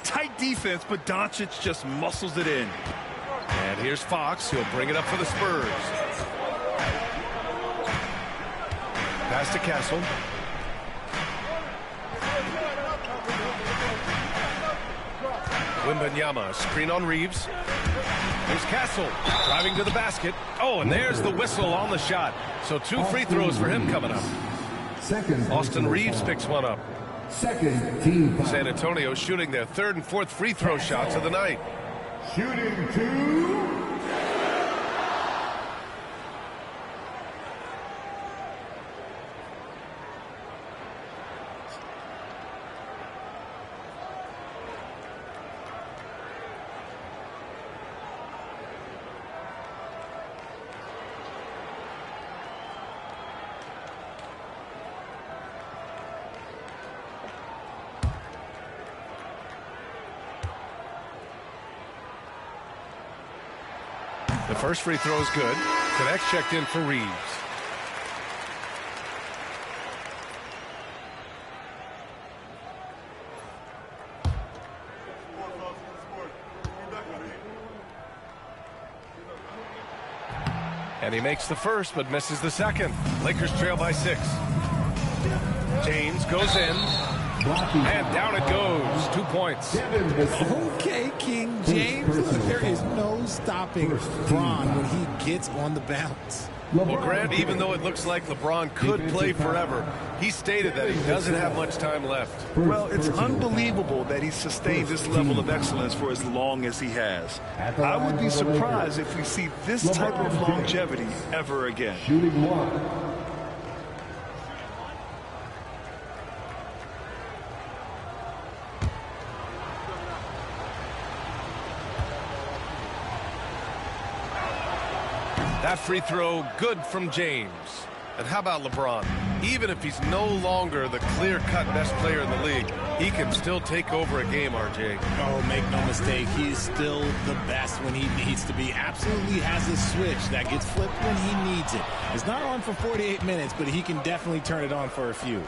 Tight defense, but Doncic just muscles it in. And here's Fox. He'll bring it up for the Spurs. Pass to Castle. Wembanyama, screen on Reeves. Here's Castle, driving to the basket. Oh, and there's the whistle on the shot. So 2 free throws for him coming up. Austin Reeves picks one up. Second team foul. San Antonio shooting their 3rd and 4th free throw shots of the night. Shooting 2. The first free throw is good. The next checked in for Reeves. And he makes the first, but misses the second. Lakers trail by 6. James goes in. And down it goes. 2 points. Okay, King James. There is no stopping LeBron when he gets on the bounce. Well, Grant, even though it looks like LeBron could play forever, he stated that he doesn't have much time left. Well, it's unbelievable that he's sustained this level of excellence for as long as he has. I would be surprised if we see this type of longevity ever again. Shooting 1. That free throw good from James. And how about LeBron? Even if he's no longer the clear-cut best player in the league, he can still take over a game, RJ. Oh, make no mistake, he's still the best when he needs to be. Absolutely has a switch that gets flipped when he needs it. It's not on for 48 minutes, but he can definitely turn it on for a few.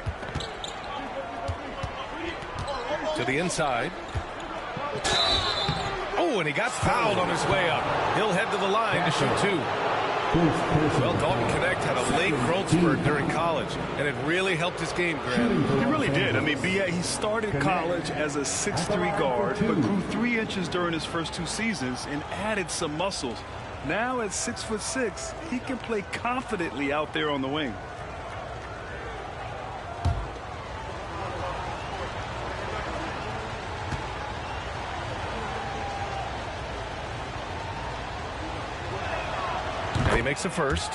To the inside. Oh, and he got fouled on his way up. He'll head to the line to shoot 2. Well, Dalton Connect had a late growth spurt during college, and it really helped his game, Grant. He really did. I mean, B.A., he started college as a 6'3" guard, but grew 3 inches during his first 2 seasons and added some muscles. Now at 6'6", he can play confidently out there on the wing. He makes the first.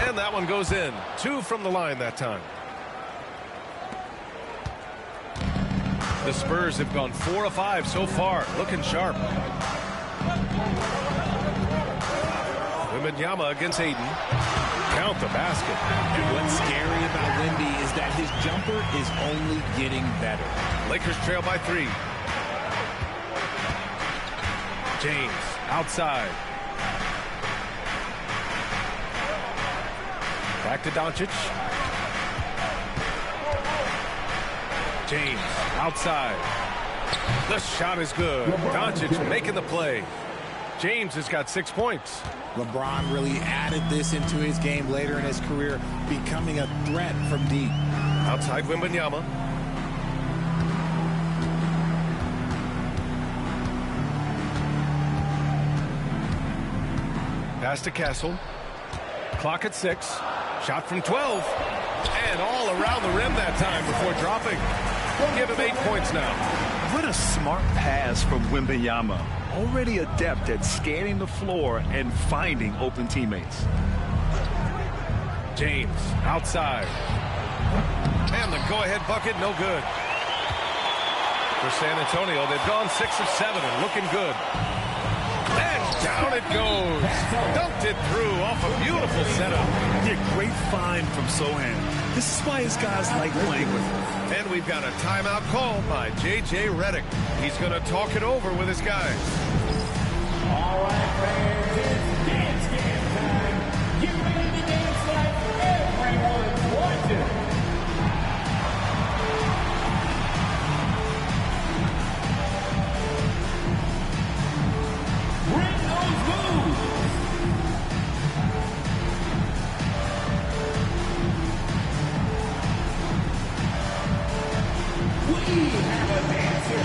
And that one goes in. 2 from the line that time. The Spurs have gone 4 of 5 so far, looking sharp. Wembanyama against Aiden. Count the basket. And what's scary about Wemby is that his jumper is only getting better. Lakers trail by 3. James outside. Back to Doncic. James outside. The shot is good. Doncic making the play. James has got 6 points. LeBron really added this into his game later in his career, becoming a threat from deep. Outside Wembanyama. Pass to Castle. Clock at 6. Shot from 12. And all around the rim that time before dropping. We'll give him 8 points now. What a smart pass from Wembanyama. Already adept at scanning the floor and finding open teammates. James outside. And the go-ahead bucket, no good. For San Antonio, they've gone 6 of 7 and looking good. And down it goes. Dunked it through off a beautiful setup. Yeah, great find from Sohan. This is why his guys like playing with him. And we've got a timeout called by J.J. Redick. He's going to talk it over with his guys. All right, fans, it's dance game time. Get ready to dance like everyone's watching. Bring those moves. We have a dancer.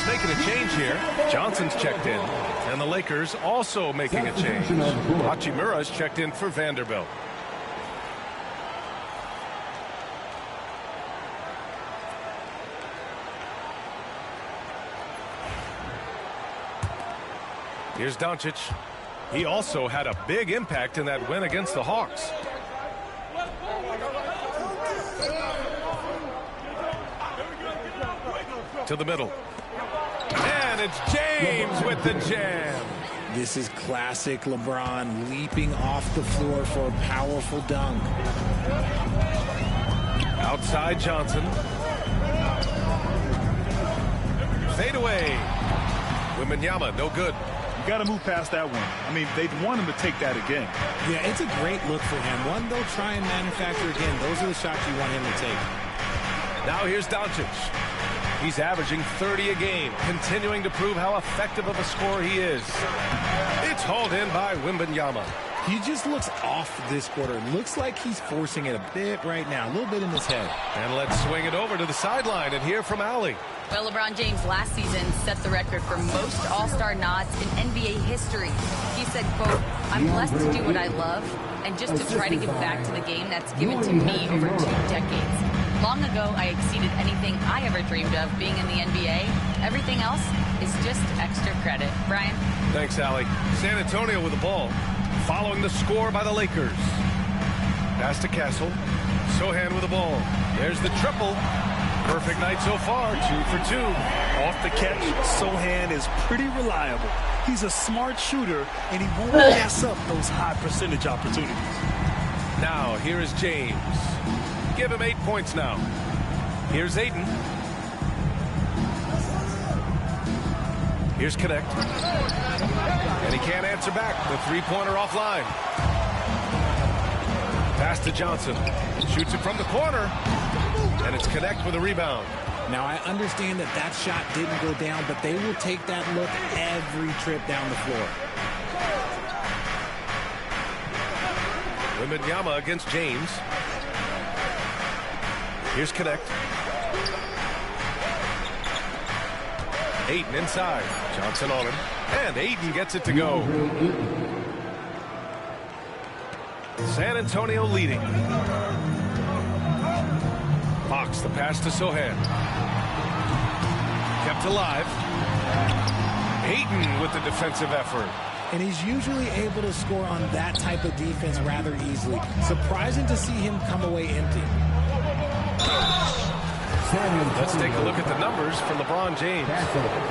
Making a change here. Johnson's checked in. And the Lakers also making a change. Hachimura's checked in for Vanderbilt. Here's Doncic. He also had a big impact in that win against the Hawks. To the middle. And it's James with the jam. This is classic LeBron leaping off the floor for a powerful dunk. Outside Johnson. Fade away. Wembanyama, no good. You got to move past that one. I mean, they'd want him to take that again. Yeah, it's a great look for him. One they'll try and manufacture again. Those are the shots you want him to take. Now here's Doncic. He's averaging 30 a game, continuing to prove how effective of a scorer he is. It's hauled in by Wembanyama. He just looks off this quarter. Looks like he's forcing it a bit right now, a little bit in his head. And let's swing it over to the sideline and hear from Allie. Well, LeBron James last season set the record for most All-Star nods in NBA history. He said, quote, "I'm blessed to do what I love and just to try to give back to the game that's given to me over 2 decades. Long ago, I exceeded anything I ever dreamed of being in the NBA. Everything else is just extra credit." Brian? Thanks, Allie. San Antonio with the ball, following the score by the Lakers. Pass to Castle. Sohan with the ball. There's the triple. Perfect night so far, 2 for 2. Off the catch, Sohan is pretty reliable. He's a smart shooter, and he won't mess up those high percentage opportunities. Now, here is James. Give him 8 points now. Here's Ayton. Here's Connect. And he can't answer back. The three-pointer offline. Pass to Johnson. Shoots it from the corner. And it's Connect with a rebound. Now, I understand that that shot didn't go down, but they will take that look every trip down the floor. Wembanyama against James. Here's Connect. Ayton inside. Johnson on him. And Ayton gets it to go. San Antonio leading. Fox, the pass to Sohan. Kept alive. Ayton with the defensive effort. And he's usually able to score on that type of defense rather easily. Surprising to see him come away empty. Let's take a look at the numbers for LeBron James.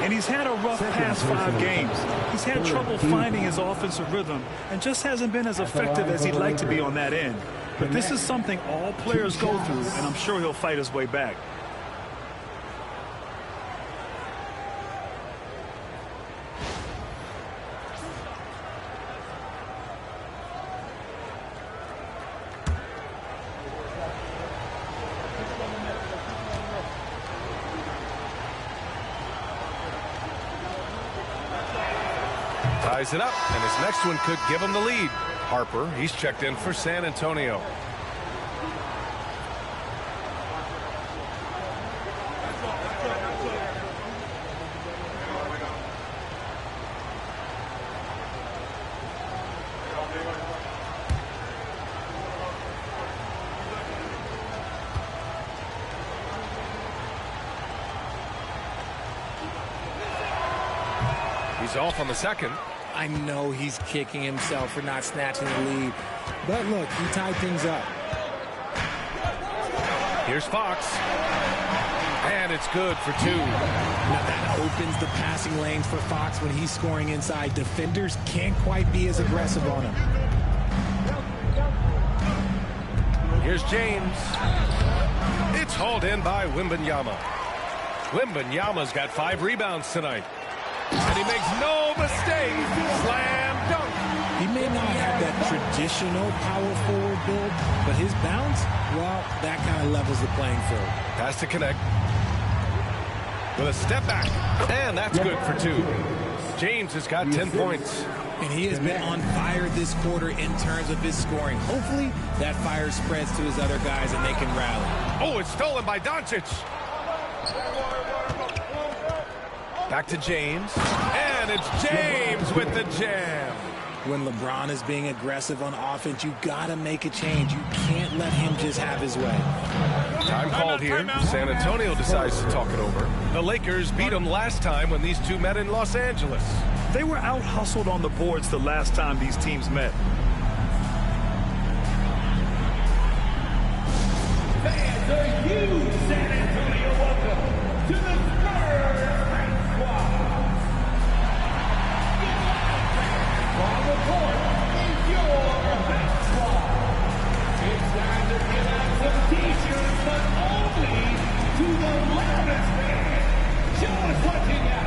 And he's had a rough past 5 games. He's had trouble finding his offensive rhythm and just hasn't been as effective as he'd like to be on that end. But this is something all players go through, and I'm sure he'll fight his way back. Ties it up, and his next one could give him the lead. Harper, he's checked in for San Antonio. He's off on the second. I know he's kicking himself for not snatching the lead. But look, he tied things up. Here's Fox. And it's good for 2. Now that opens the passing lanes for Fox when he's scoring inside. Defenders can't quite be as aggressive on him. Here's James. It's hauled in by Wembanyama. Wembanyama's got 5 rebounds tonight. And he makes no mistake. Slam dunk. He may not have that traditional power forward build, but his bounce, well, that kind of levels the playing field. Has to connect. With a step back. And that's good for 2. James has got 10 points. And he has been on fire this quarter in terms of his scoring. Hopefully, that fire spreads to his other guys and they can rally. Oh, it's stolen by Doncic. Back to James. And it's James with the jam. When LeBron is being aggressive on offense, you got to make a change. You can't let him just have his way. Time called here. San Antonio decides to talk it over. The Lakers beat them last time when these two met in Los Angeles. They were out-hustled on the boards the last time these teams met. Fans, are you San Antonio? Welcome to the Spurs Squad. On the court is your squad. It's time to give out some t-shirts, but only to the loudest fan. Show us what you got.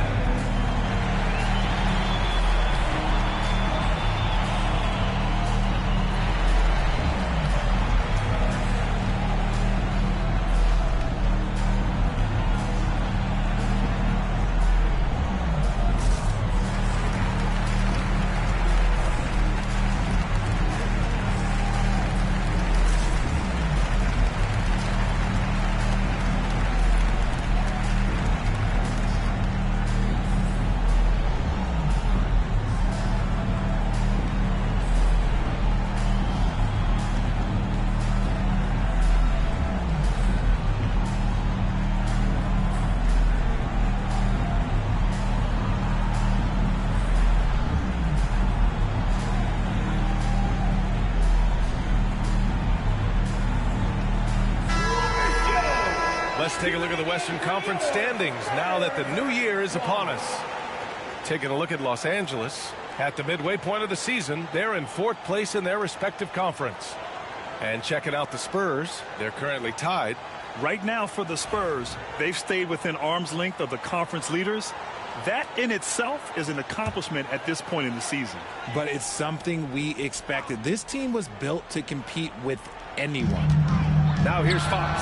Let's take a look at the Western Conference standings now that the new year is upon us. Taking a look at Los Angeles. At the midway point of the season, they're in 4th place in their respective conference. And checking out the Spurs, they're currently tied. Right now for the Spurs, they've stayed within arm's length of the conference leaders. That in itself is an accomplishment at this point in the season. But it's something we expected. This team was built to compete with anyone. Now here's Fox.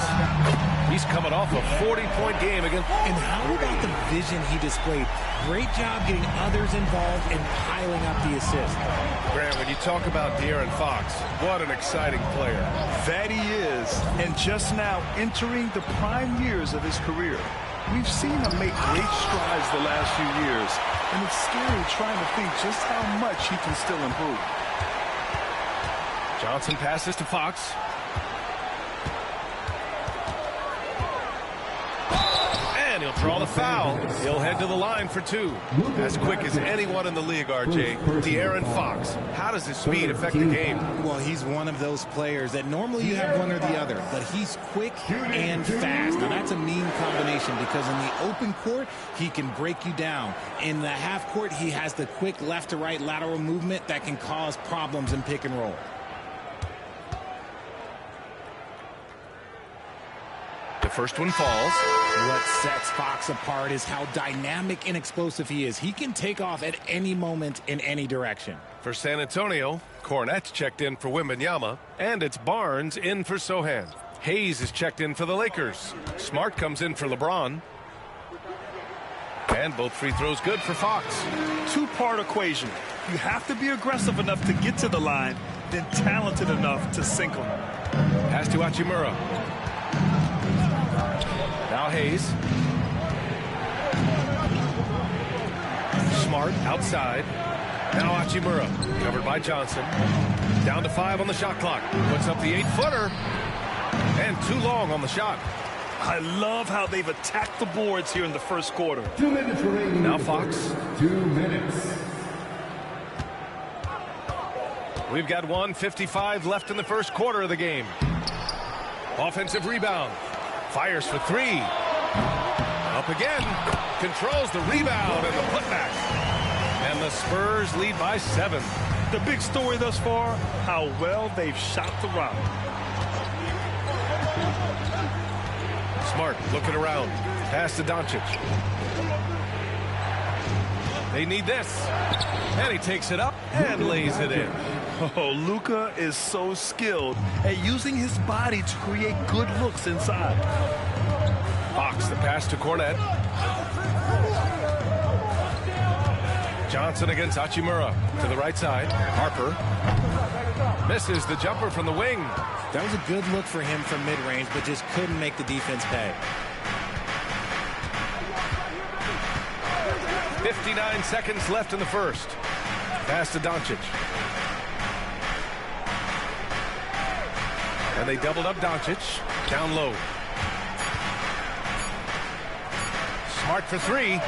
He's coming off a 40-point game against. And how about the vision he displayed? Great job getting others involved and piling up the assist. Grant, when you talk about De'Aaron Fox, what an exciting player. That he is, and just now entering the prime years of his career. We've seen him make great strides the last few years, and it's scary trying to think just how much he can still improve. Johnson passes to Fox. And he'll draw the foul. He'll head to the line for 2. As quick as anyone in the league, RJ. De'Aaron Fox. How does his speed affect the game? Well, he's one of those players that normally you have one or the other, but he's quick and fast. Now, that's a mean combination because in the open court, he can break you down. In the half court, he has the quick left to right lateral movement that can cause problems in pick and roll. The first one falls. What sets Fox apart is how dynamic and explosive he is. He can take off at any moment in any direction. For San Antonio, Cornette's checked in for Wembanyama, and it's Barnes in for Sohan. Hayes is checked in for the Lakers. Smart comes in for LeBron. And both free throws good for Fox. Two-part equation. You have to be aggressive enough to get to the line, then talented enough to sink them. Pass to Hachimura. Now Hayes. Smart outside. Now Hachimura. Covered by Johnson. Down to 5 on the shot clock. Puts up the 8-footer. And too long on the shot. I love how they've attacked the boards here in the first quarter. 2 minutes remaining. Now Fox. 2 minutes. We've got 1:55 left in the first quarter of the game. Offensive rebound. Fires for 3. Up again. Controls the rebound and the putback. And the Spurs lead by 7. The big story thus far, how well they've shot the rock. Smart looking around. Pass to Doncic. They need this. And he takes it up and lays it in. Oh, Luka is so skilled at using his body to create good looks inside. Fox, the pass to Cornette. Johnson against Hachimura to the right side. Harper misses the jumper from the wing. That was a good look for him from mid-range, but just couldn't make the defense pay. 59 seconds left in the first. Pass to Doncic. And they doubled up Doncic. Down low. Smart for 3.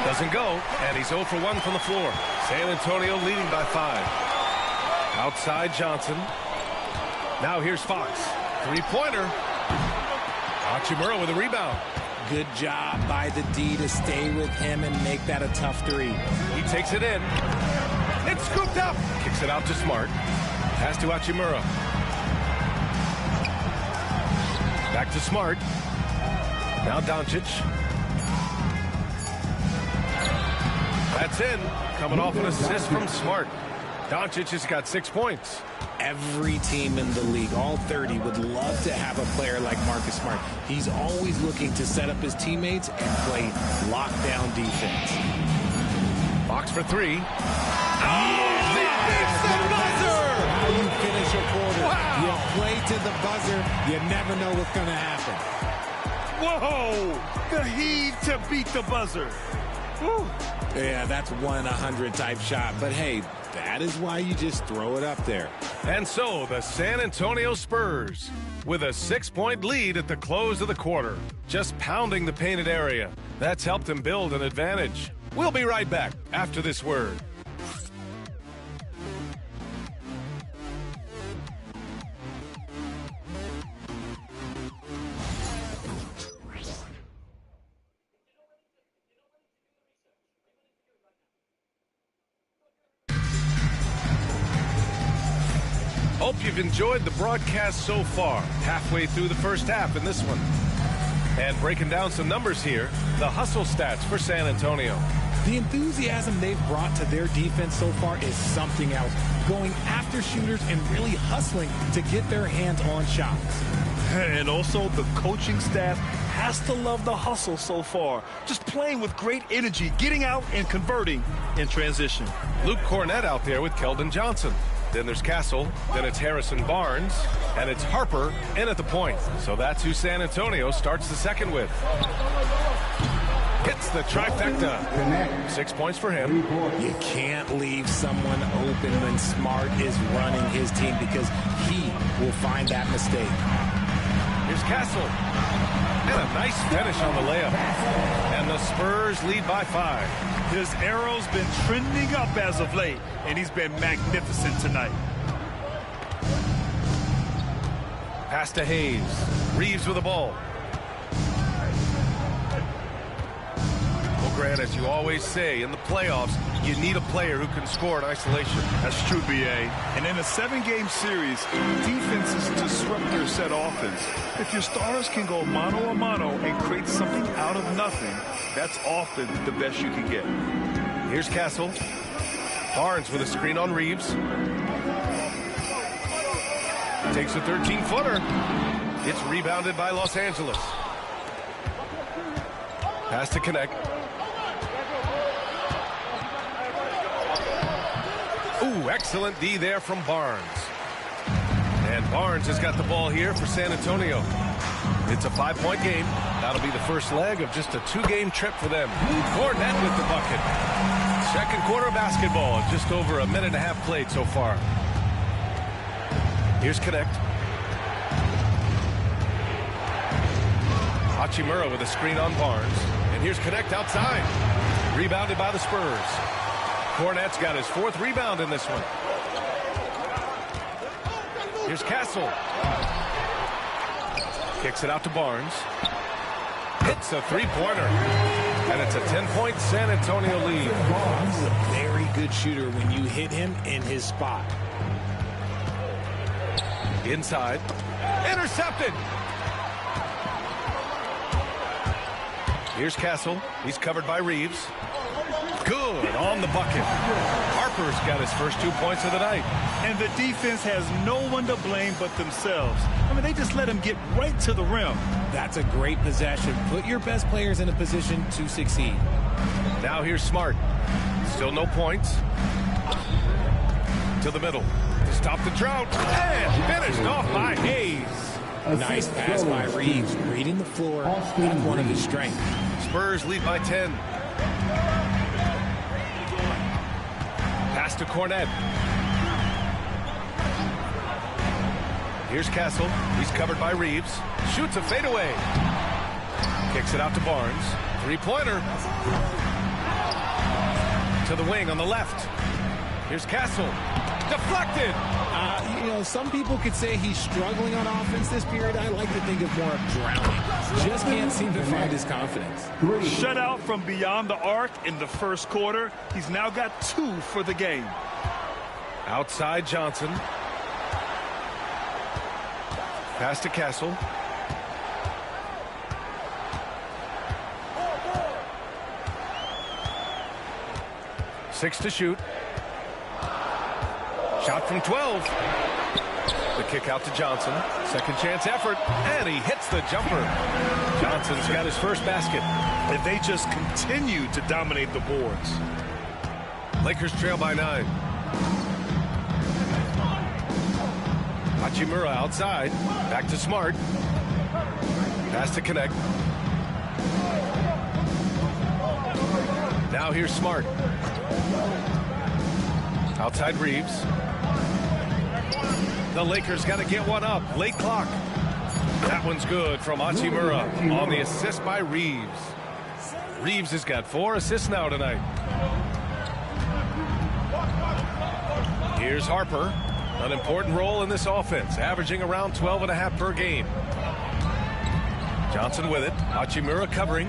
Doesn't go. And he's 0 for 1 from the floor. San Antonio leading by 5. Outside Johnson. Now here's Fox. 3-pointer. Hachimura with a rebound. Good job by the D to stay with him and make that a tough 3. He takes it in. It's scooped up. Kicks it out to Smart. Pass to Hachimura. Back to Smart. Now Doncic. That's in. Coming off an assist from Smart. Doncic has got 6 points. Every team in the league, all 30, would love to have a player like Marcus Smart. He's always looking to set up his teammates and play lockdown defense. Fox for 3. How you finish your quarter. Wow. You play to the buzzer. You never know what's going to happen. Whoa! The heave to beat the buzzer. Woo. Yeah, that's 1 in 100 type shot. But hey, that is why you just throw it up there. And so the San Antonio Spurs with a 6-point lead at the close of the quarter. Just pounding the painted area. That's helped them build an advantage. We'll be right back after this word. Hope you've enjoyed the broadcast so far. Halfway through the first half in this one. And breaking down some numbers here, the hustle stats for San Antonio. The enthusiasm they've brought to their defense so far is something else. Going after shooters and really hustling to get their hands on shots. And also, the coaching staff has to love the hustle so far. Just playing with great energy, getting out and converting in transition. Luke Cornette out there with Keldon Johnson. Then there's Castle, then it's Harrison Barnes, and it's Harper in at the point. So that's who San Antonio starts the second with. Hits the trifecta. 6 points for him. You can't leave someone open when Smart is running his team because he will find that mistake. Here's Castle. And a nice finish on the layup. And the Spurs lead by 5. His arrow's been trending up as of late, and he's been magnificent tonight. Pass to Hayes. Reeves with the ball. Well, Grant, as you always say, in the playoffs, you need a player who can score in isolation. That's true, B.A. And in a 7-game series, defenses disrupt their set offense. If your stars can go mano-a-mano and create something out of nothing, that's often the best you can get. Here's Castle. Barnes with a screen on Reeves. Takes a 13-footer. It's rebounded by Los Angeles. Pass to Connect. Excellent D there from Barnes. And Barnes has got the ball here for San Antonio. It's a 5-point game. That'll be the first leg of just a 2-game trip for them. Cornette with the bucket. Second quarter basketball. Just over a minute and a half played so far. Here's Connect. Hachimura with a screen on Barnes. And here's Connect outside. Rebounded by the Spurs. Cornette's got his 4th rebound in this one. Here's Castle. Kicks it out to Barnes. Hits a 3-pointer. And it's a 10-point San Antonio lead. He's a very good shooter when you hit him in his spot. Inside. Intercepted. Here's Castle. He's covered by Reeves. Good on the bucket. Harper's got his first 2 points of the night. And the defense has no one to blame but themselves. I mean, they just let him get right to the rim. That's a great possession. Put your best players in a position to succeed. Now here's Smart. Still no points. To the middle. Stop the drought. And finished off by Hayes. Nice pass by Reeves. Reading the floor. That's one of his strengths. Spurs lead by 10. Pass to Cornette. Here's Castle. He's covered by Reeves. Shoots a fadeaway. Kicks it out to Barnes. 3-pointer. To the wing on the left. Here's Castle. Deflected. You know, some people could say he's struggling on offense this period. I like to think of more of drowning. Just can't seem to find his confidence. Shut out from beyond the arc in the first quarter. He's now got 2 for the game. Outside Johnson. Pass to Castle. Six to shoot. Shot from 12. The kick out to Johnson. Second chance effort. And he hits the jumper. Johnson's got his first basket. And they just continue to dominate the boards. Lakers trail by 9. Hachimura outside. Back to Smart. Pass to Connect. Now here's Smart. Outside Reeves. The Lakers got to get one up. Late clock. That one's good from Hachimura on the assist by Reeves. Reeves has got 4 assists now tonight. Here's Harper. An important role in this offense, averaging around 12.5 per game. Johnson with it. Hachimura covering.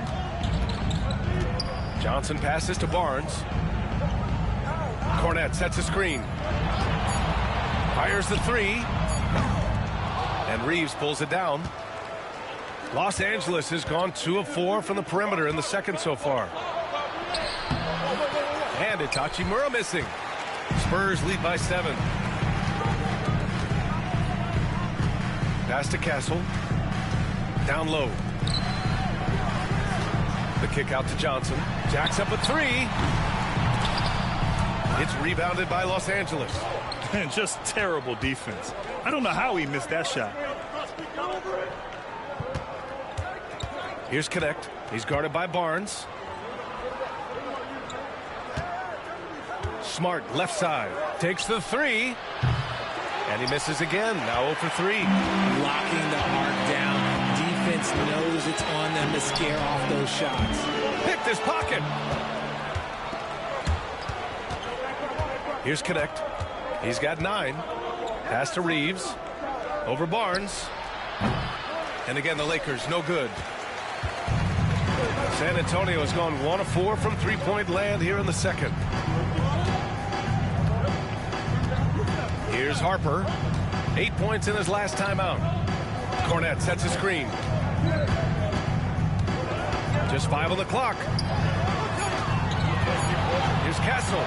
Johnson passes to Barnes. Cornette sets a screen. Fires the 3. And Reeves pulls it down. Los Angeles has gone 2 of 4 from the perimeter in the second so far. And it's Hachimura missing. Spurs lead by 7. Pass to Castle. Down low. The kick out to Johnson. Jacks up a 3. It's rebounded by Los Angeles. And just terrible defense. I don't know how he missed that shot. Here's Connect. He's guarded by Barnes. Smart left side. Takes the 3. And he misses again. Now 0 for 3. Locking the arc down. Defense knows it's on them to scare off those shots. Picked his pocket. Here's Connect. He's got 9. Pass to Reeves. Over Barnes. And again, the Lakers no good. San Antonio has gone 1 of 4 from 3-point land here in the second. Here's Harper. 8 points in his last timeout. Cornette sets a screen. Just 5 on the clock. Here's Castle.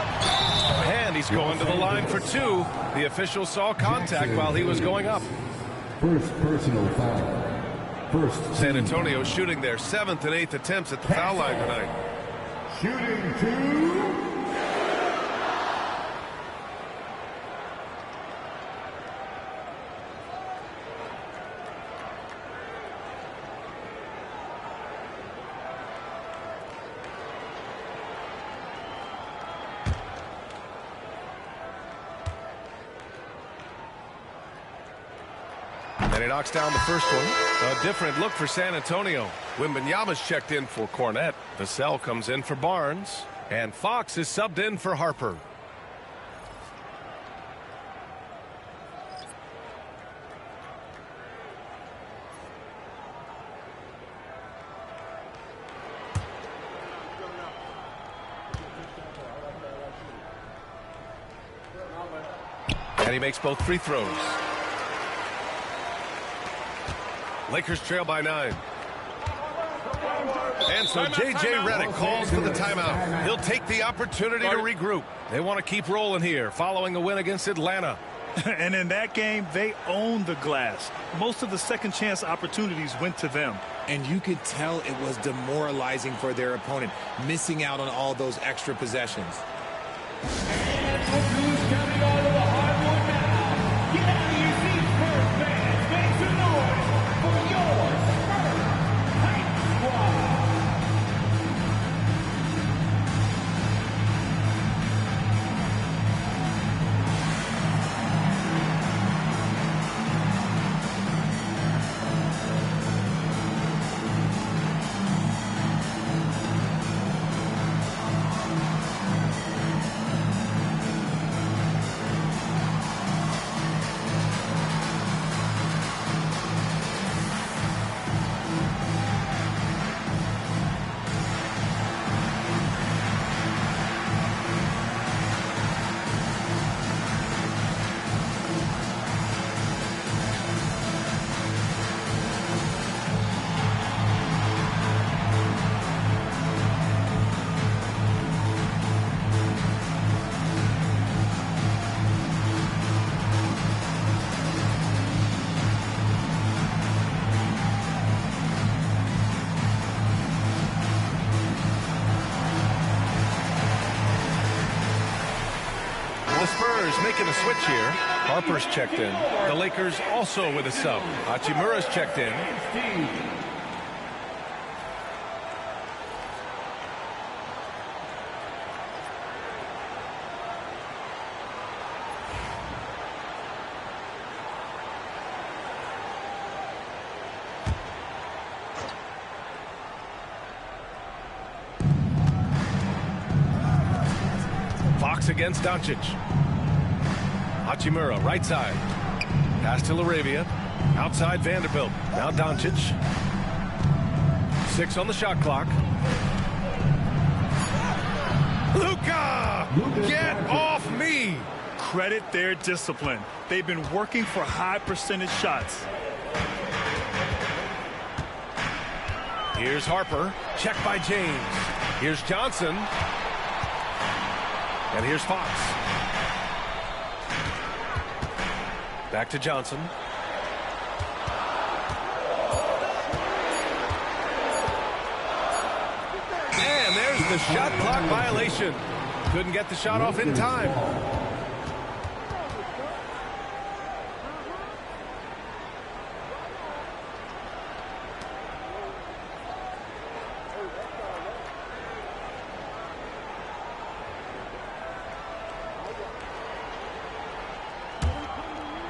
And he's going to the line for 2. The official saw contact while he was going up. First personal foul. San Antonio shooting their 7th and 8th attempts at the foul line tonight. Shooting 2. And he knocks down the first one. A different look for San Antonio. Wembanyama's checked in for Cornette. Vassell comes in for Barnes. And Fox is subbed in for Harper. And he makes both free throws. Lakers trail by 9. And so J.J. Redick calls for the timeout. He'll take the opportunity to regroup. They want to keep rolling here following a win against Atlanta. And in that game, they owned the glass. Most of the second chance opportunities went to them. And you could tell it was demoralizing for their opponent, missing out on all those extra possessions. And look who's coming onto the hardwood now. Get out of your seats, Spurs fans. Make some noise for your Spurs Hype Squad. The Spurs making a switch here. Harper's checked in. The Lakers also with a sub. Hachimura's checked in. Fox against Doncic. Hachimura, right side. Pass to LaRavia. Outside Vanderbilt. Now Doncic. 6 on the shot clock. Luka! Get off me! Credit their discipline. They've been working for high percentage shots. Here's Harper. Check by James. Here's Johnson. And here's Fox. Back to Johnson. And there's the shot clock violation. Couldn't get the shot off in time.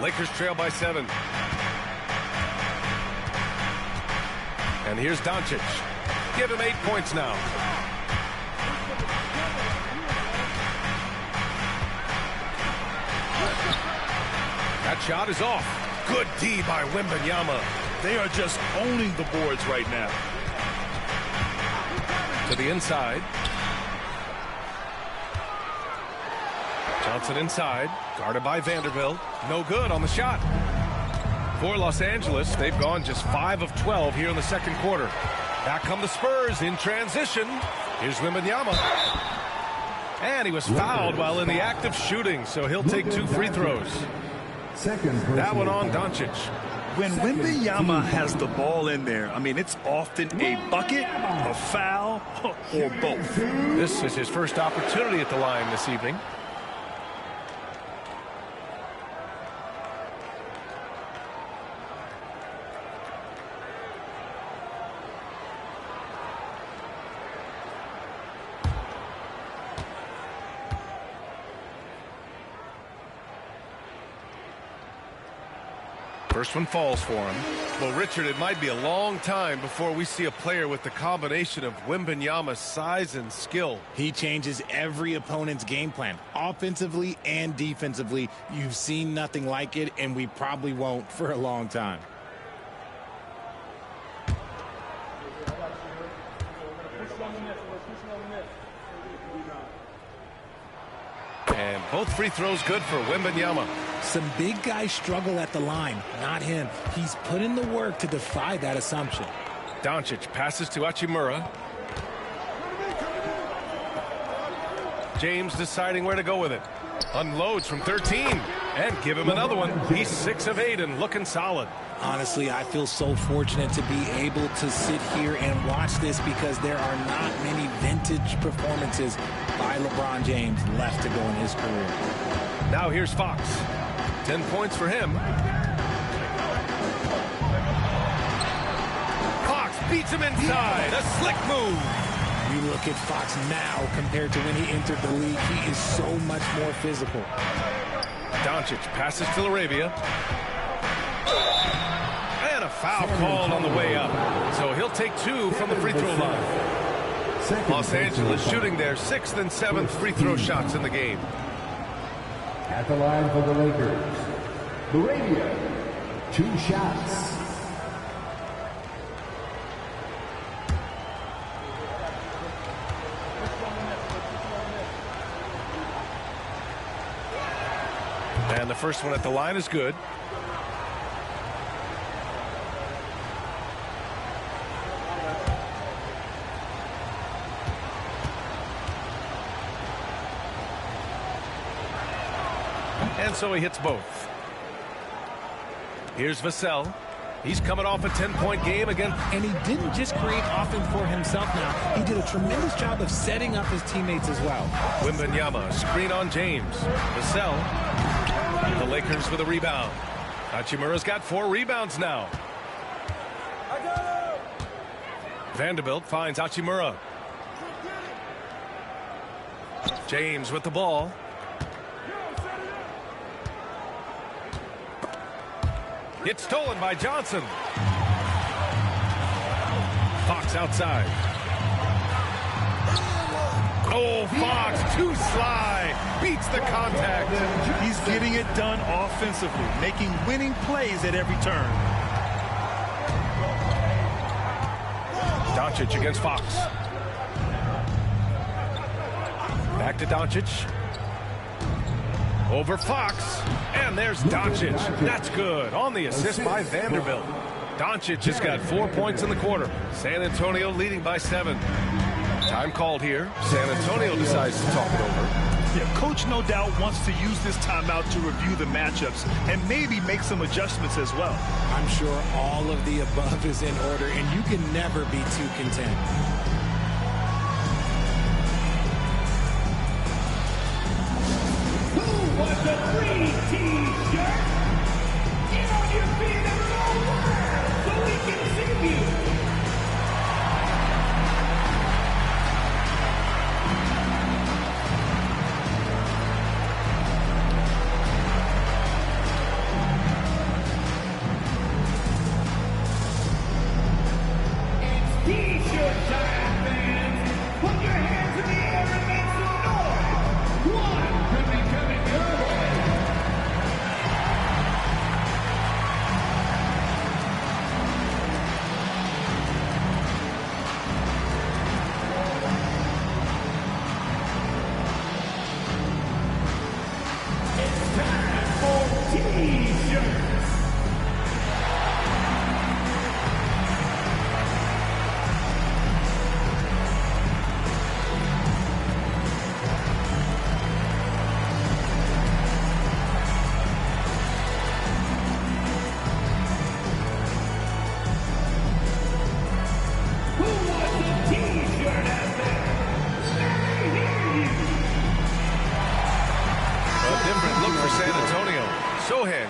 Lakers trail by 7. And here's Doncic. Give him 8 points now. That shot is off. Good D by Wembanyama. They are just owning the boards right now. To the inside. Johnson inside, guarded by Vanderbilt. No good on the shot. For Los Angeles, they've gone just 5 of 12 here in the second quarter. Back come the Spurs in transition. Here's Wembanyama. And he was fouled while in the act of shooting, so he'll take 2 free throws. That one on Doncic. When Wembanyama has the ball in there, I mean, it's often a bucket, a foul, or both. This is his first opportunity at the line this evening. First one falls for him. Well, Richard, it might be a long time before we see a player with the combination of Wembanyama's size and skill. He changes every opponent's game plan, offensively and defensively. You've seen nothing like it, and we probably won't for a long time. And both free throws good for Wembanyama. Some big guys struggle at the line, not him. He's put in the work to defy that assumption. Doncic passes to Hachimura. James deciding where to go with it. Unloads from 13. And give him another one. He's 6 of 8 and looking solid. Honestly, I feel so fortunate to be able to sit here and watch this because there are not many vintage performances by LeBron James left to go in his career. Now here's Fox. 10 points for him. Fox beats him inside. A slick move. You look at Fox now compared to when he entered the league. He is so much more physical. Doncic passes to Laravia. And a foul called on the way up. So he'll take 2 from the free throw line. Los Angeles shooting their 6th and 7th free throw shots in the game. At the line for the Lakers, Laravia, 2 shots. And the first one at the line is good. And so he hits both. Here's Vassell. He's coming off a 10-point game again. And he didn't just create offense for himself now. He did a tremendous job of setting up his teammates as well. Wembanyama, screen on James. Vassell. The Lakers with a rebound. Hachimura's got 4 rebounds now. Vanderbilt finds Hachimura. James with the ball. It's stolen by Johnson. Fox outside. Oh, Fox, too sly. Beats the contact. He's getting it done offensively, making winning plays at every turn. Doncic against Fox. Back to Doncic. Over Fox. And there's Doncic. That's good. On the assist by Vanderbilt. Doncic has got 4 points in the quarter. San Antonio leading by 7. Time called here. San Antonio decides to talk it over. Yeah, coach no doubt wants to use this timeout to review the matchups and maybe make some adjustments as well. I'm sure all of the above is in order, and you can never be too content. Who wants a free T-shirt? Get on your feet and go wild so we can see you.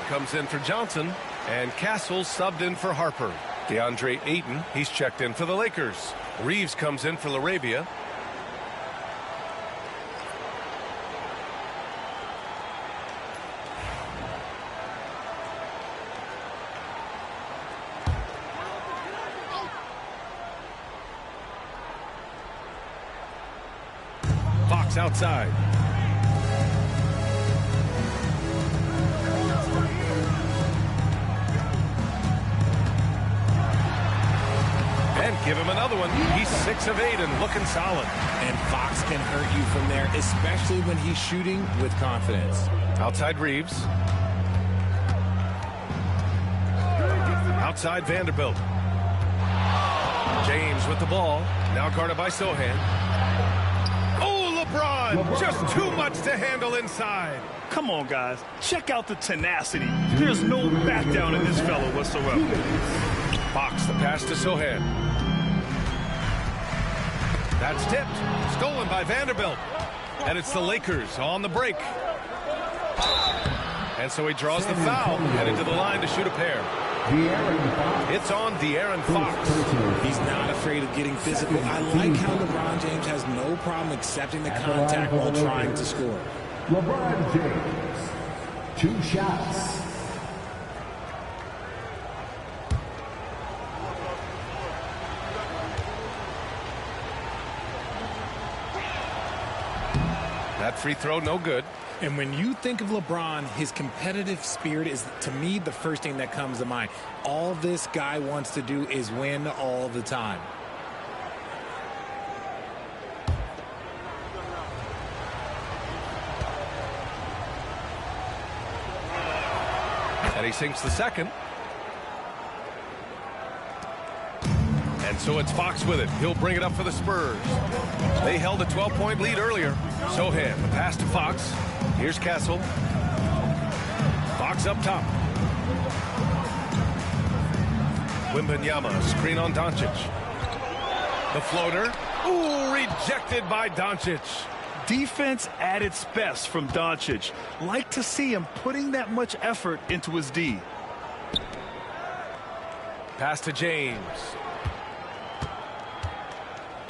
Comes in for Johnson, and Castle subbed in for Harper. DeAndre Ayton, he's checked in for the Lakers. Reeves comes in for Laravia. Fox outside. And give him another one. He's 6 of 8 and looking solid. And Fox can hurt you from there, especially when he's shooting with confidence. Outside Reeves. Outside Vanderbilt. James with the ball. Now guarded by Sohan. Oh, LeBron! Just too much to handle inside. Come on, guys. Check out the tenacity. There's no back down in this fellow whatsoever. Fox, the pass to Sohan. That's tipped. Stolen by Vanderbilt. And it's the Lakers on the break. And so he draws the foul, headed to the line to shoot a pair. It's on De'Aaron Fox. He's not afraid of getting physical. I like how LeBron James has no problem accepting the contact while trying to score. LeBron James, 2 shots. That free throw, no good. And when you think of LeBron, his competitive spirit is, to me, the first thing that comes to mind. All this guy wants to do is win all the time. And he sinks the second. And so it's Fox with it. He'll bring it up for the Spurs. They held a 12-point lead earlier. Sohan, the pass to Fox. Here's Castle. Fox up top. Wembanyama, screen on Doncic. The floater. Ooh, rejected by Doncic. Defense at its best from Doncic. Like to see him putting that much effort into his D. Pass to James.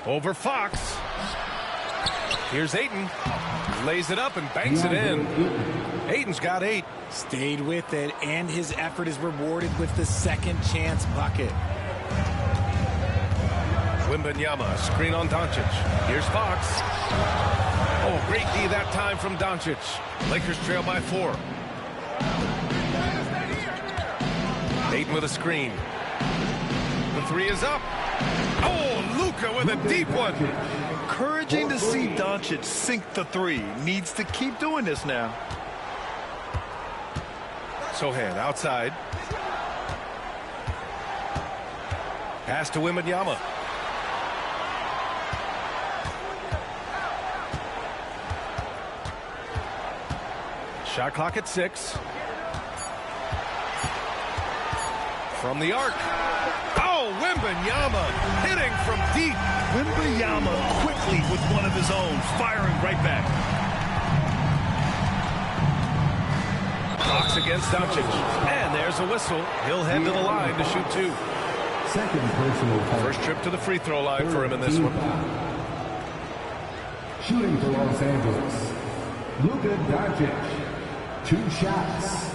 Over Fox. Here's Ayton. Lays it up and banks it in. Ayton's got 8. Stayed with it, and his effort is rewarded with the second chance bucket. Wembanyama, screen on Doncic. Here's Fox. Oh, great D that time from Doncic. Lakers trail by 4. Ayton with a screen. The 3 is up. Oh, Luka with a deep one. Encouraging to see Doncic sink the 3. Needs to keep doing this now. Sohan outside. Pass to Wembanyama. Shot clock at 6. From the arc. Oh, Wembanyama hitting from deep. Wembanyama quickly with one of his own, firing right back. Fox against Doncic. And there's a whistle. He'll head to the line to shoot 2. Second personal foul. First trip to the free throw line for him in this one. Shooting for Los Angeles, Luka Doncic, 2 shots.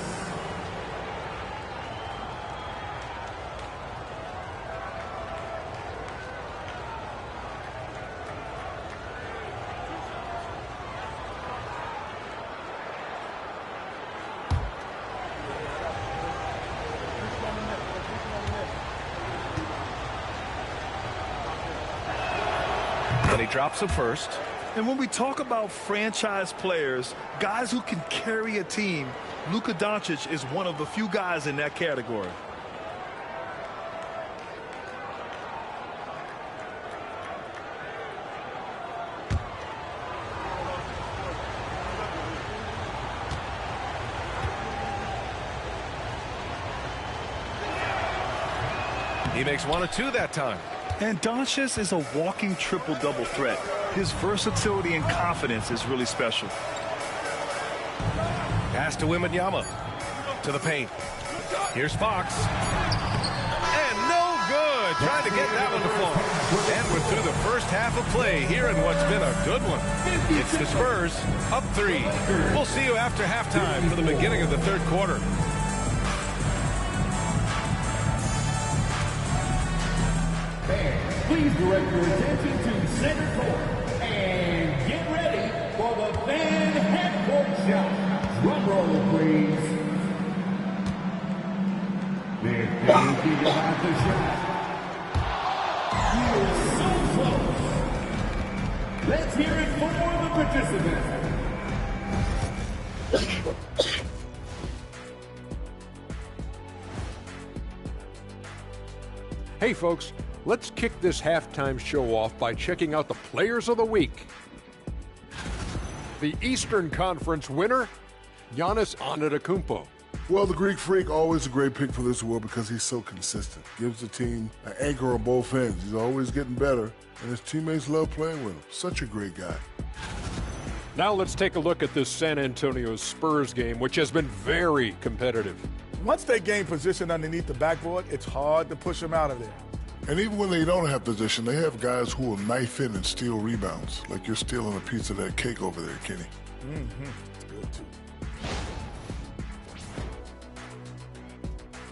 And he drops the first. And when we talk about franchise players, guys who can carry a team, Luka Doncic is one of the few guys in that category. He makes 1 or 2 that time. And Doncic is a walking triple-double threat. His versatility and confidence is really special. Pass to Wembanyama. To the paint. Here's Fox. And no good. Trying to get that one to fall. And we're through the first half of play here in what's been a good one. It's the Spurs up 3. We'll see you after halftime for the beginning of the third quarter. Fans, please direct your attention to center court and get ready and head court shot. Drum roll, please. They're thinking about the shot. He is so close. Let's hear it for the participants. Hey folks, let's kick this halftime show off by checking out the Players of the Week. The Eastern Conference winner, Giannis Antetokounmpo. Well, the Greek Freak, always a great pick for this award because he's so consistent. Gives the team an anchor on both ends. He's always getting better, and his teammates love playing with him. Such a great guy. Now let's take a look at this San Antonio Spurs game, which has been very competitive. Once they gain position underneath the backboard, it's hard to push them out of there. And even when they don't have position, they have guys who will knife in and steal rebounds, like you're stealing a piece of that cake over there, Kenny. It's good, too.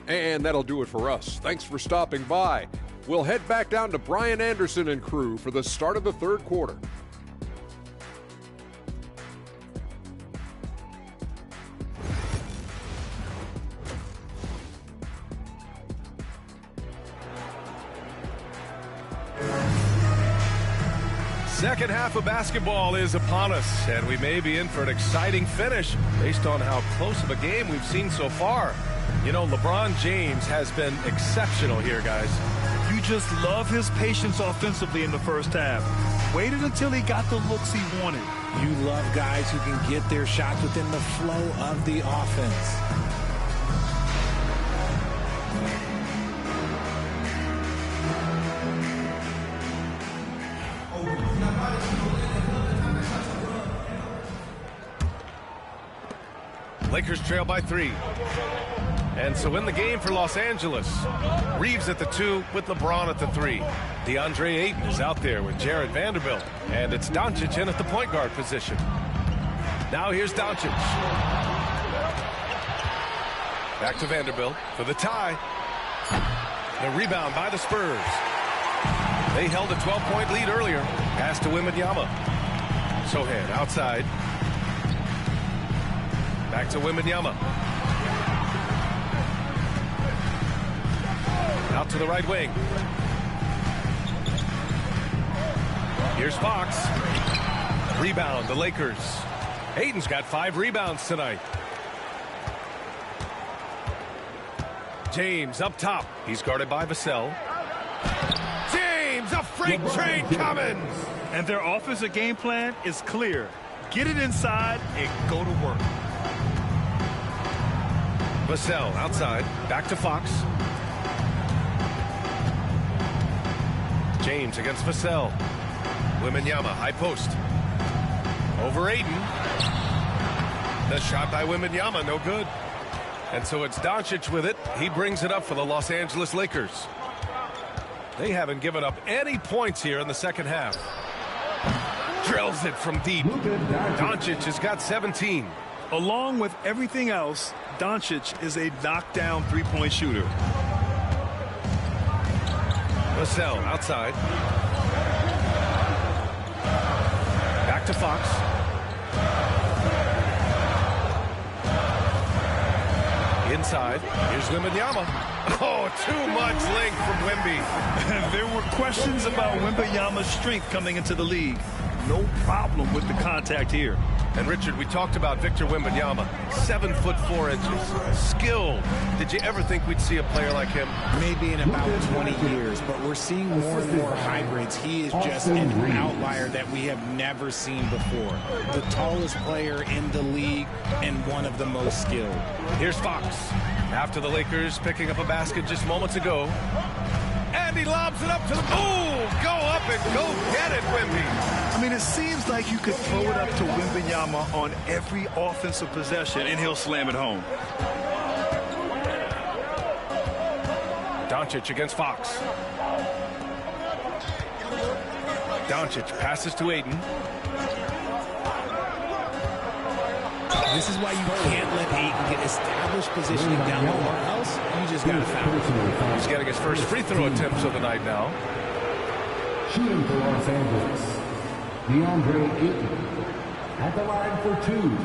And that'll do it for us. Thanks for stopping by. We'll head back down to Brian Anderson and crew for the start of the third quarter. Second half of basketball is upon us, and we may be in for an exciting finish based on how close of a game we've seen so far. You know, LeBron James has been exceptional here, guys. You just love his patience offensively in the first half. Waited until he got the looks he wanted. You love guys who can get their shots within the flow of the offense. Lakers trail by 3. And so in the game for Los Angeles, Reeves at the 2 with LeBron at the 3. DeAndre Ayton is out there with Jared Vanderbilt. And it's Doncic in at the point guard position. Now here's Doncic. Back to Vanderbilt for the tie. The rebound by the Spurs. They held a 12-point lead earlier. Pass to Wembanyama. Sohan outside. Back to Wembanyama. Out to the right wing. Here's Fox. Rebound, the Lakers. Ayton's got 5 rebounds tonight. James up top. He's guarded by Vassell. James, a freight train coming! And their offensive game plan is clear. Get it inside and go to work. Vassell outside. Back to Fox. James against Vassell. Wembanyama, high post. Over Ayton. The shot by Wembanyama, no good. And so it's Doncic with it. He brings it up for the Los Angeles Lakers. They haven't given up any points here in the second half. Drills it from deep. Doncic has got 17. Along with everything else, Doncic is a knockdown three-point shooter. Vassell outside. Back to Fox. Inside. Here's Wembanyama. Oh, too much length from Wemby. There were questions about Wembanyama's strength coming into the league. No problem with the contact here. And Richard, we talked about Victor Wembanyama, 7'4". Skilled. Did you ever think we'd see a player like him? Maybe in about 20 years, but we're seeing more and more hybrids. He is just an outlier that we have never seen before. The tallest player in the league and one of the most skilled. Here's Fox. After the Lakers picking up a basket just moments ago. And he lobs it up to the... Ooh, go up and go get it, Wemby. I mean, it seems like you could throw it up to Wembanyama on every offensive possession, and he'll slam it home. Doncic against Fox. Doncic passes to Ayton. This is why you can't let Ayton get established positioning down low, or else you just got to foul. He's getting his first free throw attempts of the night now. Shooting for Los Angeles, DeAndre Ayton. at the line for two.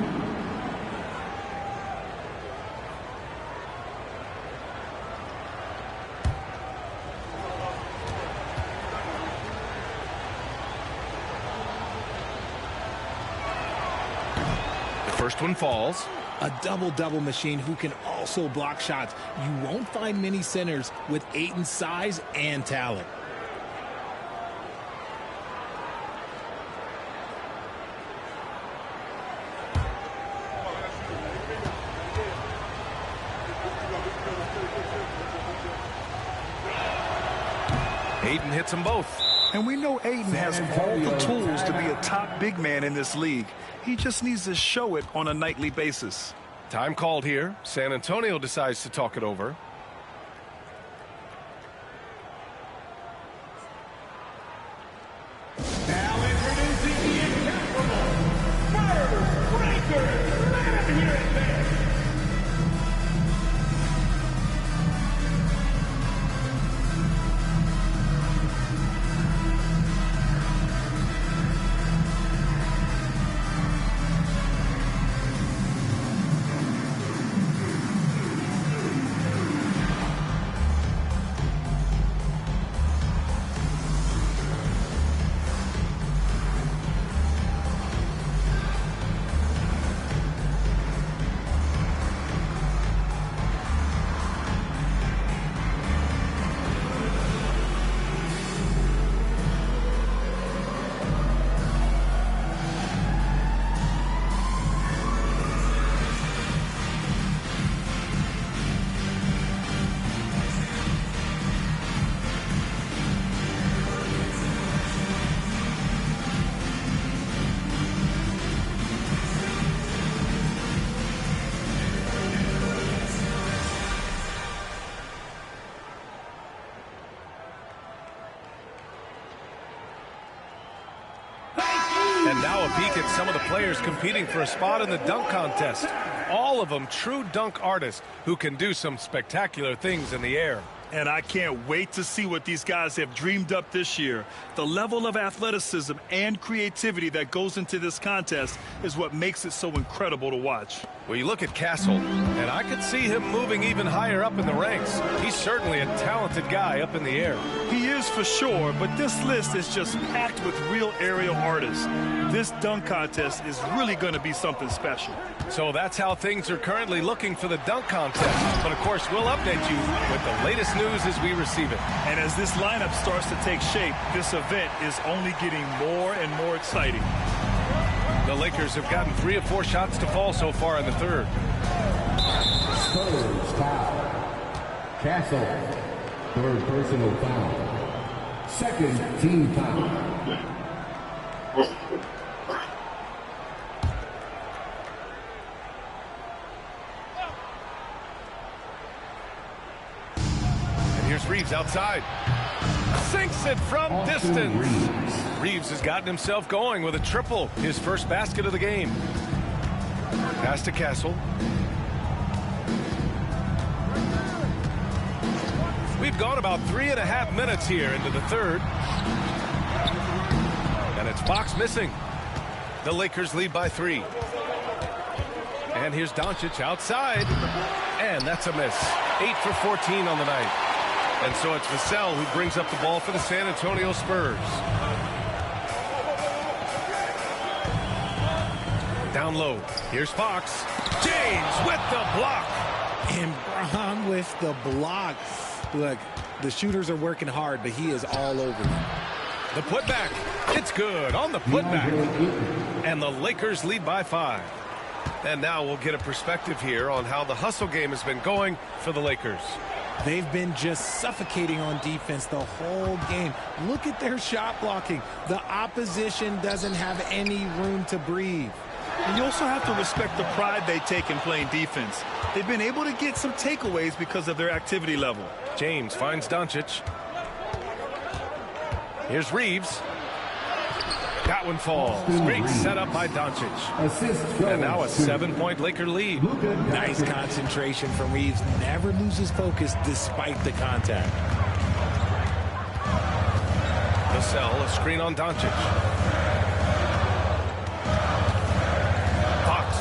First one falls. A double-double machine who can also block shots. You won't find many centers with Ayton's size and talent. Ayton hits them both. And we know Ayton has all the tools to be a top big man in this league. He just needs to show it on a nightly basis. Time called here. San Antonio decides to talk it over. Now introducing the incomparable first breaker. Let him hear it, man. And now a peek at some of the players competing for a spot in the dunk contest. All of them true dunk artists who can do some spectacular things in the air. And I can't wait to see what these guys have dreamed up this year. The level of athleticism and creativity that goes into this contest is what makes it so incredible to watch. Well, you look at Castle, and I could see him moving even higher up in the ranks. He's certainly a talented guy up in the air. He is for sure, but this list is just packed with real aerial artists. This dunk contest is really going to be something special. So that's how things are currently looking for the dunk contest. But, of course, we'll update you with the latest news as we receive it. And as this lineup starts to take shape, this event is only getting more and more exciting. The Lakers have gotten 3 of 4 shots to fall so far in the third. Spurs foul. Castle, third personal foul. Second team foul. And here's Reeves outside. Sinks it from distance. Reeves has gotten himself going with a triple, his first basket of the game. Pass to Castle. We've gone about 3.5 minutes here into the third. And it's Fox missing. The Lakers lead by 3. And here's Doncic outside. And that's a miss. 8 for 14 on the night. And so it's Vassell who brings up the ball for the San Antonio Spurs. Down low. Here's Fox. James with the block. And Braun with the block. Look, the shooters are working hard, but he is all over them. The putback. It's good on the putback. And the Lakers lead by 5. And now we'll get a perspective here on how the hustle game has been going for the Lakers. They've been just suffocating on defense the whole game. Look at their shot blocking. The opposition doesn't have any room to breathe. And you also have to respect the pride they take in playing defense. They've been able to get some takeaways because of their activity level. James finds Doncic. Here's Reeves. That one falls. Great setup by Doncic. And now a 7-point Laker lead. Nice concentration from Reeves. Never loses focus despite the contact. Vassell, a screen on Doncic.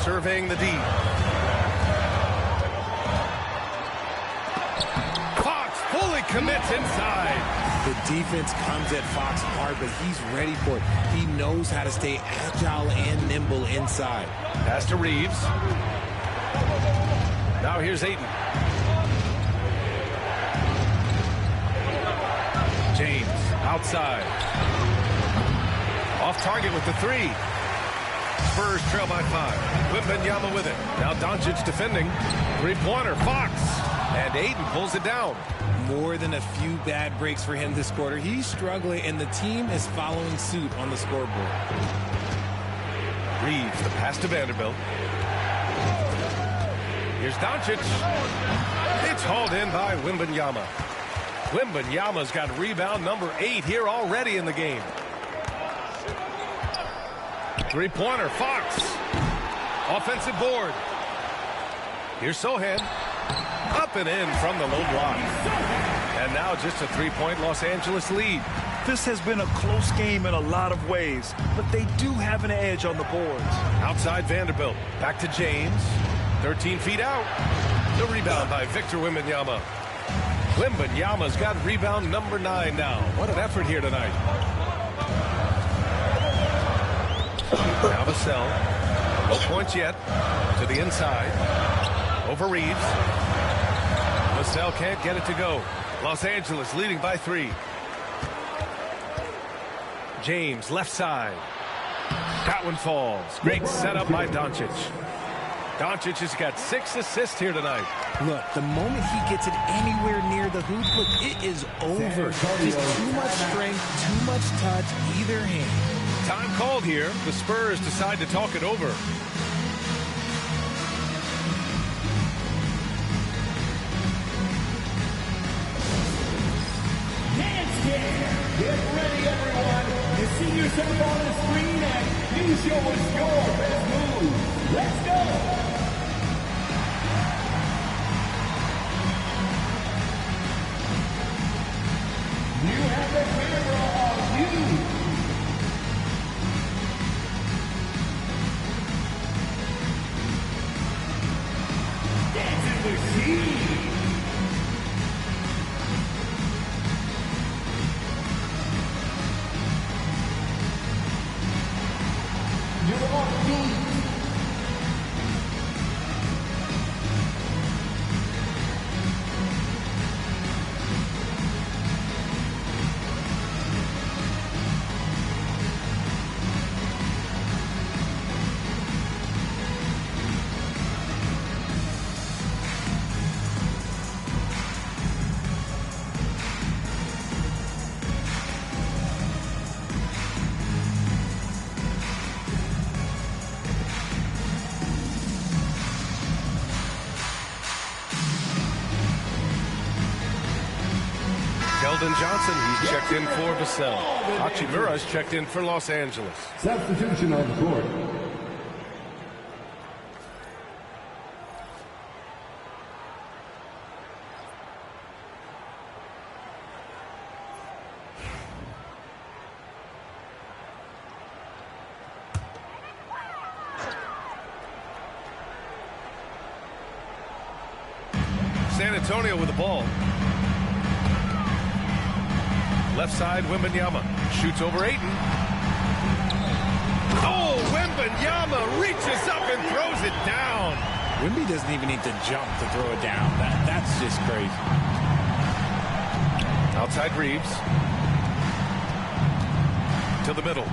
surveying the D. Fox fully commits inside. The defense comes at Fox hard, but he's ready for it. He knows how to stay agile and nimble inside. Pass to Reeves. Now here's Ayton. James outside. Off target with the three. Spurs trail by 5. Wembanyama with it. Now Doncic defending. Three-pointer. Fox. And Ayton pulls it down. More than a few bad breaks for him this quarter. He's struggling, and the team is following suit on the scoreboard. Reeves, the pass to Vanderbilt. Here's Doncic. It's hauled in by Wembanyama. Wembanyama's got rebound number 8 here already in the game. Three-pointer, Fox. Offensive board. Here's Sohan. Up and in from the low block. And now just a three-point Los Angeles lead. This has been a close game in a lot of ways, but they do have an edge on the boards. Outside Vanderbilt. Back to James. 13 feet out. The rebound by Victor Wembanyama. Wembanyama's got rebound number 9 now. What an effort here tonight. Now Vassell. No points yet. To the inside. Over Reeves. Vassell can't get it to go. Los Angeles leading by 3. James left side. That one falls. Great setup by Doncic. Doncic has got 6 assists here tonight. Look, the moment he gets it anywhere near the hoop, look, it is over. Just too much strength, too much touch, either hand. Time called here. The Spurs decide to talk it over. Get ready, everyone. You see yourself on the screen and you show us your best move. Let's go. You have the camera on you. Dancing machine. You're on me. Keldon Johnson, he's checked in for Vassell. Hachimura's checked in for Los Angeles. Substitution on the court. San Antonio with the ball. Left side, Wembanyama shoots over Ayton. Oh, Wembanyama reaches up and throws it down. Wemby doesn't even need to jump to throw it down. That's just crazy. Outside Reeves. To the middle.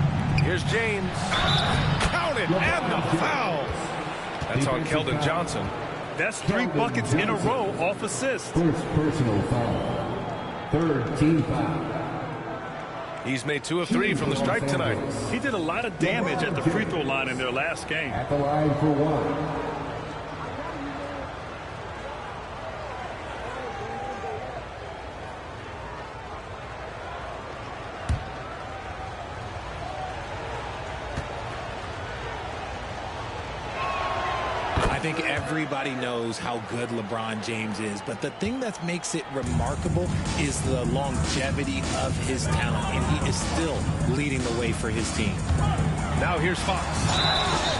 Here's James. Count it, and the foul. That's on Keldon Johnson. That's 3 buckets in a row off assists. First personal foul. Third team foul. He's made 2 of 3 from the stripe tonight. He did a lot of damage at the free throw line in their last game. At the line for 1. I think everybody knows how good LeBron James is, but the thing that makes it remarkable is the longevity of his talent, and he is still leading the way for his team. Now here's Fox.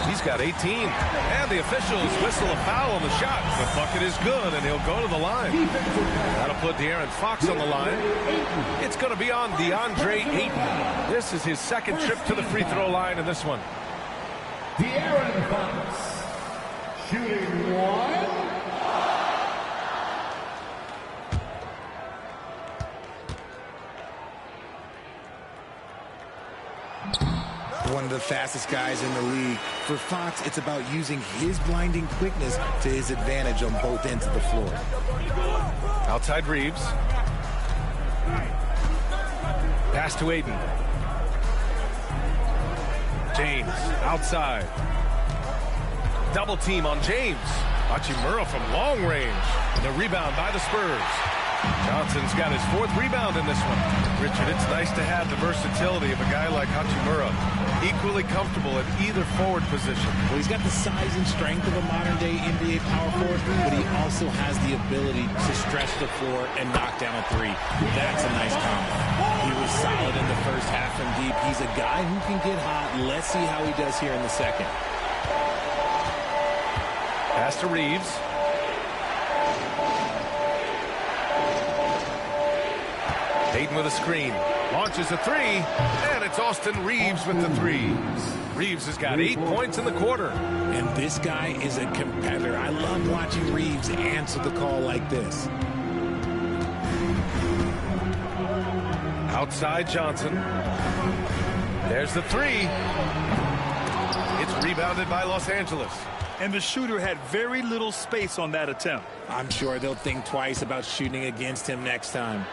He's got 18. And the officials whistle a foul on the shot. The bucket is good, and he'll go to the line. That'll put De'Aaron Fox on the line. It's going to be on DeAndre Ayton. This is his second trip to the free throw line in this one. De'Aaron Fox, shooting one. One of the fastest guys in the league. For Fox, it's about using his blinding quickness to his advantage on both ends of the floor. Outside Reeves. Pass to Ayton. James outside. Double team on James. Hachimura from long range. The rebound by the Spurs. Johnson's got his fourth rebound in this one. Richard, it's nice to have the versatility of a guy like Hachimura. Equally comfortable at either forward position. Well, he's got the size and strength of a modern-day NBA power forward, but he also has the ability to stretch the floor and knock down a three. That's a nice combo. He was solid in the first half from deep. He's a guy who can get hot. Let's see how he does here in the second. Pass to Reeves. Ayton with a screen. Launches a three. And it's Austin Reeves with the three. Reeves has got 8 points in the quarter. And this guy is a competitor. I love watching Reeves answer the call like this. Outside Johnson. There's the three. It's rebounded by Los Angeles. And the shooter had very little space on that attempt. I'm sure they'll think twice about shooting against him next time.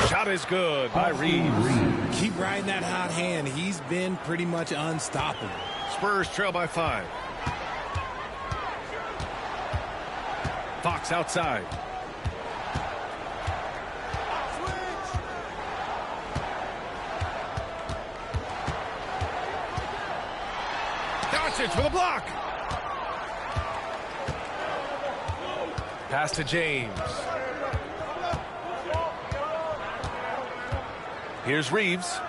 Shot is good by Reeves. Keep riding that hot hand. He's been pretty much unstoppable. Spurs trail by 5. Fox outside. Doncic for the block. Pass to James. Here's Reeves.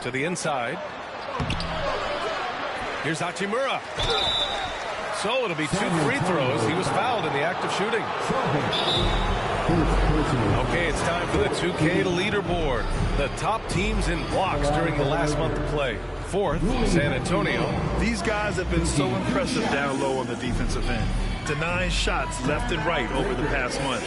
To the inside. Here's Hachimura. So it'll be 2 free throws. He was fouled in the act of shooting. Okay, it's time for the 2K leaderboard. The top teams in blocks during the last month of play. 4th, San Antonio. These guys have been so impressive down low on the defensive end, denying shots left and right over the past month.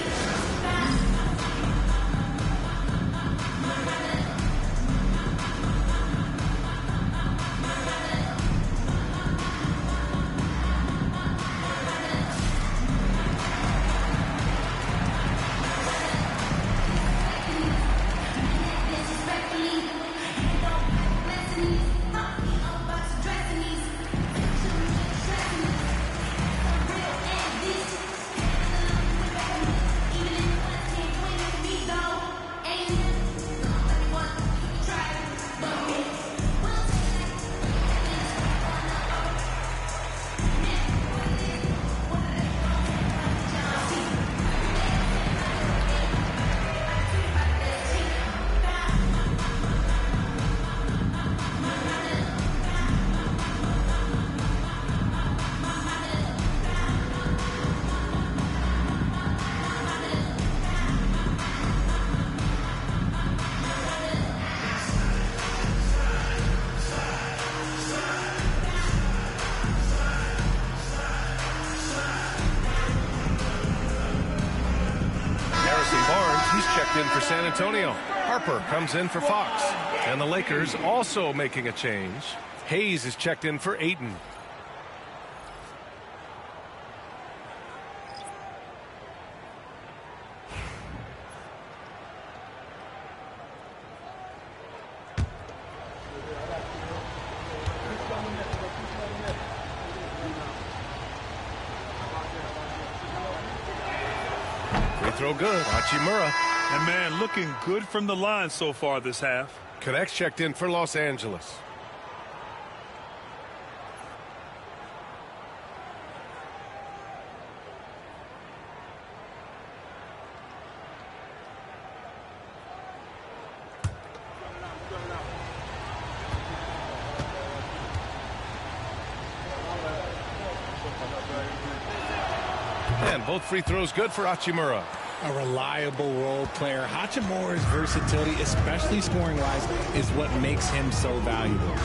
In for San Antonio. Harper comes in for Fox. And the Lakers also making a change. Hayes is checked in for Ayton. Free throw good. Hachimura. And, man, looking good from the line so far this half. Connects checked in for Los Angeles. both free throws good for Hachimura. A reliable role player. Hachimura's versatility, especially scoring-wise, is what makes him so valuable.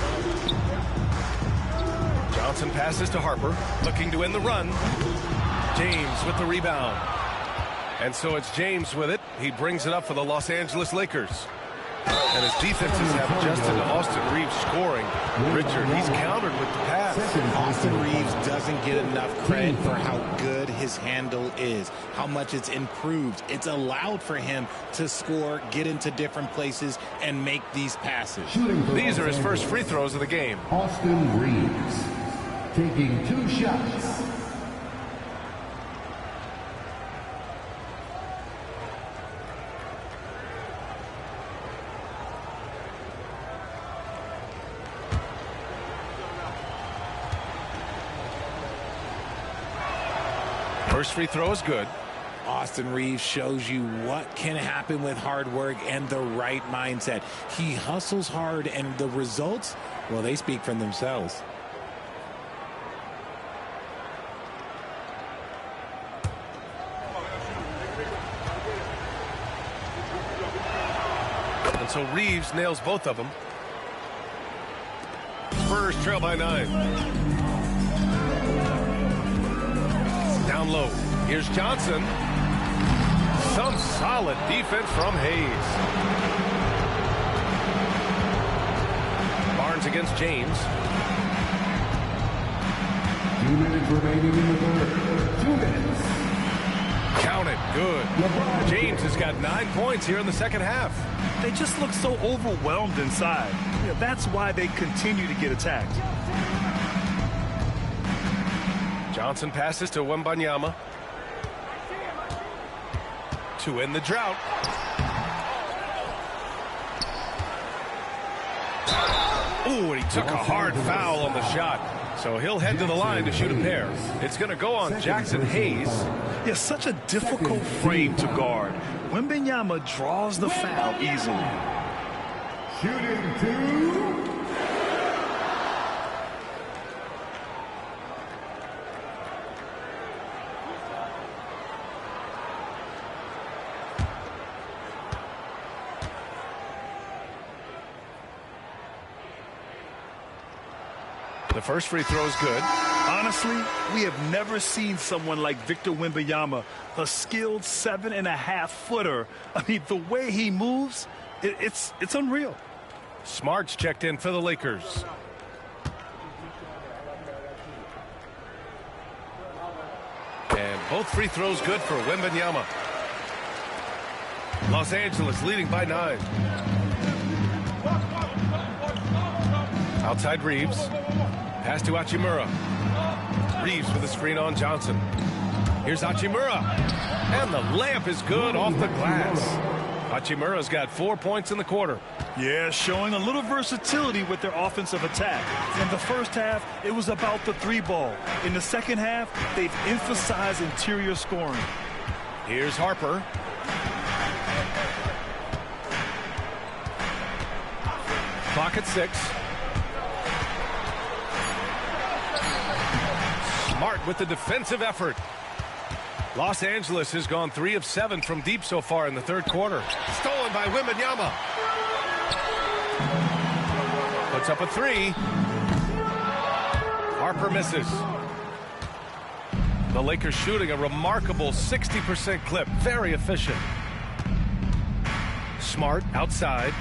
Johnson passes to Harper, looking to end the run. James with the rebound. And so it's James with it. He brings it up for the Los Angeles Lakers. And his defenses have adjusted to Austin Reeves scoring. Richard, he's countered with the pass. Austin Reeves doesn't get enough credit for how good his handle is, how much it's improved. It's allowed for him to score, get into different places, and make these passes. These are his first free throws of the game. Austin Reeves taking 2 shots. First free throw is good. Austin Reeves shows you what can happen with hard work and the right mindset. He hustles hard, and the results, well, they speak for themselves. And so Reeves nails both of them. Spurs trail by 9. Down low. Here's Johnson. Some solid defense from Hayes. Barnes against James. 2 minutes remaining in the third. 2 minutes. Count it. Good. James has got 9 points here in the second half. They just look so overwhelmed inside. That's why they continue to get attacked. Johnson passes to Wembanyama. To end the drought. Ooh, and he took a hard foul on the shot. So he'll head to the line to shoot a pair. It's going to go on Jackson Hayes. Yeah, such a difficult frame to guard. Wembanyama draws the foul easily. Shooting 2. The first free throw is good. Honestly, we have never seen someone like Victor Wembanyama, a skilled 7.5-footer. I mean, the way he moves, it's unreal. Smart's checked in for the Lakers. And both free throws good for Wembanyama. Los Angeles leading by 9. Outside Reeves. Pass to Hachimura. Reeves with a screen on Johnson. Here's Hachimura. And the layup is good off the glass. Hachimura's got 4 points in the quarter. Yeah, showing a little versatility with their offensive attack. In the first half, it was about the 3-ball. In the second half, they've emphasized interior scoring. Here's Harper. Clock at 6. Smart with the defensive effort. Los Angeles has gone 3 of 7 from deep so far in the third quarter. Stolen by Wembanyama. Puts up a 3. Harper misses. The Lakers shooting a remarkable 60% clip. Very efficient. Smart outside.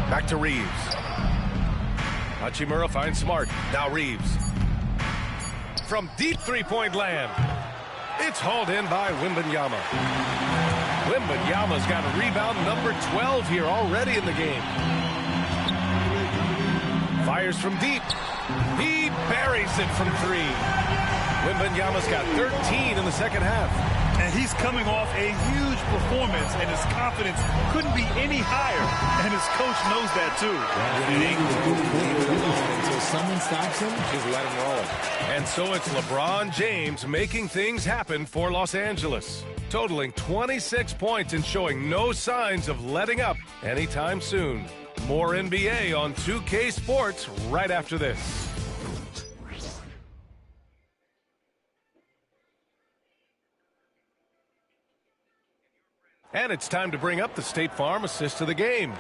Back to Reeves. Hachimura finds Smart. Now Reeves. From deep three-point land. It's hauled in by Wembanyama. Wembanyama's got a rebound number 12 here already in the game. Fires from deep. He buries it from 3. Wembanyama's got 13 in the second half. And he's coming off a huge performance, and his confidence couldn't be any higher. And his coach knows that, too. Until someone stops him, just let him roll. And so it's LeBron James making things happen for Los Angeles, totaling 26 points and showing no signs of letting up anytime soon. More NBA on 2K Sports right after this. And it's time to bring up the State Farm assist of the game.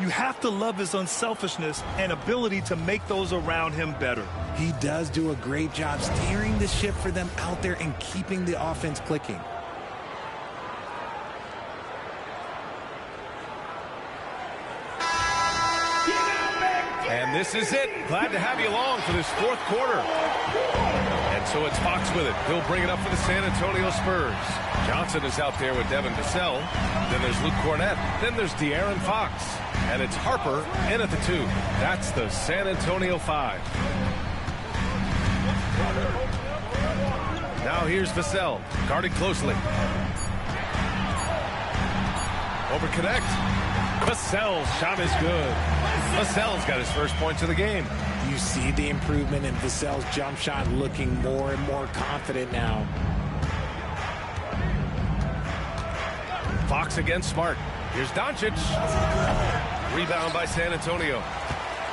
You have to love his unselfishness and ability to make those around him better. He does do a great job steering the ship for them out there and keeping the offense clicking. And this is it. Glad to have you along for this fourth quarter. And so it's Fox with it. He'll bring it up for the San Antonio Spurs. Johnson is out there with Devin Vassell. Then there's Luke Cornett. Then there's De'Aaron Fox. And it's Harper in at the 2. That's the San Antonio 5. Now here's Vassell, guarded closely. Over connect. Vassell's shot is good. Vassell's got his first points of the game. You see the improvement in Vassell's jump shot, looking more and more confident now. Fox against Smart. Here's Doncic. Rebound by San Antonio.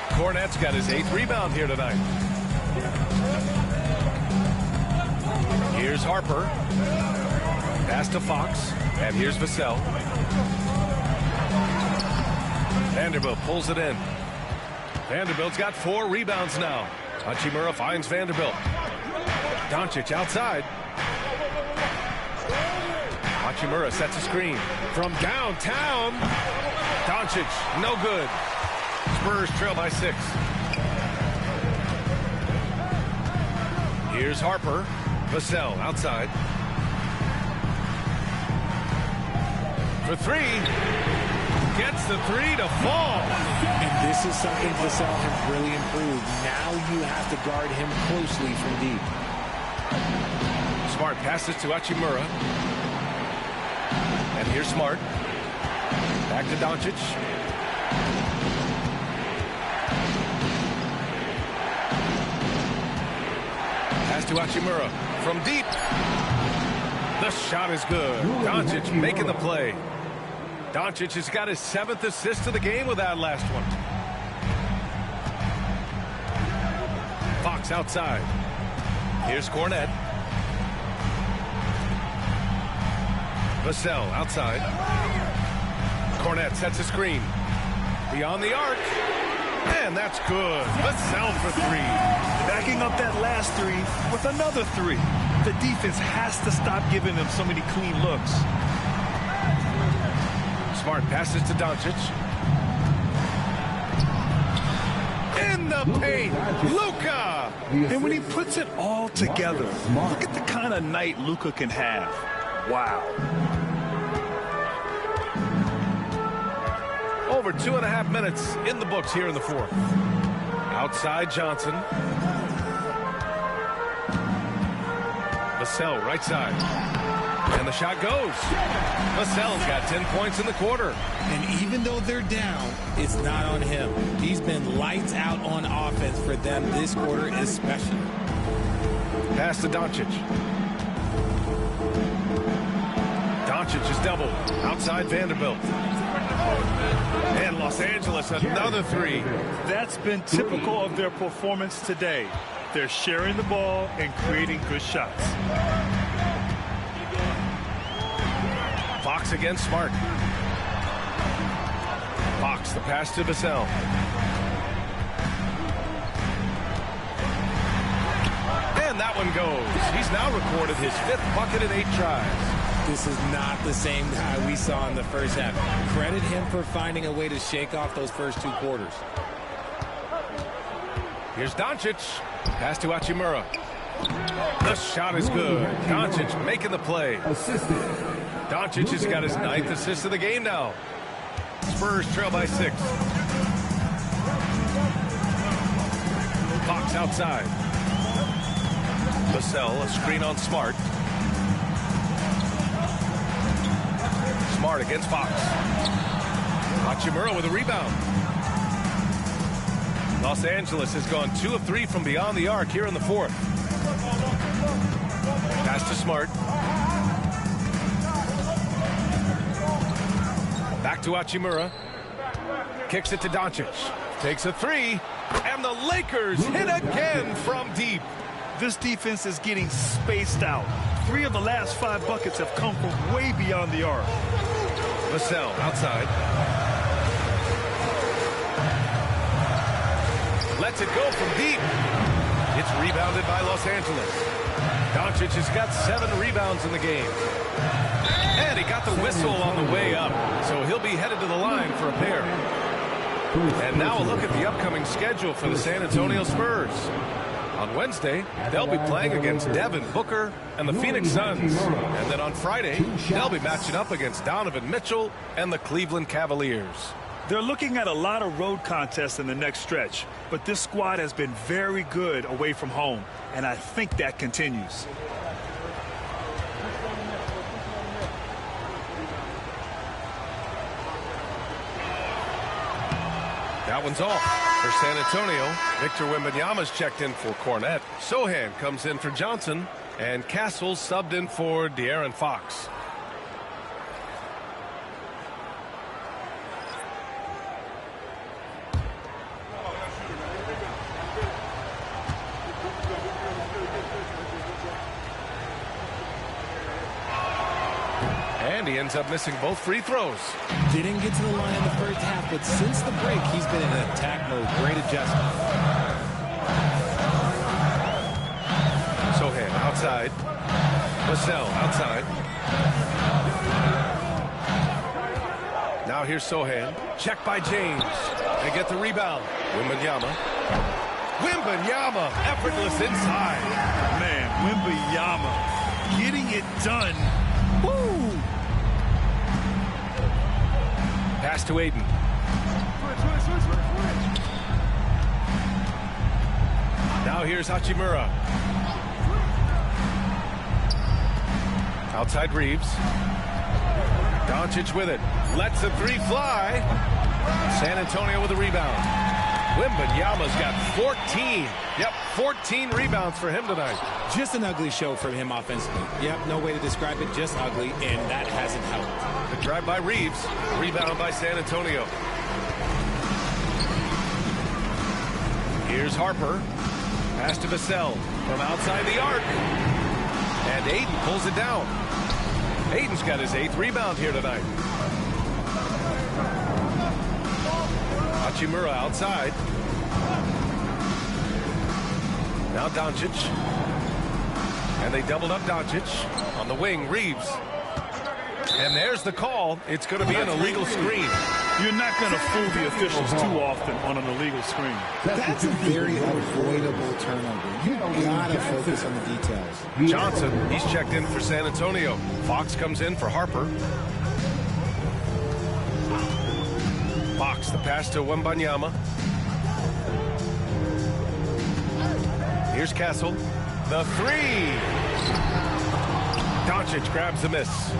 Cornett's got his 8th rebound here tonight. Here's Harper. Pass to Fox. And here's Vassell. Vanderbilt pulls it in. Vanderbilt's got 4 rebounds now. Hachimura finds Vanderbilt. Doncic outside. Hachimura sets a screen from downtown. Doncic, no good. Spurs trail by 6. Here's Harper. Vassell outside. For 3. Gets the 3 to fall. And this is something Vassell has really improved. Now you have to guard him closely from deep. Smart passes to Hachimura. And here's Smart. Back to Doncic. Pass to Hachimura. From deep. The shot is good. Doncic making the play. Doncic has got his 7th assist of the game with that last one. Fox outside. Here's Cornett. Vassell outside. Cornett sets a screen. Beyond the arc. And that's good. Vassell for 3. Backing up that last 3 with another 3. The defense has to stop giving them so many clean looks. Smart passes to Doncic. In the paint, Luka! And when he puts it all together, look at the kind of night Luka can have. Wow. Over 2.5 minutes in the books here in the 4th. Outside Johnson. Vassell right side. And the shot goes. Vassell's got 10 points in the quarter. And even though they're down, it's not on him. He's been lights out on offense for them this quarter especially. Pass to Doncic. Doncic is doubled. Outside Vanderbilt. And Los Angeles, another 3. That's been typical of their performance today. They're sharing the ball and creating good shots. Fox against Smart. Fox, the pass to Vassell. And that one goes. He's now recorded his 5th bucket in 8 tries. This is not the same guy we saw in the first half. Credit him for finding a way to shake off those first 2 quarters. Here's Doncic. Pass to Hachimura. The shot is good. Doncic making the play. Doncic has got his 9th assist of the game now. Spurs trail by 6. Fox outside. Vassell, a screen on Smart. Smart against Fox. Hachimura with a rebound. Los Angeles has gone 2 of 3 from beyond the arc here in the 4th. Pass to Smart. Back to Hachimura. Kicks it to Doncic. Takes a three. And the Lakers hit again from deep. This defense is getting spaced out. 3 of the last 5 buckets have come from way beyond the arc. Vassell outside. Lets it go from deep. It's rebounded by Los Angeles. Doncic has got 7 rebounds in the game. And he got the whistle on the way up. So he'll be headed to the line for a pair. And now a look at the upcoming schedule for the San Antonio Spurs. On Wednesday, they'll be playing against Devin Booker and the Phoenix Suns. And then on Friday, they'll be matching up against Donovan Mitchell and the Cleveland Cavaliers. They're looking at a lot of road contests in the next stretch, but this squad has been very good away from home, and I think that continues. That one's off for San Antonio. Victor Wembanyama's checked in for Cornette. Sohan comes in for Johnson, and Castle's subbed in for De'Aaron Fox. And he ends up missing both free throws. Didn't get to the line in the first half, but since the break, he's been in attack mode. Great adjustment. Sohan outside. Vassell outside. Now here's Sohan. Checked by James. They get the rebound. Wembanyama. Wembanyama, effortless inside. Man, Wembanyama getting it done. Woo! Pass to Ayton. Now here's Hachimura. Outside Reeves. Doncic with it. Lets the three fly. San Antonio with the rebound. Wembanyama's got 14. Yep, 14 rebounds for him tonight. Just an ugly show from him offensively. Yep, no way to describe it, just ugly, and that hasn't helped. The drive by Reeves. Rebound by San Antonio. Here's Harper. Pass to Vassell from outside the arc. And Ayton pulls it down. Ayton's got his 8th rebound here tonight. Hachimura outside. Now Doncic. And they doubled up Doncic. On the wing, Reeves. And there's the call. It's going to be an illegal screen. You're not going to fool the officials too often on an illegal screen. That's a very avoidable turnover. You gotta focus on the details. Johnson, he's checked in for San Antonio. Fox comes in for Harper. Fox, the pass to Wembanyama. Here's Castle. The three. Doncic grabs the miss.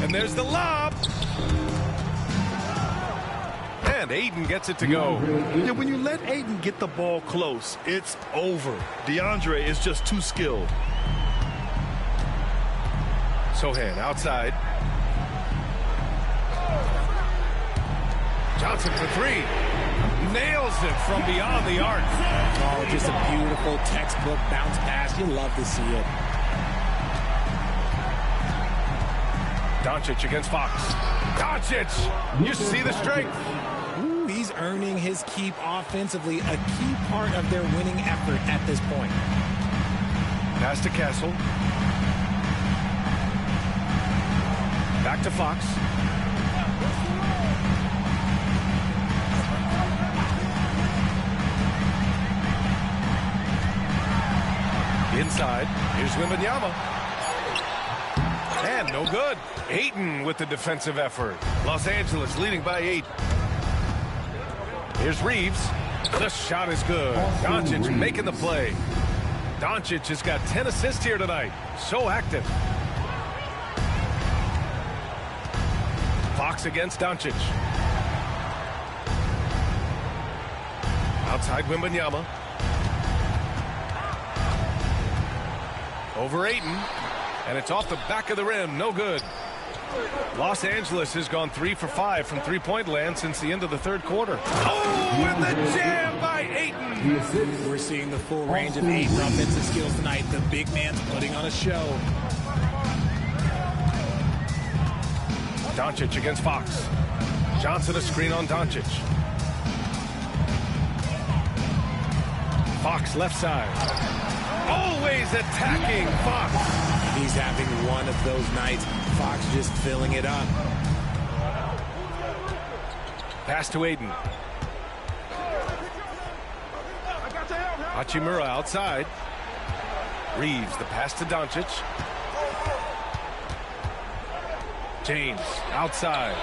And there's the lob. And Ayton gets it to go. Yeah, when you let Ayton get the ball close, it's over. DeAndre is just too skilled. Sohan outside. Johnson for three. Nails it from beyond the arc. Oh, just a beautiful textbook bounce pass. You love to see it. Doncic against Fox. Doncic! You see the strength. Ooh, he's earning his keep offensively, a key part of their winning effort at this point. Pass to Castle. Back to Fox. Inside. Here's Wembanyama. And no good. Ayton with the defensive effort. Los Angeles leading by 8. Here's Reeves. The shot is good. Doncic making the play. Doncic has got 10 assists here tonight. So active. Fox against Doncic. Outside Wembanyama. Over Ayton. And it's off the back of the rim. No good. Los Angeles has gone 3 for 5 from three-point land since the end of the third quarter. Oh, and the jam by Ayton. We're seeing the full range of Ayton's offensive skills tonight. The big man's putting on a show. Doncic against Fox. Johnson a screen on Doncic. Fox left side. Always attacking Fox. He's having one of those nights. Fox just filling it up. Pass to Ayton. Hachimura outside. Reeves the pass to Doncic. James outside.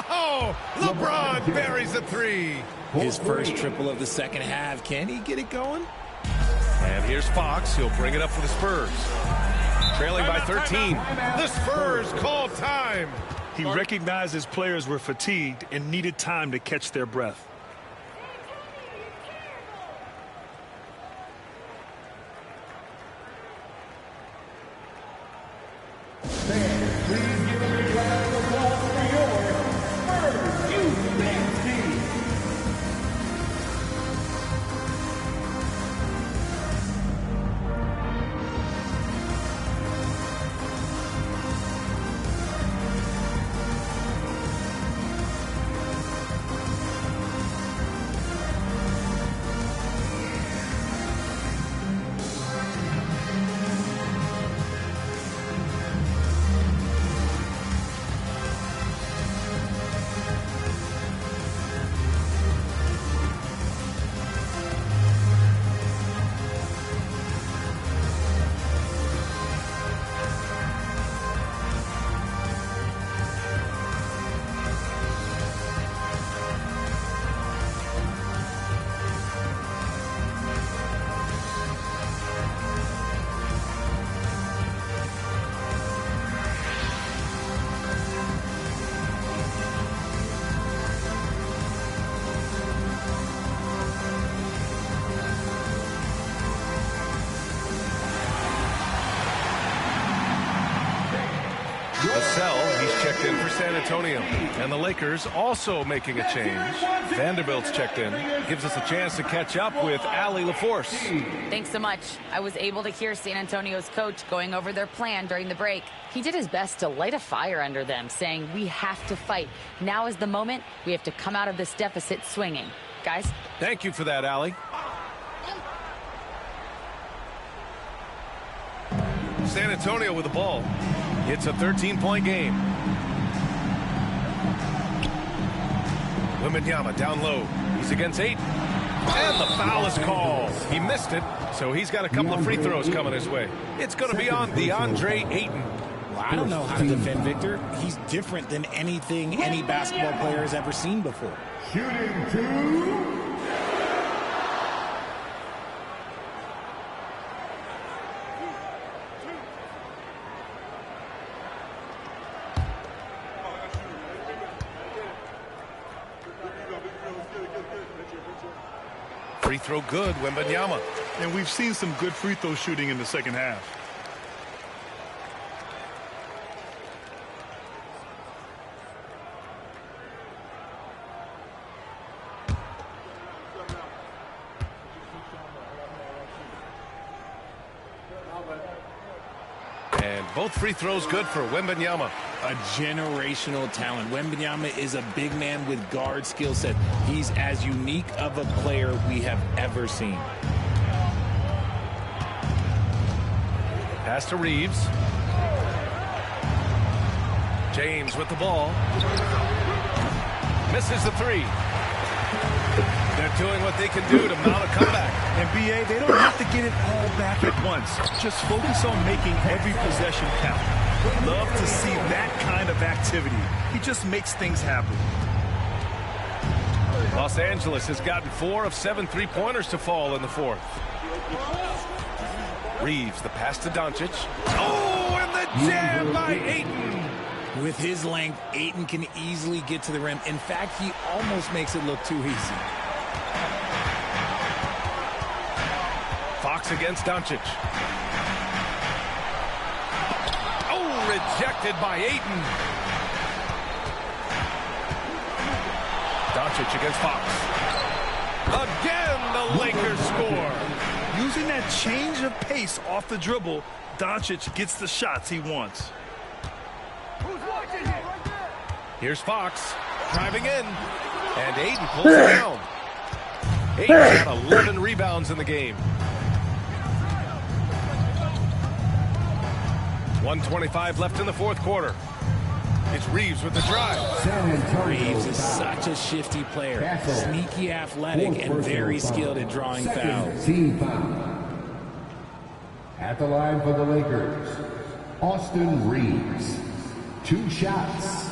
Oh, LeBron buries a three. His first triple of the second half. Can he get it going? And here's Fox. He'll bring it up for the Spurs. Trailing by 13. The Spurs call time. He recognized his players were fatigued and needed time to catch their breath. He's checked in for San Antonio. And the Lakers also making a change. Vanderbilt's checked in. Gives us a chance to catch up with Allie LaForce. Thanks so much. I was able to hear San Antonio's coach going over their plan during the break. He did his best to light a fire under them, saying we have to fight. Now is the moment. We have to come out of this deficit swinging. Guys? Thank you for that, Allie. San Antonio with the ball. It's a 13-point game. Wembanyama down low. He's against Ayton. And the foul is called. He missed it, so he's got a couple of free throws coming his way. It's going to be on DeAndre Ayton. Well, I don't know how to defend Victor. He's different than anything any basketball player has ever seen before. Shooting two. Free throw good, Wembanyama. And we've seen some good free throw shooting in the second half. And both free throws good for Wembanyama. A generational talent. Wembanyama is a big man with guard skill set. He's as unique of a player we have ever seen. Pass to Reeves. James with the ball. Misses the three. They're doing what they can do to mount a comeback. And BA, they don't have to get it all back at once. Just focus on making every possession count. Love to see that kind of activity. He just makes things happen. Los Angeles has gotten 4 of 7 three-pointers to fall in the fourth. Reeves, the pass to Doncic. Oh, and the jam by Ayton. With his length, Ayton can easily get to the rim. In fact, he almost makes it look too easy. Fox against Doncic. Oh, Rejected by Ayton. Doncic against Fox. Again, the Lakers score. Using that change of pace off the dribble, Doncic gets the shots he wants. Here's Fox driving in, and Ayton pulls it down. Ayton's got 11 rebounds in the game. 1:25 left in the fourth quarter. It's Reeves with the drive. Reeves is such a shifty player. Sneaky athletic and very skilled at drawing fouls. Team foul. At the line for the Lakers, Austin Reeves. 2 shots.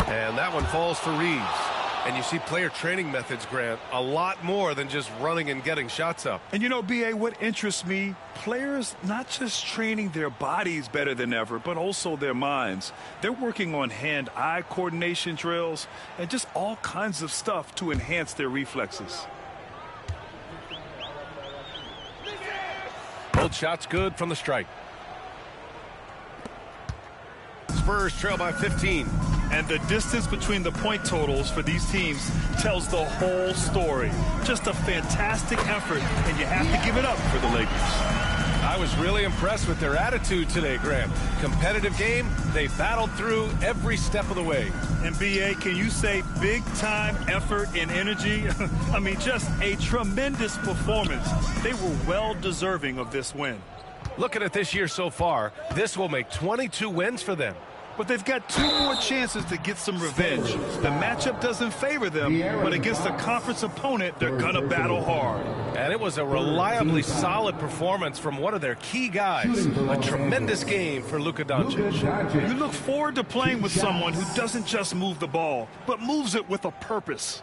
And that one falls for Reeves. And you see player training methods, Grant, a lot more than just running and getting shots up. And you know, B.A., what interests me, players not just training their bodies better than ever, but also their minds. They're working on hand-eye coordination drills and just all kinds of stuff to enhance their reflexes. Both shots good from the strike. Spurs trail by 15. And the distance between the point totals for these teams tells the whole story. Just a fantastic effort, and you have to give it up for the Lakers. I was really impressed with their attitude today, Grant. Competitive game, they battled through every step of the way. And B.A., can you say big-time effort and energy? I mean, just a tremendous performance. They were well deserving of this win. Looking at this year so far, this will make 22 wins for them. But they've got 2 more chances to get some revenge. The matchup doesn't favor them, but against a conference opponent, they're going to battle hard. And it was a reliably solid performance from one of their key guys. A tremendous game for Luka Doncic. You look forward to playing with someone who doesn't just move the ball, but moves it with a purpose.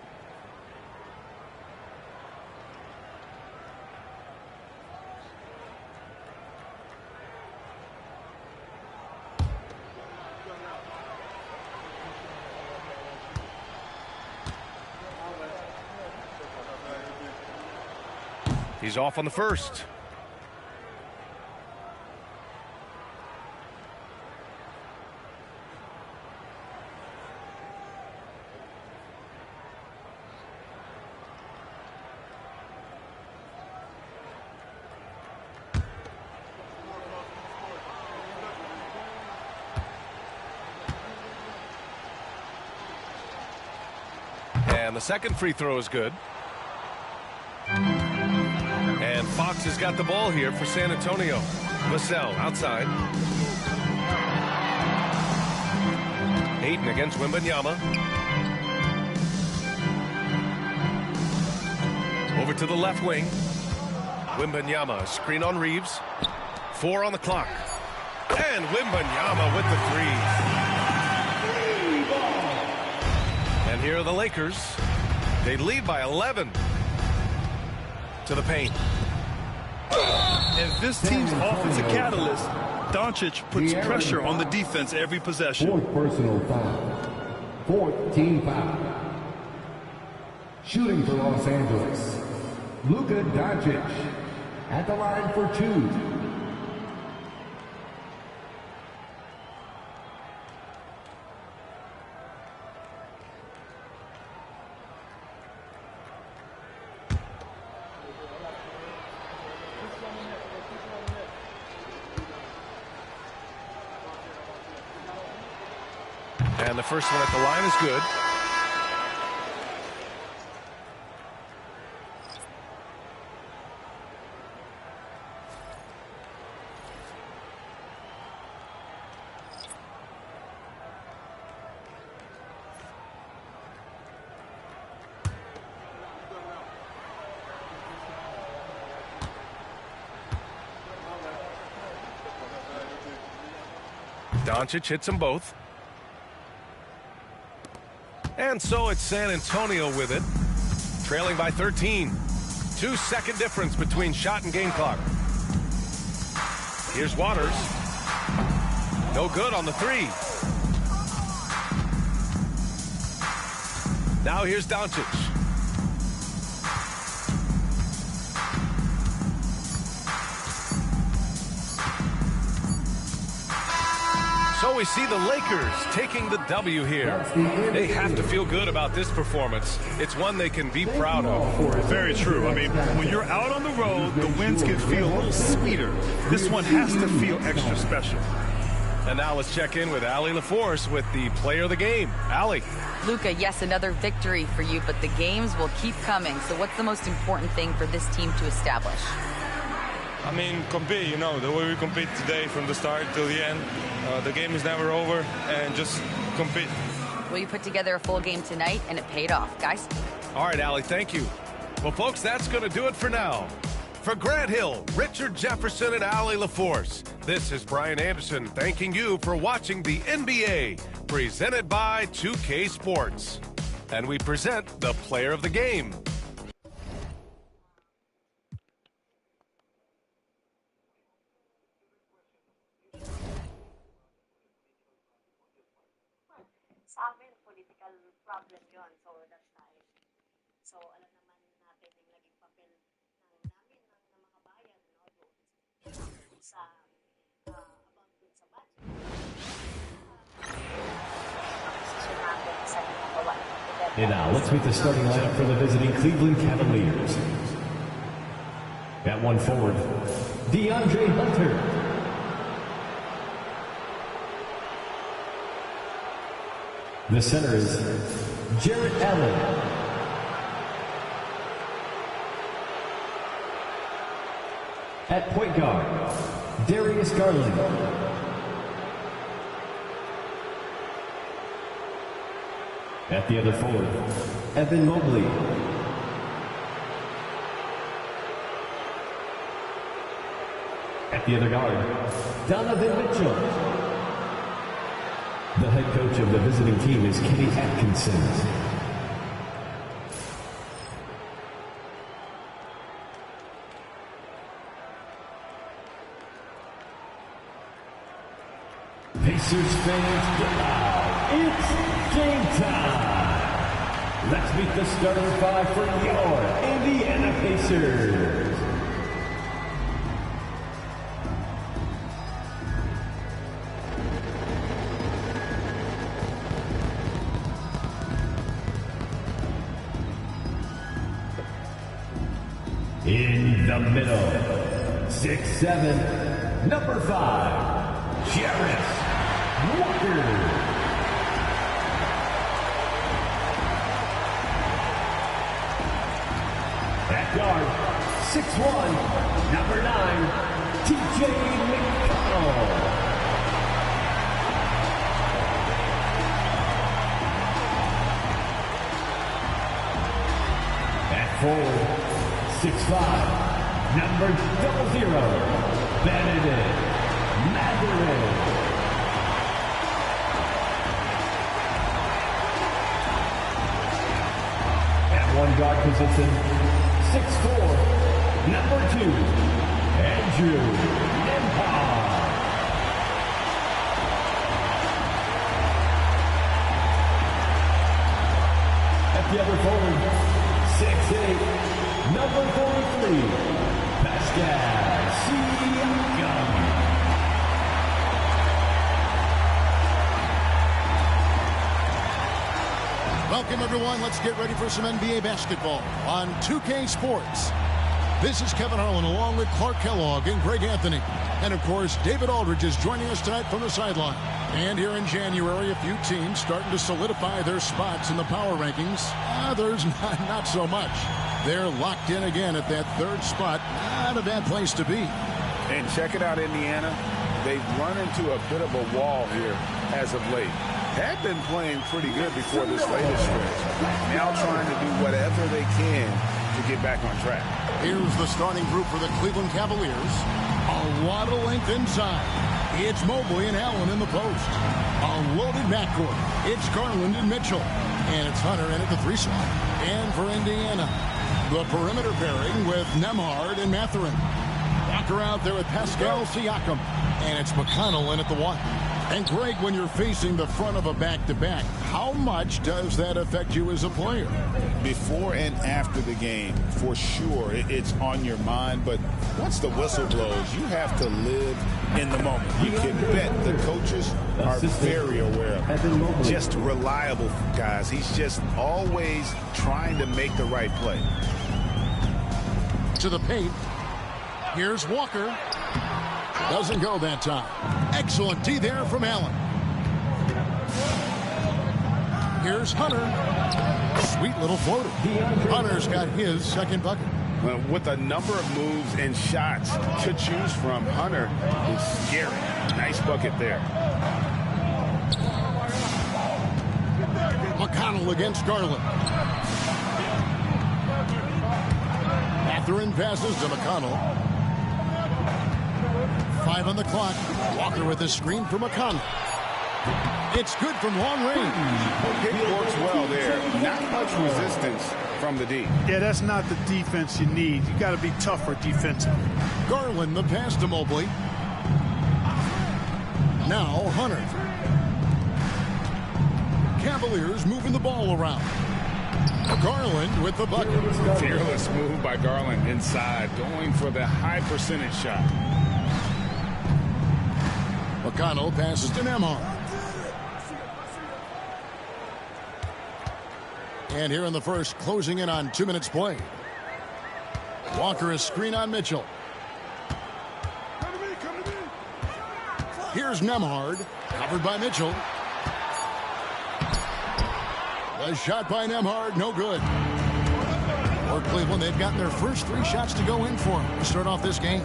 He's off on the first. And the second free throw is good. And Fox has got the ball here for San Antonio. Vassell outside. Ayton against Wembanyama. Over to the left wing. Wembanyama, screen on Reeves. 4 on the clock. And Wembanyama with the 3. And here are the Lakers. They lead by 11. To the paint. As this team's offensive catalyst, Doncic puts pressure on the defense every possession. 4th personal foul. 4th team foul. Shooting for Los Angeles, Luka Doncic at the line for 2. And the first one at the line is good. Doncic hits them both. And so it's San Antonio with it, trailing by 13. 2-second difference between shot and game clock. Here's Waters. No good on the 3. Now here's Doncic. So we see the Lakers taking the W here. They have to feel good about this performance. It's one they can be proud of. Very true. I mean, when you're out on the road, the wins can feel a little sweeter. This one has to feel extra special. And now let's check in with Allie LaForce with the player of the game. Allie. Luka, yes, another victory for you, but the games will keep coming. So what's the most important thing for this team to establish? I mean, compete, you know, the way we compete today from the start till the end. The game is never over, and just compete. Well, you put together a full game tonight, and it paid off, guys. All right, Allie, thank you. Well, folks, that's going to do it for now. For Grant Hill, Richard Jefferson, and Allie LaForce, this is Brian Anderson thanking you for watching the NBA, presented by 2K Sports. And we present the player of the game. Sa amin, political problem yon, so that's nice. So, alam naman natin yung naging papel namin, ng mga bayan, no, doon sa, about dun sa budget. And now, let's meet the starting lineup for the visiting Cleveland Cavaliers. At one forward, DeAndre Hunter. The center is Jarrett Allen. At point guard, Darius Garland. At the other forward, Evan Mobley. At the other guard, Donovan Mitchell. The head coach of the visiting team is Kenny Atkinson. Pacers fans, get loud. It's game time. Let's meet the starting five for your Indiana Pacers. In the middle, 6'7", number 5, Jarrett Walker. At guard, 6'1", number 9, TJ McConnell. At forward, 6'5", number 00, Benedict Mathurin. At one guard position, 6'4", number 2, Andrew Nembhard. At the other forward, 6'8", number 43, Pascal Siakam. Welcome, everyone. Let's get ready for some NBA basketball on 2K Sports. This is Kevin Harlan along with Clark Kellogg and Greg Anthony. And, of course, David Aldridge is joining us tonight from the sideline. And here in January, a few teams starting to solidify their spots in the power rankings. Others, not so much. They're locked in again at that third spot. Not a bad place to be. And check it out, Indiana. They've run into a bit of a wall here as of late. Had been playing pretty good before this latest stretch. Now trying to do whatever they can to get back on track. Here's the starting group for the Cleveland Cavaliers. A lot of length inside. It's Mobley and Allen in the post. A loaded backcourt. It's Garland and Mitchell. And it's Hunter in at the 3 slot. And for Indiana, the perimeter pairing with Nembhard and Mathurin. Walker out there with Pascal Siakam. And it's McConnell in at the 1. And Greg, when you're facing the front of a back-to-back, how much does that affect you as a player? Before and after the game, for sure, it's on your mind. But once the whistle blows, you have to live in the moment. You can bet the coaches are very aware of it. Just reliable guys. He's just always trying to make the right play. To the paint. Here's Walker. Doesn't go that time. Excellent D there from Allen. Here's Hunter. Sweet little floater. Hunter's got his second bucket. Well, with a number of moves and shots to choose from, Hunter is scary. Nice bucket there. McConnell against Garland. Mathurin passes to McConnell. 5 on the clock. Walker with a screen for McConnell. It's good from long range. Pick works well there. Not much resistance from the D. Yeah, that's not the defense you need. You got to be tougher defensively. Garland the pass to Mobley. Now Hunter. Cavaliers moving the ball around. Garland with the bucket. Fearless move by Garland inside, going for the high percentage shot. McConnell passes to Nembhard. And here in the first, closing in on 2 minutes play. Walker a screen on Mitchell. Here's Nembhard, covered by Mitchell. A shot by Nembhard, no good. For Cleveland, they've gotten their first 3 shots to go in for them to start off this game.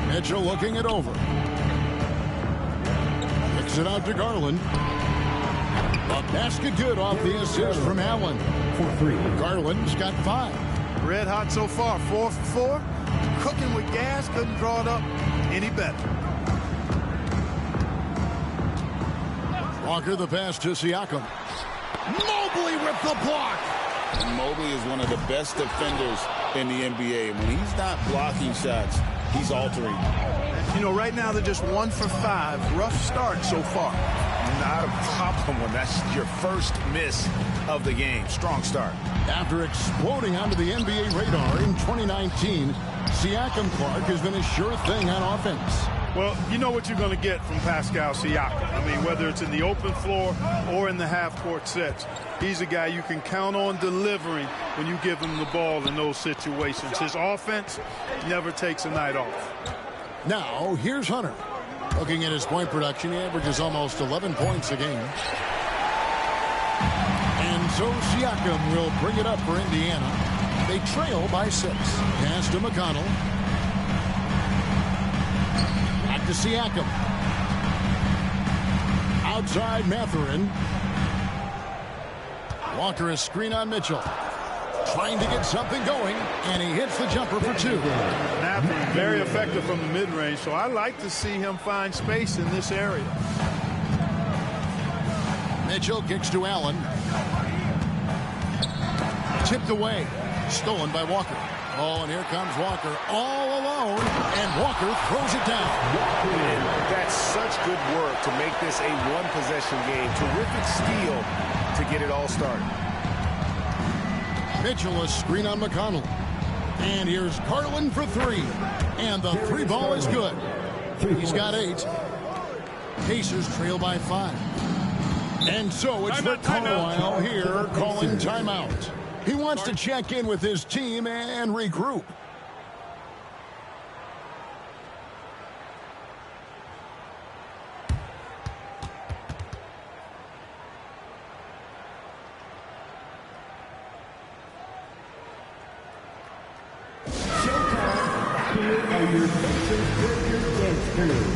Mitchell looking it over. Kicks it out to Garland. A basket good off the assist from Allen. Garland's got 5. Red hot so far, 4 for 4. Cooking with gas, couldn't draw it up any better. Walker the pass to Siakam. Mobley with the block. And Mobley is one of the best defenders in the NBA. When he's not blocking shots, he's altering. You know, right now they're just 1 for 5. Rough start so far. Not a problem when that's your first miss of the game. Strong start. After exploding onto the NBA radar in 2019, Siakam Clark has been a sure thing on offense. Well, you know what you're going to get from Pascal Siakam. I mean, whether it's in the open floor or in the half-court sets, he's a guy you can count on delivering when you give him the ball in those situations. His offense never takes a night off. Now, here's Hunter. Looking at his point production, he averages almost 11 points a game. And so Siakam will bring it up for Indiana. They trail by 6. Pass to McConnell. Back to Siakam. Outside Mathurin. Walker a screen on Mitchell. Trying to get something going, and he hits the jumper for 2. Mathurin, very effective from the mid-range, so I like to see him find space in this area. Mitchell kicks to Allen. Tipped away. Stolen by Walker. Oh, and here comes Walker all alone, and Walker throws it down. And that's such good work to make this a one-possession game. Terrific steal to get it all started. Mitchell a screen on McConnell. And here's Garland for 3. And the 3 ball is good. He's got 8. Pacers trail by 5. And so it's Rick Carlisle here calling timeout. He wants to check in with his team and regroup. Here are your Pacers Warriors dance crew.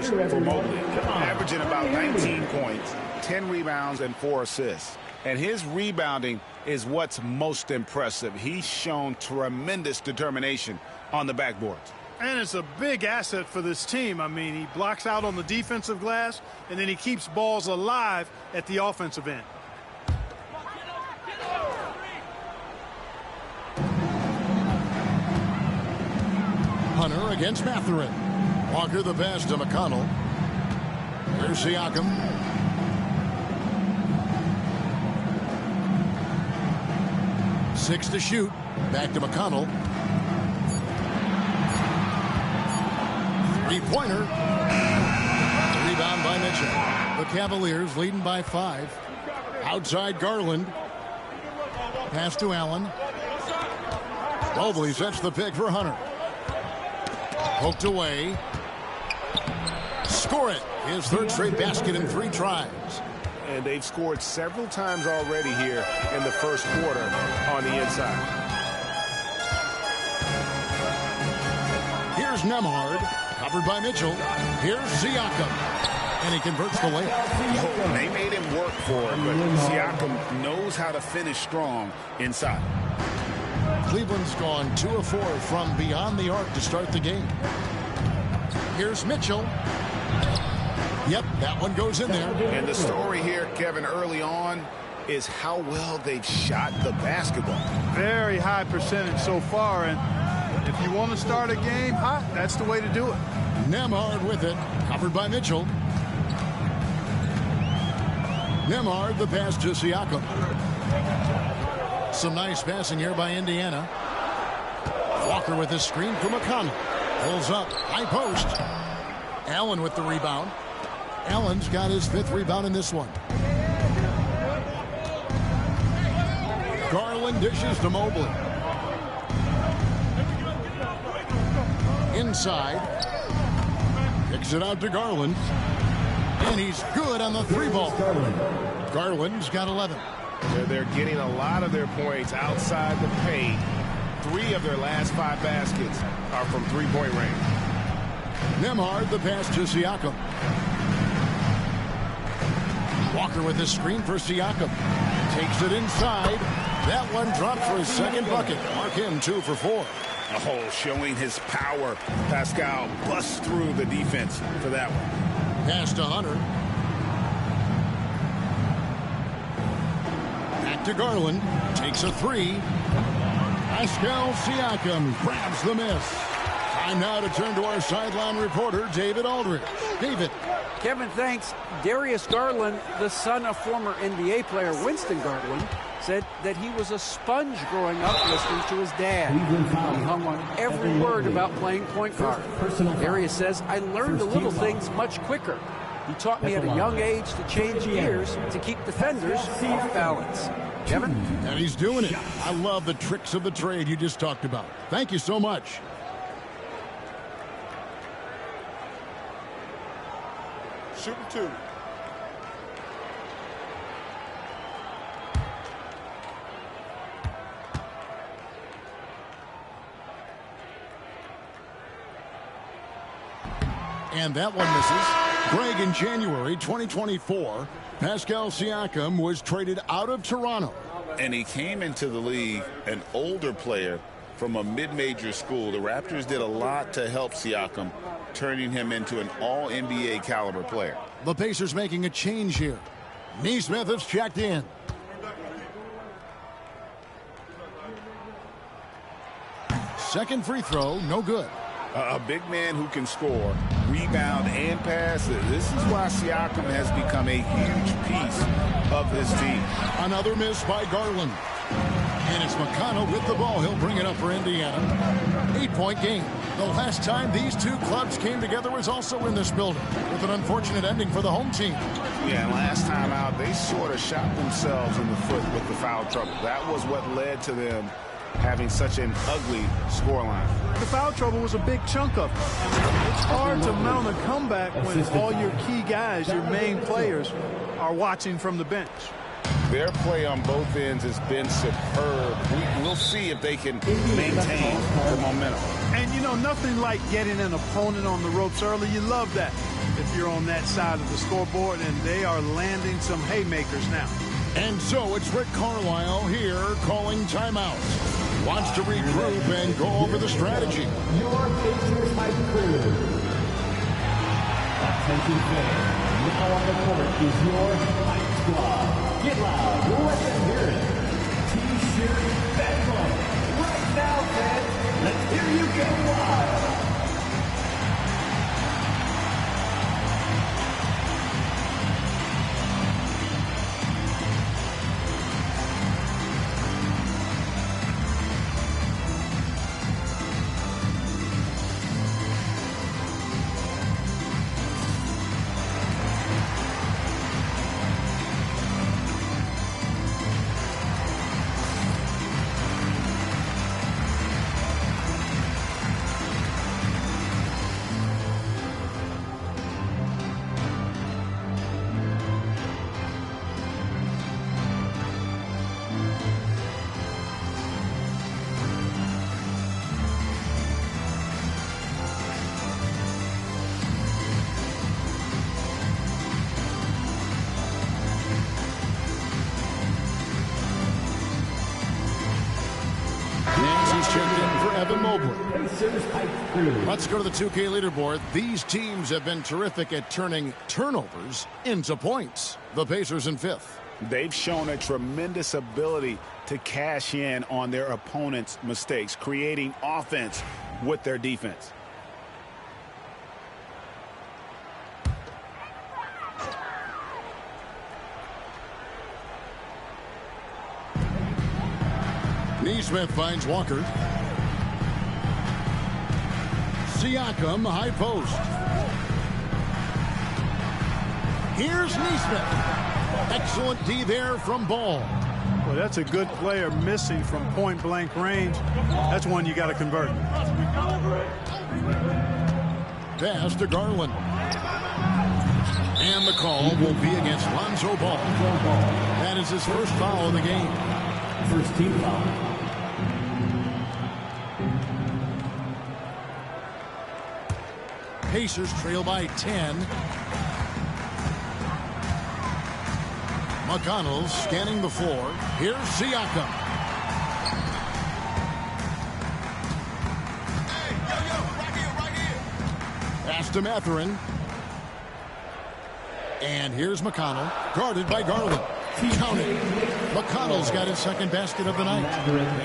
games for Mobley, averaging about 19 points, 10 rebounds, and 4 assists. And his rebounding is what's most impressive. He's shown tremendous determination on the backboards. And it's a big asset for this team. I mean, he blocks out on the defensive glass, and then he keeps balls alive at the offensive end. Hunter against Mathurin. Walker the pass to McConnell. Here's Siakam. Six to shoot. Back to McConnell. Three-pointer. Rebound by Mitchell. The Cavaliers leading by 5. Outside Garland. Pass to Allen. Mobley sets the pick for Hunter. Poked away. Score it. His third straight basket in 3 tries. And they've scored several times already here in the first quarter on the inside. Here's Nembhard. Covered by Mitchell. Here's Siakam. And he converts the layup. They made him work for it, but Siakam knows how to finish strong inside. Cleveland's gone 2 of 4 from beyond the arc to start the game. Here's Mitchell. Yep, that one goes in there. And the story here, Kevin, early on is how well they've shot the basketball. Very high percentage so far, and if you want to start a game hot, that's the way to do it. Nembhard with it, covered by Mitchell. Nembhard the pass to Siakam. Some nice passing here by Indiana. Walker with the screen for McConnell. Pulls up, high post. Allen with the rebound. Allen's got his 5th rebound in this one. Garland dishes to Mobley. Inside. Kicks it out to Garland. And he's good on the 3-ball. Garland's got 11. They're getting a lot of their points outside the paint. 3 of their last 5 baskets are from 3-point range. Nembhard the pass to Siakam. Walker with the screen for Siakam. Takes it inside. That one dropped for his 2nd bucket. Mark him 2 for 4. Oh, showing his power. Pascal busts through the defense for that one. Pass to Hunter. Back to Garland. Takes a 3. Pascal Siakam grabs the miss. Time now to turn to our sideline reporter, David Aldridge. David. Kevin, thanks. Darius Garland, the son of former NBA player Winston Garland, said that he was a sponge growing up listening to his dad. He hung on every word about playing point guard. Darius says, I learned the little things much quicker. He taught me at a young age to change gears to keep defenders off balance. Kevin? And he's doing it. I love the tricks of the trade you just talked about. Thank you so much. Shooting 2. And that one misses. Greg, in January 2024, Pascal Siakam was traded out of Toronto. And he came into the league an older player from a mid-major school. The Raptors did a lot to help Siakam, turning him into an all-NBA caliber player. The Pacers making a change here. Neesmith has checked in. Second free throw, no good. A big man who can score, rebound, and pass. This is why Siakam has become a huge piece of this team. Another miss by Garland. And it's McConnell with the ball. He'll bring it up for Indiana. 8-point game. The last time these 2 clubs came together was also in this building, with an unfortunate ending for the home team. Yeah, last time out, they sort of shot themselves in the foot with the foul trouble. That was what led to them having such an ugly scoreline. The foul trouble was a big chunk of it. It's hard to mount a comeback when all your key guys, your main players, are watching from the bench. Their play on both ends has been superb. We'll see if they can maintain the momentum. And, you know, nothing like getting an opponent on the ropes early. You love that. If if you're on that side of the scoreboard, and they are landing some haymakers now. And so it's Rick Carlisle here calling timeout. Wants to regroup and go over the strategy. Your Pacers Hype Crew. Attention fans, now on the court is your Hype Squad. Get loud, let them hear it. T-shirt bedlam. Right now, fans, let's hear you get wild. Let's go to the 2K leaderboard. These teams have been terrific at turning turnovers into points. The Pacers in 5th. They've shown a tremendous ability to cash in on their opponent's mistakes, creating offense with their defense. Neesmith finds Walker. Siakam, high post. Here's Neesmith. Excellent D there from Ball. Well, that's a good player missing from point-blank range. That's one you got to convert. Pass to Garland. And the call will be against Lonzo Ball. That is his first foul of the game. First team foul. Pacers trail by 10. McConnell scanning the floor. Here's Siakam. Pass to Mathurin. And here's McConnell, guarded by Garland. Count it. McConnell's got his second basket of the night.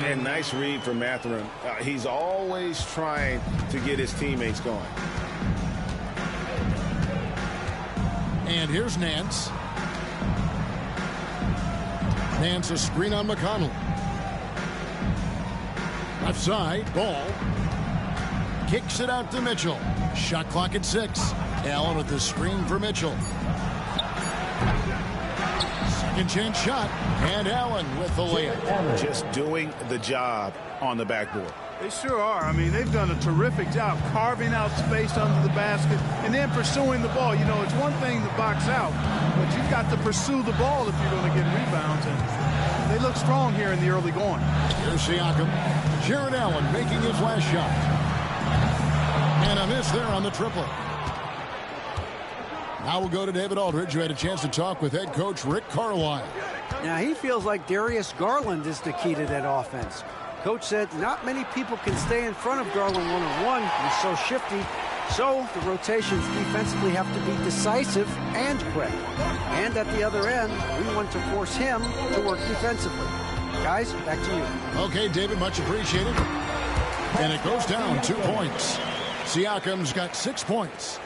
And nice read from Mathurin. He's always trying to get his teammates going. And here's Nance. Nance a screen on McConnell. Left side, Ball. Kicks it out to Mitchell. Shot clock at 6. Allen with the screen for Mitchell. Second chance shot. And Allen with the layup. Just doing the job on the backboard. They sure are. I mean, they've done a terrific job carving out space under the basket and then pursuing the ball. You know, it's one thing to box out, but you've got to pursue the ball if you're going to get rebounds. And they look strong here in the early going. Here's Siakam. Jared Allen making his last shot. And a miss there on the triple. Now we'll go to David Aldridge, who had a chance to talk with head coach Rick Carlisle. Now, he feels like Darius Garland is the key to that offense. Coach said not many people can stay in front of Garland one-on-one. He's so shifty. So the rotations defensively have to be decisive and quick. And at the other end, we want to force him to work defensively. Guys, back to you. Okay, David, much appreciated. And it goes down 2 points. Siakam's got 6 points.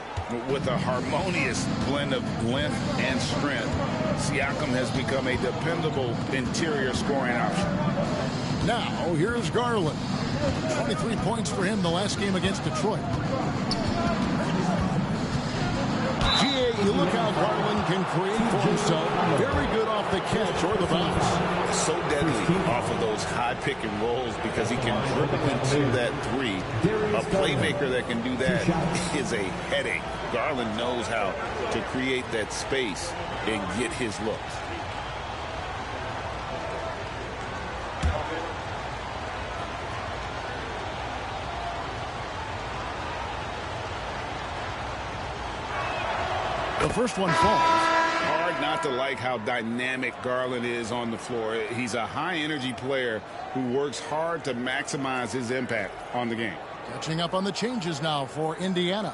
With a harmonious blend of length and strength, Siakam has become a dependable interior scoring option. Now, here's Garland. 23 points for him the last game against Detroit. You look how Garland can create for himself. Very good off the catch or the bounce. So deadly off of those high pick and rolls because he can dribble into that three. A playmaker that can do that is a headache. Garland knows how to create that space and get his looks. first one falls. Hard not to like how dynamic Garland is on the floor. He's a high-energy player who works hard to maximize his impact on the game. Catching up on the changes now for Indiana.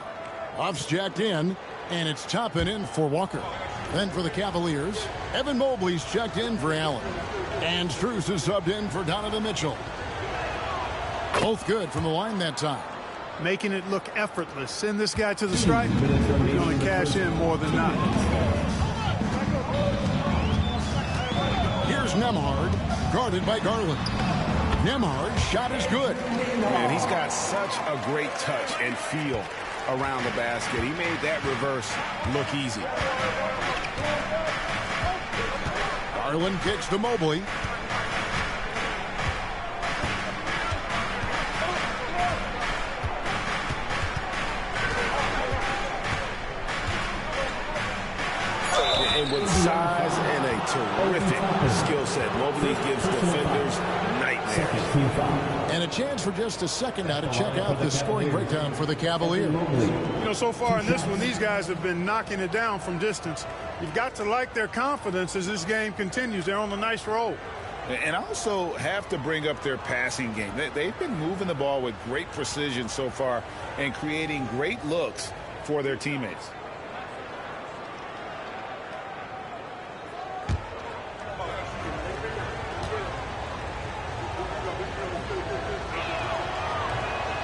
Off's jacked in, and it's Toppin in for Walker. Then for the Cavaliers, Evan Mobley's checked in for Allen. And Strus is subbed in for Donovan Mitchell. Both good from the line that time. Making it look effortless. Send this guy to the stripe. He's going to cash in more than not. Here's Nembhard, guarded by Garland. Nembhard's shot is good. And he's got such a great touch and feel around the basket. He made that reverse look easy. Garland kicks to Mobley. And with size and a terrific skill set, Mobley gives defenders nightmares. And a chance for just a second now to check out the scoring breakdown for the Cavaliers. You know, so far in this one, these guys have been knocking it down from distance. You've got to like their confidence as this game continues. They're on a nice roll. And also have to bring up their passing game. They've been moving the ball with great precision so far and creating great looks for their teammates.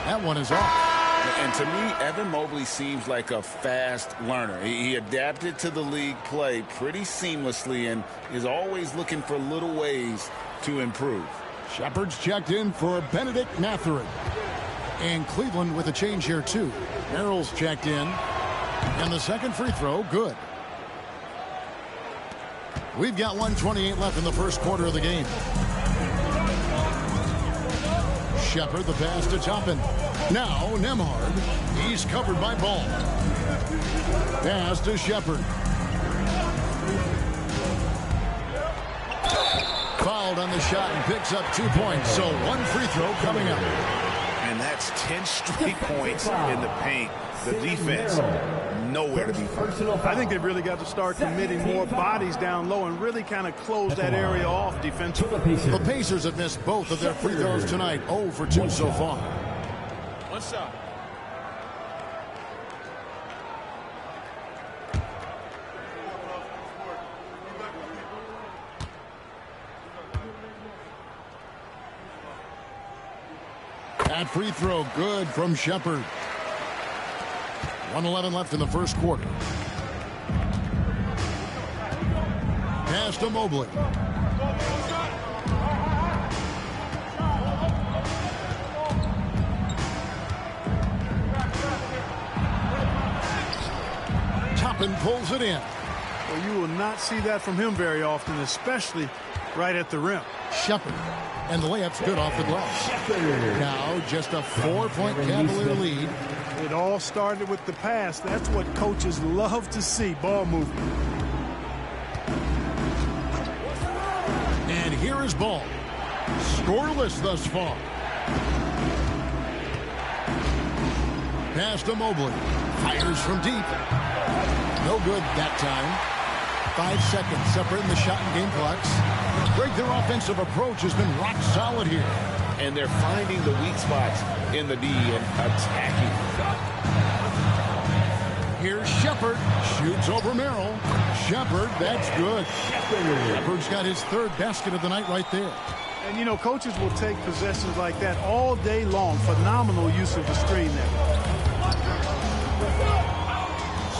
That one is off. And to me, Evan Mobley seems like a fast learner. He adapted to the league play pretty seamlessly and is always looking for little ways to improve. Shepard's checked in for Benedict Mathurin. And Cleveland with a change here, too. Merrill's checked in. And the second free throw, good. We've got 1:28 left in the first quarter of the game. Shepard, the pass to Toppin. Now Nembhard. He's covered by Ball. Pass to Shepard. Fouled on the shot and picks up 2 points. So one free throw coming up. And that's 10 straight points in the paint. The defense, nowhere to be found. I think they've really got to start committing more bodies down low and really kind of close that area off defensively. The Pacers have missed both of their free throws tonight. 0 for 2 so far. What's up? That free throw good from Shepard. 1:11 left in the first quarter. Pass to Mobley. Toppin pulls it in. Well, you will not see that from him very often, especially right at the rim. Shepard. And the layup's good off the glass. Now just a 4-point Cavalier lead. It all started with the pass. That's what coaches love to see, ball movement. And here is Ball. Scoreless thus far. Pass to Mobley. Fires from deep. No good that time. 5 seconds separating the shot and game clocks. Greg, their offensive approach has been rock solid here. And they're finding the weak spots in the D and attacking. Here's Shepard. Shoots over Merrill. Shepard, that's good. Shepard's got his third basket of the night right there. And, you know, coaches will take possessions like that all day long. Phenomenal use of the screen there.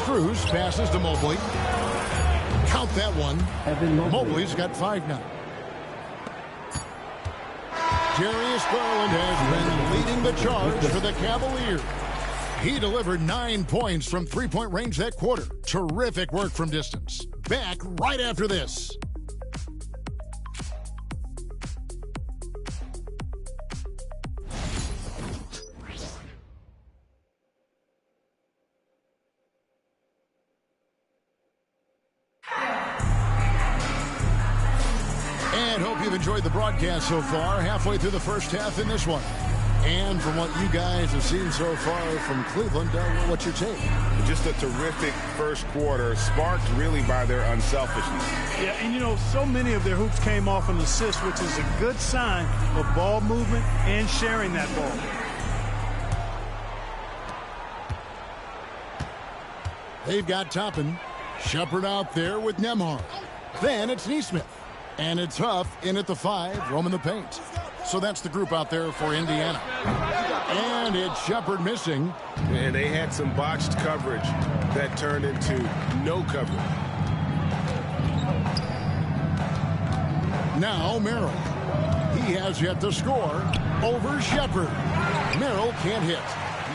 Strus passes to Mobley. Count that one. Mobley's got 5 now. Darius Garland has been leading the charge for the Cavaliers. He delivered 9 points from three-point range that quarter. Terrific work from distance. Back right after this. And hope you've enjoyed the broadcast so far. Halfway through the first half in this one. And from what you guys have seen so far from Cleveland, what's your take? Just a terrific first quarter, sparked really by their unselfishness. Yeah, and you know, so many of their hoops came off an assist, which is a good sign of ball movement and sharing that ball. They've got Toppin. Shepard out there with Nembhard. Then it's Nesmith. And it's Huff in at the 5, roaming the paint. So that's the group out there for Indiana. And it's Shepard missing. And they had some botched coverage that turned into no coverage. Now Merrill. He has yet to score over Shepard. Merrill can't hit.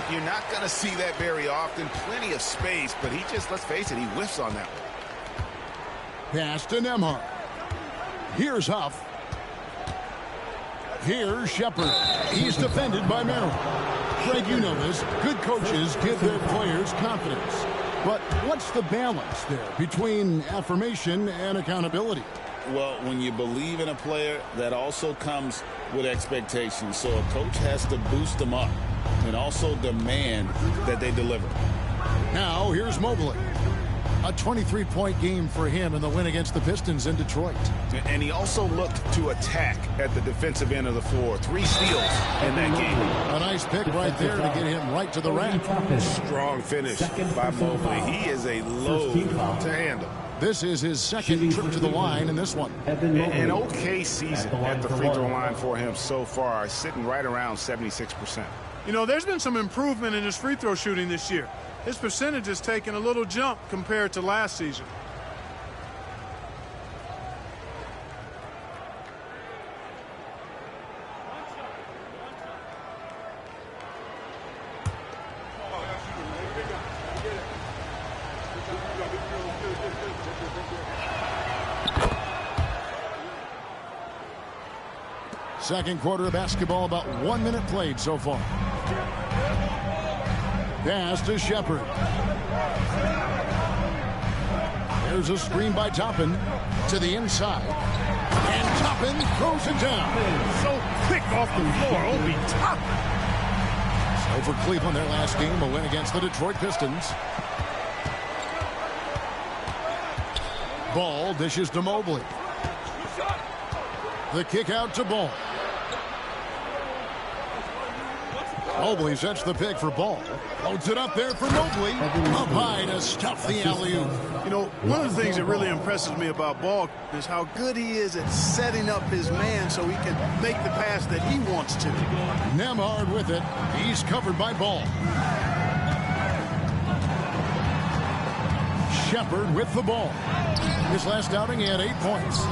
You're not going to see that very often. Plenty of space, but he just, let's face it, he whiffs on that one. Pass to Nembhard. Here's Huff. Here's Shepard. He's defended by Merrill. Greg, you know this. Good coaches give their players confidence. But what's the balance there between affirmation and accountability? Well, when you believe in a player, that also comes with expectations. So a coach has to boost them up and also demand that they deliver. Now, here's Mobley. A 23-point game for him in the win against the Pistons in Detroit. And he also looked to attack at the defensive end of the floor. 3 steals in that game. A nice pick right there to get him right to the rack. Strong finish by Mobley. He is a load to handle. This is his second trip to the line in this one. An okay season at the free throw line for him so far, sitting right around 76%. You know, there's been some improvement in his free throw shooting this year. His percentage has taken a little jump compared to last season. Second quarter of basketball, about 1 minute played so far. Pass to Shepard. There's a screen by Toppin to the inside. And Toppin throws it down. So quick off the floor, Obi Toppin. So for Cleveland, their last game, a win against the Detroit Pistons. Ball dishes to Mobley. The kick out to Ball. Mobley sets the pick for Ball. Loads it up there for Mobley. Up high to stuff the alley-oop. You know, one of the things that really impresses me about Ball is how good he is at setting up his man so he can make the pass that he wants to. Nembhard with it. He's covered by Ball. Shepard with the ball. His last outing, he had 8 points.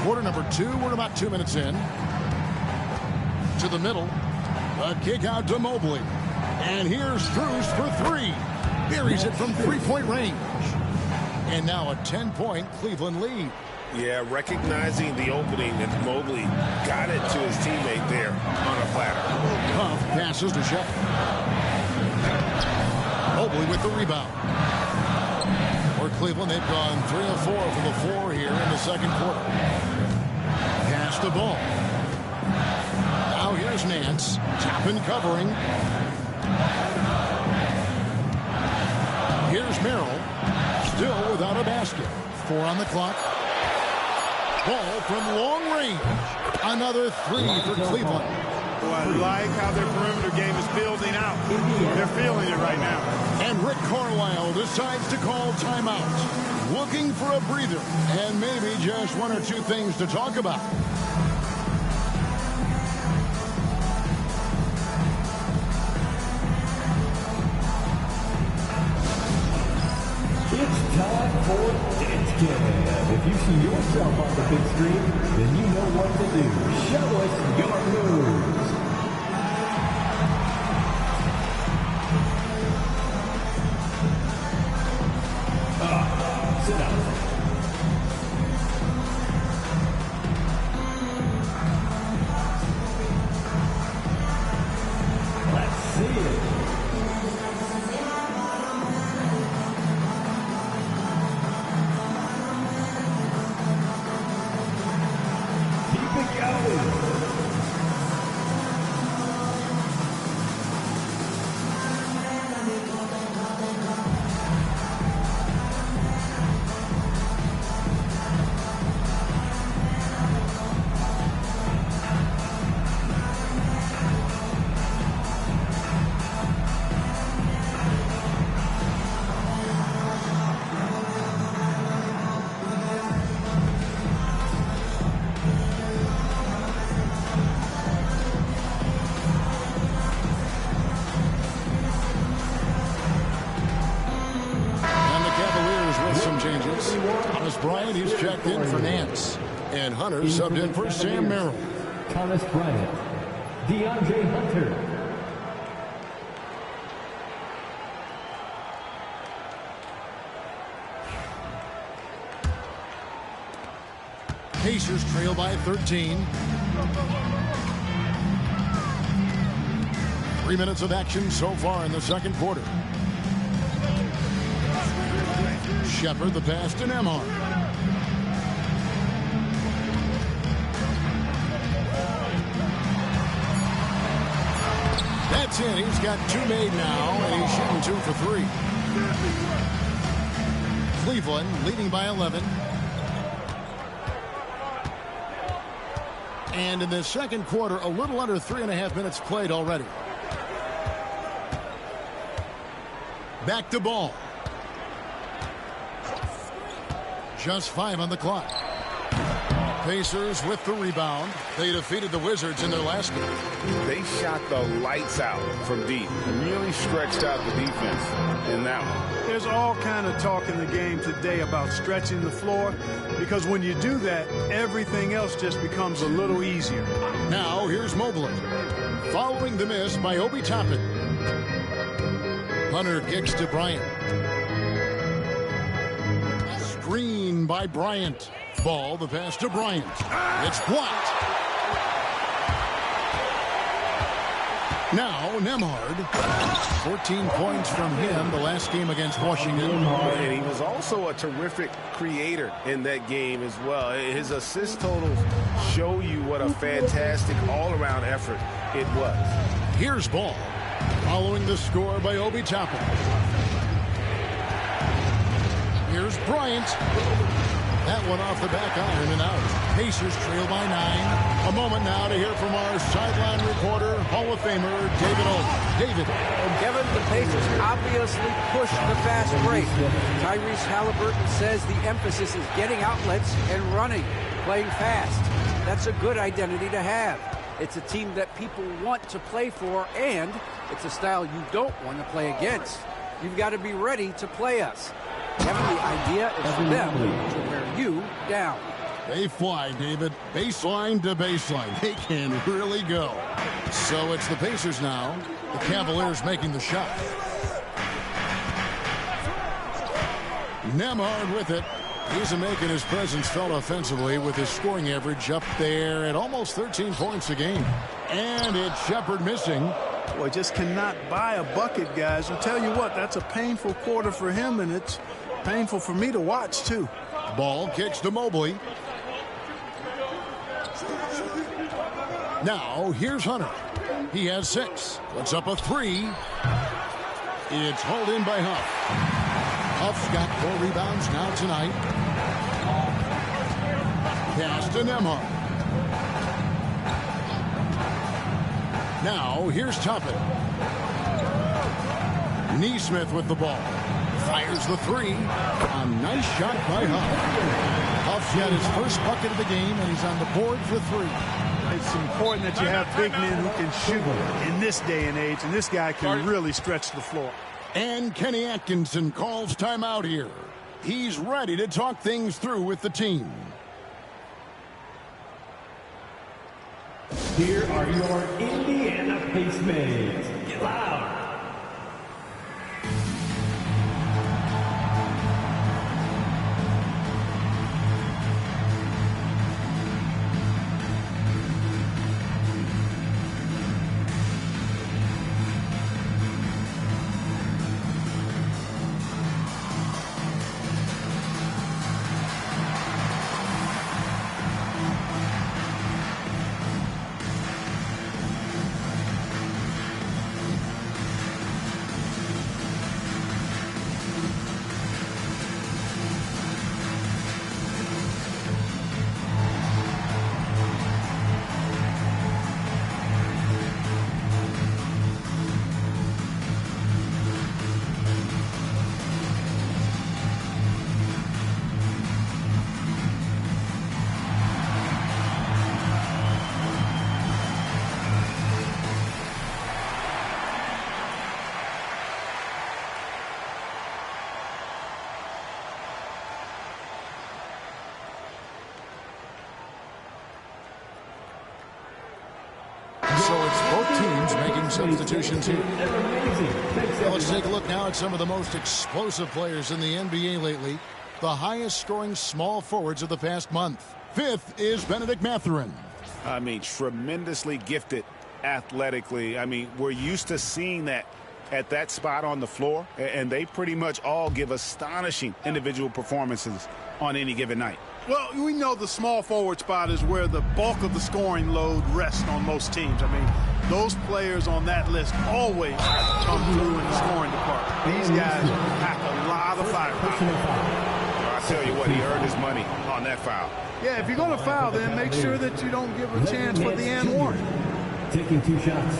Quarter number 2, we're about 2 minutes in. To the middle. A kick out to Mobley. And here's Strus for 3. Buries it from three-point range. And now a 10-point Cleveland lead. Yeah, recognizing the opening that Mobley got it to his teammate there on a platter. Huff passes to Shepard. Mobley with the rebound. For Cleveland, they've gone 3 of 4 for the 4 here in the second quarter. Pass the ball. Now here's Nance. Toppin covering. Here's Merrill. Still without a basket. 4 on the clock. Ball from long range. Another 3 for Cleveland. Oh, I like how their perimeter game is building out. They're feeling it right now. And Rick Carlisle decides to call timeout. Looking for a breather and maybe just 1 or 2 things to talk about. It's time for Dance Cam. If you see yourself on the big screen, then you know what to do. Show us your moves. Sit down. Let's see it. Keep it Bryant is checked in for Nance. And Hunter subbed in for Sam Merrill. Thomas Bryant, DeAndre Hunter. Pacers trail by 13. 3 minutes of action so far in the second quarter. Shepard the pass to Nembhard. That's in. He's got 2 made now, and he's shooting 2 for 3. Cleveland leading by 11. And in the second quarter, a little under 3.5 minutes played already. Back to Ball. Just 5 on the clock. Pacers with the rebound. They defeated the Wizards in their last game. They shot the lights out from deep. Really stretched out the defense in that one. There's all kind of talk in the game today about stretching the floor, because when you do that, everything else just becomes a little easier. Now here's Mobley. Following the miss by Obi Toppin. Hunter kicks to Bryant. Screen by Bryant. Ball, the pass to Bryant. It's blocked. Now Nembhard. 14 points from him the last game against Washington. And he was also a terrific creator in that game as well. His assist totals show you what a fantastic all-around effort it was. Here's Ball. Following the score by Obi Toppin. Here's Bryant. That one off the back iron and out. Pacers trail by 9. A moment now to hear from our sideline reporter, Hall of Famer David Aldridge. David. Kevin, the Pacers obviously pushed the fast break. Tyrese Halliburton says the emphasis is getting outlets and running, playing fast. That's a good identity to have. It's a team that people want to play for, and it's a style you don't want to play against. You've got to be ready to play us. Kevin, the idea is for them to wear you down. They fly, David. Baseline to baseline. They can really go. So it's the Pacers now. The Cavaliers making the shot. Nembhard with it. He's making his presence felt offensively with his scoring average up there at almost 13 points a game. And it's Shepard missing. Boy, just cannot buy a bucket, guys. I'll tell you what, that's a painful quarter for him, and it's painful for me to watch, too. Ball kicks to Mobley. Now, here's Hunter. He has 6. Puts up a 3. It's hauled in by Huff. Huff's got 4 rebounds now tonight. Pass to Nembhard. Now, here's Toppin. Neesmith with the ball. Fires the 3. A nice shot by Huff. Huff's got his first bucket of the game, and he's on the board for 3. It's important that you have big men who can shoot in this day and age, and this guy can really stretch the floor. And Kenny Atkinson calls timeout here. He's ready to talk things through with the team. Here are your Indiana Pacemates. Get loud. So it's both teams making substitutions here. Well, let's take a look now at some of the most explosive players in the NBA lately. The highest scoring small forwards of the past month. Fifth is Benedict Mathurin. I mean, tremendously gifted athletically. I mean, we're used to seeing that at that spot on the floor, and they pretty much all give astonishing individual performances on any given night. Well, we know the small forward spot is where the bulk of the scoring load rests on most teams. I mean, those players on that list always come through in the scoring department. These guys pack a lot of firepower. I'll tell you what, he earned his money on that foul. Yeah, if you're going to foul, then make sure that you don't give a chance for the and one. Taking 2 shots.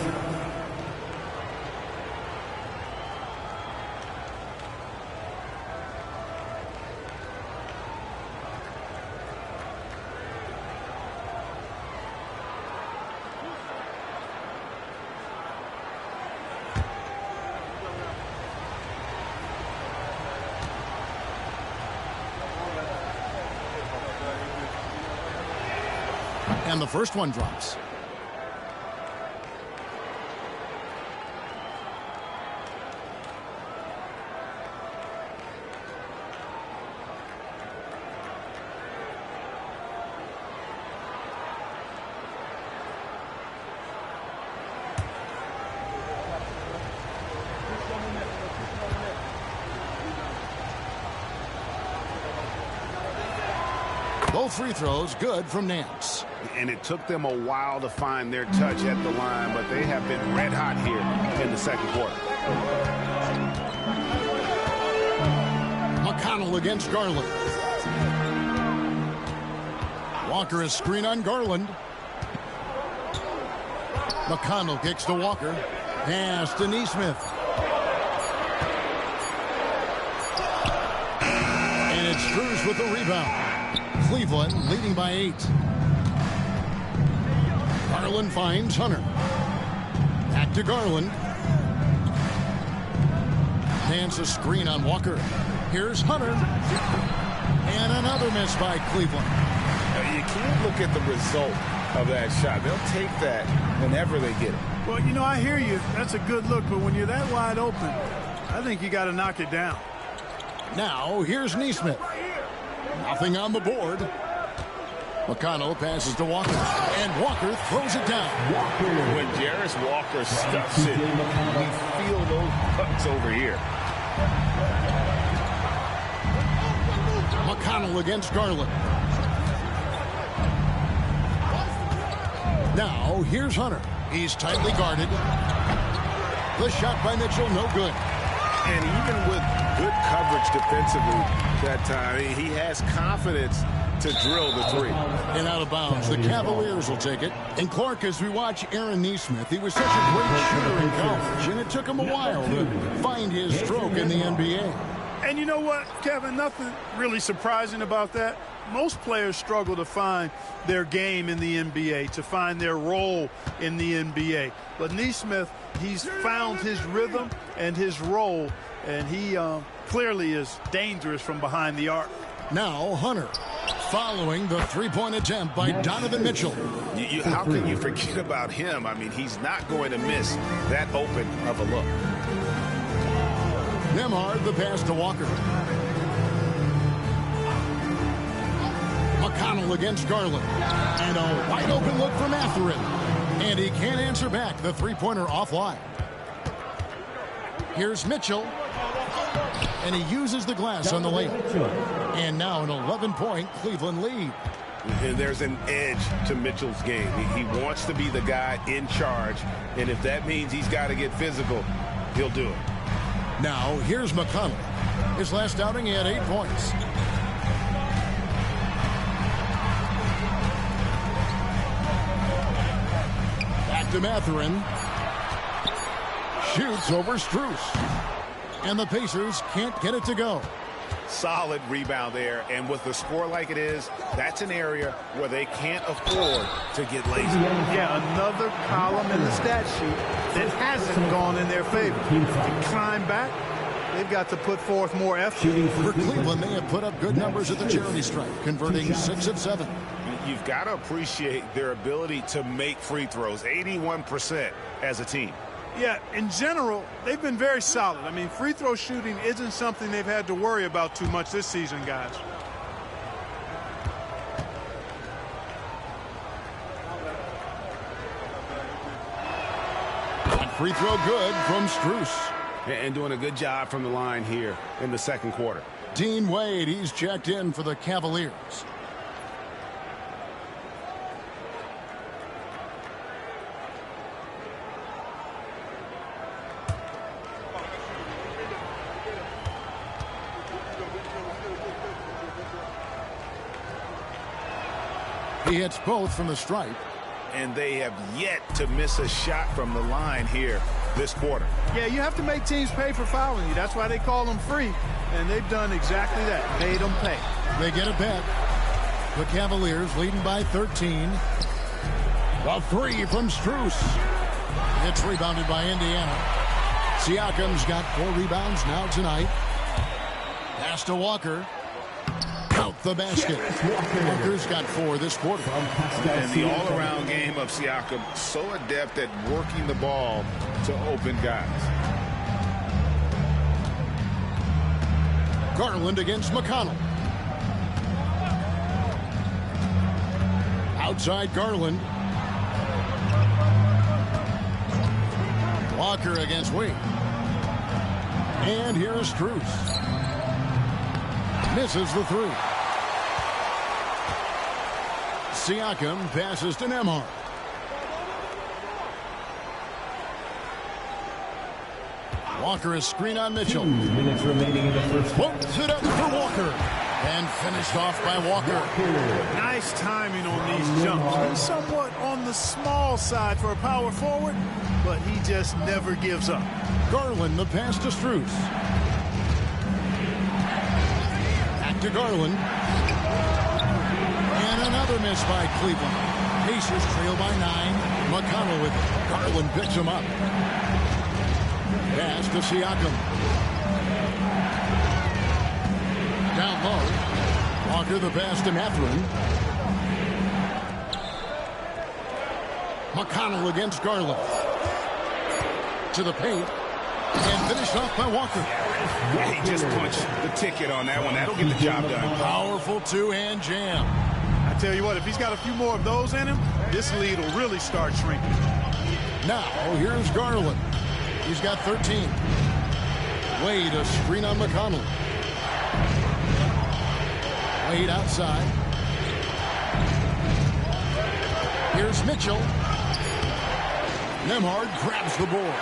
And the first one drops. Both free throws good from Nance. And it took them a while to find their touch at the line, but they have been red hot here in the second quarter. McConnell against Garland. Walker is screen on Garland. McConnell kicks to Walker. Pass to Nesmith. And it's Strus with the rebound. Cleveland leading by 8. Garland finds Hunter. Back to Garland. Hands a screen on Walker. Here's Hunter. And another miss by Cleveland. You can't look at the result of that shot. They'll take that whenever they get it. Well, you know, I hear you. That's a good look, but when you're that wide open, I think you got to knock it down. Now, here's Nesmith. Nothing on the board. McConnell passes to Walker, and Walker throws it down. When Jarris Walker stuffs it, we feel those pucks over here. McConnell against Garland. Now, here's Hunter. He's tightly guarded. The shot by Mitchell, no good. And even with good coverage defensively that time, he has confidence to drill the three. And out of bounds. The Cavaliers will take it. And Clark, as we watch Aaron Nesmith, he was such a great shooter in college, and it took him a while to find his stroke in the NBA. And you know what, Kevin, nothing really surprising about that. Most players struggle to find their game in the NBA, to find their role in the NBA. But Nesmith, he's found his rhythm and his role, and he clearly is dangerous from behind the arc. Now Hunter, following the three-point attempt by Donovan Mitchell. How can you forget about him? I mean, he's not going to miss that open of a look. Nembhard, the pass to Walker. McConnell against Garland. And a wide open look for Mathurin. And he can't answer back. The three-pointer offline. Here's Mitchell. And he uses the glass on the layup. And now an 11-point Cleveland lead. And there's an edge to Mitchell's game. He wants to be the guy in charge. And if that means he's got to get physical, he'll do it. Now, here's McConnell. His last outing, he had 8 points. Back to Mathurin. Shoots over Strus. And the Pacers can't get it to go. Solid rebound there. And with the score like it is, that's an area where they can't afford to get lazy. Yeah, another column in the stat sheet that hasn't gone in their favor. To climb back, they've got to put forth more effort. For Cleveland, they have put up good numbers at the charity stripe, converting 6 of 7. You've got to appreciate their ability to make free throws, 81% as a team. Yeah, in general, they've been very solid. I mean, free throw shooting isn't something they've had to worry about too much this season, guys. Free throw good from Strus. And doing a good job from the line here in the second quarter. Dean Wade, he's checked in for the Cavaliers. He hits both from the stripe. And they have yet to miss a shot from the line here this quarter. Yeah, you have to make teams pay for fouling you. That's why they call them free. And they've done exactly that. Made them pay. They get it back. The Cavaliers leading by 13. A 3 from Strus. It's rebounded by Indiana. Siakam's got 4 rebounds now tonight. Pass to Walker. Out the basket. Walker's got 4 this quarter. And the all-around game of Siakam, so adept at working the ball to open guys. Garland against McConnell. Outside Garland. Walker against Wade. And here's Strus. Misses the 3. Siakam passes to Nembhard. Walker is screen on Mitchell. 2 minutes remaining in the first. Puts it up for Walker. And finished off by Walker. Nice timing on these jumps. He's somewhat on the small side for a power forward, but he just never gives up. Garland, the pass to Strus. Back to Garland. And another miss by Cleveland. Pacers trail by 9. McConnell with it. Garland picks him up. Pass to Siakam. Down low. Walker the pass to Mathurin. McConnell against Garland. To the paint. And finished off by Walker. Yeah, he just punched the ticket on that one. That'll get the job done. Powerful 2-hand jam. I tell you what, if he's got a few more of those in him, this lead will really start shrinking. Now, here's Garland. He's got 13. Wade, a screen on McConnell. Wade outside. Here's Mitchell. Nembhard grabs the board.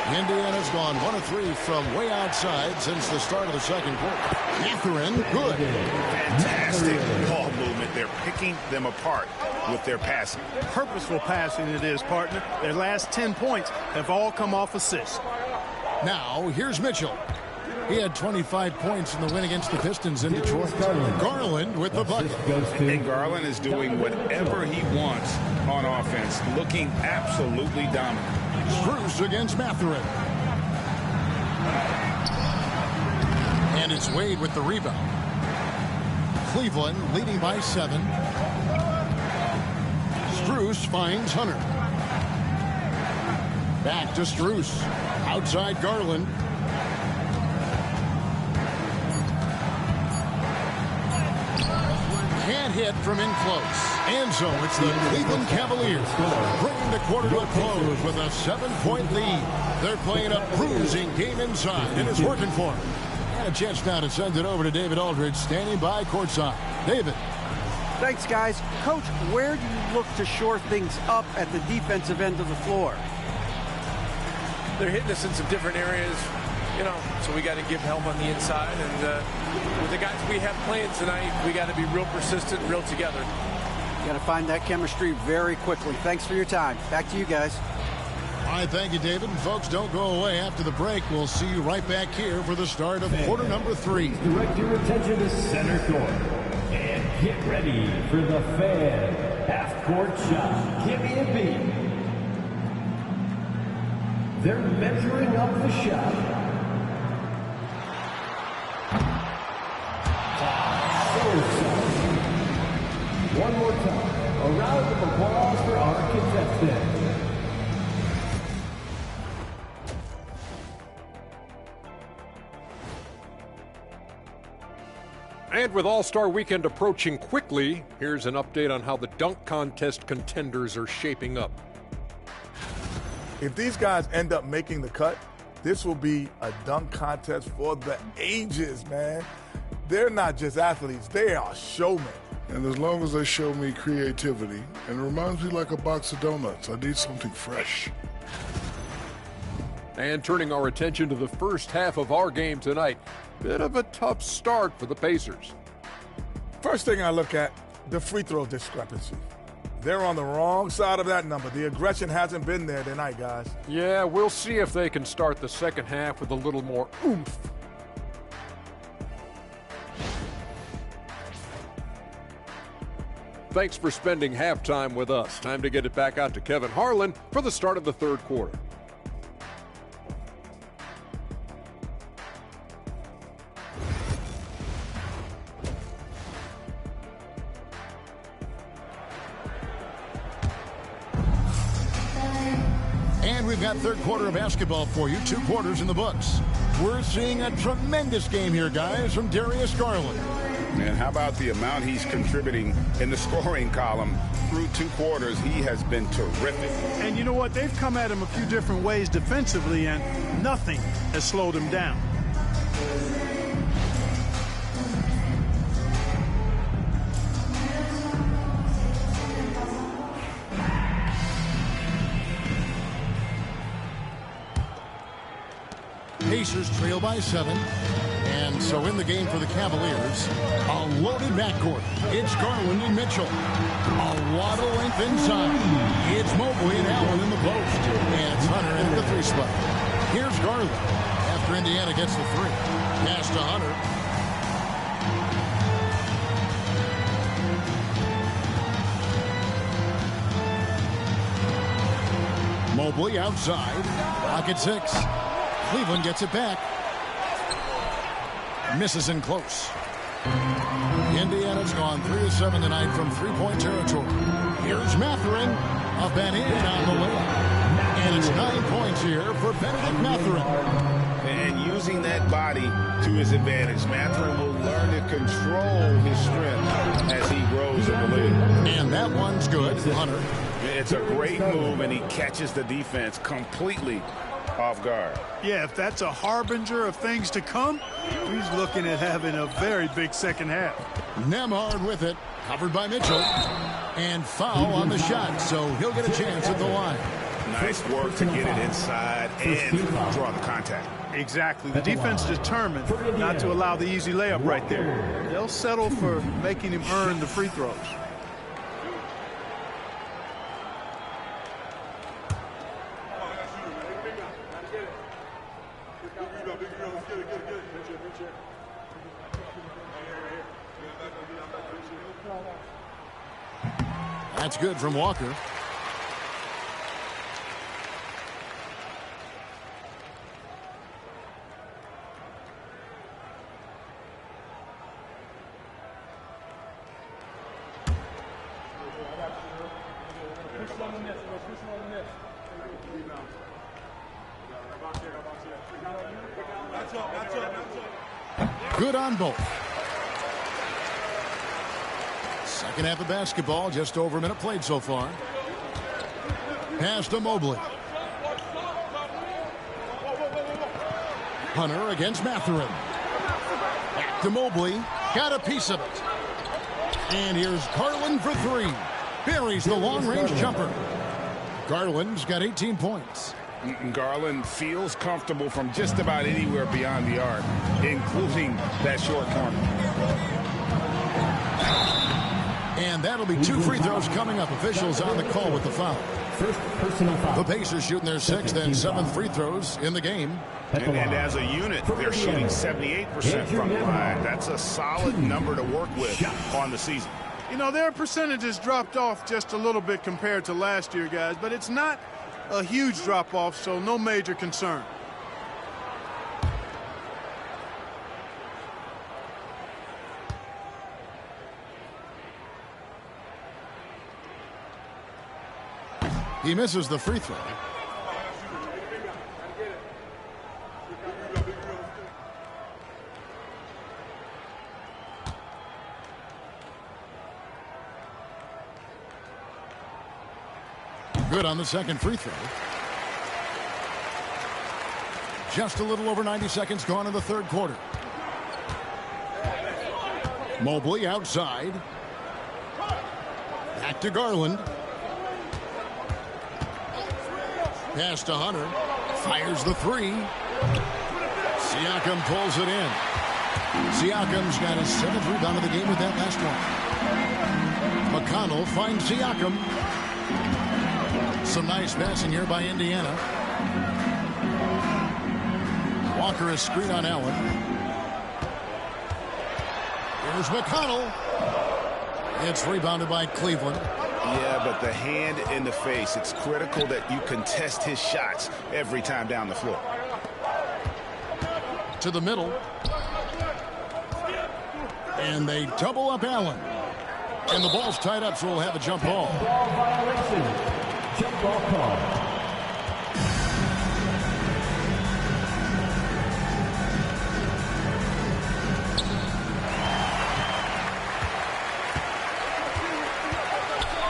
Indiana's gone 1 of 3 from way outside since the start of the second quarter. Mathurin, good. Fantastic ball movement. They're picking them apart with their passing. Purposeful passing it is, partner. Their last 10 points have all come off assists. Now, here's Mitchell. He had 25 points in the win against the Pistons in Detroit. Garland with the bucket. And Garland is doing whatever he wants on offense, looking absolutely dominant. Strus against Mathurin. And it's Wade with the rebound. Cleveland leading by 7. Strus finds Hunter. Back to Strus. Outside Garland. Can't hit from in close. And so it's the Cleveland Cavaliers bringing the quarter to a close with a 7-point lead. They're playing a bruising game inside, and it's working for them. And a chance now to send it over to David Aldridge, standing by courtside. David. Thanks, guys. Coach, where do you look to shore things up at the defensive end of the floor? They're hitting us in some different areas, you know, so we got to give help on the inside. And with the guys we have playing tonight, we got to be real persistent, real together. Got to find that chemistry very quickly. Thanks for your time. Back to you guys. All right, thank you, David. And folks, don't go away. After the break, we'll see you right back here for the start of quarter number 3. Direct your attention to center court. And get ready for the Fan half-court shot. Give me a beat. They're measuring up the shot One more time, a round of applause for our contestants. And with All-Star Weekend approaching quickly, here's an update on how the dunk contest contenders are shaping up. If these guys end up making the cut, this will be a dunk contest for the ages, man. They're not just athletes, they are showmen. And as long as they show me creativity, and it reminds me like a box of donuts, I need something fresh. And turning our attention to the first half of our game tonight, bit of a tough start for the Pacers. First thing I look at, the free throw discrepancy. They're on the wrong side of that number. The aggression hasn't been there tonight, guys. Yeah, we'll see if they can start the second half with a little more oomph. Thanks for spending halftime with us. Time to get it back out to Kevin Harlan for the start of the third quarter. And we've got third quarter of basketball for you, 2 quarters in the books. We're seeing a tremendous game here, guys, from Darius Garland. Man, how about the amount he's contributing in the scoring column through 2 quarters? He has been terrific. And you know what? They've come at him a few different ways defensively, and nothing has slowed him down. Pacers trail by 7. And so in the game for the Cavaliers, a loaded backcourt. It's Garland and Mitchell. A lot of length inside. It's Mobley and Allen in the post. And it's Hunter in the 3 spot. Here's Garland after Indiana gets the 3. Pass to Hunter. Mobley outside. Pocket 6. Cleveland gets it back. Misses in close. Indiana's gone 3 of 7 tonight from 3-point territory. Here's Mathurin. A bend in on the layup. And it's 9 points here for Benedict Mathurin. And using that body to his advantage, Mathurin will learn to control his strength as he grows in the league. And that one's good. Hunter. It's a great move, and he catches the defense completely off guard. Yeah, if that's a harbinger of things to come, he's looking at having a very big second half. Nemhard with it, covered by Mitchell, and foul on the shot, so he'll get a chance at the line. Nice work to get it inside and draw the contact. Exactly. The defense determined not to allow the easy layup right there. They'll settle for making him earn the free throws. That's good from Walker. Good on both. Second half of basketball, just over a minute played so far. Pass to Mobley. Hunter against Mathurin. Back to Mobley. Got a piece of it. And here's Garland for 3. Buries the long-range jumper. Garland's got 18 points. Garland feels comfortable from just about anywhere beyond the arc, including that short corner. And that'll be 2 free throws coming up. Officials on the call with the foul. First personal foul. The Pacers shooting their 6th and 7th free throws in the game. And as a unit, they're shooting 78% from the line. That's a solid number to work with on the season. You know, their percentages dropped off just a little bit compared to last year, guys, but it's not a huge drop-off, so no major concern. He misses the free throw. Good on the second free throw. Just a little over 90 seconds gone in the third quarter. Mobley outside. Back to Garland. Pass to Hunter. Fires the three. Siakam pulls it in. Siakam's got his 7th rebound of the game with that last one. McConnell finds Siakam. Some nice passing here by Indiana. Walker is screen on Allen. Here's McConnell. It's rebounded by Cleveland. Yeah, but the hand in the face. It's critical that you contest his shots every time down the floor. To the middle. And they double up Allen. And the ball's tied up, so we'll have a jump ball. Ball violation. Jump ball call.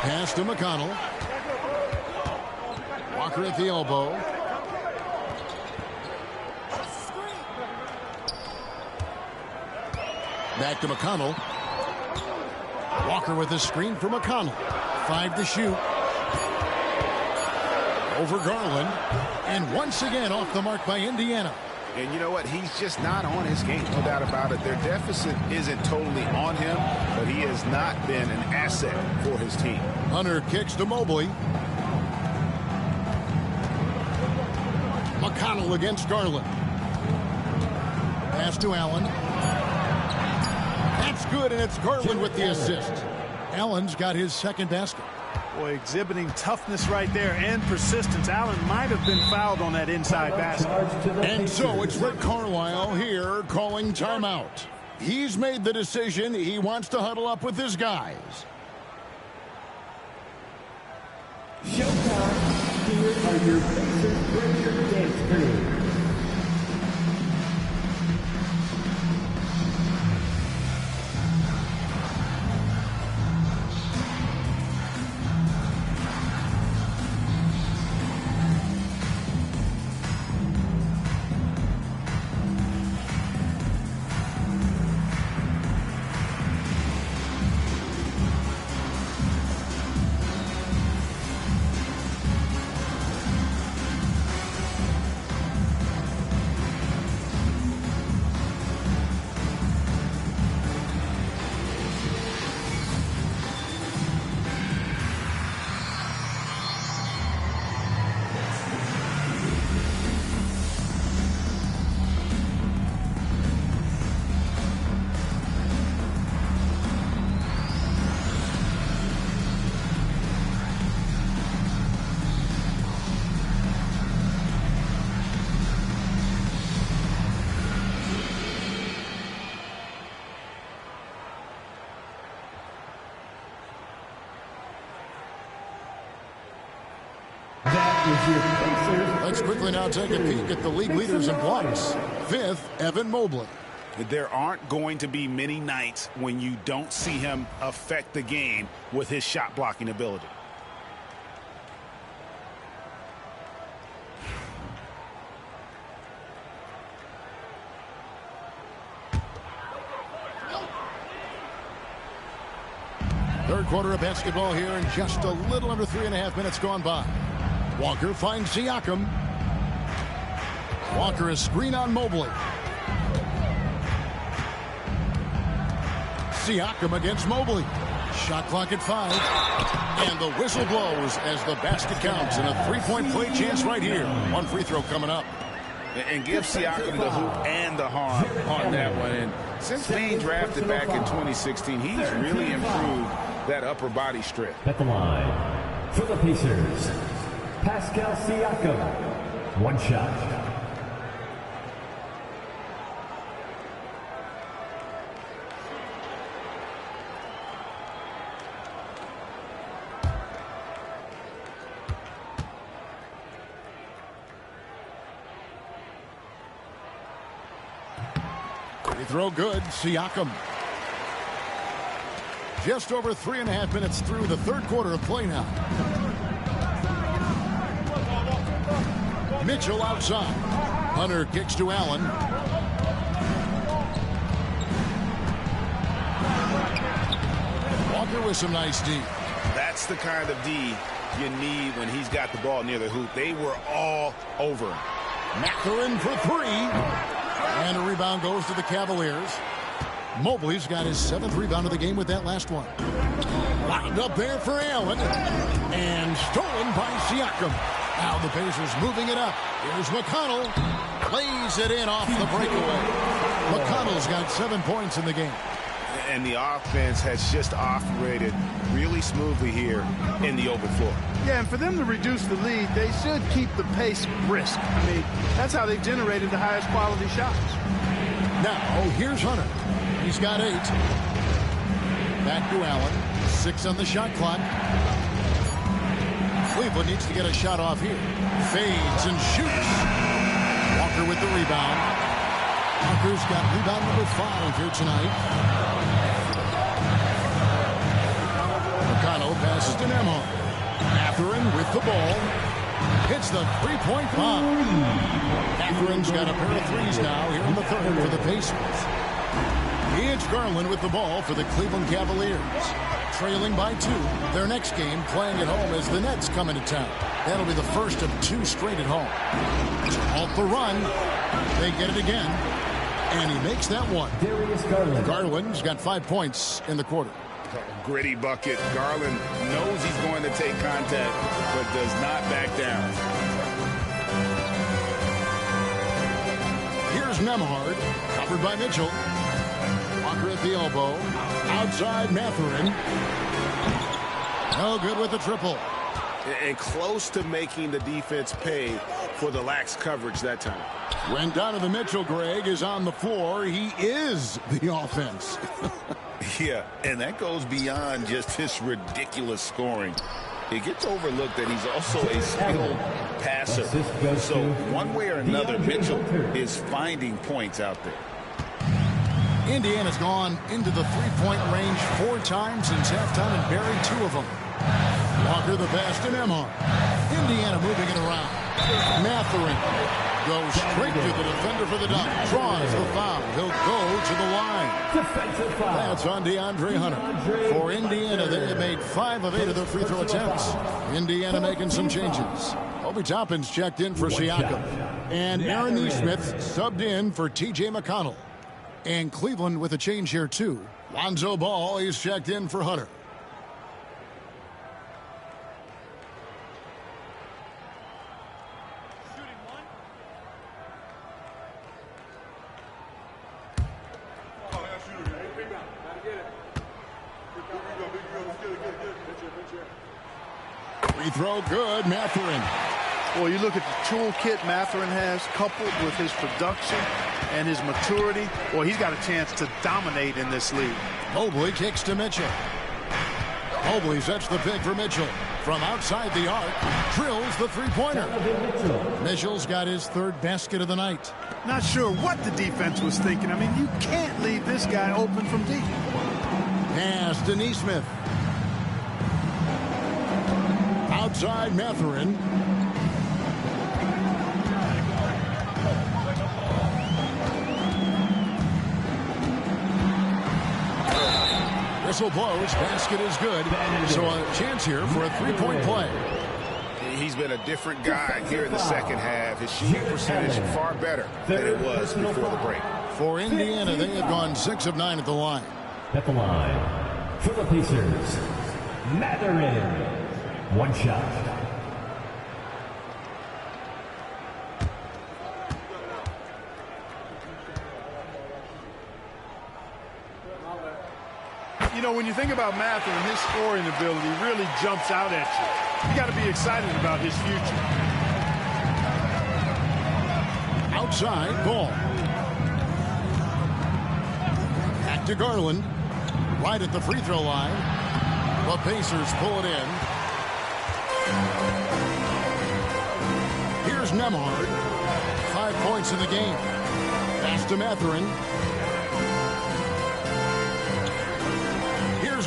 Pass to McConnell. Walker at the elbow. Back to McConnell. Walker with the screen for McConnell. 5 to shoot. Over Garland. And once again off the mark by Indiana. And you know what? He's just not on his game. No doubt about it. Their deficit isn't totally on him, but he has not been an asset for his team. Hunter kicks to Mobley. McConnell against Garland. Pass to Allen. That's good, and it's Garland with the assist. Allen's got his second basket. Boy, exhibiting toughness right there and persistence. Allen might have been fouled on that inside basket. And so it's Rick Carlisle here calling timeout. He's made the decision. He wants to huddle up with his guys. Showtime. Here are your Pacers Breaker Dance Crew. Let's quickly now take a peek at the league leaders in blocks. 5th, Evan Mobley. There aren't going to be many nights when you don't see him affect the game with his shot blocking ability. Third quarter of basketball here, and just a little under 3.5 minutes gone by. Walker finds Siakam. Walker is screen on Mobley. Siakam against Mobley. Shot clock at 5. And the whistle blows as the basket counts, and a 3-point play chance right here. One free throw coming up. And give Siakam the hoop and the harm on that one. And since being drafted back in 2016, he's really improved that upper body strength. At the line for the Pacers, Pascal Siakam. One shot. throw good. Siakam. Just over 3.5 minutes through the third quarter of play now. Mitchell outside. Hunter kicks to Allen. Walker with some nice D. That's the kind of D you need when he's got the ball near the hoop. They were all over him. Mathurin for three. And a rebound goes to the Cavaliers. Mobley's got his 7th rebound of the game with that last one. Lined up there for Allen. And stolen by Siakam. Now the Pacers moving it up. Here's McConnell. Plays it in off the breakaway. McConnell's got 7 points in the game. And the offense has just operated really smoothly here in the open floor. Yeah, and for them to reduce the lead, they should keep the pace brisk. I mean, that's how they've generated the highest quality shots. Now, here's Hunter. He's got 8. Back to Allen. 6 on the shot clock. Cleveland needs to get a shot off here. Fades and shoots. Walker with the rebound. Walker's got rebound number 5 here tonight. McConnell passes to Nemo. Mathurin with the ball. Hits the three-point bomb. Matherin's got a pair of threes now here in the third for the Pacers. It's Garland with the ball for the Cleveland Cavaliers. Trailing by 2. Their next game playing at home as the Nets come into town. That'll be the first of 2 straight at home. Off the run. They get it again. And he makes that one. Garland's got 5 points in the quarter. Gritty bucket. Garland knows he's going to take contact, but does not back down. Here's Nembhard, covered by Mitchell. Walker at the elbow. Outside Mathurin. No good with the triple. And close to making the defense pay for the lax coverage that time. When Donovan Mitchell, Greg, is on the floor, he is the offense. Yeah, and that goes beyond just his ridiculous scoring. It gets overlooked that he's also a skilled passer. So one way or another, Mitchell is finding points out there. Indiana's gone into the three-point range 4 times since halftime and buried 2 of them. Walker the pass to Nembhard. Indiana moving it around. Mathurin goes straight to the defender for the dunk. Draws the foul. He'll go to the line. That's on DeAndre Hunter. For Indiana, they have made 5 of 8 of their free throw attempts. Indiana making some changes. Obi Toppin's checked in for Siakam. And Aaron Nesmith subbed in for T.J. McConnell. And Cleveland with a change here, too. Lonzo Ball is checked in for Hunter. Free throw good, Mathurin. Well, you look at the toolkit Mathurin has, coupled with his production and his maturity. Well, he's got a chance to dominate in this league. Mobley kicks to Mitchell. Mobley sets the pick for Mitchell. From outside the arc, drills the three-pointer. Mitchell's got his 3rd basket of the night. Not sure what the defense was thinking. I mean, you can't leave this guy open from deep. Pass to Nesmith. Outside Mathurin. Whistle blows. Basket is good. So a chance here for a 3-point play. He's been a different guy here in the second half. His shooting percentage far better than it was before the break. For Indiana, they have gone 6 of 9 at the line. At the line, for the Pacers, Mathurin. 1 shot. You know, when you think about Mathurin, his scoring ability really jumps out at you. You got to be excited about his future. Outside, ball. Back to Garland. Right at the free throw line. The Pacers pull it in. Here's Nembhard. 5 points in the game. Pass to Mathurin.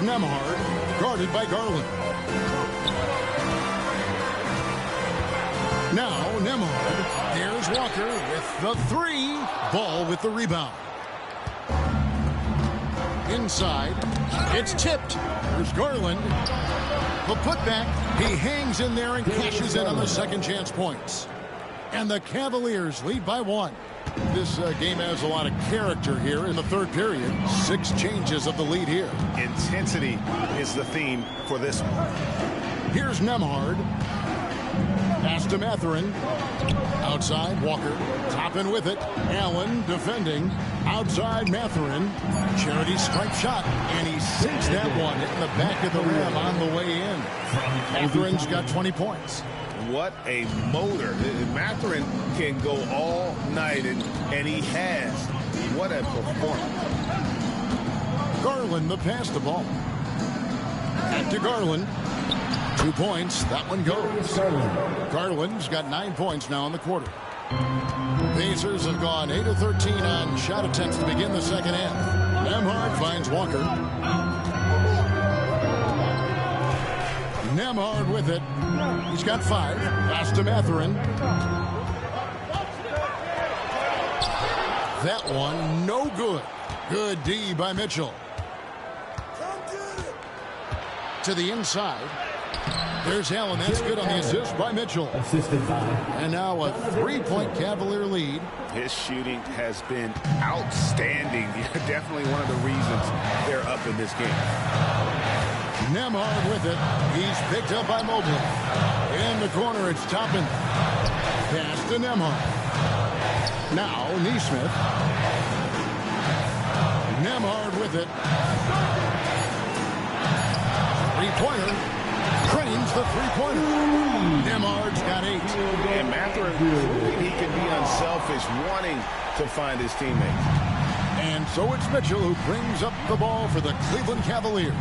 Nembhard, guarded by Garland. Now Nembhard. There's Walker with the three. Ball with the rebound. Inside. It's tipped. There's Garland. The putback. He hangs in there and cashes in on the second chance points. And the Cavaliers lead by 1. This game has a lot of character here in the third period. 6 changes of the lead here. Intensity is the theme for this one. Here's Nembhard. Pass to Mathurin. Outside, Walker. Topping with it. Allen defending. Outside, Mathurin. Charity strike shot. And he sinks that one in the back of the rim on the way in. Mathurin's got 20 points. What a motor. Mathurin can go all night, and he has. What a performance. Garland, the pass the ball. Back to Garland. 2 points. That one goes. Garland's got 9 points now in the quarter. Pacers have gone 8 of 13 on shot attempts to begin the second half. Nembhard finds Walker. Nembhard with it. He's got 5. Pass to Mathurin. That one, no good. Good D by Mitchell. To the inside. There's Allen. That's good on the assist by Mitchell. And now a 3-point Cavalier lead. His shooting has been outstanding. Definitely one of the reasons they're up in this game. Nembhard with it. He's picked up by Mobley. In the corner, it's Toppin. Pass to Nembhard. Now, Neesmith. Nembhard with it. Three-pointer. Cranes the three-pointer. Nembhard's got 8. And Mathurin, he can be unselfish, wanting to find his teammates. And so it's Mitchell who brings up the ball for the Cleveland Cavaliers.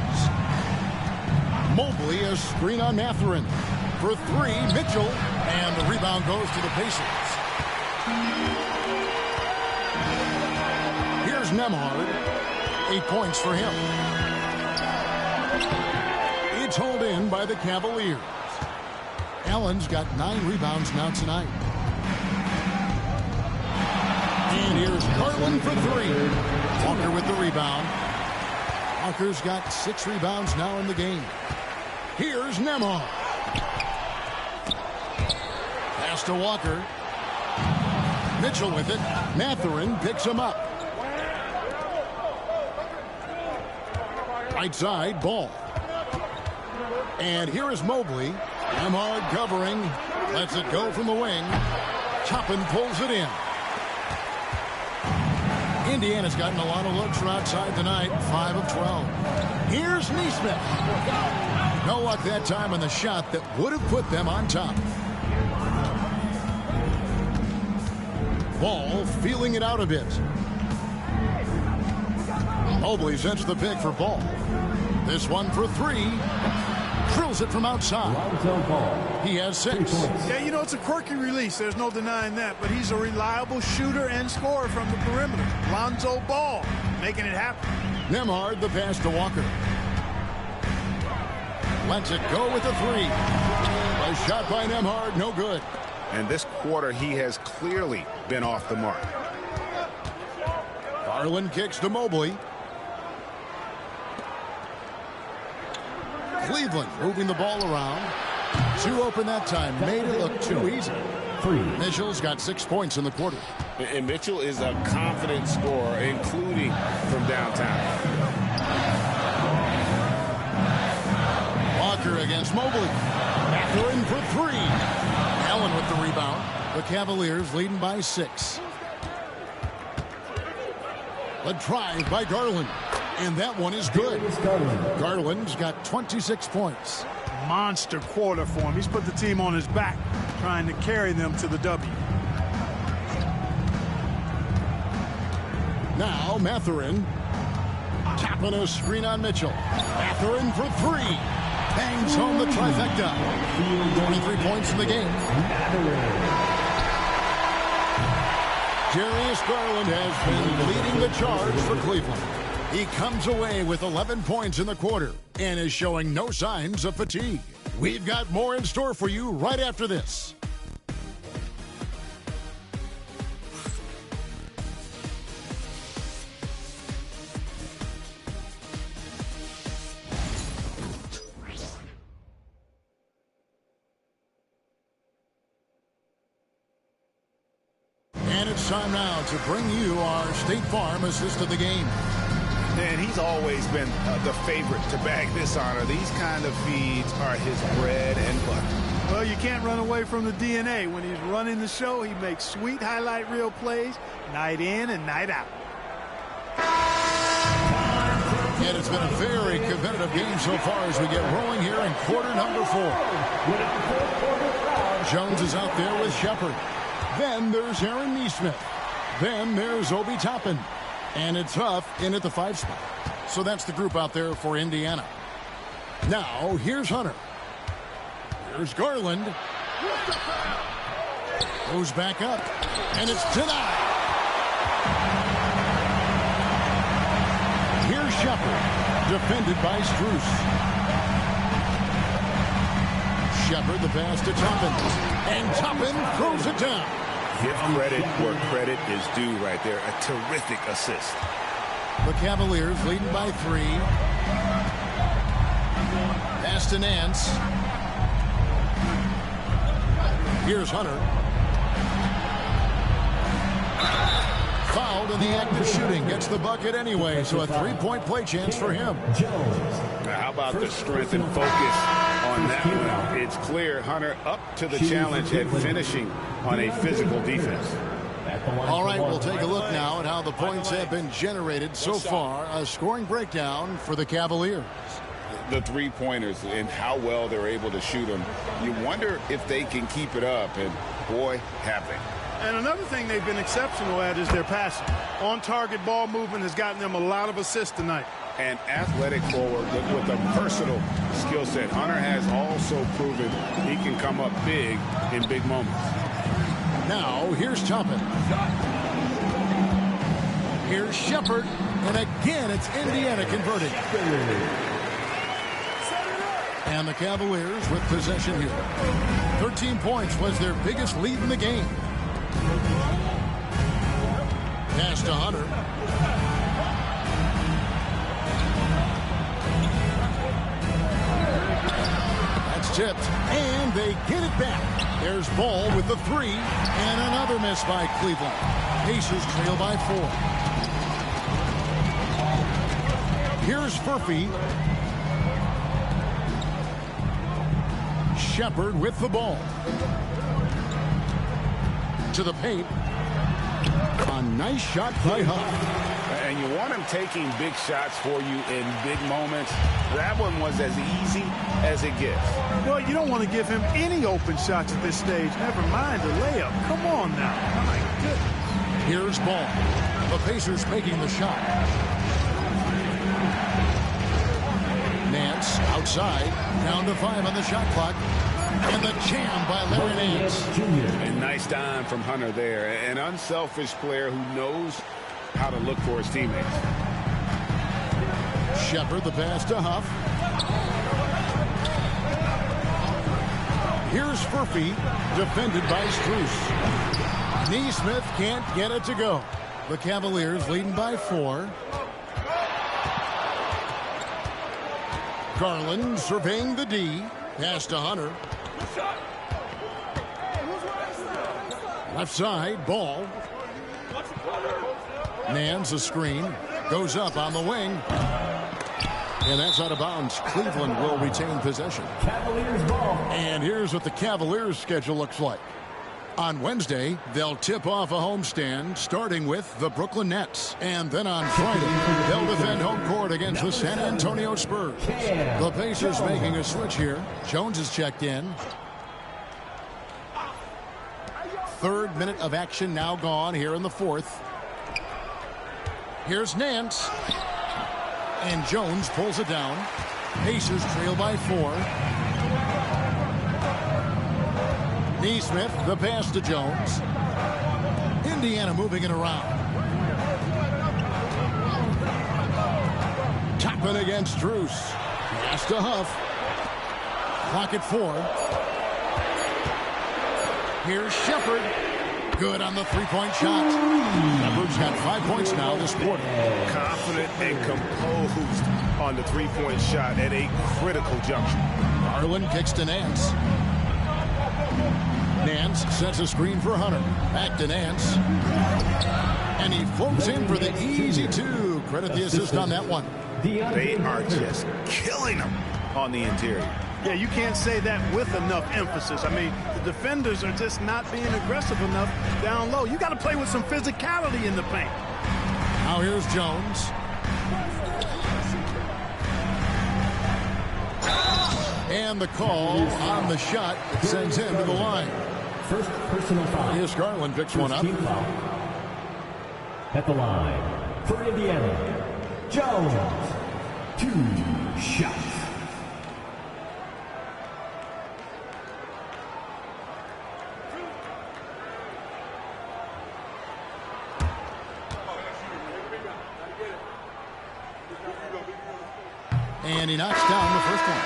Mobley, a screen on Mathurin. For 3, Mitchell. And the rebound goes to the Pacers. Here's Nembhard. 8 points for him. It's hauled in by the Cavaliers. Allen's got 9 rebounds now tonight. And here's Garland for 3. Walker with the rebound. Walker's got 6 rebounds now in the game. Here's Nembhard. Pass to Walker. Mitchell with it. Mathurin picks him up. Right side, ball. And here is Mobley. Nembhard covering. Lets it go from the wing. Toppin pulls it in. Indiana's gotten a lot of looks from outside tonight. 5 of 12. Here's Neesmith. No luck that time on the shot that would have put them on top. Ball feeling it out a bit. Mobley sets the pick for Ball. This one for 3. Drills it from outside. He has 6. Yeah, you know, it's a quirky release. There's no denying that. But he's a reliable shooter and scorer from the perimeter. Lonzo Ball making it happen. Nembhard, the pass to Walker. Lets it go with the 3. A shot by Nembhard, no good. And this quarter, he has clearly been off the mark. Garland kicks to Mobley. Cleveland moving the ball around. 2 open that time. Made it look too easy. 3. Mitchell's got 6 points in the quarter. And Mitchell is a confident scorer, including from downtown. Walker against Mobley. Mathurin for 3. Allen with the rebound. The Cavaliers leading by 6. The drive by Garland. And that one is good. Garland's got 26 points. Monster quarter for him. He's put the team on his back, trying to carry them to the W. Now Mathurin. Tapping a screen on Mitchell. Mathurin for 3. Bangs home the trifecta. 23 points in the game. Darius Garland has been leading the charge for Cleveland. He comes away with 11 points in the quarter and is showing no signs of fatigue. We've got more in store for you right after this. And it's time now to bring you our State Farm assist of the game. Man, he's always been the favorite to bag this honor. These kind of feeds are his bread and butter. Well, you can't run away from the DNA. When he's running the show, he makes sweet highlight reel plays night in and night out. And it's been a very competitive game so far as we get rolling here in quarter number 4. Jones is out there with Shepard. Then there's Aaron Neesmith. Then there's Obi Toppin. And it's Huff in at the 5 spot. So that's the group out there for Indiana. Now, here's Hunter. Here's Garland. Goes back up. And it's denied. Here's Shepard. Defended by Strus. Shepard, the pass to Toppin. And Toppin throws it down. Give credit where credit is due right there. A terrific assist. The Cavaliers leading by 3. Pass to Nance. Here's Hunter. Fouled in the act of shooting. Gets the bucket anyway, so a 3-point play chance for him. Now, how about the strength and focus on that one? It's clear Hunter up to the challenge at finishing on a physical defense. All right, we'll take a look now at how the points have been generated so far. A scoring breakdown for the Cavaliers. The three-pointers and how well they're able to shoot them. You wonder if they can keep it up, and boy, have they. And another thing they've been exceptional at is their passing. On-target ball movement has gotten them a lot of assists tonight. An athletic forward with a versatile skill set. Hunter has also proven he can come up big in big moments. Now, here's Toppin. Here's Shepard. And again, it's Indiana converting. And the Cavaliers with possession here. 13 points was their biggest lead in the game. Pass to Hunter. That's tipped. And they get it back. There's Ball with the 3. And another miss by Cleveland. Pacers trail by 4. Here's Furphy. Shepard with the ball. To the paint. A nice shot by Huff. And you want him taking big shots for you in big moments. That one was as easy as it gets. Well, you don't want to give him any open shots at this stage. Never mind a layup. Come on now. My goodness. Here's Ball. The Pacers making the shot. Nance outside. Down to 5 on the shot clock. And the jam by Larry Nance. A nice dime from Hunter there. An unselfish player who knows how to look for his teammates. Shepard, the pass to Huff. Here's Furphy, defended by Strus. Neesmith can't get it to go. The Cavaliers leading by 4. Garland surveying the D. Pass to Hunter. Left side, Ball. Nance a screen. Goes up on the wing. And that's out of bounds. Cleveland will retain possession. Cavaliers ball. And here's what the Cavaliers schedule looks like. On Wednesday, they'll tip off a homestand, starting with the Brooklyn Nets. And then on Friday, they'll defend home court against the San Antonio Spurs. The Pacers making a switch here. Jones is checked in. 3rd minute of action now gone here in the 4th. Here's Nance. And Jones pulls it down. Pacers trail by 4. Neesmith, the pass to Jones. Indiana moving it around. Open against Struce. Pass to Huff. Clock at 4. Here's Shepherd. Good on the three-point shot. Shepherd's got 5 points now this quarter. Confident and composed on the three-point shot at a critical juncture. Garland kicks to Nance. Nance sets a screen for Hunter. Back to Nance. And he floats in for the easy 2. Credit the assist on that one. They are just killing them on the interior. Yeah, you can't say that with enough emphasis. I mean, the defenders are just not being aggressive enough down low. You got to play with some physicality in the paint. Now here's Jones. And the call on the shot sends him to the line. First personal foul. Here's Garland picks one up. At the line for Indiana, Jones. 2 shots. And he knocks down the first one.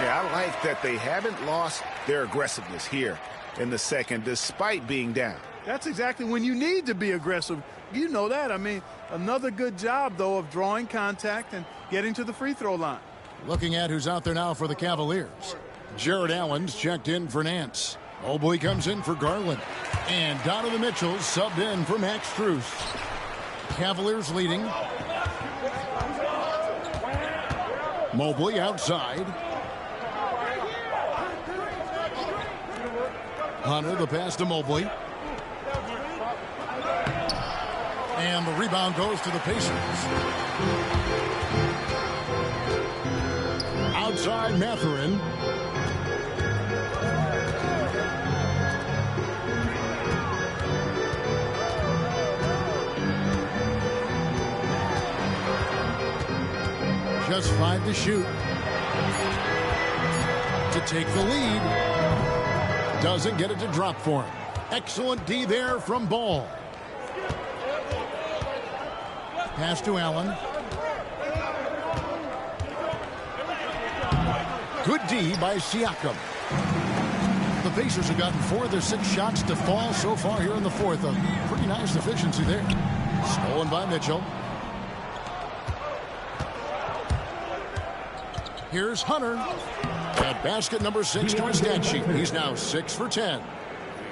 Yeah, I like that they haven't lost their aggressiveness here in the second, despite being down. That's exactly when you need to be aggressive. You know that. I mean, another good job, though, of drawing contact and getting to the free throw line. Looking at who's out there now for the Cavaliers. Jared Allen's checked in for Nance. Mobley comes in for Garland. And Donovan Mitchell subbed in for Max Struce. Cavaliers leading. Mobley outside. Hunter, the pass to Mobley. And the rebound goes to the Pacers. Outside Mathurin. Just 5 to shoot. To take the lead. Doesn't get it to drop for him. Excellent D there from Ball. Pass to Allen. Good D by Siakam. The Pacers have gotten 4 of their 6 shots to fall so far here in the fourth. A pretty nice efficiency there. Stolen by Mitchell. Here's Hunter. At basket number 6 to his stat sheet. He's now 6 for 10.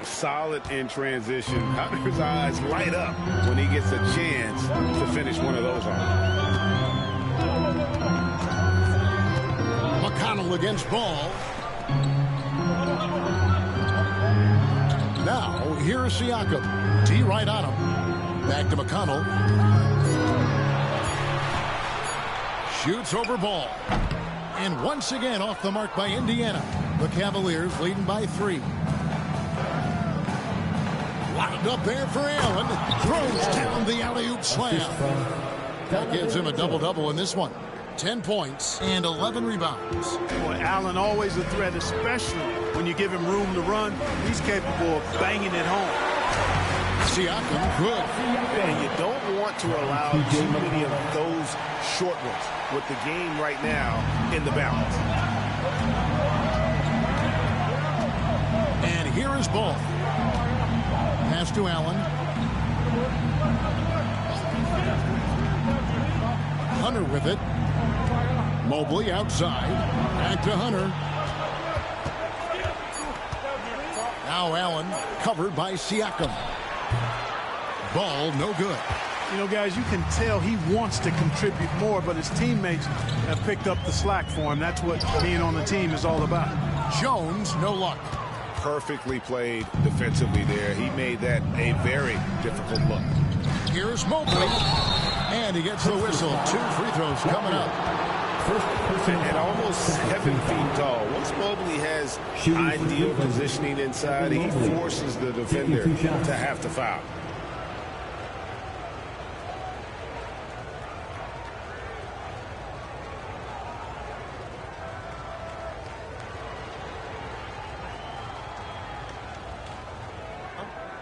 Solid in transition. Hunter's eyes light up when he gets a chance to finish one of those off. McConnell against Ball. Now, here's Siakam. T right on him. Back to McConnell. Shoots over Ball. And once again off the mark by Indiana. The Cavaliers leading by 3. Lined up there for Allen. Throws down the alley-oop slam. That gives him a double-double in this one. 10 points and 11 rebounds. Boy, Allen always a threat, especially when you give him room to run. He's capable of banging it home. Siakam, good. And you don't want to allow too many of those short ones with the game right now in the balance. And here is Ball. Pass to Allen. Hunter with it. Mobley outside. Back to Hunter. Now Allen covered by Siakam. Ball no good. You know, guys, you can tell he wants to contribute more, but his teammates have picked up the slack for him. That's what being on the team is all about. Jones, no luck. Perfectly played defensively there. He made that a very difficult look. Here's Mobley. And he gets the whistle. 2 free throws coming up. And almost 7 feet tall. Once Mobley has ideal positioning inside, he forces the defender to have to foul.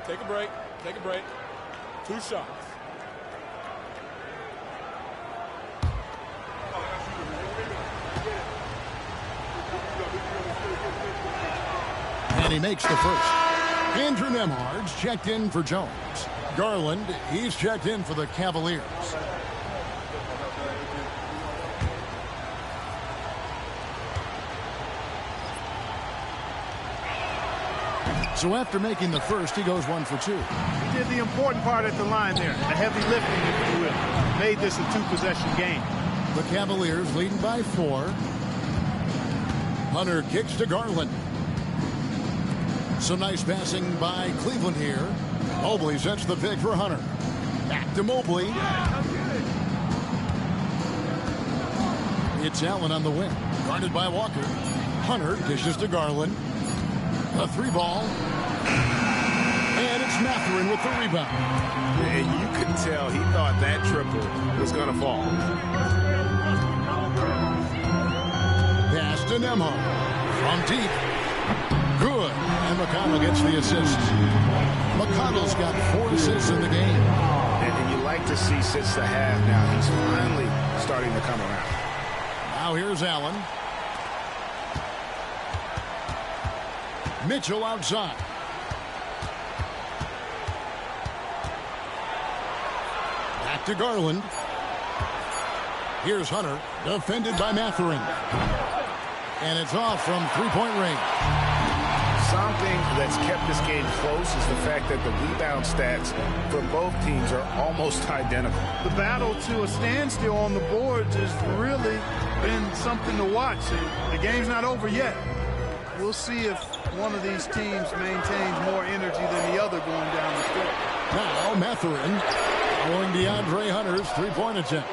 Take a break. Take a break. 2 shots. And he makes the first. Andrew Nembhard's checked in for Jones. Garland, he's checked in for the Cavaliers. So after making the first, he goes 1 for 2. He did the important part at the line there, the heavy lifting, if you will. Made this a two-possession game. The Cavaliers leading by 4. Hunter kicks to Garland. Some nice passing by Cleveland here. Mobley sets the pick for Hunter. Back to Mobley. It's Allen on the wing. Guarded by Walker. Hunter dishes to Garland. A 3-ball. And it's Mathurin with the rebound. And you could tell he thought that triple was going to fall. Pass to Nembhard. From deep. Good. And McConnell gets the assist. McConnell's got 4 assists in the game. And you like to see since the half now. He's finally starting to come around. Now here's Allen. Mitchell outside. Back to Garland. Here's Hunter, defended by Mathurin. And it's off from three-point range. Something that's kept this game close is the fact that the rebound stats for both teams are almost identical. The battle to a standstill on the boards has really been something to watch. The game's not over yet. We'll see if one of these teams maintains more energy than the other going down the stretch. Now Mathurin following DeAndre Hunter's three-point attempt.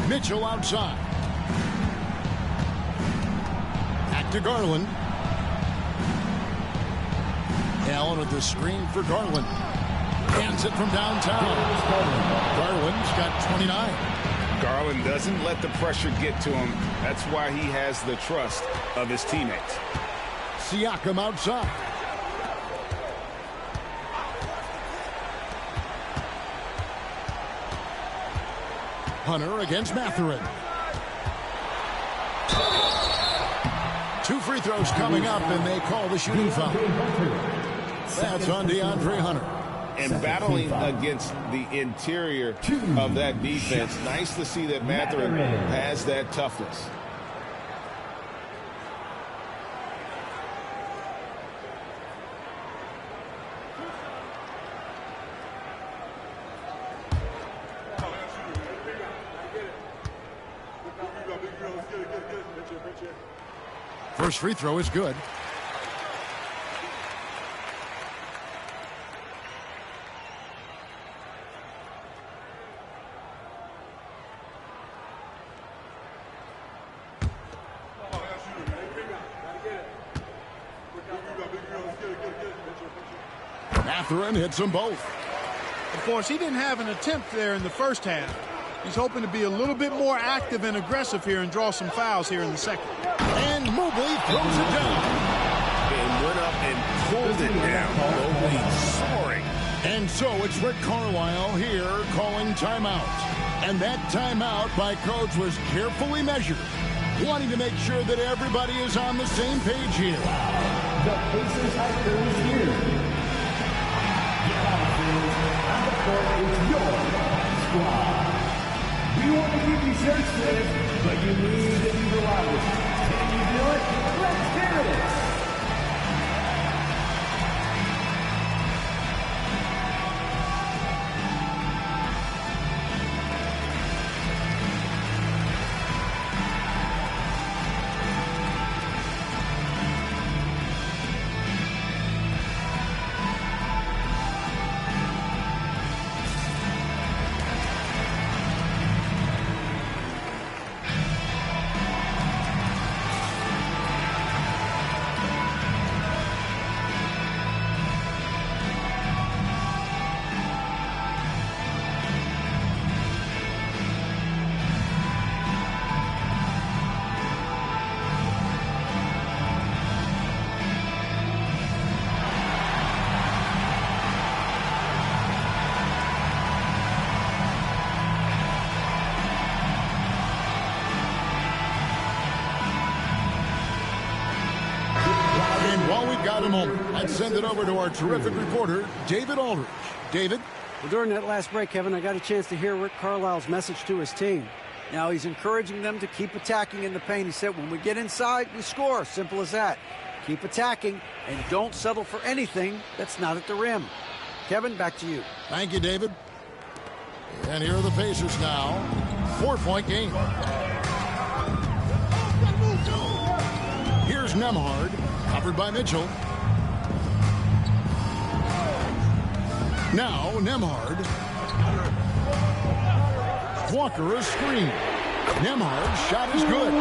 Mitchell outside. Back to Garland. Allen with the screen for Garland. Hands it from downtown. Garland's got 29. Garland doesn't let the pressure get to him. That's why he has the trust of his teammates. Siakam outside. Hunter against Mathurin. 2 free throws coming up, and they call the shooting foul. That's on DeAndre Hunter. And battling against the interior of that defense, nice to see that Mathurin has that toughness. First free throw is good. Mathurin hits them both. Of course, he didn't have an attempt there in the first half. He's hoping to be a little bit more active and aggressive here and draw some fouls here in the second. And Mobley throws it down. And went up and pulled it down. Mobley soaring. And so it's Rick Carlisle here calling timeout. And that timeout by Coach was carefully measured, wanting to make sure that everybody is on the same page here. The Pacers high school is here. On the court is your squad. We want to give you shirts today, but you need to be the loudest. Can you do it? Let's hear it! we've got a moment. Let's send it over to our terrific reporter, David Aldridge. David? Well, during that last break, Kevin, I got a chance to hear Rick Carlisle's message to his team. Now, he's encouraging them to keep attacking in the paint. He said, when we get inside, we score. Simple as that. Keep attacking and don't settle for anything that's not at the rim. Kevin, back to you. Thank you, David. And here are the Pacers now. 4-point game. Here's Nembhard, covered by Mitchell. Now Nembhard. Walker a screen. Nembhard's shot is good.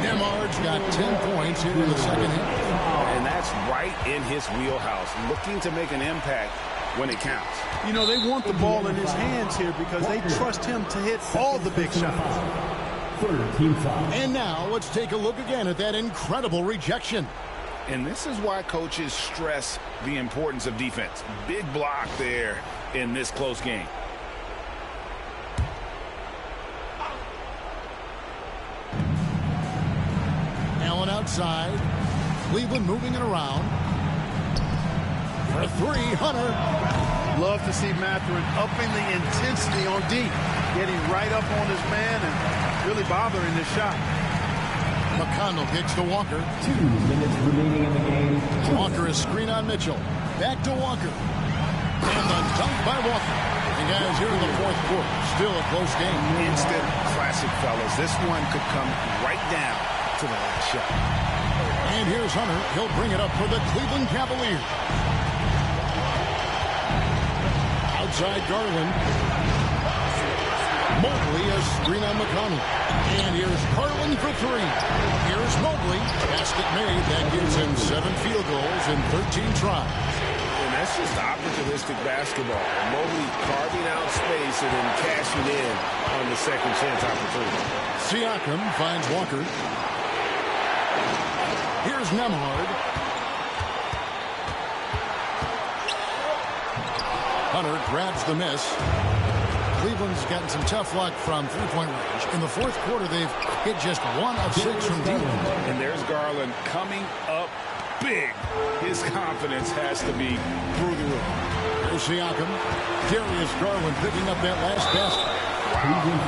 Nembhard's got 10 points here in the second half. And that's right in his wheelhouse, looking to make an impact when it counts. You know, they want the ball in his hands here because they trust him to hit all the big shots. And now let's take a look again at that incredible rejection. And this is why coaches stress the importance of defense. Big block there in this close game. Allen outside. Cleveland moving it around. For three, Hunter. Love to see Mathurin upping the intensity on D. Getting right up on his man and really bothering this shot. McConnell kicks to Walker. 2 minutes remaining in the game. Walker is screen on Mitchell. Back to Walker. And the dunk by Walker. And guys, here in the fourth quarter, still a close game. Instant classic, fellas. This one could come right down to the last shot. And here's Hunter. He'll bring it up for the Cleveland Cavaliers. Outside Garland. Mobley a screen on McConnell. And here's Garland for three. Here's Mobley. Basket made. That gives him 7 field goals in 13 tries. And that's just opportunistic basketball. Mobley carving out space and then cashing in on the second chance opportunity. Siakam finds Walker. Here's Nembhard. Hunter grabs the miss. Cleveland's gotten some tough luck from three-point range. In the fourth quarter, they've hit just 1 of 6 from deep. And there's Garland coming up big. His confidence has to be through the roof. Here's Siakam. Darius Garland picking up that last basket.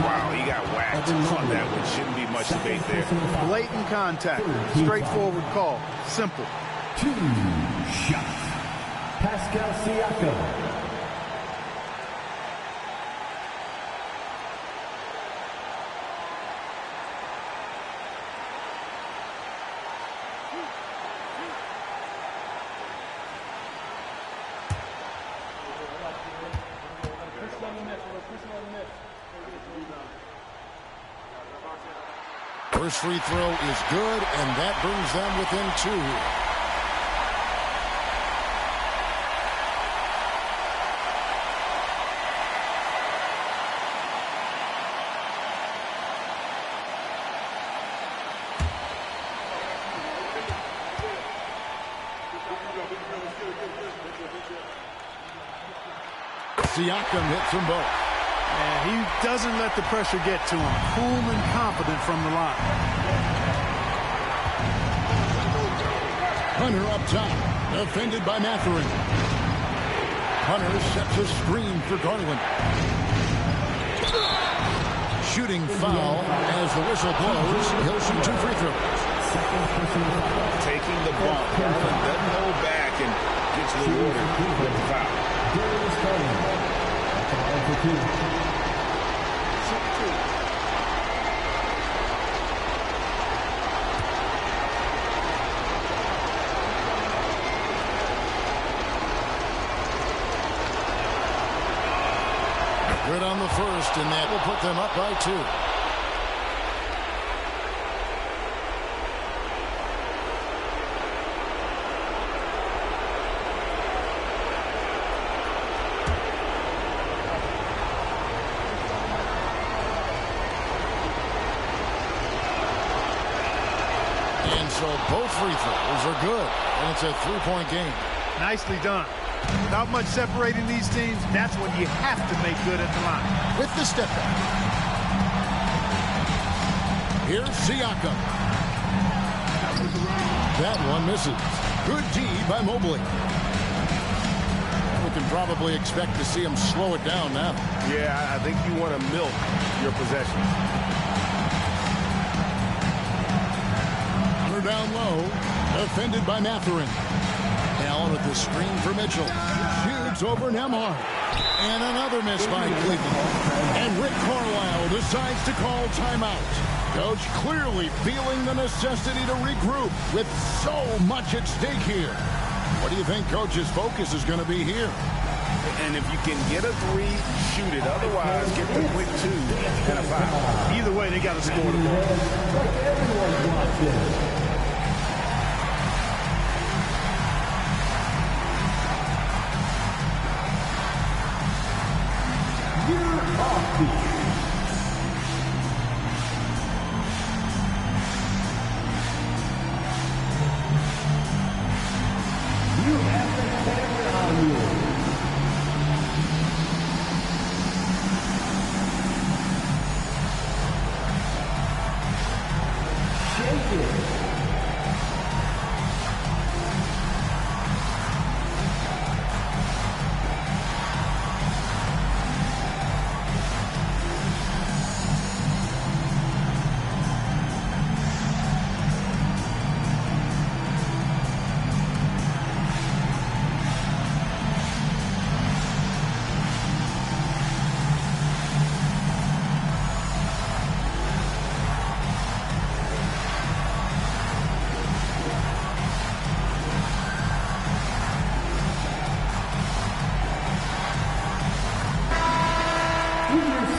Wow, he got whacked on that one. Shouldn't be much debate there. Blatant contact. Straightforward call. Simple. 2 shots. Pascal Siakam. First free throw is good, and that brings them within 2. Siakam hits them both. And he doesn't let the pressure get to him. Cool and confident from the line. Hunter up top. Defended by Mathurin. Hunter sets a screen for Garland. Shooting foul as the whistle blows. He'll shoot 2 free throws. Taking the bump. Garland doesn't hold back and gets rewarded with the foul. Good on the first, and that will put them up by 2. And so both free throws are good, and it's a 3-point game. Nicely done. Without much separating these teams, that's when you have to make good at the line. With the step back. Here's Siakam. That one misses. Good D by Mobley. We can probably expect to see him slow it down now. Yeah, I think you want to milk your possessions. Hunter down low. Defended by Mathurin. Allen with the screen for Mitchell. Shoots over Nembhard. And another miss by Cleveland. And Rick Carlisle decides to call timeout. Coach clearly feeling the necessity to regroup with so much at stake here. What do you think Coach's focus is going to be here? And if you can get a three, shoot it. Otherwise, get the quick two and a foul. Either way, they got to score the ball.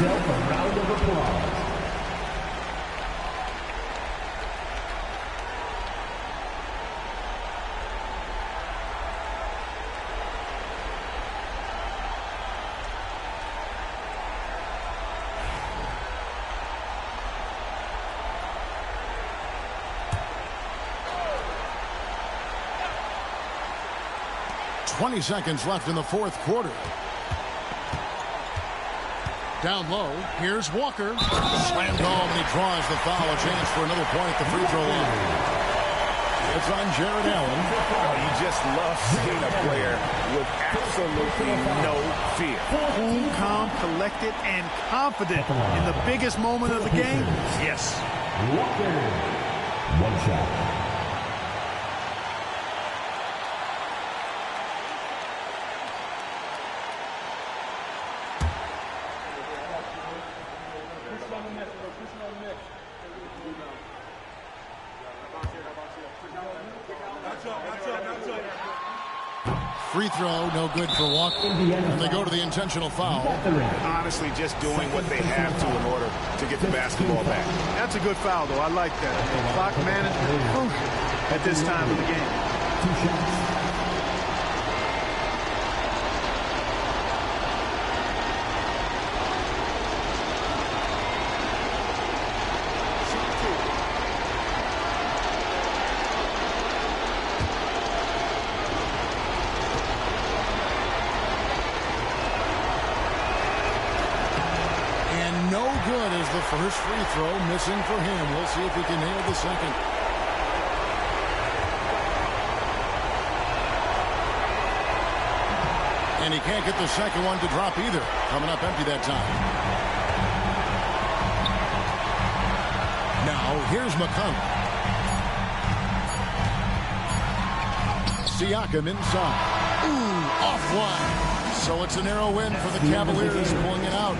A round of applause. .20 seconds left in the fourth quarter. Down low, here's Walker. Slammed home, and he draws the foul. A chance for another point at the free throw line. It's on Jared Allen. Oh, you just love seeing a player with absolutely no fear. Cool, calm, collected, and confident in the biggest moment of the game. Yes. Walker. One shot. Free throw, no good for Walker. And they go to the intentional foul. Honestly, just doing what they have to in order to get the basketball back. That's a good foul, though. I like that. Clock management crucial at this time of the game. 2 shots. First free throw missing for him. We'll see if he can nail the second. And he can't get the second one to drop either. Coming up empty that time. Now here's McConnell. Siakam inside. Ooh, offline. So it's a narrow win for the Cavaliers, pulling it out.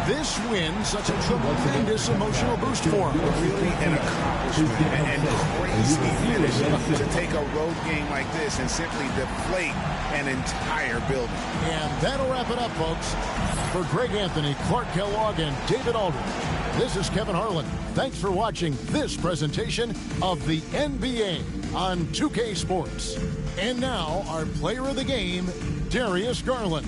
This win, such a tremendous emotional boost for him. Really an accomplishment and crazy finish to take a road game like this and simply deflate an entire building. And that'll wrap it up, folks. For Greg Anthony, Clark Kellogg, and David Aldridge, this is Kevin Harlan. Thanks for watching this presentation of the NBA on 2K Sports. And now, our player of the game, Darius Garland.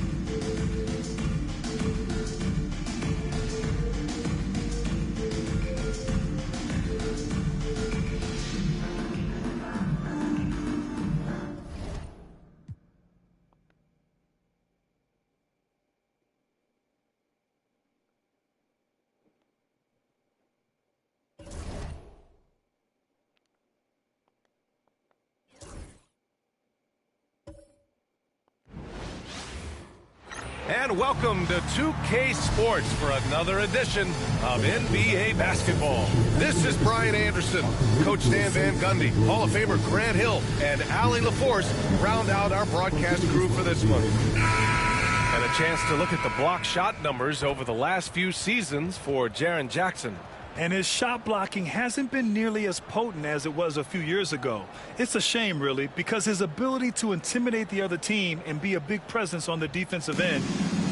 And welcome to 2K Sports for another edition of NBA basketball. This is Brian Anderson, Coach Stan Van Gundy, Hall of Famer Grant Hill, and Allie LaForce round out our broadcast crew for this one. And a chance to look at the block shot numbers over the last few seasons for Jaren Jackson. And his shot blocking hasn't been nearly as potent as it was a few years ago. It's a shame, really, because his ability to intimidate the other team and be a big presence on the defensive end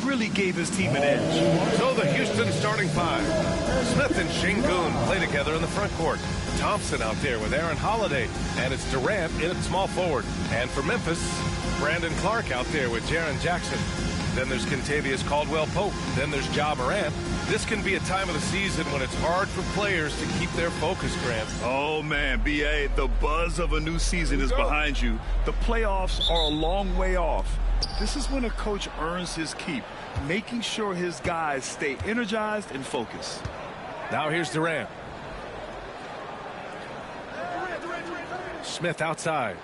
really gave his team an edge. So the Houston starting five. Smith and Şengün play together in the front court. Thompson out there with Aaron Holiday, and it's Durant in at small forward. And for Memphis, Brandon Clark out there with Jaren Jackson. Then there's Kentavious Caldwell-Pope. Then there's Ja Morant. This can be a time of the season when it's hard for players to keep their focus, Grant. Oh, man, B.A., the buzz of a new season is behind you. The playoffs are a long way off. This is when a coach earns his keep, making sure his guys stay energized and focused. Now here's Durant. Smith outside.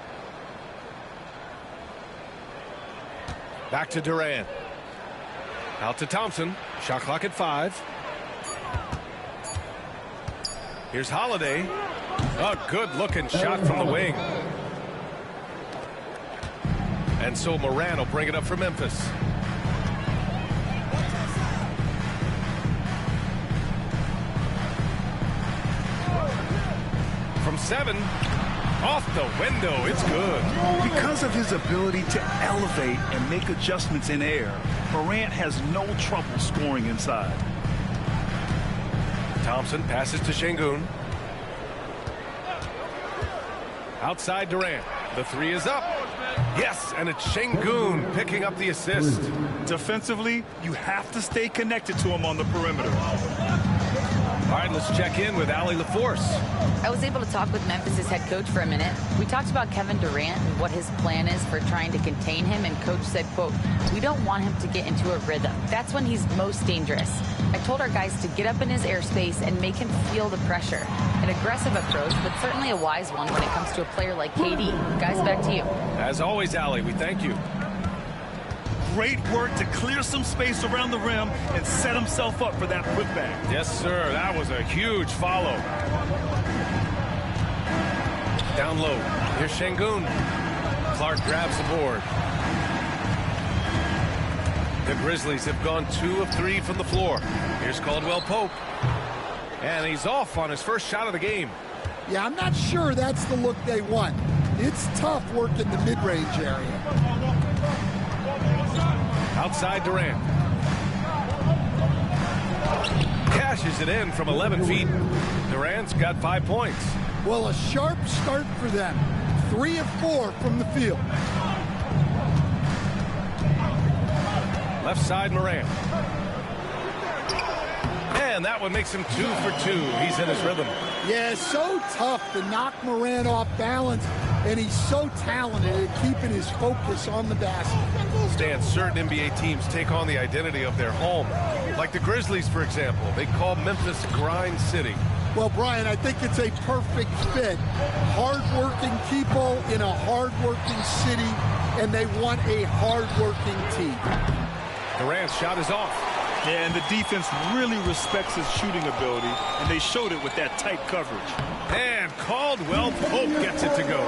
Back to Durant. Out to Thompson. Shot clock at 5. Here's Holiday. A good-looking shot from the wing. And so Morant will bring it up for Memphis. From 7. Off the window, it's good. Because of his ability to elevate and make adjustments in air, Morant has no trouble scoring inside. Thompson passes to Şengün. Outside Durant. The 3 is up. Yes, and it's Şengün picking up the assist. Defensively, you have to stay connected to him on the perimeter. All right, let's check in with Allie LaForce. I was able to talk with Memphis's head coach for a minute. We talked about Kevin Durant and what his plan is for trying to contain him, and coach said, quote, "We don't want him to get into a rhythm. That's when he's most dangerous." I told our guys to get up in his airspace and make him feel the pressure. An aggressive approach, but certainly a wise one when it comes to a player like KD. Guys, back to you. As always, Allie, we thank you. Great work to clear some space around the rim and set himself up for that putback. Yes, sir. That was a huge follow. Down low. Here's Şengün. Clark grabs the board. The Grizzlies have gone 2 of 3 from the floor. Here's Caldwell-Pope. And he's off on his first shot of the game. Yeah, I'm not sure that's the look they want. It's tough work in the mid-range area. Outside Durant. Cashes it in from 11 feet. Durant's got 5 points. Well, a sharp start for them. 3 of 4 from the field. Left side Morant. And that one makes him 2 for 2. He's in his rhythm. Yeah, so tough to knock Morant off balance, and he's so talented at keeping his focus on the basket. Stan, certain NBA teams take on the identity of their home. Like the Grizzlies, for example. They call Memphis Grind City. Well, Brian, I think it's a perfect fit. Hard-working people in a hard-working city, and they want a hard-working team. Durant's shot is off. Yeah, and the defense really respects his shooting ability, and they showed it with that tight coverage. And Caldwell-Pope gets it to go.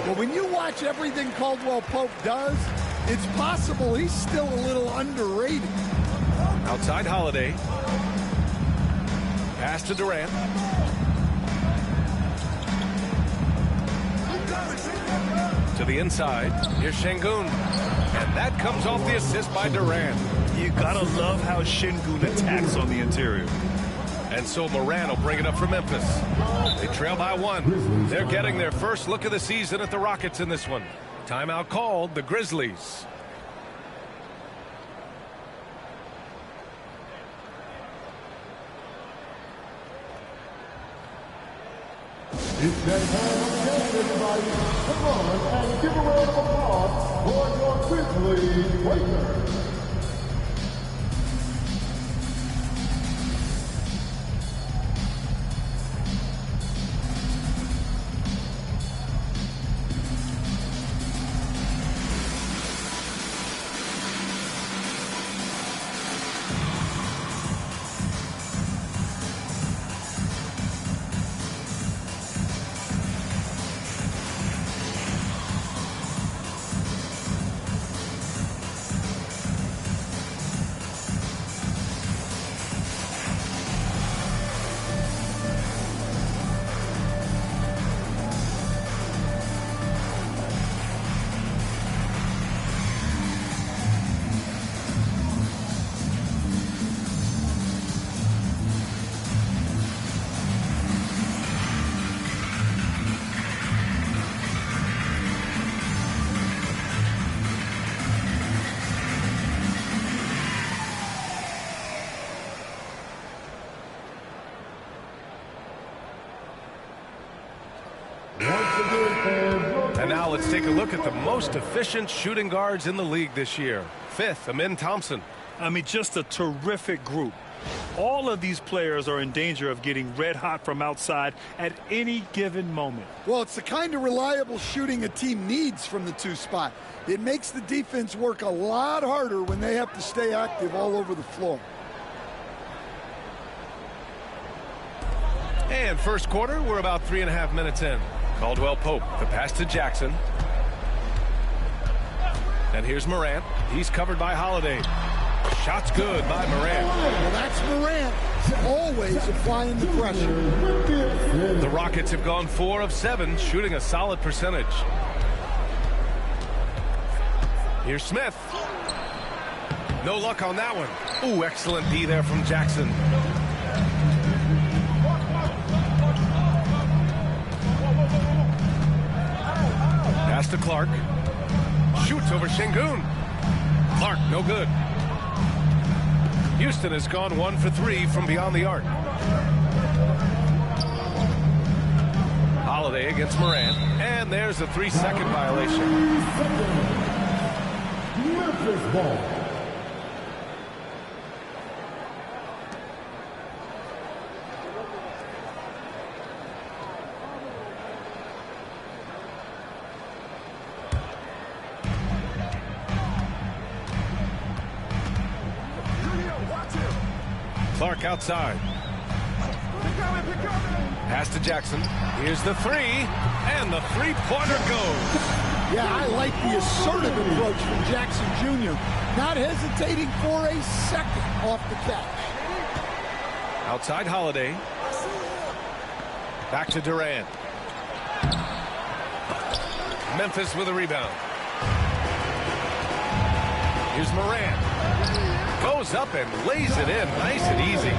Well, when you watch everything Caldwell-Pope does, it's possible he's still a little underrated. Outside Holiday. Pass to Durant. To the inside. Here's Şengün. And that comes off the assist by Durant. You gotta love how Şengün attacks on the interior. And so Morant will bring it up for Memphis. They trail by 1. They're getting their first look of the season at the Rockets in this one. Timeout called, the Grizzlies. It's that time again, everybody. Come on and give a round of applause for your Grizzlies Lakers. And now let's take a look at the most efficient shooting guards in the league this year. 5th, Amin Thompson. I mean, just a terrific group. All of these players are in danger of getting red hot from outside at any given moment. Well, it's the kind of reliable shooting a team needs from the 2 spot. It makes the defense work a lot harder when they have to stay active all over the floor. And first quarter, we're about 3.5 minutes in. Caldwell Pope, the pass to Jackson. And here's Morant. He's covered by Holiday. Shot's good by Morant. Well, that's Morant, always applying the pressure. The Rockets have gone 4 of 7, shooting a solid percentage. Here's Smith. No luck on that one. Ooh, excellent D there from Jackson. Pass to Clark. Shoots over Şengün. Clark, no good. Houston has gone 1 for 3 from beyond the arc. Holiday against Morant. And there's a 3-second violation. Memphis ball. Clark outside. Pass to Jackson. Here's the 3. And the 3-pointer goes. Yeah, I like the assertive approach from Jackson Jr. Not hesitating for a second off the catch. Outside Holiday. Back to Durant. Memphis with a rebound. Here's Morant. Goes up and lays it in nice and easy.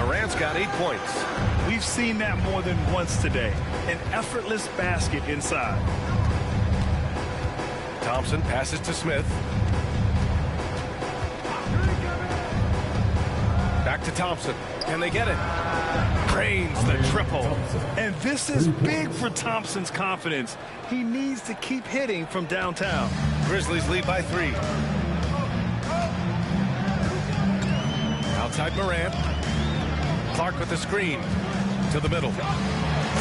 Morant's got 8 points. We've seen that more than once today. An effortless basket inside. Thompson passes to Smith. Back to Thompson. Can they get it? Drains the triple. And this is big for Thompson's confidence. He needs to keep hitting from downtown. Grizzlies lead by 3. Outside Morant. Clark with the screen. To the middle.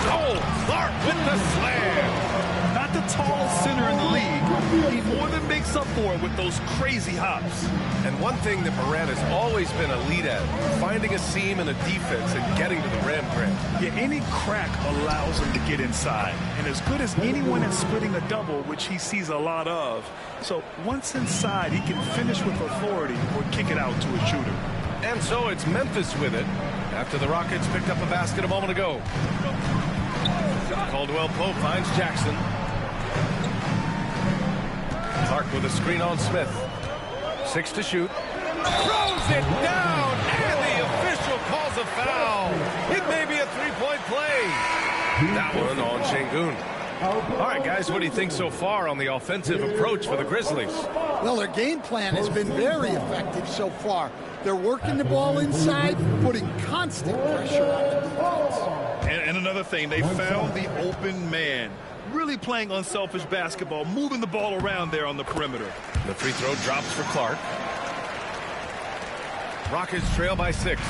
Oh, Clark with the slam. Not the tallest center in the league. He more than makes up for it with those crazy hops. And one thing that Morant has always been elite at, finding a seam in a defense and getting to the rim, Grant. Yeah, any crack allows him to get inside. And as good as anyone at splitting a double, which he sees a lot of. So once inside, he can finish with authority or kick it out to a shooter. And so it's Memphis with it after the Rockets picked up a basket a moment ago. Caldwell Pope finds Jackson. Clark with a screen on Smith. 6 to shoot. Throws it down, and the official calls a foul. It may be a 3-point play. That one on Şengün. All right, guys, what do you think so far on the offensive approach for the Grizzlies? Well, their game plan has been very effective so far. They're working the ball inside, putting constant pressure on the defense. And another thing, they found the open man. Really playing unselfish basketball, moving the ball around there on the perimeter. The free throw drops for Clark. Rockets trail by 6.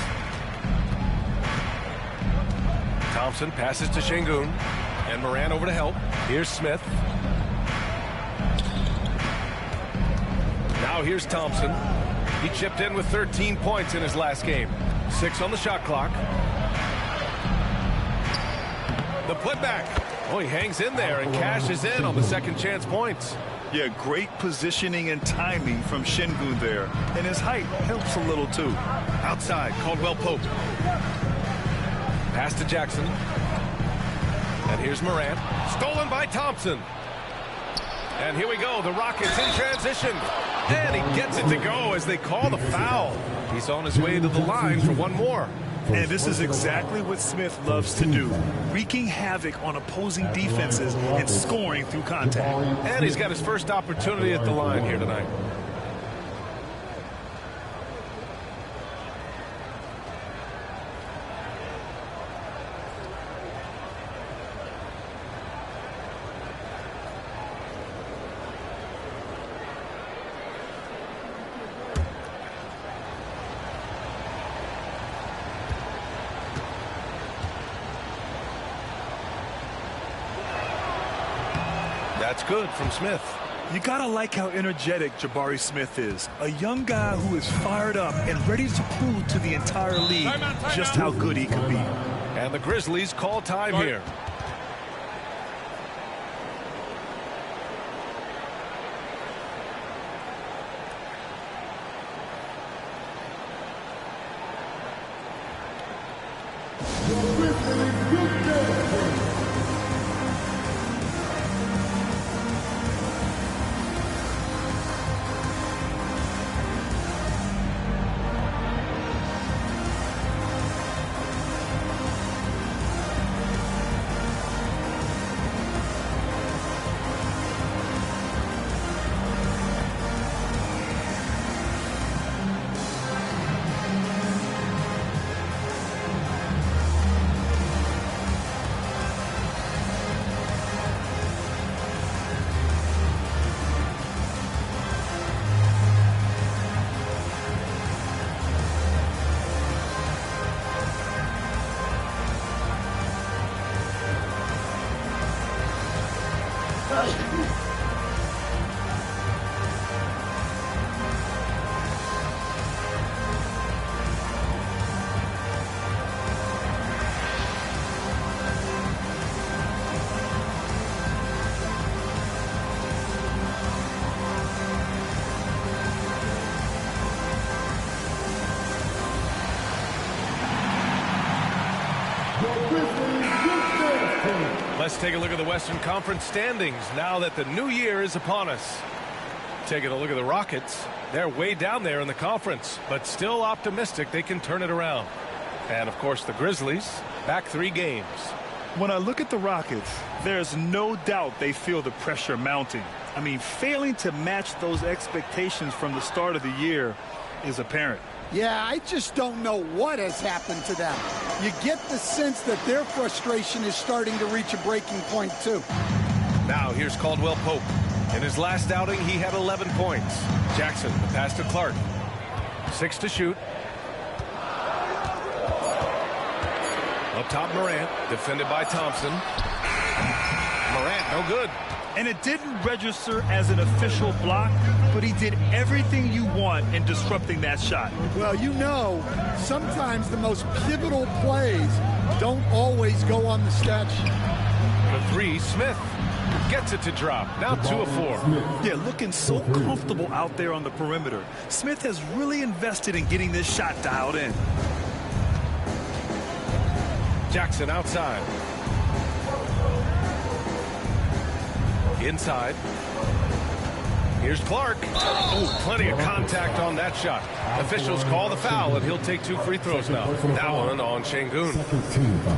Thompson passes to Şengün. And Morant over to help. Here's Smith. Now here's Thompson. He chipped in with 13 points in his last game. 6 on the shot clock. The putback. Oh, he hangs in there and cashes in on the second chance points. Yeah, great positioning and timing from Şengün there. And his height helps a little too. Outside, Caldwell Pope. Pass to Jackson. And here's Morant. Stolen by Thompson. And here we go. The Rockets in transition. And he gets it to go as they call the foul. He's on his way to the line for one more. And this is exactly what Smith loves to do. Wreaking havoc on opposing defenses and scoring through contact. And he's got his first opportunity at the line here tonight. That's good from Smith. You gotta like how energetic Jabari Smith is. A young guy who is fired up and ready to prove to the entire league just how good he can be. And the Grizzlies call time here. Let's take a look at the Western Conference standings now that the new year is upon us. Taking a look at the Rockets. They're way down there in the conference, but still optimistic they can turn it around. And, of course, the Grizzlies back 3 games. When I look at the Rockets, there's no doubt they feel the pressure mounting. I mean, failing to match those expectations from the start of the year is apparent. Yeah, I just don't know what has happened to them. You get the sense that their frustration is starting to reach a breaking point, too. Now, here's Caldwell Pope. In his last outing, he had 11 points. Jackson, the pass to Clark. 6 to shoot. Up top, Morant, defended by Thompson. Morant, no good. And it didn't register as an official block, but he did everything you want in disrupting that shot. Well, you know, sometimes the most pivotal plays don't always go on the stat sheet. For 3, Smith gets it to drop. Now 2 of 4. Yeah, looking so comfortable out there on the perimeter. Smith has really invested in getting this shot dialed in. Jackson outside. Inside. Here's Clark. Oh, plenty of contact on that shot. Officials call the foul, and he'll take 2 free throws now. That one on Şengün.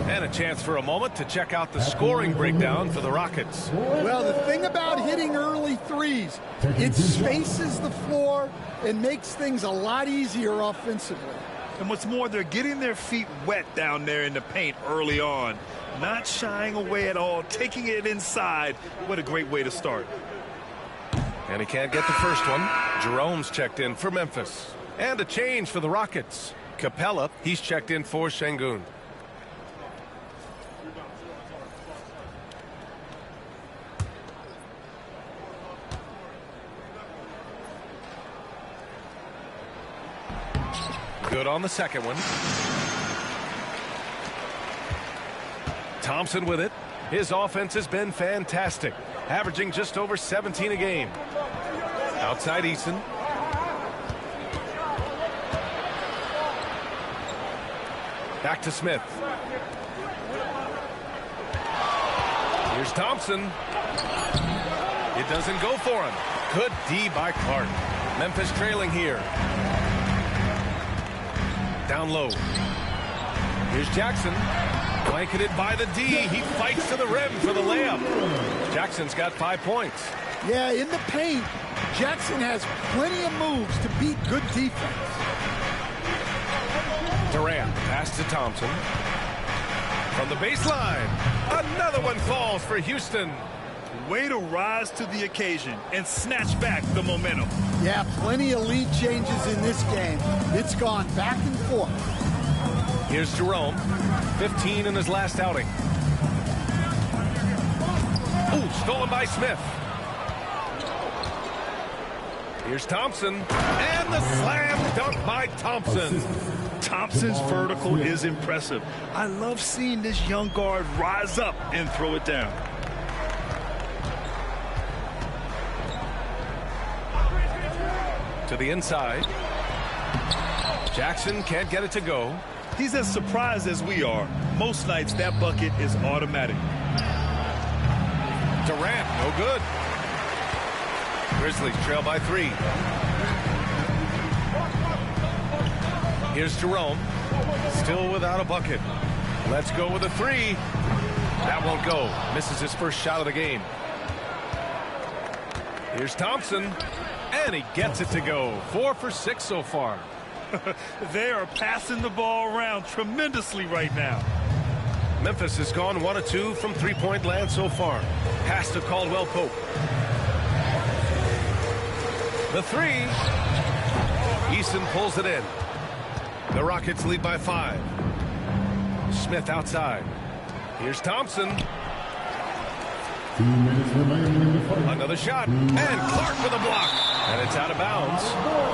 And a chance for a moment to check out the scoring breakdown for the Rockets. Well, the thing about hitting early threes, it spaces the floor and makes things a lot easier offensively. And what's more, they're getting their feet wet down there in the paint early on. Not shying away at all, taking it inside. What a great way to start. And he can't get the first one. Jerome's checked in for Memphis. And a change for the Rockets. Capella, he's checked in for Şengün. Good on the second one. Thompson with it. His offense has been fantastic, averaging just over 17 a game. Outside Eason. Back to Smith. Here's Thompson. It doesn't go for him. Good D by Clark. Memphis trailing here. Down low. Here's Jackson. Blanketed by the D. He fights to the rim for the layup. Jackson's got 5 points. Yeah, in the paint, Jackson has plenty of moves to beat good defense. Durant, pass to Thompson. From the baseline, another one falls for Houston. Way to rise to the occasion and snatch back the momentum. Yeah, plenty of lead changes in this game. It's gone back and forth. Here's Jerome, 15 in his last outing. Ooh, stolen by Smith. Here's Thompson, and the slam dunk by Thompson. Thompson's vertical is impressive. I love seeing this young guard rise up and throw it down. To the inside. Jackson can't get it to go. He's as surprised as we are. Most nights that bucket is automatic. Durant, no good. Grizzlies trail by 3. Here's Jerome. Still without a bucket. Let's go with a 3. That won't go. Misses his first shot of the game. Here's Thompson. And he gets it to go. 4 for 6 so far. They are passing the ball around tremendously right now. Memphis has gone 1 of 2 from three-point land so far. Pass to Caldwell Pope. The 3. Easton pulls it in. The Rockets lead by 5. Smith outside. Here's Thompson. 2 minutes remaining in the fight. Another shot. And Clark with a block. And it's out of bounds.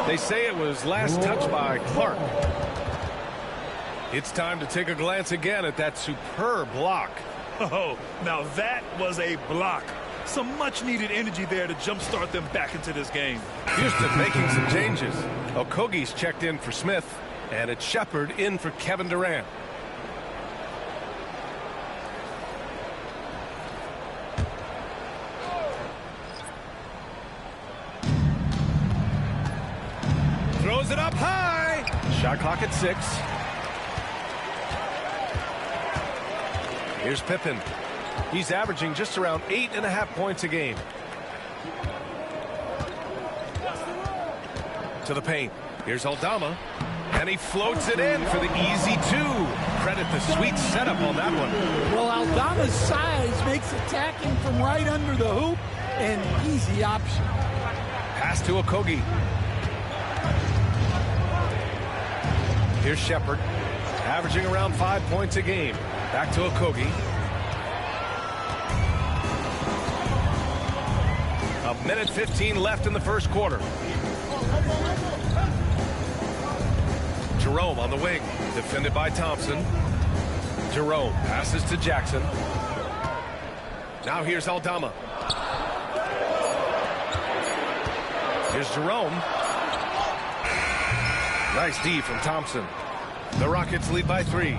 They say it was last touched by Clark. It's time to take a glance again at that superb block. Oh, now that was a block. Some much-needed energy there to jumpstart them back into this game. Houston making some changes. Okogie's checked in for Smith, and it's Shepard in for Kevin Durant. Throws it up high. Shot clock at 6. Here's Pippen. He's averaging just around 8.5 points a game. To the paint. Here's Aldama. And he floats it in for the easy 2. Credit the sweet setup on that one. Well, Aldama's size makes attacking from right under the hoop an easy option. Pass to Okogie. Here's Shepard. Averaging around 5 points a game. Back to Okogie. A minute 15 left in the first quarter. Jerome on the wing. Defended by Thompson. Jerome passes to Jackson. Now here's Aldama. Here's Jerome. Nice D from Thompson. The Rockets lead by 3.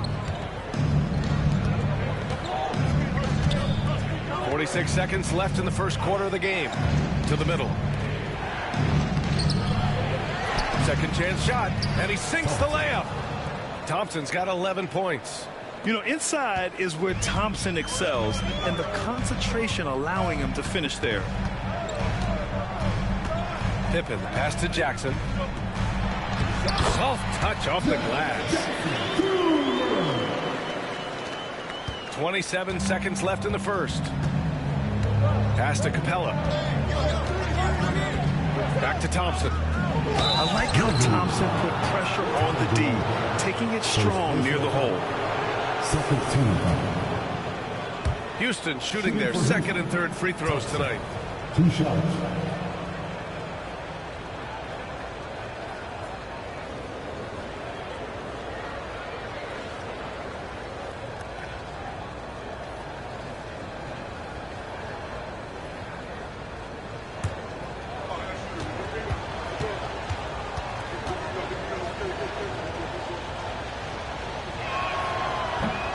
46 seconds left in the first quarter of the game. To the middle. Second chance shot, and he sinks the layup. Thompson's got 11 points. You know, inside is where Thompson excels, and the concentration allowing him to finish there. Pippen, pass to Jackson. Soft touch off the glass. 27 seconds left in the first. Pass to Capella. Back to Thompson. I like how Thompson put pressure on the D, taking it strong near the hole. Houston shooting their second and third free throws tonight. 2 shots.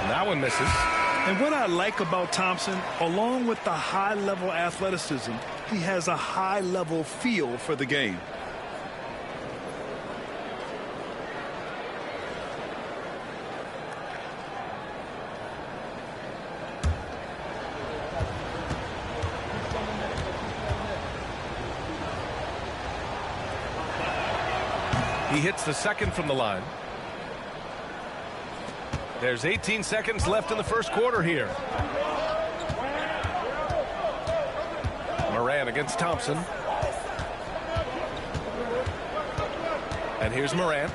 That one misses. And what I like about Thompson, along with the high-level athleticism, he has a high-level feel for the game. He hits the second from the line. There's 18 seconds left in the first quarter here. Moran against Thompson. And here's Moran.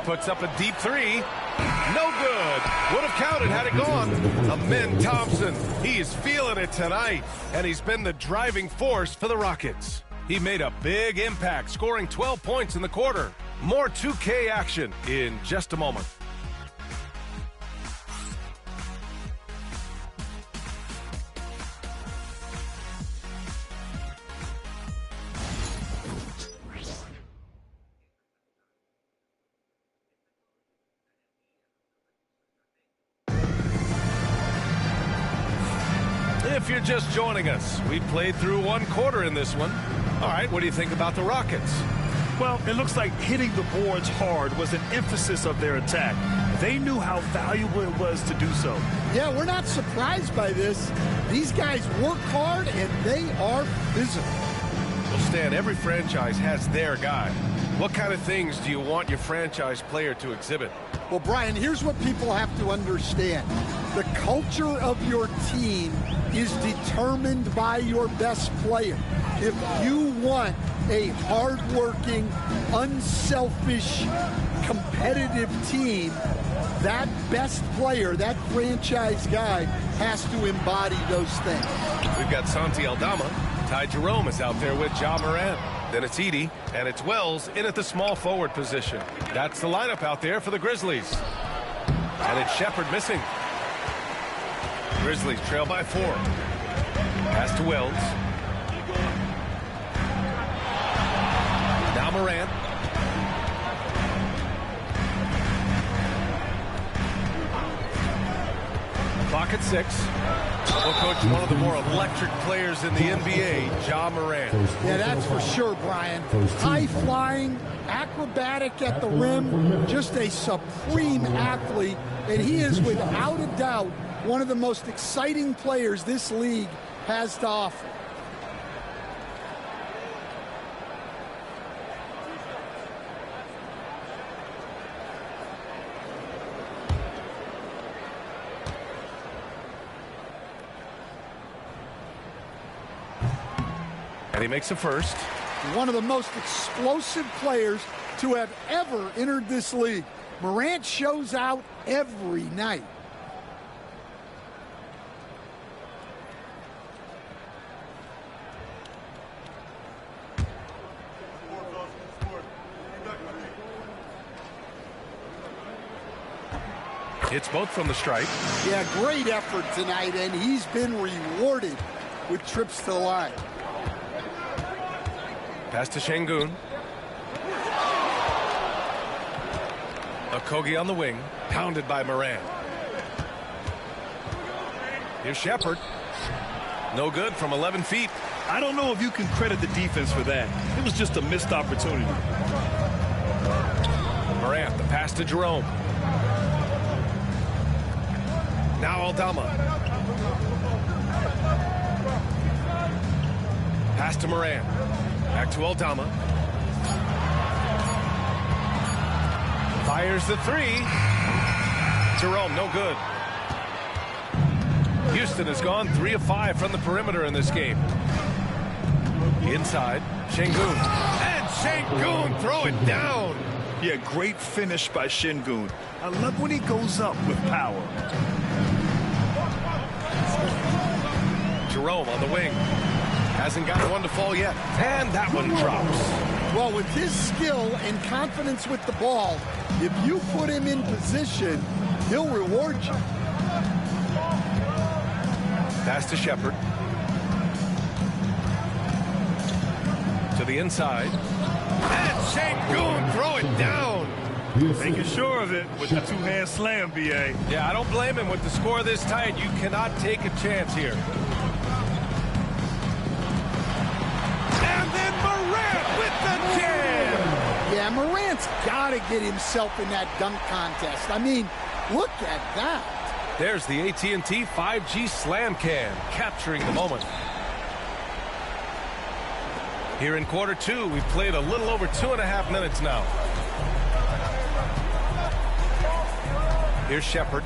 Puts up a deep 3. No good. Would have counted had it gone. Amin Thompson, he is feeling it tonight, and he's been the driving force for the Rockets. He made a big impact, scoring 12 points in the quarter. More 2K action in just a moment. If you're just joining us, we played through one quarter in this one. All right, what do you think about the Rockets? Well, it looks like hitting the boards hard was an emphasis of their attack. They knew how valuable it was to do so. Yeah, we're not surprised by this. These guys work hard, and they are physical. Well, Stan, every franchise has their guy. What kind of things do you want your franchise player to exhibit? Well, Brian, here's what people have to understand. The culture of your team is determined by your best player. If you want a hardworking, unselfish, competitive team, that best player, that franchise guy, has to embody those things. We've got Santi Aldama. Ty Jerome is out there with Ja Morant. Then it's Edey, and it's Wells in at the small forward position. That's the lineup out there for the Grizzlies. And it's Shepherd missing. Grizzlies trail by 4. Pass to Wells. Now Morant. Clock at 6. Well, Coach, one of the more electric players in the NBA, Ja Morant. Yeah, that's for sure, Brian. High-flying, acrobatic at the rim, just a supreme athlete, and he is without a doubt one of the most exciting players this league has to offer. And he makes a first. One of the most explosive players to have ever entered this league. Morant shows out every night. Hits both from the stripe. Yeah, great effort tonight, and he's been rewarded with trips to the line. Pass to Şengün. Okogie on the wing, pounded by Morant. Here's Shepherd. No good from 11 feet. I don't know if you can credit the defense for that. It was just a missed opportunity. Morant, the pass to Jerome. Now Aldama. Pass to Morant. Back to Aldama. Fires the 3. Jerome, no good. Houston has gone 3 of 5 from the perimeter in this game. Inside, Şengün. And Şengün throw it down. Yeah, great finish by Şengün. I love when he goes up with power. Jerome on the wing. Hasn't got one to fall yet. And that one drops. Well, with his skill and confidence with the ball, if you put him in position, he'll reward you. Pass to Shepherd. To the inside. And Şengün throw it down. Making sure of it with the two-hand slam, B.A. Yeah, I don't blame him with the score this tight. You cannot take a chance here. And then Morant with the jam. Yeah, Morant's got to get himself in that dunk contest. I mean, look at that. There's the AT&T 5G Slam Cam, capturing the moment. Here in quarter 2, we've played a little over 2.5 minutes now. Here's Shepherd.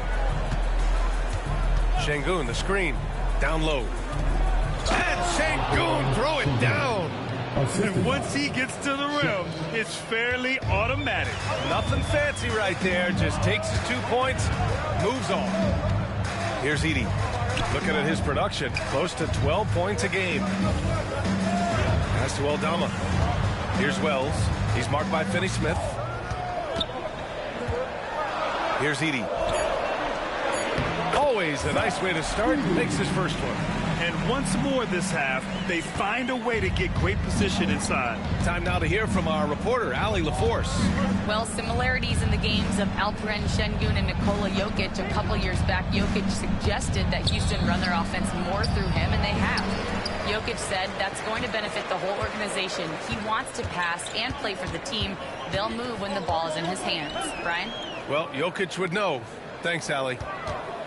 Şengün, the screen. Down low. And Şengün throw it down. And once he gets to the rim, it's fairly automatic. Nothing fancy right there. Just takes his 2 points, moves on. Here's Edey. Looking at his production, close to 12 points a game. Pass to Aldama. Here's Wells. He's marked by Finney-Smith. Here's Edey. Always a nice way to start. Makes his first one. And once more this half, they find a way to get great position inside. Time now to hear from our reporter, Allie LaForce. Well, similarities in the games of Alperen Şengün and Nikola Jokic. A couple years back, Jokic suggested that Houston run their offense more through him, and they have. Jokic said that's going to benefit the whole organization. He wants to pass and play for the team. They'll move when the ball is in his hands. Brian? Well, Jokic would know. Thanks, Allie.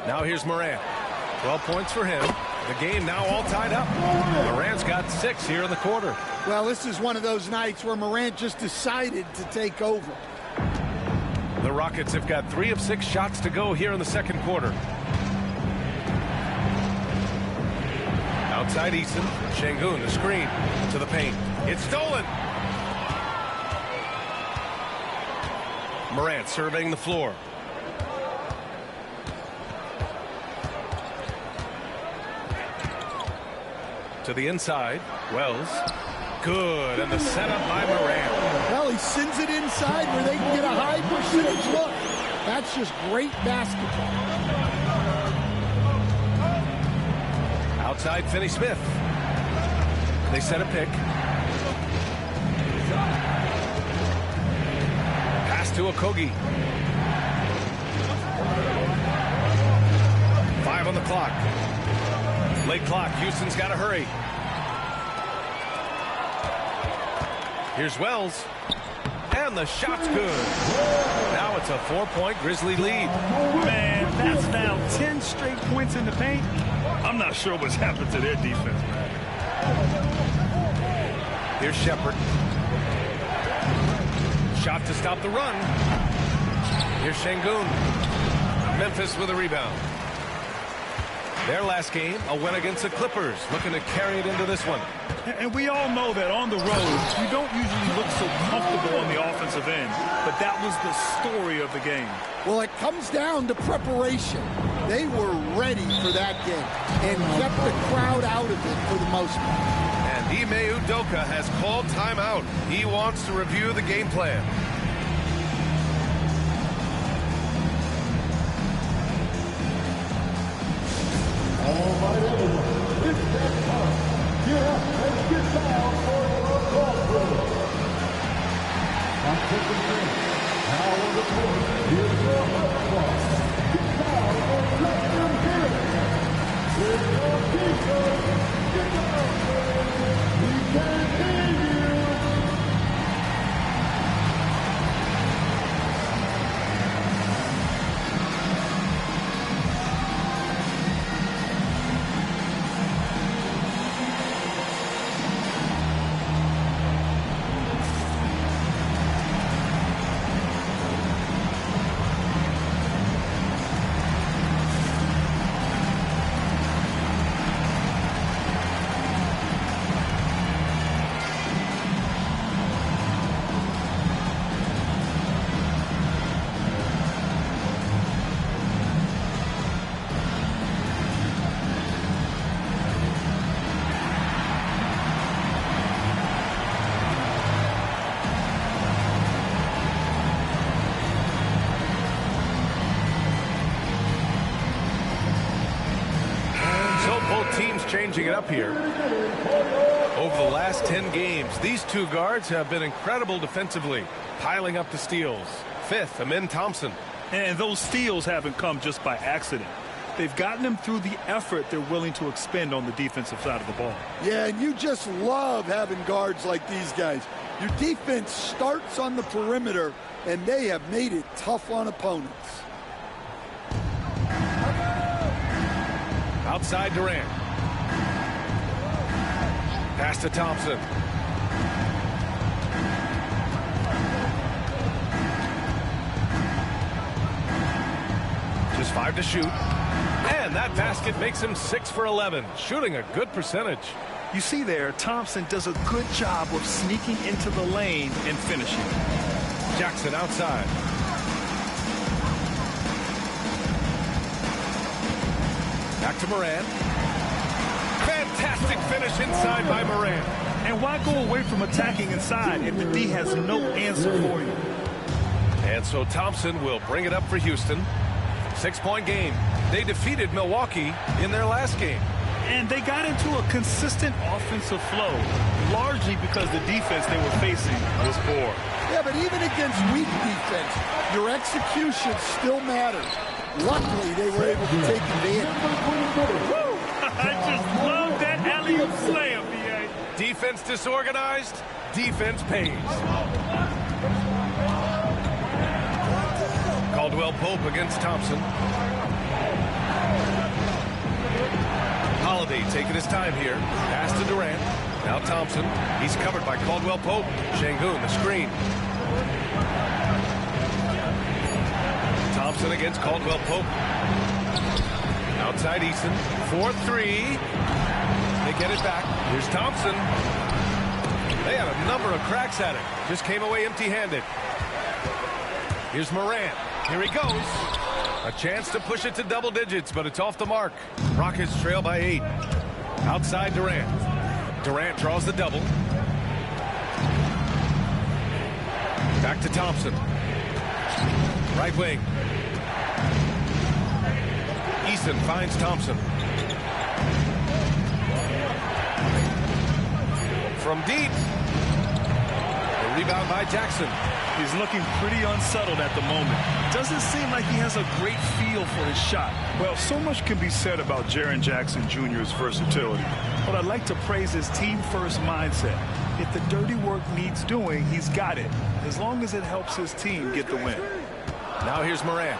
Now here's Morant. 12 points for him. The game now all tied up. Morant's got 6 here in the quarter. Well, this is one of those nights where Morant just decided to take over. The Rockets have got 3 of 6 shots to go here in the second quarter. Outside Eason. Şengün, the screen to the paint. It's stolen. Morant surveying the floor. To the inside. Wells. Good. And the setup by Morant. Well, he sends it inside where they can get a high percentage look. That's just great basketball. Outside Finney-Smith. They set a pick. Pass to Okogie. 5 on the clock. Late clock. Houston's got to hurry. Here's Wells. And the shot's good. Now it's a 4-point Grizzly lead. Man, that's now 10 straight points in the paint. I'm not sure what's happened to their defense, man. Here's Shepherd. Shot to stop the run. Here's Şengün. Memphis with a rebound. Their last game, a win against the Clippers, looking to carry it into this one. And we all know that on the road, you don't usually look so comfortable on the offensive end, but that was the story of the game. Well, it comes down to preparation. They were ready for that game and kept the crowd out of it for the most part. And Ime Udoka has called timeout. He wants to review the game plan. All right, everyone, it's that time. Get up and get down for your ball club. I'm taking this. Now on the court, here's your hot cross. Get down and let them hear it. Here's your defense. Get down, man. We can't hear you. Changing it up here. Over the last 10 games, these two guards have been incredible defensively, piling up the steals. 5th, Amin Thompson. And those steals haven't come just by accident. They've gotten them through the effort they're willing to expend on the defensive side of the ball. Yeah, and you just love having guards like these guys. Your defense starts on the perimeter, and they have made it tough on opponents. Outside Durant. Pass to Thompson. Just 5 to shoot. And that basket makes him 6 for 11, shooting a good percentage. You see there, Thompson does a good job of sneaking into the lane and finishing. Jackson outside. Back to Moran. Fantastic finish inside by Moran. And why go away from attacking inside if the D has no answer for you? And so Thompson will bring it up for Houston. 6-point game. They defeated Milwaukee in their last game. And they got into a consistent offensive flow, largely because the defense they were facing was poor. Yeah, but even against weak defense, your execution still matters. Luckily, they were able to take advantage. I just love that alley-oop slam, B.A. Defense disorganized, defense pays. Caldwell Pope against Thompson. Holiday taking his time here. Pass to Durant. Now Thompson. He's covered by Caldwell Pope. Şengün, the screen. Thompson against Caldwell Pope. Outside Eason. 4-3. They get it back. Here's Thompson. They had a number of cracks at it. Just came away empty-handed. Here's Moran. Here he goes. A chance to push it to double digits, but it's off the mark. Rockets trail by 8. Outside Durant. Durant draws the double. Back to Thompson. Right wing. Eason finds Thompson. From deep. The rebound by Jackson. He's looking pretty unsettled at the moment. Doesn't seem like he has a great feel for his shot. Well, so much can be said about Jaren Jackson Jr.'s versatility, but I'd like to praise his team-first mindset. If the dirty work needs doing, he's got it, as long as it helps his team get the win. Now here's Moran.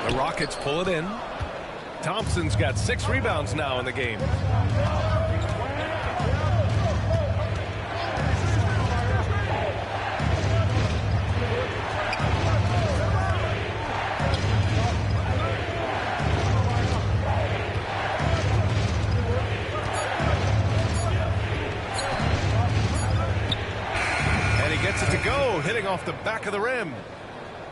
The Rockets pull it in. Thompson's got 6 rebounds now in the game. Hitting off the back of the rim.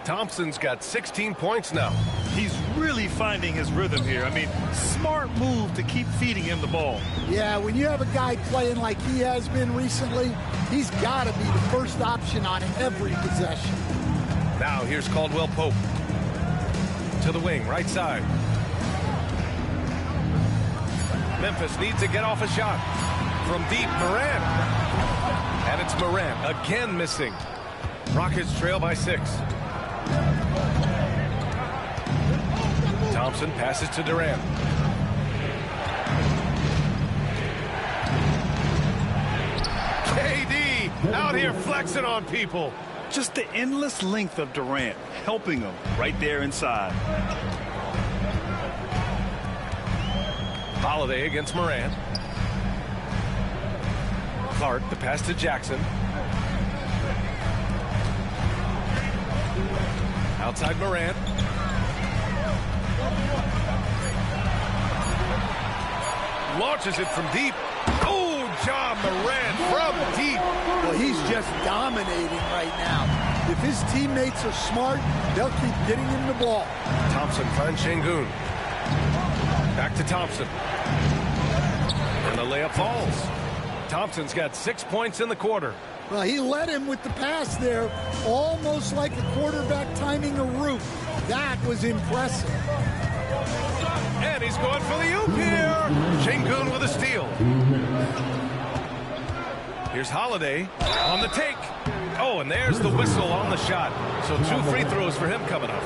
Thompson's got 16 points now. He's really finding his rhythm here. I mean, smart move to keep feeding him the ball. Yeah, when you have a guy playing like he has been recently, he's got to be the first option on every possession. Now here's Caldwell Pope. To the wing, right side. Memphis needs to get off a shot. From deep, Moran. And it's Moran again missing. Rockets trail by 6. Thompson passes to Durant. KD out here flexing on people. Just the endless length of Durant helping him right there inside. Holiday against Moran. Clark, the pass to Jackson. Outside Moran. Launches it from deep. Oh, John Moran from deep. Well, he's just dominating right now. If his teammates are smart, they'll keep getting him the ball. Thompson finds Şengün. Back to Thompson. And the layup falls. Thompson's got 6 points in the quarter. Well, he led him with the pass there, almost like a quarterback timing a route. That was impressive. And he's going for the oop here. Şengün with a steal. Here's Holiday on the take. Oh, and there's the whistle on the shot. So 2 free throws for him coming up.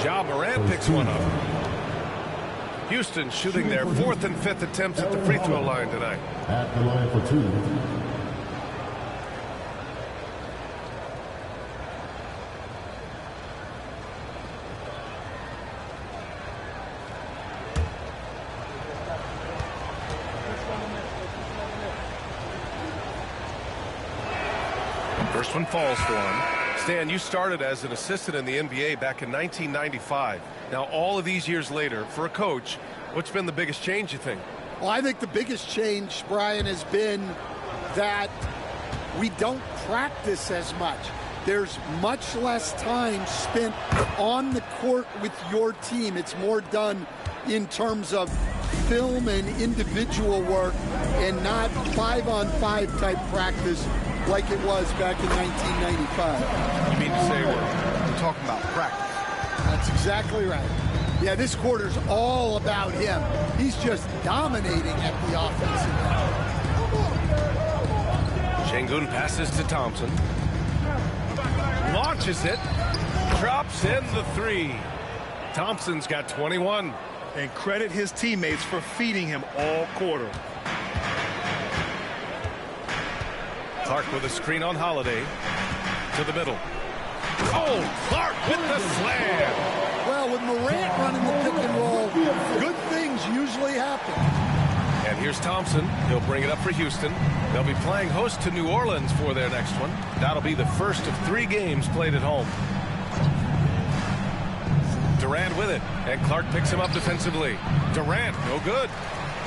Ja Morant picks one up. Houston shooting their 4th and 5th attempts at the free throw line tonight. At the line for 2. First one falls for him. Stan, you started as an assistant in the NBA back in 1995. Now, all of these years later, for a coach, what's been the biggest change, you think? Well, I think the biggest change, Brian, has been that we don't practice as much. There's much less time spent on the court with your team. It's more done in terms of film and individual work and not 5-on-5 type practice like it was back in 1995. You mean to say we're talking about practice? That's exactly right. Yeah, this quarter's all about him. He's just dominating at the offensive end. Şengün passes to Thompson. Launches it. Drops in the three. Thompson's got 21. And credit his teammates for feeding him all quarter. Clark with a screen on Holiday. To the middle. Oh, Clark with the slam. Well, with Morant running the pick and roll, good things usually happen. And here's Thompson. He'll bring it up for Houston. They'll be playing host to New Orleans for their next one. That'll be the first of 3 games played at home. Durant with it, and Clark picks him up defensively. Durant, no good.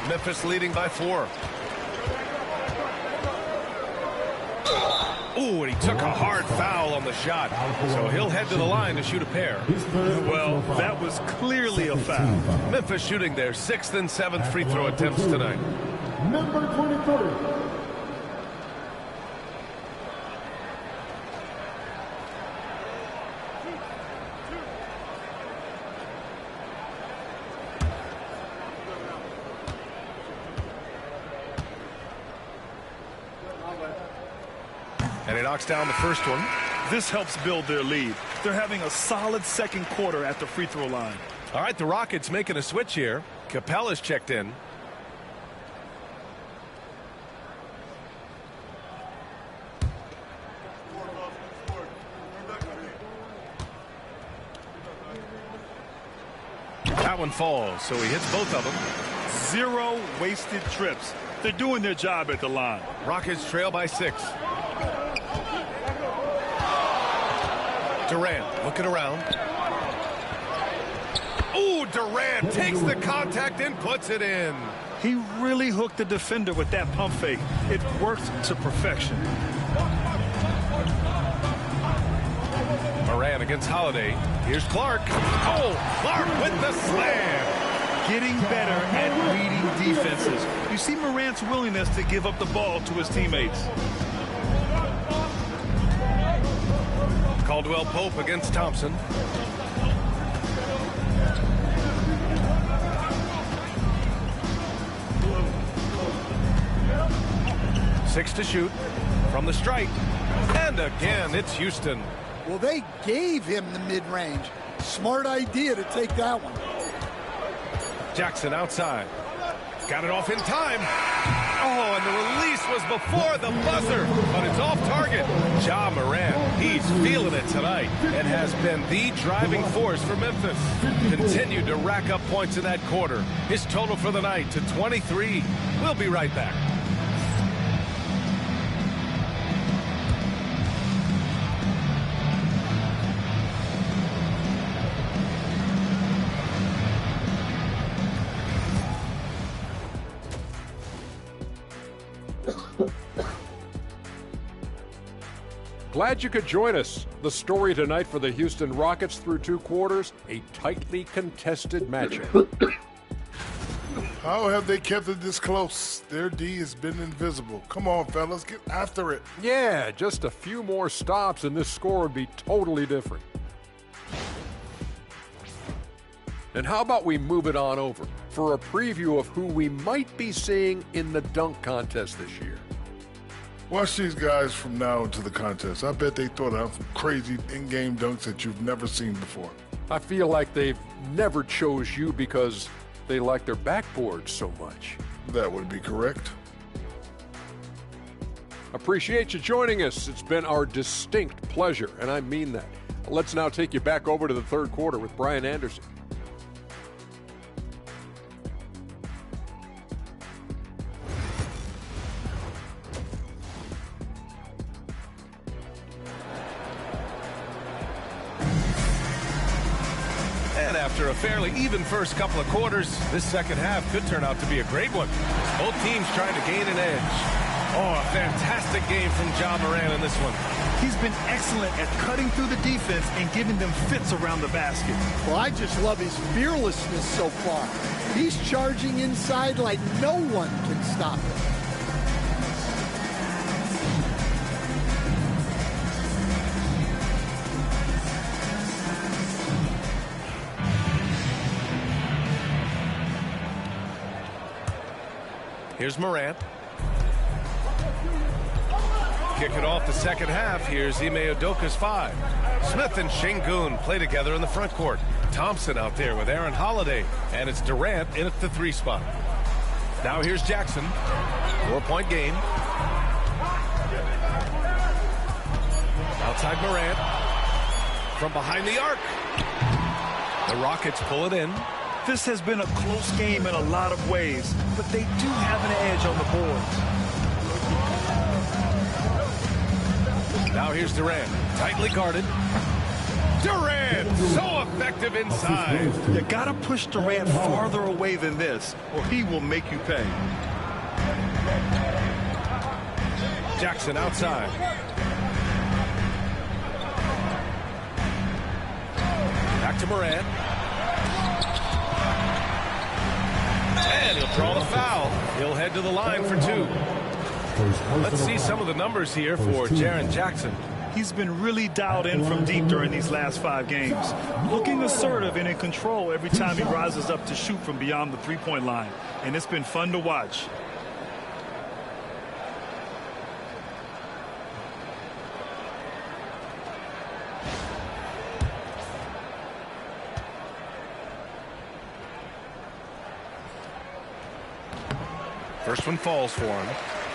Memphis leading by 4. Ooh, and he took a hard foul on the shot. So he'll head to the line to shoot a pair. Well, that was clearly a foul. Memphis shooting their 6th and 7th free throw attempts tonight. Number 23. And he knocks down the first one. This helps build their lead. They're having a solid second quarter at the free throw line. All right, the Rockets making a switch here. Capella's checked in. That one falls, so he hits both of them. 0 wasted trips. They're doing their job at the line. Rockets trail by 6. Durant looking around. Ooh, Durant takes the contact and puts it in. He really hooked the defender with that pump fake. It worked to perfection. Morant against Holiday. Here's Clark. Oh, Clark with the slam. Getting better at reading defenses. You see Morant's willingness to give up the ball to his teammates. Caldwell Pope against Thompson. Six to shoot from the stripe. And again, it's Houston. Well, they gave him the mid-range. Smart idea to take that one. Jackson outside. Got it off in time. Oh, and the release was before the buzzer, but it's off target. Ja Morant, he's feeling it tonight and has been the driving force for Memphis. Continued to rack up points in that quarter. His total for the night to 23. We'll be right back. Glad you could join us. The story tonight for the Houston Rockets through 2 quarters, a tightly contested matchup. How have they kept it this close? Their D has been invisible. Come on, fellas, get after it. Yeah, just a few more stops and this score would be totally different. And how about we move it on over for a preview of who we might be seeing in the dunk contest this year. Watch these guys from now into the contest. I bet they throw down some crazy in-game dunks that you've never seen before. I feel like they've never chose you because they like their backboards so much. That would be correct. Appreciate you joining us. It's been our distinct pleasure, and I mean that. Let's now take you back over to the third quarter with Brian Anderson. after a fairly even first couple of quarters. This second half could turn out to be a great one. Both teams trying to gain an edge. Oh, a fantastic game from Ja Morant in this one. He's been excellent at cutting through the defense and giving them fits around the basket. Well, I just love his fearlessness so far. He's charging inside like no one can stop him. Here's Morant. Kick it off the second half. Here's Ime Udoka's 5. Smith and Şengün play together in the front court. Thompson out there with Aaron Holiday. And it's Durant in at the 3 spot. Now here's Jackson. 4-point game. Outside Morant. From behind the arc. The Rockets pull it in. This has been a close game in a lot of ways, but they do have an edge on the boards. Now here's Durant, tightly guarded. Durant, so effective inside. You gotta push Durant farther away than this, or he will make you pay. Jackson outside. Back to Morant. And he'll draw the foul. He'll head to the line for 2. Let's see some of the numbers here for Jaren Jackson. He's been really dialed in from deep during these last 5 games. Looking assertive and in control every time he rises up to shoot from beyond the 3-point line. And it's been fun to watch. First one falls for him.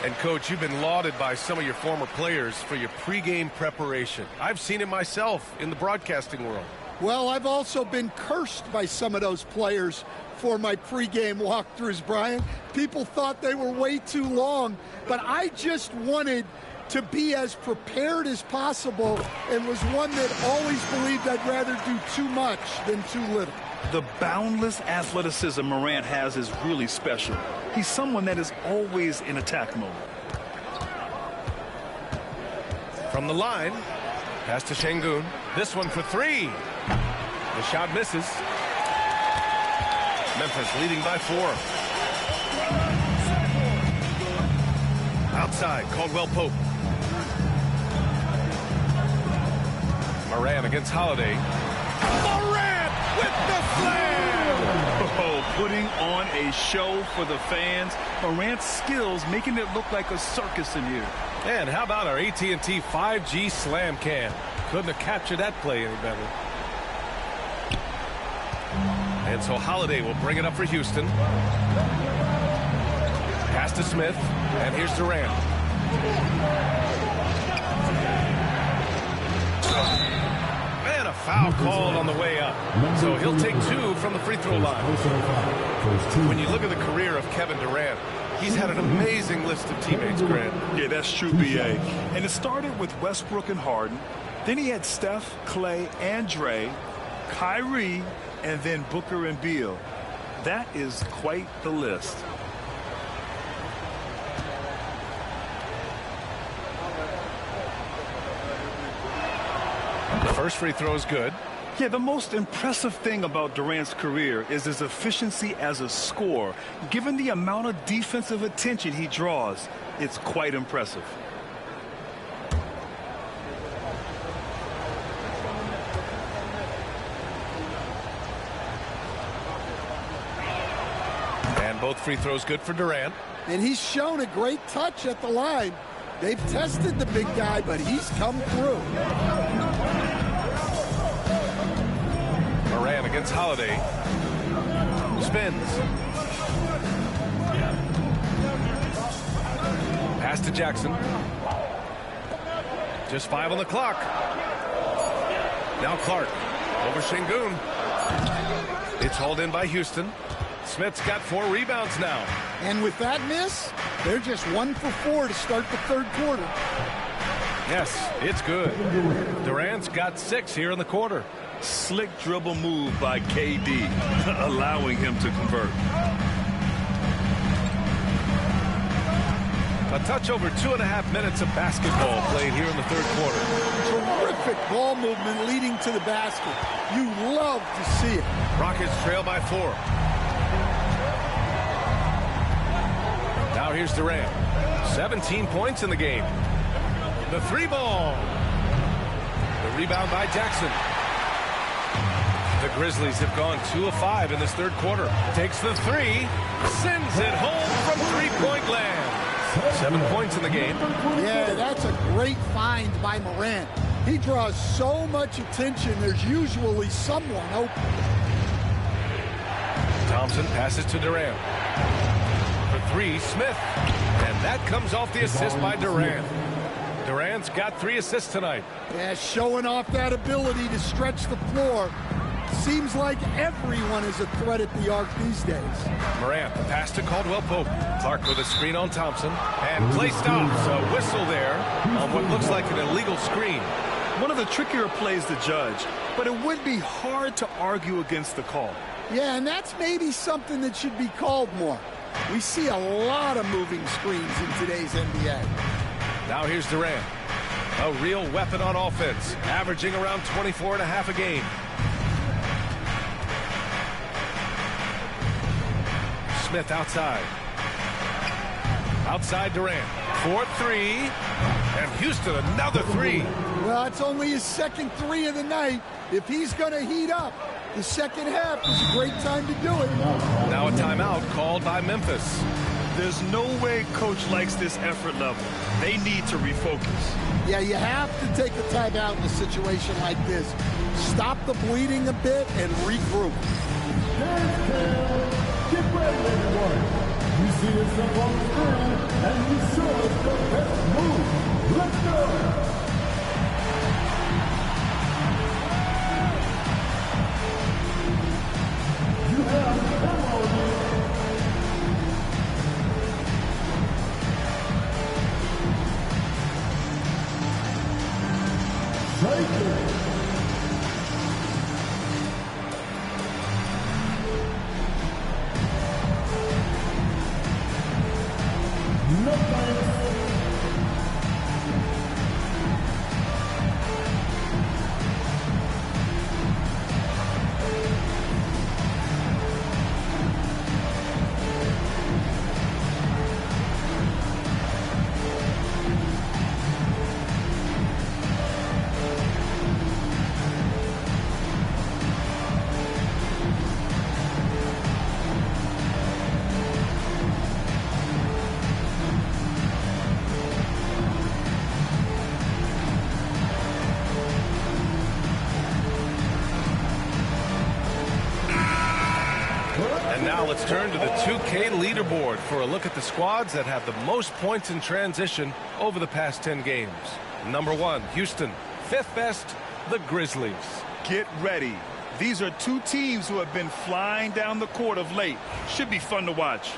And, Coach, you've been lauded by some of your former players for your pregame preparation. I've seen it myself in the broadcasting world. Well, I've also been cursed by some of those players for my pregame walkthroughs, Brian. People thought they were way too long, but I just wanted to be as prepared as possible and was one that always believed I'd rather do too much than too little. The boundless athleticism Morant has is really special. He's someone that is always in attack mode. From the line, pass to Şengün. This one for 3. The shot misses. Memphis leading by 4. Outside, Caldwell Pope. Morant against Holiday. Morant with the slam! Oh, putting on a show for the fans. Morant's skills making it look like a circus in here. And how about our AT&T 5G slam cam? Couldn't have captured that play any better. And so Holiday will bring it up for Houston. Pass to Smith. And here's Durant. And a foul called on the way up. So he'll take 2 from the free throw line. When you look at the career of Kevin Durant, he's had an amazing list of teammates, Grant. Yeah, that's true, B.A. And it started with Westbrook and Harden. Then he had Steph, Clay, and Dre, Kyrie, and then Booker and Beal. That is quite the list. The first free throw is good. Yeah, the most impressive thing about Durant's career is his efficiency as a scorer. Given the amount of defensive attention he draws, it's quite impressive. And both free throws good for Durant. And he's shown a great touch at the line. They've tested the big guy, but he's come through. Morant against Holiday. Spins. Pass to Jackson. Just 5 on the clock. Now Clark over Şengün. It's hauled in by Houston. Smith's got 4 rebounds now. And with that miss, they're just 1 for 4 to start the third quarter. Yes, it's good. Durant's got 6 here in the quarter. Slick dribble move by KD, allowing him to convert. A touch over 2.5 minutes of basketball played here in the third quarter. Terrific ball movement leading to the basket. You love to see it. Rockets trail by 4. Now here's Durant. 17 points in the game. The 3 ball. The rebound by Jackson. The Grizzlies have gone 2 of 5 in this third quarter. Takes the 3. Sends it home from three-point land. 7 points in the game. Yeah, that's a great find by Morant. He draws so much attention, there's usually someone open. Thompson passes to Durant. For 3, Smith. And that comes off the assist by Durant. Durant's got 3 assists tonight. Yeah, showing off that ability to stretch the floor. Seems like everyone is a threat at the arc these days. Morant, the pass to Caldwell Pope. Clark with a screen on Thompson. And play stops. A whistle there on what looks like an illegal screen. One of the trickier plays to judge, but it would be hard to argue against the call. Yeah, and that's maybe something that should be called more. We see a lot of moving screens in today's NBA. Now here's Durant. A real weapon on offense, averaging around 24.5 a game. Smith outside. Outside Durant. 4-3. And Houston another 3. Well, it's only his second 3 of the night. If he's going to heat up, the second half is a great time to do it. Now a timeout called by Memphis. There's no way coach likes this effort level. They need to refocus. Yeah, you have to take a timeout in a situation like this. Stop the bleeding a bit and regroup. Get ready, everyone. You see yourself on the screen, and you show us the best move. Let's go. You have come on you. Shake it. No thanks. And now let's turn to the 2K leaderboard for a look at the squads that have the most points in transition over the past 10 games. Number 1, Houston. 5th best, the Grizzlies. Get ready. These are 2 teams who have been flying down the court of late. Should be fun to watch.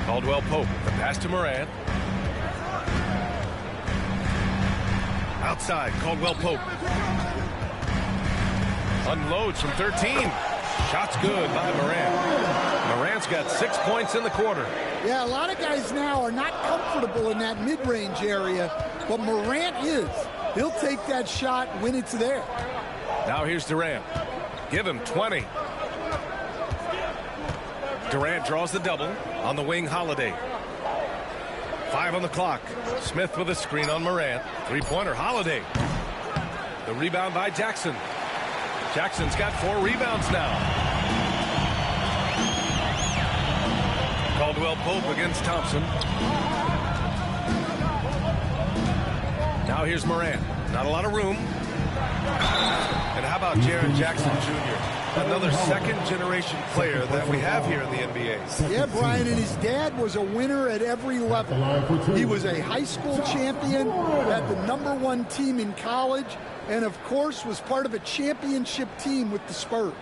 Caldwell Pope, the pass to Morant. Outside, Caldwell Pope. Unloads from 13. Shot's good by Morant. Morant's got 6 points in the quarter. Yeah, a lot of guys now are not comfortable in that mid-range area, but Morant is. He'll take that shot when it's there. Now here's Durant. Give him 20. Durant draws the double. On the wing, Holiday. 5 on the clock. Smith with a screen on Morant. 3-pointer, Holiday. The rebound by Jackson. Jackson's got 4 rebounds now. Caldwell Pope against Thompson. Now here's Morant. Not a lot of room. And how about Jaren Jackson Jr.? Another second-generation player that we have here in the NBA. Yeah, Brian, and his dad was a winner at every level. He was a high school champion, had the #1 team in college, and, of course, was part of a championship team with the Spurs.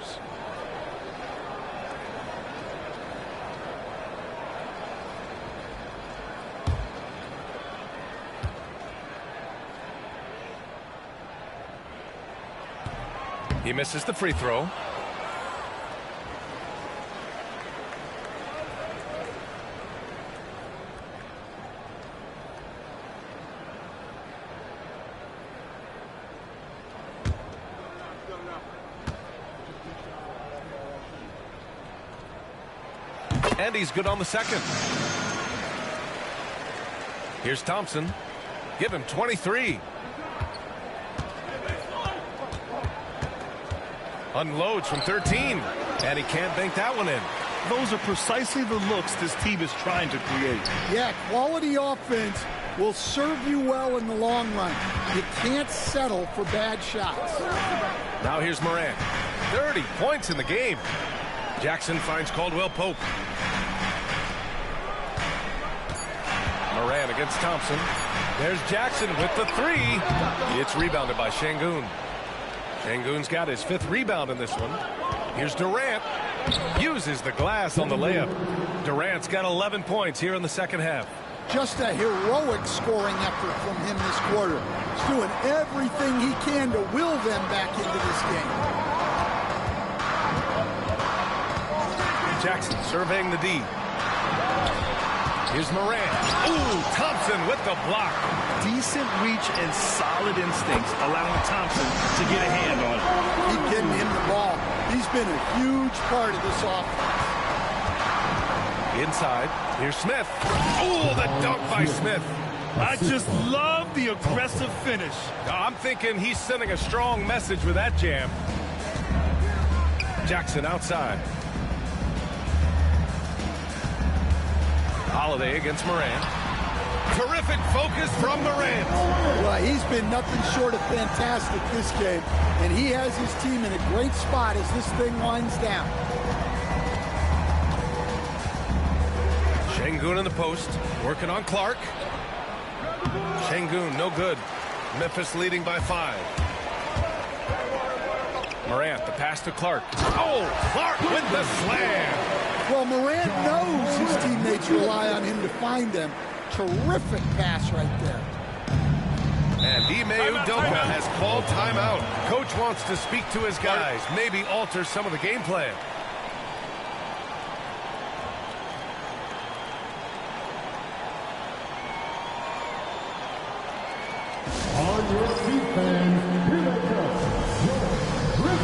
He misses the free throw. And he's good on the second. Here's Thompson. Give him 23. Unloads from 13. And he can't bank that one in. Those are precisely the looks this team is trying to create. Yeah, quality offense will serve you well in the long run. You can't settle for bad shots. Now here's Morant. 30 points in the game. Jackson finds Caldwell Pope. Morant against Thompson. There's Jackson with the three. It's rebounded by Şengün. Şengün's got his 5th rebound in this one. Here's Durant. Uses the glass on the layup. Durant's got 11 points here in the second half. Just a heroic scoring effort from him this quarter. He's doing everything he can to will them back into this game. Jackson surveying the D. Here's Morant. Ooh, Thompson with the block. Decent reach and solid instincts, allowing Thompson to get a hand on it. Keep getting him the ball. He's been a huge part of this offense. Inside, here's Smith. Ooh, the dunk by Smith. I just love the aggressive finish. I'm thinking he's sending a strong message with that jam. Jackson outside. Holiday against Morant. Terrific focus from Morant. Well, he's been nothing short of fantastic this game, and he has his team in a great spot as this thing winds down. Şengün in the post, working on Clark. Şengün, no good. Memphis leading by 5. Morant, the pass to Clark. Oh, Clark with the slam. Well, Morant knows his teammates rely on him to find them. Terrific pass right there. And Ime Udoka has called timeout. Coach wants to speak to his guys, maybe alter some of the game plan. On your feet, fans, here they come. Your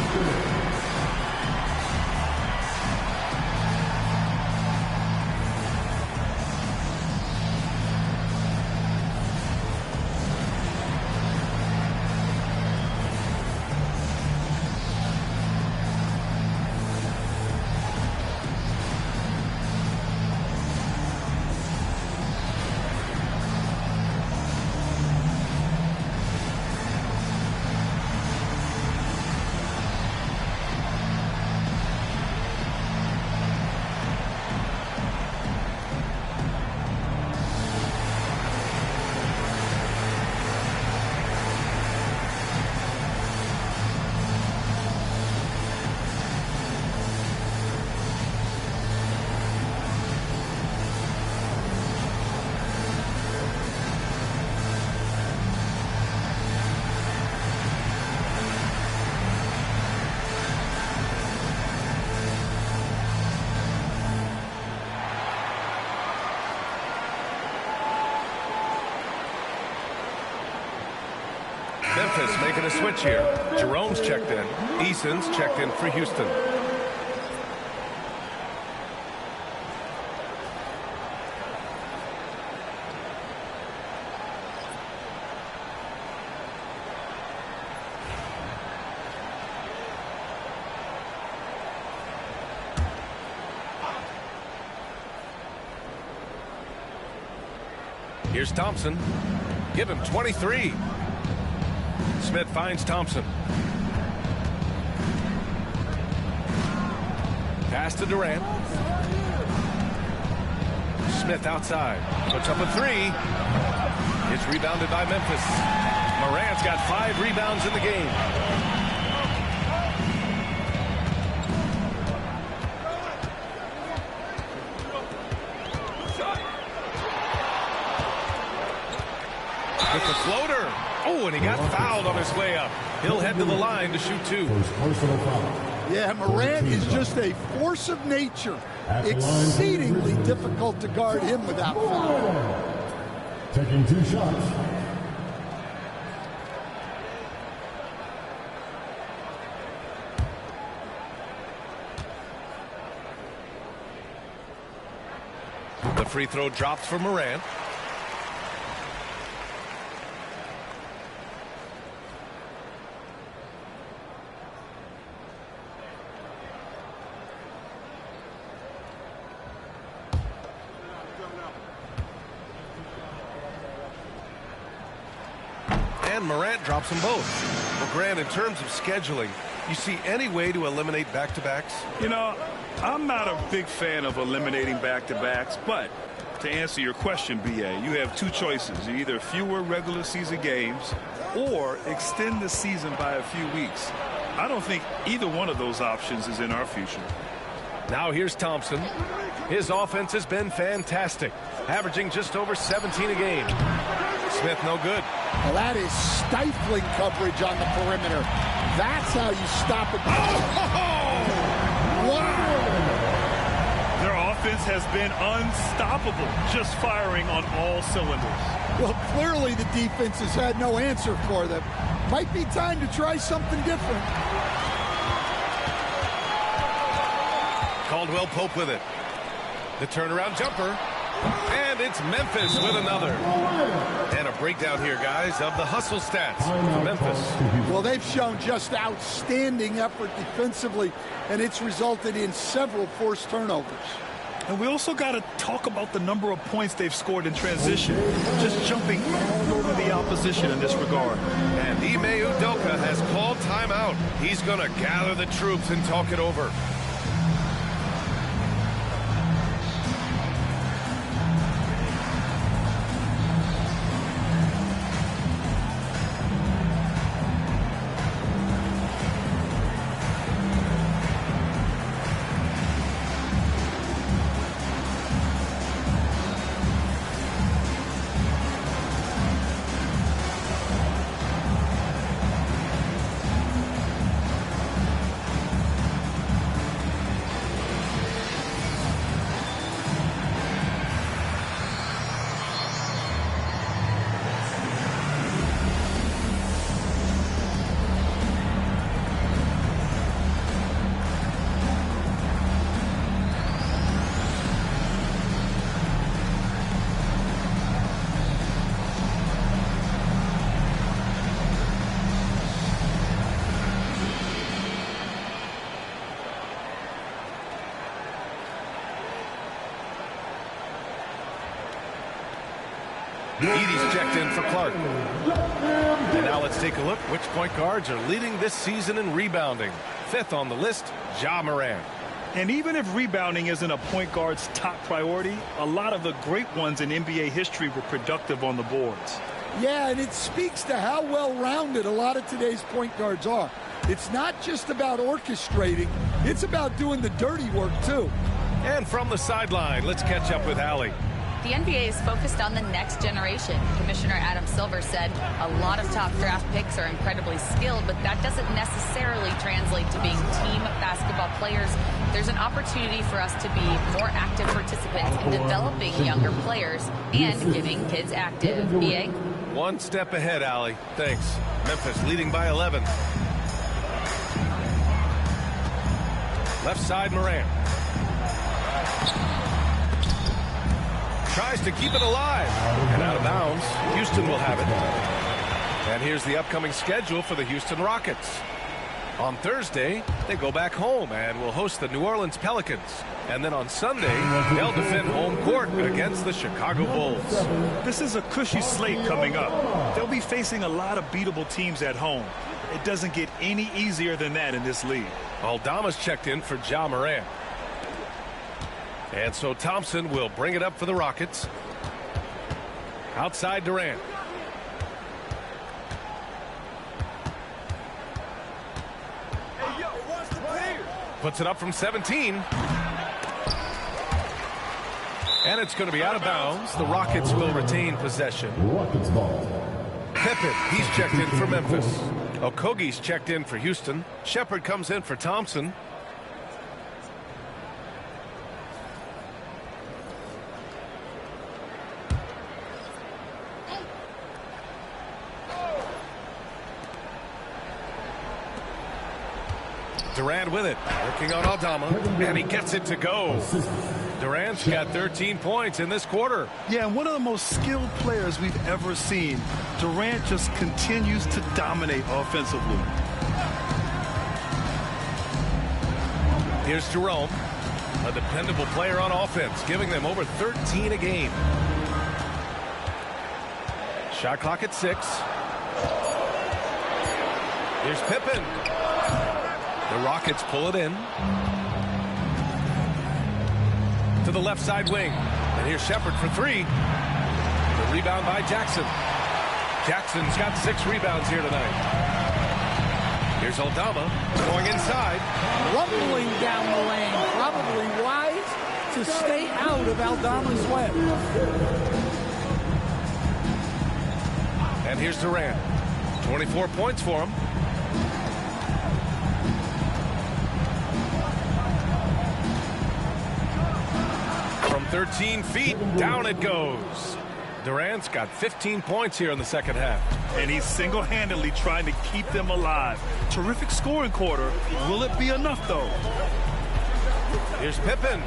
Memphis making a switch here. Jerome's checked in. Eason's checked in for Houston. Here's Thompson. Give him 23. Smith finds Thompson. Pass to Durant. Smith outside. Puts up a three. It's rebounded by Memphis. Morant's got 5 rebounds in the game. With the floater. Oh, and he got fouled on his way up. He'll head to the line to shoot 2. Yeah, Morant is just a force of nature. Exceedingly difficult to guard him without foul. Taking 2 shots. The free throw drops for Morant. And Morant drops them both. Well, Grant, in terms of scheduling, you see any way to eliminate back-to-backs? You know, I'm not a big fan of eliminating back-to-backs, but to answer your question, B.A., you have 2 choices. Either fewer regular season games or extend the season by a few weeks. I don't think either one of those options is in our future. Now here's Thompson. His offense has been fantastic, averaging just over 17 a game. Smith no good. Well, that is stifling coverage on the perimeter. That's how you stop it. Wow! Their offense has been unstoppable, just firing on all cylinders. Well, clearly the defense has had no answer for them. Might be time to try something different. Caldwell Pope with it. The turnaround jumper. And it's Memphis with another. And a breakdown here, guys, of the hustle stats for Memphis. Well, they've shown just outstanding effort defensively, and it's resulted in several forced turnovers. And we also got to talk about the number of points they've scored in transition, just jumping all over the opposition in this regard. And Ime Udoka has called timeout. He's going to gather the troops and talk it over. Edey's checked in for Clark. And now let's take a look which point guards are leading this season in rebounding. 5th on the list, Ja Morant. And even if rebounding isn't a point guard's top priority, a lot of the great ones in NBA history were productive on the boards. Yeah, and it speaks to how well-rounded a lot of today's point guards are. It's not just about orchestrating, it's about doing the dirty work, too. And from the sideline, let's catch up with Allie. The NBA is focused on the next generation. Commissioner Adam Silver said a lot of top draft picks are incredibly skilled, but that doesn't necessarily translate to being team basketball players. There's an opportunity for us to be more active participants in developing younger players and getting kids active. BA? One step ahead, Allie. Thanks. Memphis leading by 11. Left side, Morant. Tries to keep it alive. And out of bounds. Houston will have it. And here's the upcoming schedule for the Houston Rockets. On Thursday, they go back home and will host the New Orleans Pelicans. And then on Sunday, they'll defend home court against the Chicago Bulls. This is a cushy slate coming up. They'll be facing a lot of beatable teams at home. It doesn't get any easier than that in this league. Aldama's checked in for Ja Morant. And so Thompson will bring it up for the Rockets. Outside Durant. Puts it up from 17. And it's going to be out of bounds. The Rockets will retain possession. Rockets ball. Pippen, he's checked in for Memphis. Okogie's checked in for Houston. Shepard comes in for Thompson. Durant with it, working on Aldama, and he gets it to go. Durant's got 13 points in this quarter. Yeah, and one of the most skilled players we've ever seen. Durant just continues to dominate offensively. Here's Jerome, a dependable player on offense, giving them over 13 a game. Shot clock at 6. Here's Pippen. The Rockets pull it in to the left side wing. And here's Shepard for 3. The rebound by Jackson. Jackson's got 6 rebounds here tonight. Here's Aldama going inside. Rumbling down the lane. Probably wise to stay out of Aldama's web. And here's Durant. 24 points for him. From 13 feet, down it goes. Durant's got 15 points here in the second half. And he's single-handedly trying to keep them alive. Terrific scoring quarter. Will it be enough, though? Here's Pippen.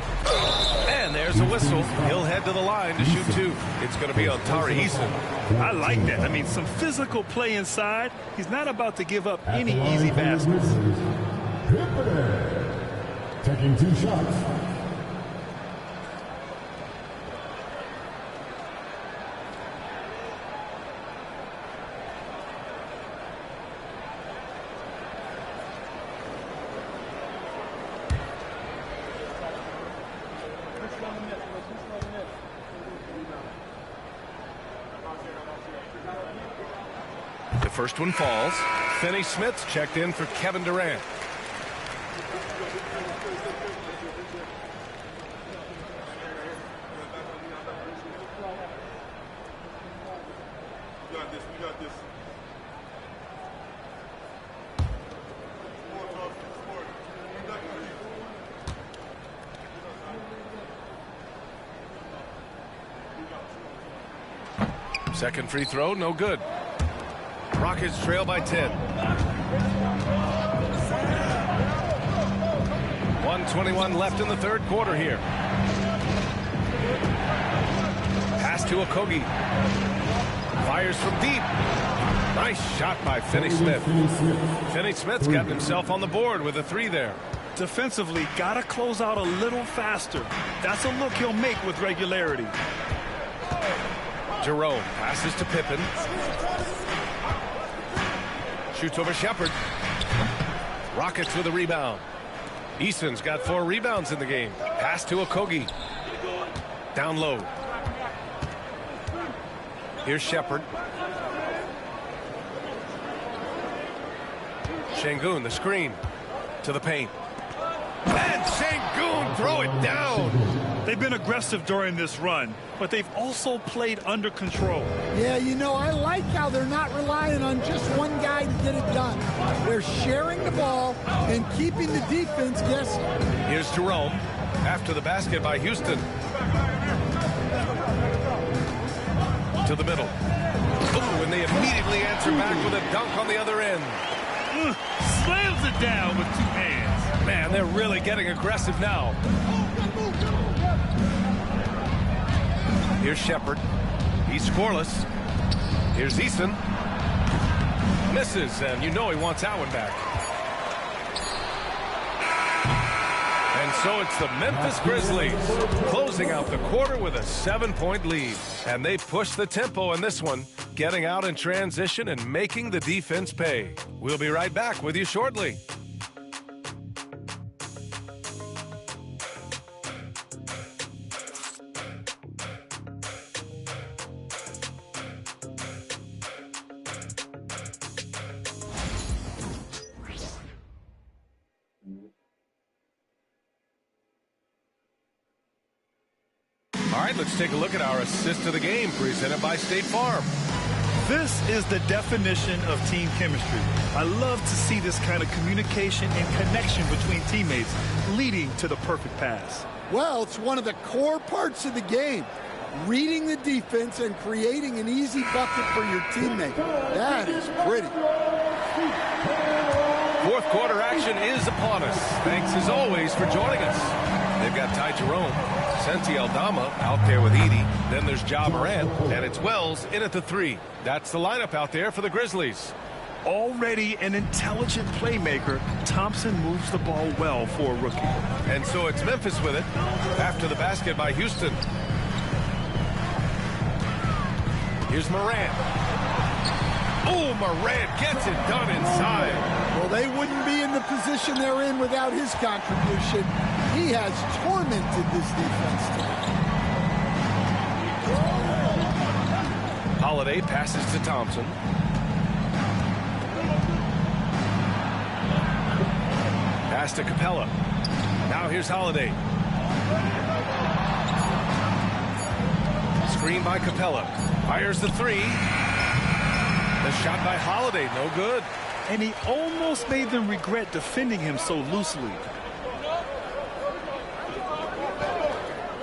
And there's a whistle. He'll head to the line to shoot 2. It's going to be on Tari Eason. I like that. I mean, some physical play inside. He's not about to give up any easy baskets. Pippen taking 2 shots. The first one falls. Finney-Smith's checked in for Kevin Durant. Second free throw, no good. Rockets trail by 10. 1:21 left in the third quarter here. Pass to Okogie. Fires from deep. Nice shot by Finney-Smith. Finney-Smith's gotten himself on the board with a 3 there. Defensively, got to close out a little faster. That's a look he'll make with regularity. Jerome passes to Pippen. Shoots over Shepard. Rockets with a rebound. Eason's got 4 rebounds in the game. Pass to Okogie. Down low. Here's Shepard. Şengün, the screen. To the paint. And Şengün throw it down. They've been aggressive during this run, but they've also played under control. Yeah, you know, I like how they're not relying on just one guy to get it done. They're sharing the ball and keeping the defense guessing. Here's Jerome after the basket by Houston. To the middle. Ooh, and they immediately answer back with a dunk on the other end. Slams it down with 2 hands. Man, they're really getting aggressive now. Here's Shepard. He's scoreless. Here's Eason. Misses, and you know he wants that one back. And so it's the Memphis Grizzlies closing out the quarter with a 7-point lead. And they push the tempo in this one, getting out in transition and making the defense pay. We'll be right back with you shortly. right, let's take a look at our assist of the game presented by State Farm. This is the definition of team chemistry. I love to see this kind of communication and connection between teammates leading to the perfect pass. Well, it's one of the core parts of the game. Reading the defense and creating an easy bucket for your teammate. That is pretty. Fourth quarter action is upon us. Thanks as always for joining us. They've got Ty Jerome, Santi Aldama out there with Edey. Then there's Ja Morant, and it's Wells in at the 3. That's the lineup out there for the Grizzlies. Already an intelligent playmaker, Thompson moves the ball well for a rookie. And so it's Memphis with it after the basket by Houston. Here's Morant. Oh, Morant gets it done inside. Well, they wouldn't be in the position they're in without his contribution. He has tormented this defense tonight. Holiday passes to Thompson. Pass to Capella. Now here's Holiday. Screen by Capella. Fires the 3. The shot by Holiday, no good. And he almost made them regret defending him so loosely.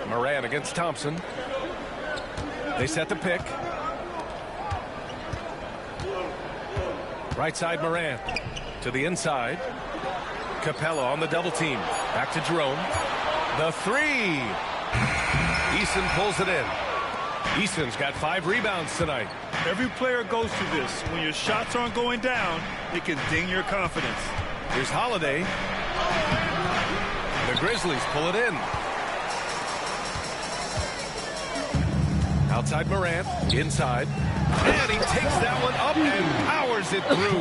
Morant against Thompson. They set the pick. Right side Morant. To the inside. Capella on the double team. Back to Jerome. The 3. Eason pulls it in. Eason's got 5 rebounds tonight. Every player goes through this. When your shots aren't going down, it can ding your confidence. Here's Holiday. The Grizzlies pull it in. Outside Morant. Inside. And he takes that one up and powers it through.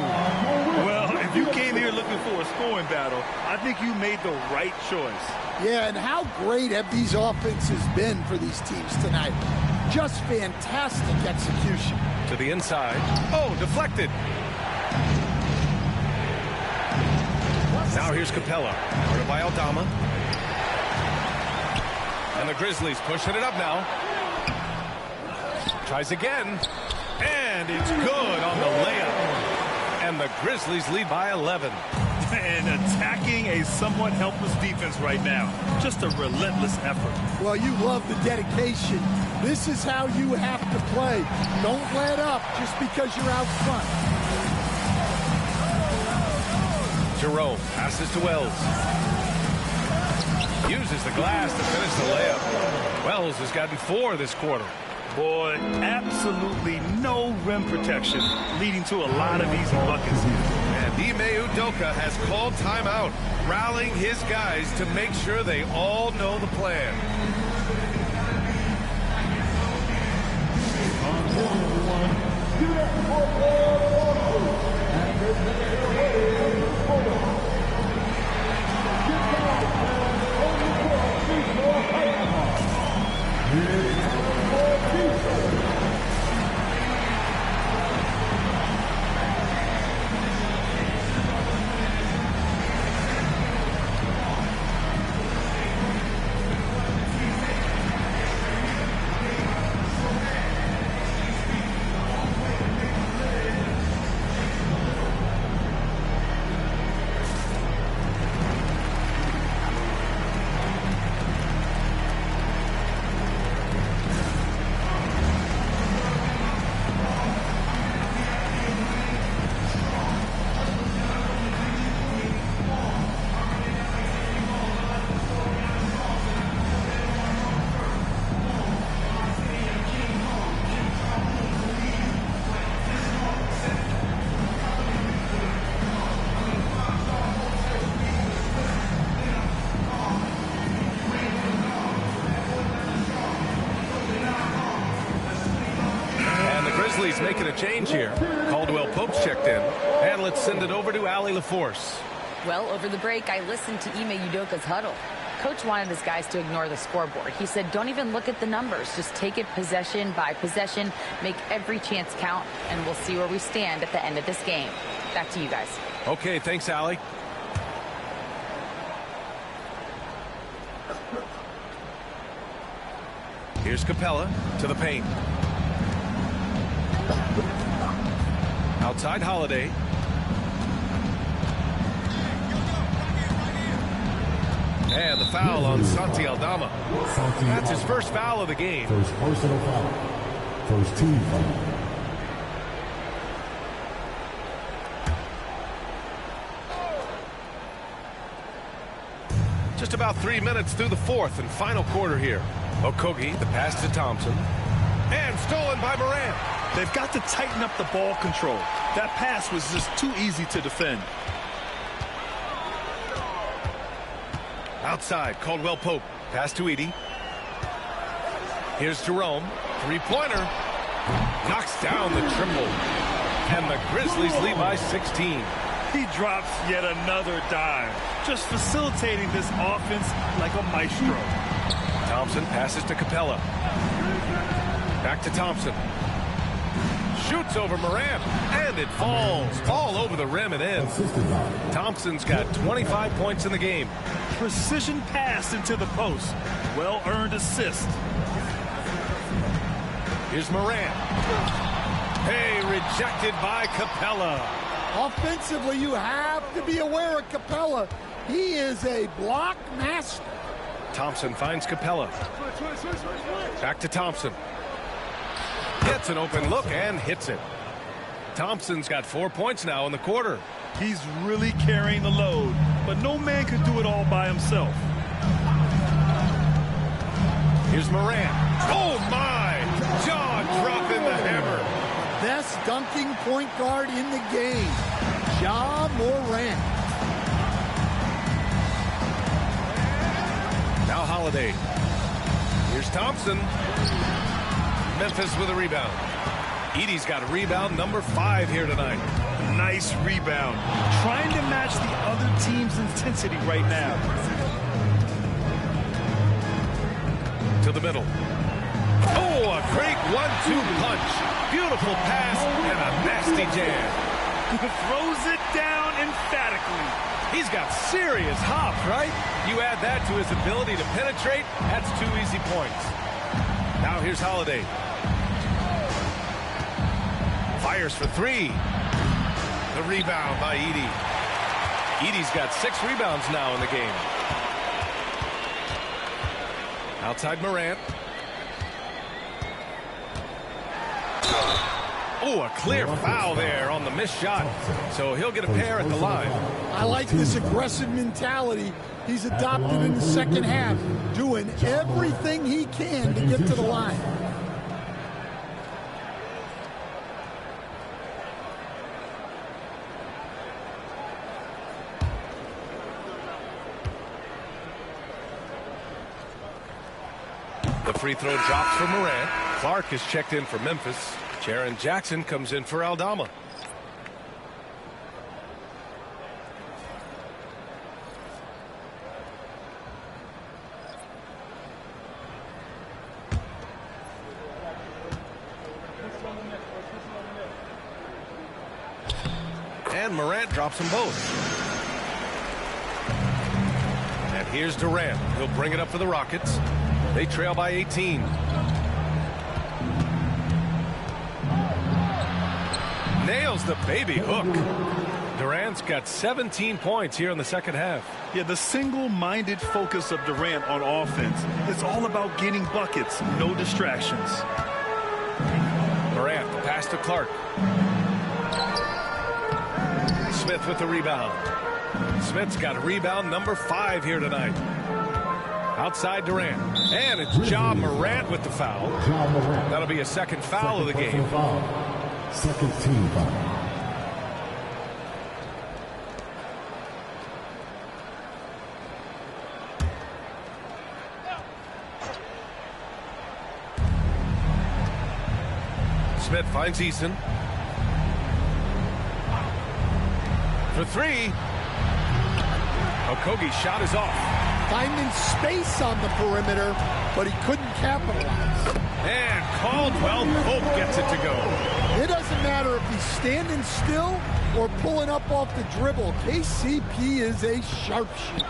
Well, if you came here looking for a scoring battle, I think you made the right choice. Yeah, and how great have these offenses been for these teams tonight? Just fantastic execution. To the inside. Oh, deflected. Now here's Capella. Guarded by Aldama. And the Grizzlies pushing it up now. Tries again. And it's good on the layup. And the Grizzlies lead by 11. And attacking a somewhat helpless defense right now. Just a relentless effort. Well, you love the dedication. This is how you have to play. Don't let up just because you're out front. Jerome passes to Wells. Uses the glass to finish the layup. Wells has gotten 4 this quarter. Boy, absolutely no rim protection, leading to a lot of easy buckets here. And Ime Udoka has called timeout, rallying his guys to make sure they all know the plan. Making a change here. Caldwell Pope's checked in. And let's send it over to Allie LaForce. Well, over the break, I listened to Ime Udoka's huddle. Coach wanted his guys to ignore the scoreboard. He said, don't even look at the numbers. Just take it possession by possession, make every chance count, and we'll see where we stand at the end of this game. Back to you guys. Okay, thanks, Allie. Here's Capella to the paint. Outside Holiday. And the foul on Santi Aldama. That's his first foul of the game. First personal foul. First team foul. Just about 3 minutes through the fourth and final quarter here. Okogie, the pass to Thompson. And stolen by Morant. They've got to tighten up the ball control. That pass was just too easy to defend. Outside, Caldwell Pope. Pass to Edey. Here's Jerome. Three-pointer. Knocks down the triple. And the Grizzlies lead by 16. He drops yet another dime. Just facilitating this offense like a maestro. Thompson passes to Capella. Back to Thompson. Shoots over Morant, and it falls all over the rim and in. Thompson's got 25 points in the game. Precision pass into the post. Well-earned assist. Here's Morant. Hey, rejected by Capella. Offensively, you have to be aware of Capella. He is a block master. Thompson finds Capella. Back to Thompson. Gets an open look and hits it. Thompson's got 4 points now in the quarter. He's really carrying the load, but no man can do it all by himself. Here's Morant. Oh, my! Jaw dropping the hammer. Best dunking point guard in the game, Ja Morant. Now Holiday. Here's Thompson. Memphis with a rebound. Edey's got a rebound number 5 here tonight. Nice rebound. Trying to match the other team's intensity right now. To the middle. Oh, a great 1-2 punch. Beautiful pass and a nasty jam. Throws it down emphatically. He's got serious hop, right? You add that to his ability to penetrate, that's 2 easy points. Now here's Holiday. Fires for 3. The rebound by Edey. Edey's got 6 rebounds now in the game. Outside Morant. Oh, a clear foul there on the missed shot. So he'll get a pair at the line. I like this aggressive mentality he's adopted in the second half, doing everything he can to get to the line. The free throw drops for Morant. Clark is checked in for Memphis. Jaren Jackson comes in for Aldama. And Morant drops them both. And here's Durant. He'll bring it up for the Rockets. They trail by 18. Nails the baby hook. Durant's got 17 points here in the second half. Yeah, the single-minded focus of Durant on offense. It's all about getting buckets, no distractions. Durant, pass to Clark. Smith with the rebound. Smith's got a rebound number 5 here tonight. Outside Durant. And it's Ja Morant with the foul. That'll be a second foul of the game. Second team foul. Smith finds Eason. For 3. Okogie shot is off. Finding space on the perimeter, but he couldn't capitalize. And Caldwell Pope gets it to go. It doesn't matter if he's standing still or pulling up off the dribble. KCP is a sharpshooter.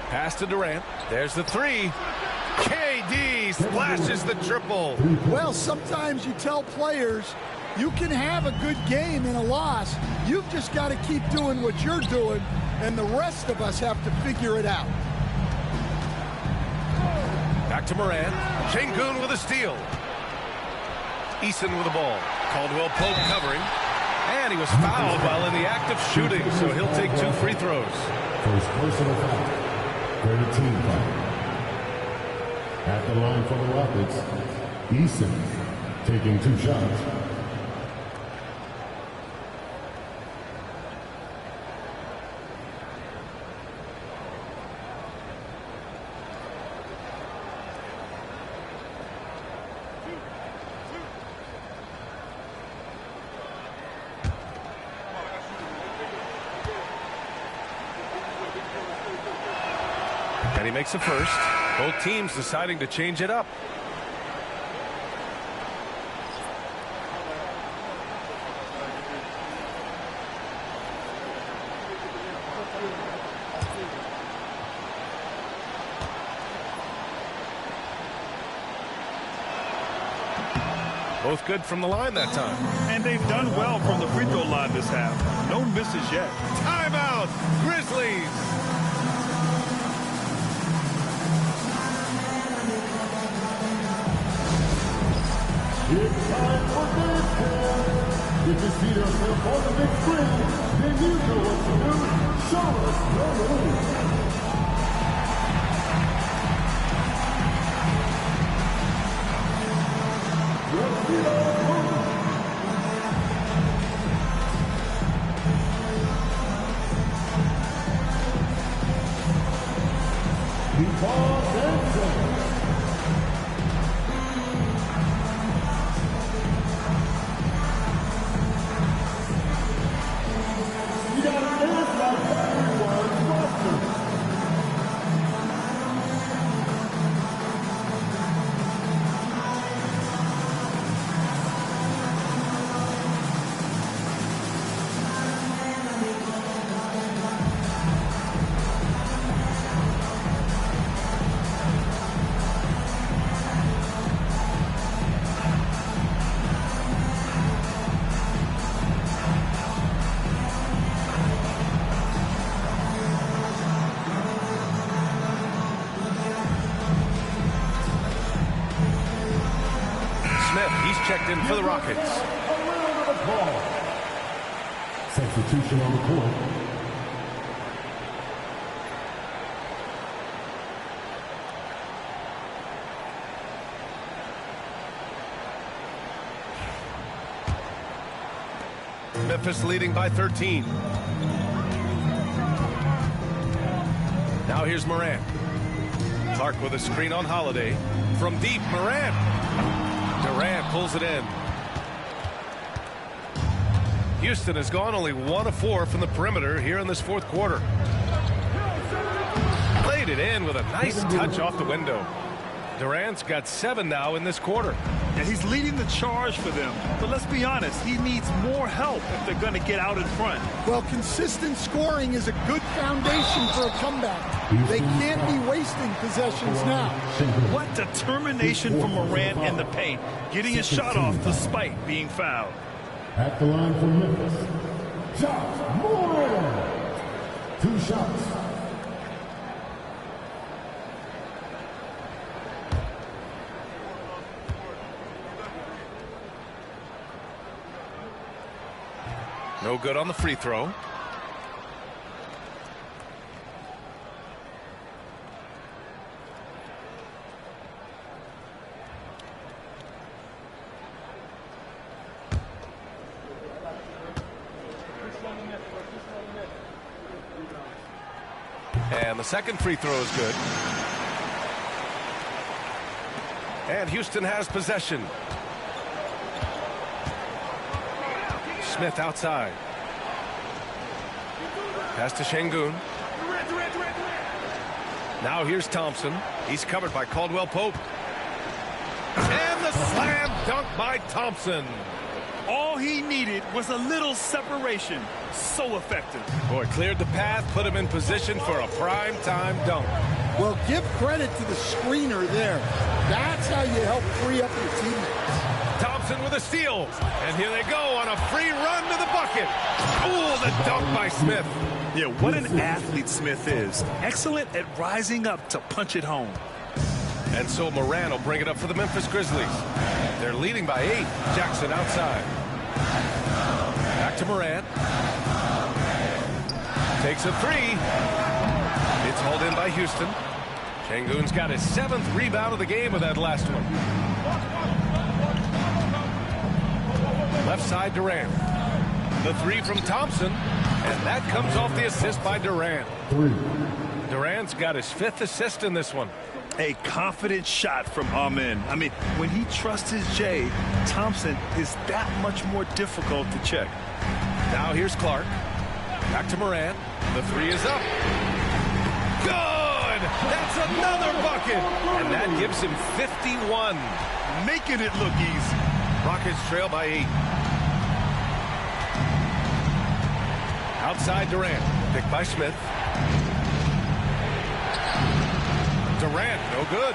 Pass to Durant. There's the three. KD splashes the triple. Well, sometimes you tell players you can have a good game in a loss. You've just got to keep doing what you're doing, and the rest of us have to figure it out. Back to Morant. Şengün with a steal. Eason with the ball. Caldwell Pope covering. And he was fouled while in the act of shooting, so he'll take 2 free throws. First personal foul. Third team foul. At the line for the Rockets, Eason taking 2 shots. And he makes a first. Both teams deciding to change it up. Both good from the line that time. And they've done well from the free throw line this half. No misses yet. Timeout, Grizzlies. It's time for dance camp. If you see yourself on the big screen, then you know what to do. Show us your move. Let's get on moving. Before dancing. Checked in for the Rockets. Substitution on the court. Memphis leading by 13. Now here's Morant. Clark with a screen on Holiday. From deep, Morant. Durant pulls it in. Houston has gone only 1 of 4 from the perimeter here in this fourth quarter. Played it in with a nice touch off the window. Durant's got 7 now in this quarter. Yeah, he's leading the charge for them. But let's be honest, he needs more help if they're going to get out in front. Well, consistent scoring is a good foundation for a comeback. They can't be wasting possessions now. What determination from Morant in the paint, getting his shot off despite being fouled. At the line for Memphis, Josh Morant. 2 shots. No good on the free throw. And the second free throw is good. And Houston has possession. Smith outside. Pass to Şengün. Now here's Thompson. He's covered by Caldwell Pope. And the slam dunk by Thompson. All he needed was a little separation. So effective. Boy, cleared the path, put him in position for a prime-time dunk. Well, give credit to the screener there. That's how you help free up your teammates. Thompson with a steal. And here they go on a free run to the bucket. Ooh, the dunk by Smith. Yeah, what an athlete Smith is. Excellent at rising up to punch it home. And so Moran will bring it up for the Memphis Grizzlies. They're leading by 8. Jackson outside. Back to Moran. Takes a 3. It's hauled in by Houston. Şengün's got his 7th rebound of the game with that last one. Left side, Durant. The 3 from Thompson. And that comes off the assist by Durant. Durant's got his 5th assist in this one. A confident shot from Amen. I mean, when he trusts his J, Thompson is that much more difficult to check. Now here's Clark. Back to Moran. The 3 is up. Good! That's another bucket! And that gives him 51. Making it look easy. Rockets trail by 8. Outside Durant. Picked by Smith. Durant, no good.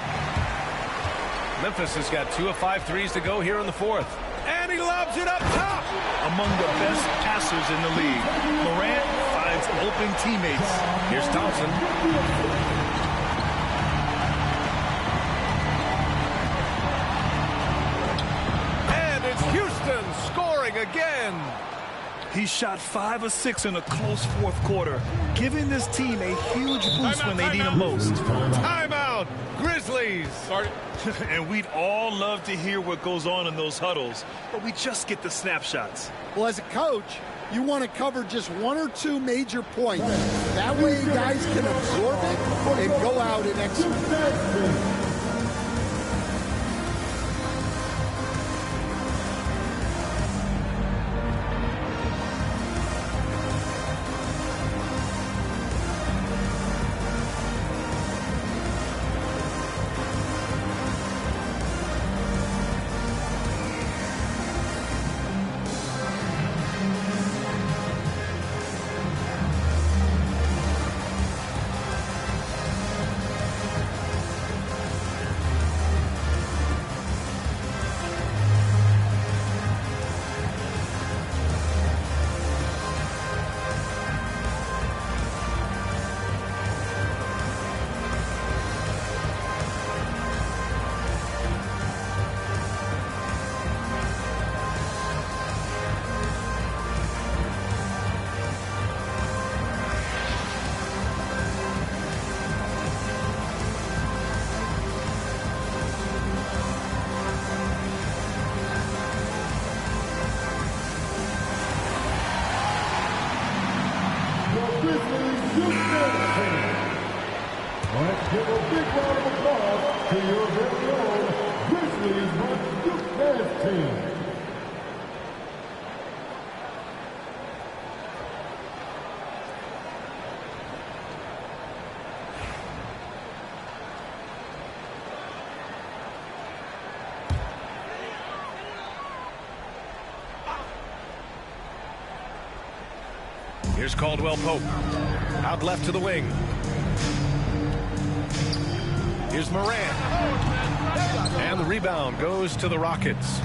Memphis has got 2 of 5 threes to go here in the 4th. And he lobs it up top. Among the best passers in the league. Morant finds open teammates. Here's Thompson. And it's Houston scoring again. He shot 5 of 6 in a close 4th quarter, giving this team a huge boost when they need him most. Timeout, Grizzlies. And we'd all love to hear what goes on in those huddles, but we just get the snapshots. Well, as a coach, you want to cover just 1 or 2 major points. That way guys can absorb it and go out and execute. Let's give a big round of applause to your very own Grizzlies Duke Dance Team. Here's Caldwell Pope. Out left to the wing. Here's Moran. And the rebound goes to the Rockets.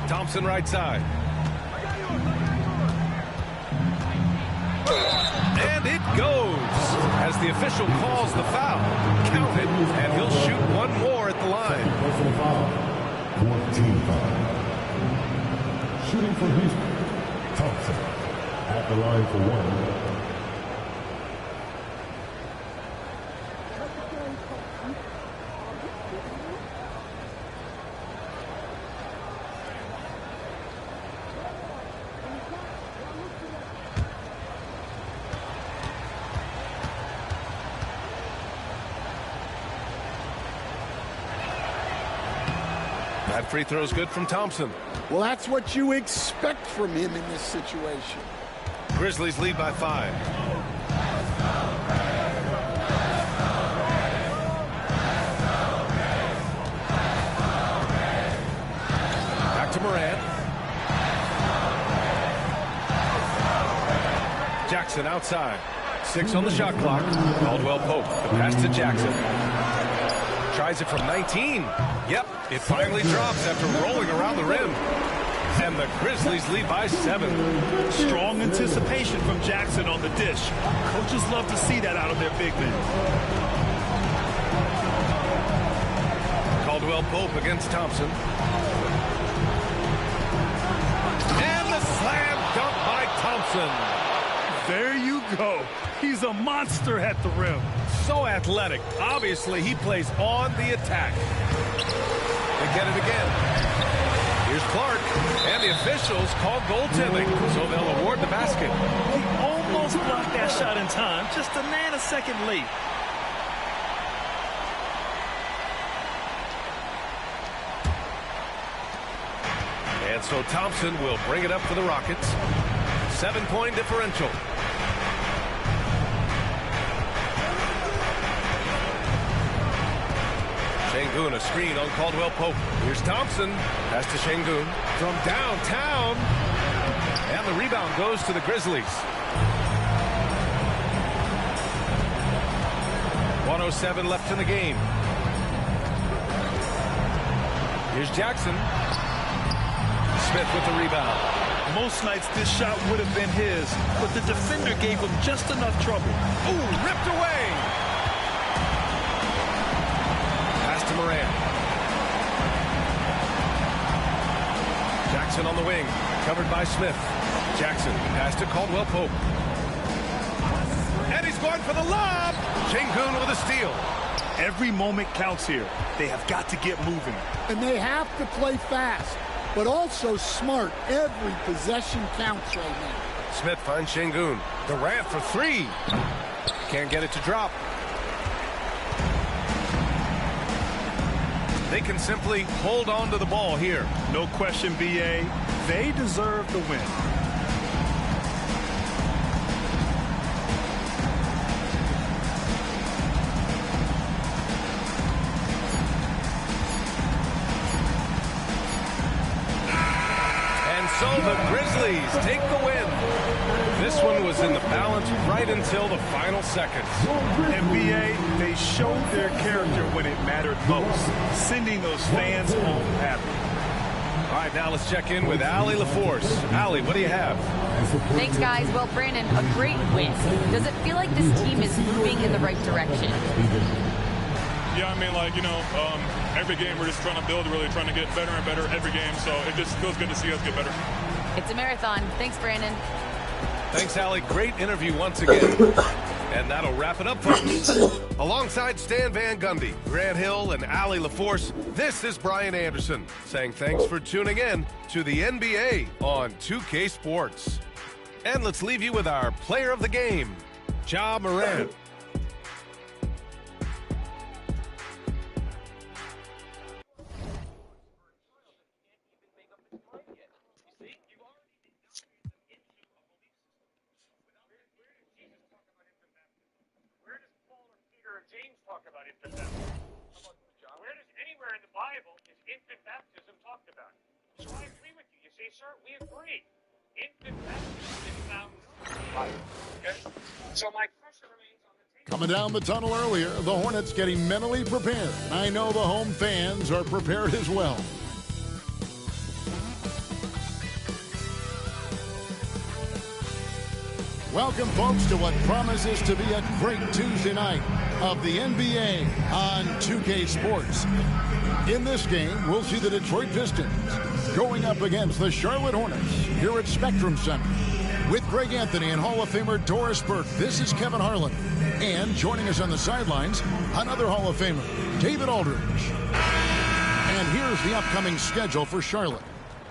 Thompson right side. And it goes as the official calls the foul. Count it, and he'll shoot one more at the line. 14 foul. Shooting for Houston, Thompson at the line for 1. That free throw's good from Thompson. Well, that's what you expect from him in this situation. Grizzlies lead by 5. Back to Moran. Jackson outside. 6 on the shot clock. Caldwell Pope. The pass to Jackson. Tries it from 19. Yep, it finally drops after rolling around the rim. And the Grizzlies lead by 7. Strong anticipation from Jackson on the dish. Coaches love to see that out of their big men. Caldwell Pope against Thompson. And the slam dunk by Thompson. There you go. He's a monster at the rim. So athletic. Obviously, he plays on the attack. They get it again. Here's Clark, and the officials call goaltending, so they'll award the basket. He almost blocked that shot in time, just a nanosecond late. And so Thompson will bring it up for the Rockets. 7-point differential. Şengün, a screen on Caldwell Pope. Here's Thompson. Pass to Şengün from downtown. And the rebound goes to the Grizzlies. 1:07 left in the game. Here's Jackson. Smith with the rebound. Most nights this shot would have been his, but the defender gave him just enough trouble. Ooh, ripped away. Moran. Jackson on the wing, covered by Smith. Jackson, pass to Caldwell Pope. And he's going for the lob. Şengün with a steal. Every moment counts here. They have got to get moving. And they have to play fast, but also smart. Every possession counts right now. Smith finds Şengün. Durant for 3. Can't get it to drop. They can simply hold on to the ball here. No question, B.A. They deserve the win. And so the Grizzlies take the win. This one was in the balance right until the final seconds. And B.A., they showed their character when it mattered most, sending those fans home happy. All right, now let's check in with Allie LaForce. Allie, what do you have? Thanks, guys. Well, Brandon, a great win. Does it feel like this team is moving in the right direction? Yeah, I mean, like, you know, every game we're just trying to build, really trying to get better and better every game. So it just feels good to see us get better. It's a marathon. Thanks, Brandon. Thanks, Allie. Great interview once again. And that'll wrap it up, folks. Alongside Stan Van Gundy, Grant Hill, and Allie LaForce, this is Brian Anderson saying thanks for tuning in to the NBA on 2K Sports. And let's leave you with our player of the game, Ja Morant. Where does anywhere in the Bible is infant baptism talked about? So I agree with you. You say, sir, we agree. Infant baptism is found in the Bible. Okay? So my question remains on the table. Coming down the tunnel earlier, the Hornets getting mentally prepared. I know the home fans are prepared as well. Welcome, folks, to what promises to be a great Tuesday night of the NBA on 2K Sports. In this game, we'll see the Detroit Pistons going up against the Charlotte Hornets here at Spectrum Center. With Greg Anthony and Hall of Famer Doris Burke, this is Kevin Harlan. And joining us on the sidelines, another Hall of Famer, David Aldridge. And here's the upcoming schedule for Charlotte.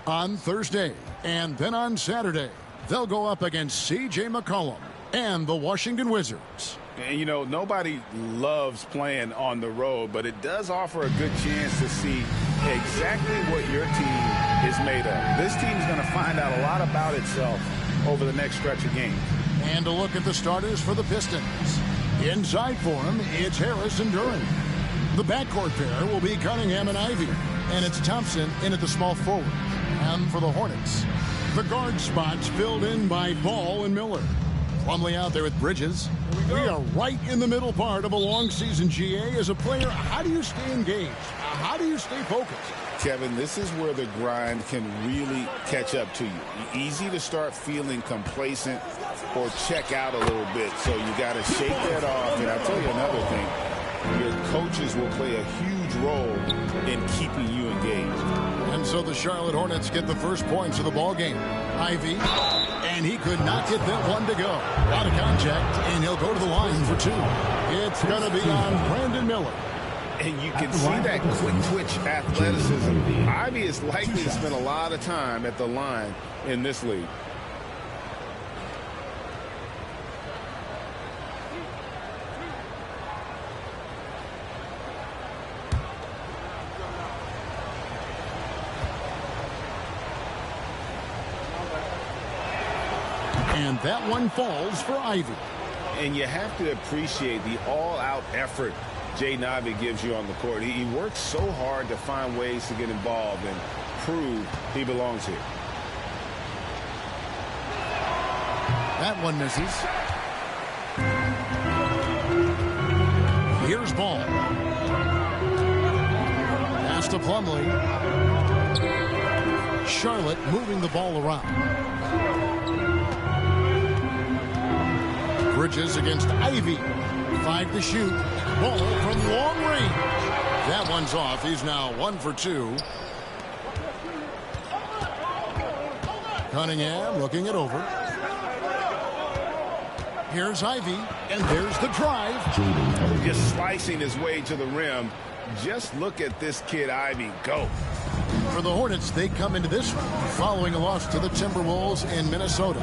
On Thursday and then on Saturday, they'll go up against C.J. McCollum and the Washington Wizards. And, you know, nobody loves playing on the road, but it does offer a good chance to see exactly what your team is made of. This team's going to find out a lot about itself over the next stretch of games. And a look at the starters for the Pistons. Inside for them, it's Harris and Duran. The backcourt pair will be Cunningham and Ivy. And it's Thompson in at the small forward. And for the Hornets, the guard spots filled in by Ball and Miller. Plumlee out there with Bridges. We are right in the middle part of a long season, GA. As a player, how do you stay engaged? How do you stay focused? Kevin, this is where the grind can really catch up to you. Easy to start feeling complacent or check out a little bit. So you got to shake that off. And I'll tell you another thing. Your coaches will play a huge role in keeping you engaged. And so the Charlotte Hornets get the first points of the ball game. Ivy, and he could not get that one to go. Out of contact, and he'll go to the line for two. It's going to be on Brandon Miller. And you can see that quick twitch athleticism. Ivy is likely to spend a lot of time at the line in this league. And that one falls for Ivy. And you have to appreciate the all-out effort Jaden Ivey gives you on the court. He works so hard to find ways to get involved and prove he belongs here. That one misses. Here's Ball. Pass to Plumlee. Charlotte moving the ball around. Bridges against Ivy. 5 to shoot. Ball from long range. That one's off. He's now 1 for 2. Cunningham looking it over. Here's Ivy, and there's the drive. Just slicing his way to the rim. Just look at this kid, Ivy, go. For the Hornets, they come into this one following a loss to the Timberwolves in Minnesota.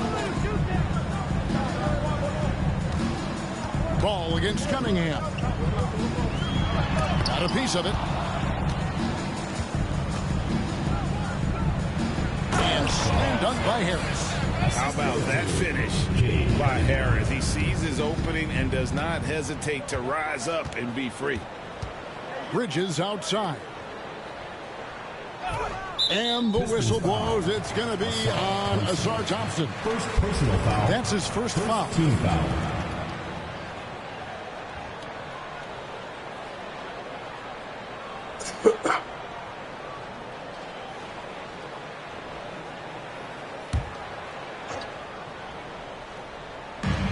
Ball against Cunningham. Got a piece of it. And slam dunk by Harris. How about that finish by Harris? He sees his opening and does not hesitate to rise up and be free. Bridges outside. And the whistle blows. It's going to be on Asar Thompson. First personal foul. That's his first foul. Team foul.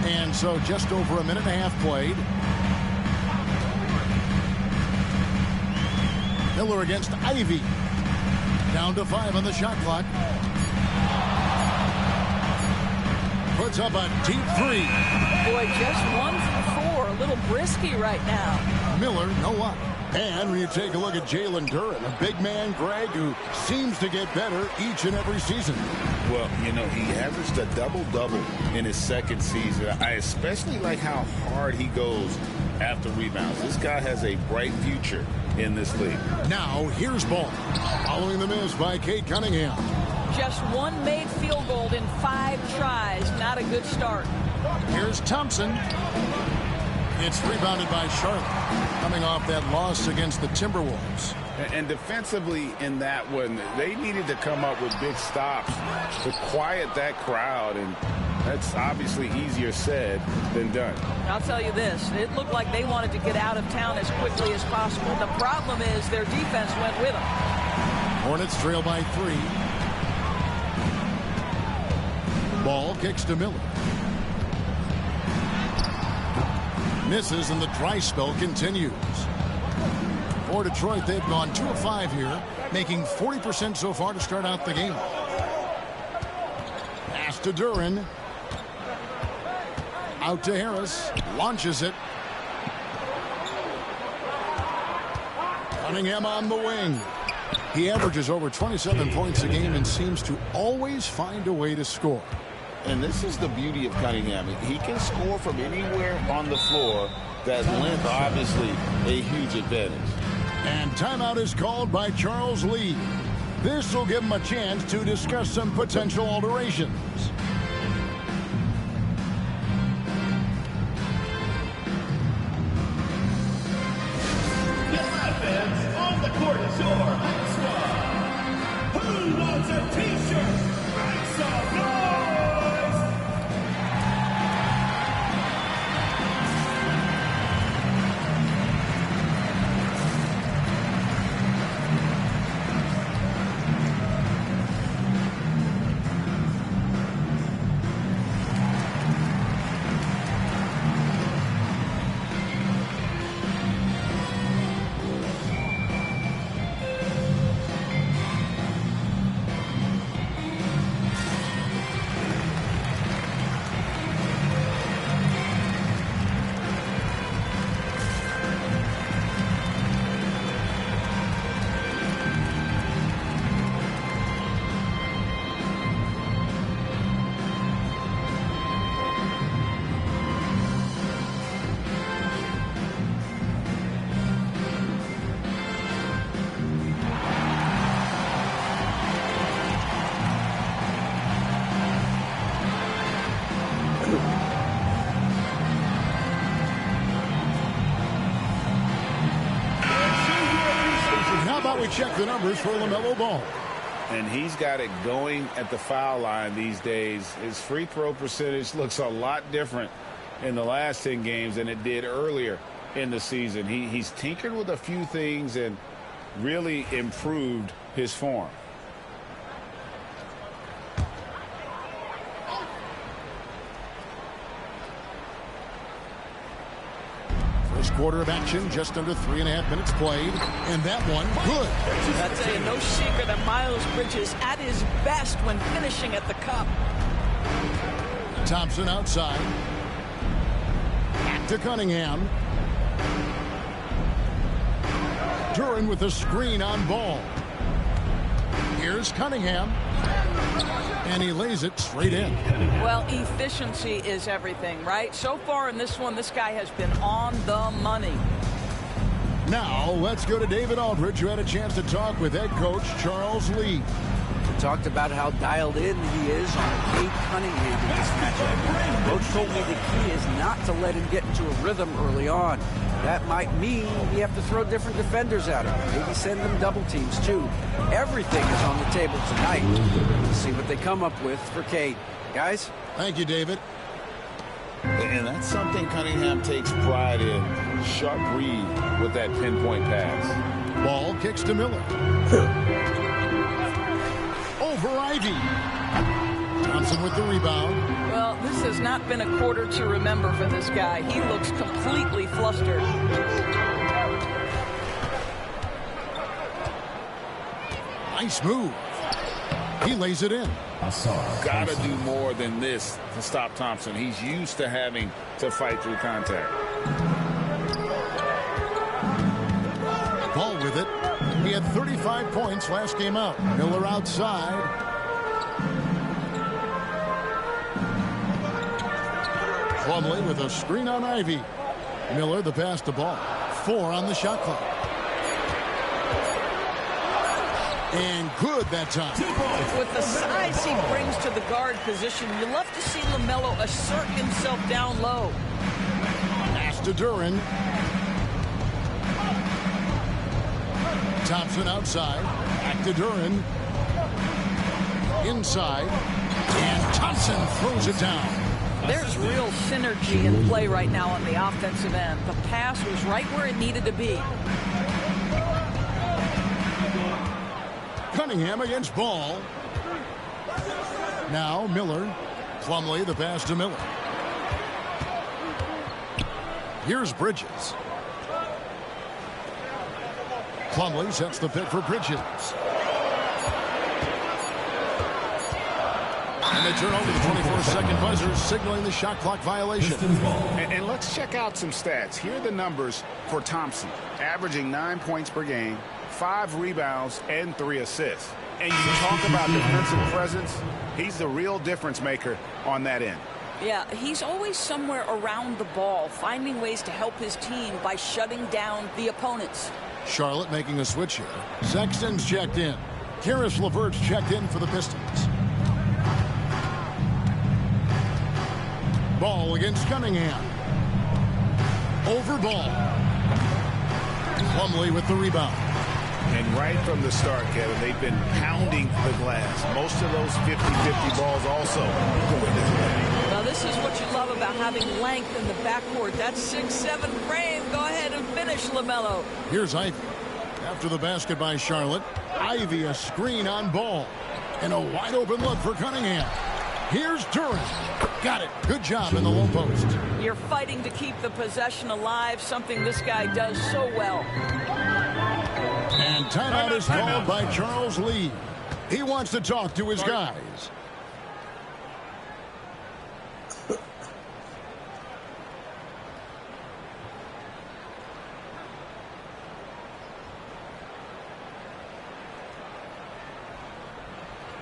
And so just over a minute and a half played. Miller against Ivy. Down to 5 on the shot clock. Puts up a deep 3. Boy, just 1 for 4. A little brisky right now. Miller, no luck. And when you take a look at Jalen Duren, a big man, Greg, who seems to get better each and every season. Well, you know, he averaged a double-double in his second season. I especially like how hard he goes after rebounds. This guy has a bright future in this league. Now, here's Ball. Following the miss by Kate Cunningham. Just 1 made field goal in 5 tries. Not a good start. Here's Thompson. It's rebounded by Charlotte, coming off that loss against the Timberwolves. And defensively in that one, they needed to come up with big stops to quiet that crowd, and that's obviously easier said than done. I'll tell you this, it looked like they wanted to get out of town as quickly as possible. The problem is their defense went with them. Hornets trail by 3. Ball kicks to Miller. Misses, and the dry spell continues. For Detroit, they've gone 2 of 5 here, making 40% so far to start out the game. Pass to Duren. Out to Harris. Launches it. Cunningham on the wing. He averages over 27 points a game and seems to always find a way to score. And this is the beauty of Cunningham. He can score from anywhere on the floor. That length, obviously, a huge advantage. And timeout is called by Charles Lee. This will give him a chance to discuss some potential alterations. The offense on the court is your high squad. Who wants a t-shirt? Make some noise! check the numbers for LaMelo Ball. And he's got it going at the foul line these days. His free throw percentage looks a lot different in the last 10 games than it did earlier in the season. He's tinkered with a few things and really improved his form. First quarter of action, just under 3.5 minutes played, and that one good. I tell you, no secret that Miles Bridges at his best when finishing at the cup. Thompson outside. Back to Cunningham. Duran with a screen on Ball. Here's Cunningham. And he lays it straight in. Well, efficiency is everything, right? So far in this one, this guy has been on the money. Now, let's go to David Aldridge, who had a chance to talk with head coach Charles Lee. We talked about how dialed in he is on Cade Cunningham in this matchup. Coach told me the key is not to let him get into a rhythm early on. That might mean we have to throw different defenders at him. Maybe send them double teams, too. Everything is on the table tonight. Let's see what they come up with for Cade. Guys? Thank you, David. And that's something Cunningham takes pride in. Sharp read with that pinpoint pass. Ball kicks to Miller. Over Ivy. Thompson with the rebound. Well, this has not been a quarter to remember for this guy. He looks completely flustered. Nice move. He lays it in. Got to do more than this to stop Thompson. He's used to having to fight through contact. Ball with it. He had 35 points last game out. Miller outside. Plumlee with a screen on Ivy. Miller the pass to Ball. 4 on the shot clock. And good that time. With the size he brings to the guard position, you love to see LaMelo assert himself down low. Pass to Duran. Thompson outside. Back to Duran. Inside. And Thompson throws it down. There's real synergy in play right now on the offensive end. The pass was right where it needed to be. Cunningham against Ball. Now Miller. Plumlee the pass to Miller. Here's Bridges. Plumlee sets the pick for Bridges. And they turn over the 24-second buzzer, signaling the shot clock violation. And let's check out some stats. Here are the numbers for Thompson. Averaging 9 points per game, 5 rebounds, and 3 assists. And you talk about defensive presence, he's the real difference maker on that end. Yeah, he's always somewhere around the ball, finding ways to help his team by shutting down the opponents. Charlotte making a switch here. Sexton's checked in. Karis LeVert's checked in for the Pistons. Ball against Cunningham. Over Ball. Plumlee with the rebound. And right from the start, Kevin, they've been pounding the glass. Most of those 50-50 balls also going to the lane. Now, this is what you love about having length in the backcourt. That 6'7" frame. Go ahead and finish, LaMelo. Here's Ivy. After the basket by Charlotte, Ivy a screen on Ball. And a wide open look for Cunningham. Here's Duran. Got it. Good job in the low post. You're fighting to keep the possession alive, something this guy does so well. And timeout is called by Charles Lee. He wants to talk to his guys.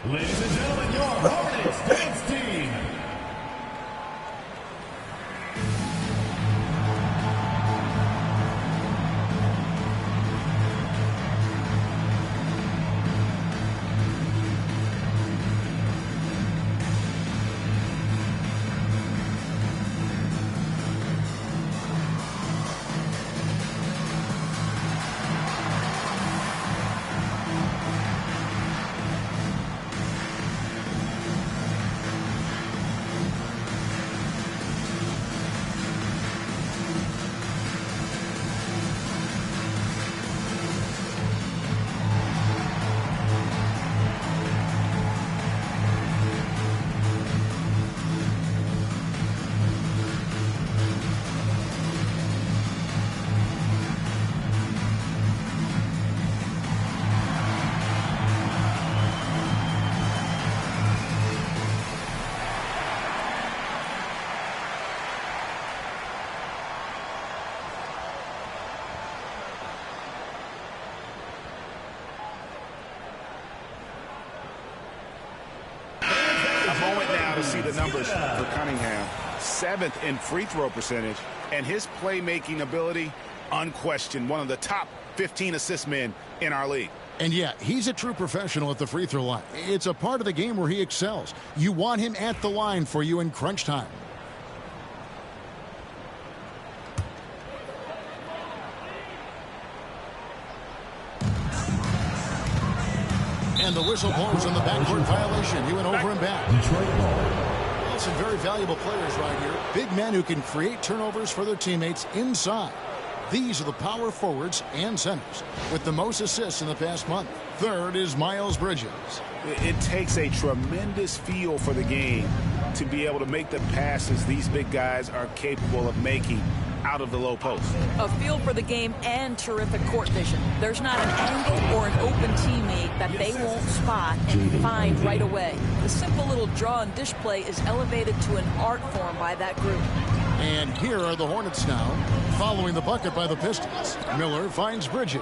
Ladies and gentlemen, your Hornets dance team. the numbers for Cunningham. 7th in free throw percentage, and his playmaking ability, unquestioned. One of the top 15 assist men in our league. And yeah, he's a true professional at the free throw line. It's a part of the game where he excels. You want him at the line for you in crunch time. And the whistle blows on the backcourt violation. He went over and back. Well, some very valuable players right here. Big men who can create turnovers for their teammates inside. These are the power forwards and centers with the most assists in the past month. Third is Miles Bridges. It takes a tremendous feel for the game to be able to make the passes these big guys are capable of making out of the low post. A feel for the game and terrific court vision. There's not an angle or an open teammate that they won't spot and find right away. The simple little draw and dish play is elevated to an art form by that group. And here are the Hornets now, following the bucket by the Pistons. Miller finds Bridges.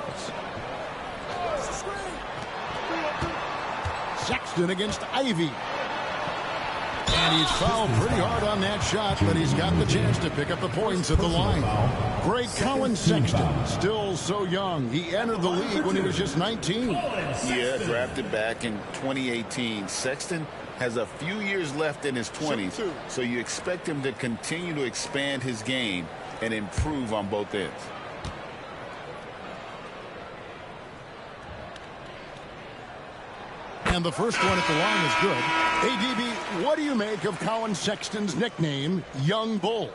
Sexton against Ivy. And he's fouled pretty hard on that shot, but he's got the chance to pick up the points at the line. Great Colin Sexton, still so young. He entered the league when he was just 19. Yeah, drafted back in 2018. Sexton has a few years left in his 20s, so you expect him to continue to expand his game and improve on both ends. And the first one at the line is good. ADB, what do you make of Colin Sexton's nickname, Young Bull?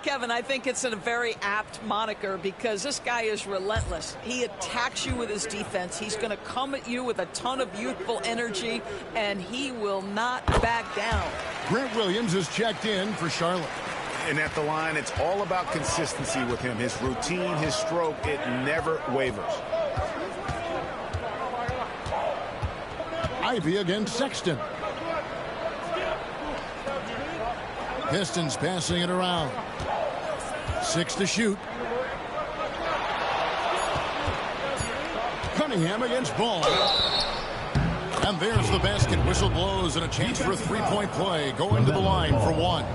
Kevin, I think it's a very apt moniker because this guy is relentless. He attacks you with his defense. He's going to come at you with a ton of youthful energy, and he will not back down. Grant Williams is checked in for Charlotte. And at the line, it's all about consistency with him. His routine, his stroke, it never wavers. Ivy against Sexton. Pistons passing it around. 6 to shoot. Cunningham against Ball. And there's the basket. Whistle blows and a chance for a three-point play. Going to the line for one.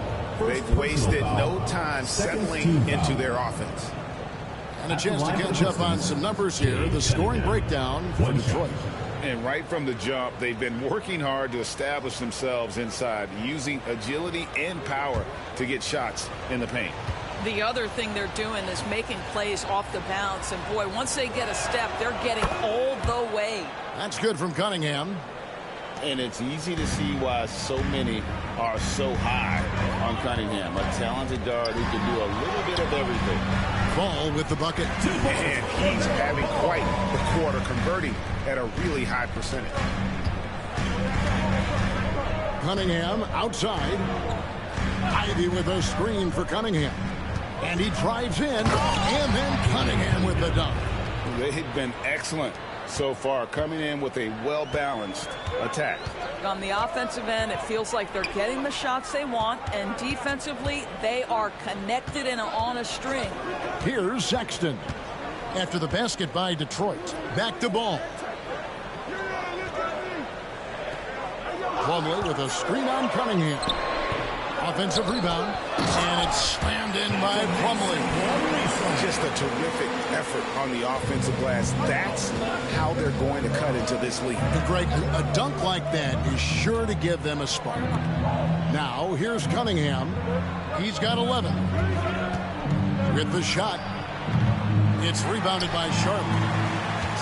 They've wasted no time settling into their offense. And a chance to catch up on some numbers here. The scoring breakdown for Detroit. And right from the jump, they've been working hard to establish themselves inside, using agility and power to get shots in the paint. The other thing they're doing is making plays off the bounce. And, boy, once they get a step, they're getting all the way. That's good from Cunningham. And it's easy to see why so many are so high on Cunningham. A talented guard who can do a little bit of everything. Ball with the bucket. And he's having quite the quarter, converting at a really high percentage. Cunningham outside. Ivy with a screen for Cunningham. And he drives in. And then Cunningham with the dunk. They've been excellent so far, coming in with a well-balanced attack. On the offensive end, it feels like they're getting the shots they want, and defensively, they are connected and on a string. Here's Sexton. After the basket by Detroit. Back to Ball. Plumlee with a screen on Cunningham. Offensive rebound. And it's slammed in by Plumlee. Just a terrific effort on the offensive glass. That's how they're going to cut into this league. And Greg, a dunk like that is sure to give them a spark. Now, here's Cunningham. He's got 11. With the shot. It's rebounded by Charlotte.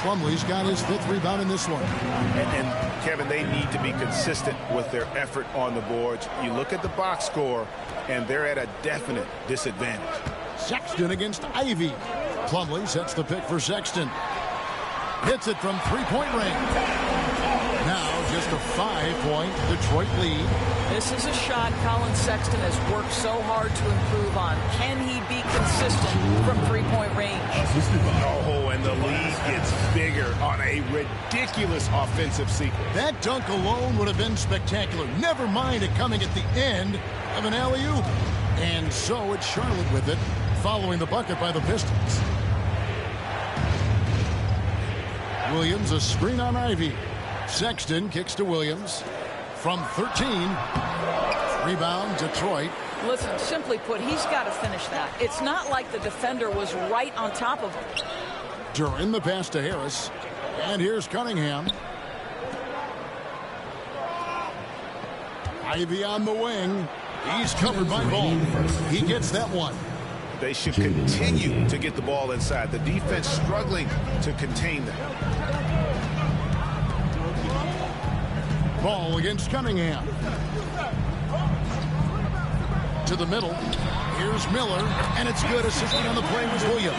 Plumlee's got his 5th rebound in this one. And Kevin, they need to be consistent with their effort on the boards. You look at the box score, and they're at a definite disadvantage. Sexton against Ivy. Plumlee sets the pick for Sexton. Hits it from three-point range. Now just a 5-point Detroit lead. This is a shot Colin Sexton has worked so hard to improve on. Can he be consistent from three-point range? Oh, and the lead gets bigger on a ridiculous offensive sequence. That dunk alone would have been spectacular. Never mind it coming at the end of an alley-oop. And so it's Charlotte with it, following the bucket by the Pistons. Williams, a screen on Ivy. Sexton kicks to Williams. From 13, Rebound, Detroit. Listen, simply put, he's got to finish that. It's not like the defender was right on top of him. During the pass to Harris. And here's Cunningham. Ivy on the wing. He's covered by Ball. He gets that one. They should continue to get the ball inside. The defense struggling to contain them. Ball against Cunningham. To the middle. Here's Miller. And it's good. Assisting on the play was Williams.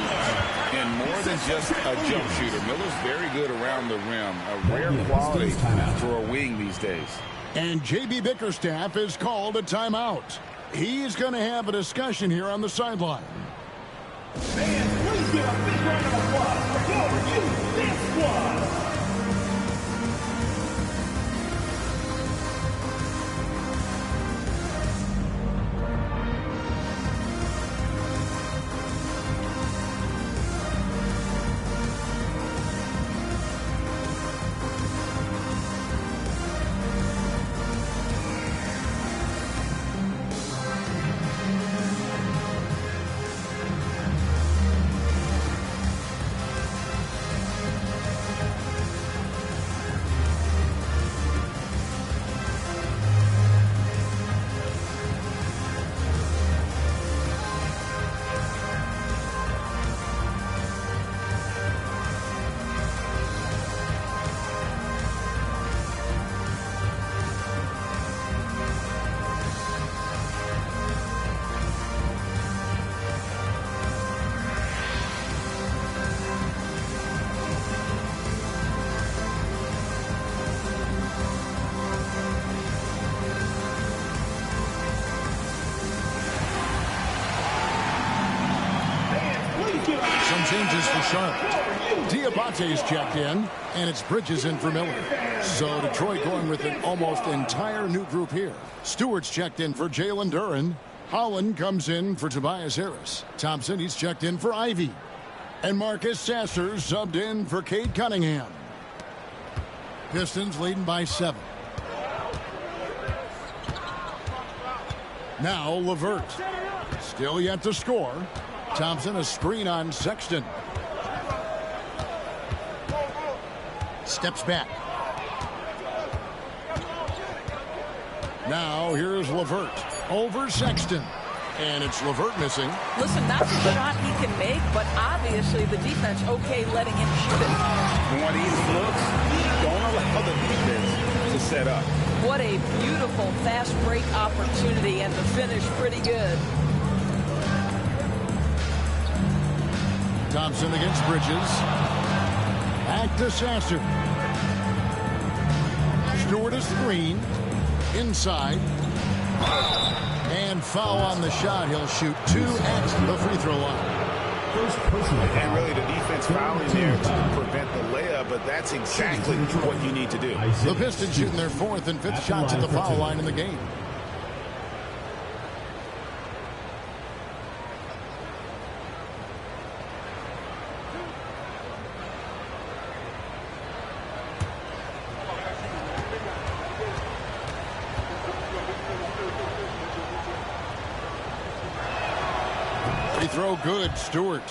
And more than just a jump shooter, Miller's very good around the rim. A rare quality for a wing these days. And J.B. Bickerstaff is called a timeout. He's going to have a discussion here on the sideline. Fans, please give a big round of applause for your Houston squad. Changes for Charlotte. Diabate's checked in, and it's Bridges in for Miller. So Detroit going with an almost entire new group here. Stewart's checked in for Jalen Duren. Holland comes in for Tobias Harris. Thompson, he's checked in for Ivy. And Marcus Sasser subbed in for Cade Cunningham. Pistons leading by 7. Now LeVert. Still yet to score. Thompson, a screen on Sexton. Steps back. Now here's LeVert over Sexton. And it's LeVert missing. Listen, that's a shot he can make, but obviously the defense okay letting him shoot it. When he looks, don't allow the defense to set up. What a beautiful fast break opportunity, and the finish pretty good. Thompson against Bridges. Back to Sasser. Stewart is screen. Inside. And foul on the shot. He'll shoot 2 at the free throw line. And really the defense fouling there to prevent the layup, but that's exactly what you need to do. The Pistons shooting their 4th and 5th shots at the foul line in the game. Free throw good, Stewart.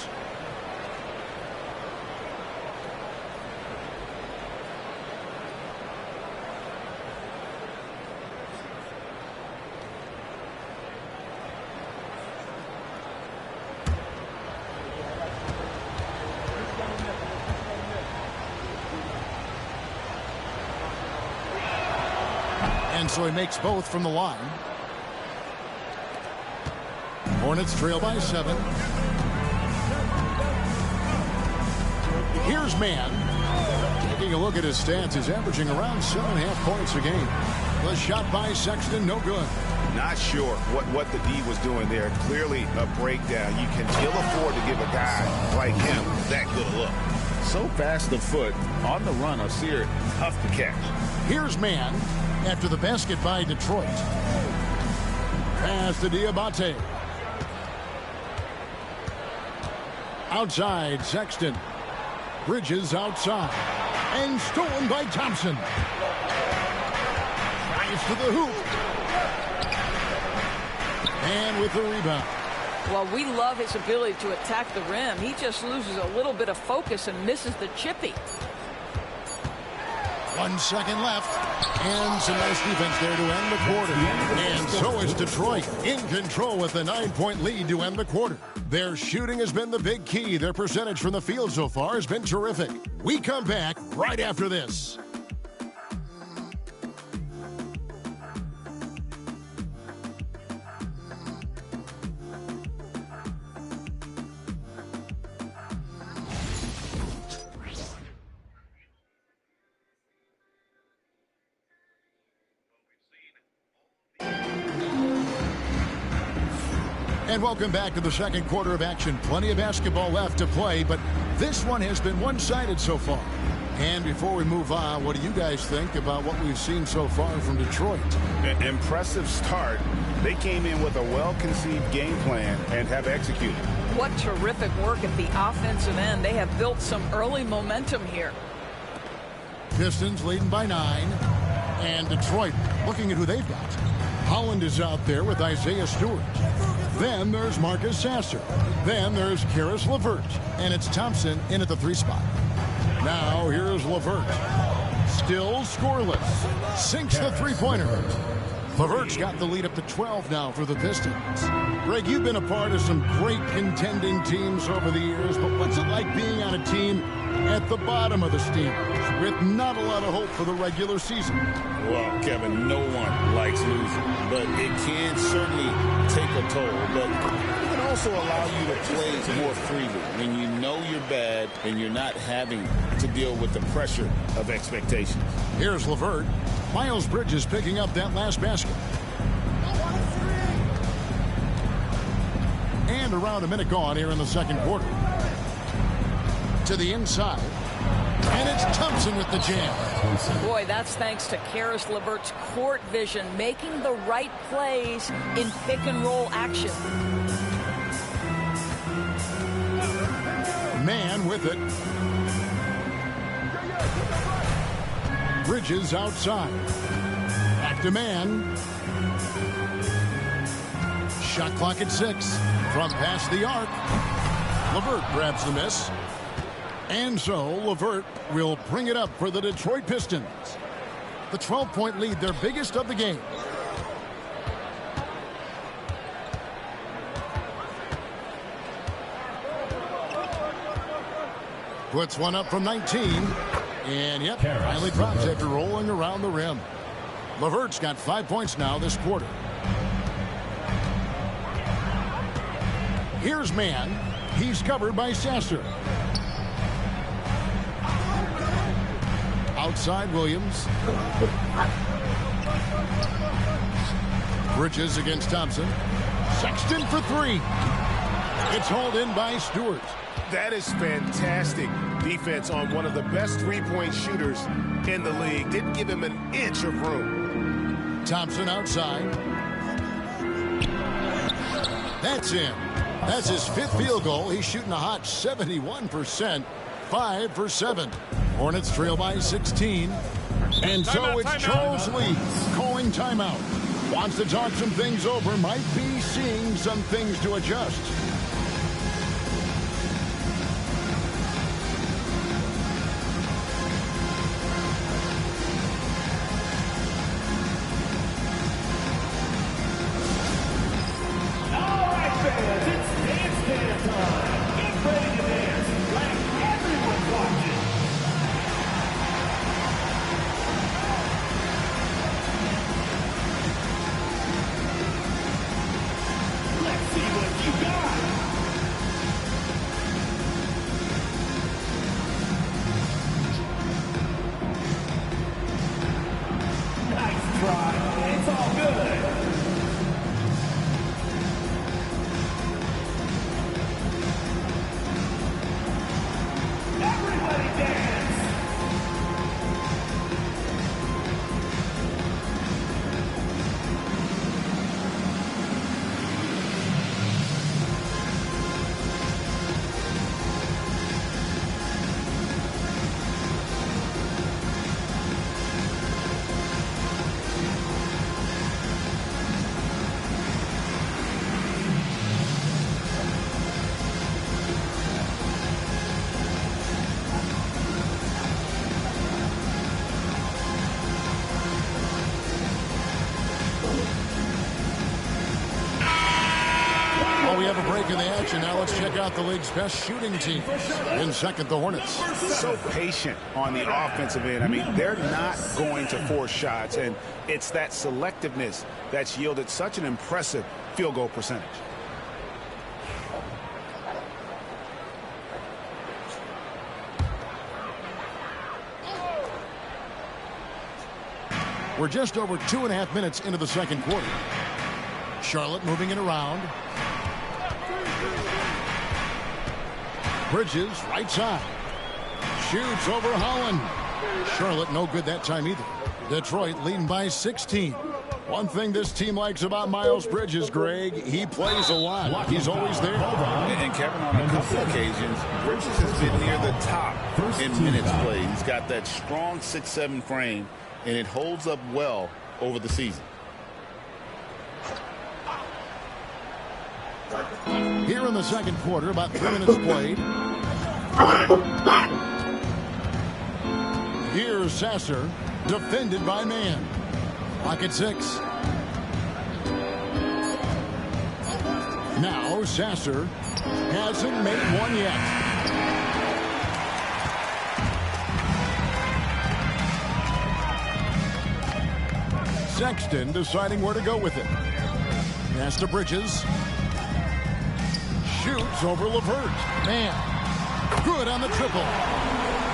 And so he makes both from the line. Hornets trail by 7. Here's Mann. Taking a look at his stats, he's averaging around 7.5 points a game. The shot by Sexton, no good. Not sure what the D was doing there. Clearly a breakdown. You can ill afford to give a guy like him that good a look. So fast the foot, on the run, Osir, tough to catch. Here's Mann after the basket by Detroit. Pass to Diabate. Outside, Sexton. Bridges outside. And stolen by Thompson. Drives to the hoop. And with the rebound. Well, we love his ability to attack the rim. He just loses a little bit of focus and misses the chippy. 1 second left. And some nice defense there to end the quarter. And so is Detroit in control with a 9-point lead to end the quarter. Their shooting has been the big key. Their percentage from the field so far has been terrific. We come back right after this. And welcome back to the second quarter of action. Plenty of basketball left to play, but this one has been one-sided so far. And before we move on, what do you guys think about what we've seen so far from Detroit? An impressive start. They came in with a well-conceived game plan and have executed. What terrific work at the offensive end. They have built some early momentum here. Pistons leading by 9. And Detroit looking at who they've got. Holland is out there with Isaiah Stewart. Then there's Marcus Sasser. Then there's Karis LeVert. And it's Thompson in at the 3 spot. Now here's LeVert. Still scoreless. Sinks the three-pointer. LeVert's got the lead up to 12 now for the Pistons. Greg, you've been a part of some great contending teams over the years, but what's it like being on a team at the bottom of the standings with not a lot of hope for the regular season? Well, Kevin, no one likes losing, but it can certainly take a toll. But it can also allow you to play more freely when you know you're bad and you're not having to deal with the pressure of expectations. Here's LeVert. Miles Bridges picking up that last basket. And around a minute gone here in the second quarter. To the inside. And it's Thompson with the jam. Boy, that's thanks to Karis LeVert's court vision, making the right plays in pick-and-roll action. Man with it. Bridges outside. Back to man. Shot clock at 6. From past the arc. LeVert grabs the miss. And so LeVert will bring it up for the Detroit Pistons. The 12-point lead, their biggest of the game. Puts one up from 19. And yep, finally drops after rolling around the rim. LeVert's got 5 points now this quarter. Here's man. He's covered by Sasser. Outside Williams. Bridges against Thompson. Sexton for 3. It's hauled in by Stewart. That is fantastic defense on one of the best three-point shooters in the league. Didn't give him an inch of room. Thompson outside. That's in. That's his 5th field goal. He's shooting a hot 71%. 5 for 7. Hornets trail by 16. And so it's Charles Lee calling timeout. Wants to talk some things over. Might be seeing some things to adjust. Let's see what you got. Well, we have a break in the action. Now let's check out the league's best shooting team. In second, the Hornets. So patient on the offensive end. I mean, they're not going to force shots, and it's that selectiveness that's yielded such an impressive field goal percentage. We're just over 2.5 minutes into the second quarter. Charlotte moving it around. Bridges, right side. Shoots over Holland. Charlotte no good that time either. Detroit leading by 16. One thing this team likes about Miles Bridges, Greg, he plays a lot. He's always there. And Kevin, on a couple occasions, Bridges has been near the top in minutes played. He's got that strong 6'7" frame, and it holds up well over the season. Here in the second quarter, about 3 minutes played. Here's Sasser, defended by Mann. Clock at 6. Now Sasser hasn't made one yet. Sexton deciding where to go with it. Pass to Bridges. Shoots over LeVert. Mann. Good on the triple.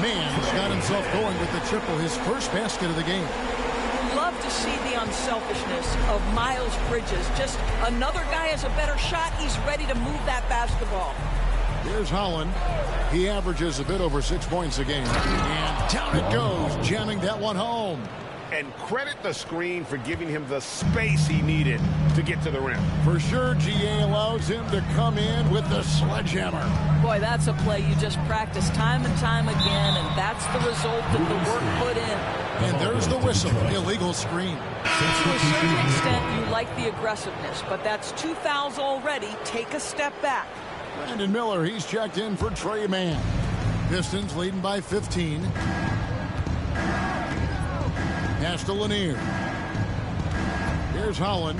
Mann's got himself going with the triple, his first basket of the game. Love to see the unselfishness of Miles Bridges. Just another guy has a better shot. He's ready to move that basketball. Here's Holland. He averages a bit over 6 points a game. And down it goes, jamming that one home. And credit the screen for giving him the space he needed to get to the rim. For sure, GA allows him to come in with the sledgehammer. Boy, that's a play you just practice time and time again, and that's the result of the work put in. And there's the whistle. Illegal screen. To a certain extent, you like the aggressiveness, but that's 2 fouls already. Take a step back. Brandon Miller, he's checked in for Trey Mann. Pistons leading by 15. Pass to Lanier. Here's Holland.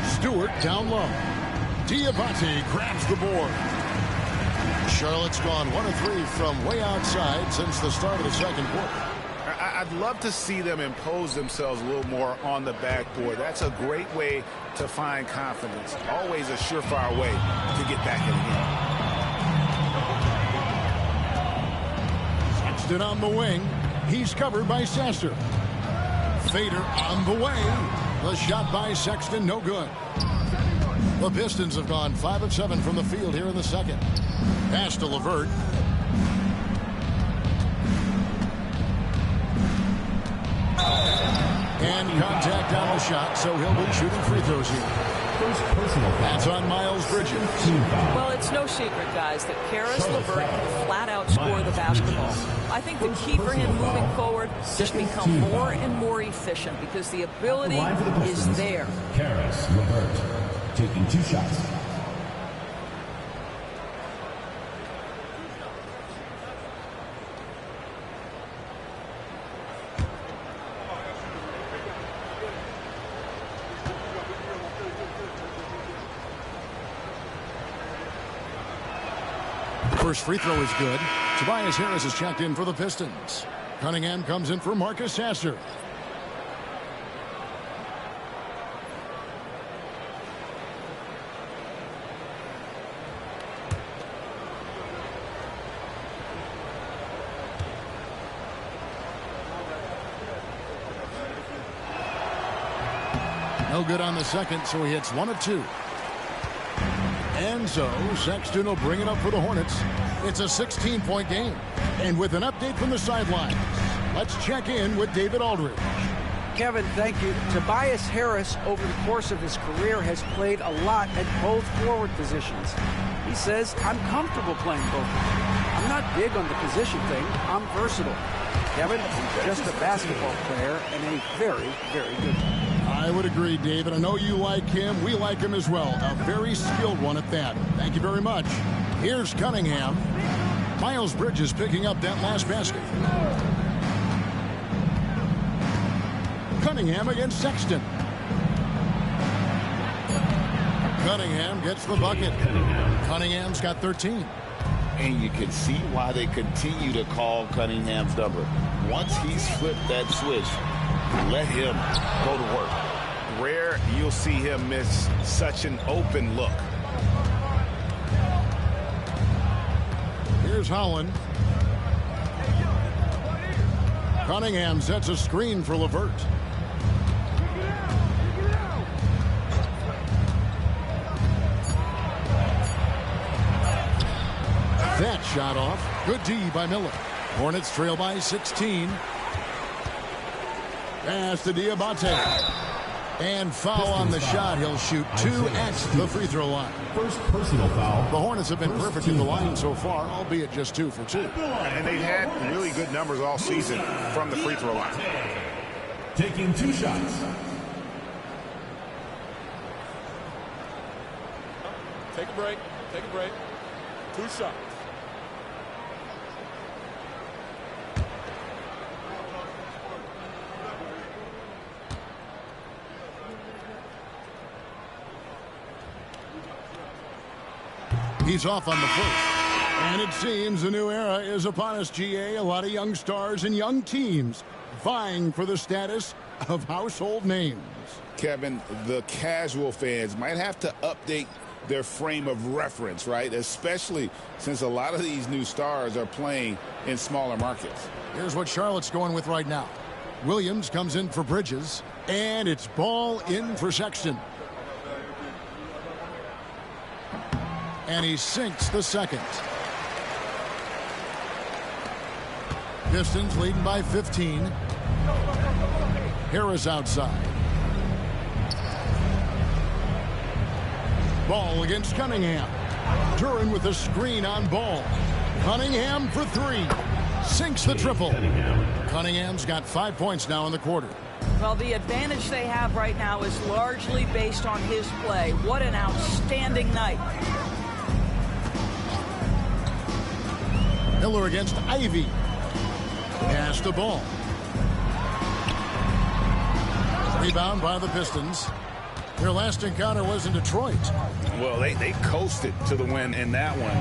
Stewart down low. Diabate grabs the board. Charlotte's gone 1 of 3 from way outside since the start of the second quarter. I'd love to see them impose themselves a little more on the backboard. That's a great way to find confidence. Always a surefire way to get back in the game. Sexton on the wing. He's covered by Sasser. Fader on the way. The shot by Sexton, no good. The Pistons have gone 5 of 7 from the field here in the second. Pass to LeVert. And contact on the shot, so he'll be shooting free throws here. That's on Miles Bridges. Well, it's no secret, guys, that Karis LeVert can flat out score the basketball. I think the key for him moving forward is just become more and more efficient because the ability is there. Karis LeVert taking 2 shots. First free throw is good. Tobias Harris is checked in for the Pistons. Cunningham comes in for Marcus Sasser. No good on the second, so he hits 1 of 2. And so Sexton will bring it up for the Hornets. It's a 16-point game. And with an update from the sidelines, let's check in with David Aldridge. Kevin, thank you. Tobias Harris, over the course of his career, has played a lot at both forward positions. He says, I'm comfortable playing both of them. I'm not big on the position thing. I'm versatile. Kevin, he's just a basketball player and a very, very good one. I would agree, David. I know you like him. We like him as well. A very skilled one at that. Thank you very much. Here's Cunningham. Miles Bridges picking up that last basket. Cunningham against Sexton. Cunningham gets the bucket. Cunningham's got 13. And you can see why they continue to call Cunningham's number. Once he's flipped that switch, let him go to work. Rare you'll see him miss such an open look. Here's Holland. Cunningham sets a screen for LeVert. That shot off. Good D by Miller. Hornets trail by 16. Pass to Diabate. And foul on the shot. He'll shoot 2 at the free throw line. First personal foul. The Hornets have been perfect in the line so far, albeit just 2 for 2. And they've had really good numbers all season from the free throw line. Taking 2 shots. Take a break. Take a break. 2 shots. He's off on the first. And it seems a new era is upon us, GA. A lot of young stars and young teams vying for the status of household names. Kevin, the casual fans might have to update their frame of reference, right? Especially since a lot of these new stars are playing in smaller markets. Here's what Charlotte's going with right now. Williams comes in for Bridges, and it's ball in for Sexton. And he sinks the second. Pistons leading by 15. Harris outside. Ball against Cunningham. Duran with a screen on Ball. Cunningham for 3. Sinks the triple. Cunningham's got 5 points now in the quarter. Well, the advantage they have right now is largely based on his play. What an outstanding night. Miller against Ivy. Pass the Ball. Rebound by the Pistons. Their last encounter was in Detroit. Well, they coasted to the win in that one.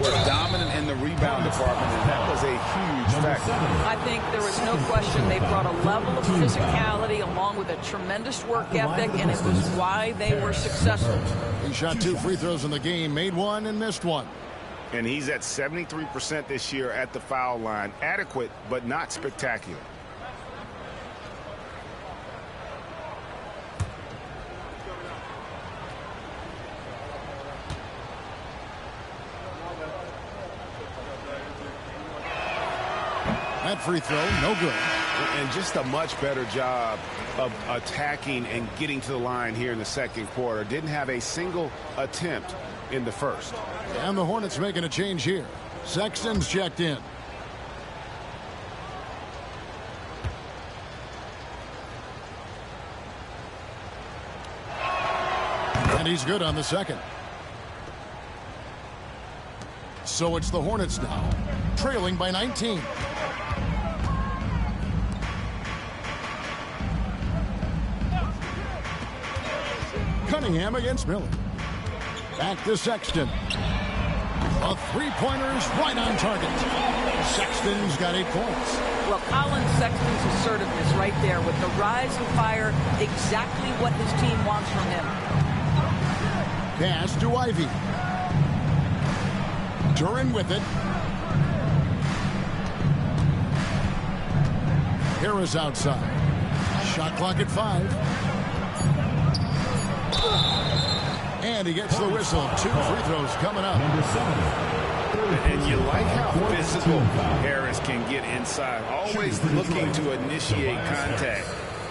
Were dominant in the rebound department, and that was a huge factor. I think there was no question they brought a level of physicality along with a tremendous work ethic, and it was why they were successful. He shot 2 free throws in the game, made 1 and missed 1. And he's at 73% this year at the foul line. Adequate, but not spectacular. That free throw, no good. And just a much better job of attacking and getting to the line here in the second quarter. Didn't have a single attempt in the first. And the Hornets making a change here. Sexton's checked in. And he's good on the second. So it's the Hornets now, trailing by 19. Cunningham against Miller. Back to Sexton. A three-pointer's right on target. Sexton's got 8 points. Well, Colin Sexton's assertiveness right there with the rise and fire, exactly what his team wants from him. Pass to Ivy. Duran with it. Harris outside. Shot clock at 5. And he gets the whistle. 2 free throws coming up. And you like how physical Harris can get inside. Always looking to initiate contact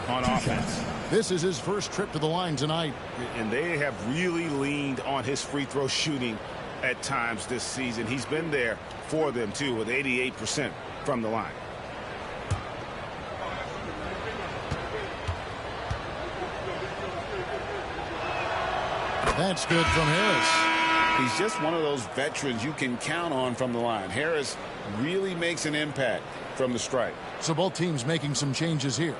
on offense. This is his first trip to the line tonight. And they have really leaned on his free throw shooting at times this season. He's been there for them, too, with 88% from the line. That's good from Harris. He's just one of those veterans you can count on from the line. Harris really makes an impact from the stripe. So both teams making some changes here.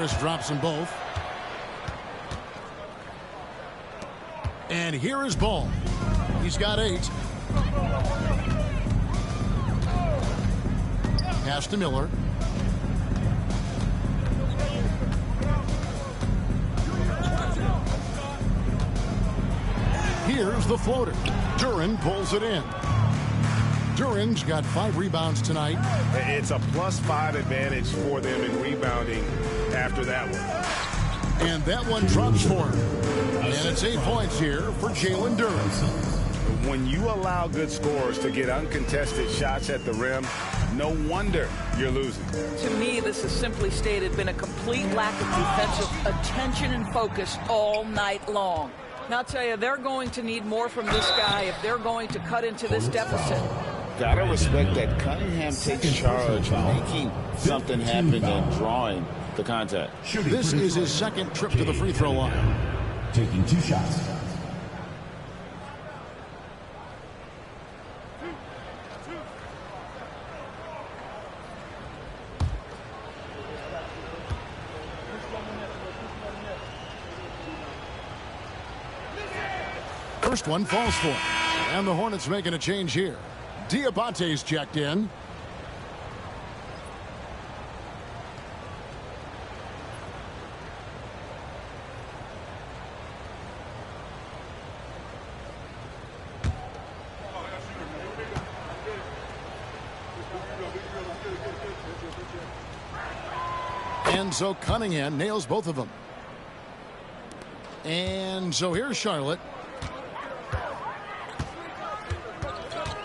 Harris drops them both. And here is Ball. He's got 8. Pass to Miller. Here's the floater. Duren pulls it in. Duren's got 5 rebounds tonight. It's a +5 advantage for them in rebounding after that one. And that one drops for him. And it's 8 points here for Jalen Duren. When you allow good scorers to get uncontested shots at the rim, no wonder you're losing. To me, this has simply stated been a complete lack of defensive attention and focus all night long. Now, I'll tell you, they're going to need more from this guy if they're going to cut into this deficit. Gotta respect that Cunningham takes charge, making something happen and drawing the contact. This is his second trip to the free throw line. Taking 2 shots. First one falls for him. And the Hornets making a change here. Diabate's checked in. And so Cunningham nails both of them. And so here's Charlotte.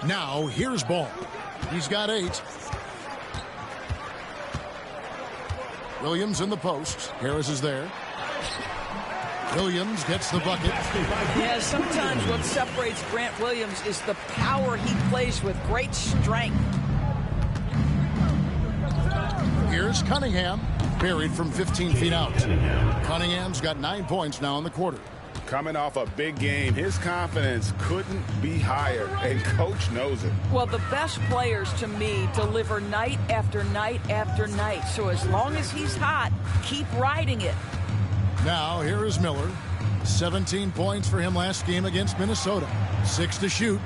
Now, here's Ball. He's got 8. Williams in the post. Harris is there. Williams gets the bucket. Yeah, sometimes what separates Grant Williams is the power he plays with, great strength. Here's Cunningham, buried from 15 feet out. Cunningham's got 9 points now in the quarter. Coming off a big game, his confidence couldn't be higher, and coach knows it. Well, the best players to me deliver night after night after night. So as long as he's hot, keep riding it. Now here is Miller. 17 points for him last game against Minnesota. 6 to shoot.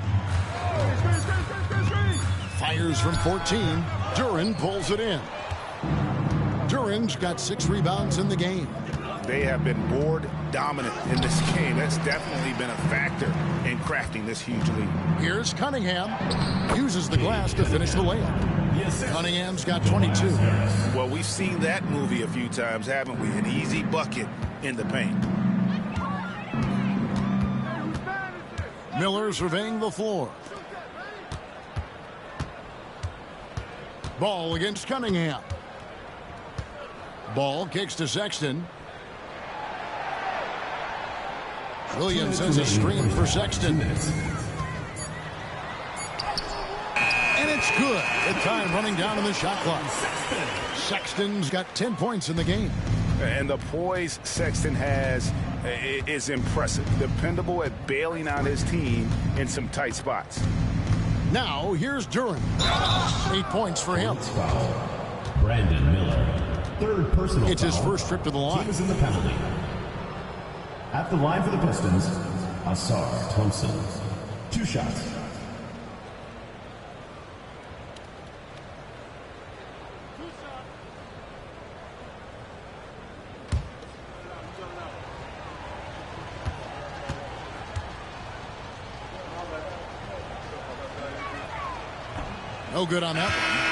Fires from 14. Duren pulls it in. Duren's got 6 rebounds in the game. They have been board dominant in this game. That's definitely been a factor in crafting this huge lead. Here's Cunningham. Uses the glass to finish the layup. Cunningham's got 22. Well, we've seen that movie a few times, haven't we? An easy bucket in the paint. Miller surveying the floor. Ball against Cunningham. Ball kicks to Sexton. Williams has a screen for Sexton. And it's good. The time running down in the shot clock. Sexton's got 10 points in the game. And the poise Sexton has is impressive. Dependable at bailing out his team in some tight spots. Now, here's Duren. 8 points for him. Brandon Miller. Third personal It's his foul. first trip to the line. Team is in the penalty. At the line for the Pistons, Asar Thompson. 2 shots. No good on that one.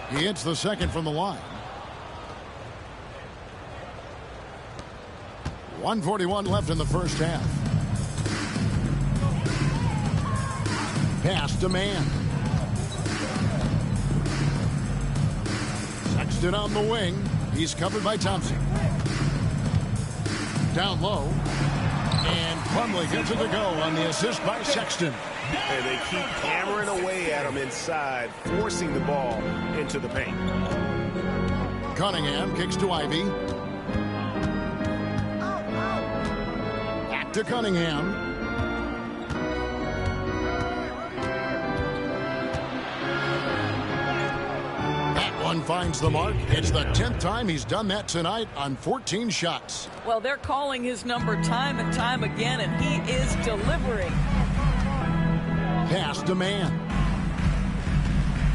He hits the second from the line. 1:41 left in the first half. Pass to man. Sexton on the wing. He's covered by Thompson. Down low. And Plumlee gets it to go on the assist by Sexton. And they keep hammering away at him inside, forcing the ball into the paint. Cunningham kicks to Ivy. Back to Cunningham. That one finds the mark. It's the 10th time he's done that tonight on 14 shots. Well, they're calling his number time and time again, and he is delivering. Pass to man.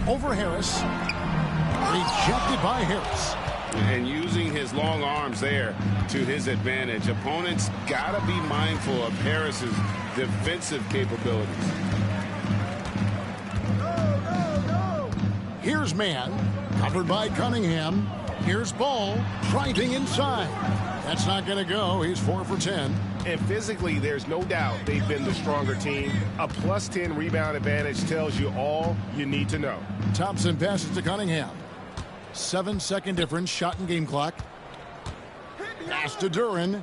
Over Harris. Rejected by Harris. And using his long arms there to his advantage. Opponents got to be mindful of Harris's defensive capabilities. Here's man. Covered by Cunningham. Here's Ball. Driving inside. That's not going to go. He's 4 for 10. And physically, there's no doubt they've been the stronger team. A plus 10 rebound advantage tells you all you need to know. Thompson passes to Cunningham. 7-second difference, shot and game clock. Pass to Duren.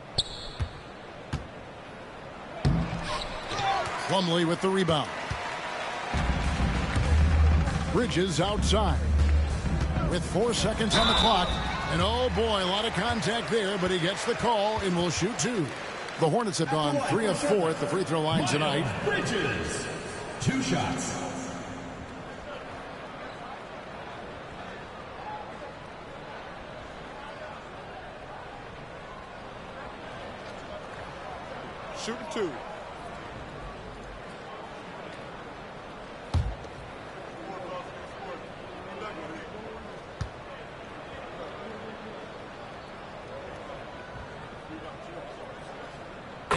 Plumlee with the rebound. Bridges outside. With 4 seconds on the clock. And oh boy, a lot of contact there, but he gets the call and will shoot 2. The Hornets have gone 3 of 4 at the free throw line tonight. Bridges, 2 shots. Shooting 2.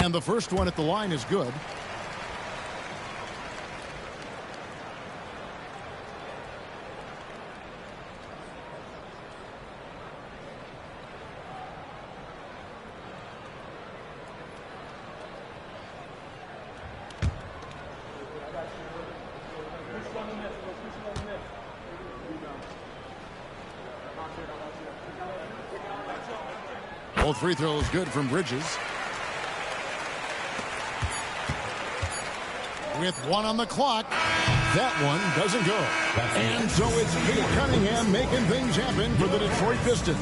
And the first one at the line is good. Both free throws good from Bridges. With 1 on the clock, that one doesn't go. And so it's Kate Cunningham making things happen for the Detroit Pistons.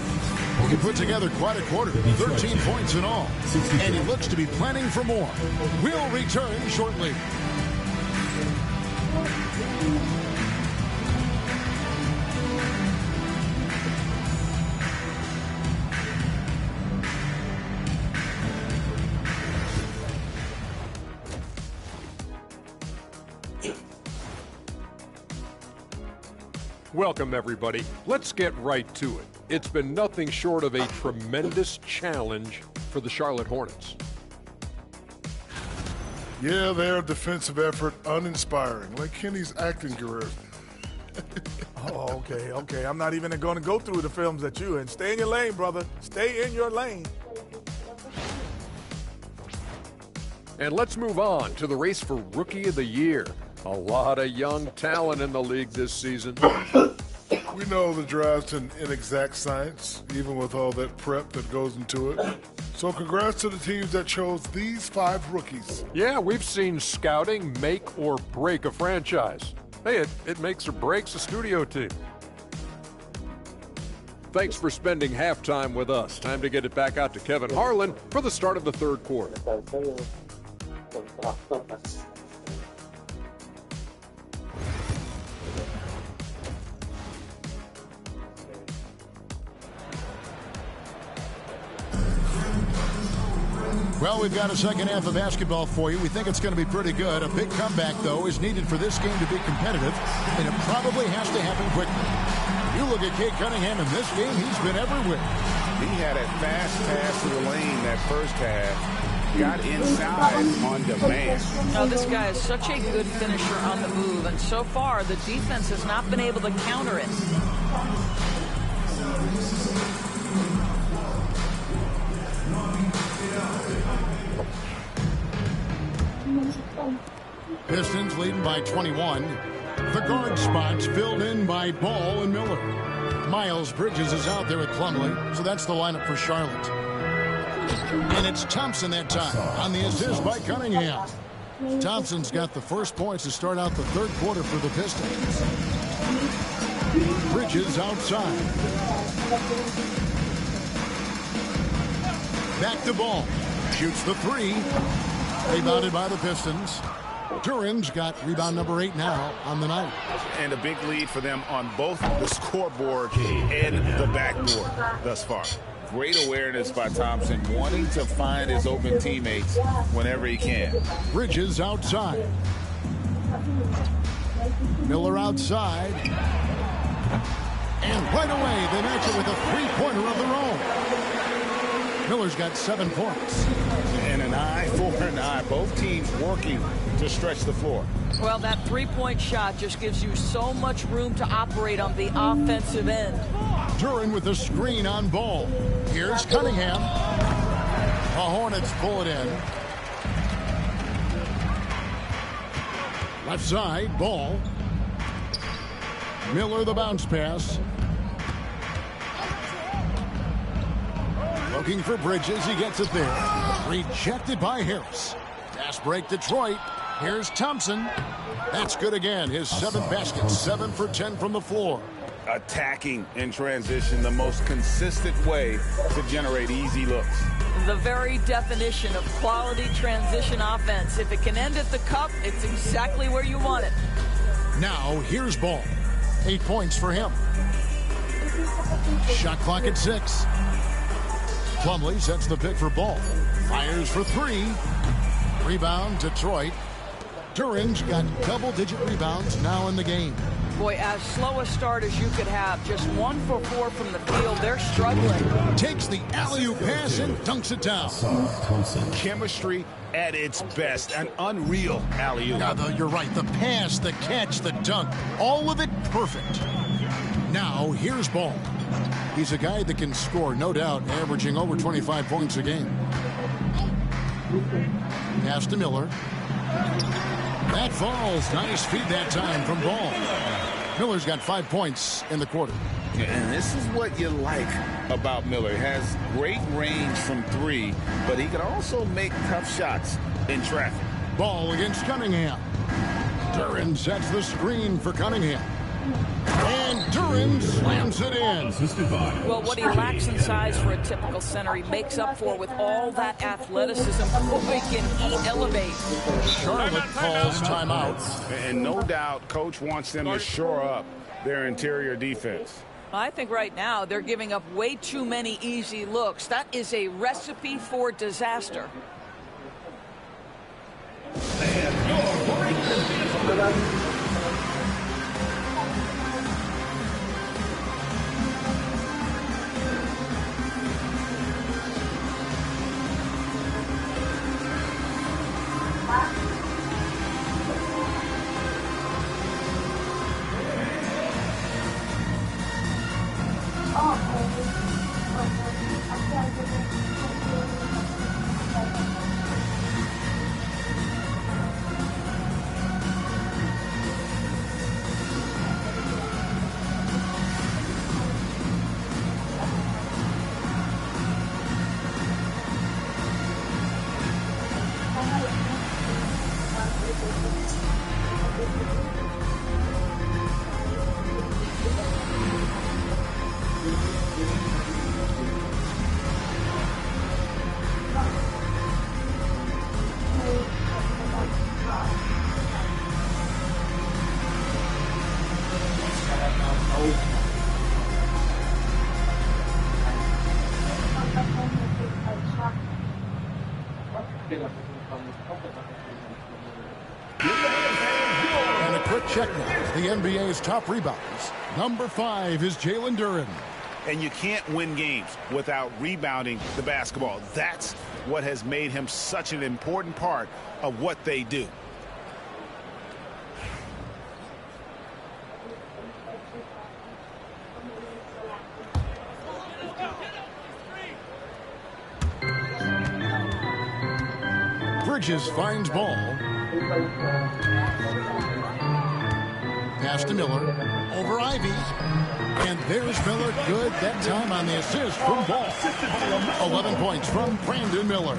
He put together quite a quarter, 13 points in all. And he looks to be planning for more. We'll return shortly. Welcome, everybody. Let's get right to it. It's been nothing short of a tremendous challenge for the Charlotte Hornets. Yeah, their defensive effort uninspiring, like Kenny's acting career. Oh, okay. I'm not even going to go through the films that you and stay in your lane, brother. Stay in your lane. And let's move on to the race for Rookie of the Year. A lot of young talent in the league this season. We know the draft's an inexact science, even with all that prep that goes into it. So congrats to the teams that chose these 5 rookies. Yeah, we've seen scouting make or break a franchise. Hey, it makes or breaks a studio team. Thanks for spending halftime with us. Time to get it back out to Kevin Harlan for the start of the third quarter. Well, we've got a second half of basketball for you. We think it's going to be pretty good. A big comeback, though, is needed for this game to be competitive, and it probably has to happen quickly. You look at Kate Cunningham in this game, he's been everywhere. He had a fast pass to the lane that first half. Got inside on demand. Oh, this guy is such a good finisher on the move, and so far the defense has not been able to counter it. Pistons leading by 21. The guard spots filled in by Ball and Miller. Miles Bridges is out there at Plumlee, so that's the lineup for Charlotte. And it's Thompson that time on the assist by Cunningham. Thompson's got the first points to start out the third quarter for the Pistons. Bridges outside. Back to Ball. Shoots the three. Rebounded by the Pistons. Duran's got rebound number 8 now on the night. And a big lead for them on both the scoreboard and the backboard thus far. Great awareness by Thompson, wanting to find his open teammates whenever he can. Bridges outside. Miller outside. And right away, they match it with a three-pointer of their own. Miller's got 7 points. And an eye for an eye. Both teams working to stretch the floor. Well, that three-point shot just gives you so much room to operate on the offensive end. Duran with the screen on Ball. Here's Cunningham. The Hornets pull it in. Left side, Ball. Miller the bounce pass. Looking for Bridges. He gets it there. Rejected by Harris. Fast break Detroit. Here's Thompson. That's good again. His 7th basket. 7 for 10 from the floor. Attacking in transition, the most consistent way to generate easy looks. The very definition of quality transition offense. If it can end at the cup, it's exactly where you want it. Now, here's Ball. 8 points for him. Shot clock at 6. Plumlee sets the pick for Ball. Fires for 3. Rebound, Detroit. Duran's got double-digit rebounds now in the game. Boy, as slow a start as you could have. Just 1 for 4 from the field. They're struggling. Takes the alley-oop pass and dunks it down. Chemistry at its best. An unreal alley-oop. Yeah, you're right. The pass, the catch, the dunk. All of it perfect. Now, here's Ball. He's a guy that can score, no doubt, averaging over 25 points a game. Pass to Miller. That falls. Nice feed that time from Ball. Miller's got 5 points in the quarter. And this is what you like about Miller. He has great range from 3, but he can also make tough shots in traffic. Ball against Cunningham. Duran sets the screen for Cunningham. And Duran slams it in. Well, what he lacks in size for a typical center, he makes up for with all that athleticism. Boy, can he elevate. Charlotte calls timeout. And no doubt, Coach wants them to shore up their interior defense. I think right now they're giving up way too many easy looks. That is a recipe for disaster. And a quick check now. The NBA's top rebounders. Number 5 is Jalen Duran. And you can't win games without rebounding the basketball. That's what has made him such an important part of what they do. Bridges finds Ball. Pass to Miller. Over Ivy. And there's Miller, good that time on the assist from Ball. 11 points from Brandon Miller.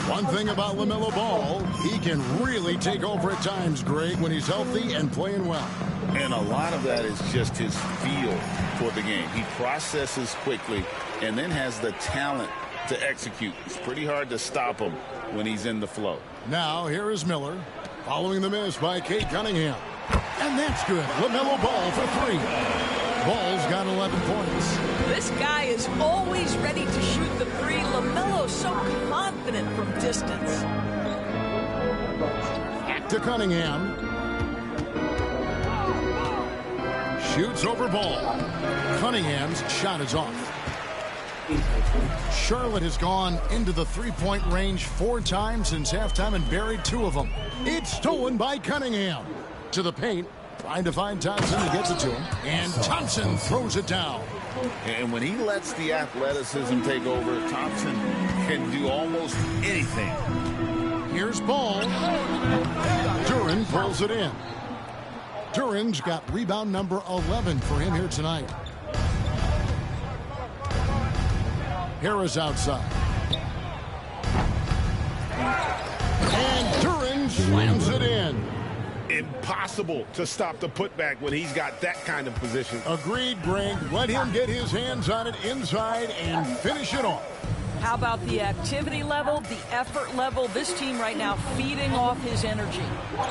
One thing about LaMelo Ball, he can really take over at times, Greg, when he's healthy and playing well. And a lot of that is just his feel for the game. He processes quickly and then has the talent to execute. It's pretty hard to stop him when he's in the flow. Now here is Miller following the miss by Kate Cunningham. And that's good. LaMelo Ball for 3. Ball's got 11 points. This guy is always ready to shoot the 3. LaMelo's so confident from distance. Back to Cunningham. Shoots over Ball. Cunningham's shot is off. Charlotte has gone into the three-point range 4 times since halftime and buried 2 of them. It's stolen by Cunningham. To the paint, trying to find Thompson, who gets it to him. And Thompson throws it down. And when he lets the athleticism take over, Thompson can do almost anything. Here's Ball. Duran pulls it in. Duran's got rebound number 11 for him here tonight. Harris outside. And Duran slams it in. Impossible to stop the putback when he's got that kind of position. Agreed, Greg. Let him get his hands on it inside and finish it off. How about the activity level, the effort level? This team right now feeding off his energy.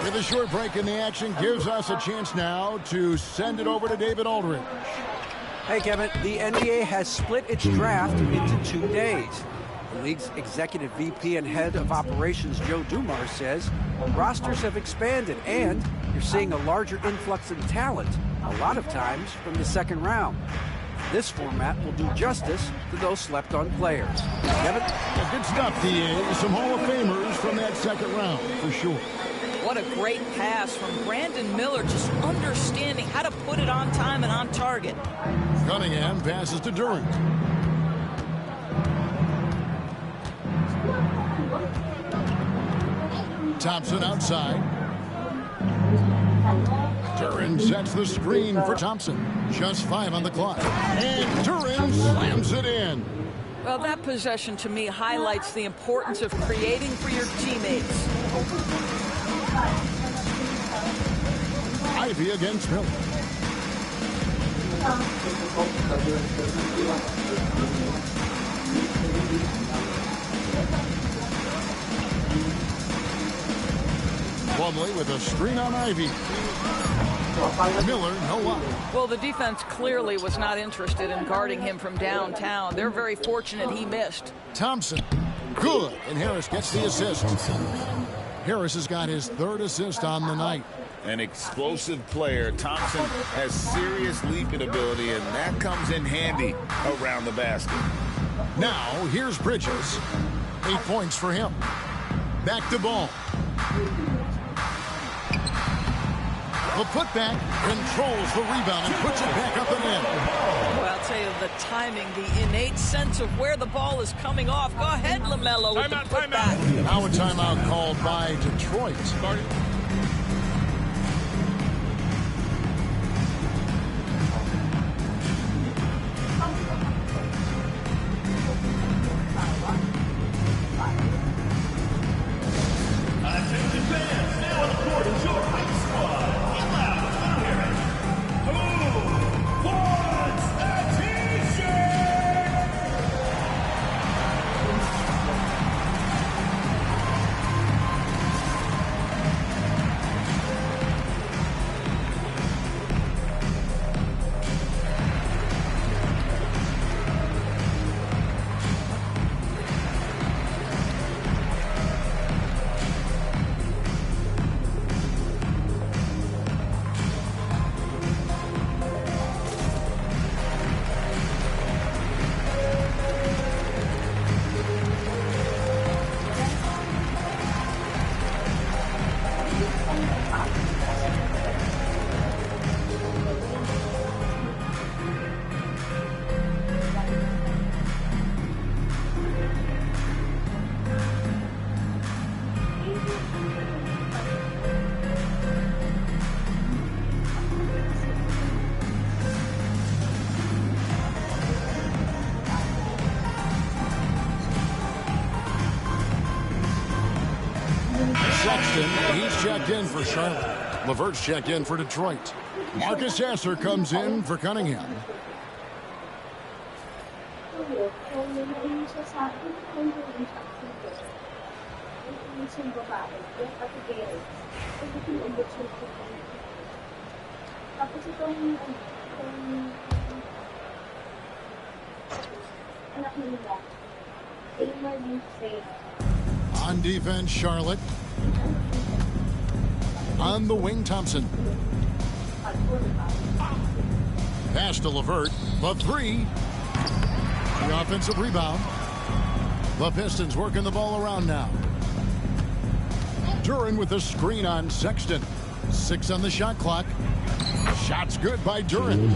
With a short break in the action, gives us a chance now to send it over to David Aldridge. Hey, Kevin, the NBA has split its draft into 2 days. The league's executive VP and head of operations, Joe Dumars, says rosters have expanded and you're seeing a larger influx in talent, a lot of times from the second round. This format will do justice to those slept-on players. Kevin? Good stuff, DA. Some Hall of Famers from that second round, for sure. What a great pass from Brandon Miller, just understanding how to put it on time and on target. Cunningham passes to Durant. Thompson outside. Durant sets the screen for Thompson. Just 5 on the clock. And Durant slams it in. Well, that possession to me highlights the importance of creating for your teammates. Ivy against Miller. Plumlee with a screen on Ivy. Miller, no luck. Well, the defense clearly was not interested in guarding him from downtown. They're very fortunate he missed. Thompson, good. And Harris gets the assist. Harris has got his 3rd assist on the night. An explosive player. Thompson has serious leaping ability, and that comes in handy around the basket. Now, here's Bridges. 8 points for him. Back to Ball. The putback controls the rebound and puts it back up and in. Well, I'll tell you, the timing, the innate sense of where the ball is coming off. Go ahead, LaMelo, with the putback. Now a timeout called by Detroit. Sexton, he's checked in for Charlotte. LeVert's checked in for Detroit. Marcus Sasser comes in for Cunningham. On defense, Charlotte. On the wing, Thompson. Pass to LeVert. The three. The offensive rebound. The Pistons working the ball around now. Duren with a screen on Sexton. 6 on the shot clock. Shot's good by Duren.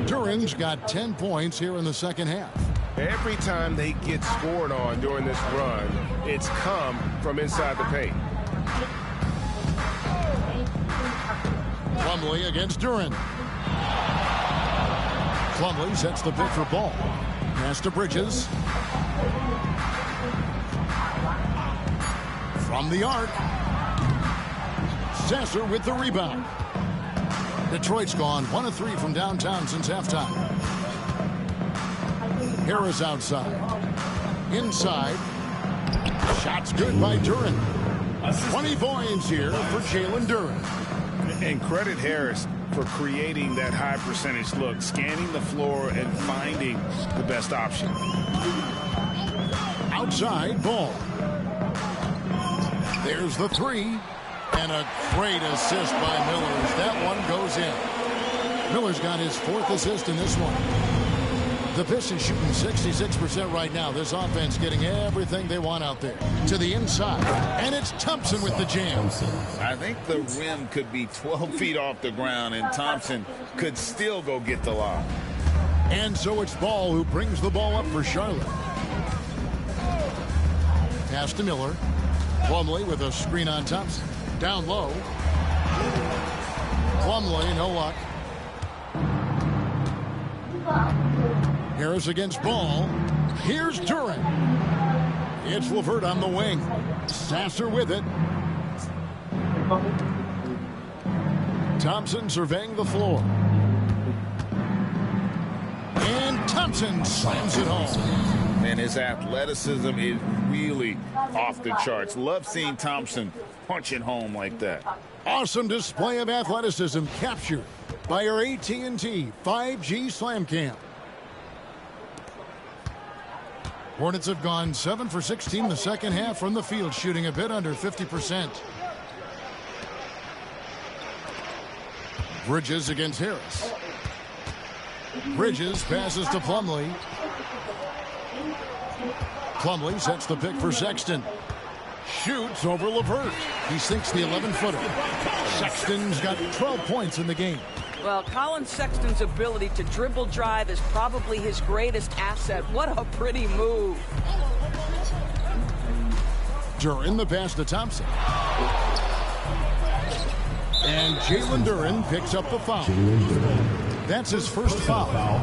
Duren's got 10 points here in the second half. Every time they get scored on during this run, it's come from inside the paint. Plumlee against Duren. Plumlee sets the pick for Ball. Pass to Bridges. From the arc. Sasser with the rebound. Detroit's gone 1 of 3 from downtown since halftime. Harris outside. Inside. Shot's good by Duren. 20 points here for Jalen Duren. And credit Harris for creating that high percentage look, scanning the floor and finding the best option. Outside, Ball. There's the three. And a great assist by Miller as that one goes in. Miller's got his 4th assist in this one. The Pistons shooting 66% right now. This offense getting everything they want out there. To the inside. And it's Thompson with the jam. I think the rim could be 12 feet off the ground, and Thompson could still go get the lob. And so it's Ball who brings the ball up for Charlotte. Pass to Miller. Plumlee with a screen on Thompson. Down low. Plumlee, no luck. Harris against Ball. Here's Duren. It's LeVert on the wing. Sasser with it. Thompson surveying the floor. And Thompson slams it home. And his athleticism is really off the charts. Love seeing Thompson punching home like that. Awesome display of athleticism captured by our AT&T 5G Slam Cam. Hornets have gone 7 for 16 the second half from the field, shooting a bit under 50%. Bridges against Harris. Bridges passes to Plumlee. Plumlee sets the pick for Sexton. Shoots over LeVert. He sinks the 11-footer. Sexton's got 12 points in the game. Well, Colin Sexton's ability to dribble drive is probably his greatest asset. What a pretty move. Duren the pass to Thompson. And Jalen Duren picks up the foul. That's his first foul.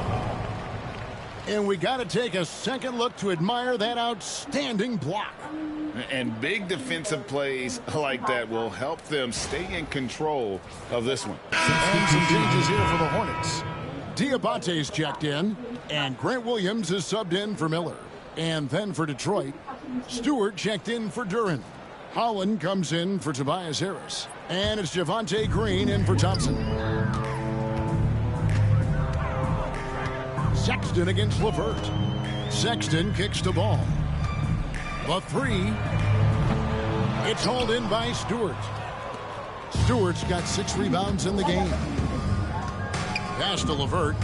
And we got to take a second look to admire that outstanding block. And big defensive plays like that will help them stay in control of this one. And some changes here for the Hornets. Diabate's checked in, and Grant Williams is subbed in for Miller. And then for Detroit, Stewart checked in for Duren. Holland comes in for Tobias Harris. And it's Javonte Green in for Thompson. Sexton against LeVert. Sexton kicks the ball. The three. It's hauled in by Stewart. Stewart's got 6 rebounds in the game. Pass to LeVert.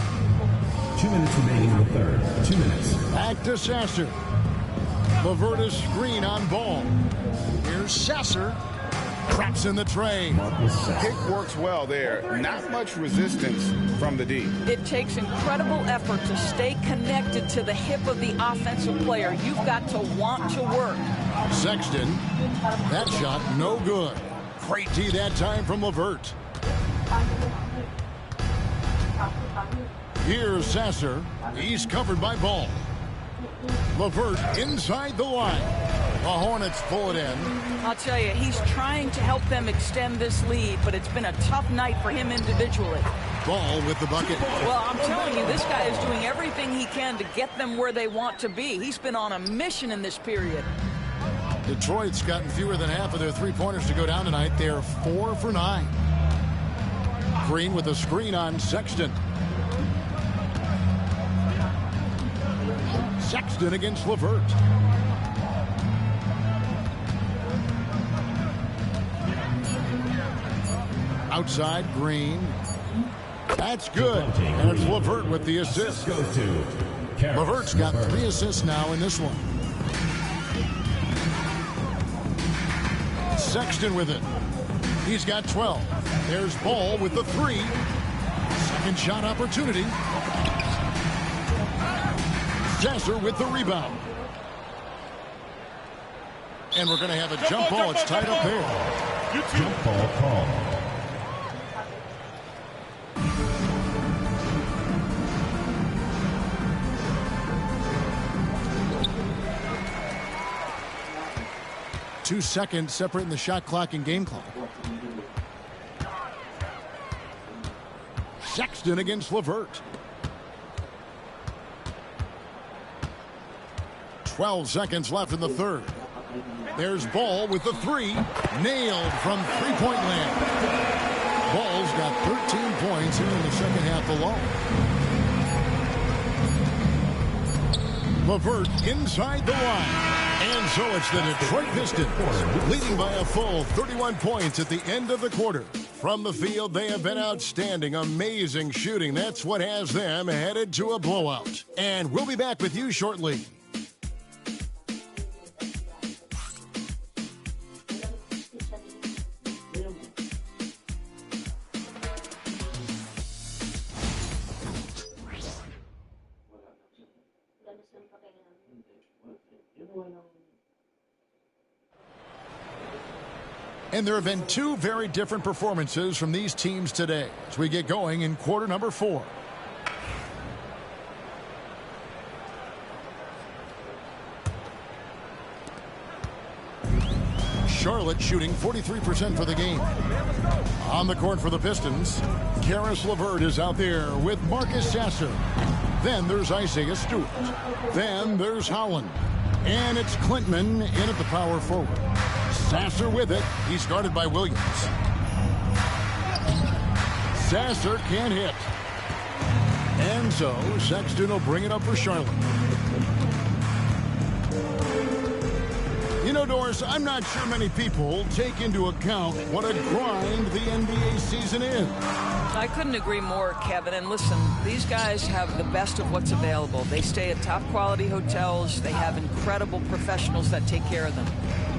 2 minutes remaining in the third. 2 minutes. Back to Sasser. LeVert is screen on Ball. Here's Sasser. Traps in the tray. Pick works well there. Not much resistance from the D. It takes incredible effort to stay connected to the hip of the offensive player. You've got to want to work. Sexton. That shot no good. Great D that time from LeVert. Here's Sasser. He's covered by Ball. LeVert inside the line. The Hornets pull it in. I'll tell you, he's trying to help them extend this lead, but it's been a tough night for him individually. Ball with the bucket. Well, I'm telling you, this guy is doing everything he can to get them where they want to be. He's been on a mission in this period. Detroit's gotten fewer than half of their three-pointers to go down tonight. They're 4 for 9. Green with a screen on Sexton. Sexton against LeVert. Outside, Green. That's good. And it's LeVert with the assist. LeVert's got 3 assists now in this one. Sexton with it. He's got 12. There's Ball with the 3. Second shot opportunity. Sasser with the rebound. And we're going to have a jump ball. It's tied up there. Jump ball call. Two seconds separating the shot clock and game clock. Sexton against LeVert. 12 seconds left in the third. There's Ball with the 3. Nailed from three-point land. Ball's got 13 points here in the second half alone. LeVert inside the line. And so it's the Detroit Pistons leading by a full 31 points at the end of the quarter. From the field, they have been outstanding. Amazing shooting. That's what has them headed to a blowout. And we'll be back with you shortly. And there have been 2 very different performances from these teams today as we get going in quarter number 4. Charlotte shooting 43% for the game. On the court for the Pistons, Karis LeVert is out there with Marcus Sasser. Then there's Isaiah Stewart. Then there's Holland. And it's Klintman in at the power forward. Sasser with it. He's guarded by Williams. Sasser can't hit. And so Sexton will bring it up for Charlotte. You know, Doris, I'm not sure many people take into account what a grind the NBA season is. I couldn't agree more, Kevin. And listen, these guys have the best of what's available. They stay at top-quality hotels. They have incredible professionals that take care of them.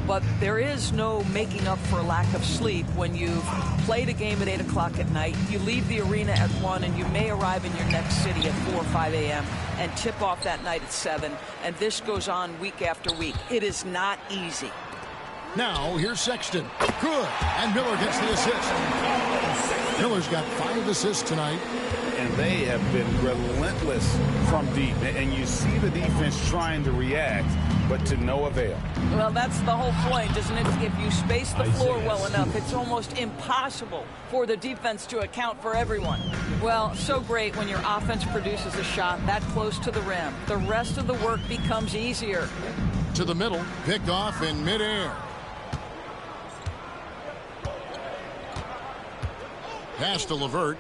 But there is no making up for a lack of sleep when you've played a game at 8 o'clock at night, you leave the arena at 1, and you may arrive in your next city at 4 or 5 a.m. and tip off that night at 7. And this goes on week after week. It is not easy. Now, here's Sexton. Good. And Miller gets the assist. Miller's got 5 assists tonight. And they have been relentless from deep. And you see the defense trying to react, but to no avail. Well, that's the whole point, isn't it? If you space the floor well enough, it's almost impossible for the defense to account for everyone. Well, so great when your offense produces a shot that close to the rim. The rest of the work becomes easier. To the middle, picked off in midair. Pass to LeVert.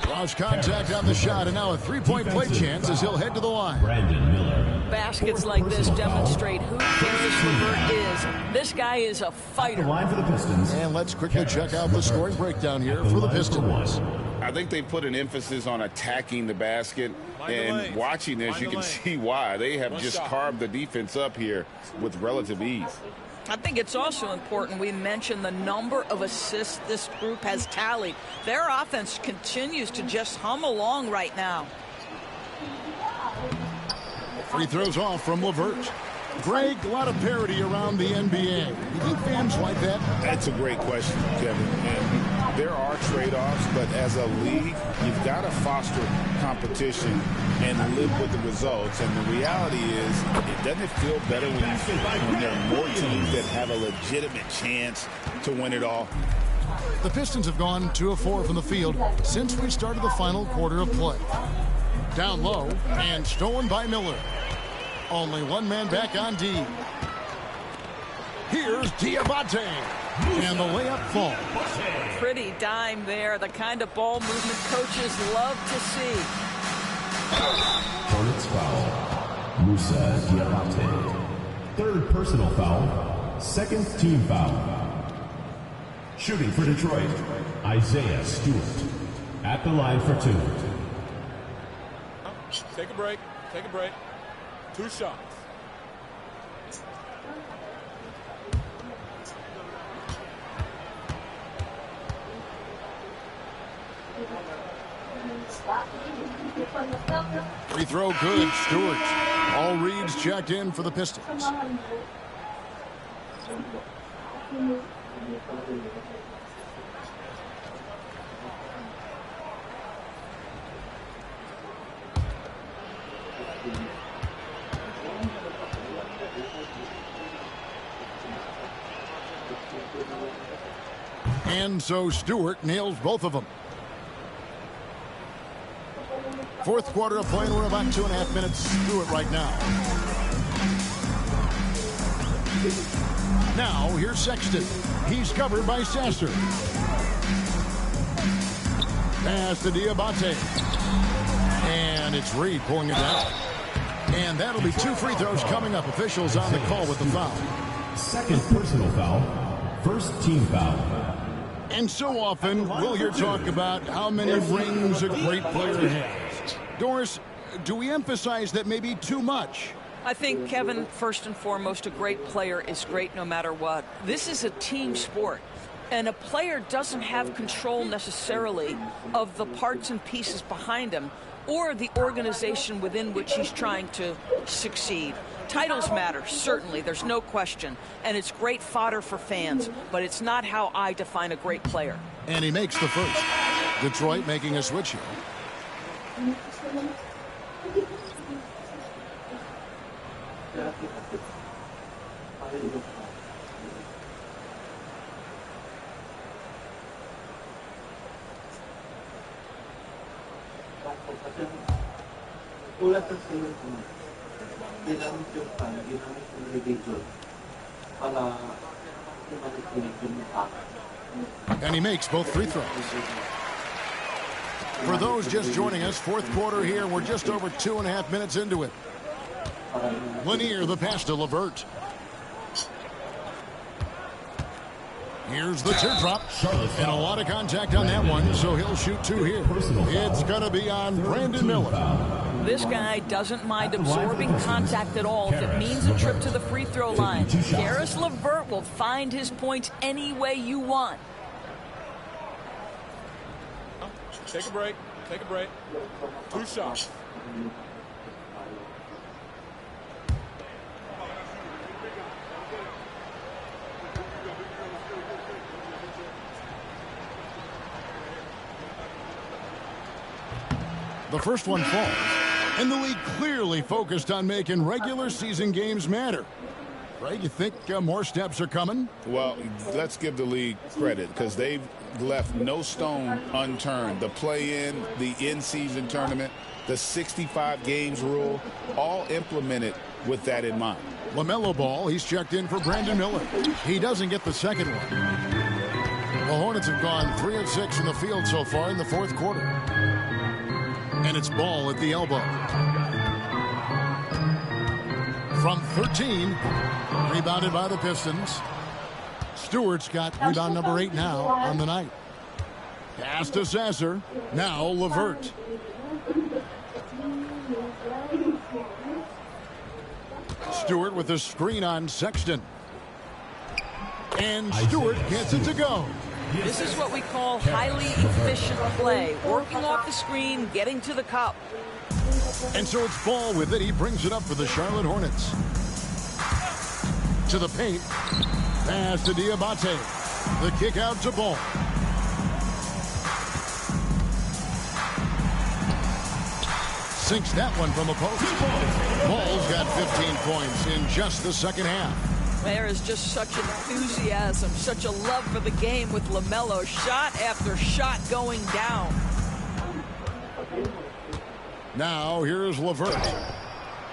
Draws contact on the shot, and now a three-point play chance as he'll head to the line. Brandon Miller. Baskets like this demonstrate who Karis LeVert is. This guy is a fighter. The line for the Pistons. And let's quickly check out the scoring breakdown here for the Pistons. I think they put an emphasis on attacking the basket, and watching this, you can see why. They have just carved the defense up here with relative ease. I think it's also important we mention the number of assists this group has tallied. Their offense continues to just hum along right now. Free throws off from LeVert. Greg, a lot of parity around the NBA. You think fans like that? That's a great question, Kevin. And there are trade-offs, but as a league, you've got to foster competition and live with the results. And the reality is, doesn't it feel better when there are more teams that have a legitimate chance to win it all? The Pistons have gone 2 of 4 from the field since we started the final quarter of play. Down low and stolen by Miller. Only one man back on D. Here's Diabate. And the layup falls. Pretty dime there. The kind of ball movement coaches love to see. Hornets foul. Musa Diabate. Third personal foul. Second team foul. Shooting for Detroit, Isaiah Stewart. At the line for 2. Take a break. Take a break. 2 shots. Free throw good, Stewart. All reads checked in for the Pistons. And so Stewart nails both of them. Fourth quarter of play, and we're about 2.5 minutes through it right now. Now, here's Sexton. He's covered by Sasser. Pass to Diabate. And it's Reed pulling it down. And that'll be 2 free throws coming up. Officials on the call with the foul. Second personal foul. First team foul. And so often, we'll hear talk about how many rings a great player has. Doris, do we emphasize that maybe too much? I think, Kevin, first and foremost, a great player is great no matter what. This is a team sport, and a player doesn't have control necessarily of the parts and pieces behind him or the organization within which he's trying to succeed. Titles matter, certainly, there's no question, and it's great fodder for fans, but it's not how I define a great player. And he makes the first. Detroit making a switch here. And he makes both free throws. For those just joining us, fourth quarter here. We're just over 2.5 minutes into it. Lanier, the pass to LeVert. Here's the teardrop. And a lot of contact on that one, so he'll shoot 2 here. It's going to be on Brandon Miller. This guy doesn't mind absorbing contact at all if it means a trip to the free throw line. Karis LeVert will find his points any way you want. Take a break. Take a break. 2 shots. The first one falls, and the league clearly focused on making regular season games matter. Greg, you think more steps are coming? Well, let's give the league credit because they've left no stone unturned. The play-in, the in-season tournament, the 65 games rule, all implemented with that in mind. LaMelo Ball, he's checked in for Brandon Miller. He doesn't get the second one. The Hornets have gone 3 of 6 in the field so far in the fourth quarter. And it's Ball at the elbow. From 13, rebounded by the Pistons. Stewart's got rebound number 8 now on the night. Pass to Sasser. Now LeVert. Stewart with a screen on Sexton. And Stewart gets it to go. This is what we call highly efficient play. Working off the screen, getting to the cup. And so it's Ball with it. He brings it up for the Charlotte Hornets. To the paint. Pass to Diabate. The kick out to Ball. Sinks that one from the post. Ball's got 15 points in just the second half. There is just such enthusiasm, such a love for the game with LaMelo. Shot after shot going down. Now here's LeVert.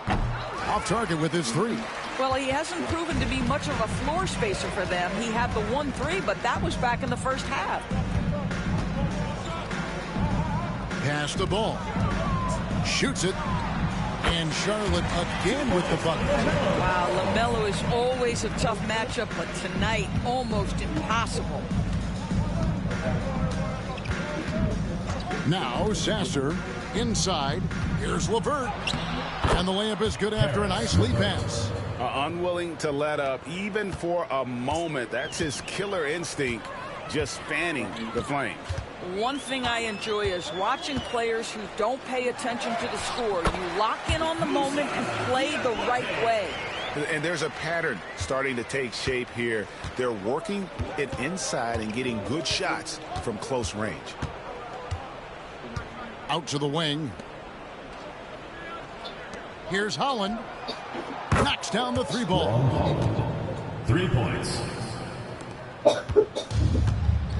Off target with his three. Well, he hasn't proven to be much of a floor spacer for them. He had the 1-3, but that was back in the first half. Pass the ball. Shoots it. And Charlotte again with the bucket. Wow, LaMelo is always a tough matchup, but tonight almost impossible. Now Sasser inside. Here's LeVert. And the layup is good after a nice lead pass. Unwilling to let up even for a moment. That's his killer instinct, just fanning the flames. One thing I enjoy is watching players who don't pay attention to the score. You lock in on the moment and play the right way. And there's a pattern starting to take shape here. They're working it inside and getting good shots from close range. Out to the wing. Here's Holland. Knocks down the three ball. 3 points.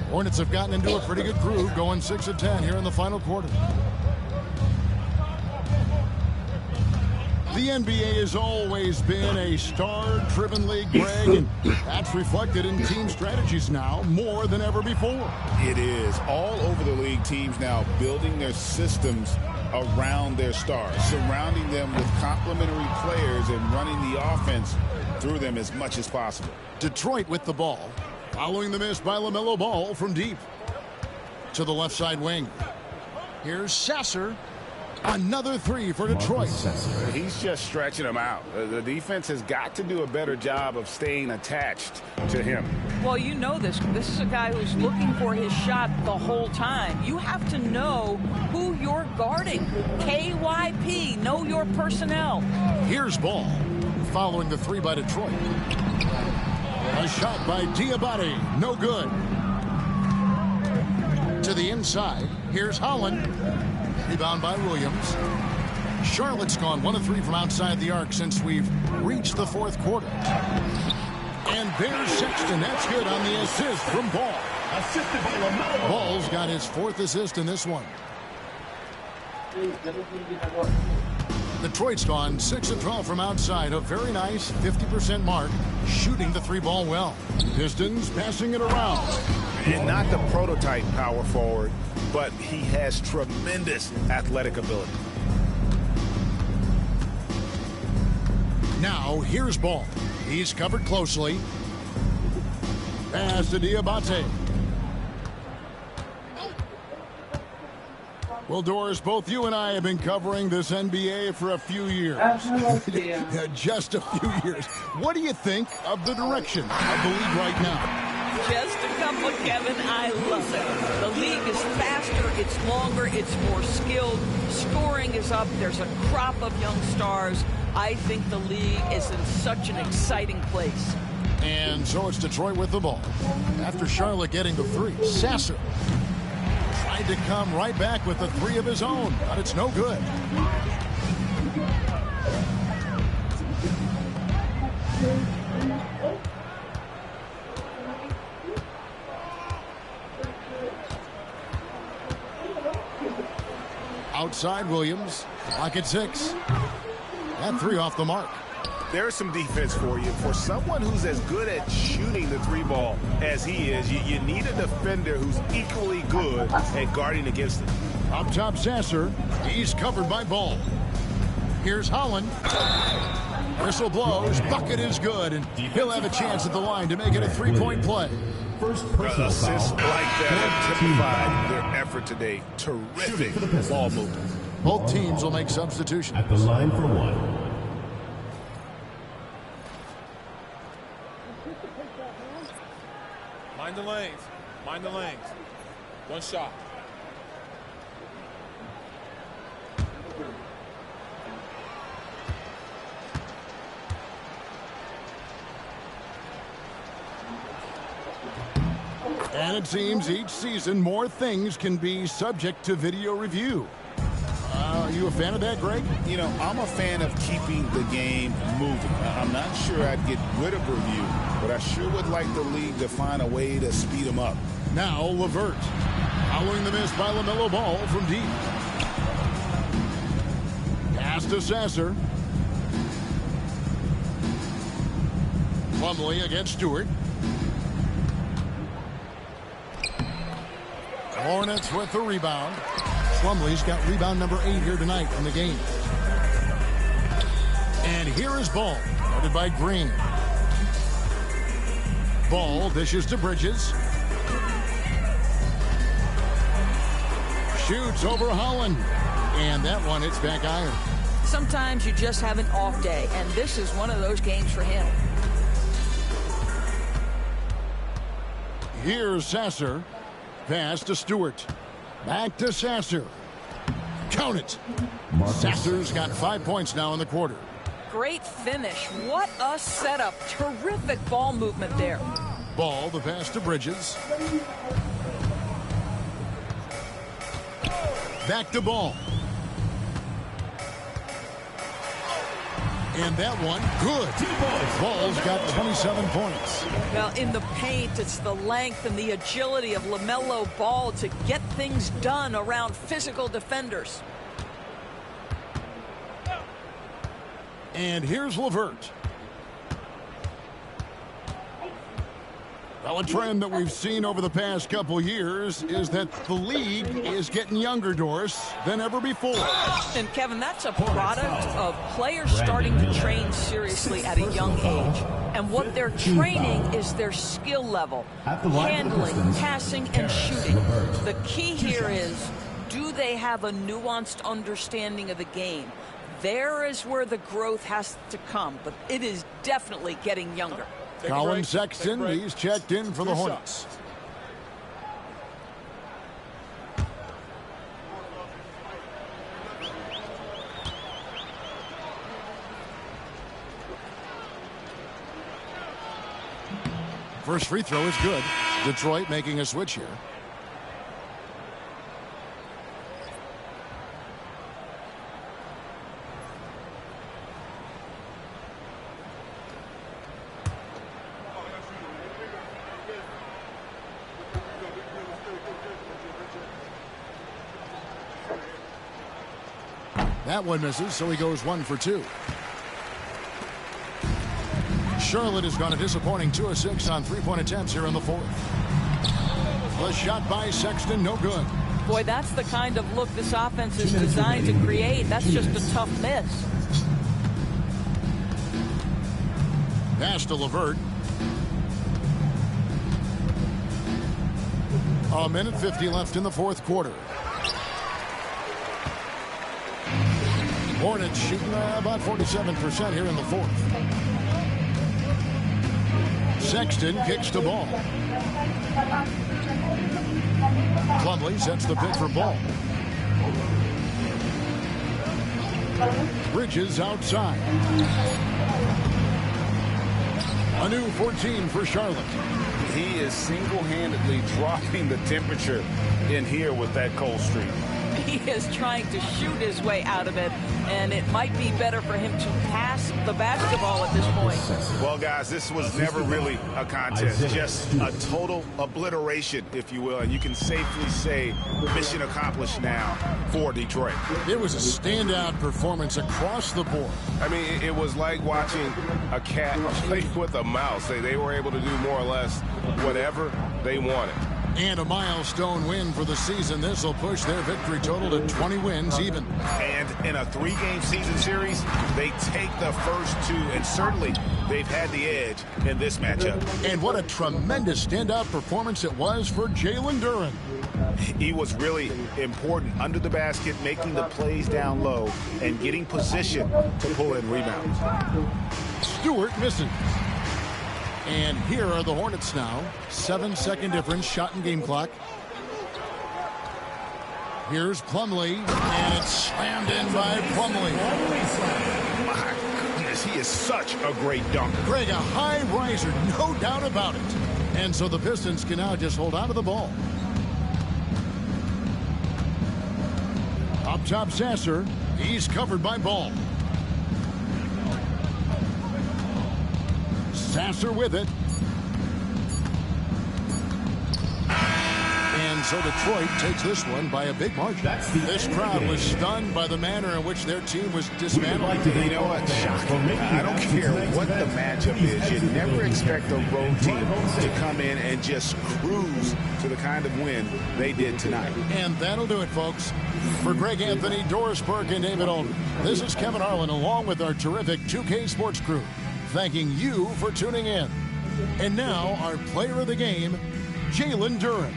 Hornets have gotten into a pretty good groove, going 6 of 10 here in the final quarter. The NBA has always been a star-driven league, Greg, and that's reflected in team strategies now more than ever before. It is. All over the league, teams now building their systems around their stars, surrounding them with complementary players and running the offense through them as much as possible. Detroit with the ball. Following the miss by LaMelo Ball from deep. To the left side wing. Here's Sasser. Another three for Detroit. He's just stretching them out. The defense has got to do a better job of staying attached to him. Well, you know this. This is a guy who's looking for his shot the whole time. You have to know who you're guarding. KYP, know your personnel. Here's Ball. Following the three by Detroit. A shot by Diabate. No good. To the inside. Here's Holland. Rebound by Williams. Charlotte's gone 1 of 3 from outside the arc since we've reached the fourth quarter. And there's Sexton. That's good on the assist from Ball. Assisted by LaMelo. Ball's got his 4th assist in this one. Detroit's gone 6 of 12 from outside. A very nice 50% mark. Shooting the three ball well. Pistons passing it around. And not the prototype power forward, but he has tremendous athletic ability. Now here's Ball. He's covered closely. Pass to Diabate. Well, Doris, both you and I have been covering this NBA for a few years. Yeah, just a few years. What do you think of the direction of the league right now? Just a couple, Kevin. I love it. The league is faster, it's longer, it's more skilled. Scoring is up. There's a crop of young stars. I think the league is in such an exciting place. And so it's Detroit with the ball. After Charlotte getting the three, Sasser tried to come right back with the three of his own, but it's no good. Outside Williams, clock at 6. That three off the mark. There's some defense for you. For someone who's as good at shooting the three ball as he is, you need a defender who's equally good at guarding against it. Up top Sasser, he's covered by Ball. Here's Holland. Whistle blows, bucket is good, and he'll have a chance at the line to make it a three-point play. First personal assists foul. like that have typified their effort today. Terrific ball movement. Both teams will make substitutions. At the line for one. Mind the lanes. Mind the lanes. One shot. And it seems each season more things can be subject to video review. Are you a fan of that, Greg? You know, I'm a fan of keeping the game moving. I'm not sure I'd get rid of review, but I sure would like the league to find a way to speed them up. Now LeVert. Following the miss by LaMelo Ball from deep. Pass to Sasser. Plumlee against Stewart. Hornets with the rebound. Plumlee's got rebound number 8 here tonight in the game. And here is Ball, guarded by Green. Ball dishes to Bridges. Shoots over Holland. And that one hits back iron. Sometimes you just have an off day, and this is one of those games for him. Here's Sasser. Pass to Stewart. Back to Sasser. Count it. Sasser's got 5 points now in the quarter. Great finish. What a setup. Terrific ball movement there. Ball, the pass to Bridges. Back to Ball. And that one, good. Ball's got 27 points. Well, in the paint, it's the length and the agility of LaMelo Ball to get things done around physical defenders. And here's LeVert. Well, a trend that we've seen over the past couple years is that the league is getting younger, Doris, than ever before. And, Kevin, that's a product of players starting to train seriously at a young age. And what they're training is their skill level, handling, passing, and shooting. The key here is, do they have a nuanced understanding of the game? There is where the growth has to come, but it is definitely getting younger. Colin Sexton, he's checked in for the Hornets. First free throw is good. Detroit making a switch here. That one misses, so he goes 1 for 2. Charlotte has gone a disappointing 2 of 6 on three-point attempts here in the fourth. The shot by Sexton, no good. Boy, that's the kind of look this offense is designed to create. That's just a tough miss. Pass to LeVert. A minute 50 left in the fourth quarter. Hornets shooting about 47% here in the fourth. Sexton kicks the ball. Plumlee sets the pick for Ball. Bridges outside. A new 14 for Charlotte. He is single-handedly dropping the temperature in here with that cold streak. He is trying to shoot his way out of it, and it might be better for him to pass the basketball at this point. Well, guys, this was never really a contest, just a total obliteration, if you will, and you can safely say mission accomplished now for Detroit. It was a standout performance across the board. I mean, it was like watching a cat play with a mouse. They were able to do more or less whatever they wanted. And a milestone win for the season. This will push their victory total to 20 wins even. And in a 3-game season series, they take the first 2, and certainly they've had the edge in this matchup. And what a tremendous standout performance it was for Jalen Duren. He was really important under the basket, making the plays down low and getting position to pull in rebounds. Stewart misses. And here are the Hornets now. 7-second difference, shot and game clock. Here's Plumlee, and it's slammed in by Plumlee. My goodness, he is such a great dunker. Greg, a high riser, no doubt about it. And so the Pistons can now just hold on to the ball. Up top, Sasser. He's covered by Ball. Sasser with it. And so Detroit takes this one by a big margin. This crowd was stunned by the manner in which their team was dismantled. You know what? Shocking. I don't care what the matchup is. You never expect a road team to come in and just cruise to the kind of win they did tonight. And that'll do it, folks. For Greg Anthony, Doris Burke, and David Aldridge, this is Kevin Harlan along with our terrific 2K Sports crew, thanking you for tuning in. And now, our player of the game, Jalen Duren.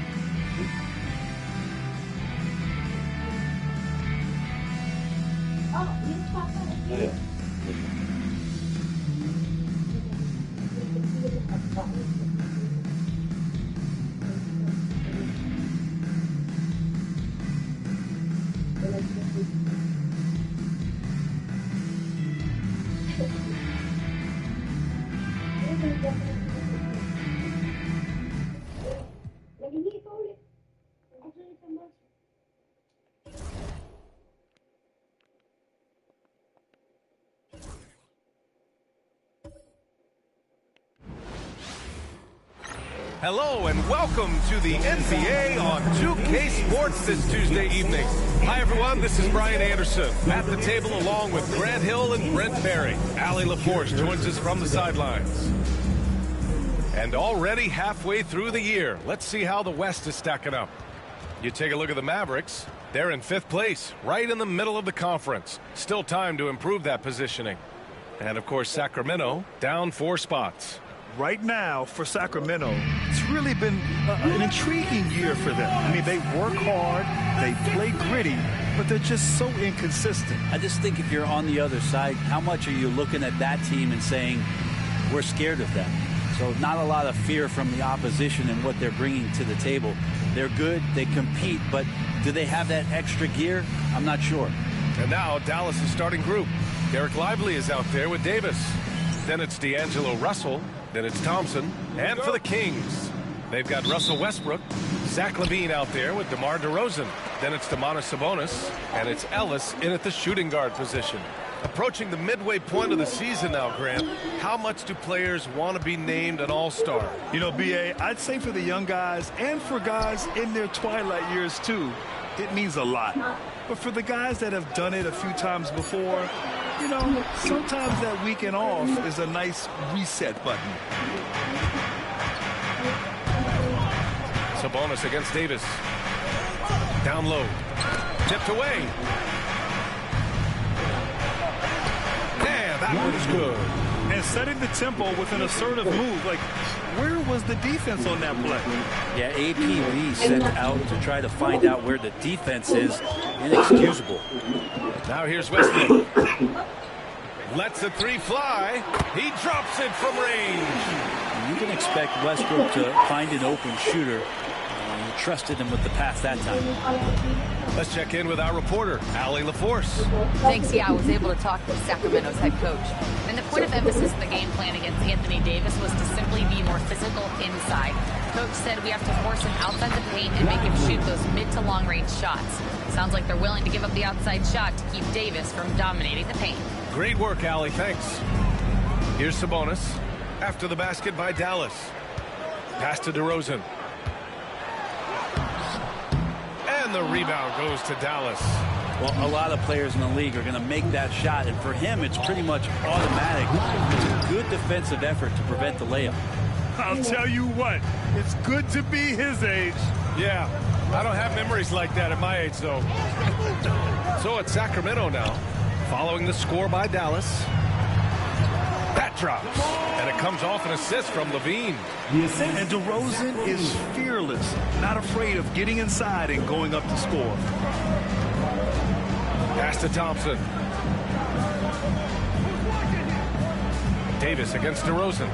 Hello and welcome to the NBA on 2K Sports this Tuesday evening. Hi everyone, this is Brian Anderson at the table along with Grant Hill and Brent Barry. Allie LaForce joins us from the sidelines. And already halfway through the year, let's see how the West is stacking up. You take a look at the Mavericks. They're in 5th place, right in the middle of the conference. Still time to improve that positioning. And of course, Sacramento down 4 spots. Right now, for Sacramento, it's really been an intriguing year for them. I mean, they work hard, they play gritty, but they're just so inconsistent. I just think if you're on the other side, how much are you looking at that team and saying, we're scared of them? So not a lot of fear from the opposition and what they're bringing to the table. They're good, they compete, but do they have that extra gear? I'm not sure. And now Dallas' starting group. Derek Lively is out there with Davis. Then it's D'Angelo Russell. Then it's Thompson. And for the Kings, they've got Russell Westbrook, Zach LaVine out there with DeMar DeRozan. Then it's Domantas Sabonis, and it's Ellis in at the shooting guard position. Approaching the midway point of the season now, Grant, how much do players want to be named an all-star? You know, B.A., I'd say for the young guys and for guys in their twilight years, too, it means a lot. But for the guys that have done it a few times before, you know, sometimes that weekend off is a nice reset button. Sabonis against Davis. Down low. Tipped away. Yeah, that one's good. And setting the tempo with an assertive move. Like, where was the defense on that play? Yeah, APB sent out to try to find out where the defense is. Inexcusable. Now here's Westbrook. Lets the 3 fly. He drops it from range. You can expect Westbrook to find an open shooter. You trusted him with the pass that time. Let's check in with our reporter, Allie LaForce. Thanks. Yeah, I was able to talk to Sacramento's head coach. And the point of emphasis in the game plan against Anthony Davis was to simply be more physical inside. Coach said we have to force him outside the paint and make him shoot those mid to long range shots. Sounds like they're willing to give up the outside shot to keep Davis from dominating the paint. Great work, Allie. Thanks. Here's Sabonis. After the basket by Dallas. Pass to DeRozan. And the rebound goes to Dallas. Well, a lot of players in the league are going to make that shot, and for him, it's pretty much automatic. It's a good defensive effort to prevent the layup. I'll tell you what, it's good to be his age. Yeah, I don't have memories like that at my age, though. So it's Sacramento now, following the score by Dallas. That drops, and it comes off an assist from LaVine. And DeRozan is fearless, not afraid of getting inside and going up to score. Pass to Thompson. Davis against DeRozan.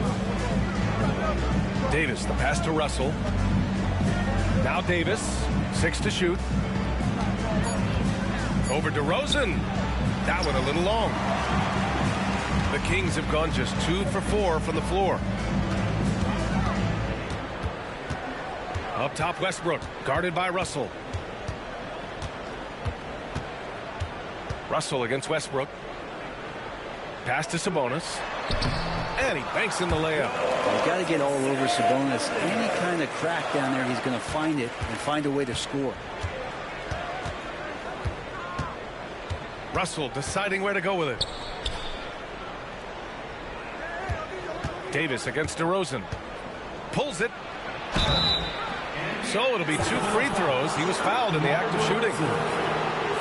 Davis, the pass to Russell. Now Davis, 6 to shoot. Over DeRozan. That one a little long. The Kings have gone just 2 for 4 from the floor. Up top, Westbrook, guarded by Russell. Russell against Westbrook. Pass to Sabonis. And he banks in the layup. You got to get all over Sabonis. Any kind of crack down there, he's going to find it and find a way to score. Russell deciding where to go with it. Davis against DeRozan. Pulls it. So it'll be 2 free throws. He was fouled in the act of shooting.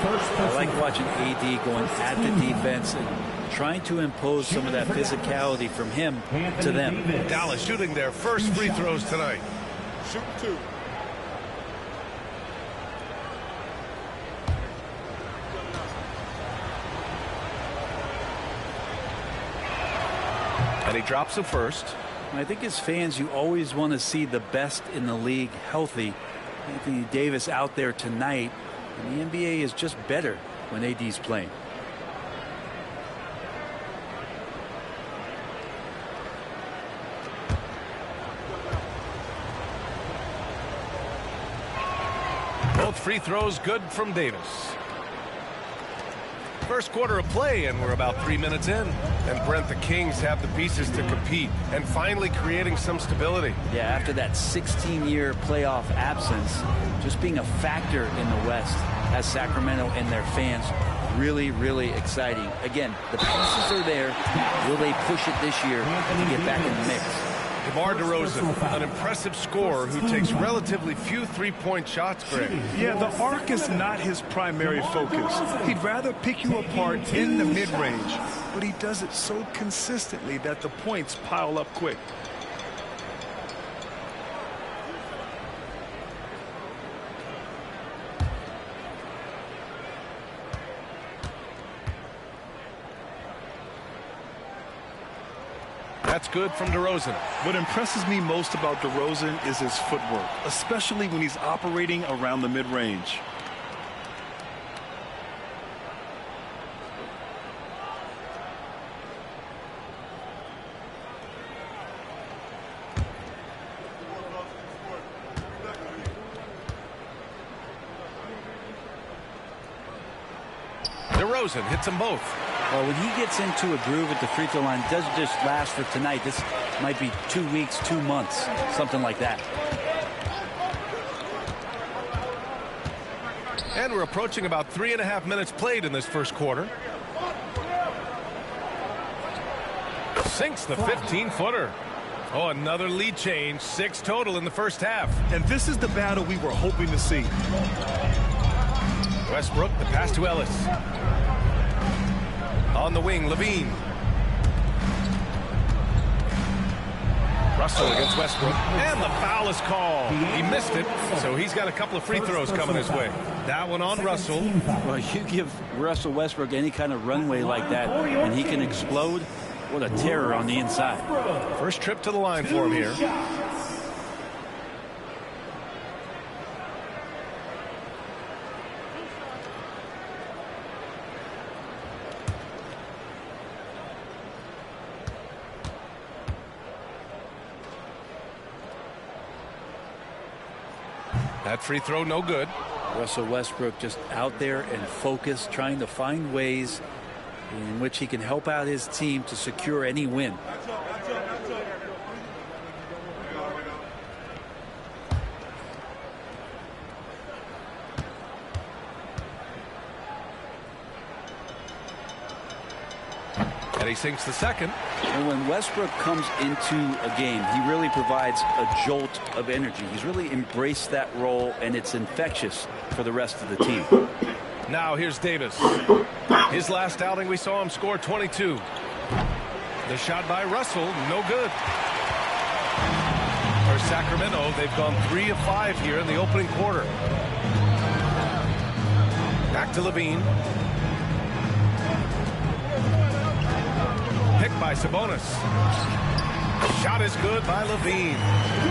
I like watching AD going at the defense and trying to impose some of that physicality from him to them. Dallas shooting their first free throws tonight. Shoot 2. And he drops the first. I think as fans, you always want to see the best in the league healthy. Anthony Davis out there tonight, and the NBA is just better when AD's playing. Both free throws good from Davis. First quarter of play, and we're about 3 minutes in. And Brent, the Kings have the pieces to compete and finally creating some stability. Yeah, after that 16-year playoff absence, just being a factor in the West has Sacramento and their fans really, really exciting. Again, the pieces are there. Will they push it this year to get back in the mix? DeMar DeRozan, an impressive scorer who takes relatively few three-point shots, Greg. Yeah, the arc is not his primary focus. He'd rather pick you apart in the mid-range, but he does it so consistently that the points pile up quick. That's good from DeRozan. What impresses me most about DeRozan is his footwork, especially when he's operating around the mid-range. DeRozan hits them both. Well, when he gets into a groove at the free throw line, it doesn't just last for tonight. This might be 2 weeks, 2 months, something like that. And we're approaching about 3.5 minutes played in this first quarter. Sinks the 15-footer. Oh, another lead change. 6 total in the first half. And this is the battle we were hoping to see. Westbrook, the pass to Ellis. On the wing, Levine. Russell against Westbrook. And the foul is called. He missed it, so he's got a couple of free throws coming his way. That one on Russell. Well, you give Russell Westbrook any kind of runway like that, and he can explode. What a terror on the inside. First trip to the line for him here. That free throw no good. Russell Westbrook just out there and focused, trying to find ways in which he can help out his team to secure any win. And he sinks the second. And when Westbrook comes into a game, he really provides a jolt of energy. He's really embraced that role, and it's infectious for the rest of the team. Now here's Davis. His last outing, we saw him score 22. The shot by Russell, no good. For Sacramento, they've gone 3 of 5 here in the opening quarter. Back to Levine. Picked by Sabonis. Shot is good by Levine.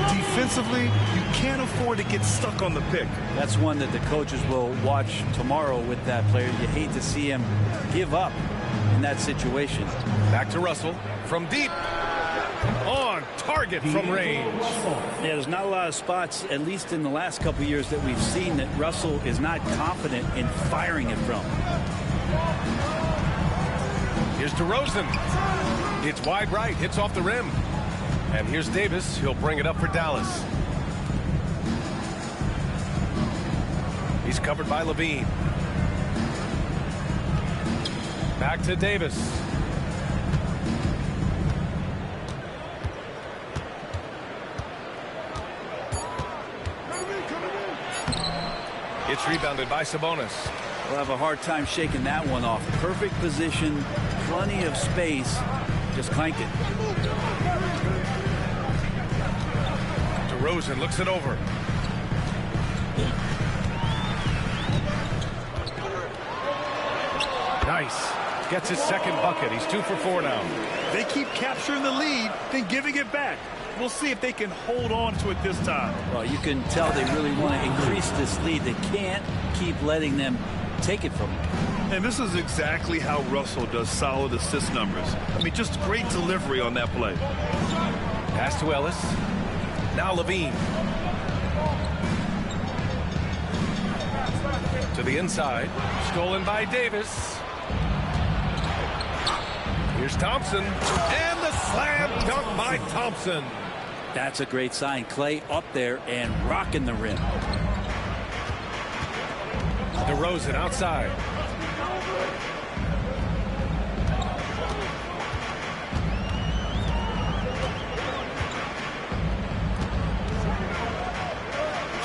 Defensively, you can't afford to get stuck on the pick. That's one that the coaches will watch tomorrow with that player. You hate to see him give up in that situation. Back to Russell from deep. On target from range. Yeah, there's not a lot of spots, at least in the last couple of years, that we've seen that Russell is not confident in firing it from. Here's DeRozan. It's wide right, hits off the rim. And here's Davis. He'll bring it up for Dallas. He's covered by Levine. Back to Davis. It's rebounded by Sabonis. We'll have a hard time shaking that one off. Perfect position, plenty of space. Just clanked it. DeRozan looks it over. Nice. Gets his second bucket. He's 2 for 4 now. They keep capturing the lead, then giving it back. We'll see if they can hold on to it this time. Well, you can tell they really want to increase this lead. They can't keep letting them take it from them. And this is exactly how Russell does solid assist numbers. I mean, just great delivery on that play. Pass to Ellis. Now Levine. To the inside. Stolen by Davis. Here's Thompson. And the slam dunk by Thompson. That's a great sign. Clay up there and rocking the rim. DeRozan outside.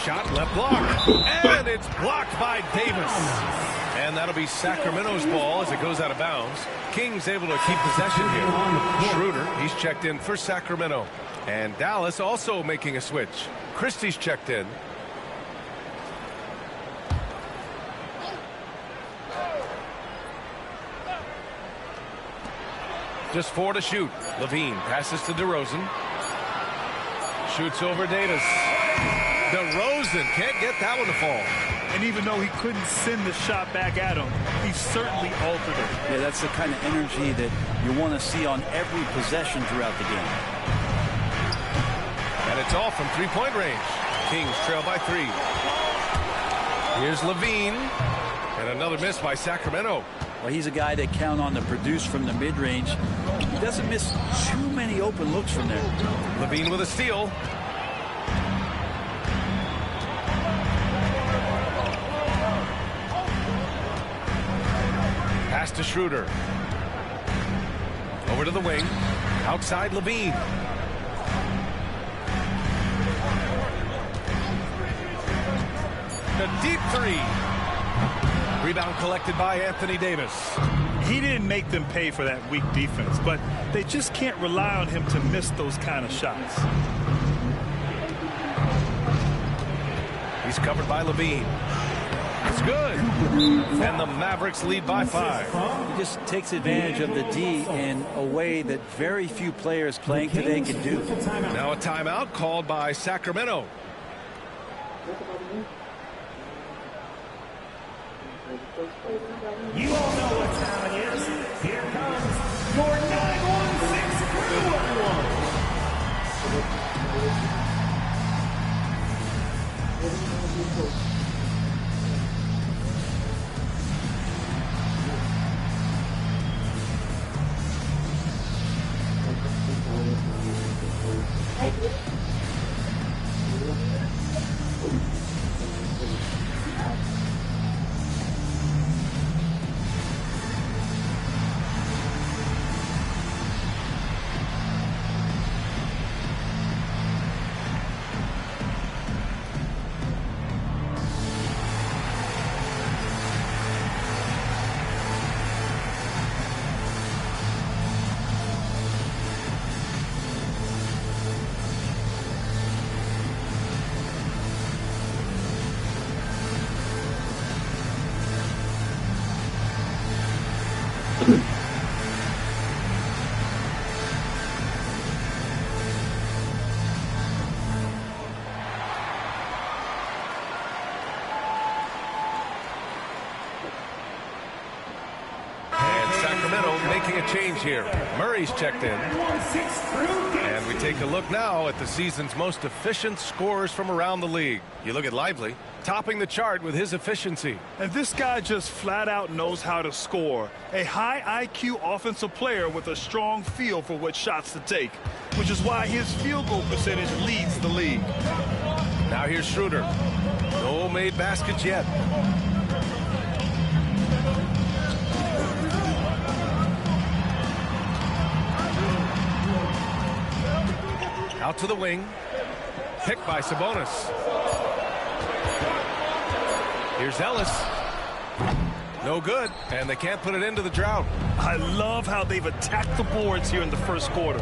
Shot left block. And it's blocked by Davis. And that'll be Sacramento's ball as it goes out of bounds. Kings able to keep possession here. Schroeder, he's checked in for Sacramento. And Dallas also making a switch. Christie's checked in. Just 4 to shoot. Levine passes to DeRozan. Shoots over Davis. DeRozan can't get that one to fall. And even though he couldn't send the shot back at him, he certainly altered it. Yeah, that's the kind of energy that you want to see on every possession throughout the game. And it's all from three-point range. Kings trail by 3. Here's Levine. And another miss by Sacramento. Well, he's a guy that count on to produce from the mid-range. He doesn't miss too many open looks from there. Levine with a steal. Pass to Schroeder. Over to the wing. Outside Levine. The deep 3. Rebound collected by Anthony Davis. He didn't make them pay for that weak defense, but they just can't rely on him to miss those kind of shots. He's covered by Levine. It's good. And the Mavericks lead by 5. He just takes advantage of the D in a way that very few players playing today can do. Now a timeout called by Sacramento. You all know what time it is. Here comes your 916 crew, everyone. making a change here. Murray's checked in. And we take a look now at the season's most efficient scorers from around the league. You look at Lively, topping the chart with his efficiency. And this guy just flat out knows how to score. A high IQ offensive player with a strong feel for what shots to take, which is why his field goal percentage leads the league. Now here's Schroeder. No made baskets yet. Out to the wing. Picked by Sabonis. Here's Ellis. No good, and they can't put it into the drought. I love how they've attacked the boards here in the first quarter.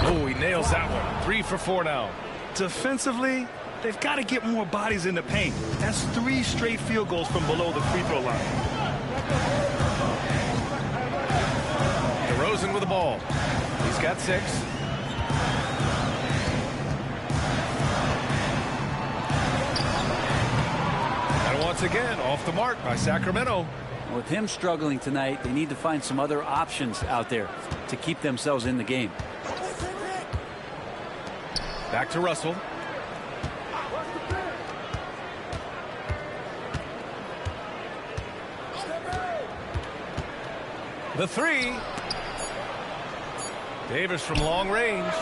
Oh, he nails that one. 3 for 4 now. Defensively, they've got to get more bodies in the paint. That's 3 straight field goals from below the free throw line. DeRozan with the ball. He's got 6. And once again, off the mark by Sacramento. With him struggling tonight, they need to find some other options out there to keep themselves in the game. Back to Russell. The 3. Davis from long range.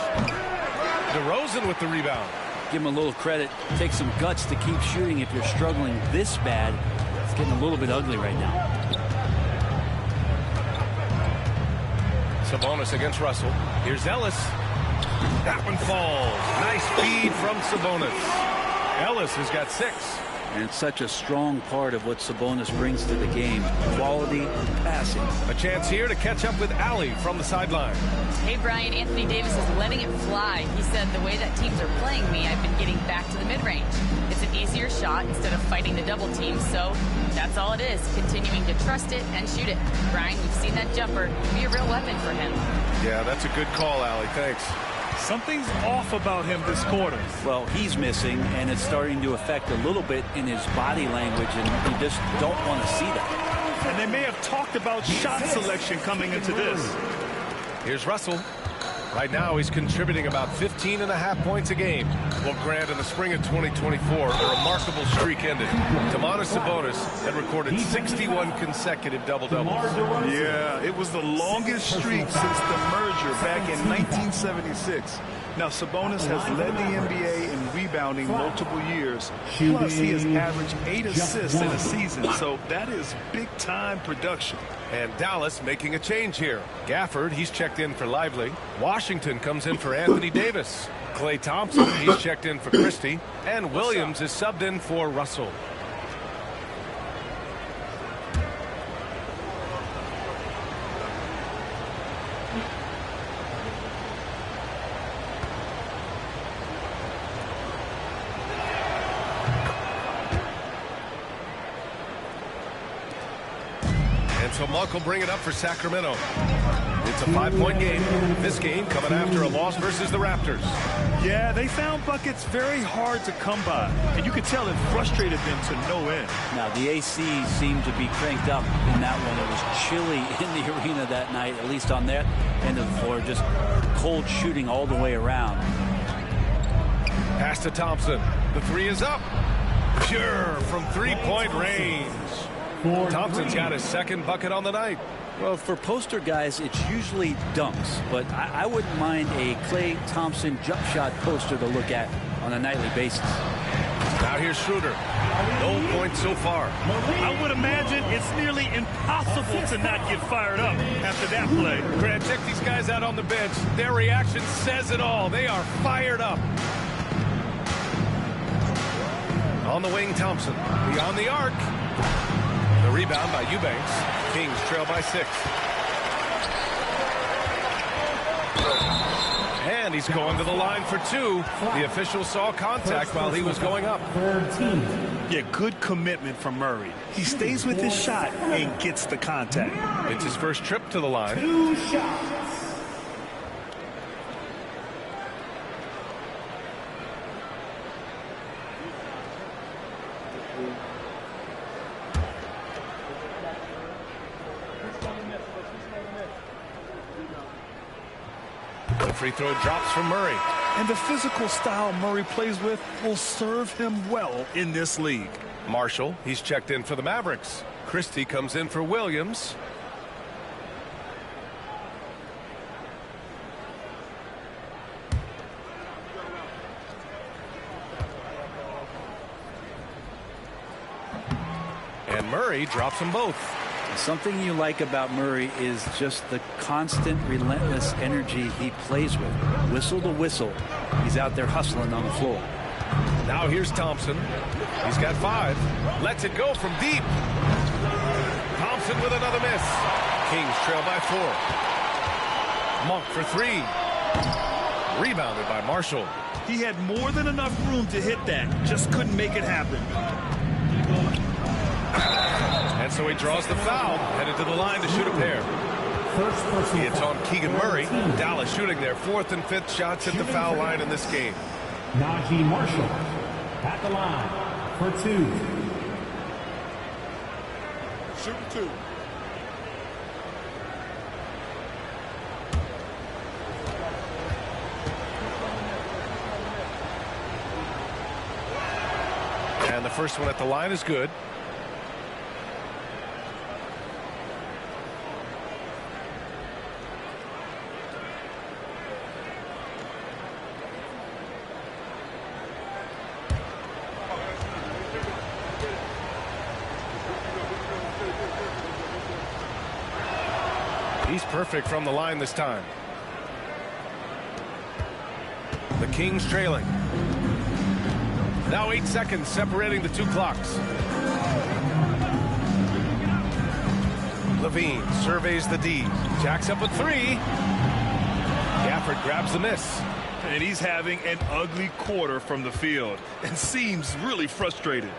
DeRozan with the rebound. Give him a little credit. Take some guts to keep shooting if you're struggling this bad. It's getting a little bit ugly right now. Sabonis against Russell. Here's Ellis. That one falls. Nice feed from Sabonis. Ellis has got 6. And it's such a strong part of what Sabonis brings to the game. Quality passing. A chance here to catch up with Allie from the sideline. Hey, Brian, Anthony Davis is letting it fly. He said, the way that teams are playing me, I've been getting back to the mid-range. It's an easier shot instead of fighting the double team, so that's all it is, continuing to trust it and shoot it. Brian, we've seen that jumper be a real weapon for him. Yeah, that's a good call, Allie. Thanks. Something's off about him this quarter. Well, he's missing, and it's starting to affect a little bit in his body language, and you just don't want to see that. And they may have talked about shot selection coming into this. Here's Russell. Right now, he's contributing about 15.5 points a game. Well, Grant, in the spring of 2024, a remarkable streak ended. Domantas Sabonis had recorded 61 consecutive double-doubles. Yeah, it was the longest streak since the merger back in 1976. Now, Sabonis has led the NBA in rebounding multiple years. Plus, he has averaged 8 assists in a season, so that is big-time production. And Dallas making a change here. Gafford, he's checked in for Lively. Washington comes in for Anthony Davis. Klay Thompson, he's checked in for Christie. And Williams is subbed in for Russell. So Monk will bring it up for Sacramento. It's a 5-point game. This game coming after a loss versus the Raptors. Yeah, they found buckets very hard to come by. And you could tell it frustrated them to no end. Now, the AC seemed to be cranked up in that one. It was chilly in the arena that night, at least on that end of the floor. Just cold shooting all the way around. Pass to Thompson. The 3 is up. Pure from 3-point range. Thompson's got his 2nd bucket on the night. Well, for poster guys, it's usually dunks, but I wouldn't mind a Klay Thompson jump shot poster to look at on a nightly basis. Now here's Schroeder. No points so far. I would imagine it's nearly impossible to not get fired up after that play. Grant, check these guys out on the bench. Their reaction says it all. They are fired up. On the wing, Thompson. Beyond the arc. The rebound by Eubanks. Kings trail by 6. And he's going to the line for 2. The official saw contact while he was going up. Yeah, good commitment from Murray. He stays with his shot and gets the contact. It's his first trip to the line. 2 shots. The free throw drops from Murray. And the physical style Murray plays with will serve him well in this league. Marshall, he's checked in for the Mavericks. Christie comes in for Williams. And Murray drops them both. Something you like about Murray is just the constant, relentless energy he plays with. Whistle to whistle, he's out there hustling on the floor. Now here's Thompson. He's got 5. Lets it go from deep. Thompson with another miss. Kings trail by 4. Monk for 3. Rebounded by Marshall. He had more than enough room to hit that. Just couldn't make it happen. And so he draws the foul, headed to the line to shoot a pair. It's on Keegan Murray. Dallas shooting their 4th and 5th shots at the foul line in this game. Najee Marshall at the line for 2. Shooting 2. And the first one at the line is good. He's perfect from the line this time. The Kings trailing. Now 8 seconds separating the 2 clocks. Levine surveys the D. Jacks up a 3. Gafford grabs the miss. And he's having an ugly quarter from the field and seems really frustrated.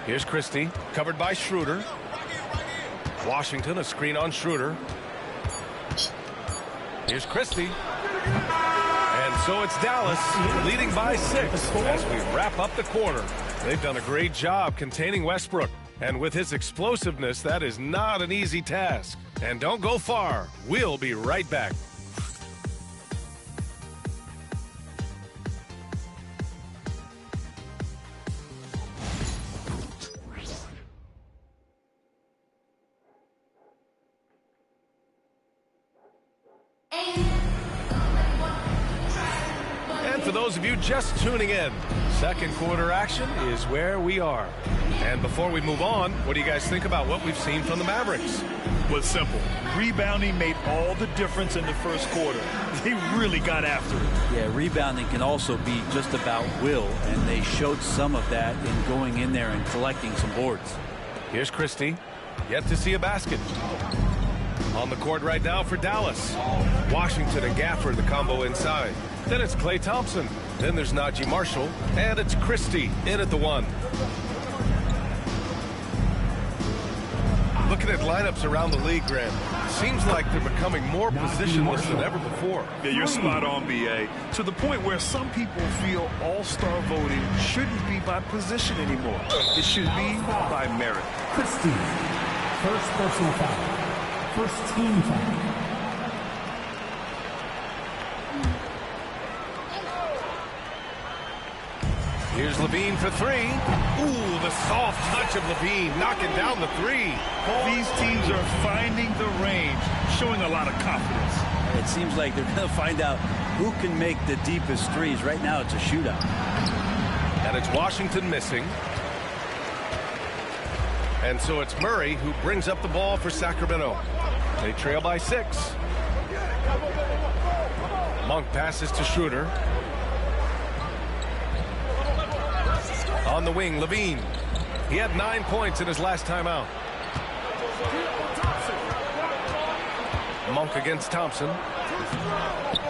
Here's Christie, covered by Schroeder. Washington, a screen on Schroeder. Here's Christie. And so it's Dallas leading by 6 as we wrap up the quarter. They've done a great job containing Westbrook. And with his explosiveness, that is not an easy task. And don't go far. We'll be right back. For those of you just tuning in, second quarter action is where we are. And before we move on, what do you guys think about what we've seen from the Mavericks? Was simple. Rebounding made all the difference in the first quarter. They really got after it. Yeah, rebounding can also be just about will, and they showed some of that in going in there and collecting some boards. Here's Christie. Yet to see a basket. On the court right now for Dallas. Washington and Gafford, the combo inside. Then it's Klay Thompson. Then there's Najee Marshall. And it's Christie in at the 1. Looking at lineups around the league, Grant, seems like they're becoming more positionless than ever before. Yeah, you're spot on, B.A. To the point where some people feel all-star voting shouldn't be by position anymore. It should be by merit. Christie, first personal foul. First team foul. Here's Levine for 3. Ooh, the soft touch of Levine knocking down the 3. These teams are finding the range, showing a lot of confidence. It seems like they're going to find out who can make the deepest threes. Right now it's a shootout. And it's Washington missing. And so it's Murray who brings up the ball for Sacramento. They trail by 6. Monk passes to Schroeder. On the wing, Levine. He had 9 points in his last time out. Monk against Thompson.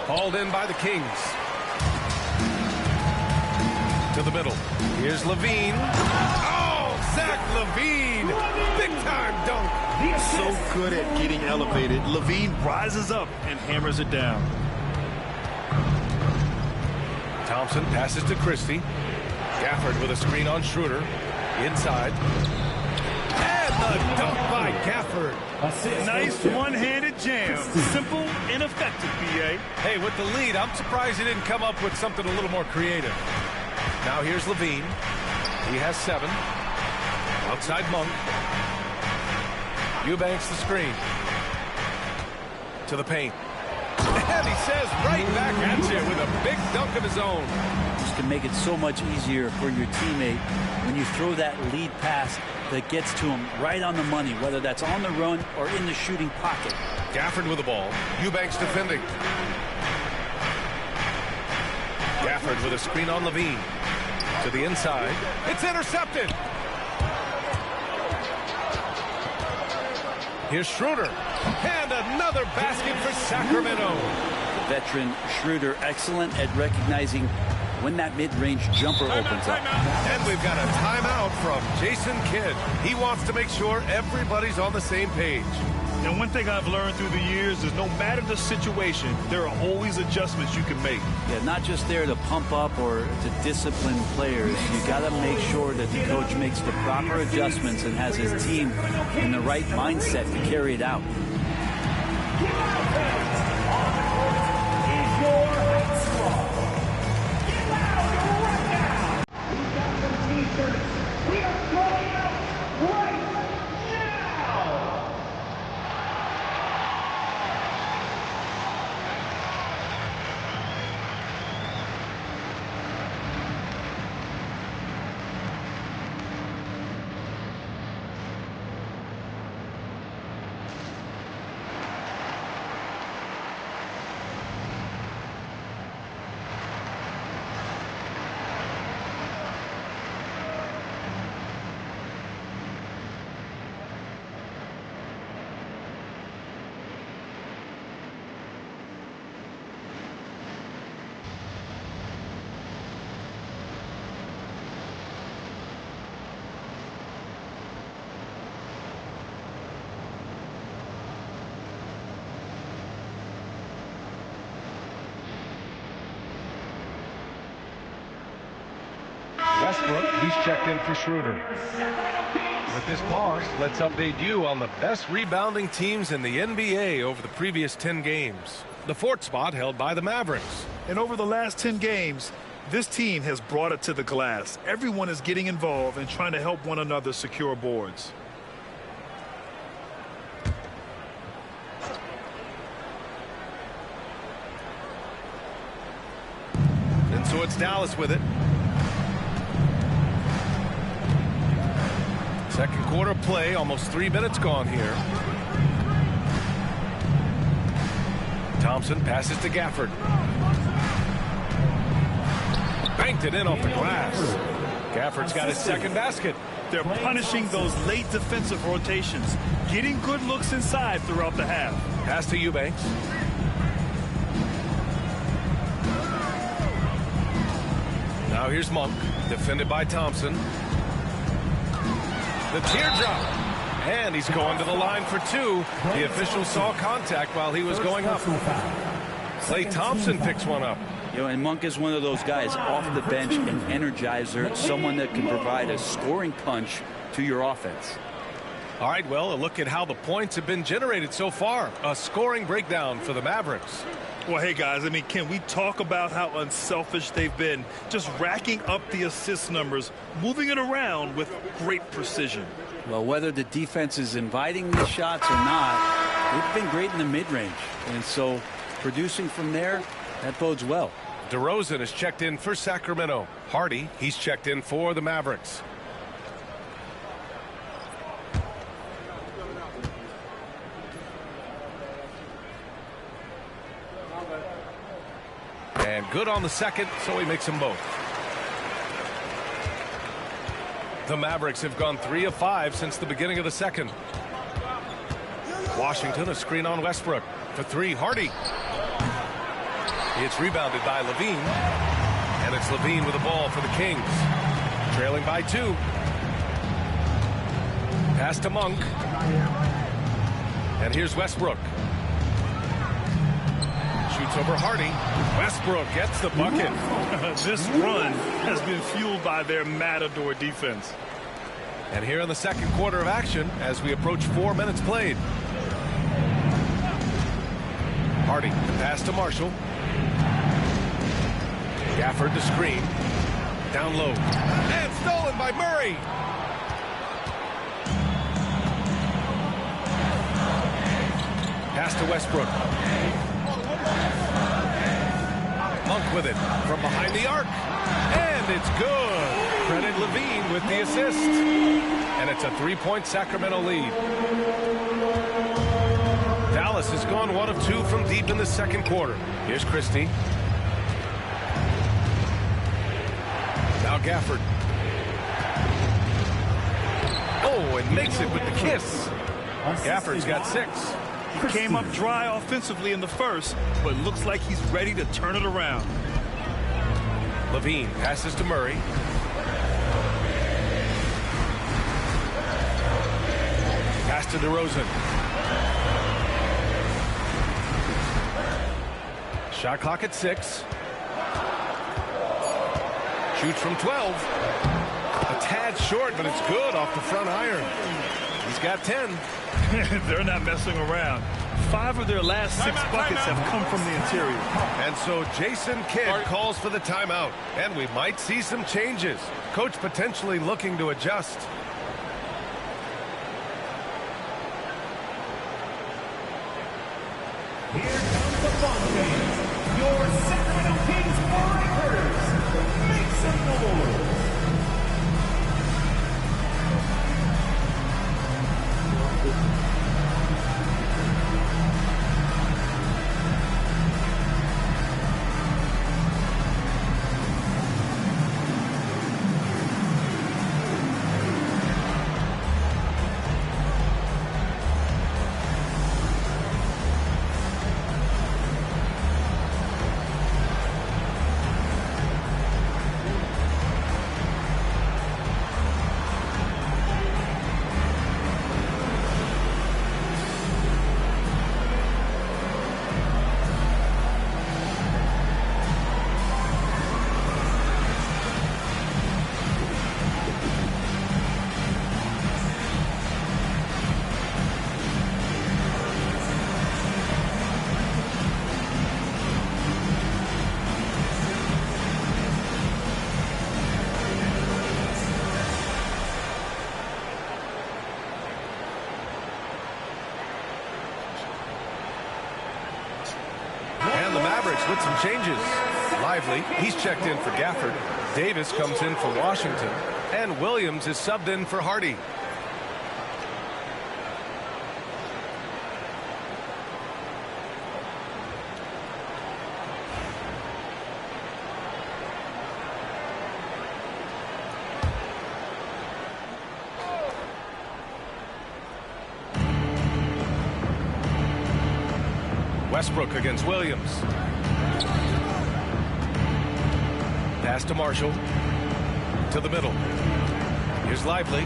Hauled in by the Kings. To the middle. Here's Levine. Oh, Zach Levine. Big time dunk. He's so good at getting elevated. Levine rises up and hammers it down. Thompson passes to Christie. Gafford with a screen on Schroeder. Inside. And the dunk by Gafford. Nice one-handed jam. Simple and effective, B.A. Hey, with the lead, I'm surprised he didn't come up with something a little more creative. Now here's Levine. He has 7. Outside Monk. Eubanks the screen. To the paint. And he says right back at you with a big dunk of his own. This can make it so much easier for your teammate when you throw that lead pass that gets to him right on the money, whether that's on the run or in the shooting pocket. Gafford with the ball. Eubanks defending. Gafford with a screen on Levine. To the inside. It's intercepted. Here's Schroeder. And another basket for Sacramento. The veteran Schroeder, excellent at recognizing when that mid-range jumper opens up. And we've got a timeout from Jason Kidd. He wants to make sure everybody's on the same page. And one thing I've learned through the years is no matter the situation, there are always adjustments you can make. Yeah, not just there to pump up or to discipline players. You got to make sure that the coach makes the proper adjustments and has his team in the right mindset to carry it out. Westbrook, he's checked in for Schroeder. With this pause, let's update you on the best rebounding teams in the NBA over the previous 10 games. The 4th spot held by the Mavericks. And over the last 10 games, this team has brought it to the glass. Everyone is getting involved and trying to help one another secure boards. And so it's Dallas with it. Second quarter play, almost 3 minutes gone here. Thompson passes to Gafford. Banked it in off the glass. Gafford's got his second basket. They're punishing those late defensive rotations, getting good looks inside throughout the half. Pass to Eubanks. Now here's Monk, defended by Thompson. The teardrop. And he's going to the line for 2. The official saw contact while he was going up. Klay Thompson picks one up. You know, and Monk is one of those guys off the bench, an energizer, someone that can provide a scoring punch to your offense. All right, well, a look at how the points have been generated so far. A scoring breakdown for the Mavericks. Well, hey, guys, I mean, can we talk about how unselfish they've been? Just racking up the assist numbers, moving it around with great precision. Well, whether the defense is inviting these shots or not, they've been great in the mid-range. And so producing from there, that bodes well. DeRozan is checked in for Sacramento. Hardy, he's checked in for the Mavericks. And good on the second, so he makes them both. The Mavericks have gone 3 of 5 since the beginning of the second. Washington, a screen on Westbrook. For 3, Hardy. It's rebounded by Levine. And it's Levine with the ball for the Kings. Trailing by 2. Pass to Monk. And here's Westbrook. Shoots over Hardy. Westbrook gets the bucket. This run has been fueled by their matador defense. And here in the second quarter of action, as we approach 4 minutes played. Hardy, pass to Marshall. Gafford to screen. Down low. And stolen by Murray. Pass to Westbrook. Monk with it from behind the arc. And it's good. Credit Levine with the assist. And it's a 3-point Sacramento lead. Dallas has gone 1 of 2 from deep in the second quarter. Here's Christie. Now Gafford. Oh, and makes it with the kiss. Gafford's got 6. He came up dry offensively in the first, but looks like he's ready to turn it around. Levine passes to Murray. Pass to DeRozan. Shot clock at 6. Shoots from 12. A tad short, but it's good off the front iron. He's got 10. They're not messing around. 5 of their last 6 buckets have come from the interior. And so Jason Kidd calls for the timeout. And we might see some changes. Coach potentially looking to adjust. Here comes the fountain. Your Sacramento Kings Breakers. Make some noise. With some changes. Lively, he's checked in for Gafford. Davis comes in for Washington. And Williams is subbed in for Hardy. Westbrook against Williams. Pass to Marshall. To the middle. Here's Lively.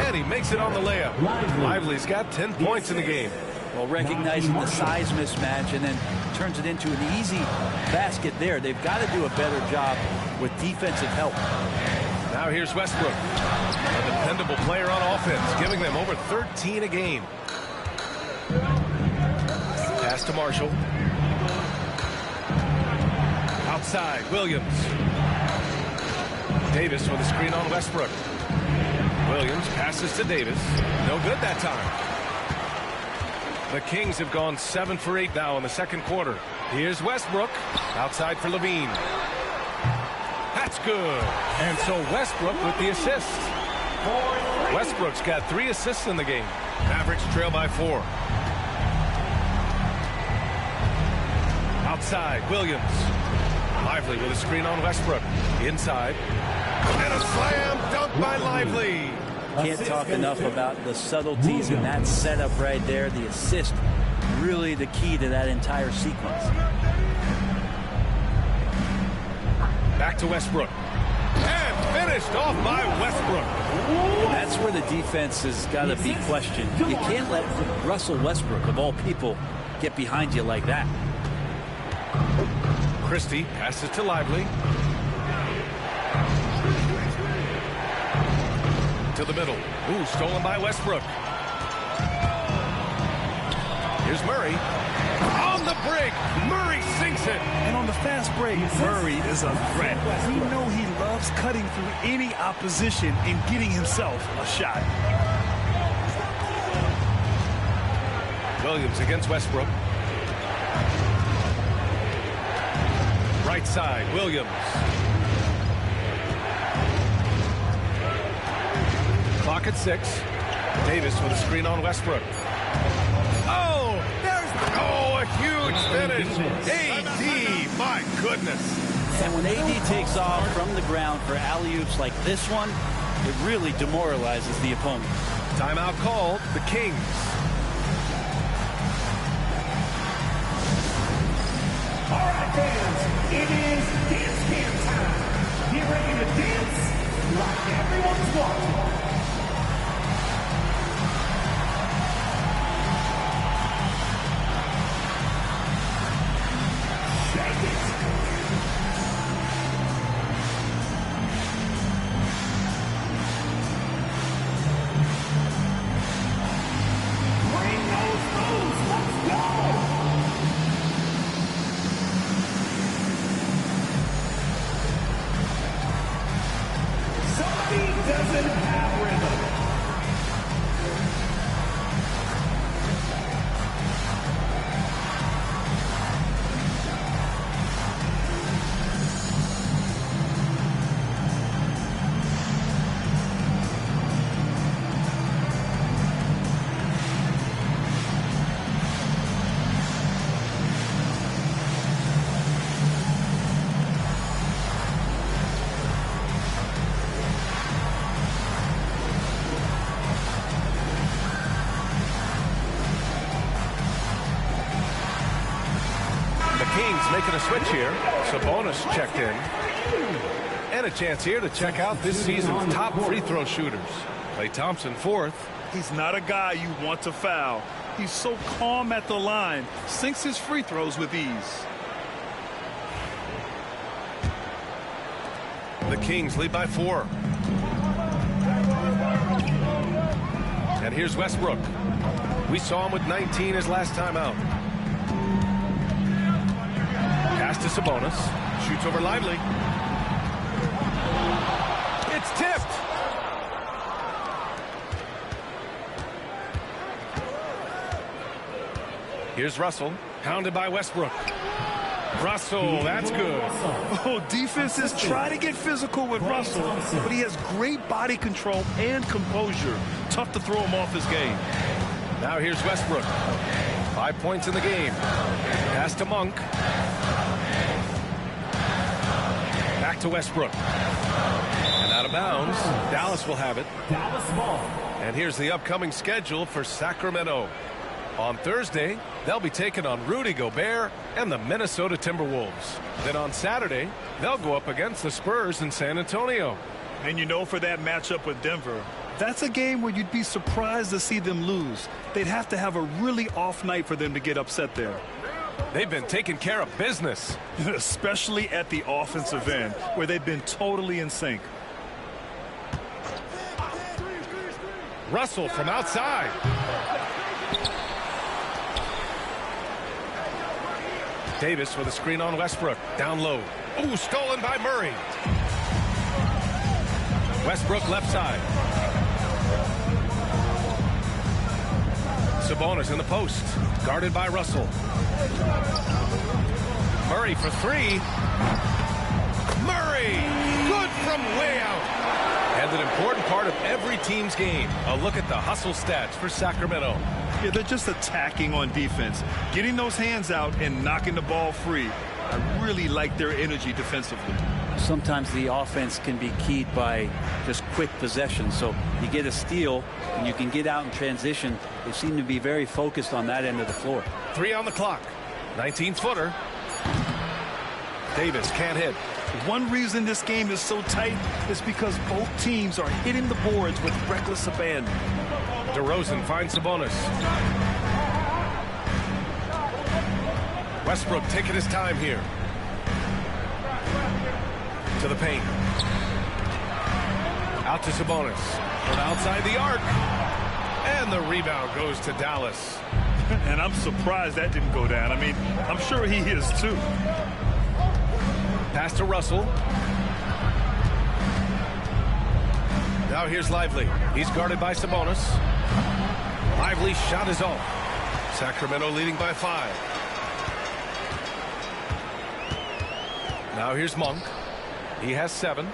And he makes it on the layup. Lively's got 10 points in the game. Well, recognizing the size mismatch and then turns it into an easy basket there. They've got to do a better job with defensive help. Now here's Westbrook. A dependable player on offense, giving them over 13 a game. Pass to Marshall. Outside, Williams. Davis with a screen on Westbrook. Williams passes to Davis. No good that time. The Kings have gone 7 for 8 now in the second quarter. Here's Westbrook. Outside for Levine. That's good. And so Westbrook with the assist. Westbrook's got 3 assists in the game. Mavericks trail by 4. Outside, Williams. Lively with a screen on Westbrook. Inside. And a slam dunk by Lively. Can't talk enough about the subtleties in that setup right there. The assist, really the key to that entire sequence. Back to Westbrook. And finished off by Westbrook. That's where the defense has got to be questioned. You can't let Russell Westbrook, of all people, get behind you like that. Christie passes to Lively. to the middle. Ooh, stolen by Westbrook. Here's Murray. On the break, Murray sinks it. And on the fast break, Murray is a threat. We know he loves cutting through any opposition and getting himself a shot. Williams against Westbrook. Right side, Williams. Clock at 6. Davis with a screen on Westbrook. Oh, a huge finish. AD, my goodness. And when AD takes off from the ground for alley-oops like this one, it really demoralizes the opponent. Timeout called, the Kings. All right, fans, it is dance camp time. Get ready to dance like everyone's watching. Doesn't have rhythm. Making a switch here. Sabonis checked in. And a chance here to check out this season's top free throw shooters. Klay Thompson fourth. He's not a guy you want to foul. He's so calm at the line. Sinks his free throws with ease. The Kings lead by 4. And here's Westbrook. We saw him with 19 his last time out. Pass to Sabonis. Shoots over Lively. It's tipped. Here's Russell. Pounded by Westbrook. Russell, that's good. Oh, defenses try to get physical with Russell, but he has great body control and composure. Tough to throw him off his game. Now here's Westbrook. 5 points in the game. Pass to Monk. Back to Westbrook. And out of bounds. Dallas will have it. Dallas ball. And here's the upcoming schedule for Sacramento. On Thursday, they'll be taking on Rudy Gobert and the Minnesota Timberwolves. Then on Saturday, they'll go up against the Spurs in San Antonio. And you know, for that matchup with Denver, that's a game where you'd be surprised to see them lose. They'd have to have a really off night for them to get upset there. They've been taking care of business. Especially at the offensive end, where they've been totally in sync. Russell from outside. Davis with a screen on Westbrook. Down low. Ooh, stolen by Murray. Westbrook left side. Sabonis in the post. Guarded by Russell. Murray for 3. Murray! Good from way out. And an important part of every team's game. A look at the hustle stats for Sacramento. Yeah, they're just attacking on defense. Getting those hands out and knocking the ball free. I really like their energy defensively. Sometimes the offense can be keyed by just quick possession. So you get a steal and you can get out in transition. They seem to be very focused on that end of the floor. 3 on the clock. 19-footer. Davis can't hit. One reason this game is so tight is because both teams are hitting the boards with reckless abandon. DeRozan finds Sabonis. Westbrook taking his time here. To the paint. Out to Sabonis. From outside the arc. And the rebound goes to Dallas. And I'm surprised that didn't go down. I mean, I'm sure he is too. Pass to Russell. Now here's Lively. He's guarded by Sabonis. Lively's shot is off. Sacramento leading by 5. Now here's Monk. He has 7.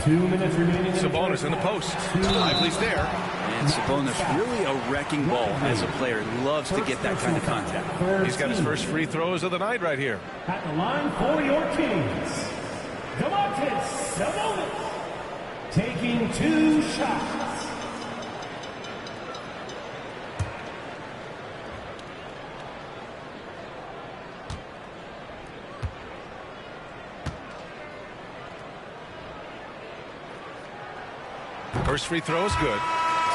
2 minutes remaining. Sabonis in the post. Lively's there. And Sabonis really a wrecking ball as a player. He loves to get that kind of contact. He's got his first free throws of the night right here. At the line for your Kings, Domantas Sabonis taking 2 shots. First free throw is good.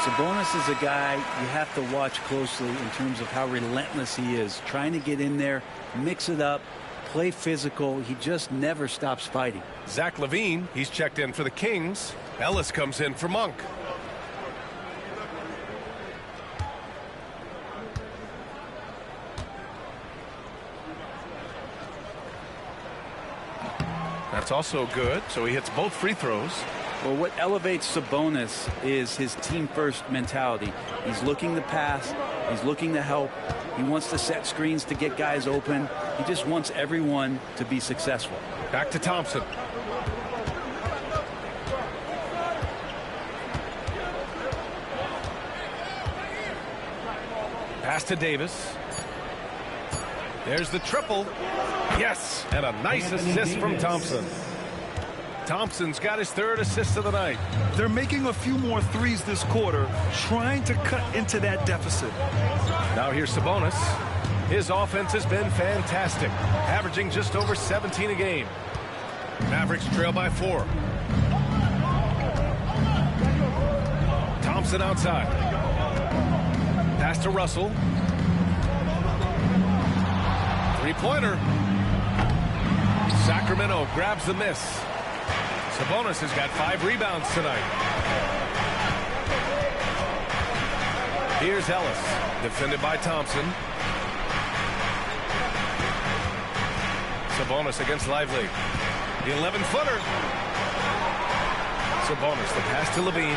Sabonis is a guy you have to watch closely in terms of how relentless he is. Trying to get in there, mix it up, play physical. He just never stops fighting. Zach LaVine, he's checked in for the Kings. Ellis comes in for Monk. That's also good, so he hits both free throws. Well, what elevates Sabonis is his team-first mentality. He's looking to pass. He's looking to help. He wants to set screens to get guys open. He just wants everyone to be successful. Back to Thompson. Pass to Davis. There's the triple. Yes, and a nice assist from Thompson. Thompson's got his 3rd assist of the night. They're making a few more threes this quarter, trying to cut into that deficit. Now here's Sabonis. His offense has been fantastic, averaging just over 17 a game. Mavericks trail by 4. Thompson outside. Pass to Russell. Three-pointer. Sacramento grabs the miss. Sabonis has got 5 rebounds tonight. Here's Ellis, defended by Thompson. Sabonis against Lively. The 11-footer. Sabonis, the pass to LaVine.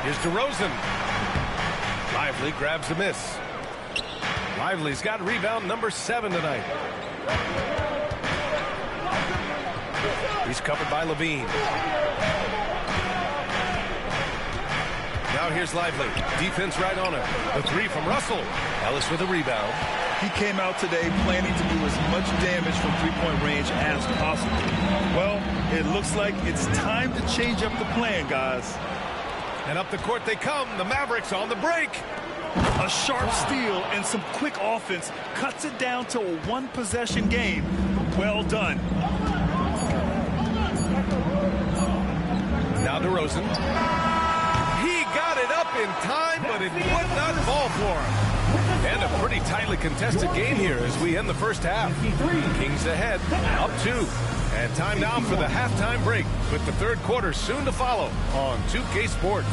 Here's DeRozan. Lively grabs the miss. Lively's got rebound number 7 tonight. He's covered by LaVine. Now here's Lively. Defense right on him. The 3 from Russell. Ellis with a rebound. He came out today planning to do as much damage from three-point range as possible. Well, it looks like it's time to change up the plan, guys. And up the court they come. The Mavericks on the break. A sharp steal and some quick offense cuts it down to a 1-possession game. Well done. Now DeRozan. He got it up in time, but it would not fall for him. And a pretty tightly contested game here as we end the first half. Kings ahead, up 2. And time now for the halftime break with the 3rd quarter soon to follow on 2K Sports.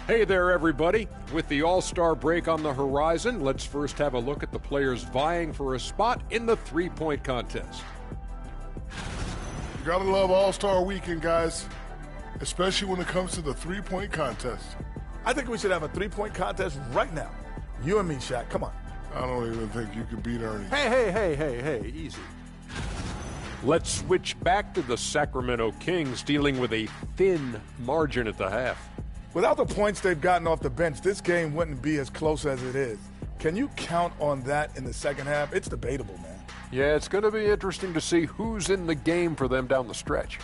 Hey there, everybody. With the All-Star break on the horizon, let's first have a look at the players vying for a spot in the three-point contest. You gotta love All-Star weekend, guys, especially when it comes to the three-point contest. I think we should have a 3-point contest right now. You and me, Shaq. Come on. I don't even think you could beat Ernie. Hey, easy. Let's switch back to the Sacramento Kings, dealing with a thin margin at the half. Without the points they've gotten off the bench, this game wouldn't be as close as it is. Can you count on that in the second half? It's debatable, man. Yeah, it's going to be interesting to see who's in the game for them down the stretch.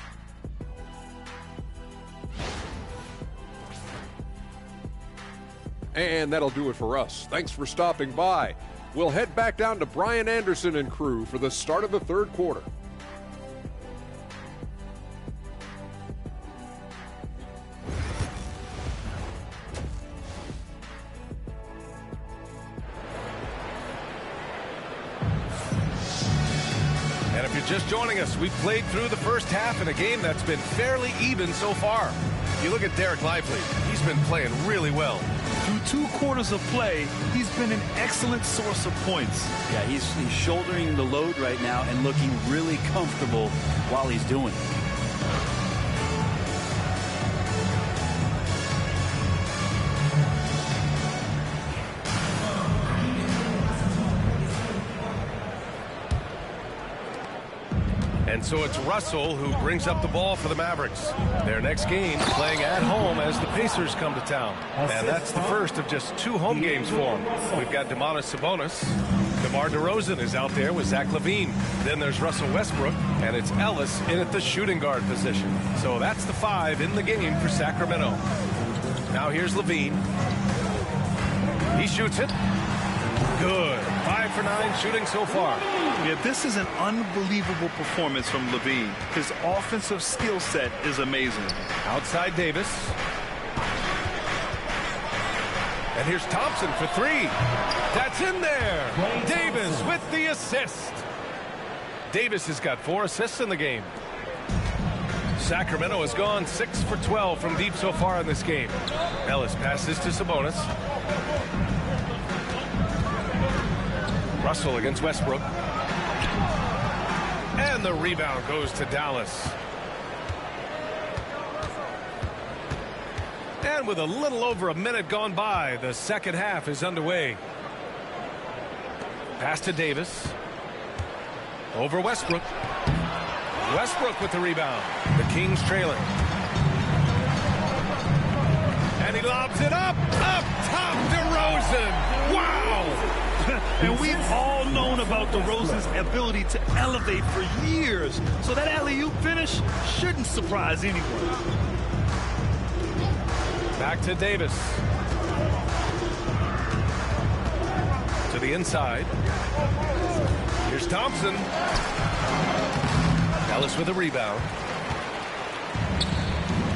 And that'll do it for us. Thanks for stopping by. We'll head back down to Brian Anderson and crew for the start of the third quarter. And if you're just joining us, we've played through the first half in a game that's been fairly even so far. You look at Derek Lively. He's been playing really well. Through 2 quarters of play, he's been an excellent source of points. Yeah, he's shouldering the load right now and looking really comfortable while he's doing it. And so it's Russell who brings up the ball for the Mavericks. Their next game playing at home as the Pacers come to town. And that's the first of just 2 home games for them. We've got Domantas Sabonis. DeMar DeRozan is out there with Zach LaVine. Then there's Russell Westbrook, and it's Ellis in at the shooting guard position. So that's the 5 in the game for Sacramento. Now here's LaVine. He shoots it. Good. 5 for 9 shooting so far. Yeah, this is an unbelievable performance from LaVine. His offensive skill set is amazing. Outside Davis. And here's Thompson for 3. That's in there. Davis with the assist. Davis has got 4 assists in the game. Sacramento has gone 6 for 12 from deep so far in this game. Ellis passes to Sabonis. Russell against Westbrook. And the rebound goes to Dallas. And with a little over a minute gone by, the second half is underway. Pass to Davis. Over Westbrook. Westbrook with the rebound. The Kings trailing. And he lobs it up. Up top, DeRozan. Wow! And we've all known about DeRozan's ability to elevate for years. So that alley-oop finish shouldn't surprise anyone. Back to Davis. To the inside. Here's Thompson. Ellis with a rebound.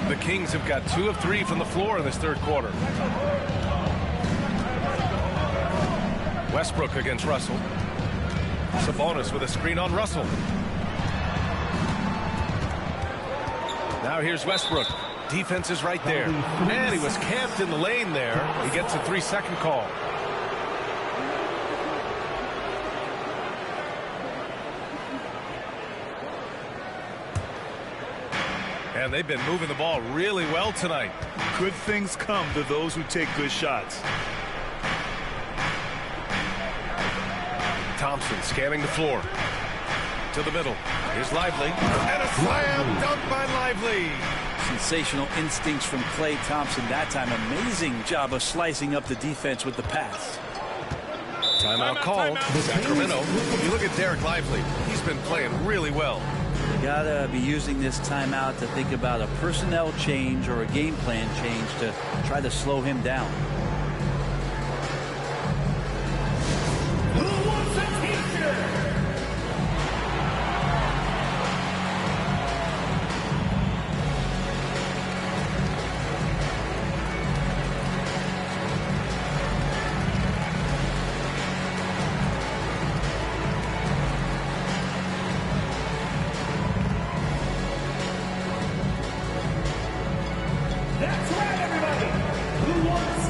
The Kings have got 2 of 3 from the floor in this third quarter. Westbrook against Russell. Sabonis with a screen on Russell. Now here's Westbrook. Defense is right there. And he was camped in the lane there. He gets a 3-second call. And they've been moving the ball really well tonight. Good things come to those who take good shots. Thompson scanning the floor. To the middle. Here's Lively. And a slam dunk by Lively. Sensational instincts from Klay Thompson that time. Amazing job of slicing up the defense with the pass. Timeout called. Sacramento. You look at Derek Lively. He's been playing really well. You gotta be using this timeout to think about a personnel change or a game plan change to try to slow him down. That's right, everybody. Who wants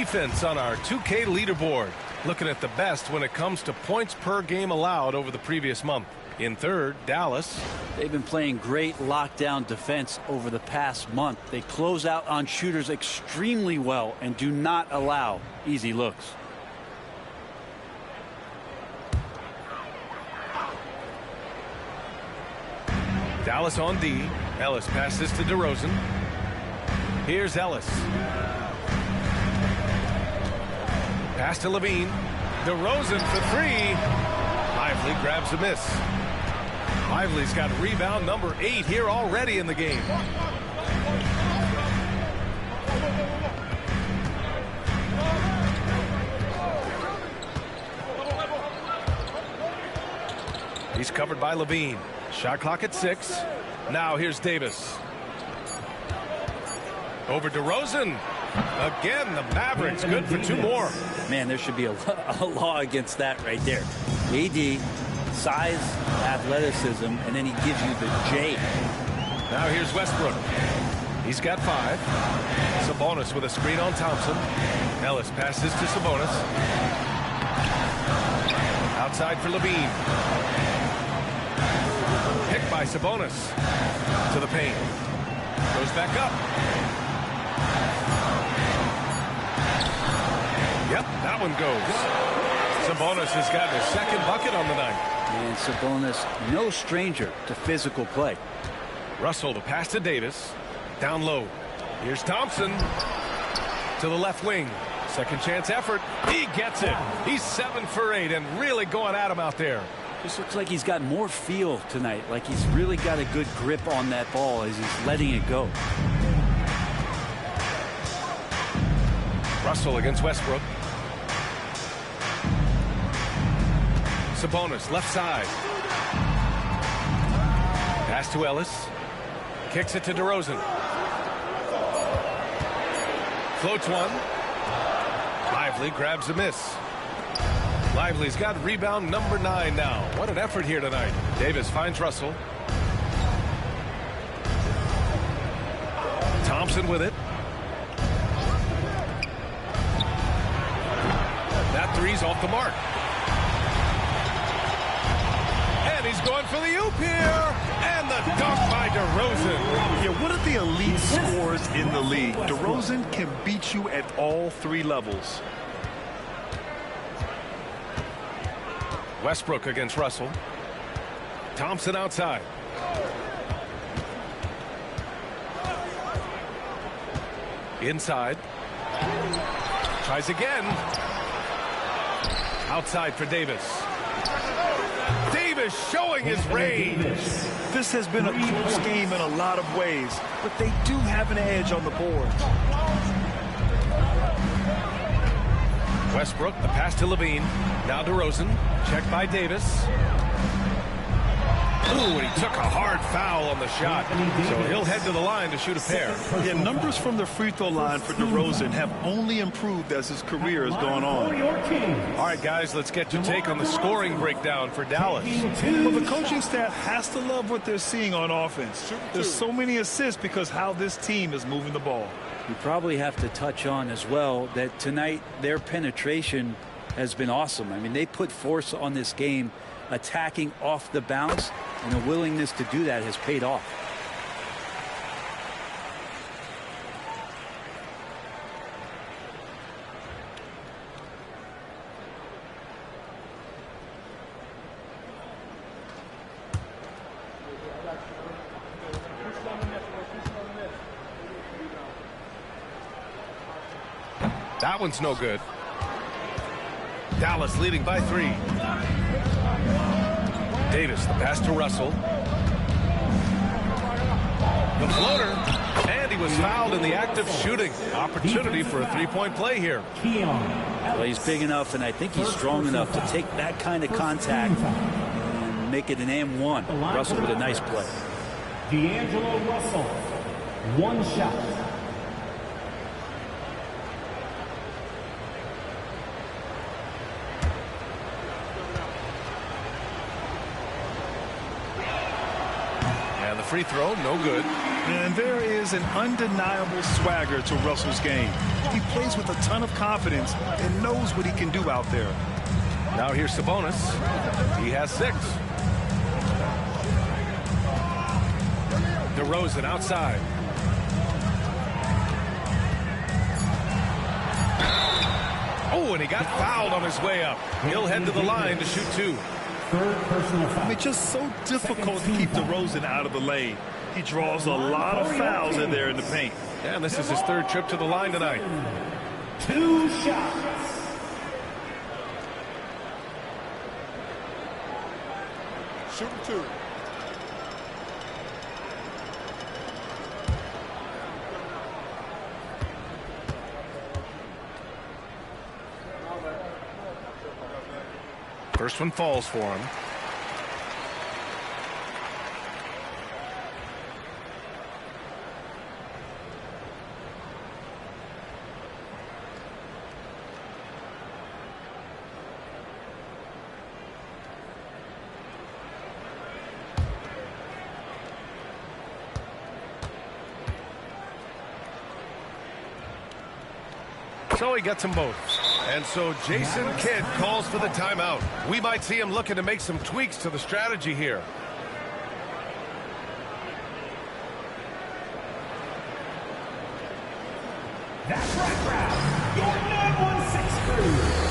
defense on our 2K leaderboard. Looking at the best when it comes to points per game allowed over the previous month. In third, Dallas. They've been playing great lockdown defense over the past month. They close out on shooters extremely well and do not allow easy looks. Dallas on D. Ellis passes to DeRozan. Here's Ellis. Pass to Levine. DeRozan for three. Lively grabs a miss. Lively's got rebound number 8 here already in the game. He's covered by Levine. Shot clock at 6. Now here's Davis. Over DeRozan. Again, the Mavericks good for 2 more. Man, there should be a law against that right there. AD, size, athleticism, and then he gives you the J. Now here's Westbrook. He's got 5. Sabonis with a screen on Thompson. Ellis passes to Sabonis. Outside for Levine. Picked by Sabonis. To the paint. Goes back up. Yep, that one goes. Sabonis has got his second bucket on the night. And Sabonis, no stranger to physical play. Russell to pass to Davis. Down low. Here's Thompson. To the left wing. Second chance effort. He gets it. He's 7 for 8 and really going at him out there. Just looks like he's got more feel tonight. Like he's really got a good grip on that ball as he's letting it go. Russell against Westbrook. Sabonis left side. Pass to Ellis. Kicks it to DeRozan. Floats one. Lively grabs a miss. Lively's got rebound number 9 now. What an effort here tonight. Davis finds Russell. Thompson with it. That three's off the mark. And he's going for the oop here. And the dunk by DeRozan. Yeah, one of the elite scorers in the league. DeRozan can beat you at all 3 levels. Westbrook against Russell. Thompson outside. Inside. Tries again. Outside for Davis. Davis showing his range. This has been a close game in a lot of ways, but they do have an edge on the board. Westbrook, the pass to Levine. Now DeRozan. Checked by Davis. Ooh, and he took a hard foul on the shot. So he'll head to the line to shoot a pair. Yeah, numbers from the free throw line for DeRozan have only improved as his career has gone on. All right, guys, let's get your take on the scoring breakdown for Dallas. Well, the coaching staff has to love what they're seeing on offense. There's so many assists because how this team is moving the ball. You probably have to touch on as well that tonight their penetration has been awesome. I mean, they put force on this game, attacking off the bounce, and the willingness to do that has paid off. That one's no good. Dallas leading by 3. Davis, the pass to Russell. The floater. And he was fouled in the act of shooting. Opportunity for a 3-point play here. Well, he's big enough, and I think he's strong enough to take that kind of contact and make it an and-1. Russell with a nice play. D'Angelo Russell, 1 shot. Free throw, no good. And there is an undeniable swagger to Russell's game. He plays with a ton of confidence and knows what he can do out there. Now here's Sabonis. He has 6. DeRozan outside. Oh, and he got fouled on his way up. He'll head to the line to shoot 2. I mean, just so difficult to keep DeRozan out of the lane. He draws a lot of fouls in there in the paint. And this is his 3rd trip to the line tonight. 2 shots. Shooting 2. First one falls for him. So he gets them both. And so Jason Kidd calls for the timeout. We might see him looking to make some tweaks to the strategy here. That's right, crowd. Your 916 crew.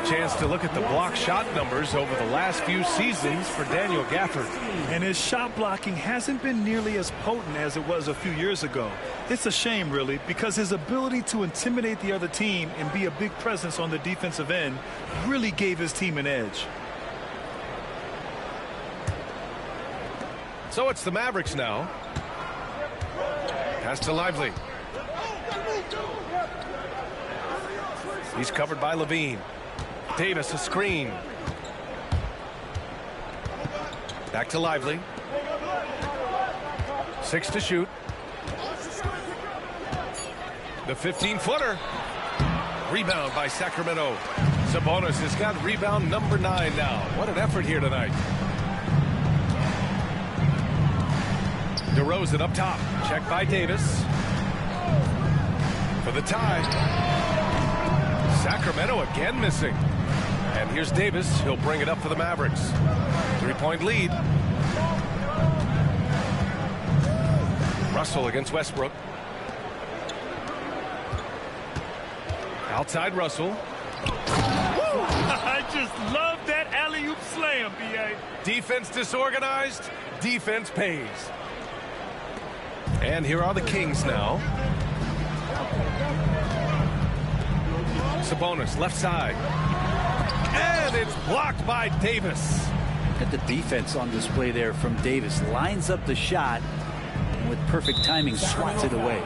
Chance to look at the block shot numbers over the last few seasons for Daniel Gafford. And his shot blocking hasn't been nearly as potent as it was a few years ago. It's a shame, really, because his ability to intimidate the other team and be a big presence on the defensive end really gave his team an edge. So it's the Mavericks now. Pass to Lively. He's covered by Levine. Davis, a screen. Back to Lively. 6 to shoot. The 15-footer. Rebound by Sacramento. Sabonis has got rebound number 9 now. What an effort here tonight. DeRozan up top. Check by Davis. For the tie. Sacramento again missing. And here's Davis. He'll bring it up for the Mavericks. 3-point lead. Russell against Westbrook. Outside Russell. I just love that alley-oop slam, B.A. Defense disorganized. Defense pays. And here are the Kings now. Sabonis left side. And it's blocked by Davis. Look at the defense on display there from Davis. Lines up the shot and with perfect timing swats it away.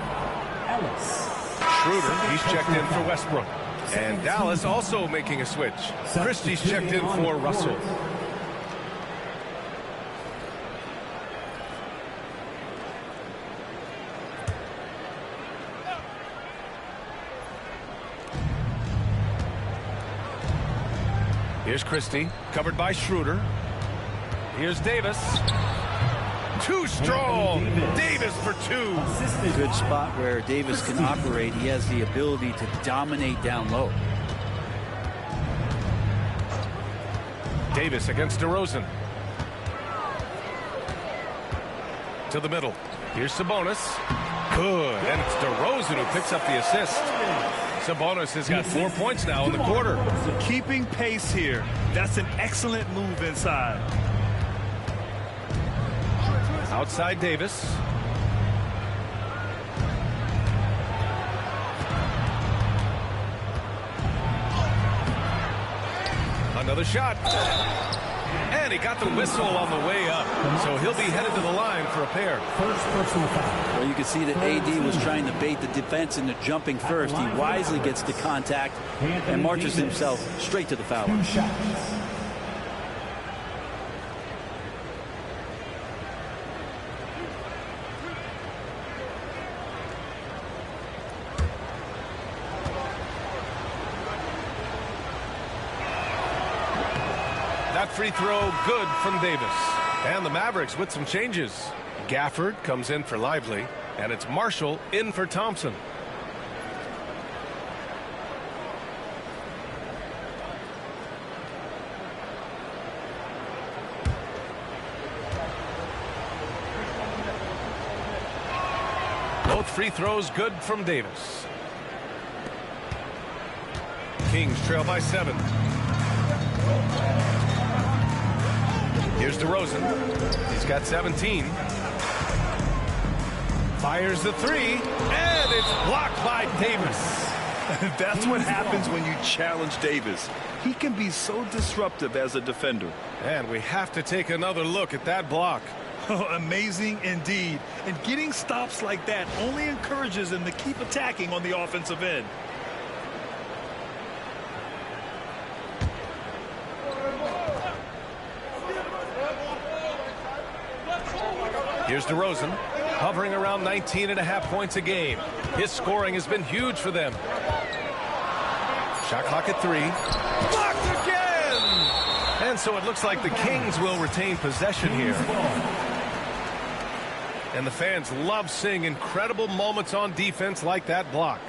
Schroeder, he's checked in for Westbrook. And Dallas also making a switch. Christie's checked in for Russell. Here's Christie, covered by Schroeder. Here's Davis. too strong. Davis for two. Good spot where Davis can operate. He has the ability to dominate down low. Davis against DeRozan. To the middle. Here's Sabonis. Good. And it's DeRozan who picks up the assist. Sabonis has got 4 points now in the quarter. Keeping pace here. That's an excellent move inside. Outside Davis. Another shot. And he got the whistle on the way up. So he'll be headed to the line for a pair. Well, you can see that AD was trying to bait the defense into jumping first. He wisely gets to contact and marches himself straight to the foul line. That free throw good from Davis. And the Mavericks with some changes. Gafford comes in for Lively, and it's Marshall in for Thompson. Both free throws good from Davis. Kings trail by 7. Here's DeRozan. He's got 17. Fires the three, and it's blocked by Davis. That's what happens when you challenge Davis. He can be so disruptive as a defender. And we have to take another look at that block. Amazing indeed. And getting stops like that only encourages him to keep attacking on the offensive end. Here's DeRozan, hovering around 19.5 points a game. His scoring has been huge for them. Shot clock at 3. Blocked again! And so it looks like the Kings will retain possession here. And the fans love seeing incredible moments on defense like that block.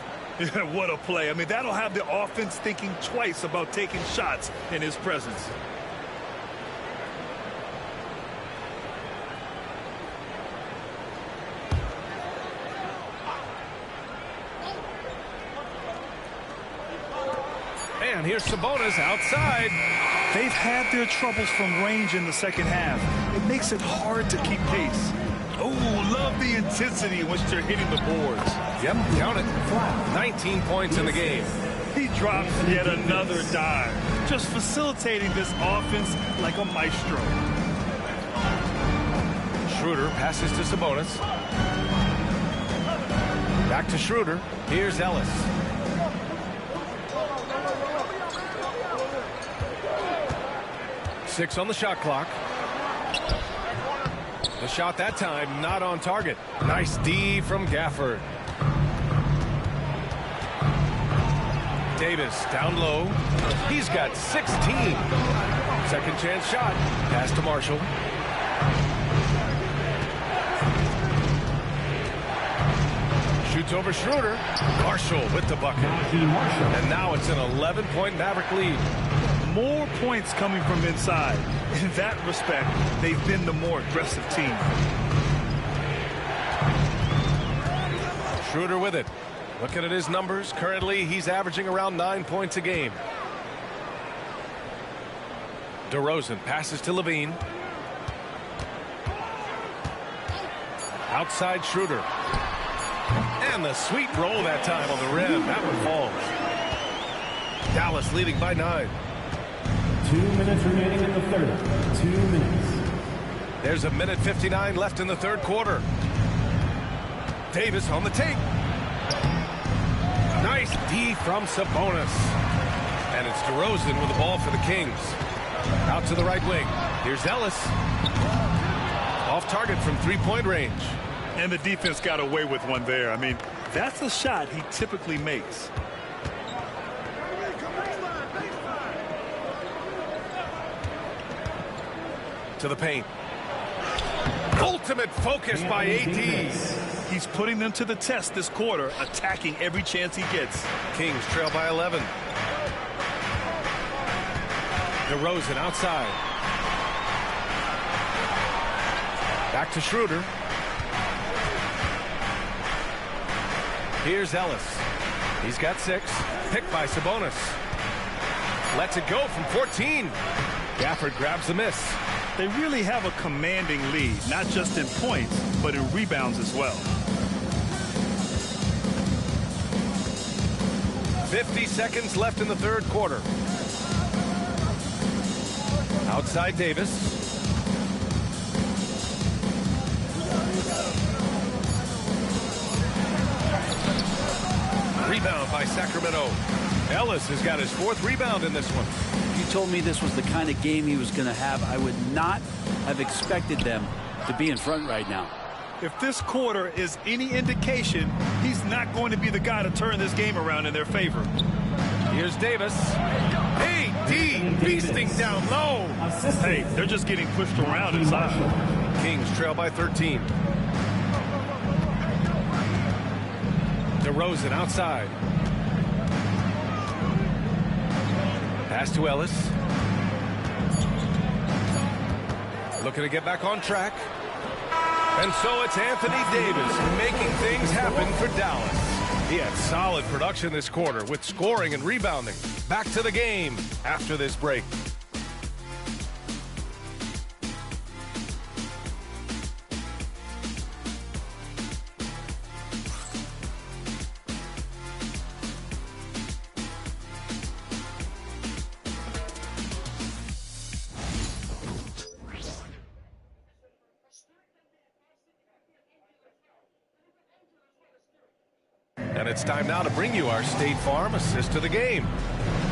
What a play. I mean, that'll have the offense thinking twice about taking shots in his presence. And here's Sabonis outside. They've had their troubles from range in the second half. It makes it hard to keep pace. Oh, love the intensity in which they're hitting the boards. Yep, count it. 19 points in the game. He drops yet another dive, just facilitating this offense like a maestro. Schroeder passes to Sabonis. Back to Schroeder. Here's Ellis. Six on the shot clock. The shot that time not on target. Nice D from Gafford. Davis down low. He's got 16. Second chance shot. Pass to Marshall. Shoots over Schroeder. Marshall with the bucket. And now it's an 11-point Maverick lead. More points coming from inside. In that respect, they've been the more aggressive team. Schroeder with it. Looking at his numbers, currently he's averaging around 9 points a game. DeRozan passes to Levine. Outside Schroeder. And the sweet roll that time on the rim. That one falls. Dallas leading by 9. 2 minutes remaining in the third. 2 minutes. There's a minute 59 left in the third quarter. Davis on the take. Nice D from Sabonis. And it's DeRozan with the ball for the Kings. Out to the right wing. Here's Ellis. Off target from three-point range. And the defense got away with one there. I mean, that's a shot he typically makes. To the paint. Ultimate focus by AD. He's putting them to the test this quarter, attacking every chance he gets. Kings trail by 11. DeRozan outside. Back to Schroeder. Here's Ellis. He's got 6. Picked by Sabonis. Lets it go from 14. Gafford grabs the miss. They really have a commanding lead, not just in points, but in rebounds as well. 50 seconds left in the third quarter. Outside Davis. Rebound by Sacramento. Ellis has got his 4th rebound in this one. If you told me this was the kind of game he was going to have, I would not have expected them to be in front right now. If this quarter is any indication, he's not going to be the guy to turn this game around in their favor. Here's Davis. AD feasting down low. Hey, they're just getting pushed around inside. Kings trail by 13. DeRozan outside. Pass to Ellis. Looking to get back on track. And so it's Anthony Davis making things happen for Dallas. He had solid production this quarter with scoring and rebounding. Back to the game after this break. And it's time now to bring you our State Farm assist of the game.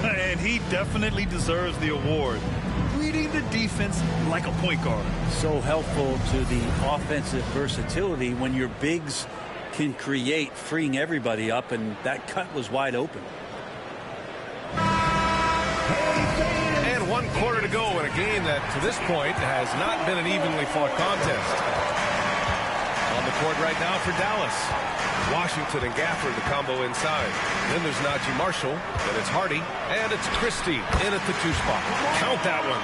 And he definitely deserves the award. Reading the defense like a point guard. So helpful to the offensive versatility when your bigs can create, freeing everybody up, and that cut was wide open. And 1 quarter to go in a game that, to this point, has not been an evenly fought contest. On the court right now for Dallas. Washington and Gafford, the combo inside. Then there's Najee Marshall, then it's Hardy, and it's Christie in at the 2 spot. Count that one.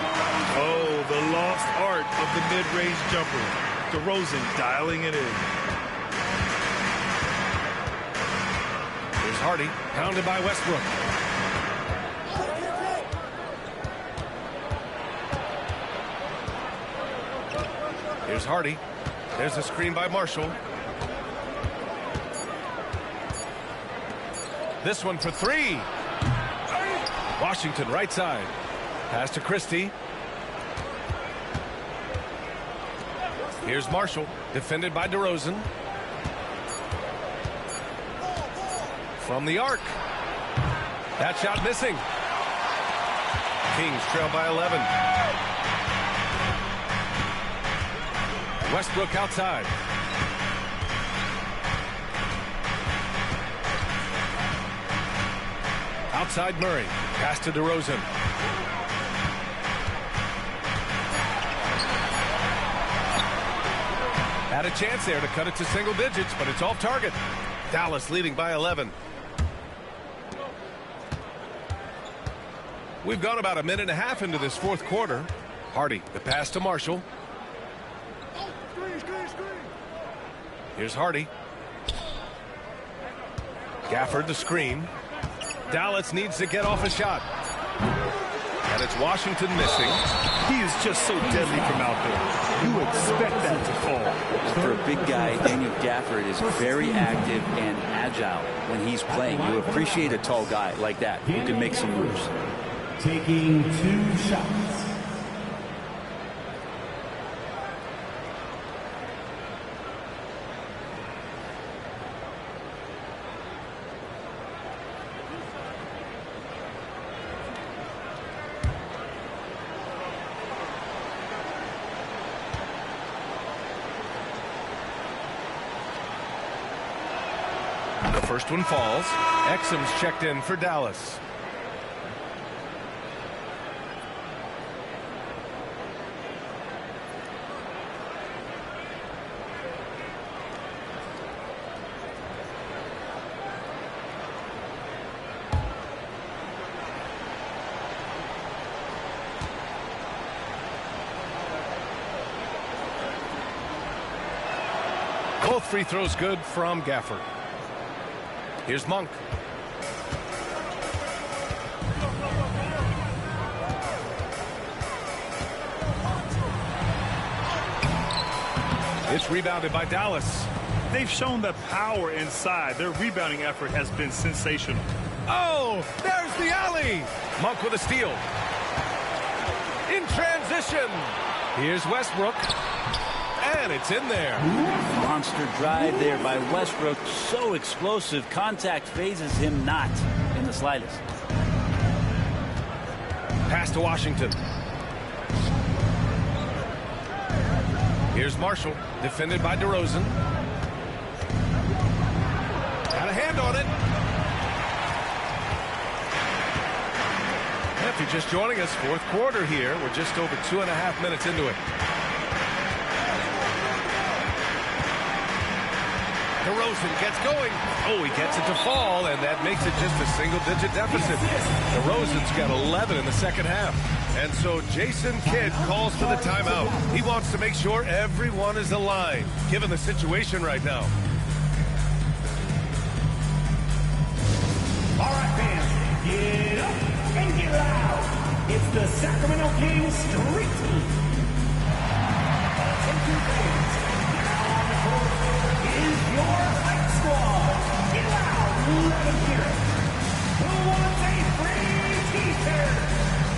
Oh, the lost art of the mid-range jumper. DeRozan dialing it in. Here's Hardy, pounded by Westbrook. Here's Hardy. There's a screen by Marshall. This one for 3. Washington right side. Pass to Christie. Here's Marshall, defended by DeRozan. From the arc. That shot missing. Kings trail by 11. Westbrook outside. Outside Murray. Pass to DeRozan. Had a chance there to cut it to single digits, but it's off target. Dallas leading by 11. We've gone about a minute and a half into this 4th quarter. Hardy, the pass to Marshall. Here's Hardy. Gafford the screen. Dallas needs to get off a shot. And it's Washington missing. He is just so deadly from out there. You expect that to fall. For a big guy, Daniel Gafford is very active and agile when he's playing. You appreciate a tall guy like that who can make some moves. Taking 2 shots. The first one falls. Exum's checked in for Dallas. Both free throws good from Gafford. Here's Monk. It's rebounded by Dallas. They've shown the power inside. Their rebounding effort has been sensational. Oh, there's the alley. Monk with a steal. In transition. Here's Westbrook. And it's in there. Monster drive there by Westbrook. So explosive. Contact phases him not in the slightest. Pass to Washington. Here's Marshall, defended by DeRozan. Got a hand on it. If you're just joining us, fourth quarter here. We're just over 2.5 minutes into it. DeRozan gets going. Oh, he gets it to fall, and that makes it just a single-digit deficit. DeRozan's got 11 in the second half. And so Jason Kidd calls for the timeout. He wants to make sure everyone is aligned, given the situation right now. All right, fans, get up and get loud. It's the Sacramento Kings Street Team. Attention fans, now on the court is your hype squad. Get loud, let them hear it. Who wants a free t-shirt?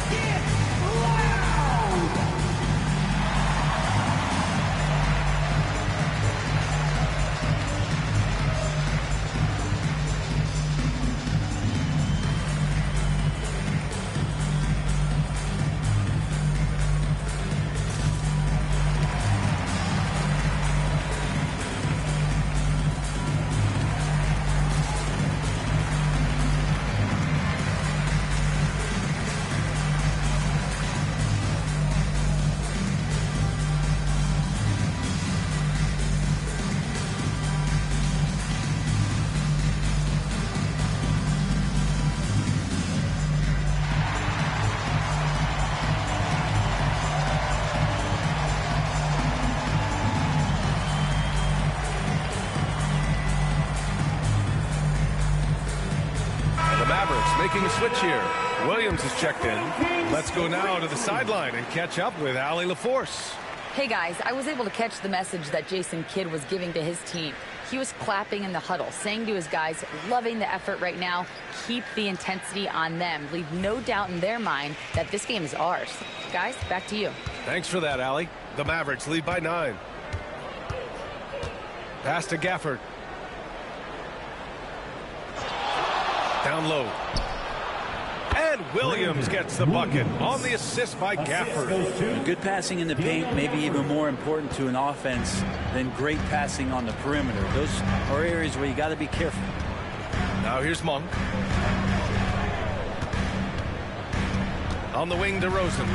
Get loud! Making a switch here. Williams is checked in. Let's go now to the sideline and catch up with Allie LaForce. Hey guys, I was able to catch the message that Jason Kidd was giving to his team. He was clapping in the huddle, saying to his guys, loving the effort right now, keep the intensity on them. Leave no doubt in their mind that this game is ours. Guys, back to you. Thanks for that, Allie. The Mavericks lead by 9. Pass to Gafford. Down low. And Williams gets the bucket on the assist by Gafford. Good passing in the paint may be even more important to an offense than great passing on the perimeter. Those are areas where you got to be careful. Now here's Monk. On the wing, DeRozan.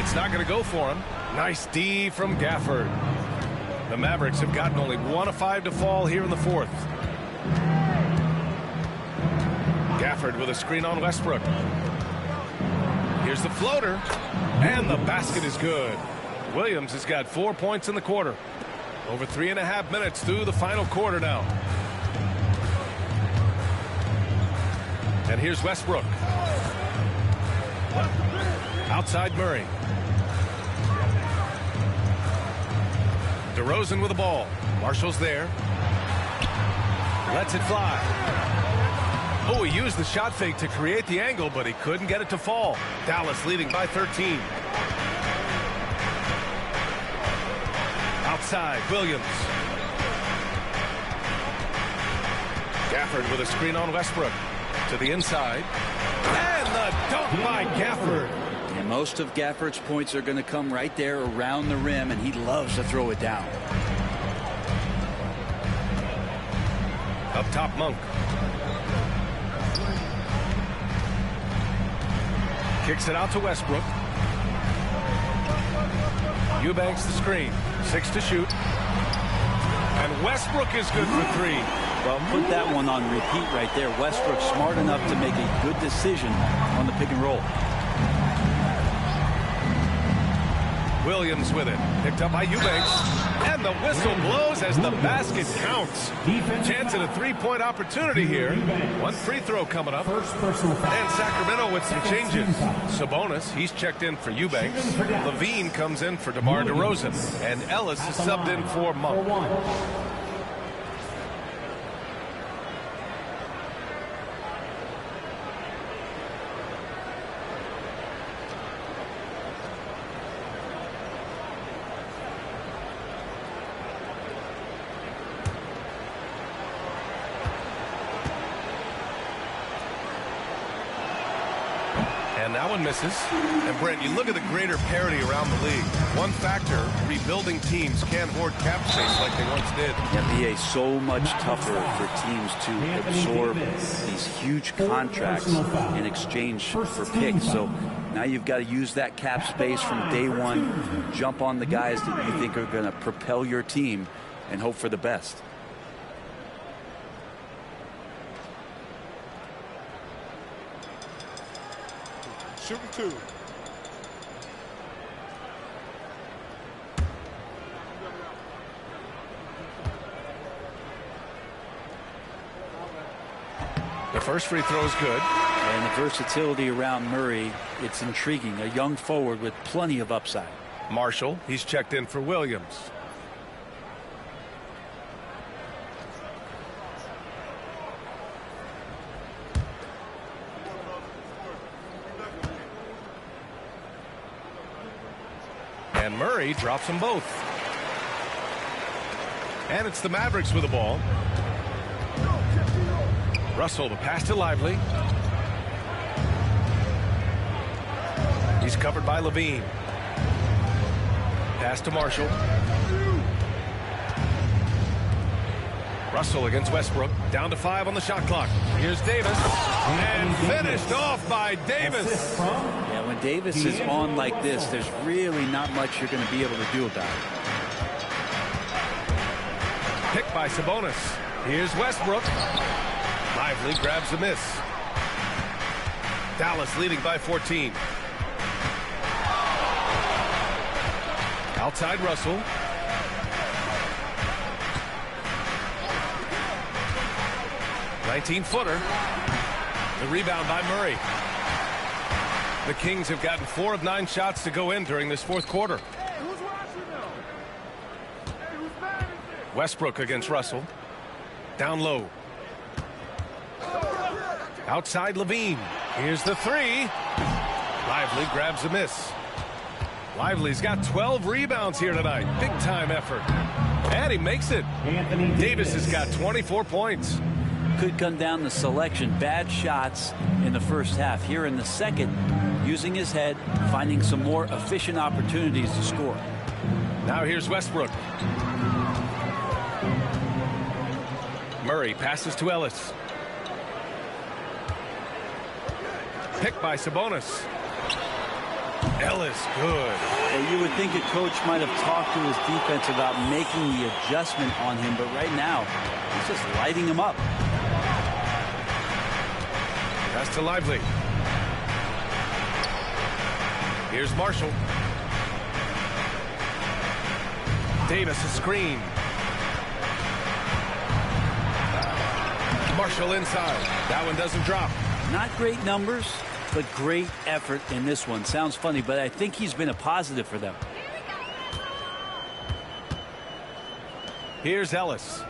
It's not going to go for him. Nice D from Gafford. The Mavericks have gotten only 1 of 5 to fall here in the fourth. Gafford with a screen on Westbrook. Here's the floater. And the basket is good. Williams has got 4 points in the quarter. Over 3.5 minutes through the final quarter now. And here's Westbrook. Outside Murray. DeRozan with the ball. Marshall's there. Lets it fly. Oh, he used the shot fake to create the angle, but he couldn't get it to fall. Dallas leading by 13. Outside, Williams. Gafford with a screen on Westbrook. To the inside. And the dunk by Gafford. And most of Gafford's points are going to come right there around the rim, and he loves to throw it down. Up top, Monk. Kicks it out to Westbrook. Eubanks the screen. 6 to shoot. And Westbrook is good for 3. Well, put that one on repeat right there. Westbrook smart enough to make a good decision on the pick and roll. Williams with it. Picked up by Eubanks. And the whistle blows as the basket counts. Chance at a three-point opportunity here. One free throw coming up. And Sacramento with some changes. Sabonis, he's checked in for Eubanks. Levine comes in for DeMar DeRozan. And Ellis is subbed in for Monk. And that one misses. And Brent, you look at the greater parity around the league. One factor, rebuilding teams can't hoard cap space like they once did. NBA so much tougher for teams to absorb these huge contracts in exchange for picks. So now you've got to use that cap space from day one, jump on the guys that you think are going to propel your team, and hope for the best. Shooting two. The first free throw is good. And the versatility around Murray, it's intriguing. A young forward with plenty of upside. Marshall, he's checked in for Williams. And Murray drops them both. And it's the Mavericks with the ball. Russell, the pass to Lively. He's covered by Levine. Pass to Marshall. Russell against Westbrook. Down to 5 on the shot clock. Here's Davis. And finished off by Davis. Yeah, when Davis is on like this, there's really not much you're going to be able to do about it. Picked by Sabonis. Here's Westbrook. Lively grabs a miss. Dallas leading by 14. Outside Russell. "19-footer. The rebound by Murray. The Kings have gotten 4 of 9 shots to go in during this fourth quarter. Westbrook against Russell. Down low. Outside Levine. Here's the 3. Lively grabs a miss. Lively's got 12 rebounds here tonight. Big time effort. And he makes it. Davis has got 24 points. Could come down to selection. Bad shots in the first half. Here in the second, using his head, finding some more efficient opportunities to score. Now here's Westbrook. Murray passes to Ellis. Picked by Sabonis. Ellis, good. Well, you would think a coach might have talked to his defense about making the adjustment on him, but right now, he's just lighting him up. Pass to Lively. Here's Marshall. Davis a screen. Marshall inside. That one doesn't drop. Not great numbers, but great effort in this one. Sounds funny, but I think he's been a positive for them. Here's Ellis.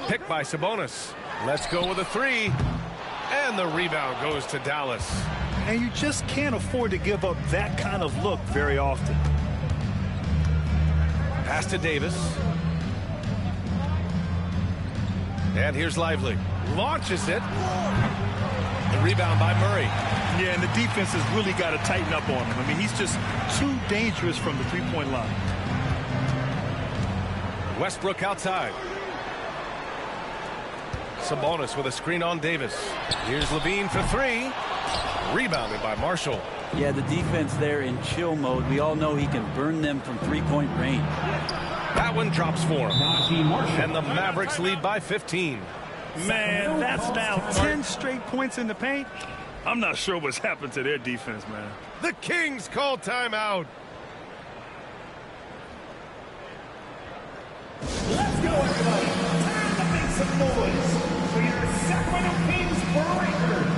Picked by Sabonis. Let's go with a 3. And the rebound goes to Dallas. And you just can't afford to give up that kind of look very often. Pass to Davis. And here's Lively. Launches it. The rebound by Murray. Yeah, and the defense has really got to tighten up on him. I mean, he's just too dangerous from the three-point line. Westbrook outside. Sabonis with a screen on Davis. Here's Levine for 3. Rebounded by Marshall. Yeah, the defense there in chill mode. We all know he can burn them from three-point range. That one drops for him. And the Mavericks lead by 15. Man, that's now 10 straight points in the paint. I'm not sure what's happened to their defense, man. The Kings call timeout. Let's go, everybody. Time to make some noise for your Sacramento Kings Breakers.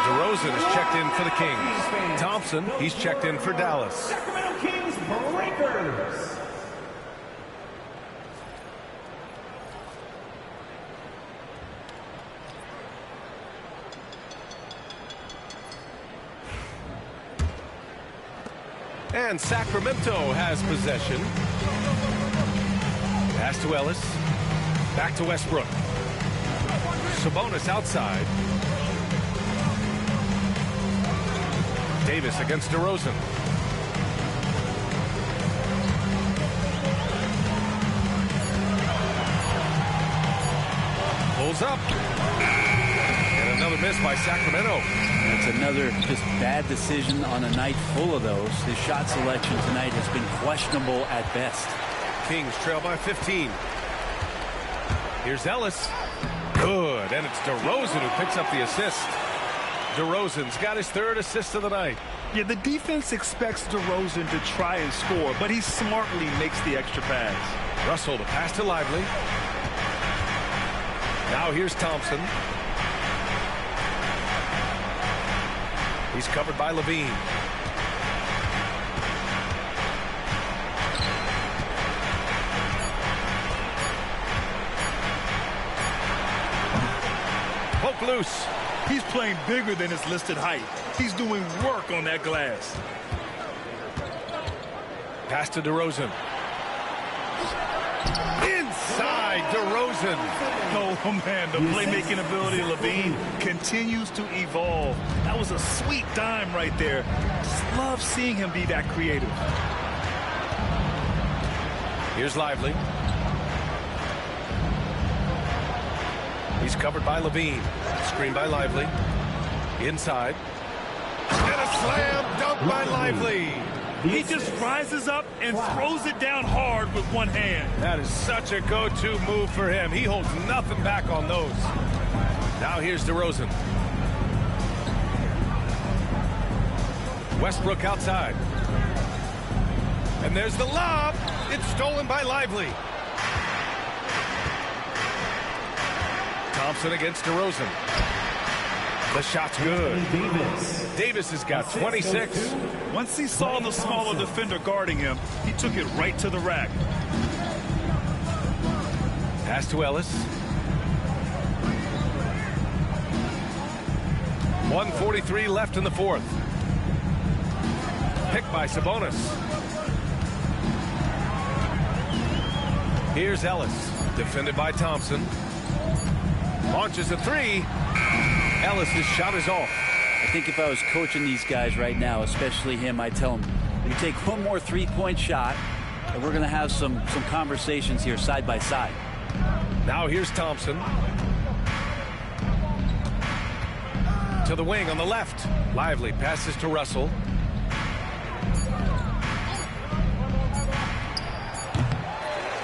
DeRozan is checked in for the Kings. Thompson, he's checked in for Dallas. Sacramento Kings Breakers. And Sacramento has possession. Pass to Ellis. Back to Westbrook. Sabonis outside. Davis against DeRozan. Pulls up. And another miss by Sacramento. That's another just bad decision on a night full of those. His shot selection tonight has been questionable at best. Kings trail by 15. Here's Ellis. Good. And it's DeRozan who picks up the assist. DeRozan's got his third assist of the night. Yeah, the defense expects DeRozan to try and score, but he smartly makes the extra pass. Russell, the pass to Lively. Now here's Thompson. He's covered by Levine. Poke loose. He's playing bigger than his listed height. He's doing work on that glass. Pass to DeRozan. Inside DeRozan. Oh, man, the playmaking ability of Levine continues to evolve. That was a sweet dime right there. Just love seeing him be that creative. Here's Lively. He's covered by Levine. Screen by Lively. Inside. And a slam dunk by Lively. He just rises up and throws it down hard with one hand. That is such a go-to move for him. He holds nothing back on those. Now here's DeRozan. Westbrook outside. And there's the lob. It's stolen by Lively. Thompson against DeRozan. The shot's good. Davis has got 26. Once he saw the smaller defender guarding him, he took it right to the rack. Pass to Ellis. 1:43 left in the fourth. Picked by Sabonis. Here's Ellis. Defended by Thompson. Launches a three. Ellis' shot is off. I think if I was coaching these guys right now, especially him, I'd tell him, you take one more three-point shot, and we're going to have some conversations here side by side. Now here's Thompson. To the wing on the left. Lively passes to Russell.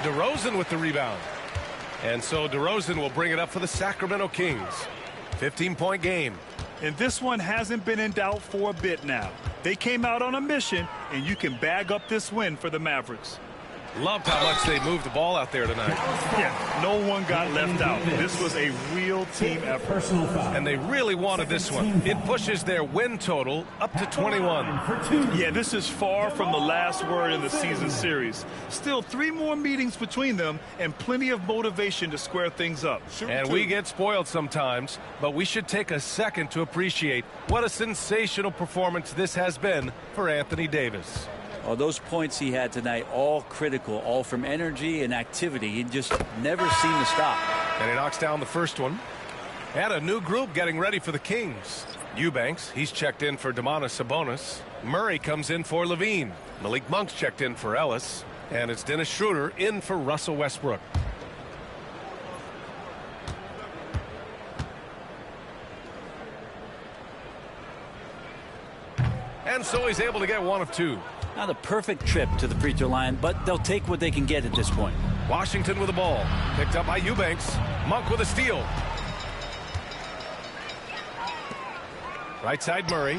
DeRozan with the rebound. And so DeRozan will bring it up for the Sacramento Kings. 15-point game. And this one hasn't been in doubt for a bit now. They came out on a mission, and you can bag up this win for the Mavericks. Loved how much they moved the ball out there tonight. Yeah, no one got left out. This was a real team effort. And they really wanted this one. It pushes their win total up to 21. Yeah, this is far from the last word in the season series. Still 3 more meetings between them and plenty of motivation to square things up. And we get spoiled sometimes, but we should take a second to appreciate what a sensational performance this has been for Anthony Davis. Oh, those points he had tonight, all critical, all from energy and activity. He just never seemed to stop. And he knocks down the first one. And a new group getting ready for the Kings. Eubanks, he's checked in for Domantas Sabonis. Murray comes in for Levine. Malik Monk's checked in for Ellis. And it's Dennis Schroeder in for Russell Westbrook. And so he's able to get 1 of 2. Not a perfect trip to the free throw line, but they'll take what they can get at this point. Washington with the ball. Picked up by Eubanks. Monk with a steal. Right side Murray.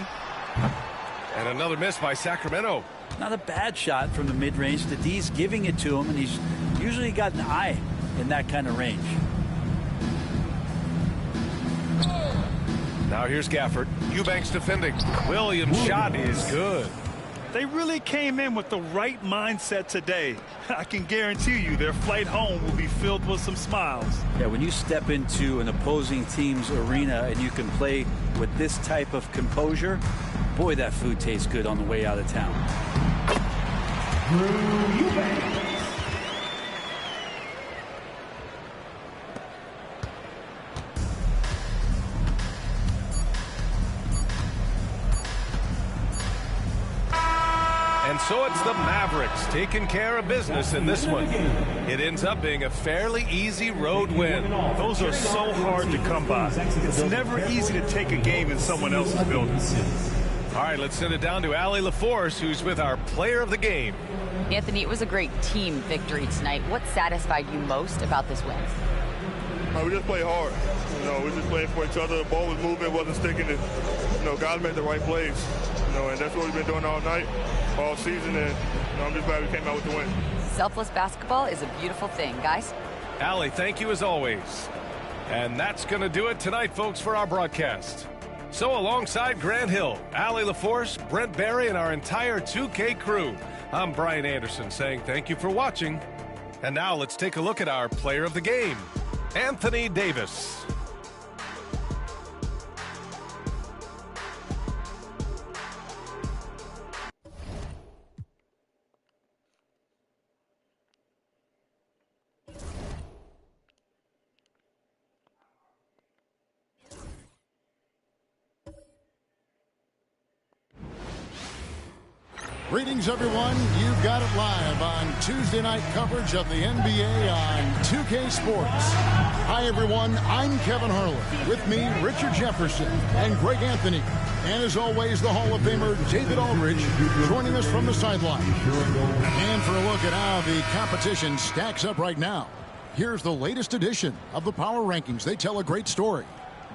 And another miss by Sacramento. Not a bad shot from the mid-range. The D's giving it to him, and he's usually got an eye in that kind of range. Now here's Gafford. Eubanks defending. Williams' shot is good. They really came in with the right mindset today. I can guarantee you their flight home will be filled with some smiles. Yeah, when you step into an opposing team's arena and you can play with this type of composure, boy, that food tastes good on the way out of town. And so it's the Mavericks taking care of business in this one. It ends up being a fairly easy road win. Those are so hard to come by. It's never easy to take a game in someone else's building. All right, let's send it down to Allie LaForce, who's with our player of the game. Anthony, it was a great team victory tonight. What satisfied you most about this win? We just played hard. We just played for each other. The ball was moving, wasn't sticking. Guys made the right plays. And that's what we've been doing all night, all season, and I'm just glad we came out with the win. Selfless basketball is a beautiful thing, guys. Allie, thank you as always. And that's going to do it tonight, folks, for our broadcast. So alongside Grant Hill, Allie LaForce, Brent Barry, and our entire 2K crew, I'm Brian Anderson saying thank you for watching. And now let's take a look at our player of the game, Anthony Davis. Greetings, everyone. You've got it live on Tuesday night coverage of the NBA on 2K Sports. Hi, everyone. I'm Kevin Harlan. With me, Richard Jefferson and Greg Anthony. And as always, the Hall of Famer David Aldridge joining us from the sideline. And for a look at how the competition stacks up right now, here's the latest edition of the Power Rankings. They tell a great story.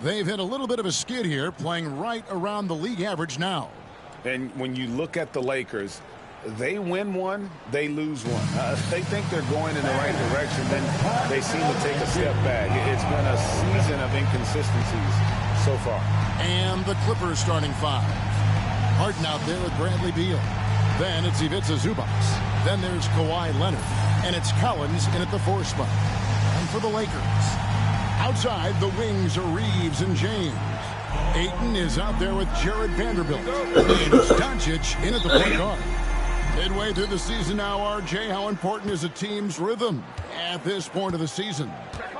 They've hit a little bit of a skid here, playing right around the league average now. And when you look at the Lakers, they win one, they lose one. They think they're going in the right direction, then they seem to take a step back. It's been a season of inconsistencies so far. And the Clippers starting 5. Harden out there with Bradley Beal. Then it's Ivica Zubac. Then there's Kawhi Leonard. And it's Collins in at the 4 spot. And for the Lakers, outside the wings are Reeves and James. Ayton is out there with Jared Vanderbilt. And it's Doncic in at the point guard. Midway through the season now, RJ, how important is a team's rhythm at this point of the season?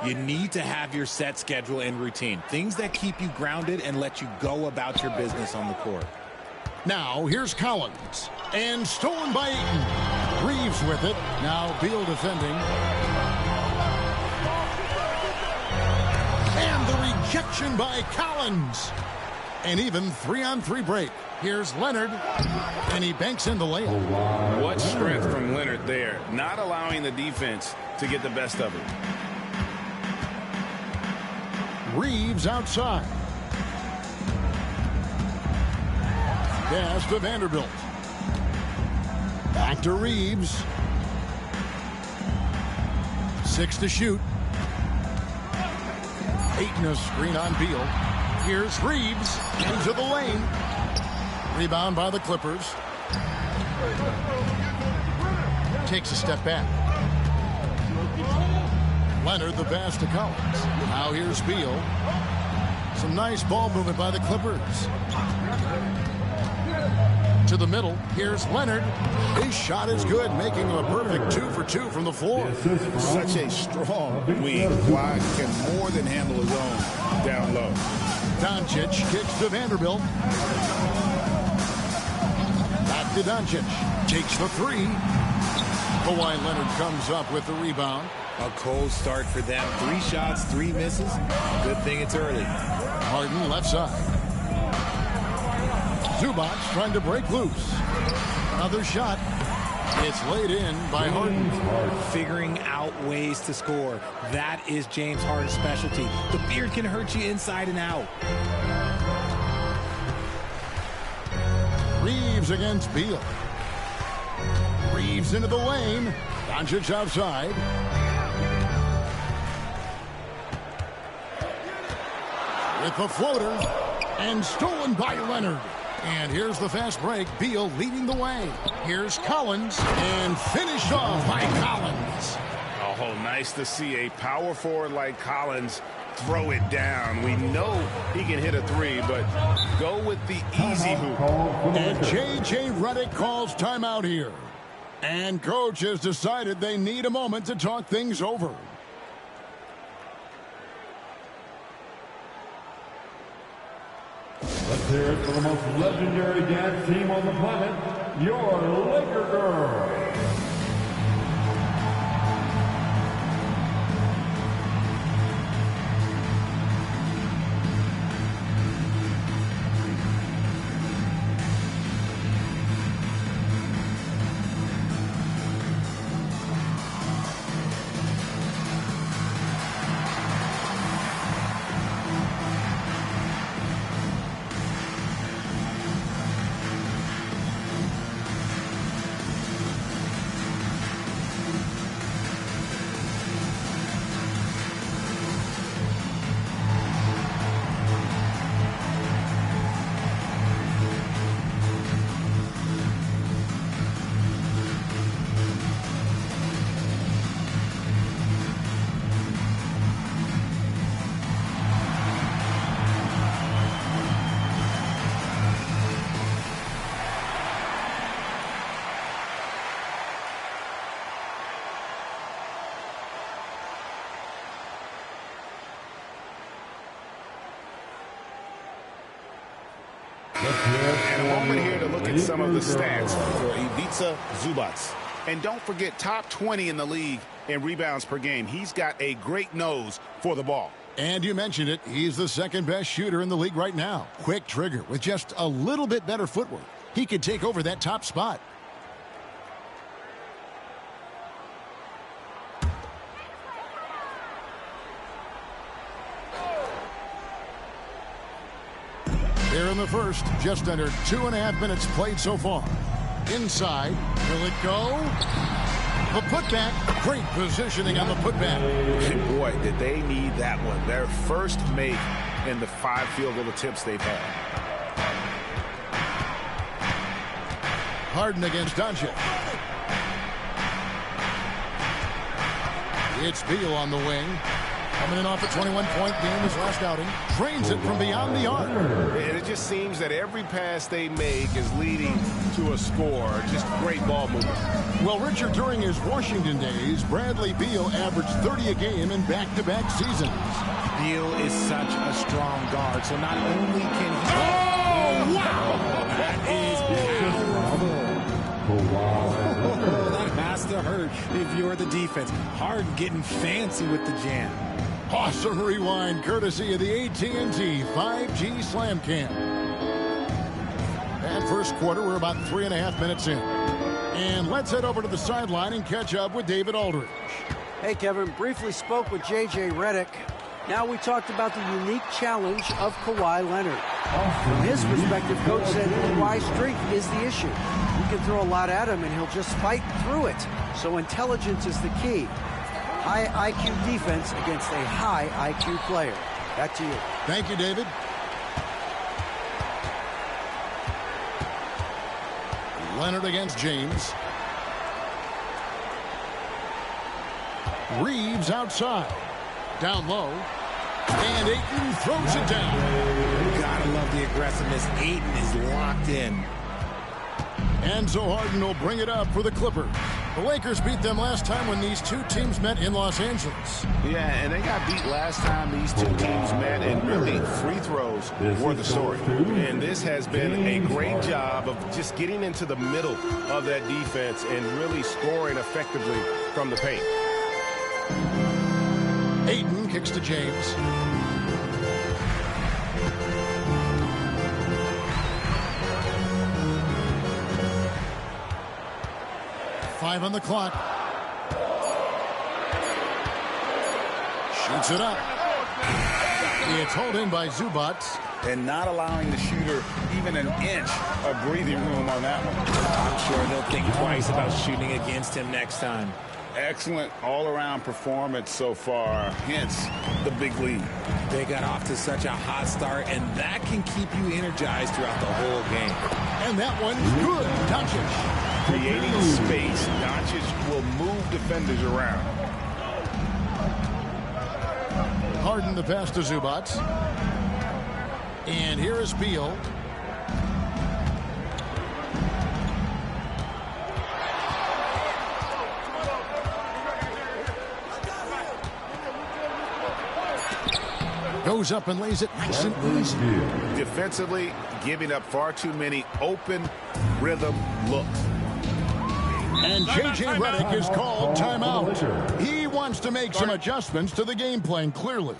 You need to have your set schedule and routine. Things that keep you grounded and let you go about your business on the court. Now, here's Collins. And stolen by Ayton. Reeves with it. Now Beal defending. And the rejection by Collins. And even 3-on-3 break. Here's Leonard. And he banks in the layup. What strength from Leonard there. Not allowing the defense to get the best of it. Reeves outside. Pass to Vanderbilt. Back to Reeves. 6 to shoot. Ayton a screen on Beal. Here's Reeves into the lane. Rebound by the Clippers. Takes a step back. Leonard the pass to Collins. Now here's Beal. Some nice ball movement by the Clippers. To the middle. Here's Leonard. His shot is good, making him a perfect 2 for 2 from the floor. Such a strong wing. Wide can more than handle his own down low. Doncic kicks to Vanderbilt. Back to Doncic. Takes the 3. Kawhi Leonard comes up with the rebound. A cold start for them. 3 shots, 3 misses. Good thing it's early. Harden left side. Zubac trying to break loose. Another shot. It's laid in by Harden. Figuring out ways to score. That is James Harden's specialty. The beard can hurt you inside and out. Reeves against Beal. Reeves into the lane. Doncic outside. With the floater. And stolen by Leonard. And here's the fast break. Beal leading the way. Here's Collins. And finished off by Collins. Oh, nice to see a power forward like Collins throw it down. We know he can hit a 3, but go with the easy hoop. And J.J. Redick calls timeout here. And coach has decided they need a moment to talk things over. Let's hear it for the most legendary dance team on the planet, your Laker Girls. And a moment here to look at some of the stats for Ivica Zubac. And don't forget, top 20 in the league in rebounds per game. He's got a great nose for the ball. And you mentioned it, he's the second best shooter in the league right now. Quick trigger with just a little bit better footwork. He could take over that top spot. Here in the first, just under 2.5 minutes played so far. Inside, will it go? The putback, great positioning on the putback. And boy, did they need that one. Their first make in the 5 field goal attempts they've had. Harden against Doncic. It's Beal on the wing. Coming in off a 21-point game his last outing. Trains it from beyond the arc. And it just seems that every pass they make is leading to a score. Just great ball movement. Well, Richard, during his Washington days, Bradley Beal averaged 30 a game in back-to-back seasons. Beal is such a strong guard, so not only can he... Oh, wow! That is powerful. That has to hurt if you're the defense. Harden getting fancy with the jam. Awesome rewind courtesy of the AT&T 5G Slam Cam. And first quarter, we're about 3.5 minutes in. And let's head over to the sideline and catch up with David Aldridge. Hey, Kevin, briefly spoke with J.J. Redick. Now we talked about the unique challenge of Kawhi Leonard. From his perspective, coach said Kawhi's strength is the issue. You can throw a lot at him and he'll just fight through it. So intelligence is the key. High IQ defense against a high IQ player. Back to you. Thank you, David. Leonard against James. Reeves outside. Down low. And Ayton throws it down. You gotta love the aggressiveness. Ayton is locked in. Enzo Harden will bring it up for the Clippers. The Lakers beat them last time when these two teams met in Los Angeles. Yeah, and they got beat last time these two teams met, and really free throws were the story. And this has been a great job of just getting into the middle of that defense and really scoring effectively from the paint. Ayton kicks to James. Five on the clock. Shoots it up. It's held in by Zubac. And not allowing the shooter even an inch of breathing room on that one. I'm sure they'll think twice about shooting against him next time. Excellent all-around performance so far, hence the big lead. They got off to such a hot start, and that can keep you energized throughout the whole game. And that one's good. Doncic. Creating space, Doncic will move defenders around. Harden the pass to Zubac. And here is Beal. Goes up and lays it nice and easy. Defensively, giving up far too many open rhythm looks. And J.J. Redick is called timeout. He wants to make some adjustments to the game plan, clearly.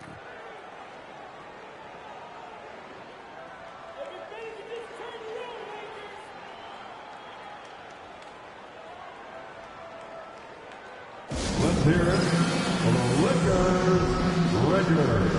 Let's hear it for the Lakers regular.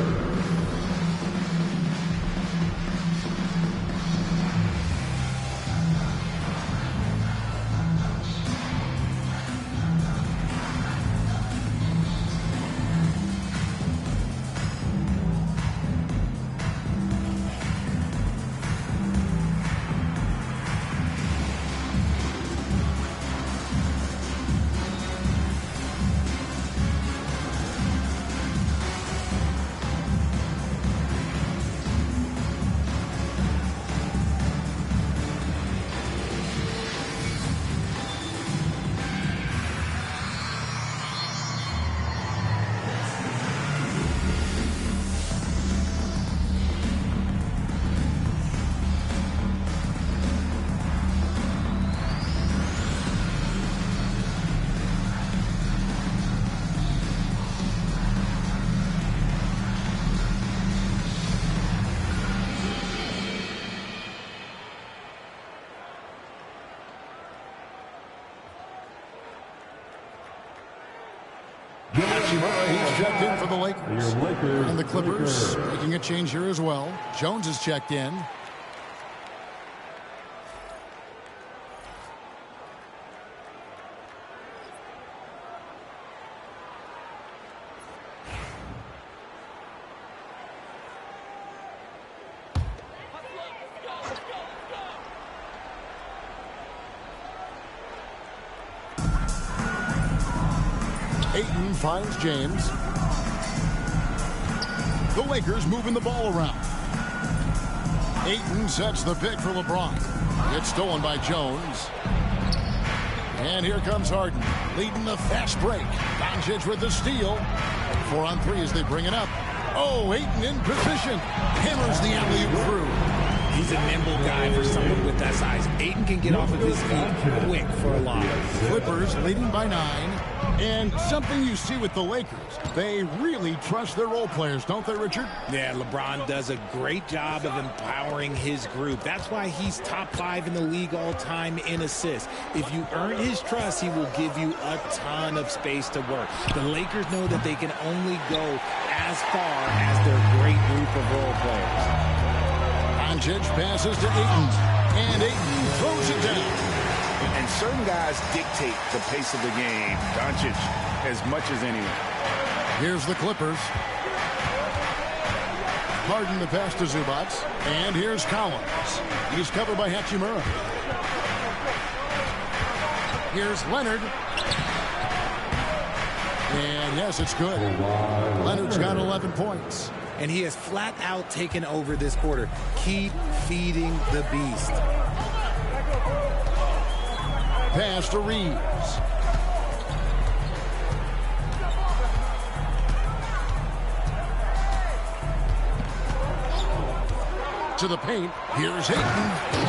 He's checked in for the Lakers. And the Clippers making a change here as well. Jones is checked in. Ayton finds James. The Lakers moving the ball around. Ayton sets the pick for LeBron. It's stolen by Jones. And here comes Harden, leading the fast break. Doncic with the steal. 4 on 3 as they bring it up. Oh, Ayton in position. Hammers the alley-oop through. He's He's a nimble guy for someone with that size. Ayton can get off of his feet quick for a lob. Clippers leading by 9. And something you see with the Lakers, they really trust their role players, don't they, Richard? Yeah, LeBron does a great job of empowering his group. That's why he's top 5 in the league all time in assists. If you earn his trust, he will give you a ton of space to work. The Lakers know that they can only go as far as their great group of role players. Doncic passes to Ayton, and Ayton throws it down. And certain guys dictate the pace of the game. Doncic as much as anyone. Here's the Clippers. Harden the pass to Zubac. And here's Collins. He's covered by Hachimura. Here's Leonard. And yes, it's good. Leonard's got 11 points. And he has flat out taken over this quarter. Keep feeding the beast. Pass to Reeves. To the paint. Here's Ayton.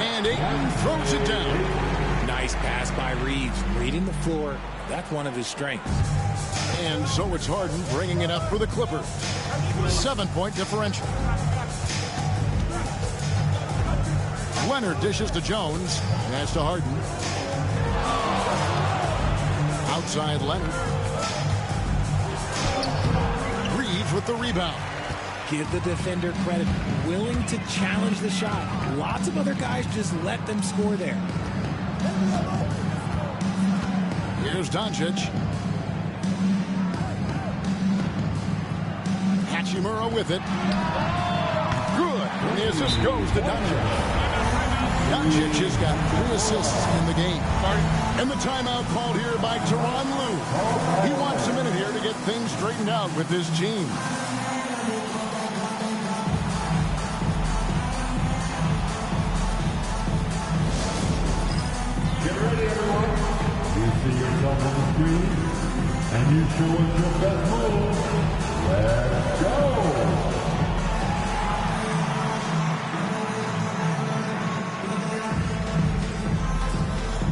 And Ayton throws it down. Nice pass by Reeves. Reading the floor. That's one of his strengths. And so it's Harden bringing it up for the Clippers. 7-point differential. Leonard dishes to Jones. Pass to Harden. Outside Leonard. Reeves with the rebound. Give the defender credit. Willing to challenge the shot. Lots of other guys just let them score there. Here's Doncic. Hachimura with it. Good. And the assist goes to Doncic. Doncic has got 3 assists in the game. And the timeout called here by Tyronn Lue. He wants a minute here to get things straightened out with his team. Get ready, everyone. You see yourself on the screen, and you show us your best move. Let's go.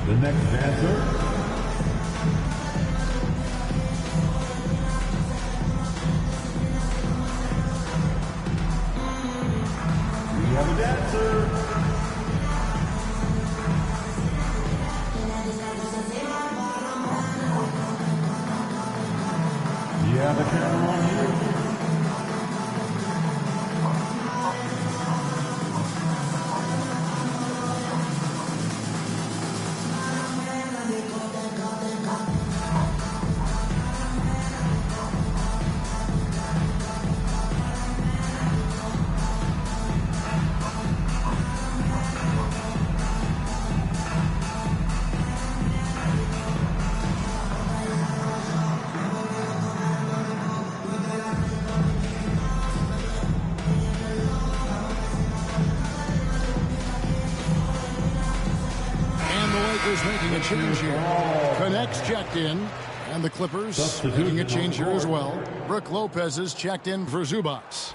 The next dancer. We have a dancer. You have the camera on you. Making a change here. Connects checked in. And the Clippers making a change here as well. Brook Lopez is checked in for Zubac.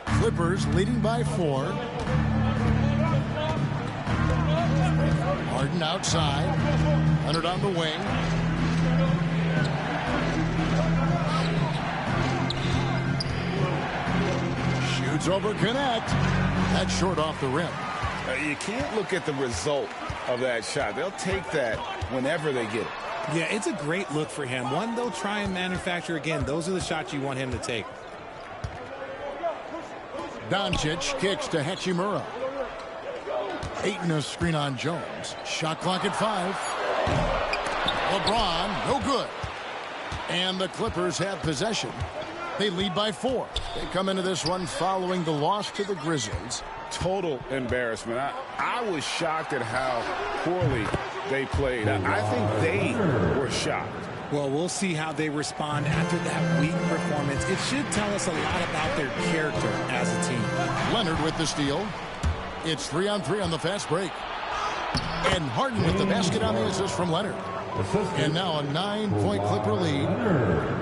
Clippers leading by 4. Harden outside. Leonard on the wing. Shoots over Connect. That's short off the rim. You can't look at the result of that shot. They'll take that whenever they get it. Yeah, it's a great look for him. One they'll try and manufacture again. Those are the shots you want him to take. Doncic kicks to Hachimura. Ayton a screen on Jones. Shot clock at 5. LeBron, no good. And the Clippers have possession. They lead by 4. They come into this one following the loss to the Grizzlies. Total embarrassment. I was shocked at how poorly they played. I think they were shocked. Well, we'll see how they respond after that weak performance. It should tell us a lot about their character as a team. Leonard with the steal. It's 3-on-3 on the fast break. And Harden with the basket on the assist from Leonard. And now a 9-point Clipper lead.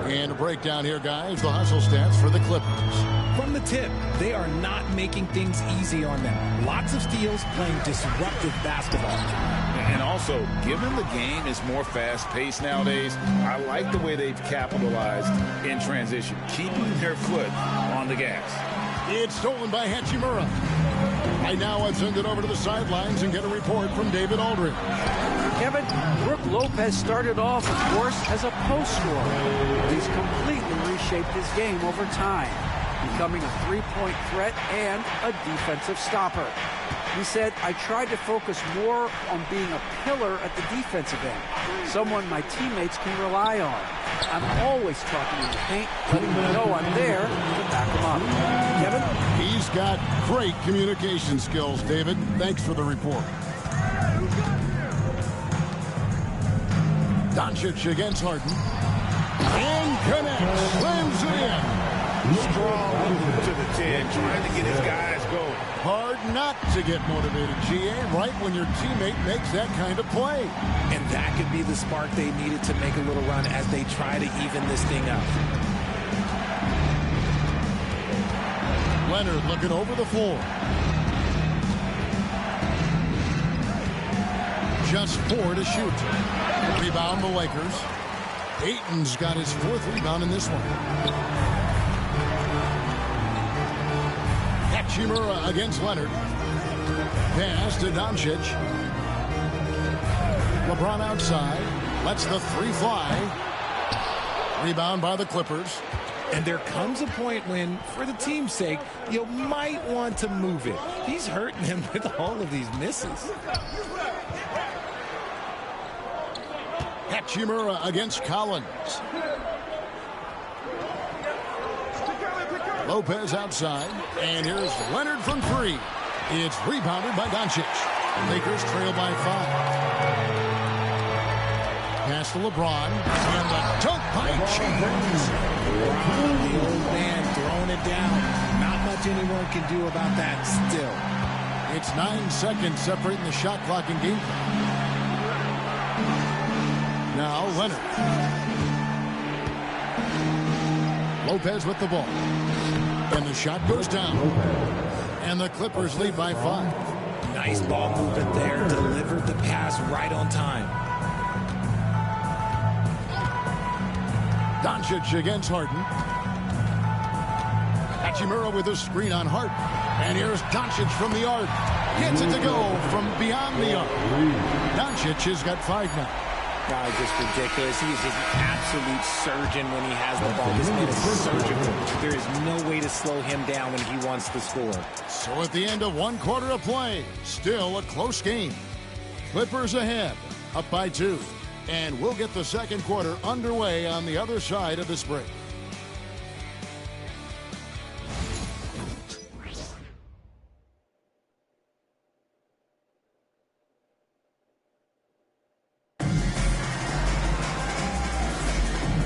And a breakdown here, guys. The hustle stats for the Clippers. From the tip, they are not making things easy on them. Lots of steals, playing disruptive basketball. And also, given the game is more fast-paced nowadays, I like the way they've capitalized in transition, keeping their foot on the gas. It's stolen by Hachimura. Right now, I've sent it over to the sidelines and get a report from David Aldridge. Kevin, Brook Lopez started off, of course, as a post scorer. He's completely reshaped his game over time, becoming a three-point threat and a defensive stopper. He said, I tried to focus more on being a pillar at the defensive end, someone my teammates can rely on. I'm always talking in the paint, letting them know I'm there to back them up. Kevin? He's got great communication skills, David. Thanks for the report. Doncic against Harden. And connects. Slams it in. Strong to the 10, trying to get his guys going. Hard not to get motivated, GA, right when your teammate makes that kind of play. And that could be the spark they needed to make a little run as they try to even this thing up. Leonard looking over the floor. Just 4 to shoot. Rebound the Lakers. Ayton's got his 4th rebound in this one. Hachimura against Leonard. Pass to Doncic. LeBron outside. Lets the 3 fly. Rebound by the Clippers. And there comes a point when, for the team's sake, you might want to move it. He's hurting them with all of these misses. Hachimura against Collins. Lopez outside. And here's Leonard from 3. It's rebounded by Doncic. Lakers trail by 5. Pass to LeBron. And the dunk by James. The old man throwing it down. Not much anyone can do about that still. It's 9 seconds separating the shot clock and game clock. Now Leonard. Lopez with the ball. And the shot goes down. And the Clippers lead by 5. Nice ball movement there. Delivered the pass right on time. Doncic against Harden. Hachimura with a screen on Harden. And here's Doncic from the arc. Gets it to go from beyond the arc. Doncic has got 5 now. God, just ridiculous. He's just an absolute surgeon when he has the ball. This man is surgical. There is no way to slow him down when he wants to score. So at the end of 1 quarter of play, still a close game. Clippers ahead, up by 2. And we'll get the second quarter underway on the other side of this break.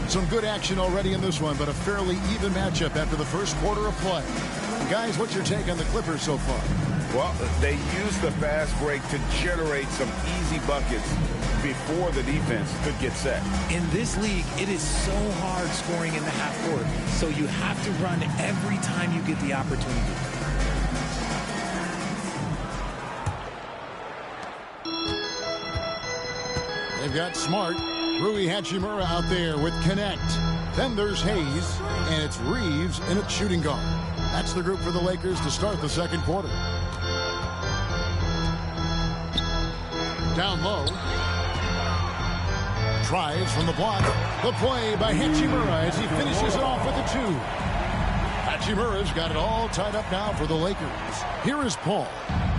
Some good action already in this one, but a fairly even matchup after the first quarter of play. Guys, what's your take on the Clippers so far? Well, they used the fast break to generate some easy buckets before the defense could get set. In this league, it is so hard scoring in the half court, so you have to run every time you get the opportunity. They've got Smart. Rui Hachimura out there with Connect. Then there's Hayes, and it's Reeves in a shooting guard. That's the group for the Lakers to start the second quarter. Down low. Drives from the block. The play by Hachimura as he finishes it off with a 2. Hachimura's got it all tied up now for the Lakers. Here is Paul.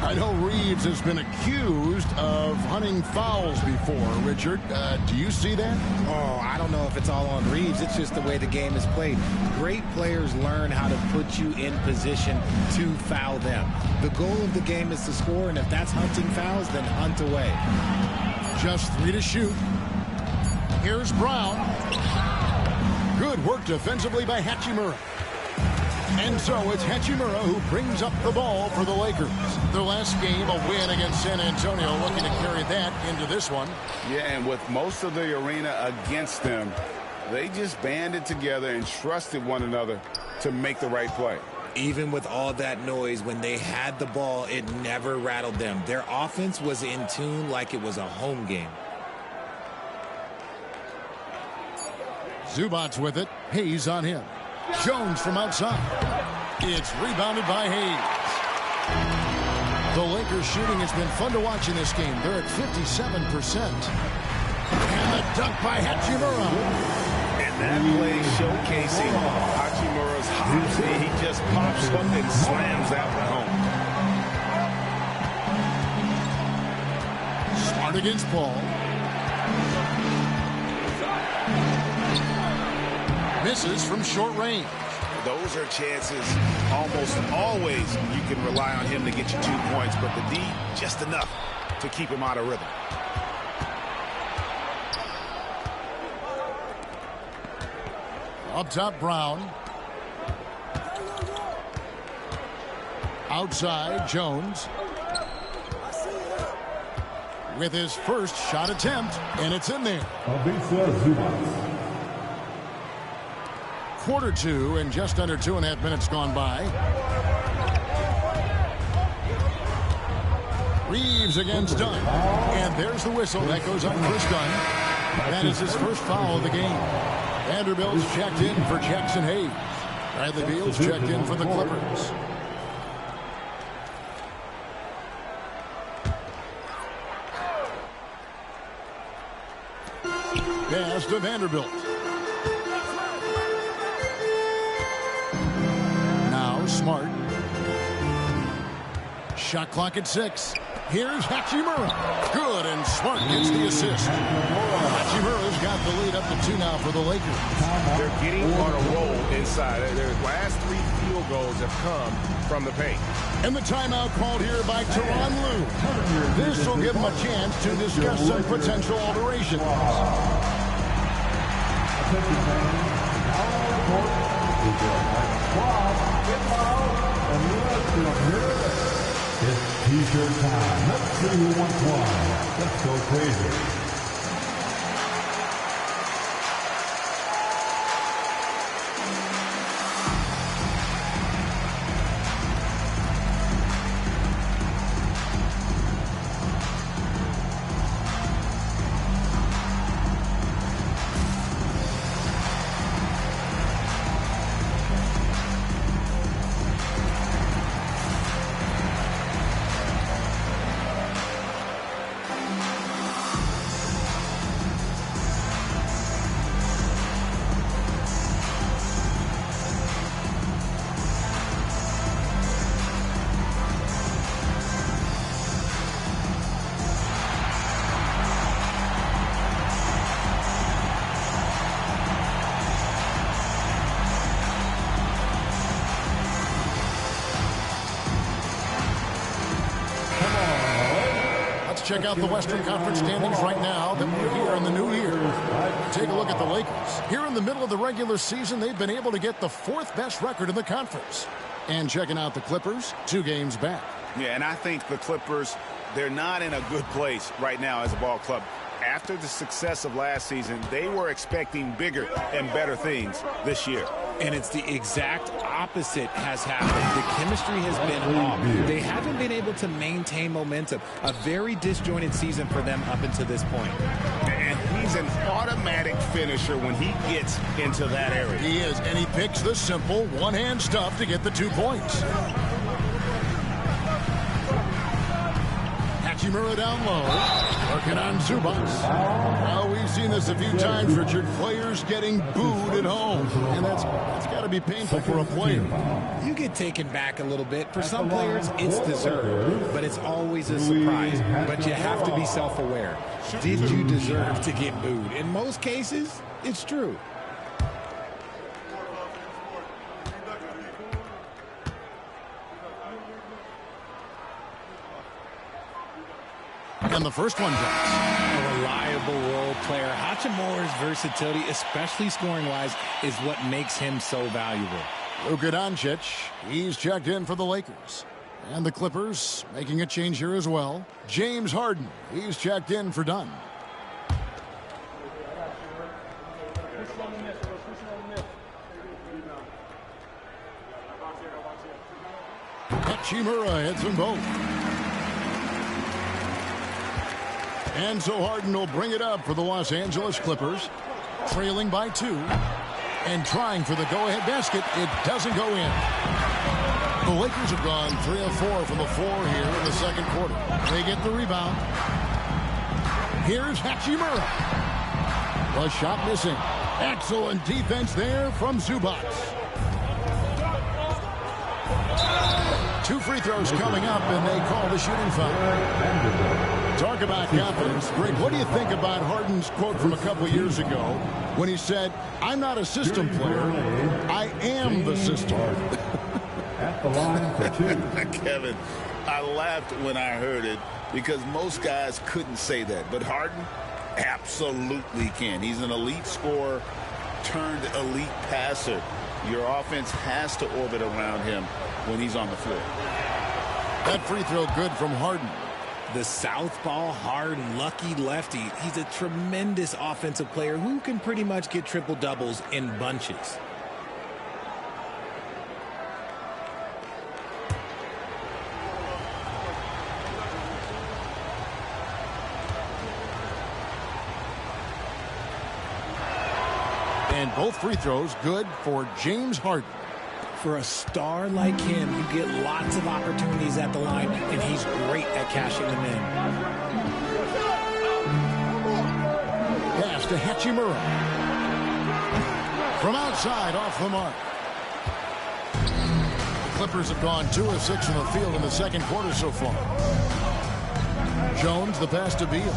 I know Reeves has been accused of hunting fouls before, Richard. Do you see that? Oh, I don't know if it's all on Reeves. It's just the way the game is played. Great players learn how to put you in position to foul them. The goal of the game is to score, and if that's hunting fouls, then hunt away. Just 3 to shoot. Here's Brown. Good work defensively by Hachimura. And so it's Hachimura who brings up the ball for the Lakers. Their last game, a win against San Antonio, looking to carry that into this one. Yeah, and with most of the arena against them, they just banded together and trusted one another to make the right play. Even with all that noise, when they had the ball, it never rattled them. Their offense was in tune like it was a home game. Zubac's with it. Hayes on him. Jones from outside. It's rebounded by Hayes. The Lakers shooting has been fun to watch in this game. They're at 57%. And the dunk by Hachimura. And that play showcasing Hachimura's hops. He just pops up and slams that one home. Smart against Paul. Misses from short range. Those are chances almost always you can rely on him to get you 2 points, but the D just enough to keep him out of rhythm. Up top, Brown. Outside, Jones. With his first shot attempt, and it's in there. Quarter two, and just under 2.5 minutes gone by. Reeves against Dunn. And there's the whistle. That goes on Chris Dunn. That is his first foul of the game. Vanderbilt's checked in for Jackson Hayes. Bradley Beal's checked in for the Clippers. Pass to Vanderbilt. Now Smart. Shot clock at 6. Here's Hachimura. Good, and Smart gets the assist. Hachimura's got the lead up to 2 now for the Lakers. They're getting on a roll inside. Their last 3 field goals have come from the paint. And the timeout called here by Tyronn Lue. This will give him a chance to discuss some potential alterations. It's t-shirt time. Let's see who wants one. Let's go crazy. Check out the Western Conference standings right now that we're here in the new year. Take a look at the Lakers. Here in the middle of the regular season, they've been able to get the 4th best record in the conference. And checking out the Clippers, 2 games back. Yeah, and I think the Clippers, they're not in a good place right now as a ball club. After the success of last season, they were expecting bigger and better things this year. And it's the exact opposite has happened. The chemistry has been off. They haven't been able to maintain momentum. A very disjointed season for them up until this point. And he's an automatic finisher when he gets into that area. He is, and he picks the simple one-hand stuff to get the 2 points. Hachimura down low, working on Zubac. Well, we've seen this a few times, Richard. Players getting booed at home, and that's got to be painful for a player. You get taken back a little bit. For some players, it's deserved, but it's always a surprise. But you have to be self-aware. Did you deserve to get booed? In most cases, it's true. And the first one drops. A reliable role player. Hachimura's versatility, especially scoring-wise, is what makes him so valuable. Luka Doncic, he's checked in for the Lakers. And the Clippers making a change here as well. James Harden, he's checked in for Dunn. Hachimura hits them both. And so Harden will bring it up for the Los Angeles Clippers. Trailing by 2. And trying for the go-ahead basket. It doesn't go in. The Lakers have gone 3 of 4 from the floor here in the second quarter. They get the rebound. Here's Hachimura. The shot missing. Excellent defense there from Zubac. 2 free throws coming up, and they call the shooting foul. Talk about confidence. Greg, what do you think about Harden's quote from a couple years ago when he said, "I'm not a system player, I am the system"? At the line for 2. Kevin, I laughed when I heard it because most guys couldn't say that. But Harden absolutely can. He's an elite scorer turned elite passer. Your offense has to orbit around him when he's on the floor. That free throw good from Harden. The southpaw, hard, lucky lefty. He's a tremendous offensive player who can pretty much get triple-doubles in bunches. And both free throws good for James Harden. For a star like him, you get lots of opportunities at the line, and he's great at cashing them in. Pass to Hachimura. From outside, off the mark. The Clippers have gone 2 of 6 from the field in the second quarter so far. Jones, the pass to Beal.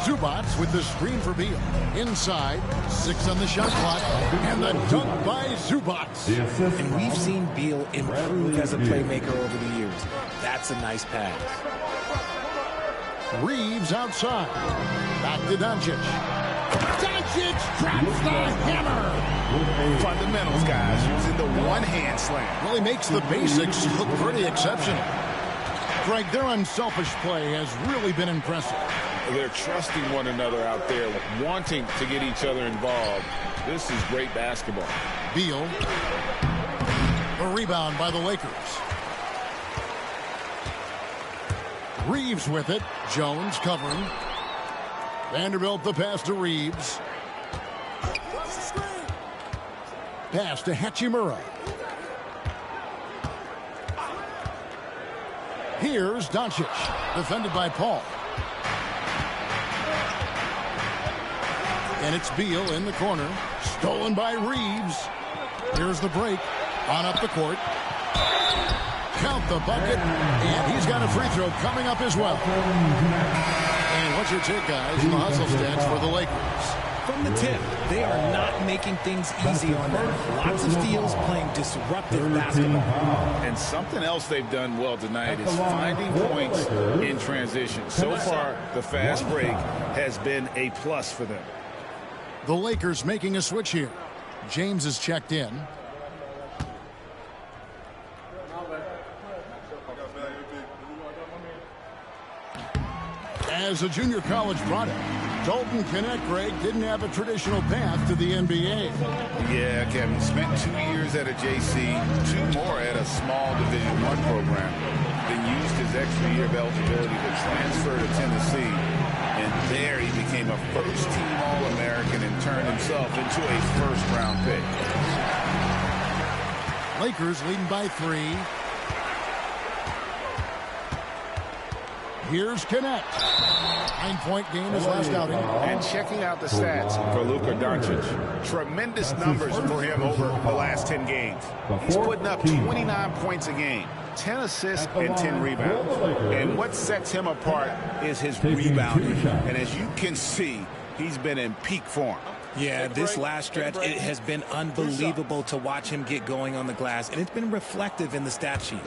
Zubac with the screen for Beal. Inside, 6 on the shot clock, and the dunk by Zubac. And we've seen Beal improve as a playmaker over the years. That's a nice pass. Reeves outside. Back to Doncic. Doncic drops the hammer. Fundamentals, guys, using the one-hand slam. Well, he makes the basics look pretty exceptional. Greg, their unselfish play has really been impressive. They're trusting one another out there, wanting to get each other involved. This is great basketball. Beal. A rebound by the Lakers. Reeves with it. Jones covering. Vanderbilt the pass to Reeves. Pass to Hachimura. Here's Doncic. Defended by Paul. And it's Beal in the corner. Stolen by Reeves. Here's the break. On up the court. Count the bucket. And he's got a free throw coming up as well. And what's your take, guys, in the hustle stats for the Lakers? From the tip, they are not making things easy on them. Lots of steals, playing disruptive basketball. And something else they've done well tonight is finding points in transition. So far, the fast break has been a plus for them. The Lakers making a switch here. James is checked in. As a junior college product, Dalton Knecht, Greg, didn't have a traditional path to the NBA. Yeah, Kevin, spent 2 years at a JC, 2 more at a small Division I program. Then used his extra year of eligibility to transfer to Tennessee. And there he became a first-team All-American and turned himself into a first-round pick. Lakers leading by 3. Here's Knecht. 9-point game his last outing. And checking out the stats for Luka Doncic. Tremendous numbers for him over the last 10 games. He's putting up 29 points a game, 10 assists, and 10 rebounds. And what sets him apart is his rebounding. And as you can see, he's been in peak form. Yeah, this last stretch, it has been unbelievable to watch him get going on the glass. And it's been reflective in the stat sheet.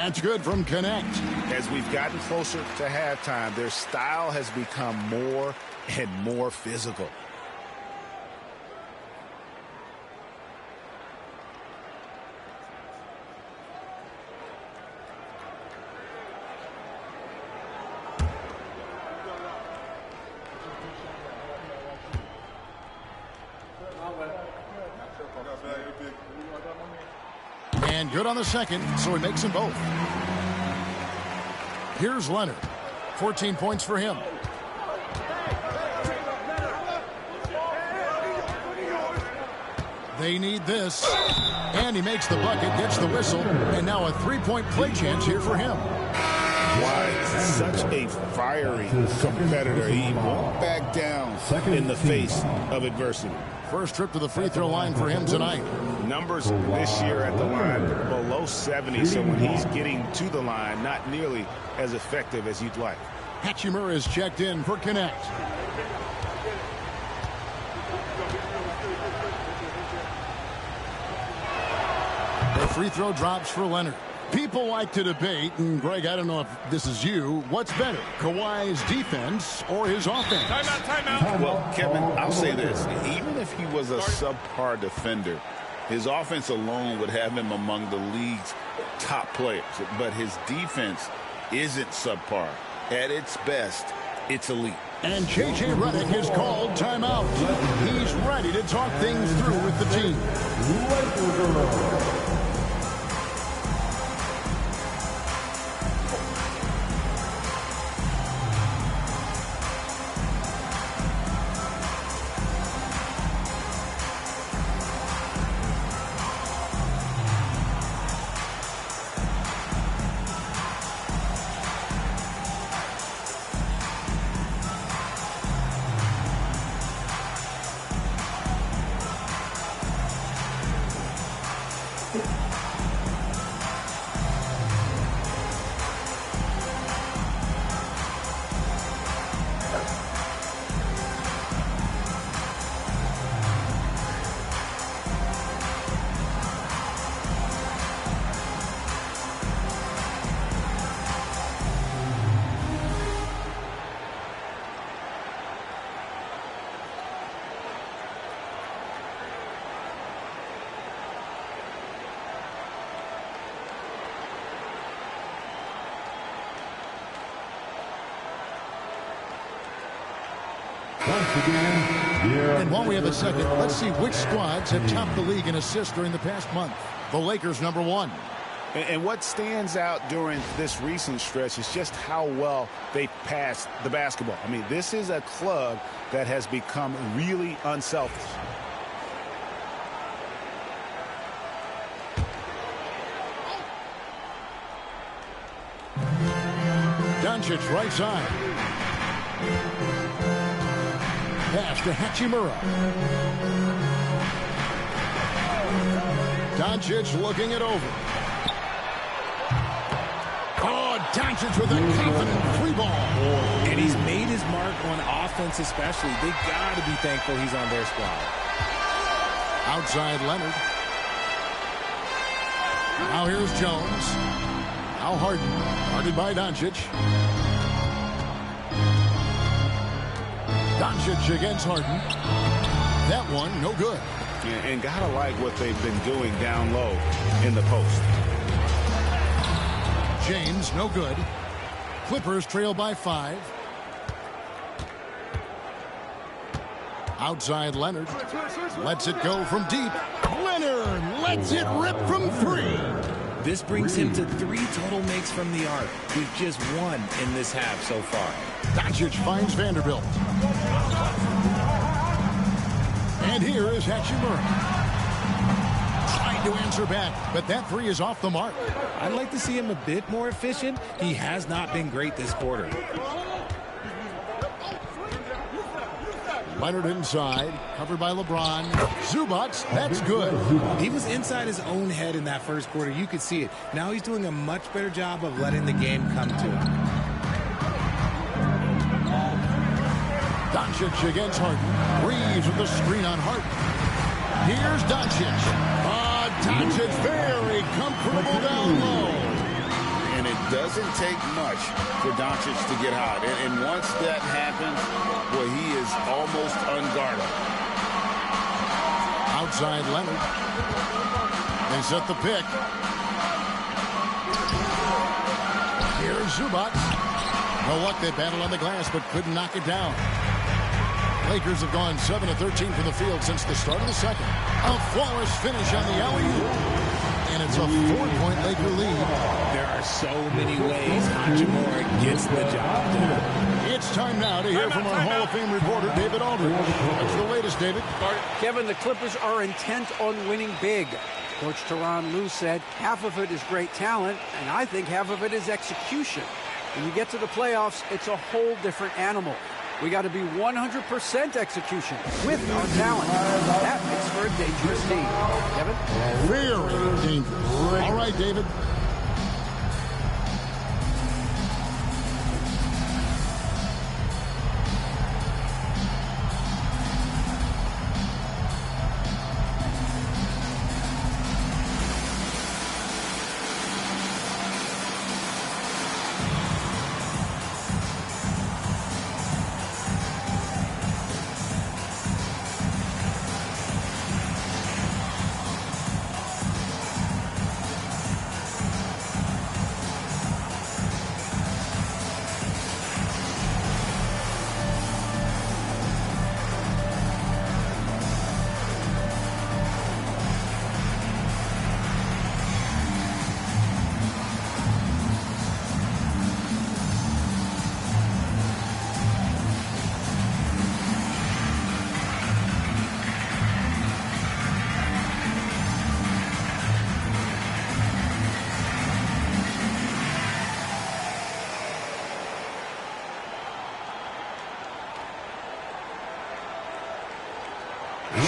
That's good from Connect. As we've gotten closer to halftime, their style has become more and more physical. And good on the second, so he makes them both. Here's Leonard. 14 points for him. They need this. And he makes the bucket, gets the whistle, and now a three-point play chance here for him. Why, such a fiery competitor. He won't back down in the face of adversity. First trip to the free throw line for him tonight. Numbers this year at the line below 70, so when he's getting to the line, not nearly as effective as you'd like. Hachimura is checked in for Connect. The free throw drops for Leonard. People like to debate, and Greg, I don't know if this is you, what's better, Kawhi's defense or his offense? Timeout. Well, Kevin, I'll say this. Even if he was a subpar defender, his offense alone would have him among the league's top players. But his defense isn't subpar. At its best, it's elite. And J.J. Redick is called timeout. He's ready to talk things through with the team. And while we have a second, let's see which squads have topped the league in assists during the past month. The Lakers, number one. And what stands out during this recent stretch is just how well they passed the basketball. I mean, this is a club that has become really unselfish. Doncic right side. Pass to Hachimura. Doncic looking it over. Oh, Doncic with a confident free ball. And he's made his mark on offense especially. They got to be thankful he's on their squad. Outside Leonard. Now here's Jones. Now Harden. Guarded by Doncic. Doncic against Harden. That one, no good. Yeah, and gotta like what they've been doing down low in the post. James, no good. Clippers trail by 5. Outside Leonard. Lets it go from deep. Leonard lets it rip from 3. This brings him to 3 total makes from the arc. With just 1 in this half so far. Doncic finds Vanderbilt. And here is Hachimura. Trying to answer back, but that 3 is off the mark. I'd like to see him a bit more efficient. He has not been great this quarter. Leonard inside, covered by LeBron. Zubac, that's good. He was inside his own head in that first quarter. You could see it. Now he's doing a much better job of letting the game come to him. Doncic against Harden. Reeves with the screen on Harden. Here's Doncic. Doncic very comfortable down low. Doesn't take much for Doncic to get hot. And once that happens, well, he is almost unguardable. Outside Leonard. They set the pick. Here's Zubac. No luck, they battled on the glass, but couldn't knock it down. Lakers have gone 7 of 13 from the field since the start of the second. A flawless finish on the alley-oop. And it's a 4-point Laker lead. There are so many ways Hachimura gets the job done. It's time now to hear from our Hall of Fame reporter, David Aldridge. What's the latest, David? Kevin, the Clippers are intent on winning big. Coach Tyronn Lue said half of it is great talent, and I think half of it is execution. When you get to the playoffs, it's a whole different animal. We got to be 100% execution with our talent. That makes for a dangerous team. Kevin? Very dangerous. All right, David.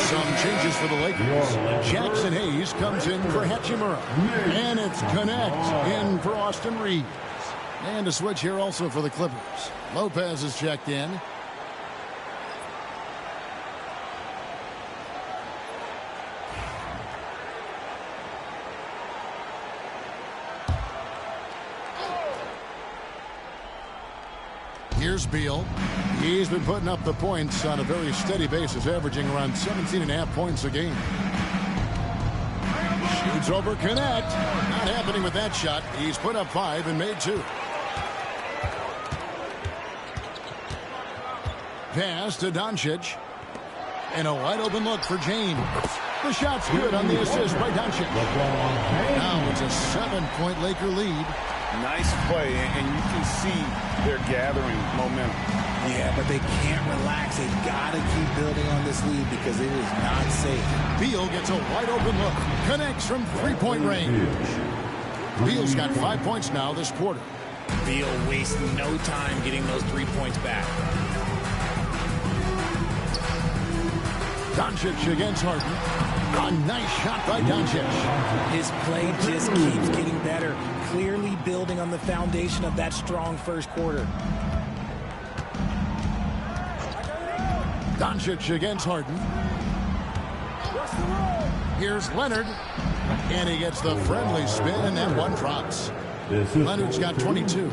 Some changes for the Lakers. Jackson Hayes comes in for Hachimura. And it's Connect in for Austin Reeves. And a switch here also for the Clippers. Lopez is checked in. Here's Beal. He's been putting up the points on a very steady basis, averaging around 17.5 points a game. Shoots over Connect. Not happening with that shot. He's put up 5 and made 2. Pass to Doncic. And a wide open look for James. The shot's good on the assist by Doncic. Now it's a 7-point Laker lead. Nice play, and you can see they're gathering momentum. Yeah, but they can't relax. They've got to keep building on this lead because it is not safe. Beal gets a wide open look. Connects from 3-point range. Beal's got 5 points now this quarter. Beal wastes no time getting those 3 points back. Doncic against Harden. A nice shot by Doncic. His play just keeps getting better. Clearly building on the foundation of that strong first quarter. Doncic against Harden. Here's Leonard. And he gets the friendly spin, and that one drops. Leonard's got 22.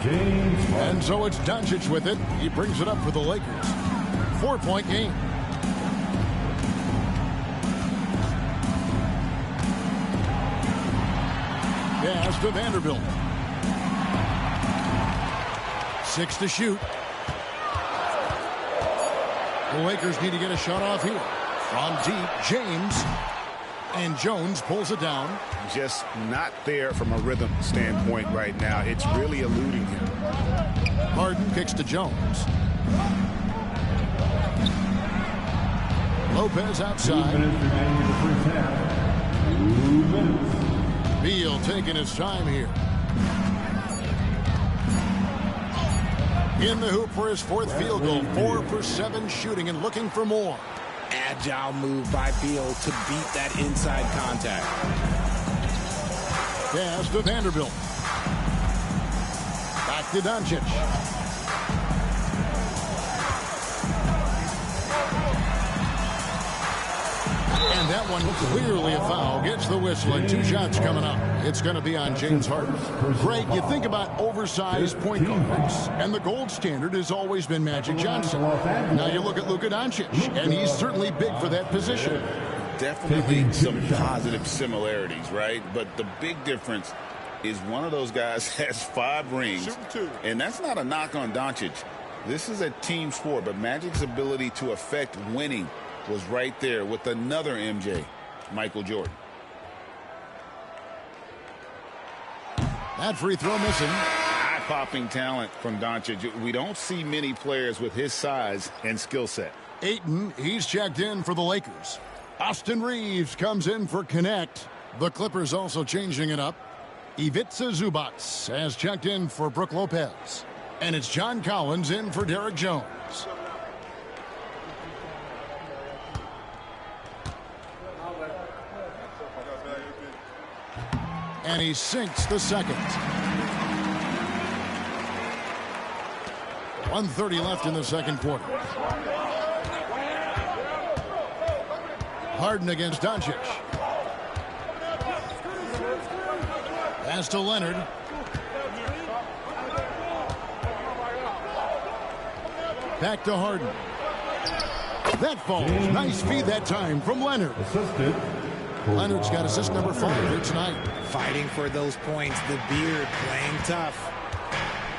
And so it's Doncic with it. He brings it up for the Lakers. 4-point game. Pass to Vanderbilt. 6 to shoot. The Lakers need to get a shot off here. From deep, James. And Jones pulls it down. Just not there from a rhythm standpoint right now. It's really eluding him. Harden kicks to Jones. Lopez outside. Beal taking his time here. In the hoop for his 4th field goal. 4 for 7 shooting and looking for more. Agile move by Beal to beat that inside contact. Pass to Vanderbilt. Back to Doncic. And that one clearly a foul. Gets the whistle and 2 shots coming up. It's going to be on James Harden. Greg, you think about oversized point guards, and the gold standard has always been Magic Johnson. Now you look at Luka Doncic, and he's certainly big for that position. Definitely some positive similarities, right? But the big difference is one of those guys has 5 rings, and that's not a knock on Doncic. This is a team sport, but Magic's ability to affect winning was right there with another MJ, Michael Jordan. That free throw missing. Eye-popping talent from Doncic. We don't see many players with his size and skill set. Ayton, he's checked in for the Lakers. Austin Reeves comes in for Connect. The Clippers also changing it up. Ivica Zubac has checked in for Brook Lopez. And it's John Collins in for Derek Jones. And he sinks the second. 1:30 left in the second quarter. Harden against Doncic. Pass to Leonard. Back to Harden. That falls. Nice feed that time from Leonard. Leonard's got assist number 5 here tonight. Fighting for those points. The beard playing tough.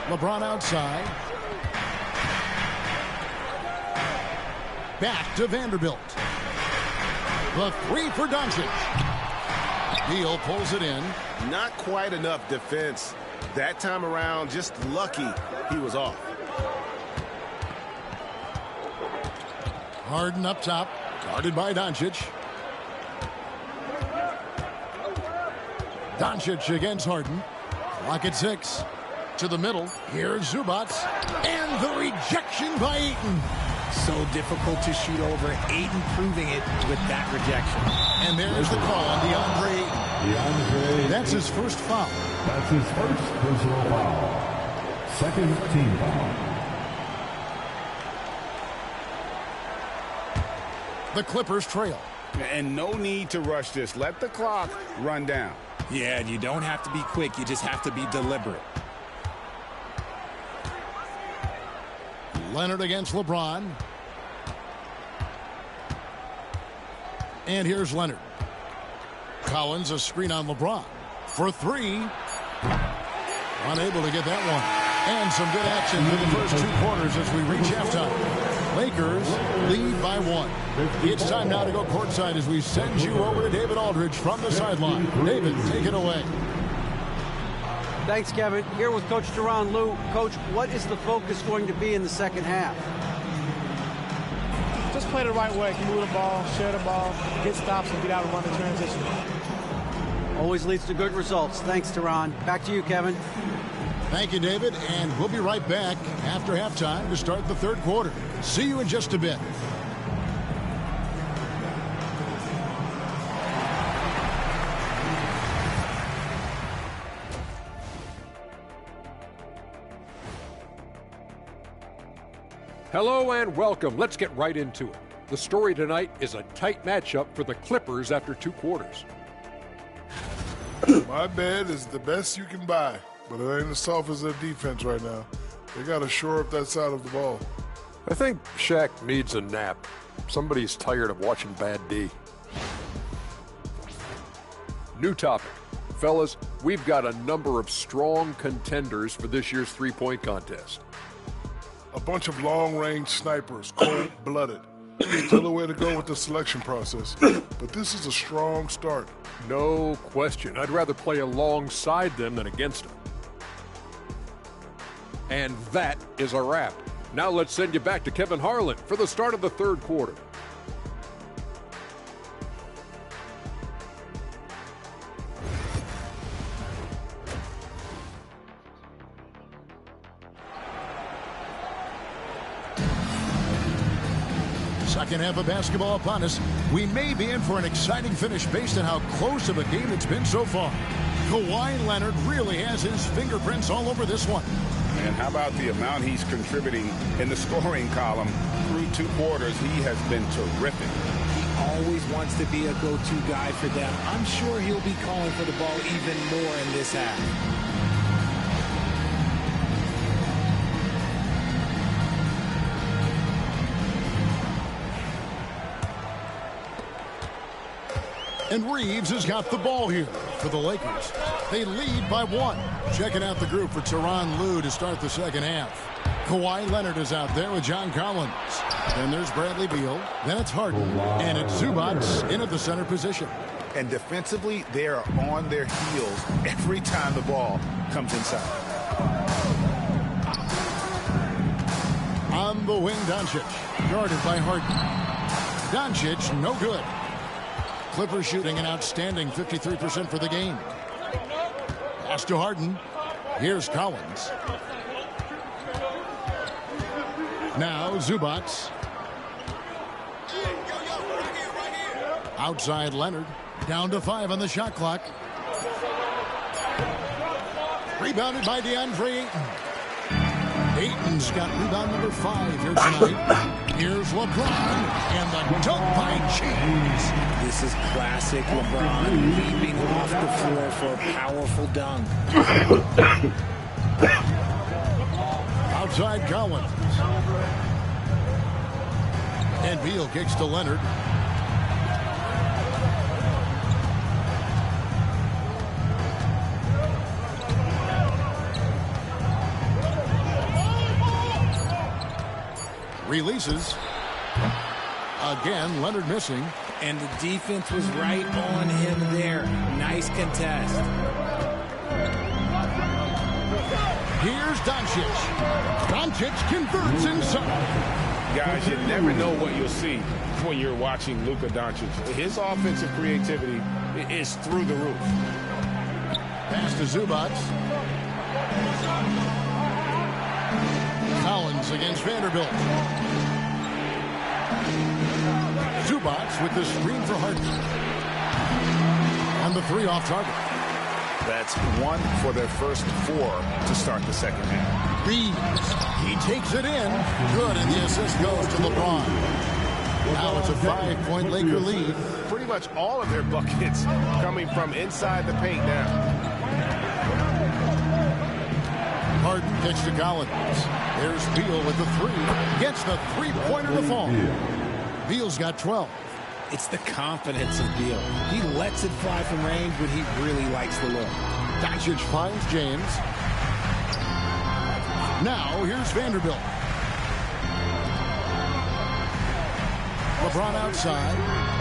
LeBron outside. Back to Vanderbilt. The 3 for Doncic. Beal pulls it in. Not quite enough defense. That time around, just lucky he was off. Harden up top, guarded by Doncic. Doncic against Harden. Clock at 6. To the middle. Here's Zubac. And the rejection by Ayton. So difficult to shoot over. Ayton proving it with that rejection. And there's the call on DeAndre Ayton. That's his first foul. That's his first personal foul. Second team foul. The Clippers trail. And no need to rush this. Let the clock run down. Yeah, and you don't have to be quick. You just have to be deliberate. Leonard against LeBron. And here's Leonard. Collins, a screen on LeBron. For 3. Unable to get that one. And some good action through the first 2 quarters as we reach halftime. Lakers lead by 1. It's time now to go courtside as we send you over to David Aldridge from the sideline. David, take it away. Thanks, Kevin. Here with Coach Duran. Lou, Coach, what is the focus going to be in the second half? Just play the right way. Move the ball, share the ball, get stops, and get out and run the transition. Always leads to good results. Thanks, Duran. Back to you, Kevin. Thank you, David. And we'll be right back after halftime to start the third quarter. See you in just a bit. Hello and welcome. Let's get right into it. The story tonight is a tight matchup for the Clippers after 2 quarters. My bed is the best you can buy, but it ain't as soft as their defense right now. They got to shore up that side of the ball. I think Shaq needs a nap. Somebody's tired of watching bad D. New topic. Fellas, we've got a number of strong contenders for this year's three-point contest. A bunch of long-range snipers, cold-blooded. Still a way to go with the selection process, but this is a strong start. No question. I'd rather play alongside them than against them. And that is a wrap. Now let's send you back to Kevin Harlan for the start of the third quarter. Second half of basketball upon us. We may be in for an exciting finish based on how close of a game it's been so far. Kawhi Leonard really has his fingerprints all over this one. And how about the amount he's contributing in the scoring column through 2 quarters? He has been terrific. He always wants to be a go-to guy for them. I'm sure he'll be calling for the ball even more in this half. And Reeves has got the ball here for the Lakers. They lead by 1. Checking out the group for Tyronn Lue to start the second half. Kawhi Leonard is out there with John Collins. Then there's Bradley Beal. Then it's Harden. And it's Zubac in at the center position. And defensively, they are on their heels every time the ball comes inside. On the wing, Doncic. Guarded by Harden. Doncic, no good. Clippers shooting an outstanding 53% for the game. Pass to Harden. Here's Collins. Now Zubac. Outside Leonard. Down to 5 on the shot clock. Rebounded by DeAndre Ayton. Ayton's got rebound number 5 here tonight. Here's LeBron and the dunk by James. This is classic LeBron leaping off the floor for a powerful dunk. Outside Collins. And Beal kicks to Leonard. Releases. Again, Leonard missing. And the defense was right on him there. Nice contest. Here's Doncic. Doncic converts inside. Guys, you never know what you'll see when you're watching Luka Doncic. His offensive creativity is through the roof. Pass to Zubac. Collins against Vanderbilt. Zubac with the screen for Harden. And the 3 off target. That's 1 for their first 4 to start the second half. Reeves. He takes it in. Good, and the assist goes to LeBron. Now it's a 5-point Laker lead. Pretty much all of their buckets coming from inside the paint now. Harden kicks to Collins. There's Beal with the 3. Gets the 3-pointer to fall. Beal's got 12. It's the confidence of Beal. He lets it fly from range, but he really likes the look. Doncic finds James. Now here's Vanderbilt. LeBron outside.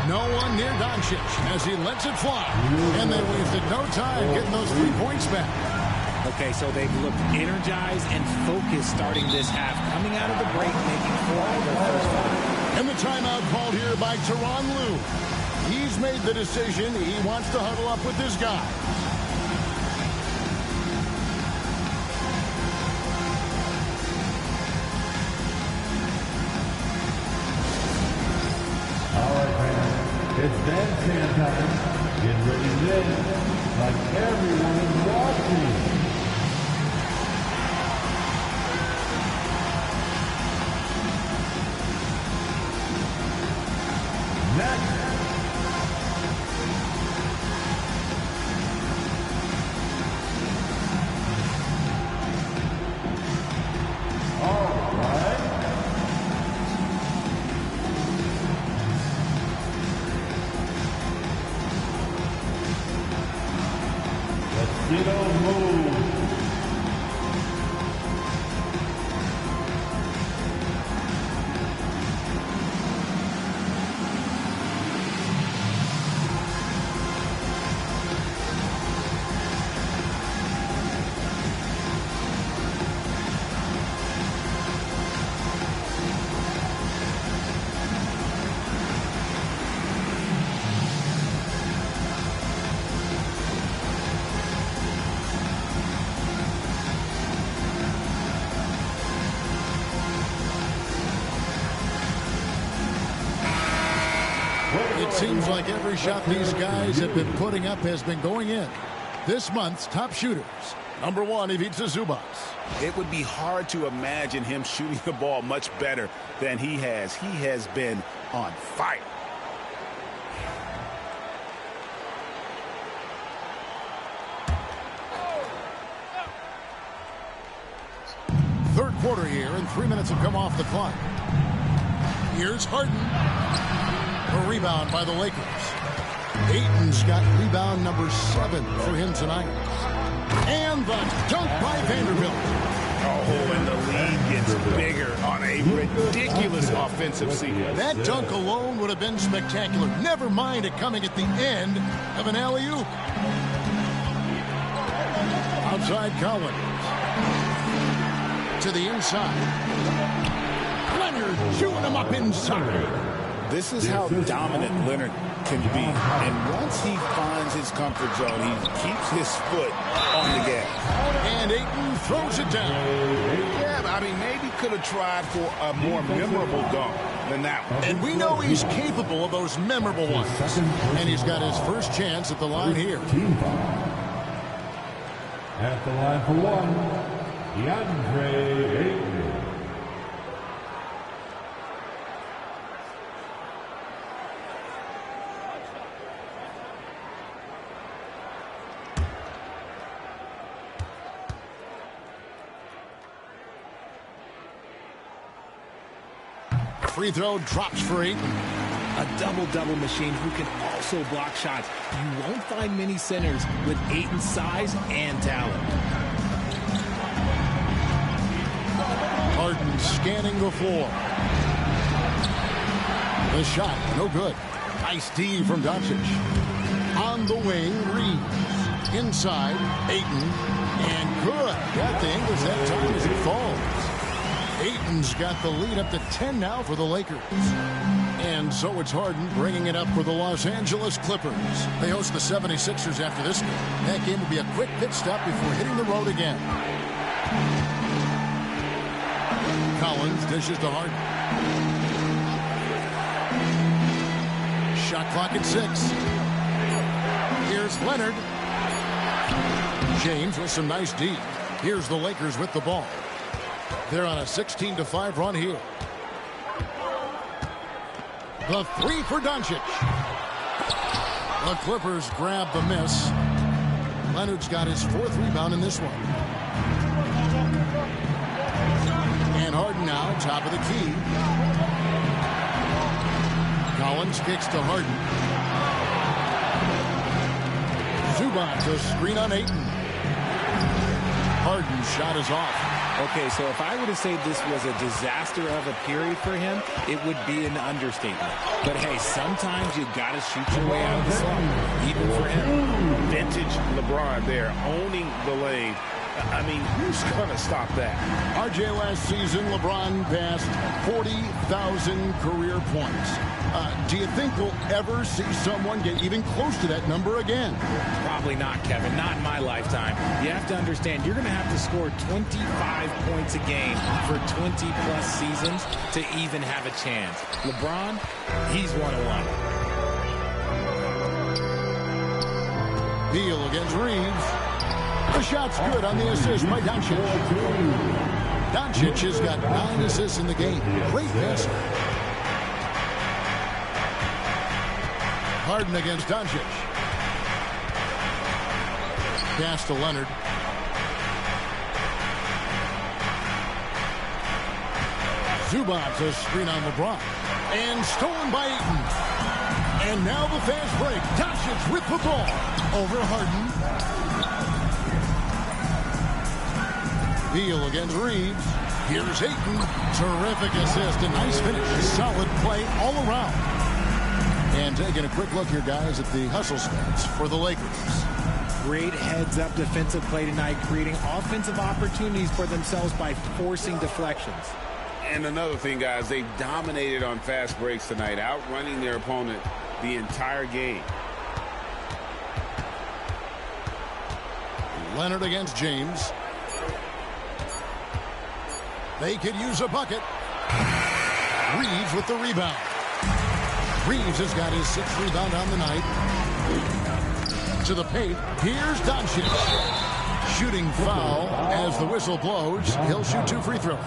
No one near Doncic as he lets it fly. And they wasted no time getting those 3 points back. Okay, so they've looked energized and focused starting this half. Coming out of the break, making 4 out of their first 5. And the timeout called here by Tyronn Lue. He's made the decision. He wants to huddle up with his guy. All right, man. It's bandstand time. Get ready to dance like everyone is watching. It seems like every shot these guys have been putting up has been going in. This month's top shooters. Number 1, Ivica Zubac. It would be hard to imagine him shooting the ball much better than he has. He has been on fire. quarter here, and 3 minutes have come off the clock. Here's Harden. A rebound by the Lakers. Ayton's got rebound number 7 for him tonight. And the dunk by Vanderbilt. Oh, and the lead gets bigger on a ridiculous offensive sequence. That dunk alone would have been spectacular. Never mind it coming at the end of an alley-oop. Outside Collins. To the inside. Leonard shooting him up inside. This is how dominant Leonard can be. And once he finds his comfort zone, he keeps his foot on the gas. And Ayton throws it down. Yeah, I mean, maybe could have tried for a more memorable dunk than that one. And we know he's capable of those memorable ones. And he's got his first chance at the line here. At the line for one, DeAndre Ayton. Free throw drops for Ayton. A double-double machine who can also block shots. You won't find many centers with Ayton's size and talent. Harden scanning the floor. The shot, no good. Nice D from Doncic. On the wing, Reeves. Inside, Ayton. And good. Got the English that time as it falls. Ayton's got the lead up to 10 now for the Lakers. And so it's Harden bringing it up for the Los Angeles Clippers. They host the 76ers after this game. That game will be a quick pit stop before hitting the road again. Collins dishes to Harden. Shot clock at 6. Here's Leonard. James with some nice D. Here's the Lakers with the ball. They're on a 16-5 run here. The three for Doncic. The Clippers grab the miss. Leonard's got his 4th rebound in this one. And Harden now, top of the key. Collins kicks to Harden. Zubac, a screen on Ayton. Harden's shot is off. Okay, so if I were to say this was a disaster of a period for him, it would be an understatement. But hey, sometimes you got to shoot your way out of the slump, even for him. Vintage LeBron there, owning the lane. I mean, who's going to stop that? RJ, last season, LeBron passed 40,000 career points. Do you think we'll ever see someone get even close to that number again? Probably not, Kevin. Not in my lifetime. You have to understand, you're going to have to score 25 points a game for 20-plus seasons to even have a chance. LeBron, he's 101. Beal against Reeves. The shot's good on the assist by Doncic. Doncic has got 9 assists in the game. Great passer. Harden against Doncic. Pass to Leonard. Zubac, a screen on LeBron. And stolen by Ayton. And now the fast break. Doncic with the ball. Over Harden. Beal against Reeves. Here's Ayton. Terrific assist. A nice finish. Solid play all around. And taking a quick look here, guys, at the hustle stats for the Lakers. Great heads-up defensive play tonight, creating offensive opportunities for themselves by forcing deflections. And another thing, guys, they've dominated on fast breaks tonight, outrunning their opponent the entire game. Leonard against James. They could use a bucket. Reeves with the rebound. Reeves has got his 6th rebound on the night. To the paint. Here's Doncic. Shooting foul as the whistle blows. He'll shoot 2 free throws.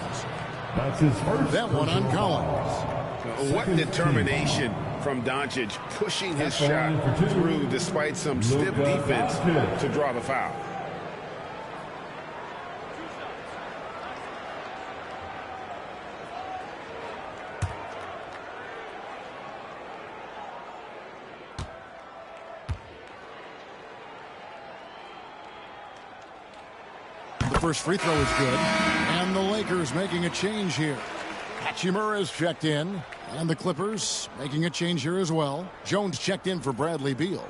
That's his first. That one on Collins. What determination from Doncic, pushing his shot through despite some stiff defense to draw the foul. The first free throw is good. And the Lakers making a change here. Hachimura is checked in. And the Clippers making a change here as well. Jones checked in for Bradley Beal.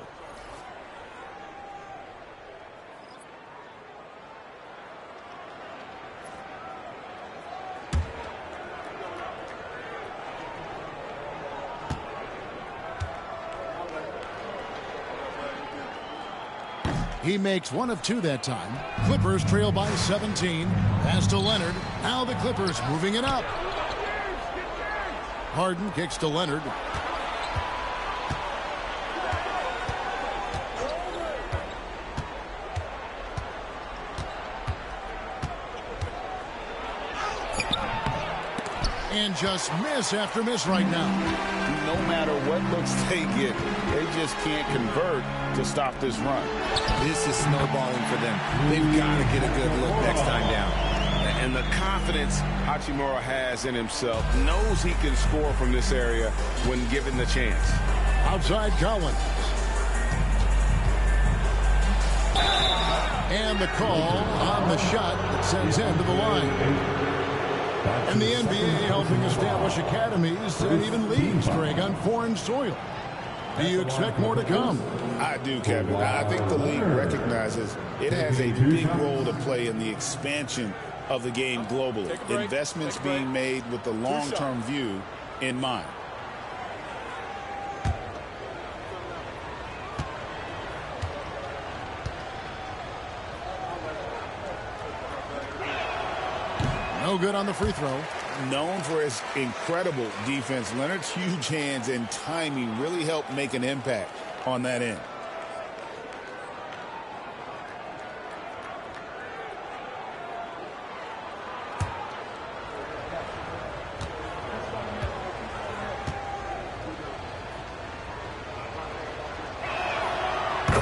He makes one of two that time. Clippers trail by 17. Pass to Leonard. Now the Clippers moving it up. Harden kicks to Leonard. And just miss after miss right now. No matter what looks they get, they just can't convert to stop this run. This is snowballing for them. They've got to get a good look next time down. And the confidence Hachimura has in himself, knows he can score from this area when given the chance. Outside Collins. And the call on the shot that sends him to the line. And the NBA helping establish academies and even leagues, Greg, on foreign soil. Do you expect more to come? I do, Kevin. I think the league recognizes it has a big role to play in the expansion of the game globally. Investments being made with the long-term view in mind. No good on the free throw. Known for his incredible defense, Leonard's huge hands and timing really helped make an impact on that end.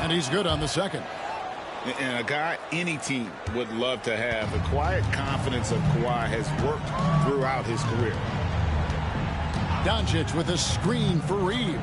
And he's good on the second. And a guy any team would love to have. The quiet confidence of Kawhi has worked throughout his career. Doncic with a screen for Reeves.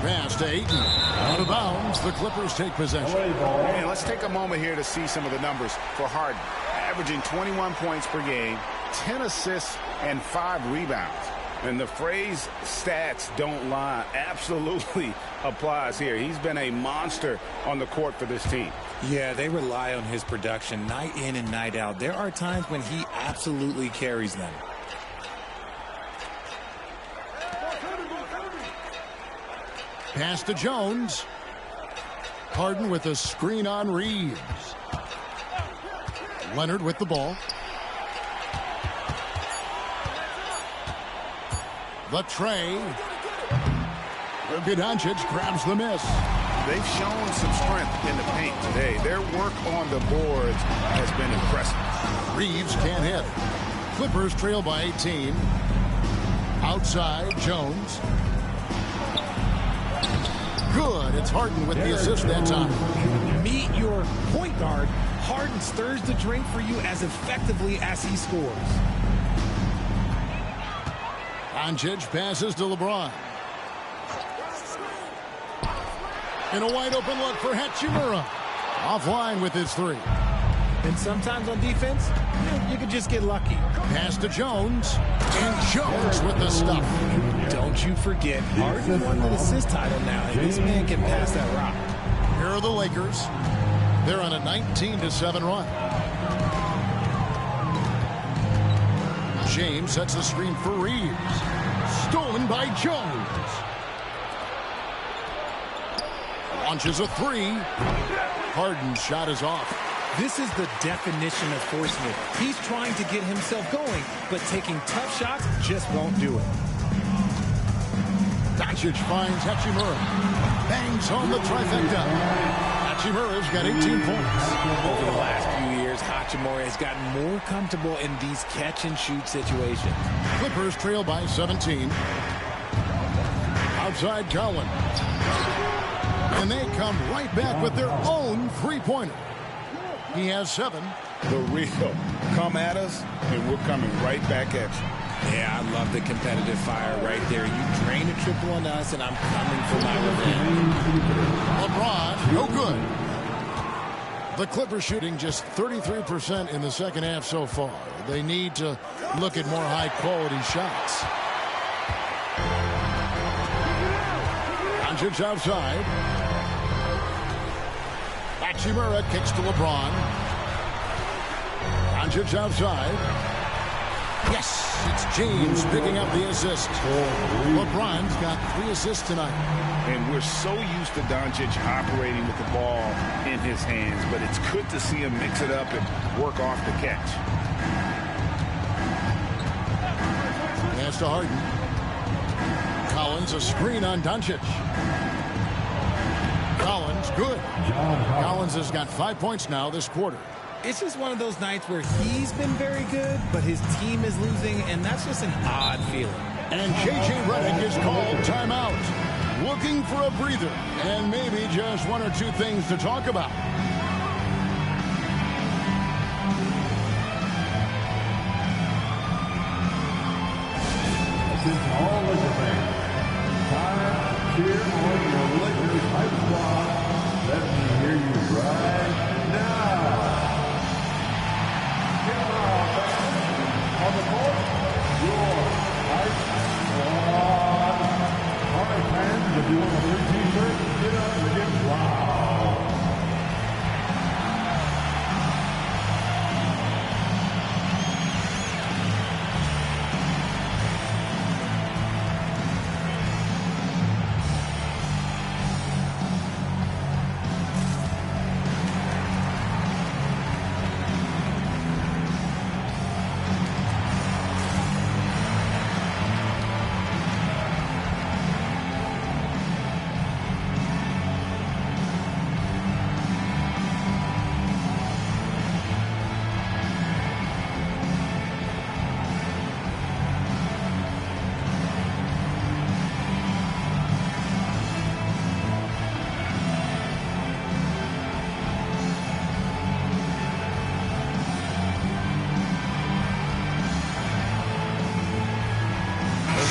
Pass to Ayton. Out of bounds. The Clippers take possession. And let's take a moment here to see some of the numbers for Harden. Averaging 21 points per game, 10 assists, and 5 rebounds. And the phrase stats don't lie absolutely applies here. He's been a monster on the court for this team. Yeah, they rely on his production night in and night out. There are times when he absolutely carries them. Pass to Jones. Harden with a screen on Reeves. Leonard with the ball. The tray. Doncic grabs the miss. They've shown some strength in the paint today. Their work on the boards has been impressive. Reeves can't hit. Clippers trail by 18. Outside, Jones. Good. It's Harden with the assist that time. Meet your point guard. Harden stirs the drink for you as effectively as he scores. Doncic passes to LeBron. In a wide open look for Hachimura. Offline with his three. And sometimes on defense, you can just get lucky. Pass to Jones. And Jones with the stuff. Don't you forget, Harden won the assist title now, and this man can pass that rock. Here are the Lakers. They're on a 19-7 run. James sets the screen for Reeves. Stolen by Jones. Launches a three. Harden's shot is off. This is the definition of forceman. He's trying to get himself going, but taking tough shots just won't do it. Doncic finds Hachimura. Bangs home the trifecta. Hachimura's got 18 points. Over the last few years, Hachimura has gotten more comfortable in these catch-and-shoot situations. Clippers trail by 17. Outside Collins. And they come right back with their own three-pointer. He has 7. The real. Come at us, and we're coming right back at you. Yeah, I love the competitive fire right there. You drain a triple on us, and I'm coming for my revenge. LeBron, no good. The Clippers shooting just 33% in the second half so far. They need to look at more high-quality shots. Doncic outside. Hachimura kicks to LeBron. Doncic outside. Yes, it's James picking up the assist. LeBron's got 3 assists tonight. And we're so used to Doncic operating with the ball in his hands, but it's good to see him mix it up and work off the catch. Pass to Harden. Collins, a screen on Doncic. Collins, good. Collins has got 5 points now this quarter. It's just one of those nights where he's been very good, but his team is losing, and that's just an odd feeling. And J.J. Redick is called timeout. Looking for a breather and maybe just 1 or 2 things to talk about. This is all Laker fans. Time to cheer on your Lakers hype squad. Let me hear you right now. On the court, your hype squad. All right, fans, if you want a free t-shirt, get up and get loud.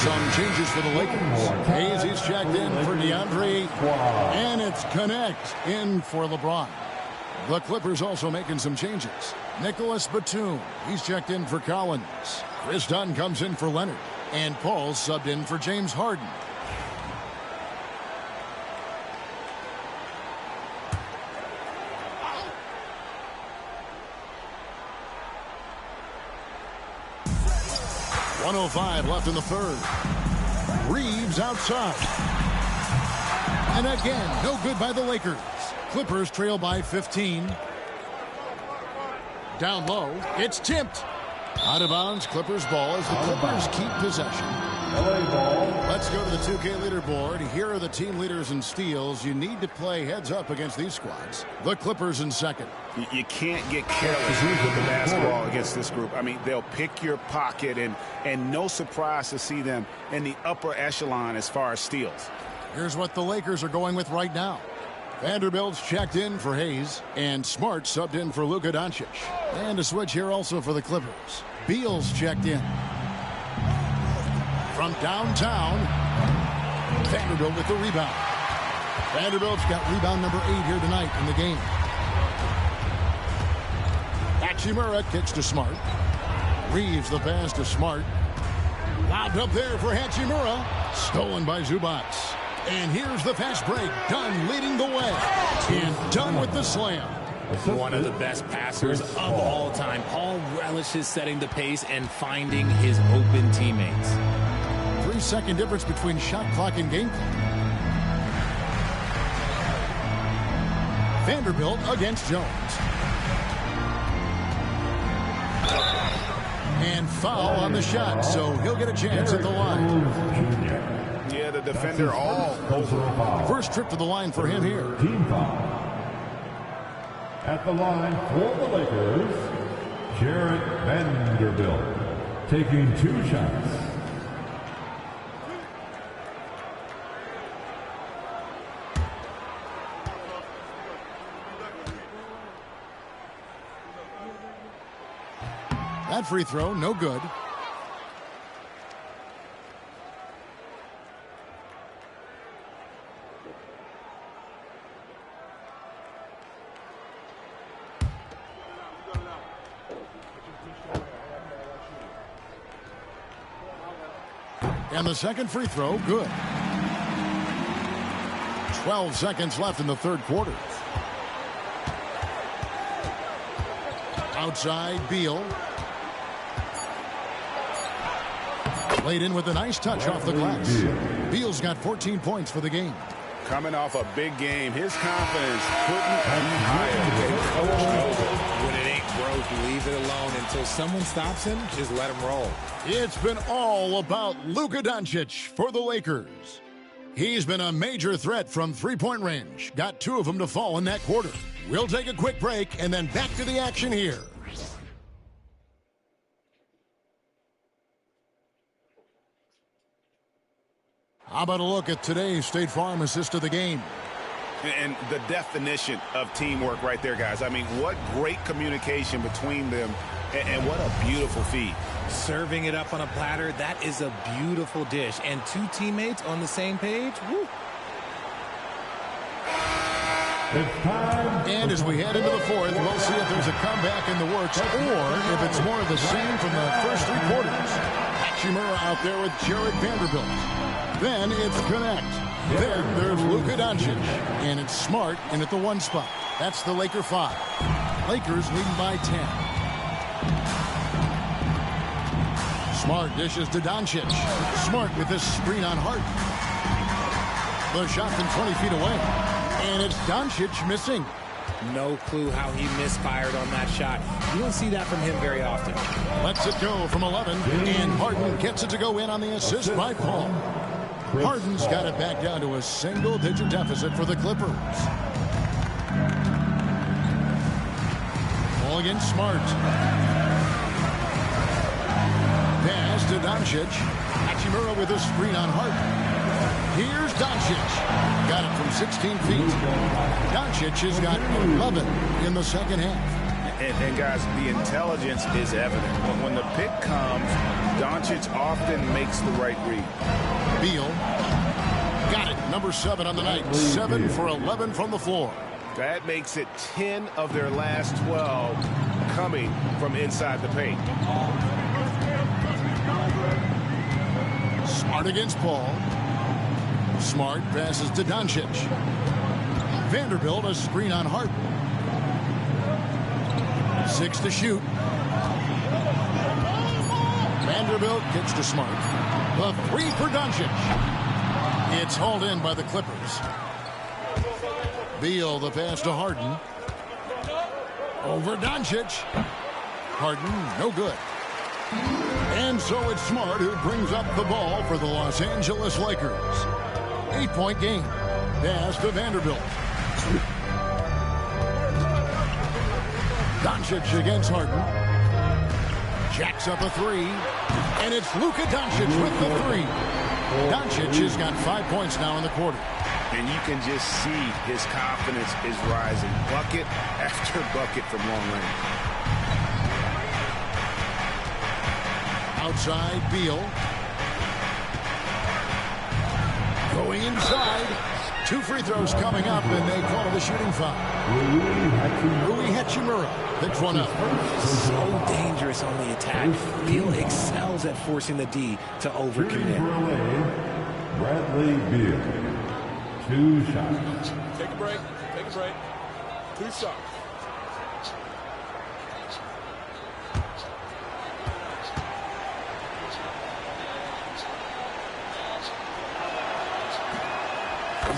Some changes for the Lakers. Hayes is checked in for DeAndre, and it's Connect in for LeBron. The Clippers also making some changes. Nicholas Batum, he's checked in for Collins. Chris Dunn comes in for Leonard, and Paul's subbed in for James Harden. .105 left in the third. Reeves outside. And again, no good by the Lakers. Clippers trail by 15. Down low, it's tipped. Out of bounds, Clippers ball as the Clippers keep possession. Let's go to the 2K leaderboard. Here are the team leaders in steals. You need to play heads up against these squads. The Clippers in second. You can't get careless with the basketball against this group. I mean, they'll pick your pocket, and no surprise to see them in the upper echelon as far as steals. Here's what the Lakers are going with right now. Vanderbilt's checked in for Hayes, and Smart subbed in for Luka Doncic. And a switch here also for the Clippers. Beal's checked in. From downtown, Vanderbilt with the rebound. Vanderbilt's got rebound number 8 here tonight in the game. Hachimura kicks to Smart. Reeves the pass to Smart. Lobbed up there for Hachimura. Stolen by Zubac. And here's the fast break. Dunn leading the way. And Dunn with the slam. One of the best passers of all time. Paul relishes setting the pace and finding his open teammates. 3-second difference between shot clock and game clock. Vanderbilt against Jones. And foul on the shot, so he'll get a chance at the line. Yeah, the defender all over. First trip to the line for him here. Team foul. At the line for the Lakers, Jarrett Vanderbilt taking 2 shots. That free throw, no good. And the second free throw, good. 12 seconds left in the third quarter. Outside, Beal. Played in with a nice touch off the glass. Beal's got 14 points for the game. Coming off a big game, his confidence couldn't be higher. Coach knows it. When it ain't broke, leave it alone until someone stops him. Just let him roll. It's been all about Luka Doncic for the Lakers. He's been a major threat from three-point range. Got 2 of them to fall in that quarter. We'll take a quick break and then back to the action here. How about a look at today's State Farm assist of the game? And the definition of teamwork right there, guys. I mean, what great communication between them, and what a beautiful feed. Serving it up on a platter, that is a beautiful dish. And 2 teammates on the same page, woo. And as we head into the fourth, we'll see if there's a comeback in the works or if it's more of the same from the first 3 quarters. Hachimura out there with Jared Vanderbilt. Then it's Connect. Then there's Luka Doncic. And it's Smart in at the 1 spot. That's the Laker 5. Lakers leading by 10. Smart dishes to Doncic. Smart with this screen on Hart. The shot from 20 feet away. And it's Doncic missing. No clue how he misfired on that shot. You don't see that from him very often. Lets it go from 11. And Harden gets it to go in on the assist by Paul. Harden's got it back down to a single-digit deficit for the Clippers. Ball against Smart. Pass to Doncic. Hachimura with a screen on Hart. Here's Doncic. Got it from 16 feet. Doncic has got 11 in the second half. And guys, the intelligence is evident. When the pick comes, Doncic often makes the right read. Beal. Got it. Number 7 on the night. 7 for 11 from the floor. That makes it 10 of their last 12 coming from inside the paint. Smart against Paul. Smart passes to Doncic. Vanderbilt a screen on Hart. 6 to shoot. Vanderbilt gets to Smart. The 3 for Doncic. It's hauled in by the Clippers. Beal the pass to Harden. Over Doncic. Harden no good. And so it's Smart who brings up the ball for the Los Angeles Lakers. 8-point game. Pass to Vanderbilt. Doncic against Harden. Jacks up a 3. And it's Luka Doncic with the 3. Doncic has got 5 points now in the quarter. And you can just see his confidence is rising. Bucket after bucket from long range. Outside, Beal. Going inside. 2 free throws coming up, and they call it a shooting foul. Rui Hachimura picks one up. So dangerous on the attack. Beal excels at forcing the D to overcommit. Bradley Beal. 2 shots. Take a break. Take a break. 2 shots.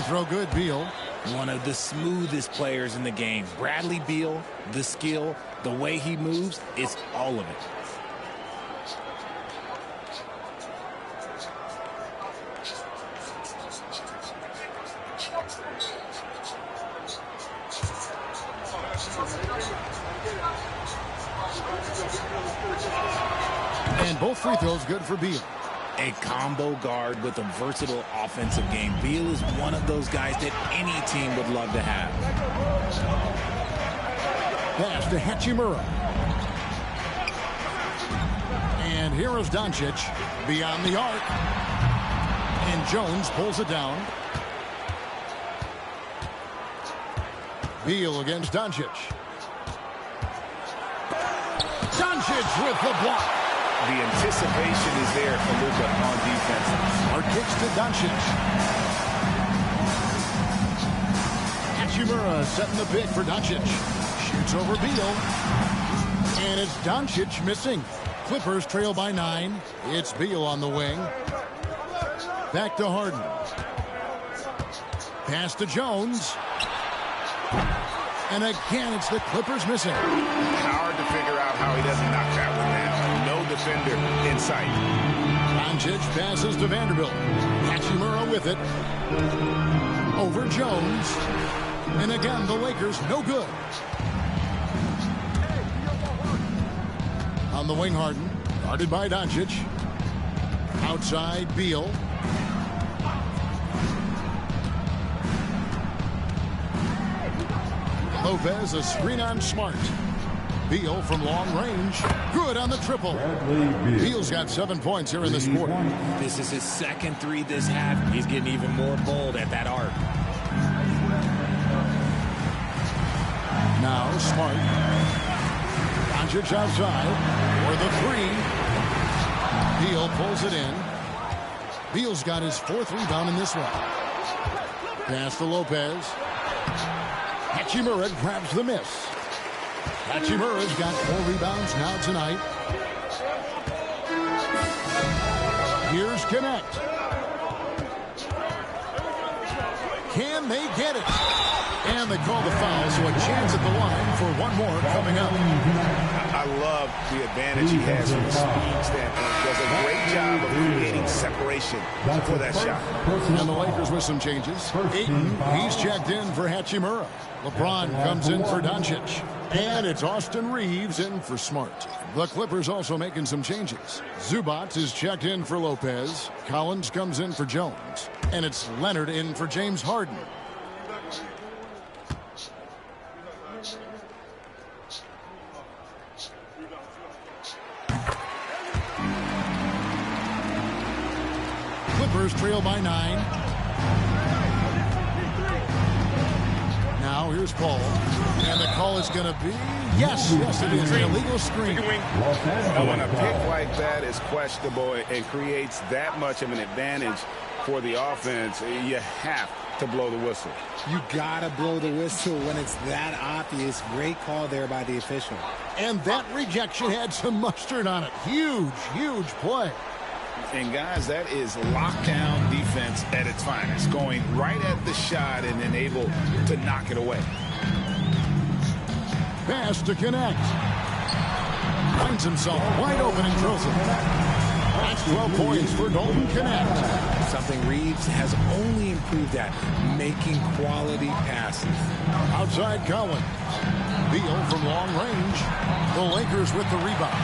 Throw good, Beal. One of the smoothest players in the game. Bradley Beal, the skill, the way he moves, it's all of it. And both free throws good for Beal. A combo guard with a versatile offensive game. Beal is one of those guys that any team would love to have. Pass to Hachimura. And here is Doncic beyond the arc. And Jones pulls it down. Beal against Doncic. Doncic with the block. the anticipation is there for Luka on defense. Our kicks to Doncic. Hachimura setting the pick for Doncic. Shoots over Beal. And it's Doncic missing. Clippers trail by 9. It's Beal on the wing. Back to Harden. Pass to Jones. And again, it's the Clippers missing. Hard to figure out how he doesn't knock that one down. No defender in sight. Doncic passes to Vanderbilt. Hachimura with it. Over Jones. And again, the Lakers no good. On the wing, Harden. Guarded by Doncic. Outside, Beal. Lopez, a screen on Smart. Beal from long range. Good on the triple. Beal's got 7 points here in this quarter. This is his second three this half. He's getting even more bold at that arc. Now Smart. Doncic outside for the three. Beal pulls it in. Beal's got his 4th rebound in this one. Pass to Lopez. Hachimura grabs the miss. Hachimura's got 4 rebounds now tonight. Here's Connect. Can they get it? And they call the foul, so a chance at the line for one more coming up. I love the advantage he has from a speed standpoint. Does a great job of creating separation for that shot. And the Lakers with some changes. Ayton, he's checked in for Hachimura. LeBron comes in for Doncic. And it's Austin Reeves in for Smart. The Clippers also making some changes. Zubac is checked in for Lopez. Collins comes in for Jones. And it's Leonard in for James Harden. Clippers trail by 9. Now here's Paul. And the call is going to be, yes, it is an illegal screen. Now, when a pick like that is questionable and creates that much of an advantage for the offense, you have to blow the whistle. You gotta blow the whistle when it's that obvious. Great call there by the official. And that rejection had some mustard on it. Huge play. And guys, that is lockdown defense at its finest, going right at the shot and then able to knock it away. Pass to Connect. Finds himself wide open and drills it. That's 12 points for Dalton Connect. Something Reeves has only improved at, making quality passes. Outside Collins. Beal from long range. The Lakers with the rebound.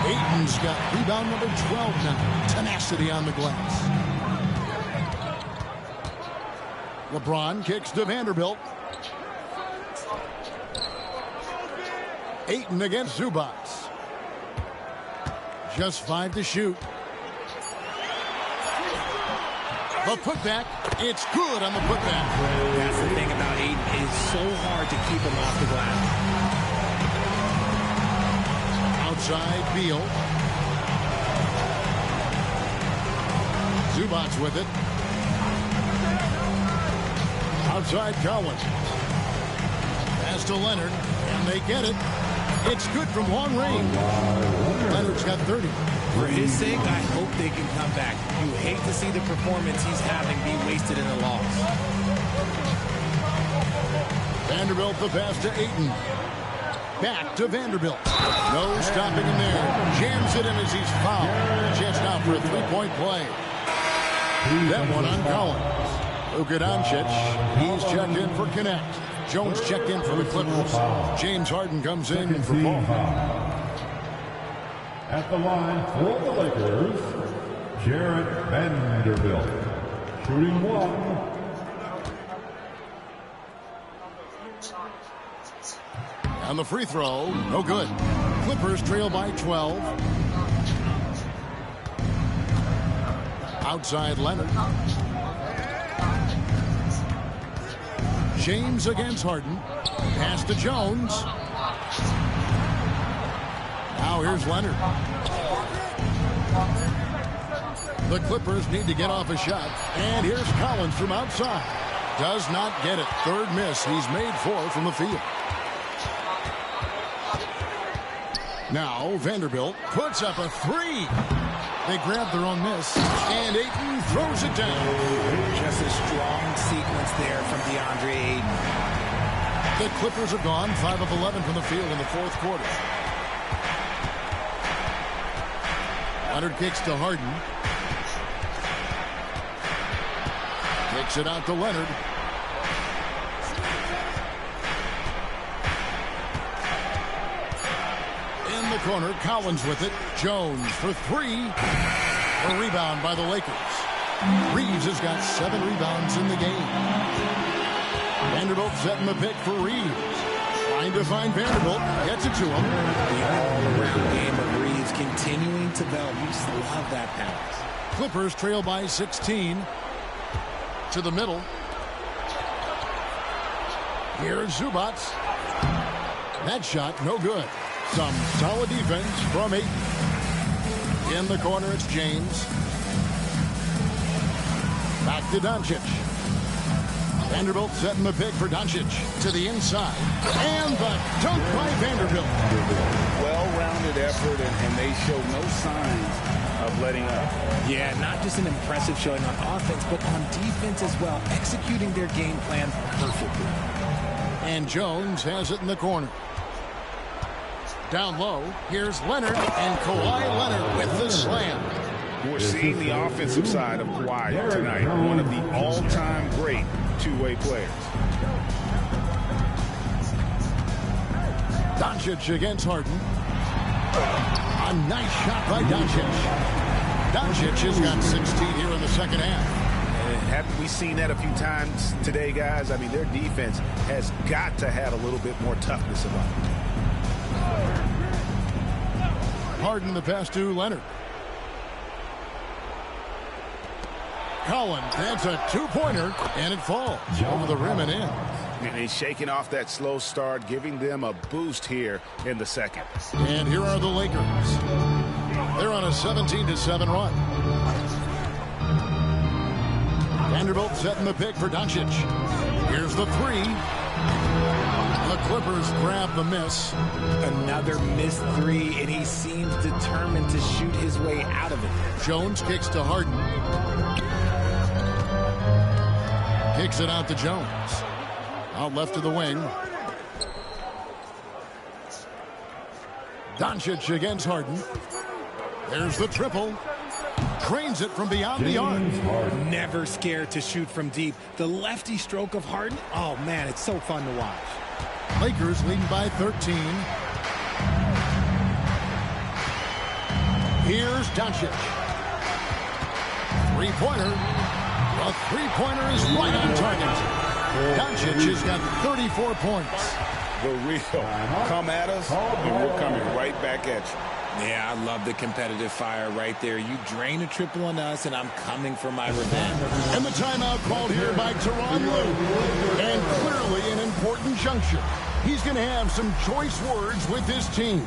Ayton's got rebound number 12 now. Tenacity on the glass. LeBron kicks to Vanderbilt. Ayton against Zubac. Just 5 to shoot. The putback. It's good on the putback. That's the thing about Ayton. It is so hard to keep him off the glass. Outside Beal. Zubac with it. Outside Collins. Pass to Leonard. And they get it. It's good from long range. Leonard's got 30. For his sake, I hope they can come back. You hate to see the performance he's having be wasted in a loss. Vanderbilt the pass to Ayton. Back to Vanderbilt. No stopping him there. Jams it in as he's fouled. Chance now for a 3-point play. That one on Collins. Luka Doncic. He's checked in for Connect. Jones checked in for the Clippers. James Harden comes in for Paul. At the line for the Lakers, Jarrett Vanderbilt. Shooting 1. On the free throw, no good. Clippers trail by 12. Outside Leonard. James against Harden. Pass to Jones. Now here's Leonard. The Clippers need to get off a shot. And here's Collins from outside. Does not get it. Third miss. He's made 4 from the field. Now Vanderbilt puts up a 3. They grab their own miss. And Ayton throws it down. Just a strong sequence there from DeAndre Ayton. The Clippers are gone 5 of 11 from the field in the fourth quarter. Leonard kicks to Harden. Kicks it out to Leonard. In the corner, Collins with it. Jones for 3. A rebound by the Lakers. Reeves has got 7 rebounds in the game. Vanderbilt setting the pick for Reeves. Trying to find Vanderbilt. Gets it to him. The all-around game of Reeves continuing to develop. You just love that pass. Clippers trail by 16. To the middle. Here's Zubac. That shot, no good. Some solid defense from Ayton. In the corner, it's James. Back to Doncic. Vanderbilt setting the pick for Doncic. To the inside. And the dunk by Vanderbilt. Well-rounded effort, and they show no signs of letting up. Yeah, not just an impressive showing on offense, but on defense as well, executing their game plan perfectly. And Jones has it in the corner. Down low, here's Leonard, and Kawhi Leonard with the slam. We're seeing the offensive side of Kawhi tonight, one of the all-time great two-way players. Doncic against Harden. A nice shot by Doncic. Doncic has got 16 here in the second half. And haven't we seen that a few times today, guys? I mean, their defense has got to have a little bit more toughness about it. Harden the pass to Leonard. Collins, that's a 2-pointer, and it falls over the rim and in. And he's shaking off that slow start, giving them a boost here in the second. And here are the Lakers. They're on a 17-7 run. Vanderbilt setting the pick for Doncic. Here's the 3. The Clippers grab the miss. Another missed 3, and he seems determined to shoot his way out of it. Jones kicks to Harden. Kicks it out to Jones. Out left of the wing. Doncic against Harden. There's the triple. Drains it from beyond the arc. Never scared to shoot from deep. The lefty stroke of Harden, oh man, it's so fun to watch. Lakers leading by 13. Here's Doncic. Three-pointer. A three-pointer is right on target. Doncic has got 34 points. The real. Come at us, and we're coming right back at you. Yeah, I love the competitive fire right there. You drain a triple on us, and I'm coming for my revenge. And the timeout called here by Tyronn Lue. And clearly an important juncture. He's going to have some choice words with his team.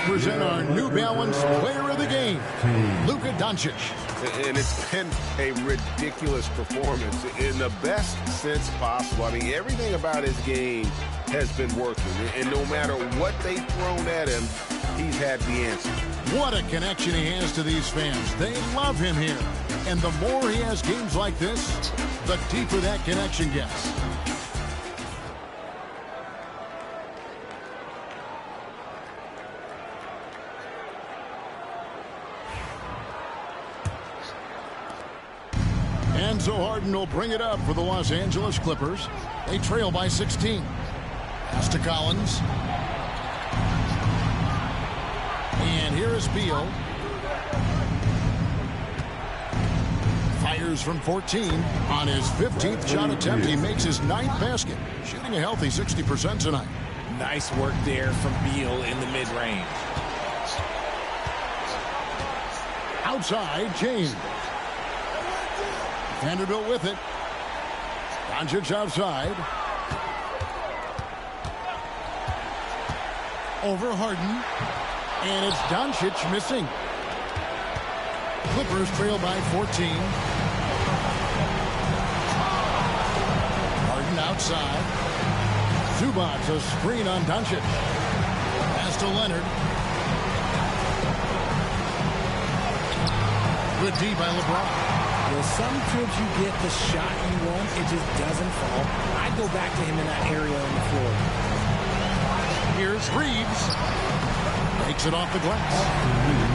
Present our New Balance Player of the Game, Luka Doncic. And it's been a ridiculous performance in the best sense possible. I mean, everything about his game has been working. And no matter what they've thrown at him, he's had the answer. What a connection he has to these fans. They love him here. And the more he has games like this, the deeper that connection gets. And so Harden will bring it up for the Los Angeles Clippers. They trail by 16. Pass to Collins. And here is Beal. Fires from 14. On his 15th shot attempt, he makes his 9th basket. Shooting a healthy 60% tonight. Nice work there from Beal in the mid-range. Outside, James. Vanderbilt with it. Doncic outside. Over Harden. And it's Doncic missing. Clippers trail by 14. Harden outside. Zubac a screen on Doncic. Pass to Leonard. Good D by LeBron. Well, some trips you get the shot you want, it just doesn't fall. I go back to him in that area on the floor. Here's Reeves. Takes it off the glass.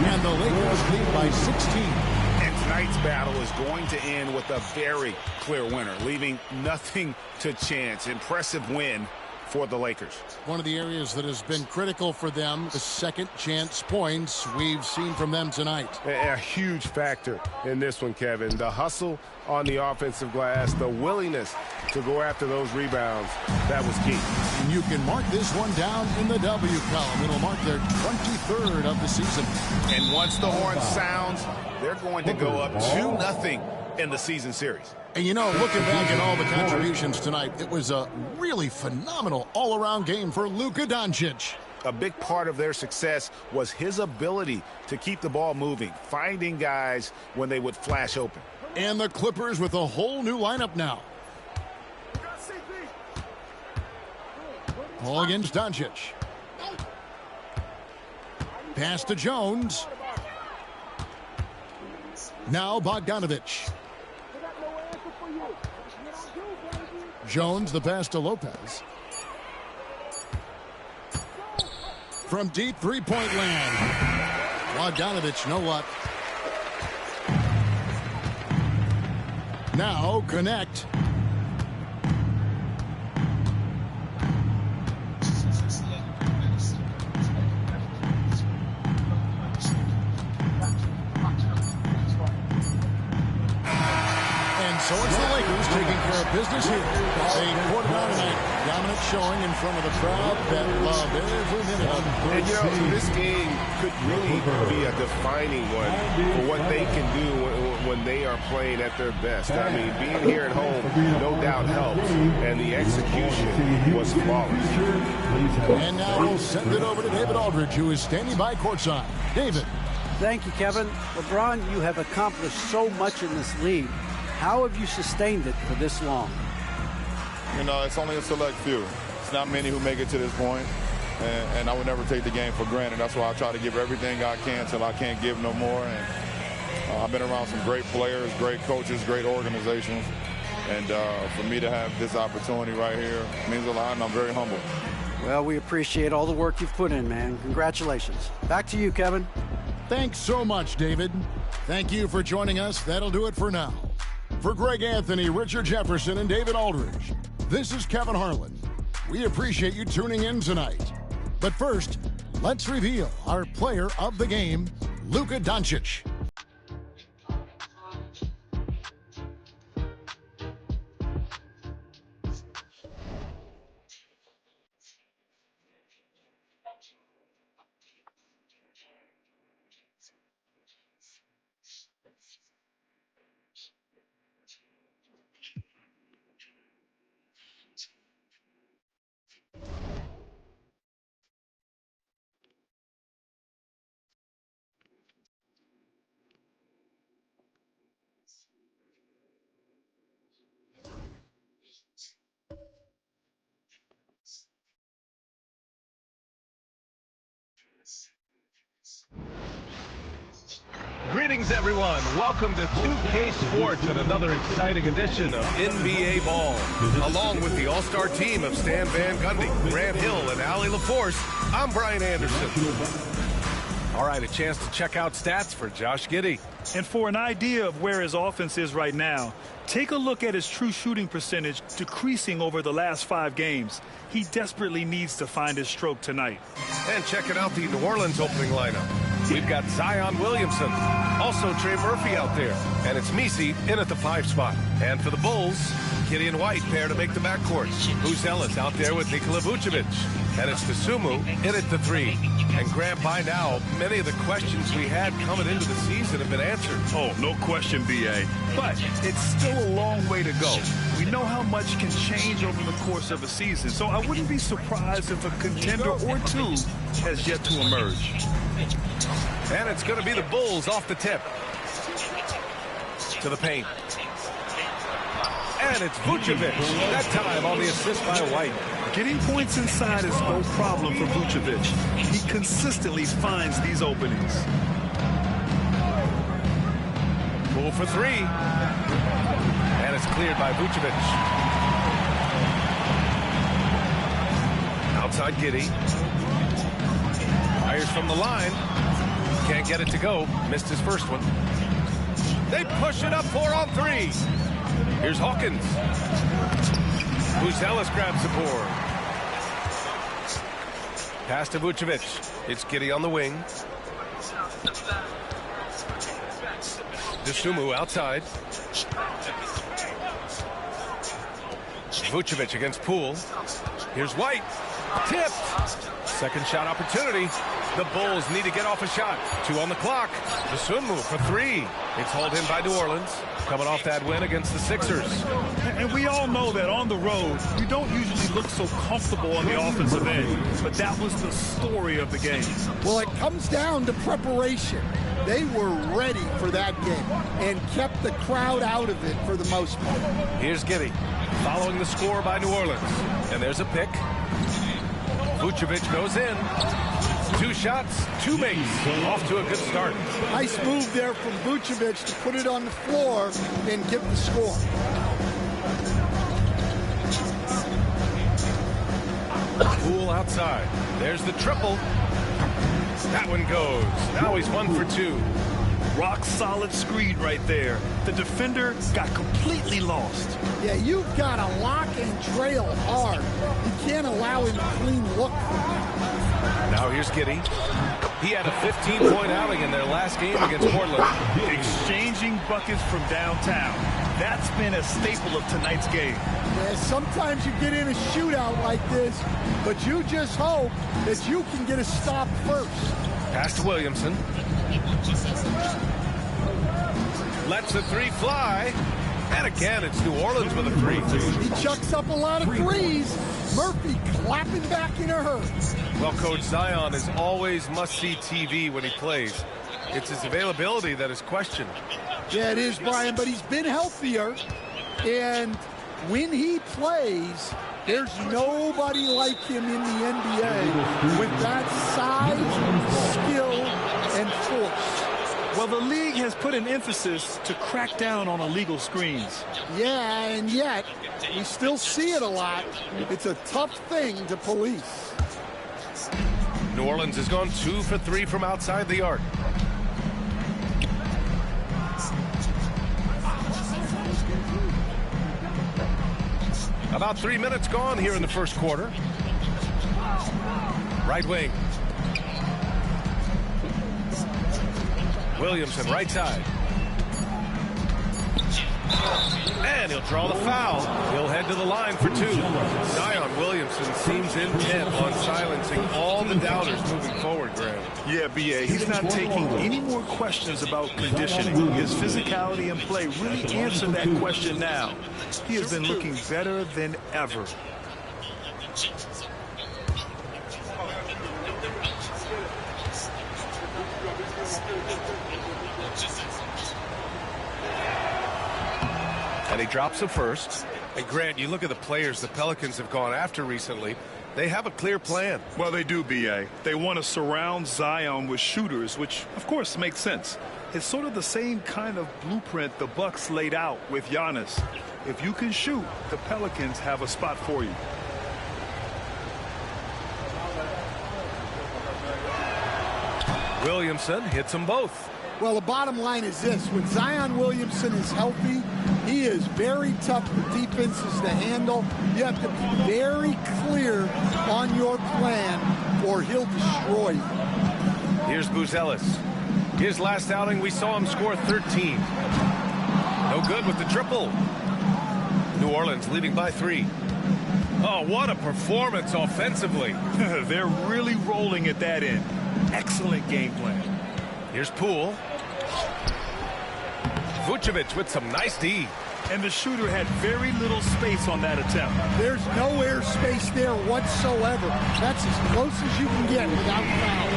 And the Lakers lead by 16. And tonight's battle is going to end with a very clear winner, leaving nothing to chance. Impressive win for the Lakers. One of the areas that has been critical for them, the second chance points we've seen from them tonight. A huge factor in this one, Kevin. The hustle on the offensive glass, the willingness to go after those rebounds, that was key. And you can mark this one down in the W column. It'll mark their 23rd of the season. And once the horn sounds, they're going to go up 2-0 in the season series. And you know, looking back at all the contributions tonight, it was a really phenomenal all-around game for Luka Doncic. A big part of their success was his ability to keep the ball moving, finding guys when they would flash open. And the Clippers with a whole new lineup now. Ball against Doncic. Pass to Jones. Now Bogdanovich. Jones, the pass to Lopez. From deep three-point land. Bogdanovich, no luck. Now connect. So it's the Lakers taking care of business here. They poured it out tonight. Dominant showing in front of the crowd that loved every minute of it. And, you know, this game could really be a defining one for what they can do when they are playing at their best. I mean, being here at home no doubt helps, and the execution was flawless. And now we'll send it over to David Aldridge, who is standing by courtside. David. Thank you, Kevin. LeBron, you have accomplished so much in this league. How have you sustained it for this long? You know, it's only a select few. It's not many who make it to this point, and I would never take the game for granted. That's why I try to give everything I can till I can't give no more. And I've been around some great players, great coaches, great organizations, and for me to have this opportunity right here means a lot, and I'm very humbled. Well, we appreciate all the work you've put in, man. Congratulations. Back to you, Kevin. Thanks so much, David. Thank you for joining us. That'll do it for now. For Greg Anthony, Richard Jefferson, and David Aldridge, this is Kevin Harlan. We appreciate you tuning in tonight. But first, let's reveal our player of the game, Luka Doncic. Greetings, everyone. Welcome to 2K Sports and another exciting edition of NBA Ball. Along with the all-star team of Stan Van Gundy, Grant Hill, and Allie LaForce, I'm Brian Anderson. All right, a chance to check out stats for Josh Giddey. And for an idea of where his offense is right now, take a look at his true shooting percentage decreasing over the last 5 games. He desperately needs to find his stroke tonight. And checking out the New Orleans opening lineup. We've got Zion Williamson, also Trey Murphy out there, and it's Messi in at the 5 spot. And for the Bulls, Giddey and White pair to make the backcourt. Buzelis out there with Nikola Vucevic, and it's Dosunmu in at the 3. And Grant, by now, many of the questions we had coming into the season have been answered. Oh, no question, B.A. But it's still a long way to go. We know how much can change over the course of a season, so I wouldn't be surprised if a contender or two has yet to emerge. And it's going to be the Bulls off the tip. To the paint. And it's Vucevic, that time on the assist by White. Getting points inside is no problem for Vucevic. He consistently finds these openings. Pull for 3. And it's cleared by Vucevic. Outside Giddey. Fires from the line. Can't get it to go. Missed his first one. They push it up 4 on 3. Here's Hawkins. Buzelis grabs the board. Pass to Vucevic. It's Giddey on the wing. Dosunmu outside. Vucevic against Poole. Here's White. Tipped. Second shot opportunity. The Bulls need to get off a shot. 2 on the clock. Dosunmu for 3. It's hauled in by New Orleans. Coming off that win against the Sixers. And we all know that on the road, you don't usually look so comfortable on the offensive end. But that was the story of the game. Well, it comes down to preparation. They were ready for that game and kept the crowd out of it for the most part. Here's Giddey following the score by New Orleans. And there's a pick. Vucevic goes in. 2 shots, 2 makes. Off to a good start. Nice move there from Vucevic to put it on the floor and get the score. Poole outside. There's the triple. That one goes. Now he's 1 for 2. Rock solid screen right there. The defender got completely lost. Yeah, you've got to lock and trail hard. You can't allow him a clean look. Now here's Giddey. He had a 15-point outing in their last game against Portland. Exchanging buckets from downtown. That's been a staple of tonight's game. Yeah, sometimes you get in a shootout like this, but you just hope that you can get a stop first. Pass to Williamson. Lets the 3 fly. And again, it's New Orleans with a 3. He chucks up a lot of threes. Murphy clapping back in a hurry. Well, Coach, Zion is always must-see TV when he plays. It's his availability that is questioned. Yeah, it is, Brian, but he's been healthier. And when he plays, there's nobody like him in the NBA with that size, skill, and force. Well, the league has put an emphasis to crack down on illegal screens. Yeah, and yet, we still see it a lot. It's a tough thing to police. New Orleans has gone 2 for 3 from outside the arc. About 3 minutes gone here in the first quarter. Right wing. Williamson, right side. And he'll draw the foul. He'll head to the line for 2. Zion Williamson seems intent on silencing all the doubters moving forward, Graham. Yeah, B.A., he's not taking any more questions about conditioning. His physicality and play really answer that question now. He has been looking better than ever. And he drops the first. And Grant, you look at the players the Pelicans have gone after recently. They have a clear plan. Well, they do, B.A. They want to surround Zion with shooters, which, of course, makes sense. It's sort of the same kind of blueprint the Bucks laid out with Giannis. If you can shoot, the Pelicans have a spot for you. Williamson hits them both. Well, the bottom line is this. When Zion Williamson is healthy, he is very tough for defenses to handle. You have to be very clear on your plan or he'll destroy you. Here's Buzelis. His last outing, we saw him score 13. No good with the triple. New Orleans leading by 3. Oh, what a performance offensively. They're really rolling at that end. Excellent game plan. Here's Poole. Vucevic with some nice D. And the shooter had very little space on that attempt. There's no air space there whatsoever. That's as close as you can get without foul.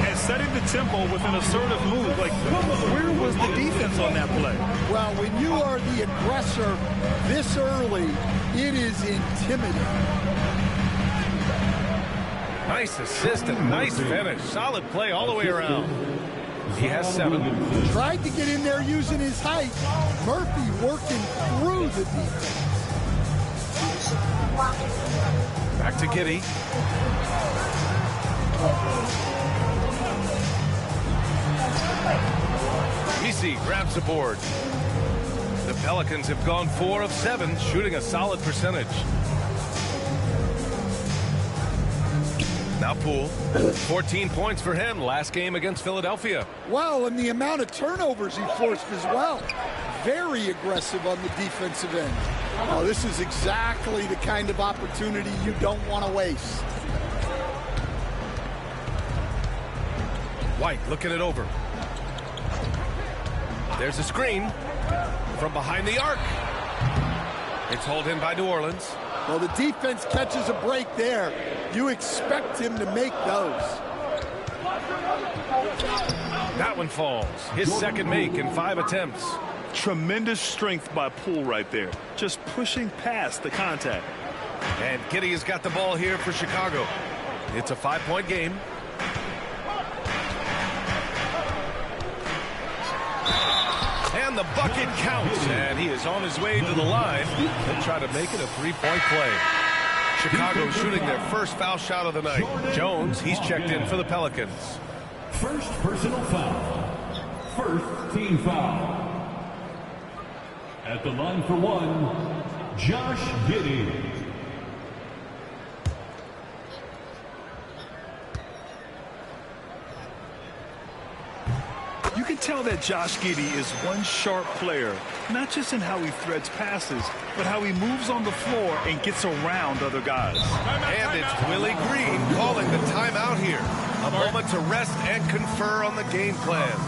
And setting the tempo with an assertive move. Like, where was the defense on that play? Well, when you are the aggressor this early, it is intimidating. Nice assist and nice finish. Solid play all the way around. He has 7. Tried to get in there using his height. Murphy working through the defense. Back to Giddey. Easy grabs the board. The Pelicans have gone 4 of 7, shooting a solid percentage. Now Poole, 14 points for him last game against Philadelphia. Well, and the amount of turnovers he forced as well. Very aggressive on the defensive end. Oh, this is exactly the kind of opportunity you don't want to waste. White looking it over. There's a screen from behind the arc. It's hauled in by New Orleans. Well, the defense catches a break there. You expect him to make those. That one falls. His second make in 5 attempts. Tremendous strength by Poole right there. Just pushing past the contact. And Giddey has got the ball here for Chicago. It's a 5-point game. And the bucket counts. And he is on his way to the line. He'll try to make it a 3-point play. Chicago shooting their first foul shot of the night. Jones, he's checked in for the Pelicans. First personal foul. First team foul. At the line for 1, Josh Giddey. You can tell that Josh Giddey is one sharp player, not just in how he threads passes, but how he moves on the floor and gets around other guys. And it's Willie Green calling the timeout here. A moment to rest and confer on the game plan.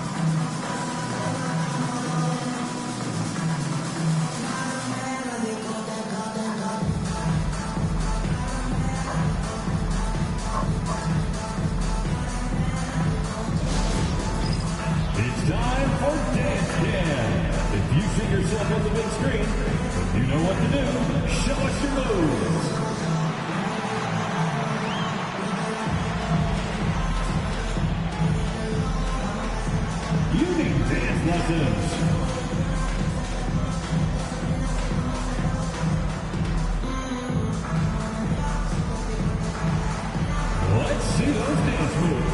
Time for Dance Jam. If you see yourself on the big screen, you know what to do. Show us your moves. You need dance lessons. Let's see those dance moves.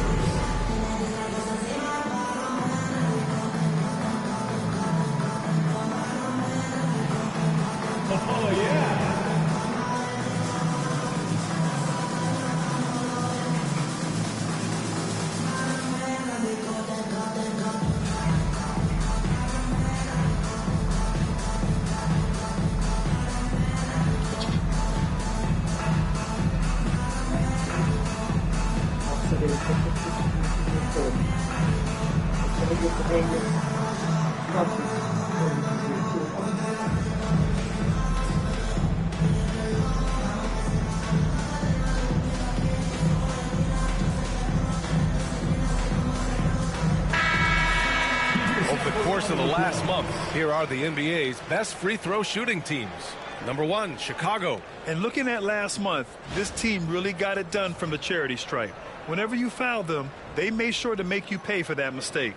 Oh, yeah. Over the course of the last month, here are the NBA's best free throw shooting teams. Number 1, Chicago. And looking at last month, this team really got it done from the charity stripe. Whenever you foul them, they made sure to make you pay for that mistake.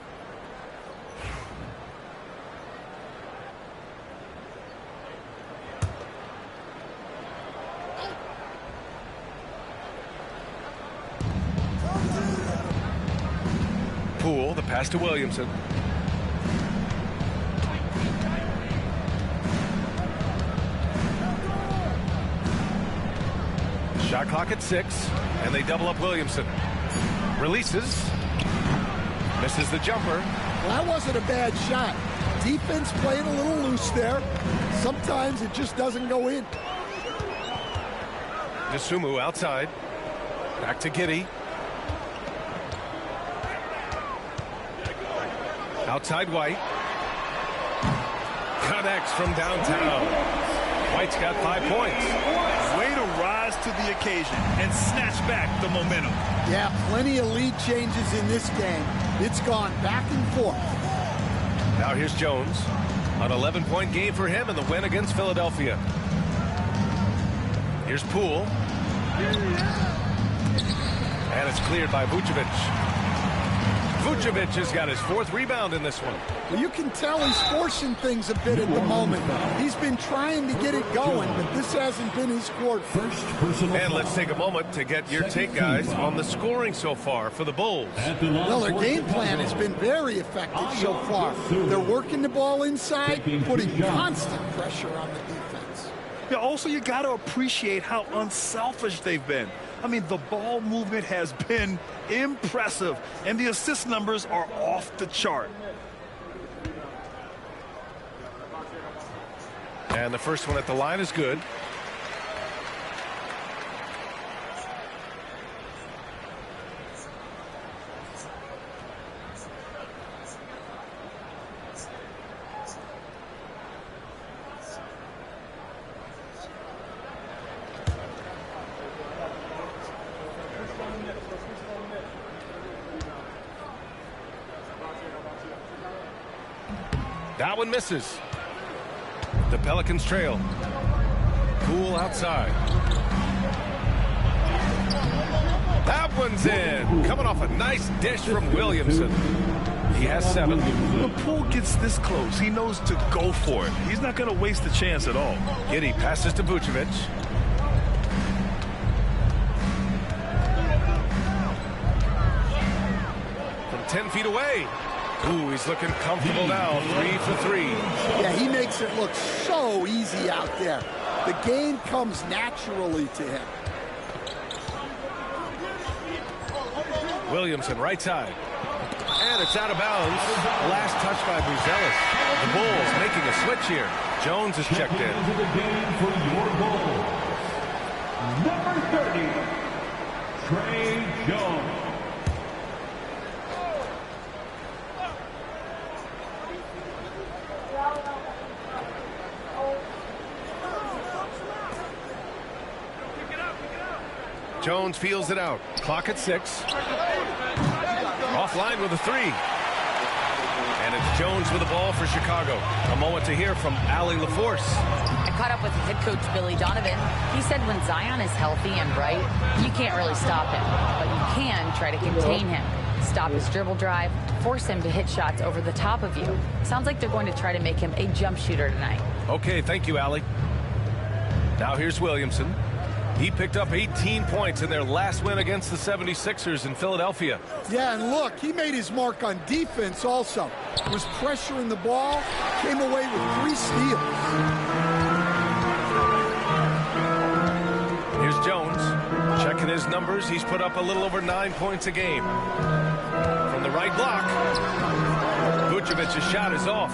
Poole, the pass to Williamson. Shot clock at 6, and they double up Williamson. Releases. Misses the jumper. Well, that wasn't a bad shot. Defense playing a little loose there. Sometimes it just doesn't go in. Desumu outside. Back to Giddey. Outside White. Connects from downtown. White's got 5 points. Way to rise to the occasion and snatch back the momentum. Yeah, plenty of lead changes in this game. It's gone back and forth. Now here's Jones. An 11-point game for him in the win against Philadelphia. Here's Poole. And it's cleared by Vucevic. Vucevic has got his 4th rebound in this one. Well, you can tell he's forcing things a bit at the moment. He's been trying to get it going, but this hasn't been his quarter. And let's take a moment to get your take, guys, on the scoring so far for the Bulls. Well, their game plan has been very effective so far. They're working the ball inside, putting constant pressure on the defense. Yeah, also, you got to appreciate how unselfish they've been. I mean, the ball movement has been impressive, and the assist numbers are off the chart. And the first one at the line is good. That one misses. The Pelicans trail. Poole outside. That one's in. Coming off a nice dish from Williamson. He has 7. When Poole gets this close, he knows to go for it. He's not going to waste the chance at all. Giddey passes to Vucevic. From 10 feet away. Ooh, he's looking comfortable now. 3 for 3. Yeah, he makes it look so easy out there. The game comes naturally to him. Williamson, right side. And it's out of bounds. Last touch by Buzelis. The Bulls making a switch here. Jones is checked in. Into the game for your Bulls. Number 30, Trey Jones. Jones feels it out. Clock at 6. Offline with a 3. And it's Jones with the ball for Chicago. A moment to hear from Allie LaForce. I caught up with head coach Billy Donovan. He said when Zion is healthy and right, you can't really stop him. But you can try to contain him. Stop his dribble drive, force him to hit shots over the top of you. Sounds like they're going to try to make him a jump shooter tonight. Okay, thank you, Allie. Now here's Williamson. He picked up 18 points in their last win against the 76ers in Philadelphia. Yeah, and look, he made his mark on defense also. Was pressuring the ball, came away with 3 steals. Here's Jones. Checking his numbers, he's put up a little over 9 points a game. From the right block, Vucevic's shot is off.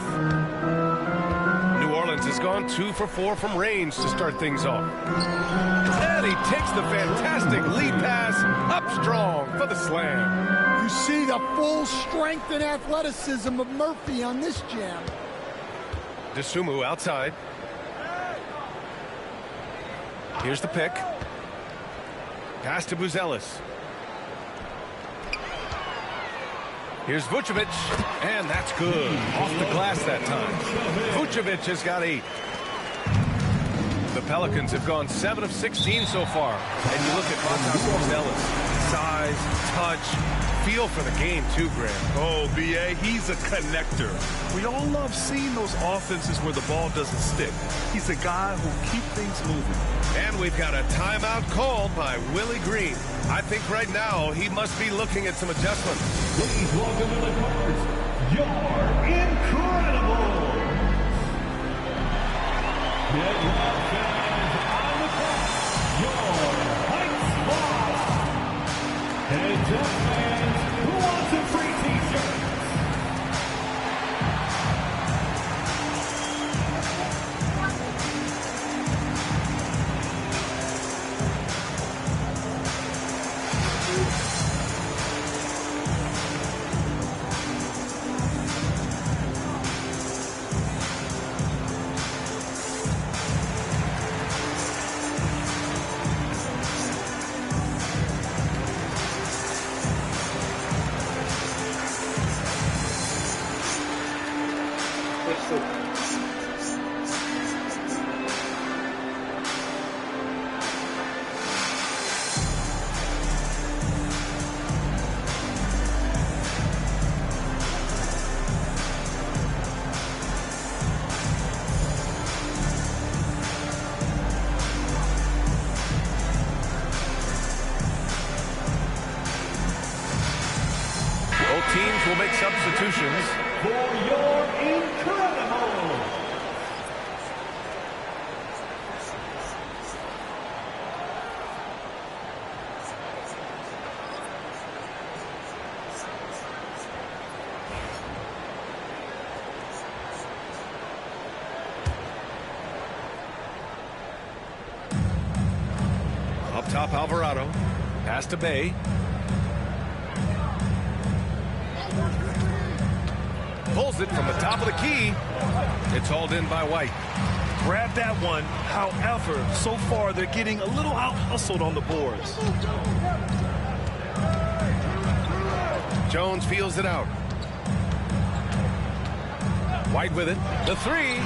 New Orleans has gone 2 for 4 from range to start things off. And he takes the fantastic lead pass up strong for the slam. You see the full strength and athleticism of Murphy on this jam. Desumu outside. Here's the pick. Pass to Buzelis. Here's Vucevic, and that's good. Off the glass that time. Vucevic has got 8. The Pelicans have gone 7 of 16 so far. And you look at Montas Ellis. Size, touch, feel for the game too, Graham. Oh, B.A., he's a connector. We all love seeing those offenses where the ball doesn't stick. He's a guy who'll keep things moving. And we've got a timeout called by Willie Green. I think right now he must be looking at some adjustments. Please welcome to the court, your incredible. Get well, fans, on the court, your hype spot. Heads up, fans, who wants a free t-shirt? Teams will make substitutions. For your incredible. Up top, Alvarado. Pass to Bay. Pulls it from the top of the key. It's hauled in by White. Grab that one. However, so far they're getting a little out-hustled on the boards. Jones feels it out. White with it. The three.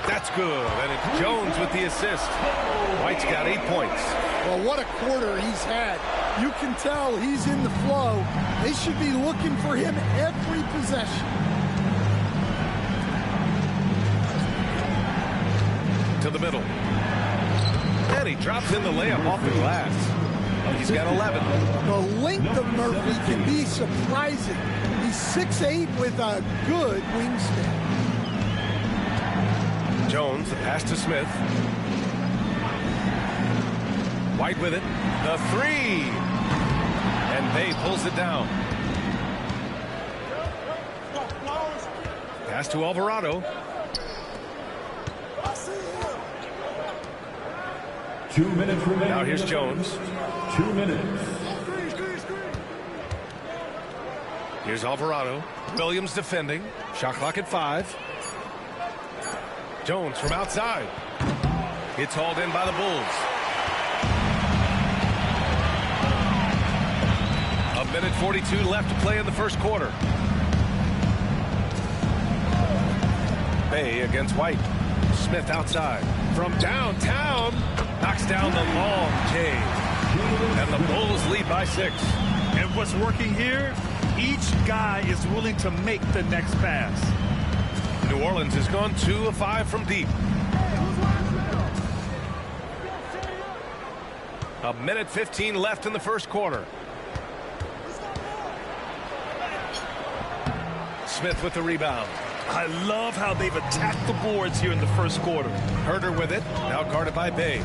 That's good. And it's Jones with the assist. White's got 8 points. Well, what a quarter he's had. You can tell he's in the flow. They should be looking for him every possession. To the middle. And he drops in the layup off the glass. He's got 11. The length of Murphy can be surprising. He's 6'8" with a good wingspan. Jones, the pass to Smith. White with it. The three. And Bay pulls it down. Pass to Alvarado. 2 minutes remaining. Now here's Jones. 2 minutes. Here's Alvarado. Williams defending. Shot clock at 5. Jones from outside. It's hauled in by the Bulls. A minute 42 left to play in the first quarter. Bay against White. Smith outside. From downtown. Knocks down the long J. And the Bulls lead by 6. And what's working here? Each guy is willing to make the next pass. New Orleans has gone 2 of 5 from deep. A minute 15 left in the first quarter. Smith with the rebound. I love how they've attacked the boards here in the first quarter. Herder with it. Now guarded by Bay.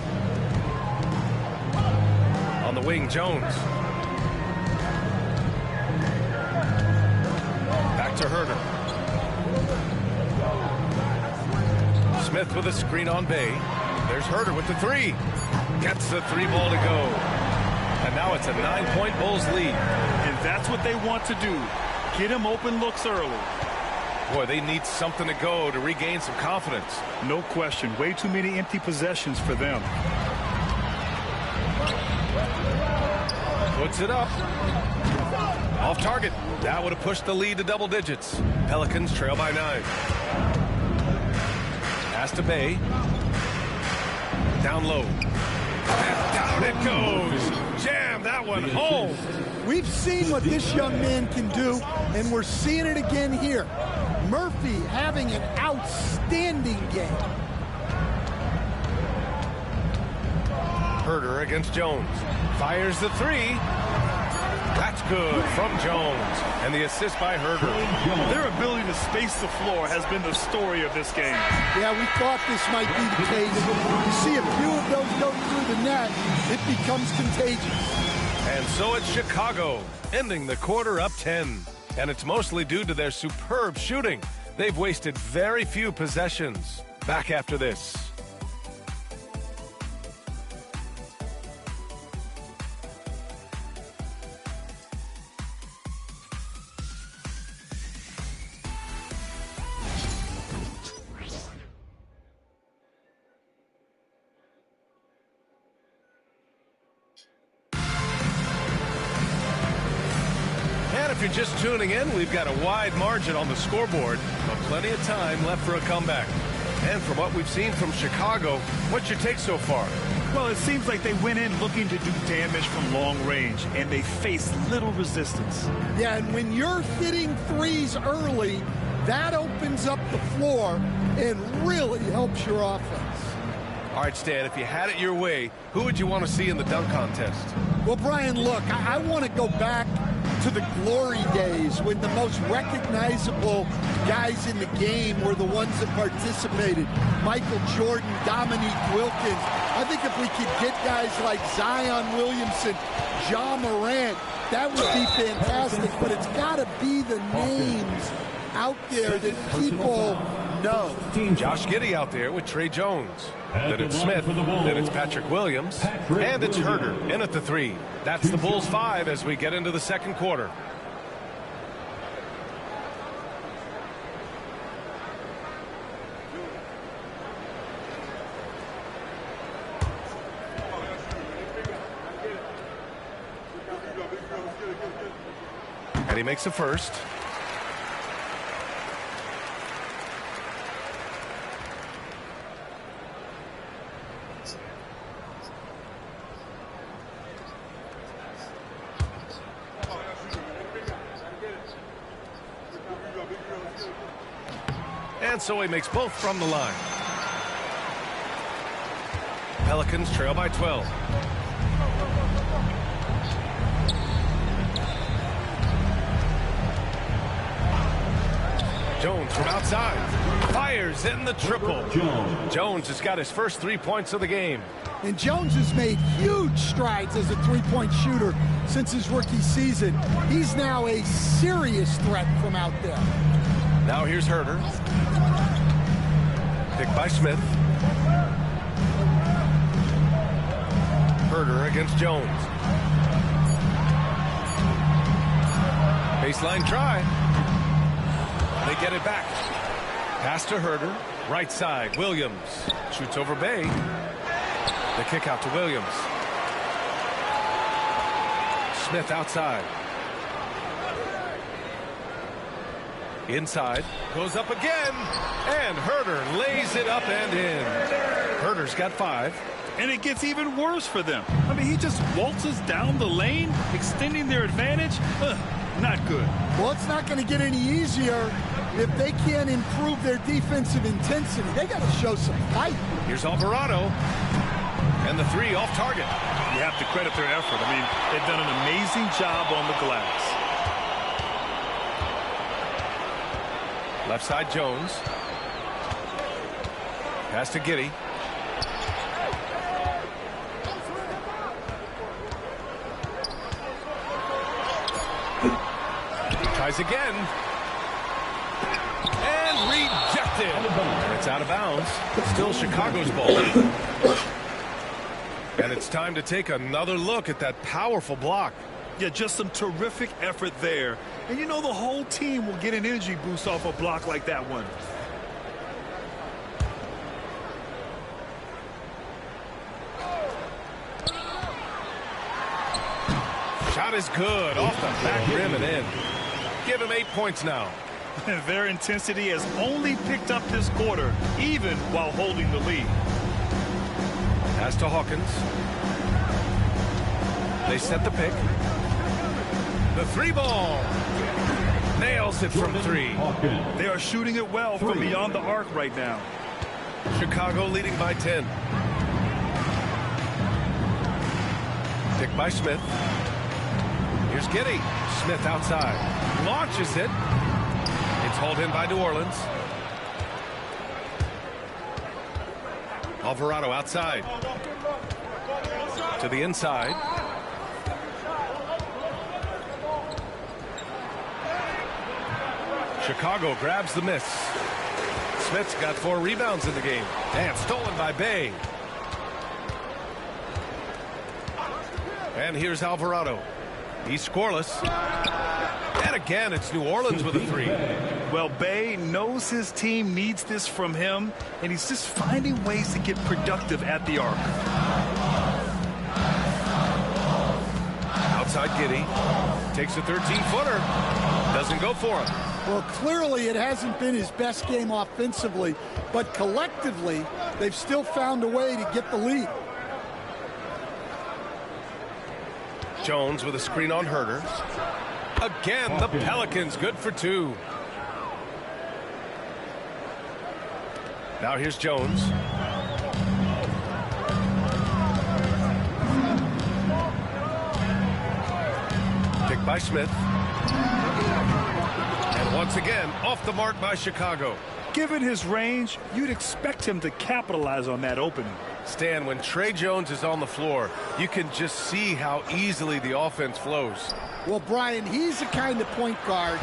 On the wing, Jones. Back to Herder. Smith with a screen on Bay. There's Herder with the three. Gets the 3 ball to go. And now it's a 9-point Bulls lead. And that's what they want to do. Get him open looks early. Boy, they need something to go to regain some confidence. No question. Way too many empty possessions for them. Puts it up. Off target. That would have pushed the lead to double digits. Pelicans trail by 9. Pass to Bay. Down low. And down it goes. Jam that one home. We've seen what this young man can do, and we're seeing it again here. Murphy having an outstanding game. Herder against Jones. Fires the three. That's good from Jones. And the assist by Herder. Their ability to space the floor has been the story of this game. Yeah, we thought this might be the case. You see a few of those go through the net, it becomes contagious. And so it's Chicago, ending the quarter up 10. And it's mostly due to their superb shooting. They've wasted very few possessions. Back after this. If you're just tuning in, we've got a wide margin on the scoreboard, but plenty of time left for a comeback. And from what we've seen from Chicago, what's your take so far? Well, it seems like they went in looking to do damage from long range, and they faced little resistance. Yeah, and when you're hitting threes early, that opens up the floor and really helps your offense. All right, Stan, if you had it your way, who would you want to see in the dunk contest? Well, Brian, look, I want to go back to the glory days when the most recognizable guys in the game were the ones that participated. Michael Jordan, Dominique Wilkins. I think if we could get guys like Zion Williamson, Ja Morant, that would be fantastic, but it's got to be the names out there that people know. Josh Giddey out there with Trey Jones. Then it's Smith, then it's Patrick Williams, and it's Herder in at the three. That's the Bulls 5 as we get into the second quarter. And he makes the first. And so he makes both from the line. Pelicans trail by 12. Jones from outside. Fires in the triple. Jones has got his first 3 points of the game. And Jones has made huge strides as a three-point shooter since his rookie season. He's now a serious threat from out there. Now here's Herder. Picked by Smith. Herder against Jones. Baseline try. They get it back. Pass to Herder. Right side. Williams shoots over Bay. The kick out to Williams. Smith outside. Inside. Goes up again. And Herder lays it up and in. Herder's got 5. And it gets even worse for them. I mean, he just waltzes down the lane, extending their advantage. Not good. Well, it's not going to get any easier if they can't improve their defensive intensity. They got to show some fight. Here's Alvarado. And the 3 off target. You have to credit their effort. I mean, they've done an amazing job on the glass. Left side Jones. Pass to Giddey. Tries again. And rejected. And it's out of bounds. Still Chicago's ball. And it's time to take another look at that powerful block. Yeah, just some terrific effort there. And you know the whole team will get an energy boost off a block like that one. Shot is good. Off the back rim and in. Give him 8 points now. Their intensity has only picked up this quarter, even while holding the lead. Pass to Hawkins. They set the pick. The three ball. Nails it from three. They are shooting it well from beyond the arc right now. Chicago leading by 10. Pick by Smith. Here's Giddey. Smith outside. Launches it. It's hauled in by New Orleans. Alvarado outside. To the inside. Chicago grabs the miss. Smith's got 4 rebounds in the game. And stolen by Bay. And here's Alvarado. He's scoreless. And again, it's New Orleans with a 3. Well, Bay knows his team needs this from him, and he's just finding ways to get productive at the arc. Outside Giddey. Takes a 13-footer. Doesn't go for him. Well, clearly it hasn't been his best game offensively, but collectively, they've still found a way to get the lead. Jones with a screen on Herter. Again, the Pelicans good for 2. Now here's Jones. Pick by Smith. And once again, off the mark by Chicago. Given his range, you'd expect him to capitalize on that opening. Stan, when Trey Jones is on the floor, you can just see how easily the offense flows. Well, Brian, he's the kind of point guard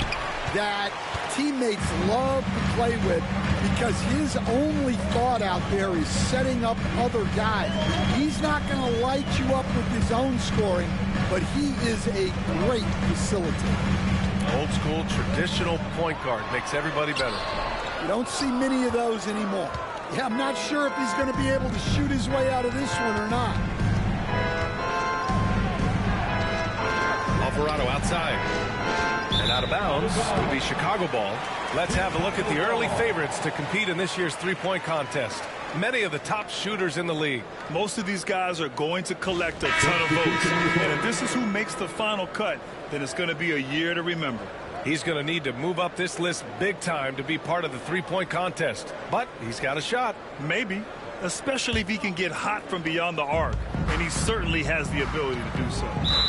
that teammates love to play with because his only thought out there is setting up other guys. He's not going to light you up with his own scoring, but he is a great facilitator. Old school, traditional point guard makes everybody better. You don't see many of those anymore. Yeah, I'm not sure if he's going to be able to shoot his way out of this one or not. Alvarado outside. And out of bounds would be Chicago ball. Let's have a look at the early favorites to compete in this year's three-point contest. Many of the top shooters in the league. Most of these guys are going to collect a ton of votes. And if this is who makes the final cut, then it's going to be a year to remember. He's going to need to move up this list big time to be part of the three-point contest. But he's got a shot. Maybe. Especially if he can get hot from beyond the arc. And he certainly has the ability to do so.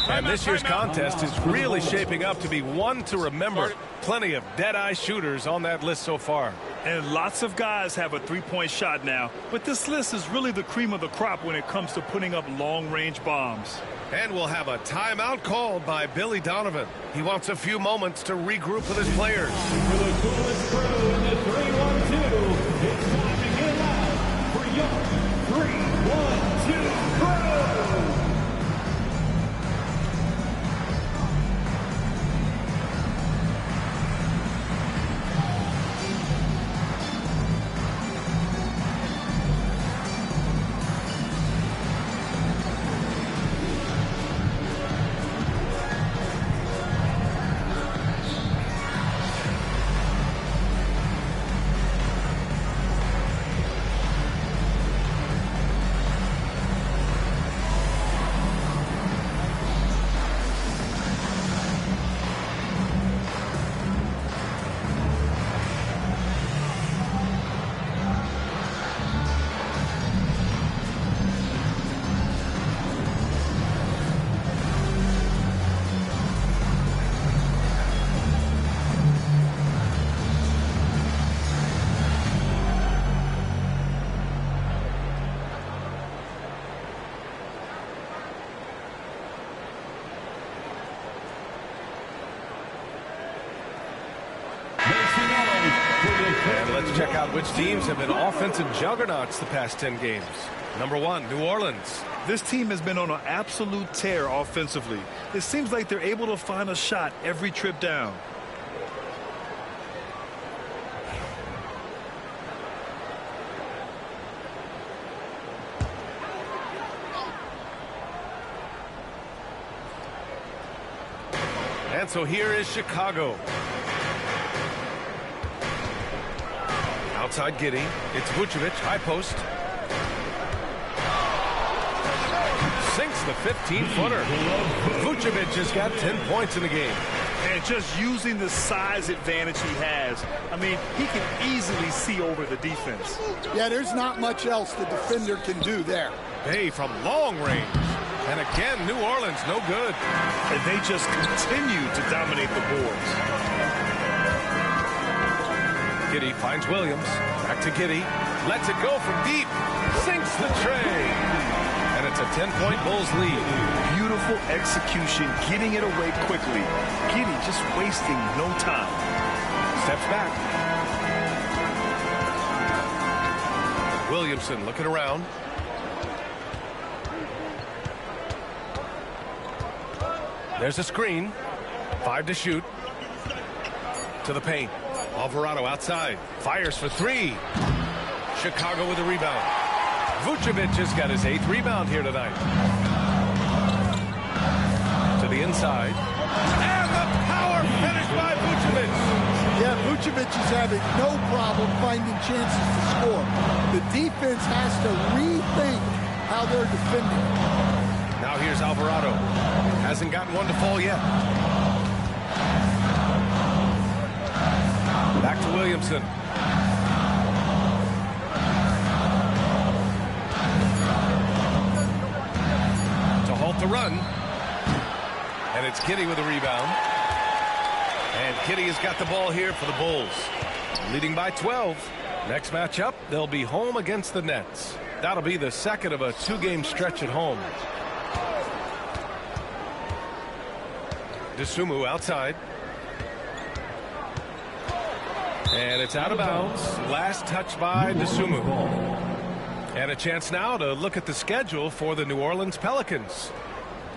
And this year's contest is really shaping up to be one to remember. Plenty of dead-eye shooters on that list so far. And lots of guys have a three-point shot now. But this list is really the cream of the crop when it comes to putting up long-range bombs. And we'll have a timeout called by Billy Donovan. He wants a few moments to regroup with his players. For the coolest crew in the 3-1-2, it's time to get out for your 3-1-2 crew. And let's check out which teams have been offensive juggernauts the past 10 games. Number 1, New Orleans. This team has been on an absolute tear offensively. It seems like they're able to find a shot every trip down. And so here is Chicago. Outside Giddey. It's Vucevic, high post. sinks the 15-footer. Vucevic has got 10 points in the game. And just using the size advantage he has, I mean, he can easily see over the defense. Yeah, there's not much else the defender can do there. Bay from long range. And again, New Orleans no good. And they just continue to dominate the boards. Giddey finds Williams. Back to Giddey. Lets it go from deep. Sinks the tray. And it's a 10-point Bulls lead. Beautiful execution, getting it away quickly. Giddey just wasting no time. Steps back. Williamson looking around. There's a screen. 5 to shoot. To the paint. Alvarado outside. Fires for 3. Chicago with a rebound. Vucevic has got his 8th rebound here tonight. To the inside. And the power finish by Vucevic. Yeah, Vucevic is having no problem finding chances to score. The defense has to rethink how they're defending. Now here's Alvarado. Hasn't gotten one to fall yet. Back to Williamson. To halt the run. And it's Giddey with a rebound. And Giddey has got the ball here for the Bulls. Leading by 12. Next matchup, they'll be home against the Nets. That'll be the second of a 2-game stretch at home. Dosunmu outside. And it's out of bounds. Last touch by Dosunmu. And a chance now to look at the schedule for the New Orleans Pelicans.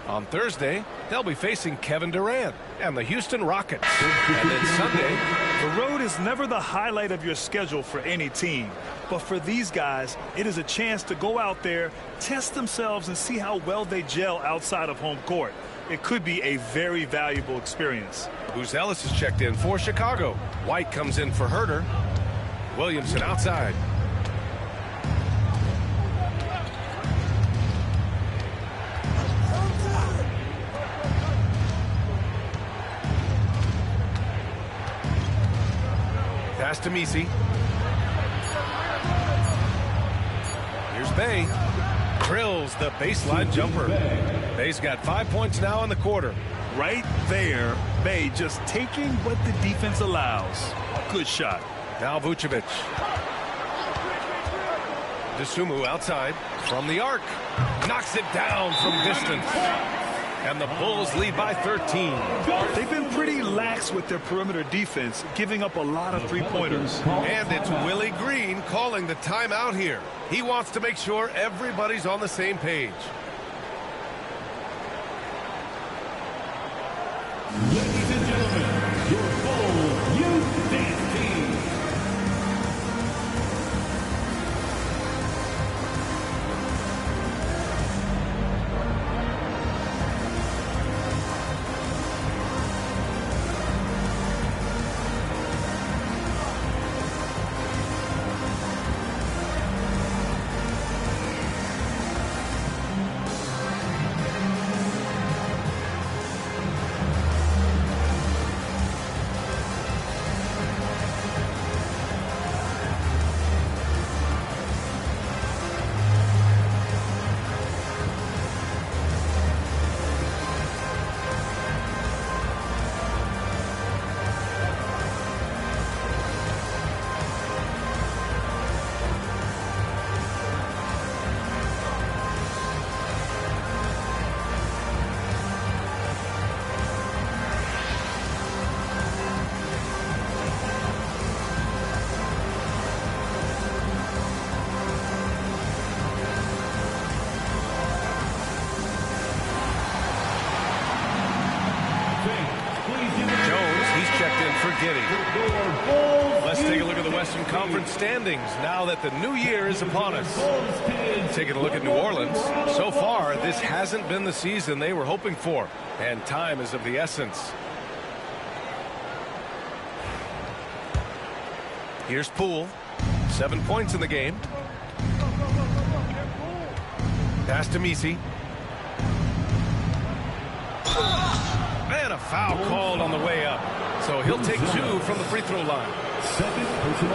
On Thursday, they'll be facing Kevin Durant and the Houston Rockets. And then Sunday, the road is never the highlight of your schedule for any team. But for these guys, it is a chance to go out there, test themselves, and see how well they gel outside of home court. It could be a very valuable experience. Booz Ellis is checked in for Chicago. White comes in for Herter. Williamson outside. Pass to Messi. Here's Bay. Drills the baseline jumper. Bay's got 5 points now in the quarter. Right there, Bay just taking what the defense allows. Good shot. Now Vucevic. Dosunmu outside from the arc. Knocks it down from distance. And the Bulls lead by 13. They've been pretty lax with their perimeter defense, giving up a lot of three-pointers. And it's Willie Green calling the timeout here. He wants to make sure everybody's on the same page. Ladies and gentlemen, your Bulls Youth Dance Team. Let's take a look at the Western Conference standings now that the new year is upon us. Taking a look at New Orleans. So far, this hasn't been the season they were hoping for, and time is of the essence. Here's Poole. 7 points in the game. Pass to Messi. And a foul called on the way up. So he'll take 2 from the free throw line.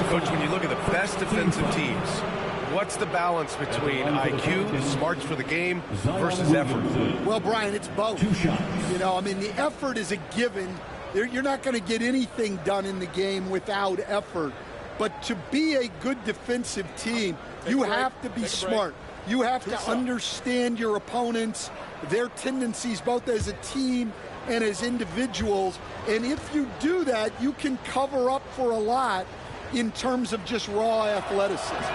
Coach, when you look at the best defensive teams, what's the balance between IQ, smarts for the game, versus effort? Well, Brian, it's both. You know, I mean, the effort is a given. You're not going to get anything done in the game without effort. But to be a good defensive team, you have to be smart. You have to understand your opponents, their tendencies, both as a team and as individuals. And if you do that, you can cover up for a lot in terms of just raw athleticism.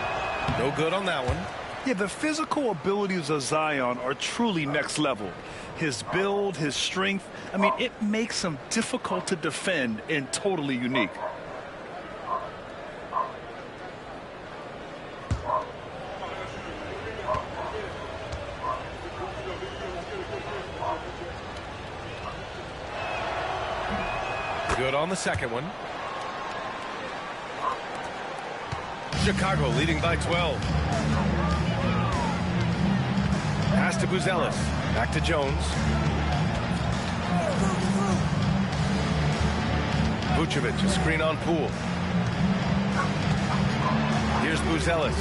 No good on that one. Yeah, the physical abilities of Zion are truly next level. His build, his strength, I mean, it makes him difficult to defend and totally unique. Good on the second one. Chicago leading by 12. Pass to Buzelis. Back to Jones. Vucevic, a screen on Poole. Here's Buzelis.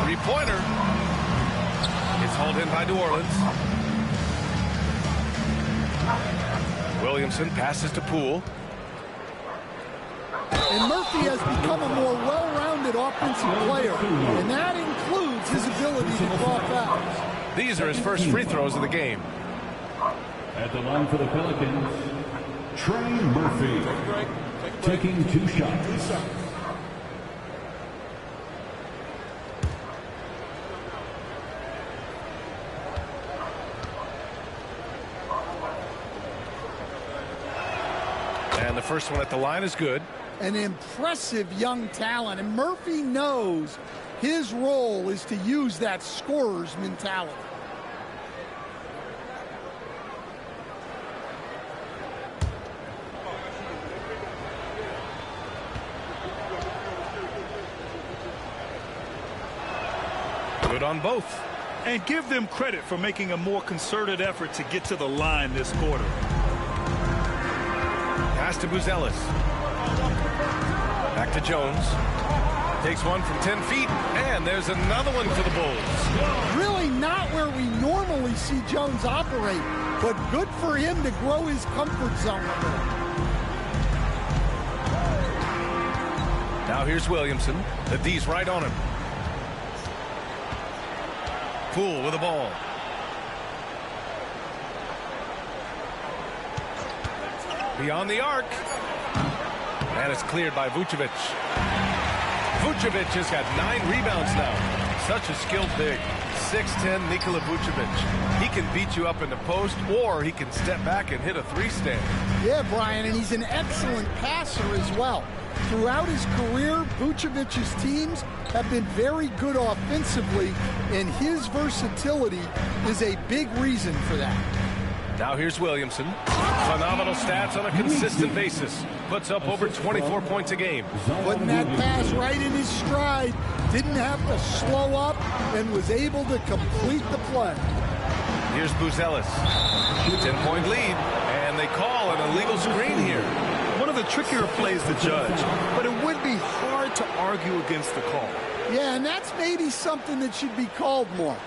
Three-pointer. It's hauled in by New Orleans. Williamson passes to Poole. And Murphy has become a more well-rounded offensive player, and that includes his ability to draw fouls. These are his first free throws of the game. At the line for the Pelicans, Trey Murphy, taking 2 shots. And the first one at the line is good. An impressive young talent, and Murphy knows his role is to use that scorer's mentality. Good on both. And give them credit for making a more concerted effort to get to the line this quarter. Pass to Buzelis. Back to Jones. Takes one from 10 feet, and there's another one for the Bulls. Really not where we normally see Jones operate, but good for him to grow his comfort zone a bit. Now here's Williamson. The D's right on him. Poole with the ball. Beyond the arc. And it's cleared by Vucevic. Vucevic has got 9 rebounds now. Such a skilled big. 6'10" Nikola Vucevic. He can beat you up in the post, or he can step back and hit a 3-stand. Yeah, Brian, and he's an excellent passer as well. Throughout his career, Vucevic's teams have been very good offensively, and his versatility is a big reason for that. Now here's Williamson. Phenomenal stats on a consistent basis. Puts up over 24 points a game. Putting that pass right in his stride. Didn't have to slow up and was able to complete the play. Here's Buzelis. 10-point lead, and they call an illegal screen here. One of the trickier plays to judge, but it would be hard to argue against the call. Yeah, and that's maybe something that should be called more.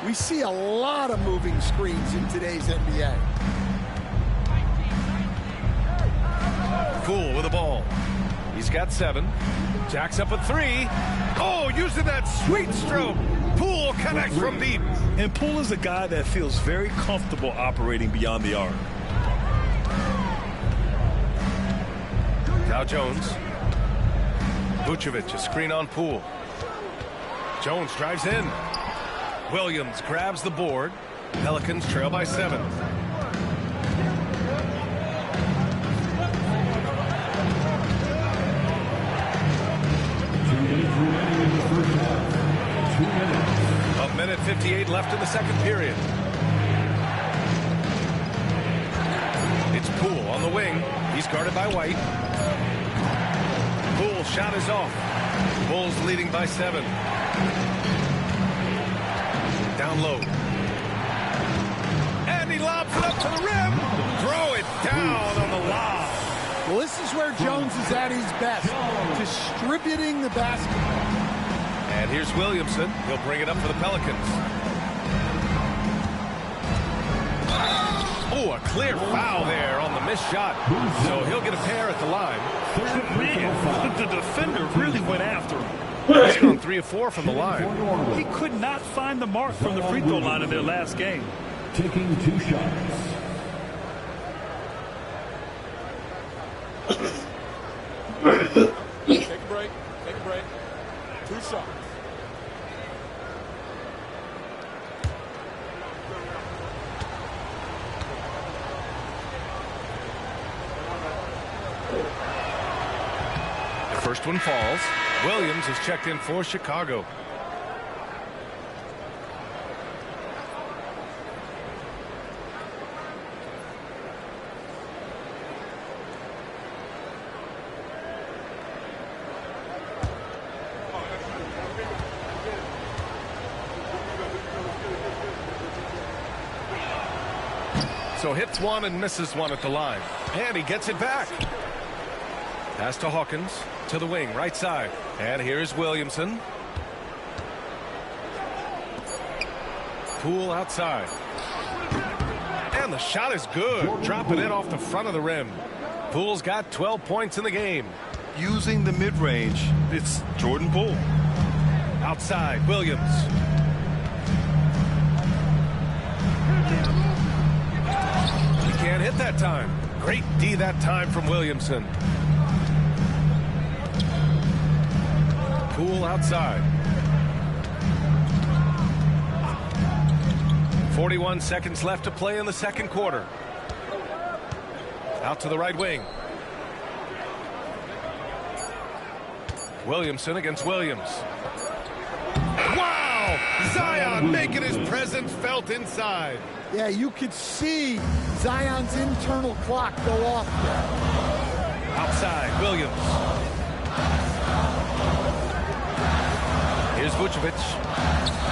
We see a lot of moving screens in today's NBA. Poole with the ball. He's got 7. Jacks up a 3. Oh, using that sweet stroke. Poole connects from deep. And Poole is a guy that feels very comfortable operating beyond the arc. Now Jones. Vucevic, a screen on Poole. Jones drives in. Williams grabs the board. Pelicans trail by 7. A minute 58 left in the second period. It's Poole on the wing. He's guarded by White. Poole shot is off. Bulls leading by 7. down low. And he lobs it up to the rim. Throw it down on the lob. Well, this is where Jones is at his best, distributing the basketball. And here's Williamson. He'll bring it up for the Pelicans. Oh, a clear foul there on the missed shot. So he'll get a pair at the line. Man, the defender really went after him. He's gone 3 of 4 from the line. He could not find the mark from the free throw line in their last game. Taking 2 shots. Take a break. Take a break. 2 shots. The first one falls. Williams is checked in for Chicago. So hits one and misses one at the line. And he gets it back. Pass to Hawkins. To the wing, right side. And here's Williamson. Poole outside. And the shot is good. Dropping it off the front of the rim. Poole's got 12 points in the game. Using the mid-range, it's Jordan Poole. Outside, Williams. He can't hit that time. Great D that time from Williamson. Poole outside. 41 seconds left to play in the second quarter. Out to the right wing. Williamson against Williams. Wow! Zion making his presence felt inside. Yeah, you could see Zion's internal clock go off there. Outside, Williams. Here's Vucevic.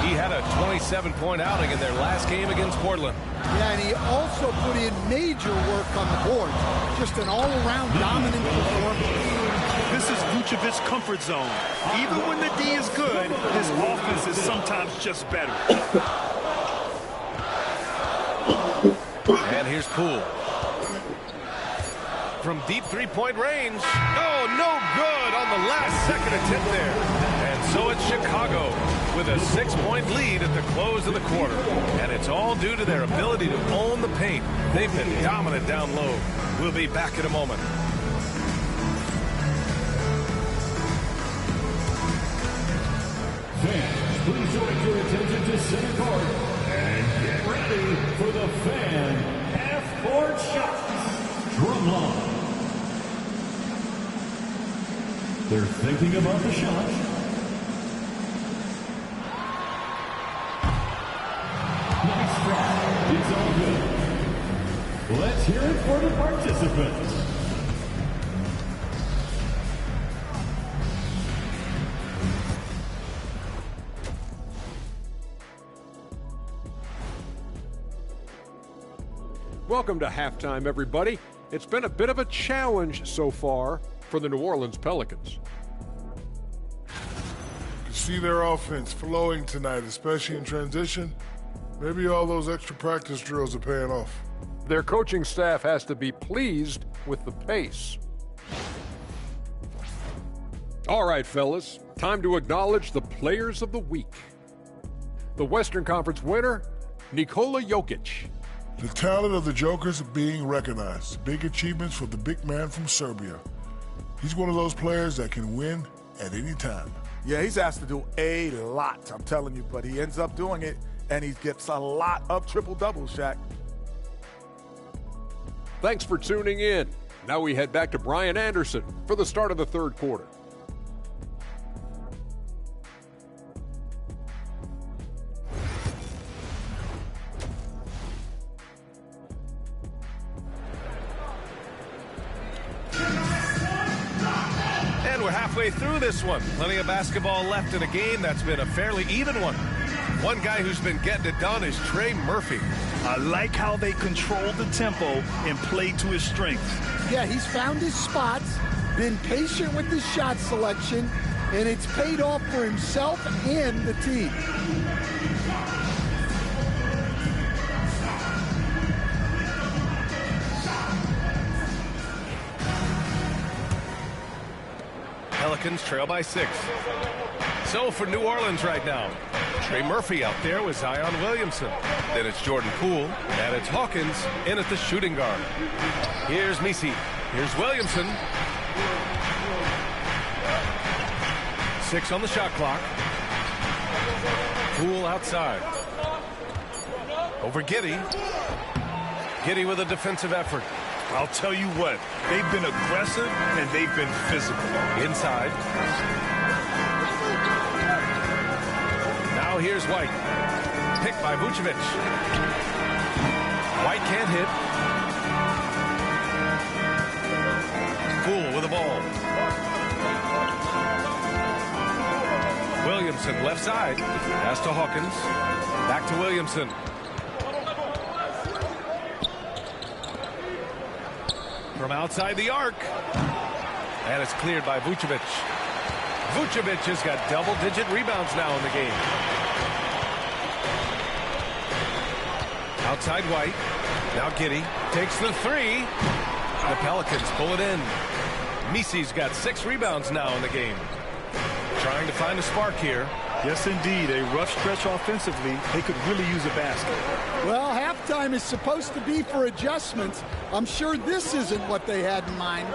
He had a 27-point outing in their last game against Portland. Yeah, and he also put in major work on the board. Just an all-around dominant performance. This is Vucevic's comfort zone. Even when the D is good, his offense is sometimes just better. And here's Poole. From deep three-point range. Oh, no good on the last second attempt there. And so it's Chicago with a 6-point lead at the close of the quarter. And it's all due to their ability to own the paint. They've been dominant down low. We'll be back in a moment. Fans, please direct your attention to center court and get ready for the fan half-court shots. Drumline. They're thinking about the shot. Nice try. It's all good. Let's hear it for the participants. Welcome to halftime, everybody. It's been a bit of a challenge so far for the New Orleans Pelicans. You see their offense flowing tonight, especially in transition. Maybe all those extra practice drills are paying off. Their coaching staff has to be pleased with the pace. All right, fellas, time to acknowledge the players of the week. The Western Conference winner, Nikola Jokic. The talent of the Jokers being recognized. Big achievements for the big man from Serbia. He's one of those players that can win at any time. Yeah, he's asked to do a lot, I'm telling you, but he ends up doing it, and he gets a lot of triple-doubles, Shaq. Thanks for tuning in. Now we head back to Brian Anderson for the start of the third quarter. And we're halfway through this one. Plenty of basketball left in a game that's been a fairly even one. One guy who's been getting it done is Trey Murphy. I like how they control the tempo and play to his strengths. Yeah, he's found his spots, been patient with his shot selection, and it's paid off for himself and the team. Pelicans trail by 6. So for New Orleans right now, Trey Murphy out there with Zion Williamson. Then it's Jordan Poole, and it's Hawkins in at the shooting guard. Here's Misi. Here's Williamson. 6 on the shot clock. Poole outside. Over Giddey. Giddey with a defensive effort. I'll tell you what, they've been aggressive and they've been physical. Inside. Now here's White. Picked by Vucevic. White can't hit. Poole with the ball. Williamson left side. Pass to Hawkins. Back to Williamson. From outside the arc. And it's cleared by Vucevic. Vucevic has got double-digit rebounds now in the game. Outside White. Now Giddey takes the 3. The Pelicans pull it in. Misi's got 6 rebounds now in the game. Trying to find a spark here. Yes, indeed. A rough stretch offensively. They could really use a basket. Well, halftime is supposed to be for adjustments. I'm sure this isn't what they had in mind.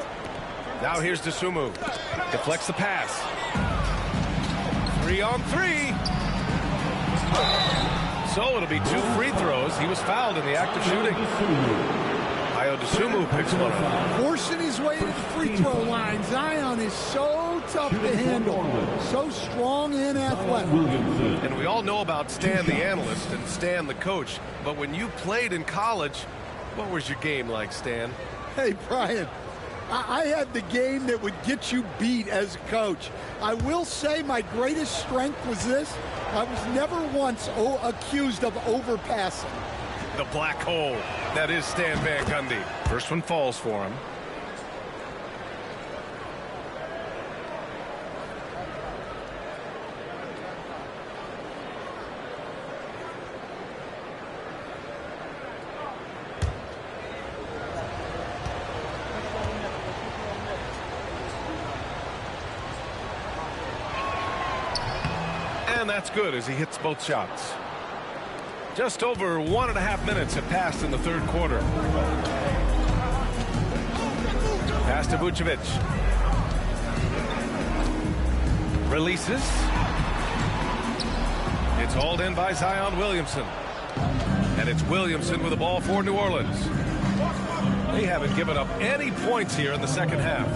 Now here's Dosunmu. Deflects the pass. 3 on 3. So it'll be 2 free throws. He was fouled in the act of shooting. Dosunmu picks one up. Forcing his way to the free throw line. Zion is so tough to handle. So strong and athletic. And we all know about Stan the analyst and Stan the coach. But when you played in college, what was your game like, Stan? Hey, Brian, I had the game that would get you beat as a coach. I will say my greatest strength was this. I was never once accused of overpassing. The black hole. That is Stan Van Gundy. First one falls for him. And that's good as he hits both shots. Just over 1.5 minutes have passed in the third quarter. Pass to Vucevic. Releases. It's hauled in by Zion Williamson. And it's Williamson with the ball for New Orleans. They haven't given up any points here in the second half.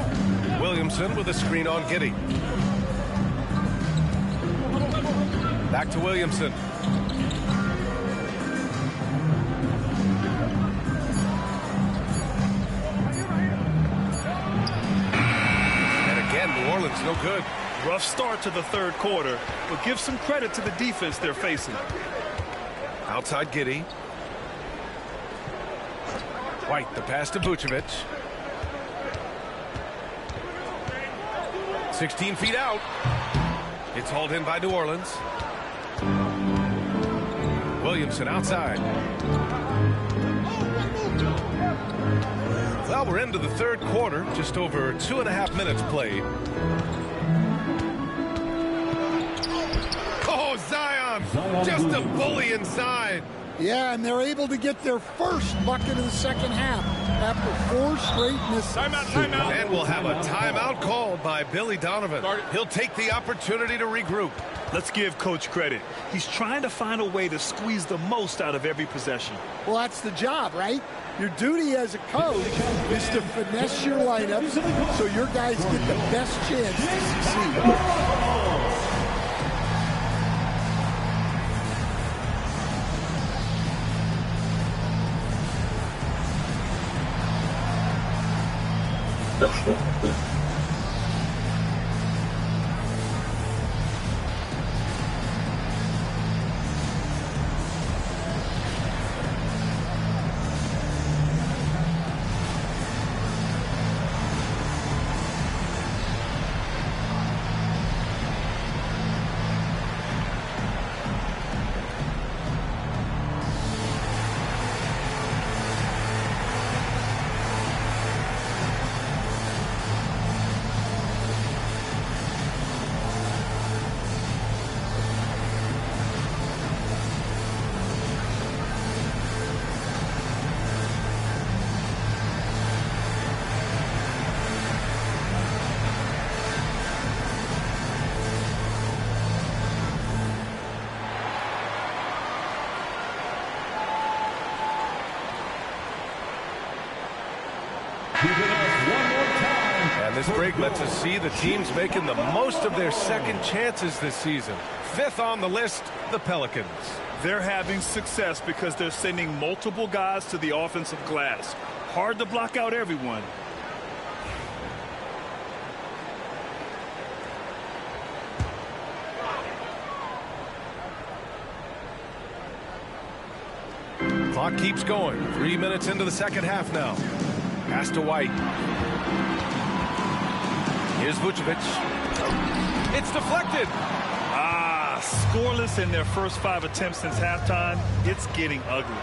Williamson with a screen on Giddey. Back to Williamson. New Orleans no good. Rough start to the third quarter, but give some credit to the defense they're facing. Outside Giddey. White, the pass to Vucevic. 16 feet out. It's hauled in by New Orleans. Williamson outside. Well, we're into the third quarter, just over 2.5 minutes played. Oh, Zion, just a bully inside. Yeah, and they're able to get their first bucket of the second half after 4 straight misses. Timeout. And we'll have a timeout called by Billy Donovan. He'll take the opportunity to regroup. Let's give Coach credit. He's trying to find a way to squeeze the most out of every possession. Well, that's the job, right? Your duty as a coach is to finesse your lineups so your guys get the best chance to succeed. And this break lets us see the teams making the most of their second chances this season. Fifth on the list, the Pelicans. They're having success because they're sending multiple guys to the offensive glass. Hard to block out everyone. Clock keeps going. 3 minutes into the second half now. Pass to White. Here's Vucevic. It's deflected. Scoreless in their first 5 attempts since halftime. It's getting ugly.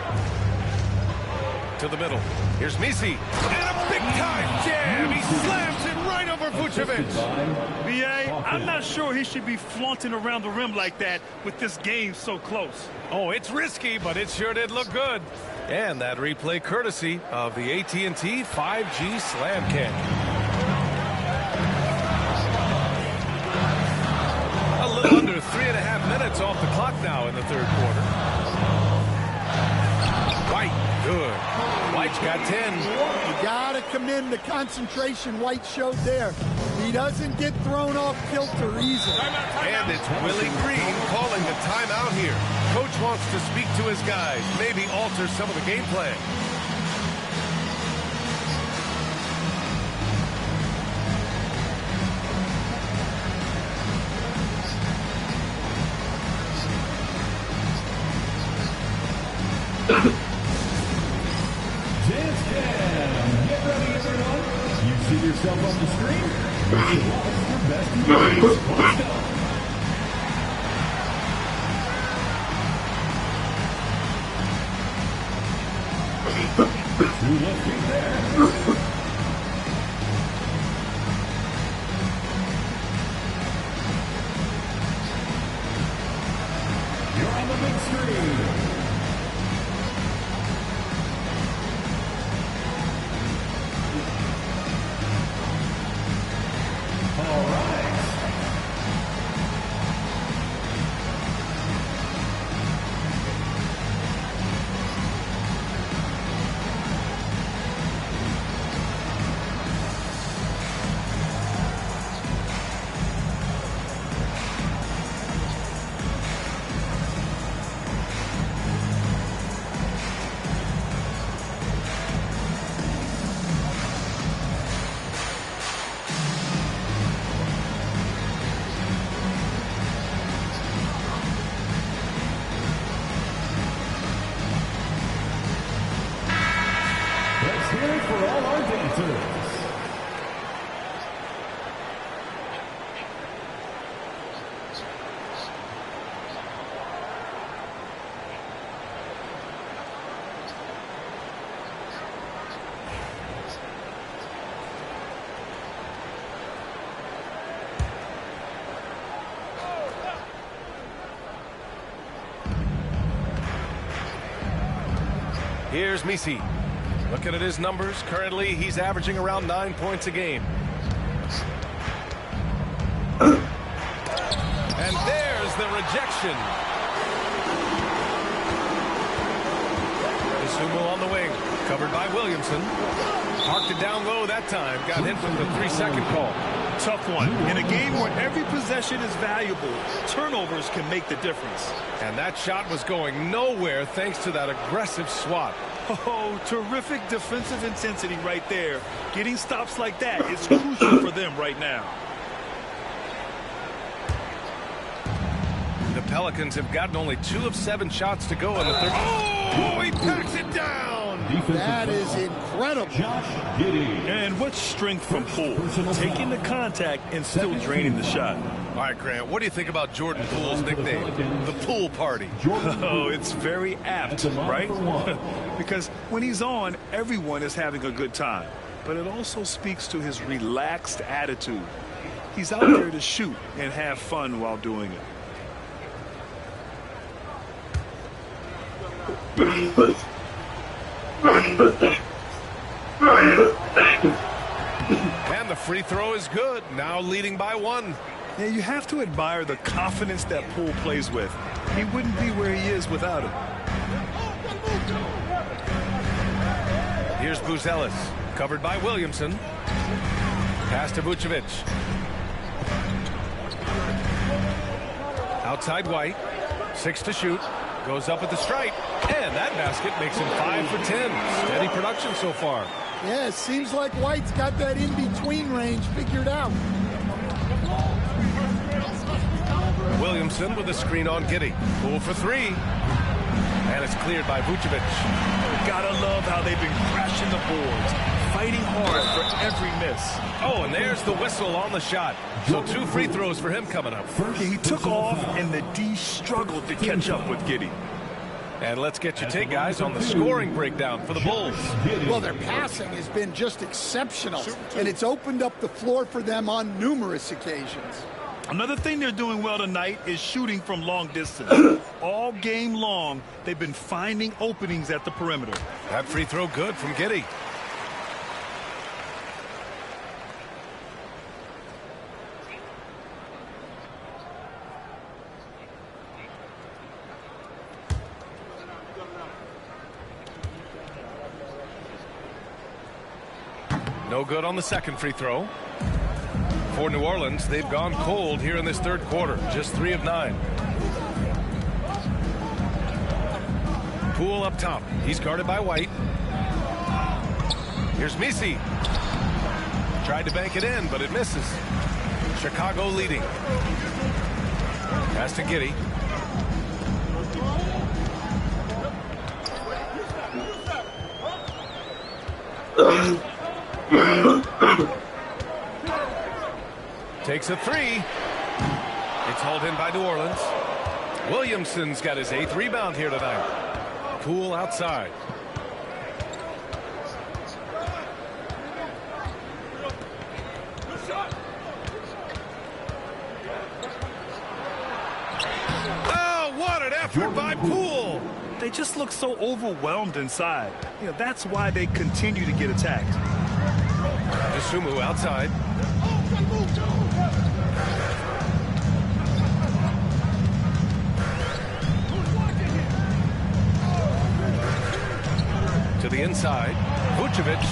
To the middle. Here's Misi. And a big-time jam. He slams it right over Vucevic. B.A., I'm not sure he should be flaunting around the rim like that with this game so close. Oh, it's risky, but it sure did look good. And that replay courtesy of the AT&T 5G Slam Cam. A little under 3.5 minutes off the clock now in the third quarter. White, good. White's got 10. You got to commend the concentration White showed there. He doesn't get thrown off kilter easily. And it's Willie Green calling the timeout here. Coach wants to speak to his guys, maybe alter some of the game plan. Get ready, everyone. You see yourself on the screen? Your best days. Let's go. Let's get there. You're on the big screen. All right. Let's hear it for all our dancers. Here's Misi. Looking at his numbers, currently he's averaging around 9 points a game. And there's the rejection. Isumu on the wing, covered by Williamson. Parked it down low that time, got hit with the 3-second call. Tough one. In a game where every possession is valuable, turnovers can make the difference. And that shot was going nowhere thanks to that aggressive swat. Oh, terrific defensive intensity right there. Getting stops like that is crucial for them right now. The Pelicans have gotten only 2 of 7 shots to go in the third. Oh, he packs it down. That is incredible. And what strength from Poole. Taking the contact and still draining the shot. All right, Grant, what do you think about Jordan Poole's nickname, the Pool Party? Oh, it's very apt, right? Because when he's on, everyone is having a good time. But it also speaks to his relaxed attitude. He's out there to shoot and have fun while doing it. And the free throw is good, now leading by 1. Yeah, you have to admire the confidence that Poole plays with. He wouldn't be where he is without it. Here's Buzelis. Covered by Williamson. Pass to Vucevic. Outside White. 6 to shoot. Goes up at the stripe. And that basket makes him 5 for 10. Steady production so far. Yeah, it seems like White's got that in-between range figured out. Williamson with a screen on Giddey. Poole for 3. And it's cleared by Vucevic. Gotta love how they've been crashing the boards, fighting hard for every miss. Oh, and there's the whistle on the shot. So 2 free throws for him coming up. He took off, and the D struggled to catch up with Giddey. And let's get your take, guys, on the scoring breakdown for the Bulls. Well, their passing has been just exceptional, and it's opened up the floor for them on numerous occasions. Another thing they're doing well tonight is shooting from long distance. All game long, they've been finding openings at the perimeter. That free throw good from Giddey. No good on the second free throw. For New Orleans, they've gone cold here in this third quarter. Just 3 of 9. Poole up top. He's guarded by White. Here's Messi. Tried to bank it in, but it misses. Chicago leading. Pass to Giddey. Takes a 3. It's hauled in by New Orleans. Williamson's got his 8th rebound here tonight. Poole outside. Oh, what an effort by Poole. They just look so overwhelmed inside. That's why they continue to get attacked. Dosunmu outside. To the inside. Vucevic.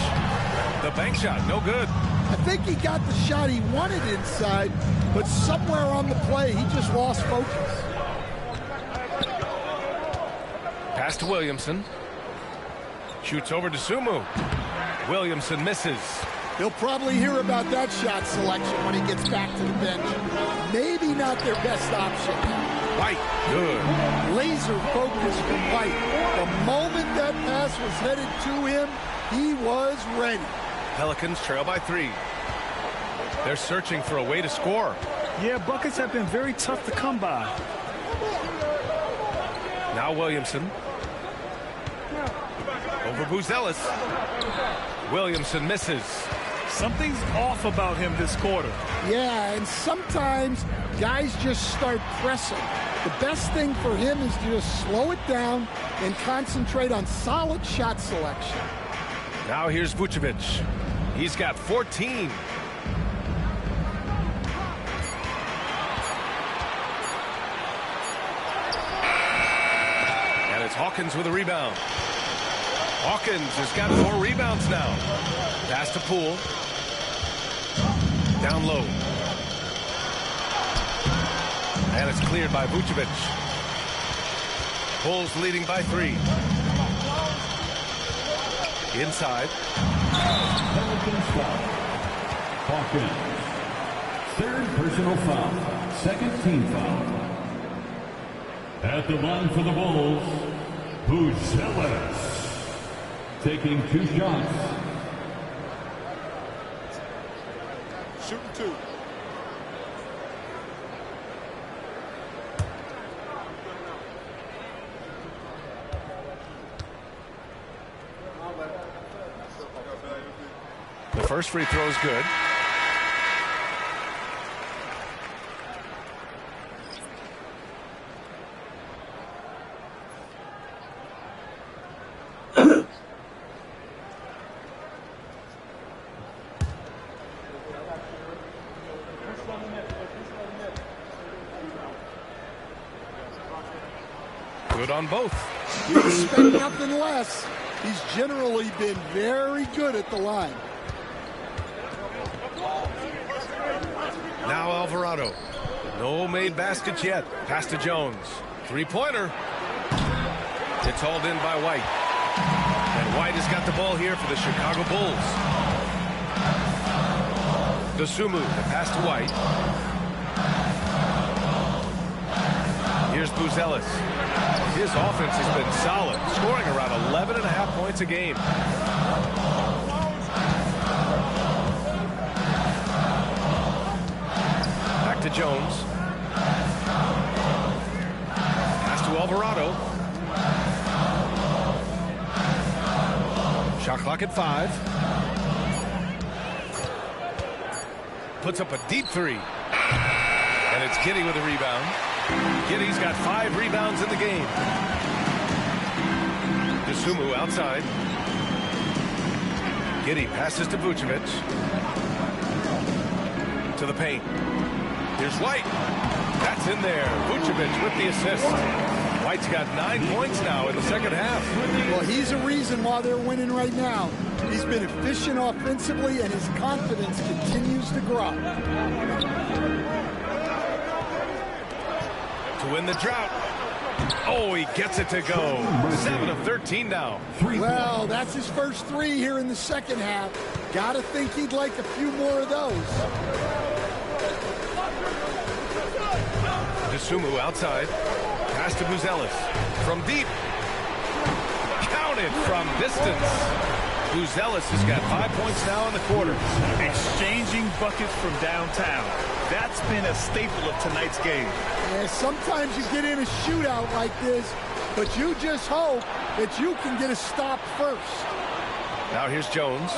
The bank shot. No good. I think he got the shot he wanted inside, but somewhere on the play, he just lost focus. Pass to Williamson. Shoots over to Dosunmu. Williamson misses. He'll probably hear about that shot selection when he gets back to the bench. Maybe not their best option. White, good. Laser focus from White. The moment that pass was headed to him, he was ready. Pelicans trail by 3. They're searching for a way to score. Yeah, buckets have been very tough to come by. Now Williamson. Over Buzelis. Williamson misses. Something's off about him this quarter. Yeah, and sometimes guys just start pressing. The best thing for him is to just slow it down and concentrate on solid shot selection. Now here's Vucevic. He's got 14. And it's Hawkins with a rebound. Hawkins has got 4 rebounds now. Pass to Poole. Down low. And it's cleared by Vucevic. Bulls leading by 3. Inside. Pelicans foul. Hawkins. 3rd personal foul. 2nd team foul. At the line for the Bulls, Buzelis. Taking 2 shots. Shooting 2. The first free throw is good. Good on both. You expect nothing less. He's generally been very good at the line. Now Alvarado. No made baskets yet. Pass to Jones. Three-pointer. It's hauled in by White. And White has got the ball here for the Chicago Bulls. Dosunmu, the pass to White. Here's Buzelis. His offense has been solid, scoring around 11.5 points a game. Back to Jones. Pass to Alvarado. Shot clock at 5. Puts up a deep three. And it's Giddey with a rebound. Giddey's got 5 rebounds in the game. Dosunmu outside. Giddey passes to Vucevic. To the paint. Here's White. That's in there. Vucevic with the assist. White's got 9 points now in the second half. Well, he's a reason why they're winning right now. He's been efficient offensively, and his confidence continues to grow. To win the drought. Oh, he gets it to go. 7 of 13 now. Well, that's his first 3 here in the second half. Gotta think he'd like a few more of those. Dosunmu outside. Pass to Buzelis. From deep. Counted from distance. Buzelis has got 5 points now in the quarter. Exchanging buckets from downtown. That's been a staple of tonight's game. Yeah, sometimes you get in a shootout like this, but you just hope that you can get a stop first. Now here's Jones.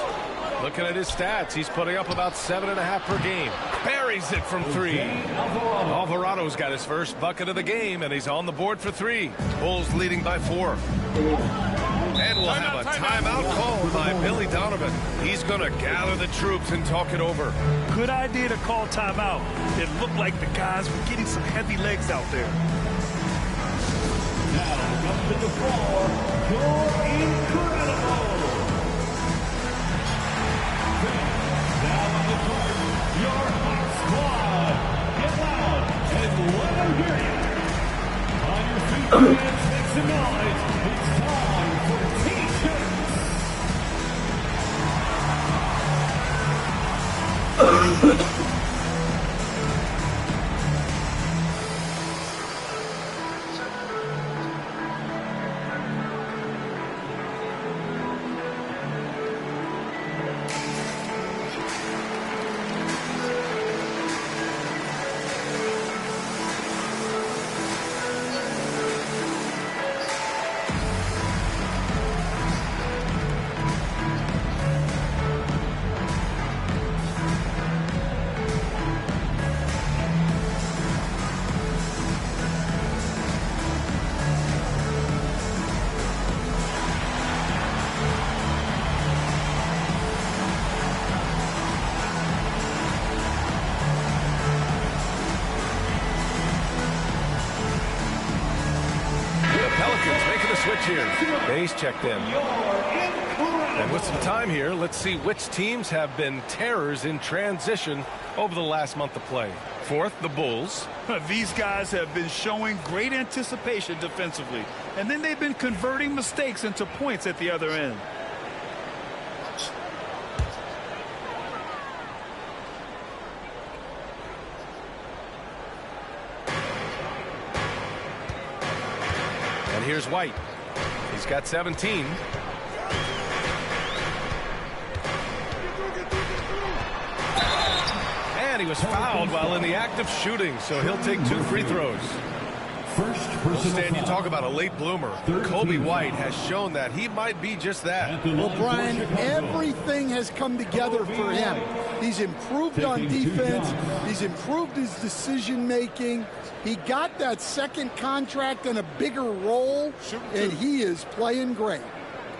Looking at his stats, he's putting up about 7.5 per game. Buries it from 3. Alvarado's got his first bucket of the game, and he's on the board for 3. Bulls leading by 4. And we'll have a timeout called by Billy Donovan. He's going to gather the troops and talk it over. Good idea to call timeout. It looked like the guys were getting some heavy legs out there. Now up to the floor, you're incredible. Now on the court, your hot squad. Get loud and let them hear you. On your feet, fans, make some noise. It's time for T-shirts. Base checked in. And with some time here, let's see which teams have been terrors in transition over the last month of play. Fourth, the Bulls. These guys have been showing great anticipation defensively, and then they've been converting mistakes into points at the other end. And here's White. He's got 17. And he was fouled while in the act of shooting, so he'll take 2 free throws. Stan, you talk about a late bloomer. Kobe White has shown that he might be just that. Well, Brian, everything has come together for him. He's improved on defense. He's improved his decision-making. He got that second contract and a bigger role, and he is playing great.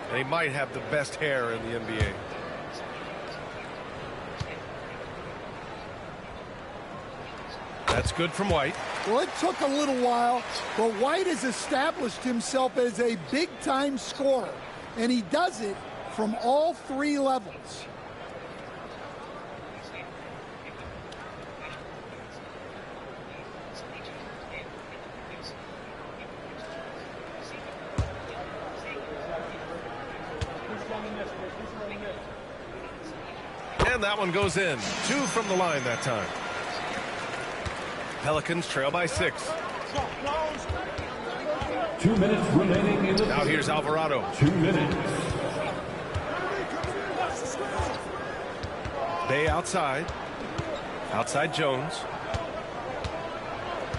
And he might have the best hair in the NBA. That's good from White. Well, it took a little while, but White has established himself as a big-time scorer. and he does it from all three levels. And that one goes in. 2 from the line that time. Pelicans trail by 6. 2 minutes remaining in the Now here's Alvarado. 2 minutes. Bay outside. Outside Jones.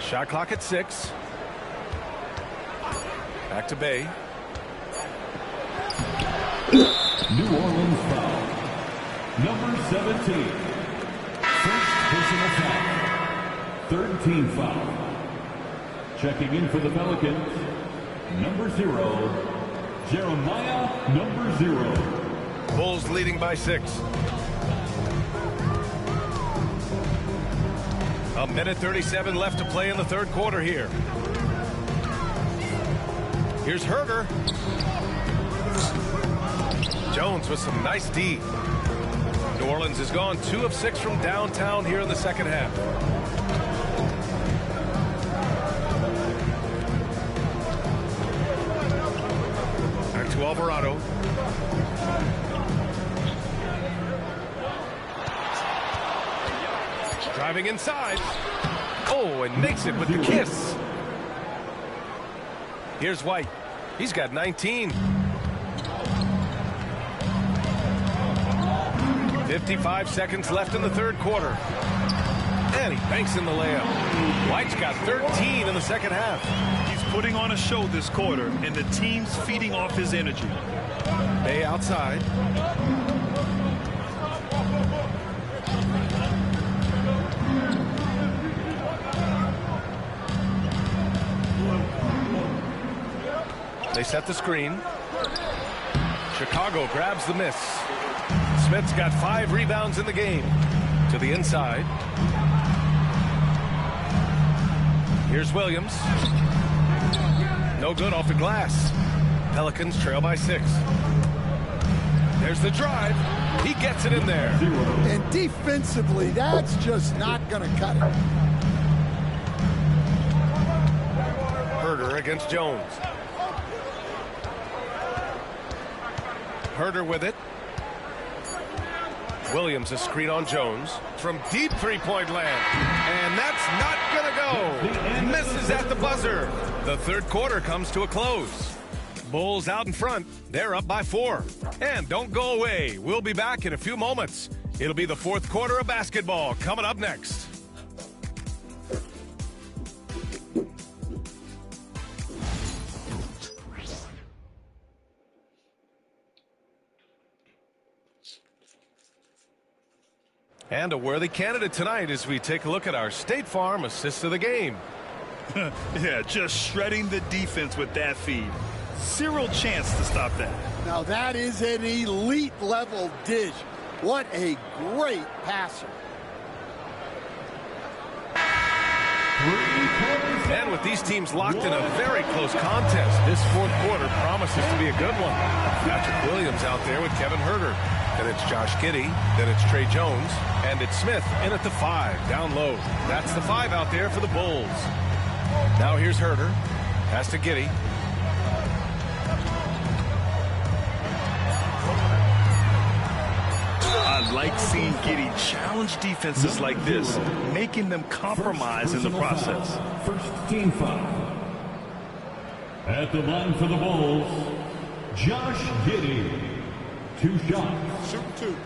Shot clock at 6. Back to Bay. New Orleans foul. Number 17. First personal foul. Third team foul. Checking in for the Pelicans. Number 0. Jeremiah, number 0. Bulls leading by 6. A minute 37 left to play in the third quarter here. Here's Herder. Jones with some nice D. New Orleans has gone 2 of 6 from downtown here in the second half. Back to Alvarado. Driving inside. Oh, and makes it with the kiss. Here's White. He's got 19. 55 seconds left in the third quarter. And he banks in the layup. White's got 13 in the second half. He's putting on a show this quarter, and the team's feeding off his energy. Bay outside. They set the screen. Chicago grabs the miss. Smith's got 5 rebounds in the game. To the inside. Here's Williams. No good off the glass. Pelicans trail by 6. There's the drive. He gets it in there. And defensively, that's just not going to cut it. Herder against Jones. Herder with it. Williams a screen on Jones from deep three-point land. And that's not going to go. Misses at the buzzer. The third quarter comes to a close. Bulls out in front. They're up by 4. And don't go away. We'll be back in a few moments. It'll be the fourth quarter of basketball coming up next. And a worthy candidate tonight as we take a look at our State Farm assist of the game. Yeah, just shredding the defense with that feed. Zero chance to stop that. Now that is an elite level dish. What a great passer. And with these teams locked in a very close contest, this fourth quarter promises to be a good one. Patrick Williams out there with Kevin Herder. Then it's Josh Giddey. Then it's Trey Jones. And it's Smith in at the 5, down low. That's the 5 out there for the Bulls. Now here's Herder. Pass to Giddey. I like seeing Giddey challenge defenses like this, making them compromise in the process. First team foul. At the line for the Bulls, Josh Giddey. 2 shots. Shoot 2.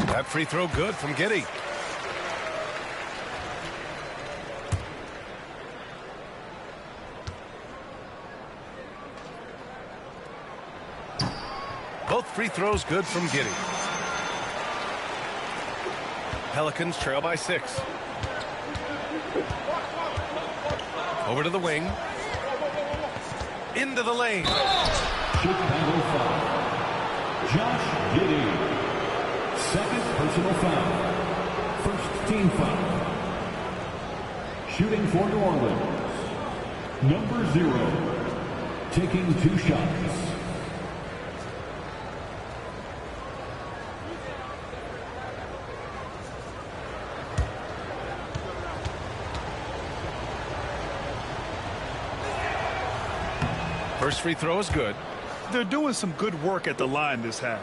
That free throw good from Giddey. Both free throws good from Giddey. Pelicans trail by 6. Over to the wing. Into the lane. Chicago foul. Josh Giddey. Second personal foul. team foul. Shooting for New Orleans, number 0, taking 2 shots. First free throw is good. They're doing some good work at the line this half.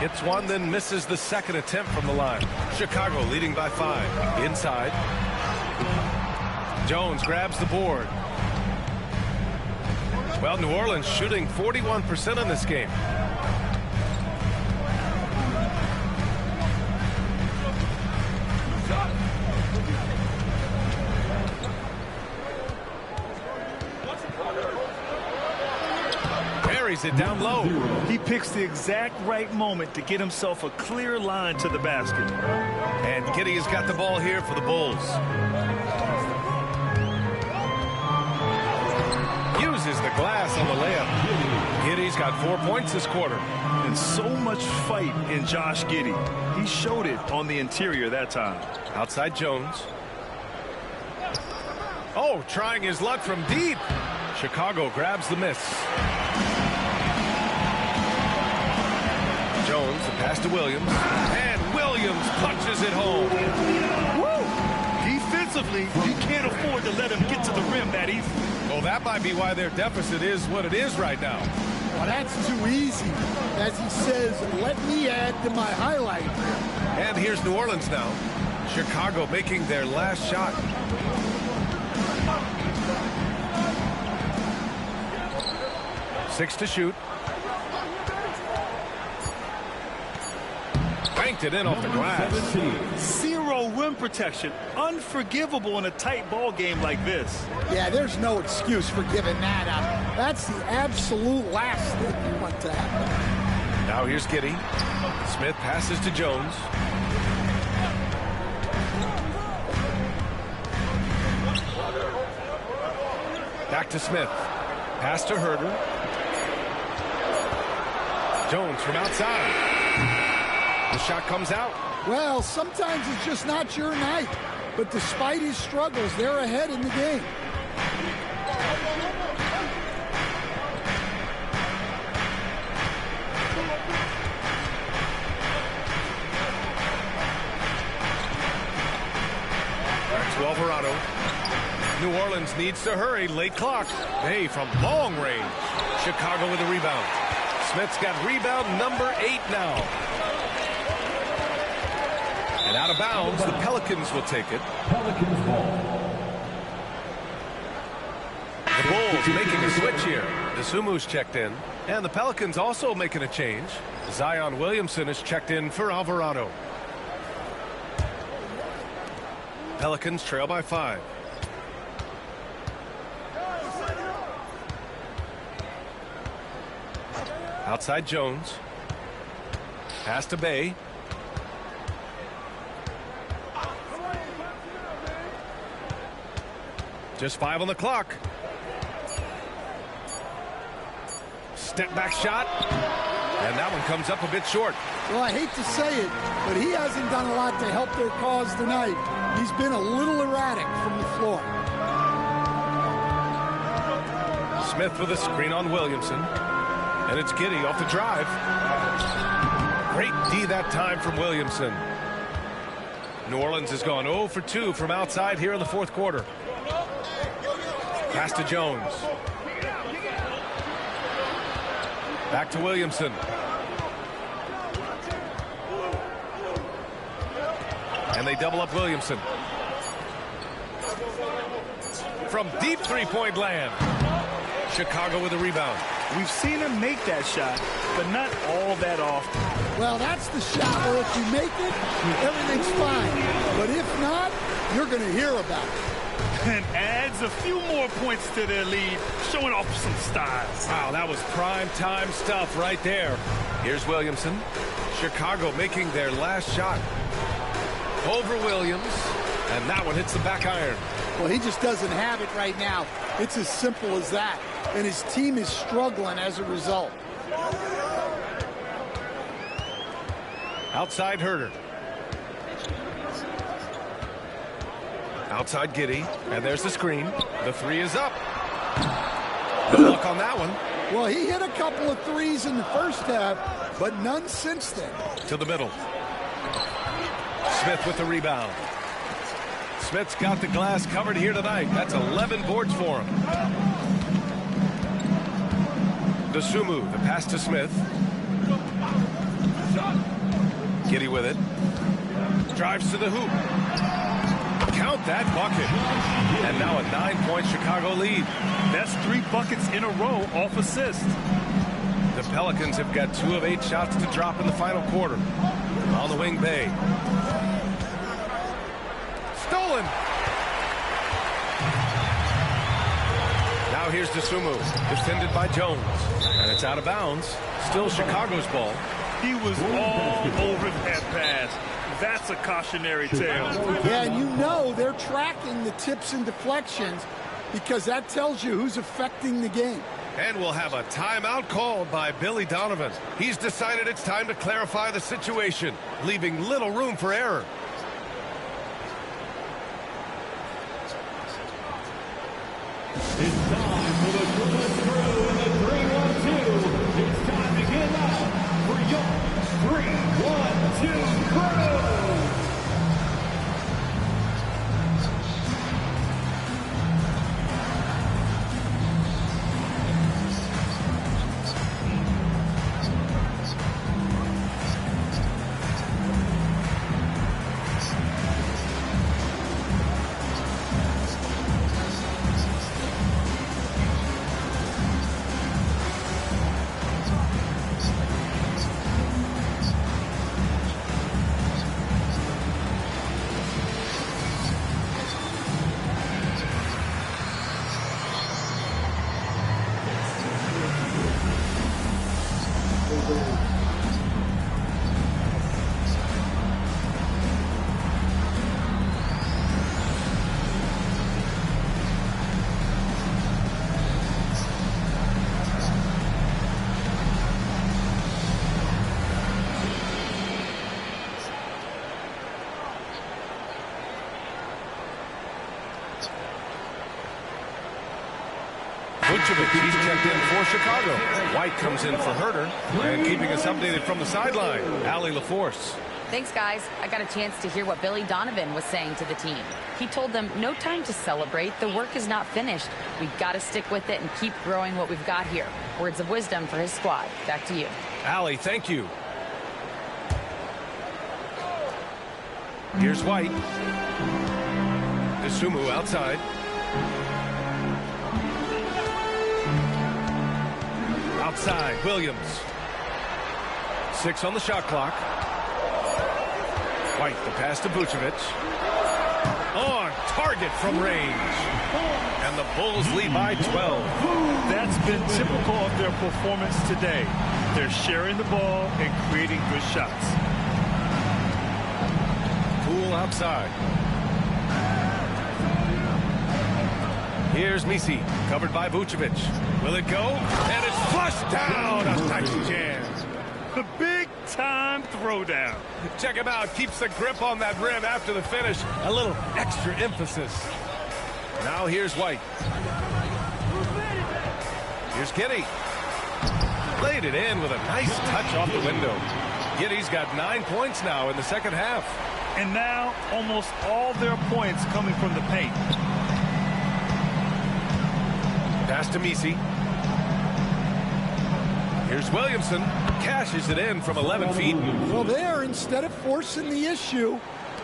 Hits one, then misses the second attempt from the line. Chicago leading by 5. Inside. Jones grabs the board. Well, New Orleans shooting 41% in this game. Buries it down low. He picks the exact right moment to get himself a clear line to the basket. And Giddey has got the ball here for the Bulls. Uses the glass on the layup. Giddey's got 4 points this quarter. And so much fight in Josh Giddey. He showed it on the interior that time. Outside Jones. Oh, trying his luck from deep. Chicago grabs the miss. Jones, the pass to Williams. And Williams punches it home. Woo! Defensively, you can't afford to let him get to the rim that easy. Well, that might be why their deficit is what it is right now. Well, that's too easy. As he says, let me add to my highlight. And here's New Orleans now. Chicago making their last shot. Six to shoot. Banked it in off the glass. 0 rim protection. Unforgivable in a tight ball game like this. Yeah, there's no excuse for giving that up. That's the absolute last thing you want to happen. Now here's Giddey. Smith passes to Jones. Back to Smith. Pass to Herter. Jones from outside. The shot comes out. Well, sometimes it's just not your night. But despite his struggles, they're ahead in the game. Back to Alvarado. New Orleans needs to hurry. Late clock. Bay from long range. Chicago with a rebound. Smith's got rebound number 8 now. And out of bounds, the Pelicans will take it. Pelicans ball. The Bulls making a switch here. Desumu's checked in. And the Pelicans also making a change. Zion Williamson is checked in for Alvarado. Pelicans trail by 5. Outside Jones. Pass to Bay. Just 5 on the clock. Step back shot. And that one comes up a bit short. Well, I hate to say it, but he hasn't done a lot to help their cause tonight. He's been a little erratic from the floor. Smith with a screen on Williamson. And it's Giddey off the drive. Great D that time from Williamson. New Orleans has gone 0 for 2 from outside here in the fourth quarter. Pass to Jones. Back to Williamson. And they double up Williamson. From deep three-point land. Chicago with a rebound. We've seen him make that shot, but not all that often. Well, that's the shot where if you make it, everything's fine. But if not, you're going to hear about it. And adds a few more points to their lead, showing off some style. Wow, that was prime time stuff right there. Here's Williamson. Chicago making their last shot. Over Williams. And that one hits the back iron. Well, he just doesn't have it right now. It's as simple as that. And his team is struggling as a result. Outside Herter. Outside Giddey. And there's the screen. The three is up. Good luck on that one. Well, he hit a couple of threes in the first half, but none since then. To the middle. Smith with the rebound. Smith's got the glass covered here tonight. That's 11 boards for him. Dosunmu, the pass to Smith. Giddey with it. Drives to the hoop. Count that bucket. And now a 9-point Chicago lead. That's 3 buckets in a row off assist. The Pelicans have got 2 of 8 shots to drop in the final quarter. On the wing, Bay. Stolen. Now here's Dosunmu, defended by Jones. And it's out of bounds. Still Chicago's ball. He was all over that pass. That's a cautionary tale. Yeah, and you know they're tracking the tips and deflections because that tells you who's affecting the game. And we'll have a timeout called by Billy Donovan. He's decided it's time to clarify the situation, leaving little room for error. It's time for the Brooklyn Crew in the 3-1-2. It's time to get up for your 3-1-2 crew. He's checked in for Chicago. White comes in for Herter. And keeping us updated from the sideline, Allie LaForce. Thanks, guys. I got a chance to hear what Billy Donovan was saying to the team. He told them, no time to celebrate. The work is not finished. We've got to stick with it and keep growing what we've got here. Words of wisdom for his squad. Back to you. Allie, thank you. Here's White. Dosunmu outside. Outside, Williams. 6 on the shot clock. White, the pass to Vucevic. On target from range. And the Bulls lead by 12. That's been typical of their performance today. They're sharing the ball and creating good shots. Poole outside. Here's Misi, covered by Vucevic. Will it go? And it's flushed down. A nice jam. The big-time throwdown. Check him out. Keeps the grip on that rim after the finish. A little extra emphasis. Now here's White. Here's Giddey. Laid it in with a nice touch off the window. Giddey's got 9 points now in the second half. And now almost all their points coming from the paint. Pass to Misi. Here's Williamson. Cashes it in from 11 feet. Well, there, instead of forcing the issue,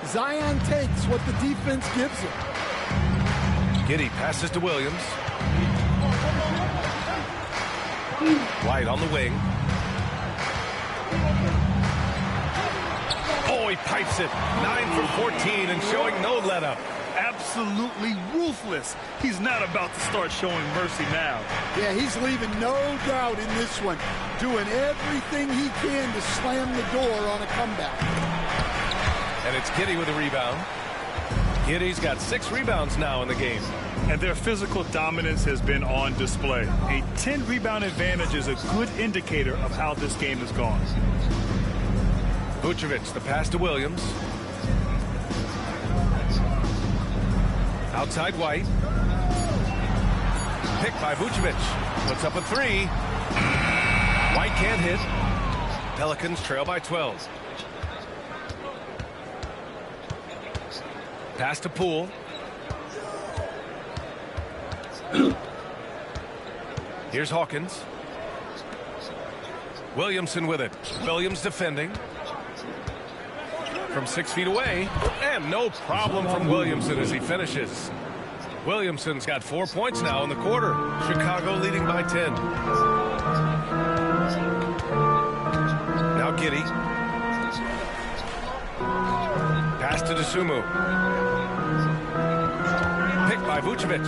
Zion takes what the defense gives him. Giddey passes to Williams. White on the wing. Oh, he pipes it. 9 for 14 and showing no let-up. Absolutely ruthless. He's not about to start showing mercy now. Yeah, he's leaving no doubt in this one. Doing everything he can to slam the door on a comeback. And it's Giddey with a rebound. Giddey's got 6 rebounds now in the game. And their physical dominance has been on display. A 10-rebound advantage is a good indicator of how this game has gone. Vucevic, the pass to Williams. Outside White. Picked by Vucevic. Puts up a 3. White can't hit. Pelicans trail by 12. Pass to Poole. Here's Hawkins. Williamson with it. Williams defending. From 6 feet away. And no problem from Williamson as he finishes. Williamson's got 4 points now in the quarter. Chicago leading by 10. Now Giddey. Pass to Dosunmu. Picked by Vucevic.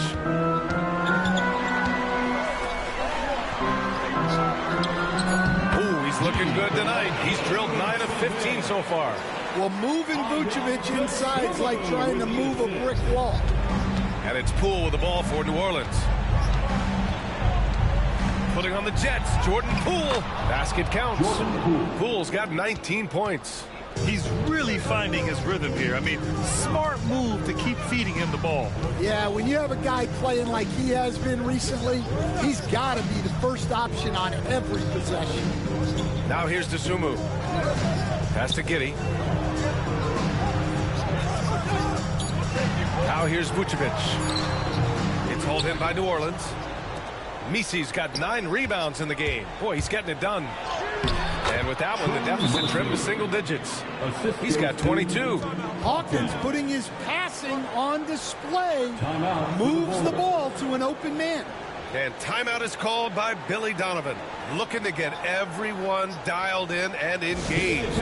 Ooh, he's looking good tonight. He's drilled 9 of 15 so far. Well, moving Vucevic inside is like trying to move a brick wall. And it's Poole with the ball for New Orleans. Putting on the Jets, Jordan Poole. Basket counts. Poole's got 19 points. He's really finding his rhythm here. I mean, smart move to keep feeding him the ball. Yeah, when you have a guy playing like he has been recently, he's got to be the first option on every possession. Now here's Dosunmu. Pass to Giddey. Now here's Vucevic. It's hauled in by New Orleans. Misi's got 9 rebounds in the game. Boy, he's getting it done. And with that one, the deficit trimmed to single digits. He's got 22. Hawkins putting his passing on display. Moves the ball to an open man. And timeout is called by Billy Donovan. Looking to get everyone dialed in and engaged.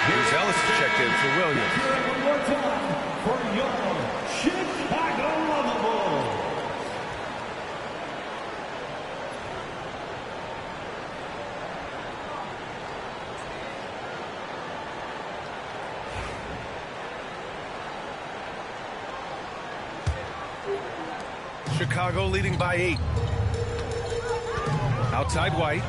Here's Ellis checked in for Williams. One more time for your Chicago Bulls. Chicago leading by 8. Outside White.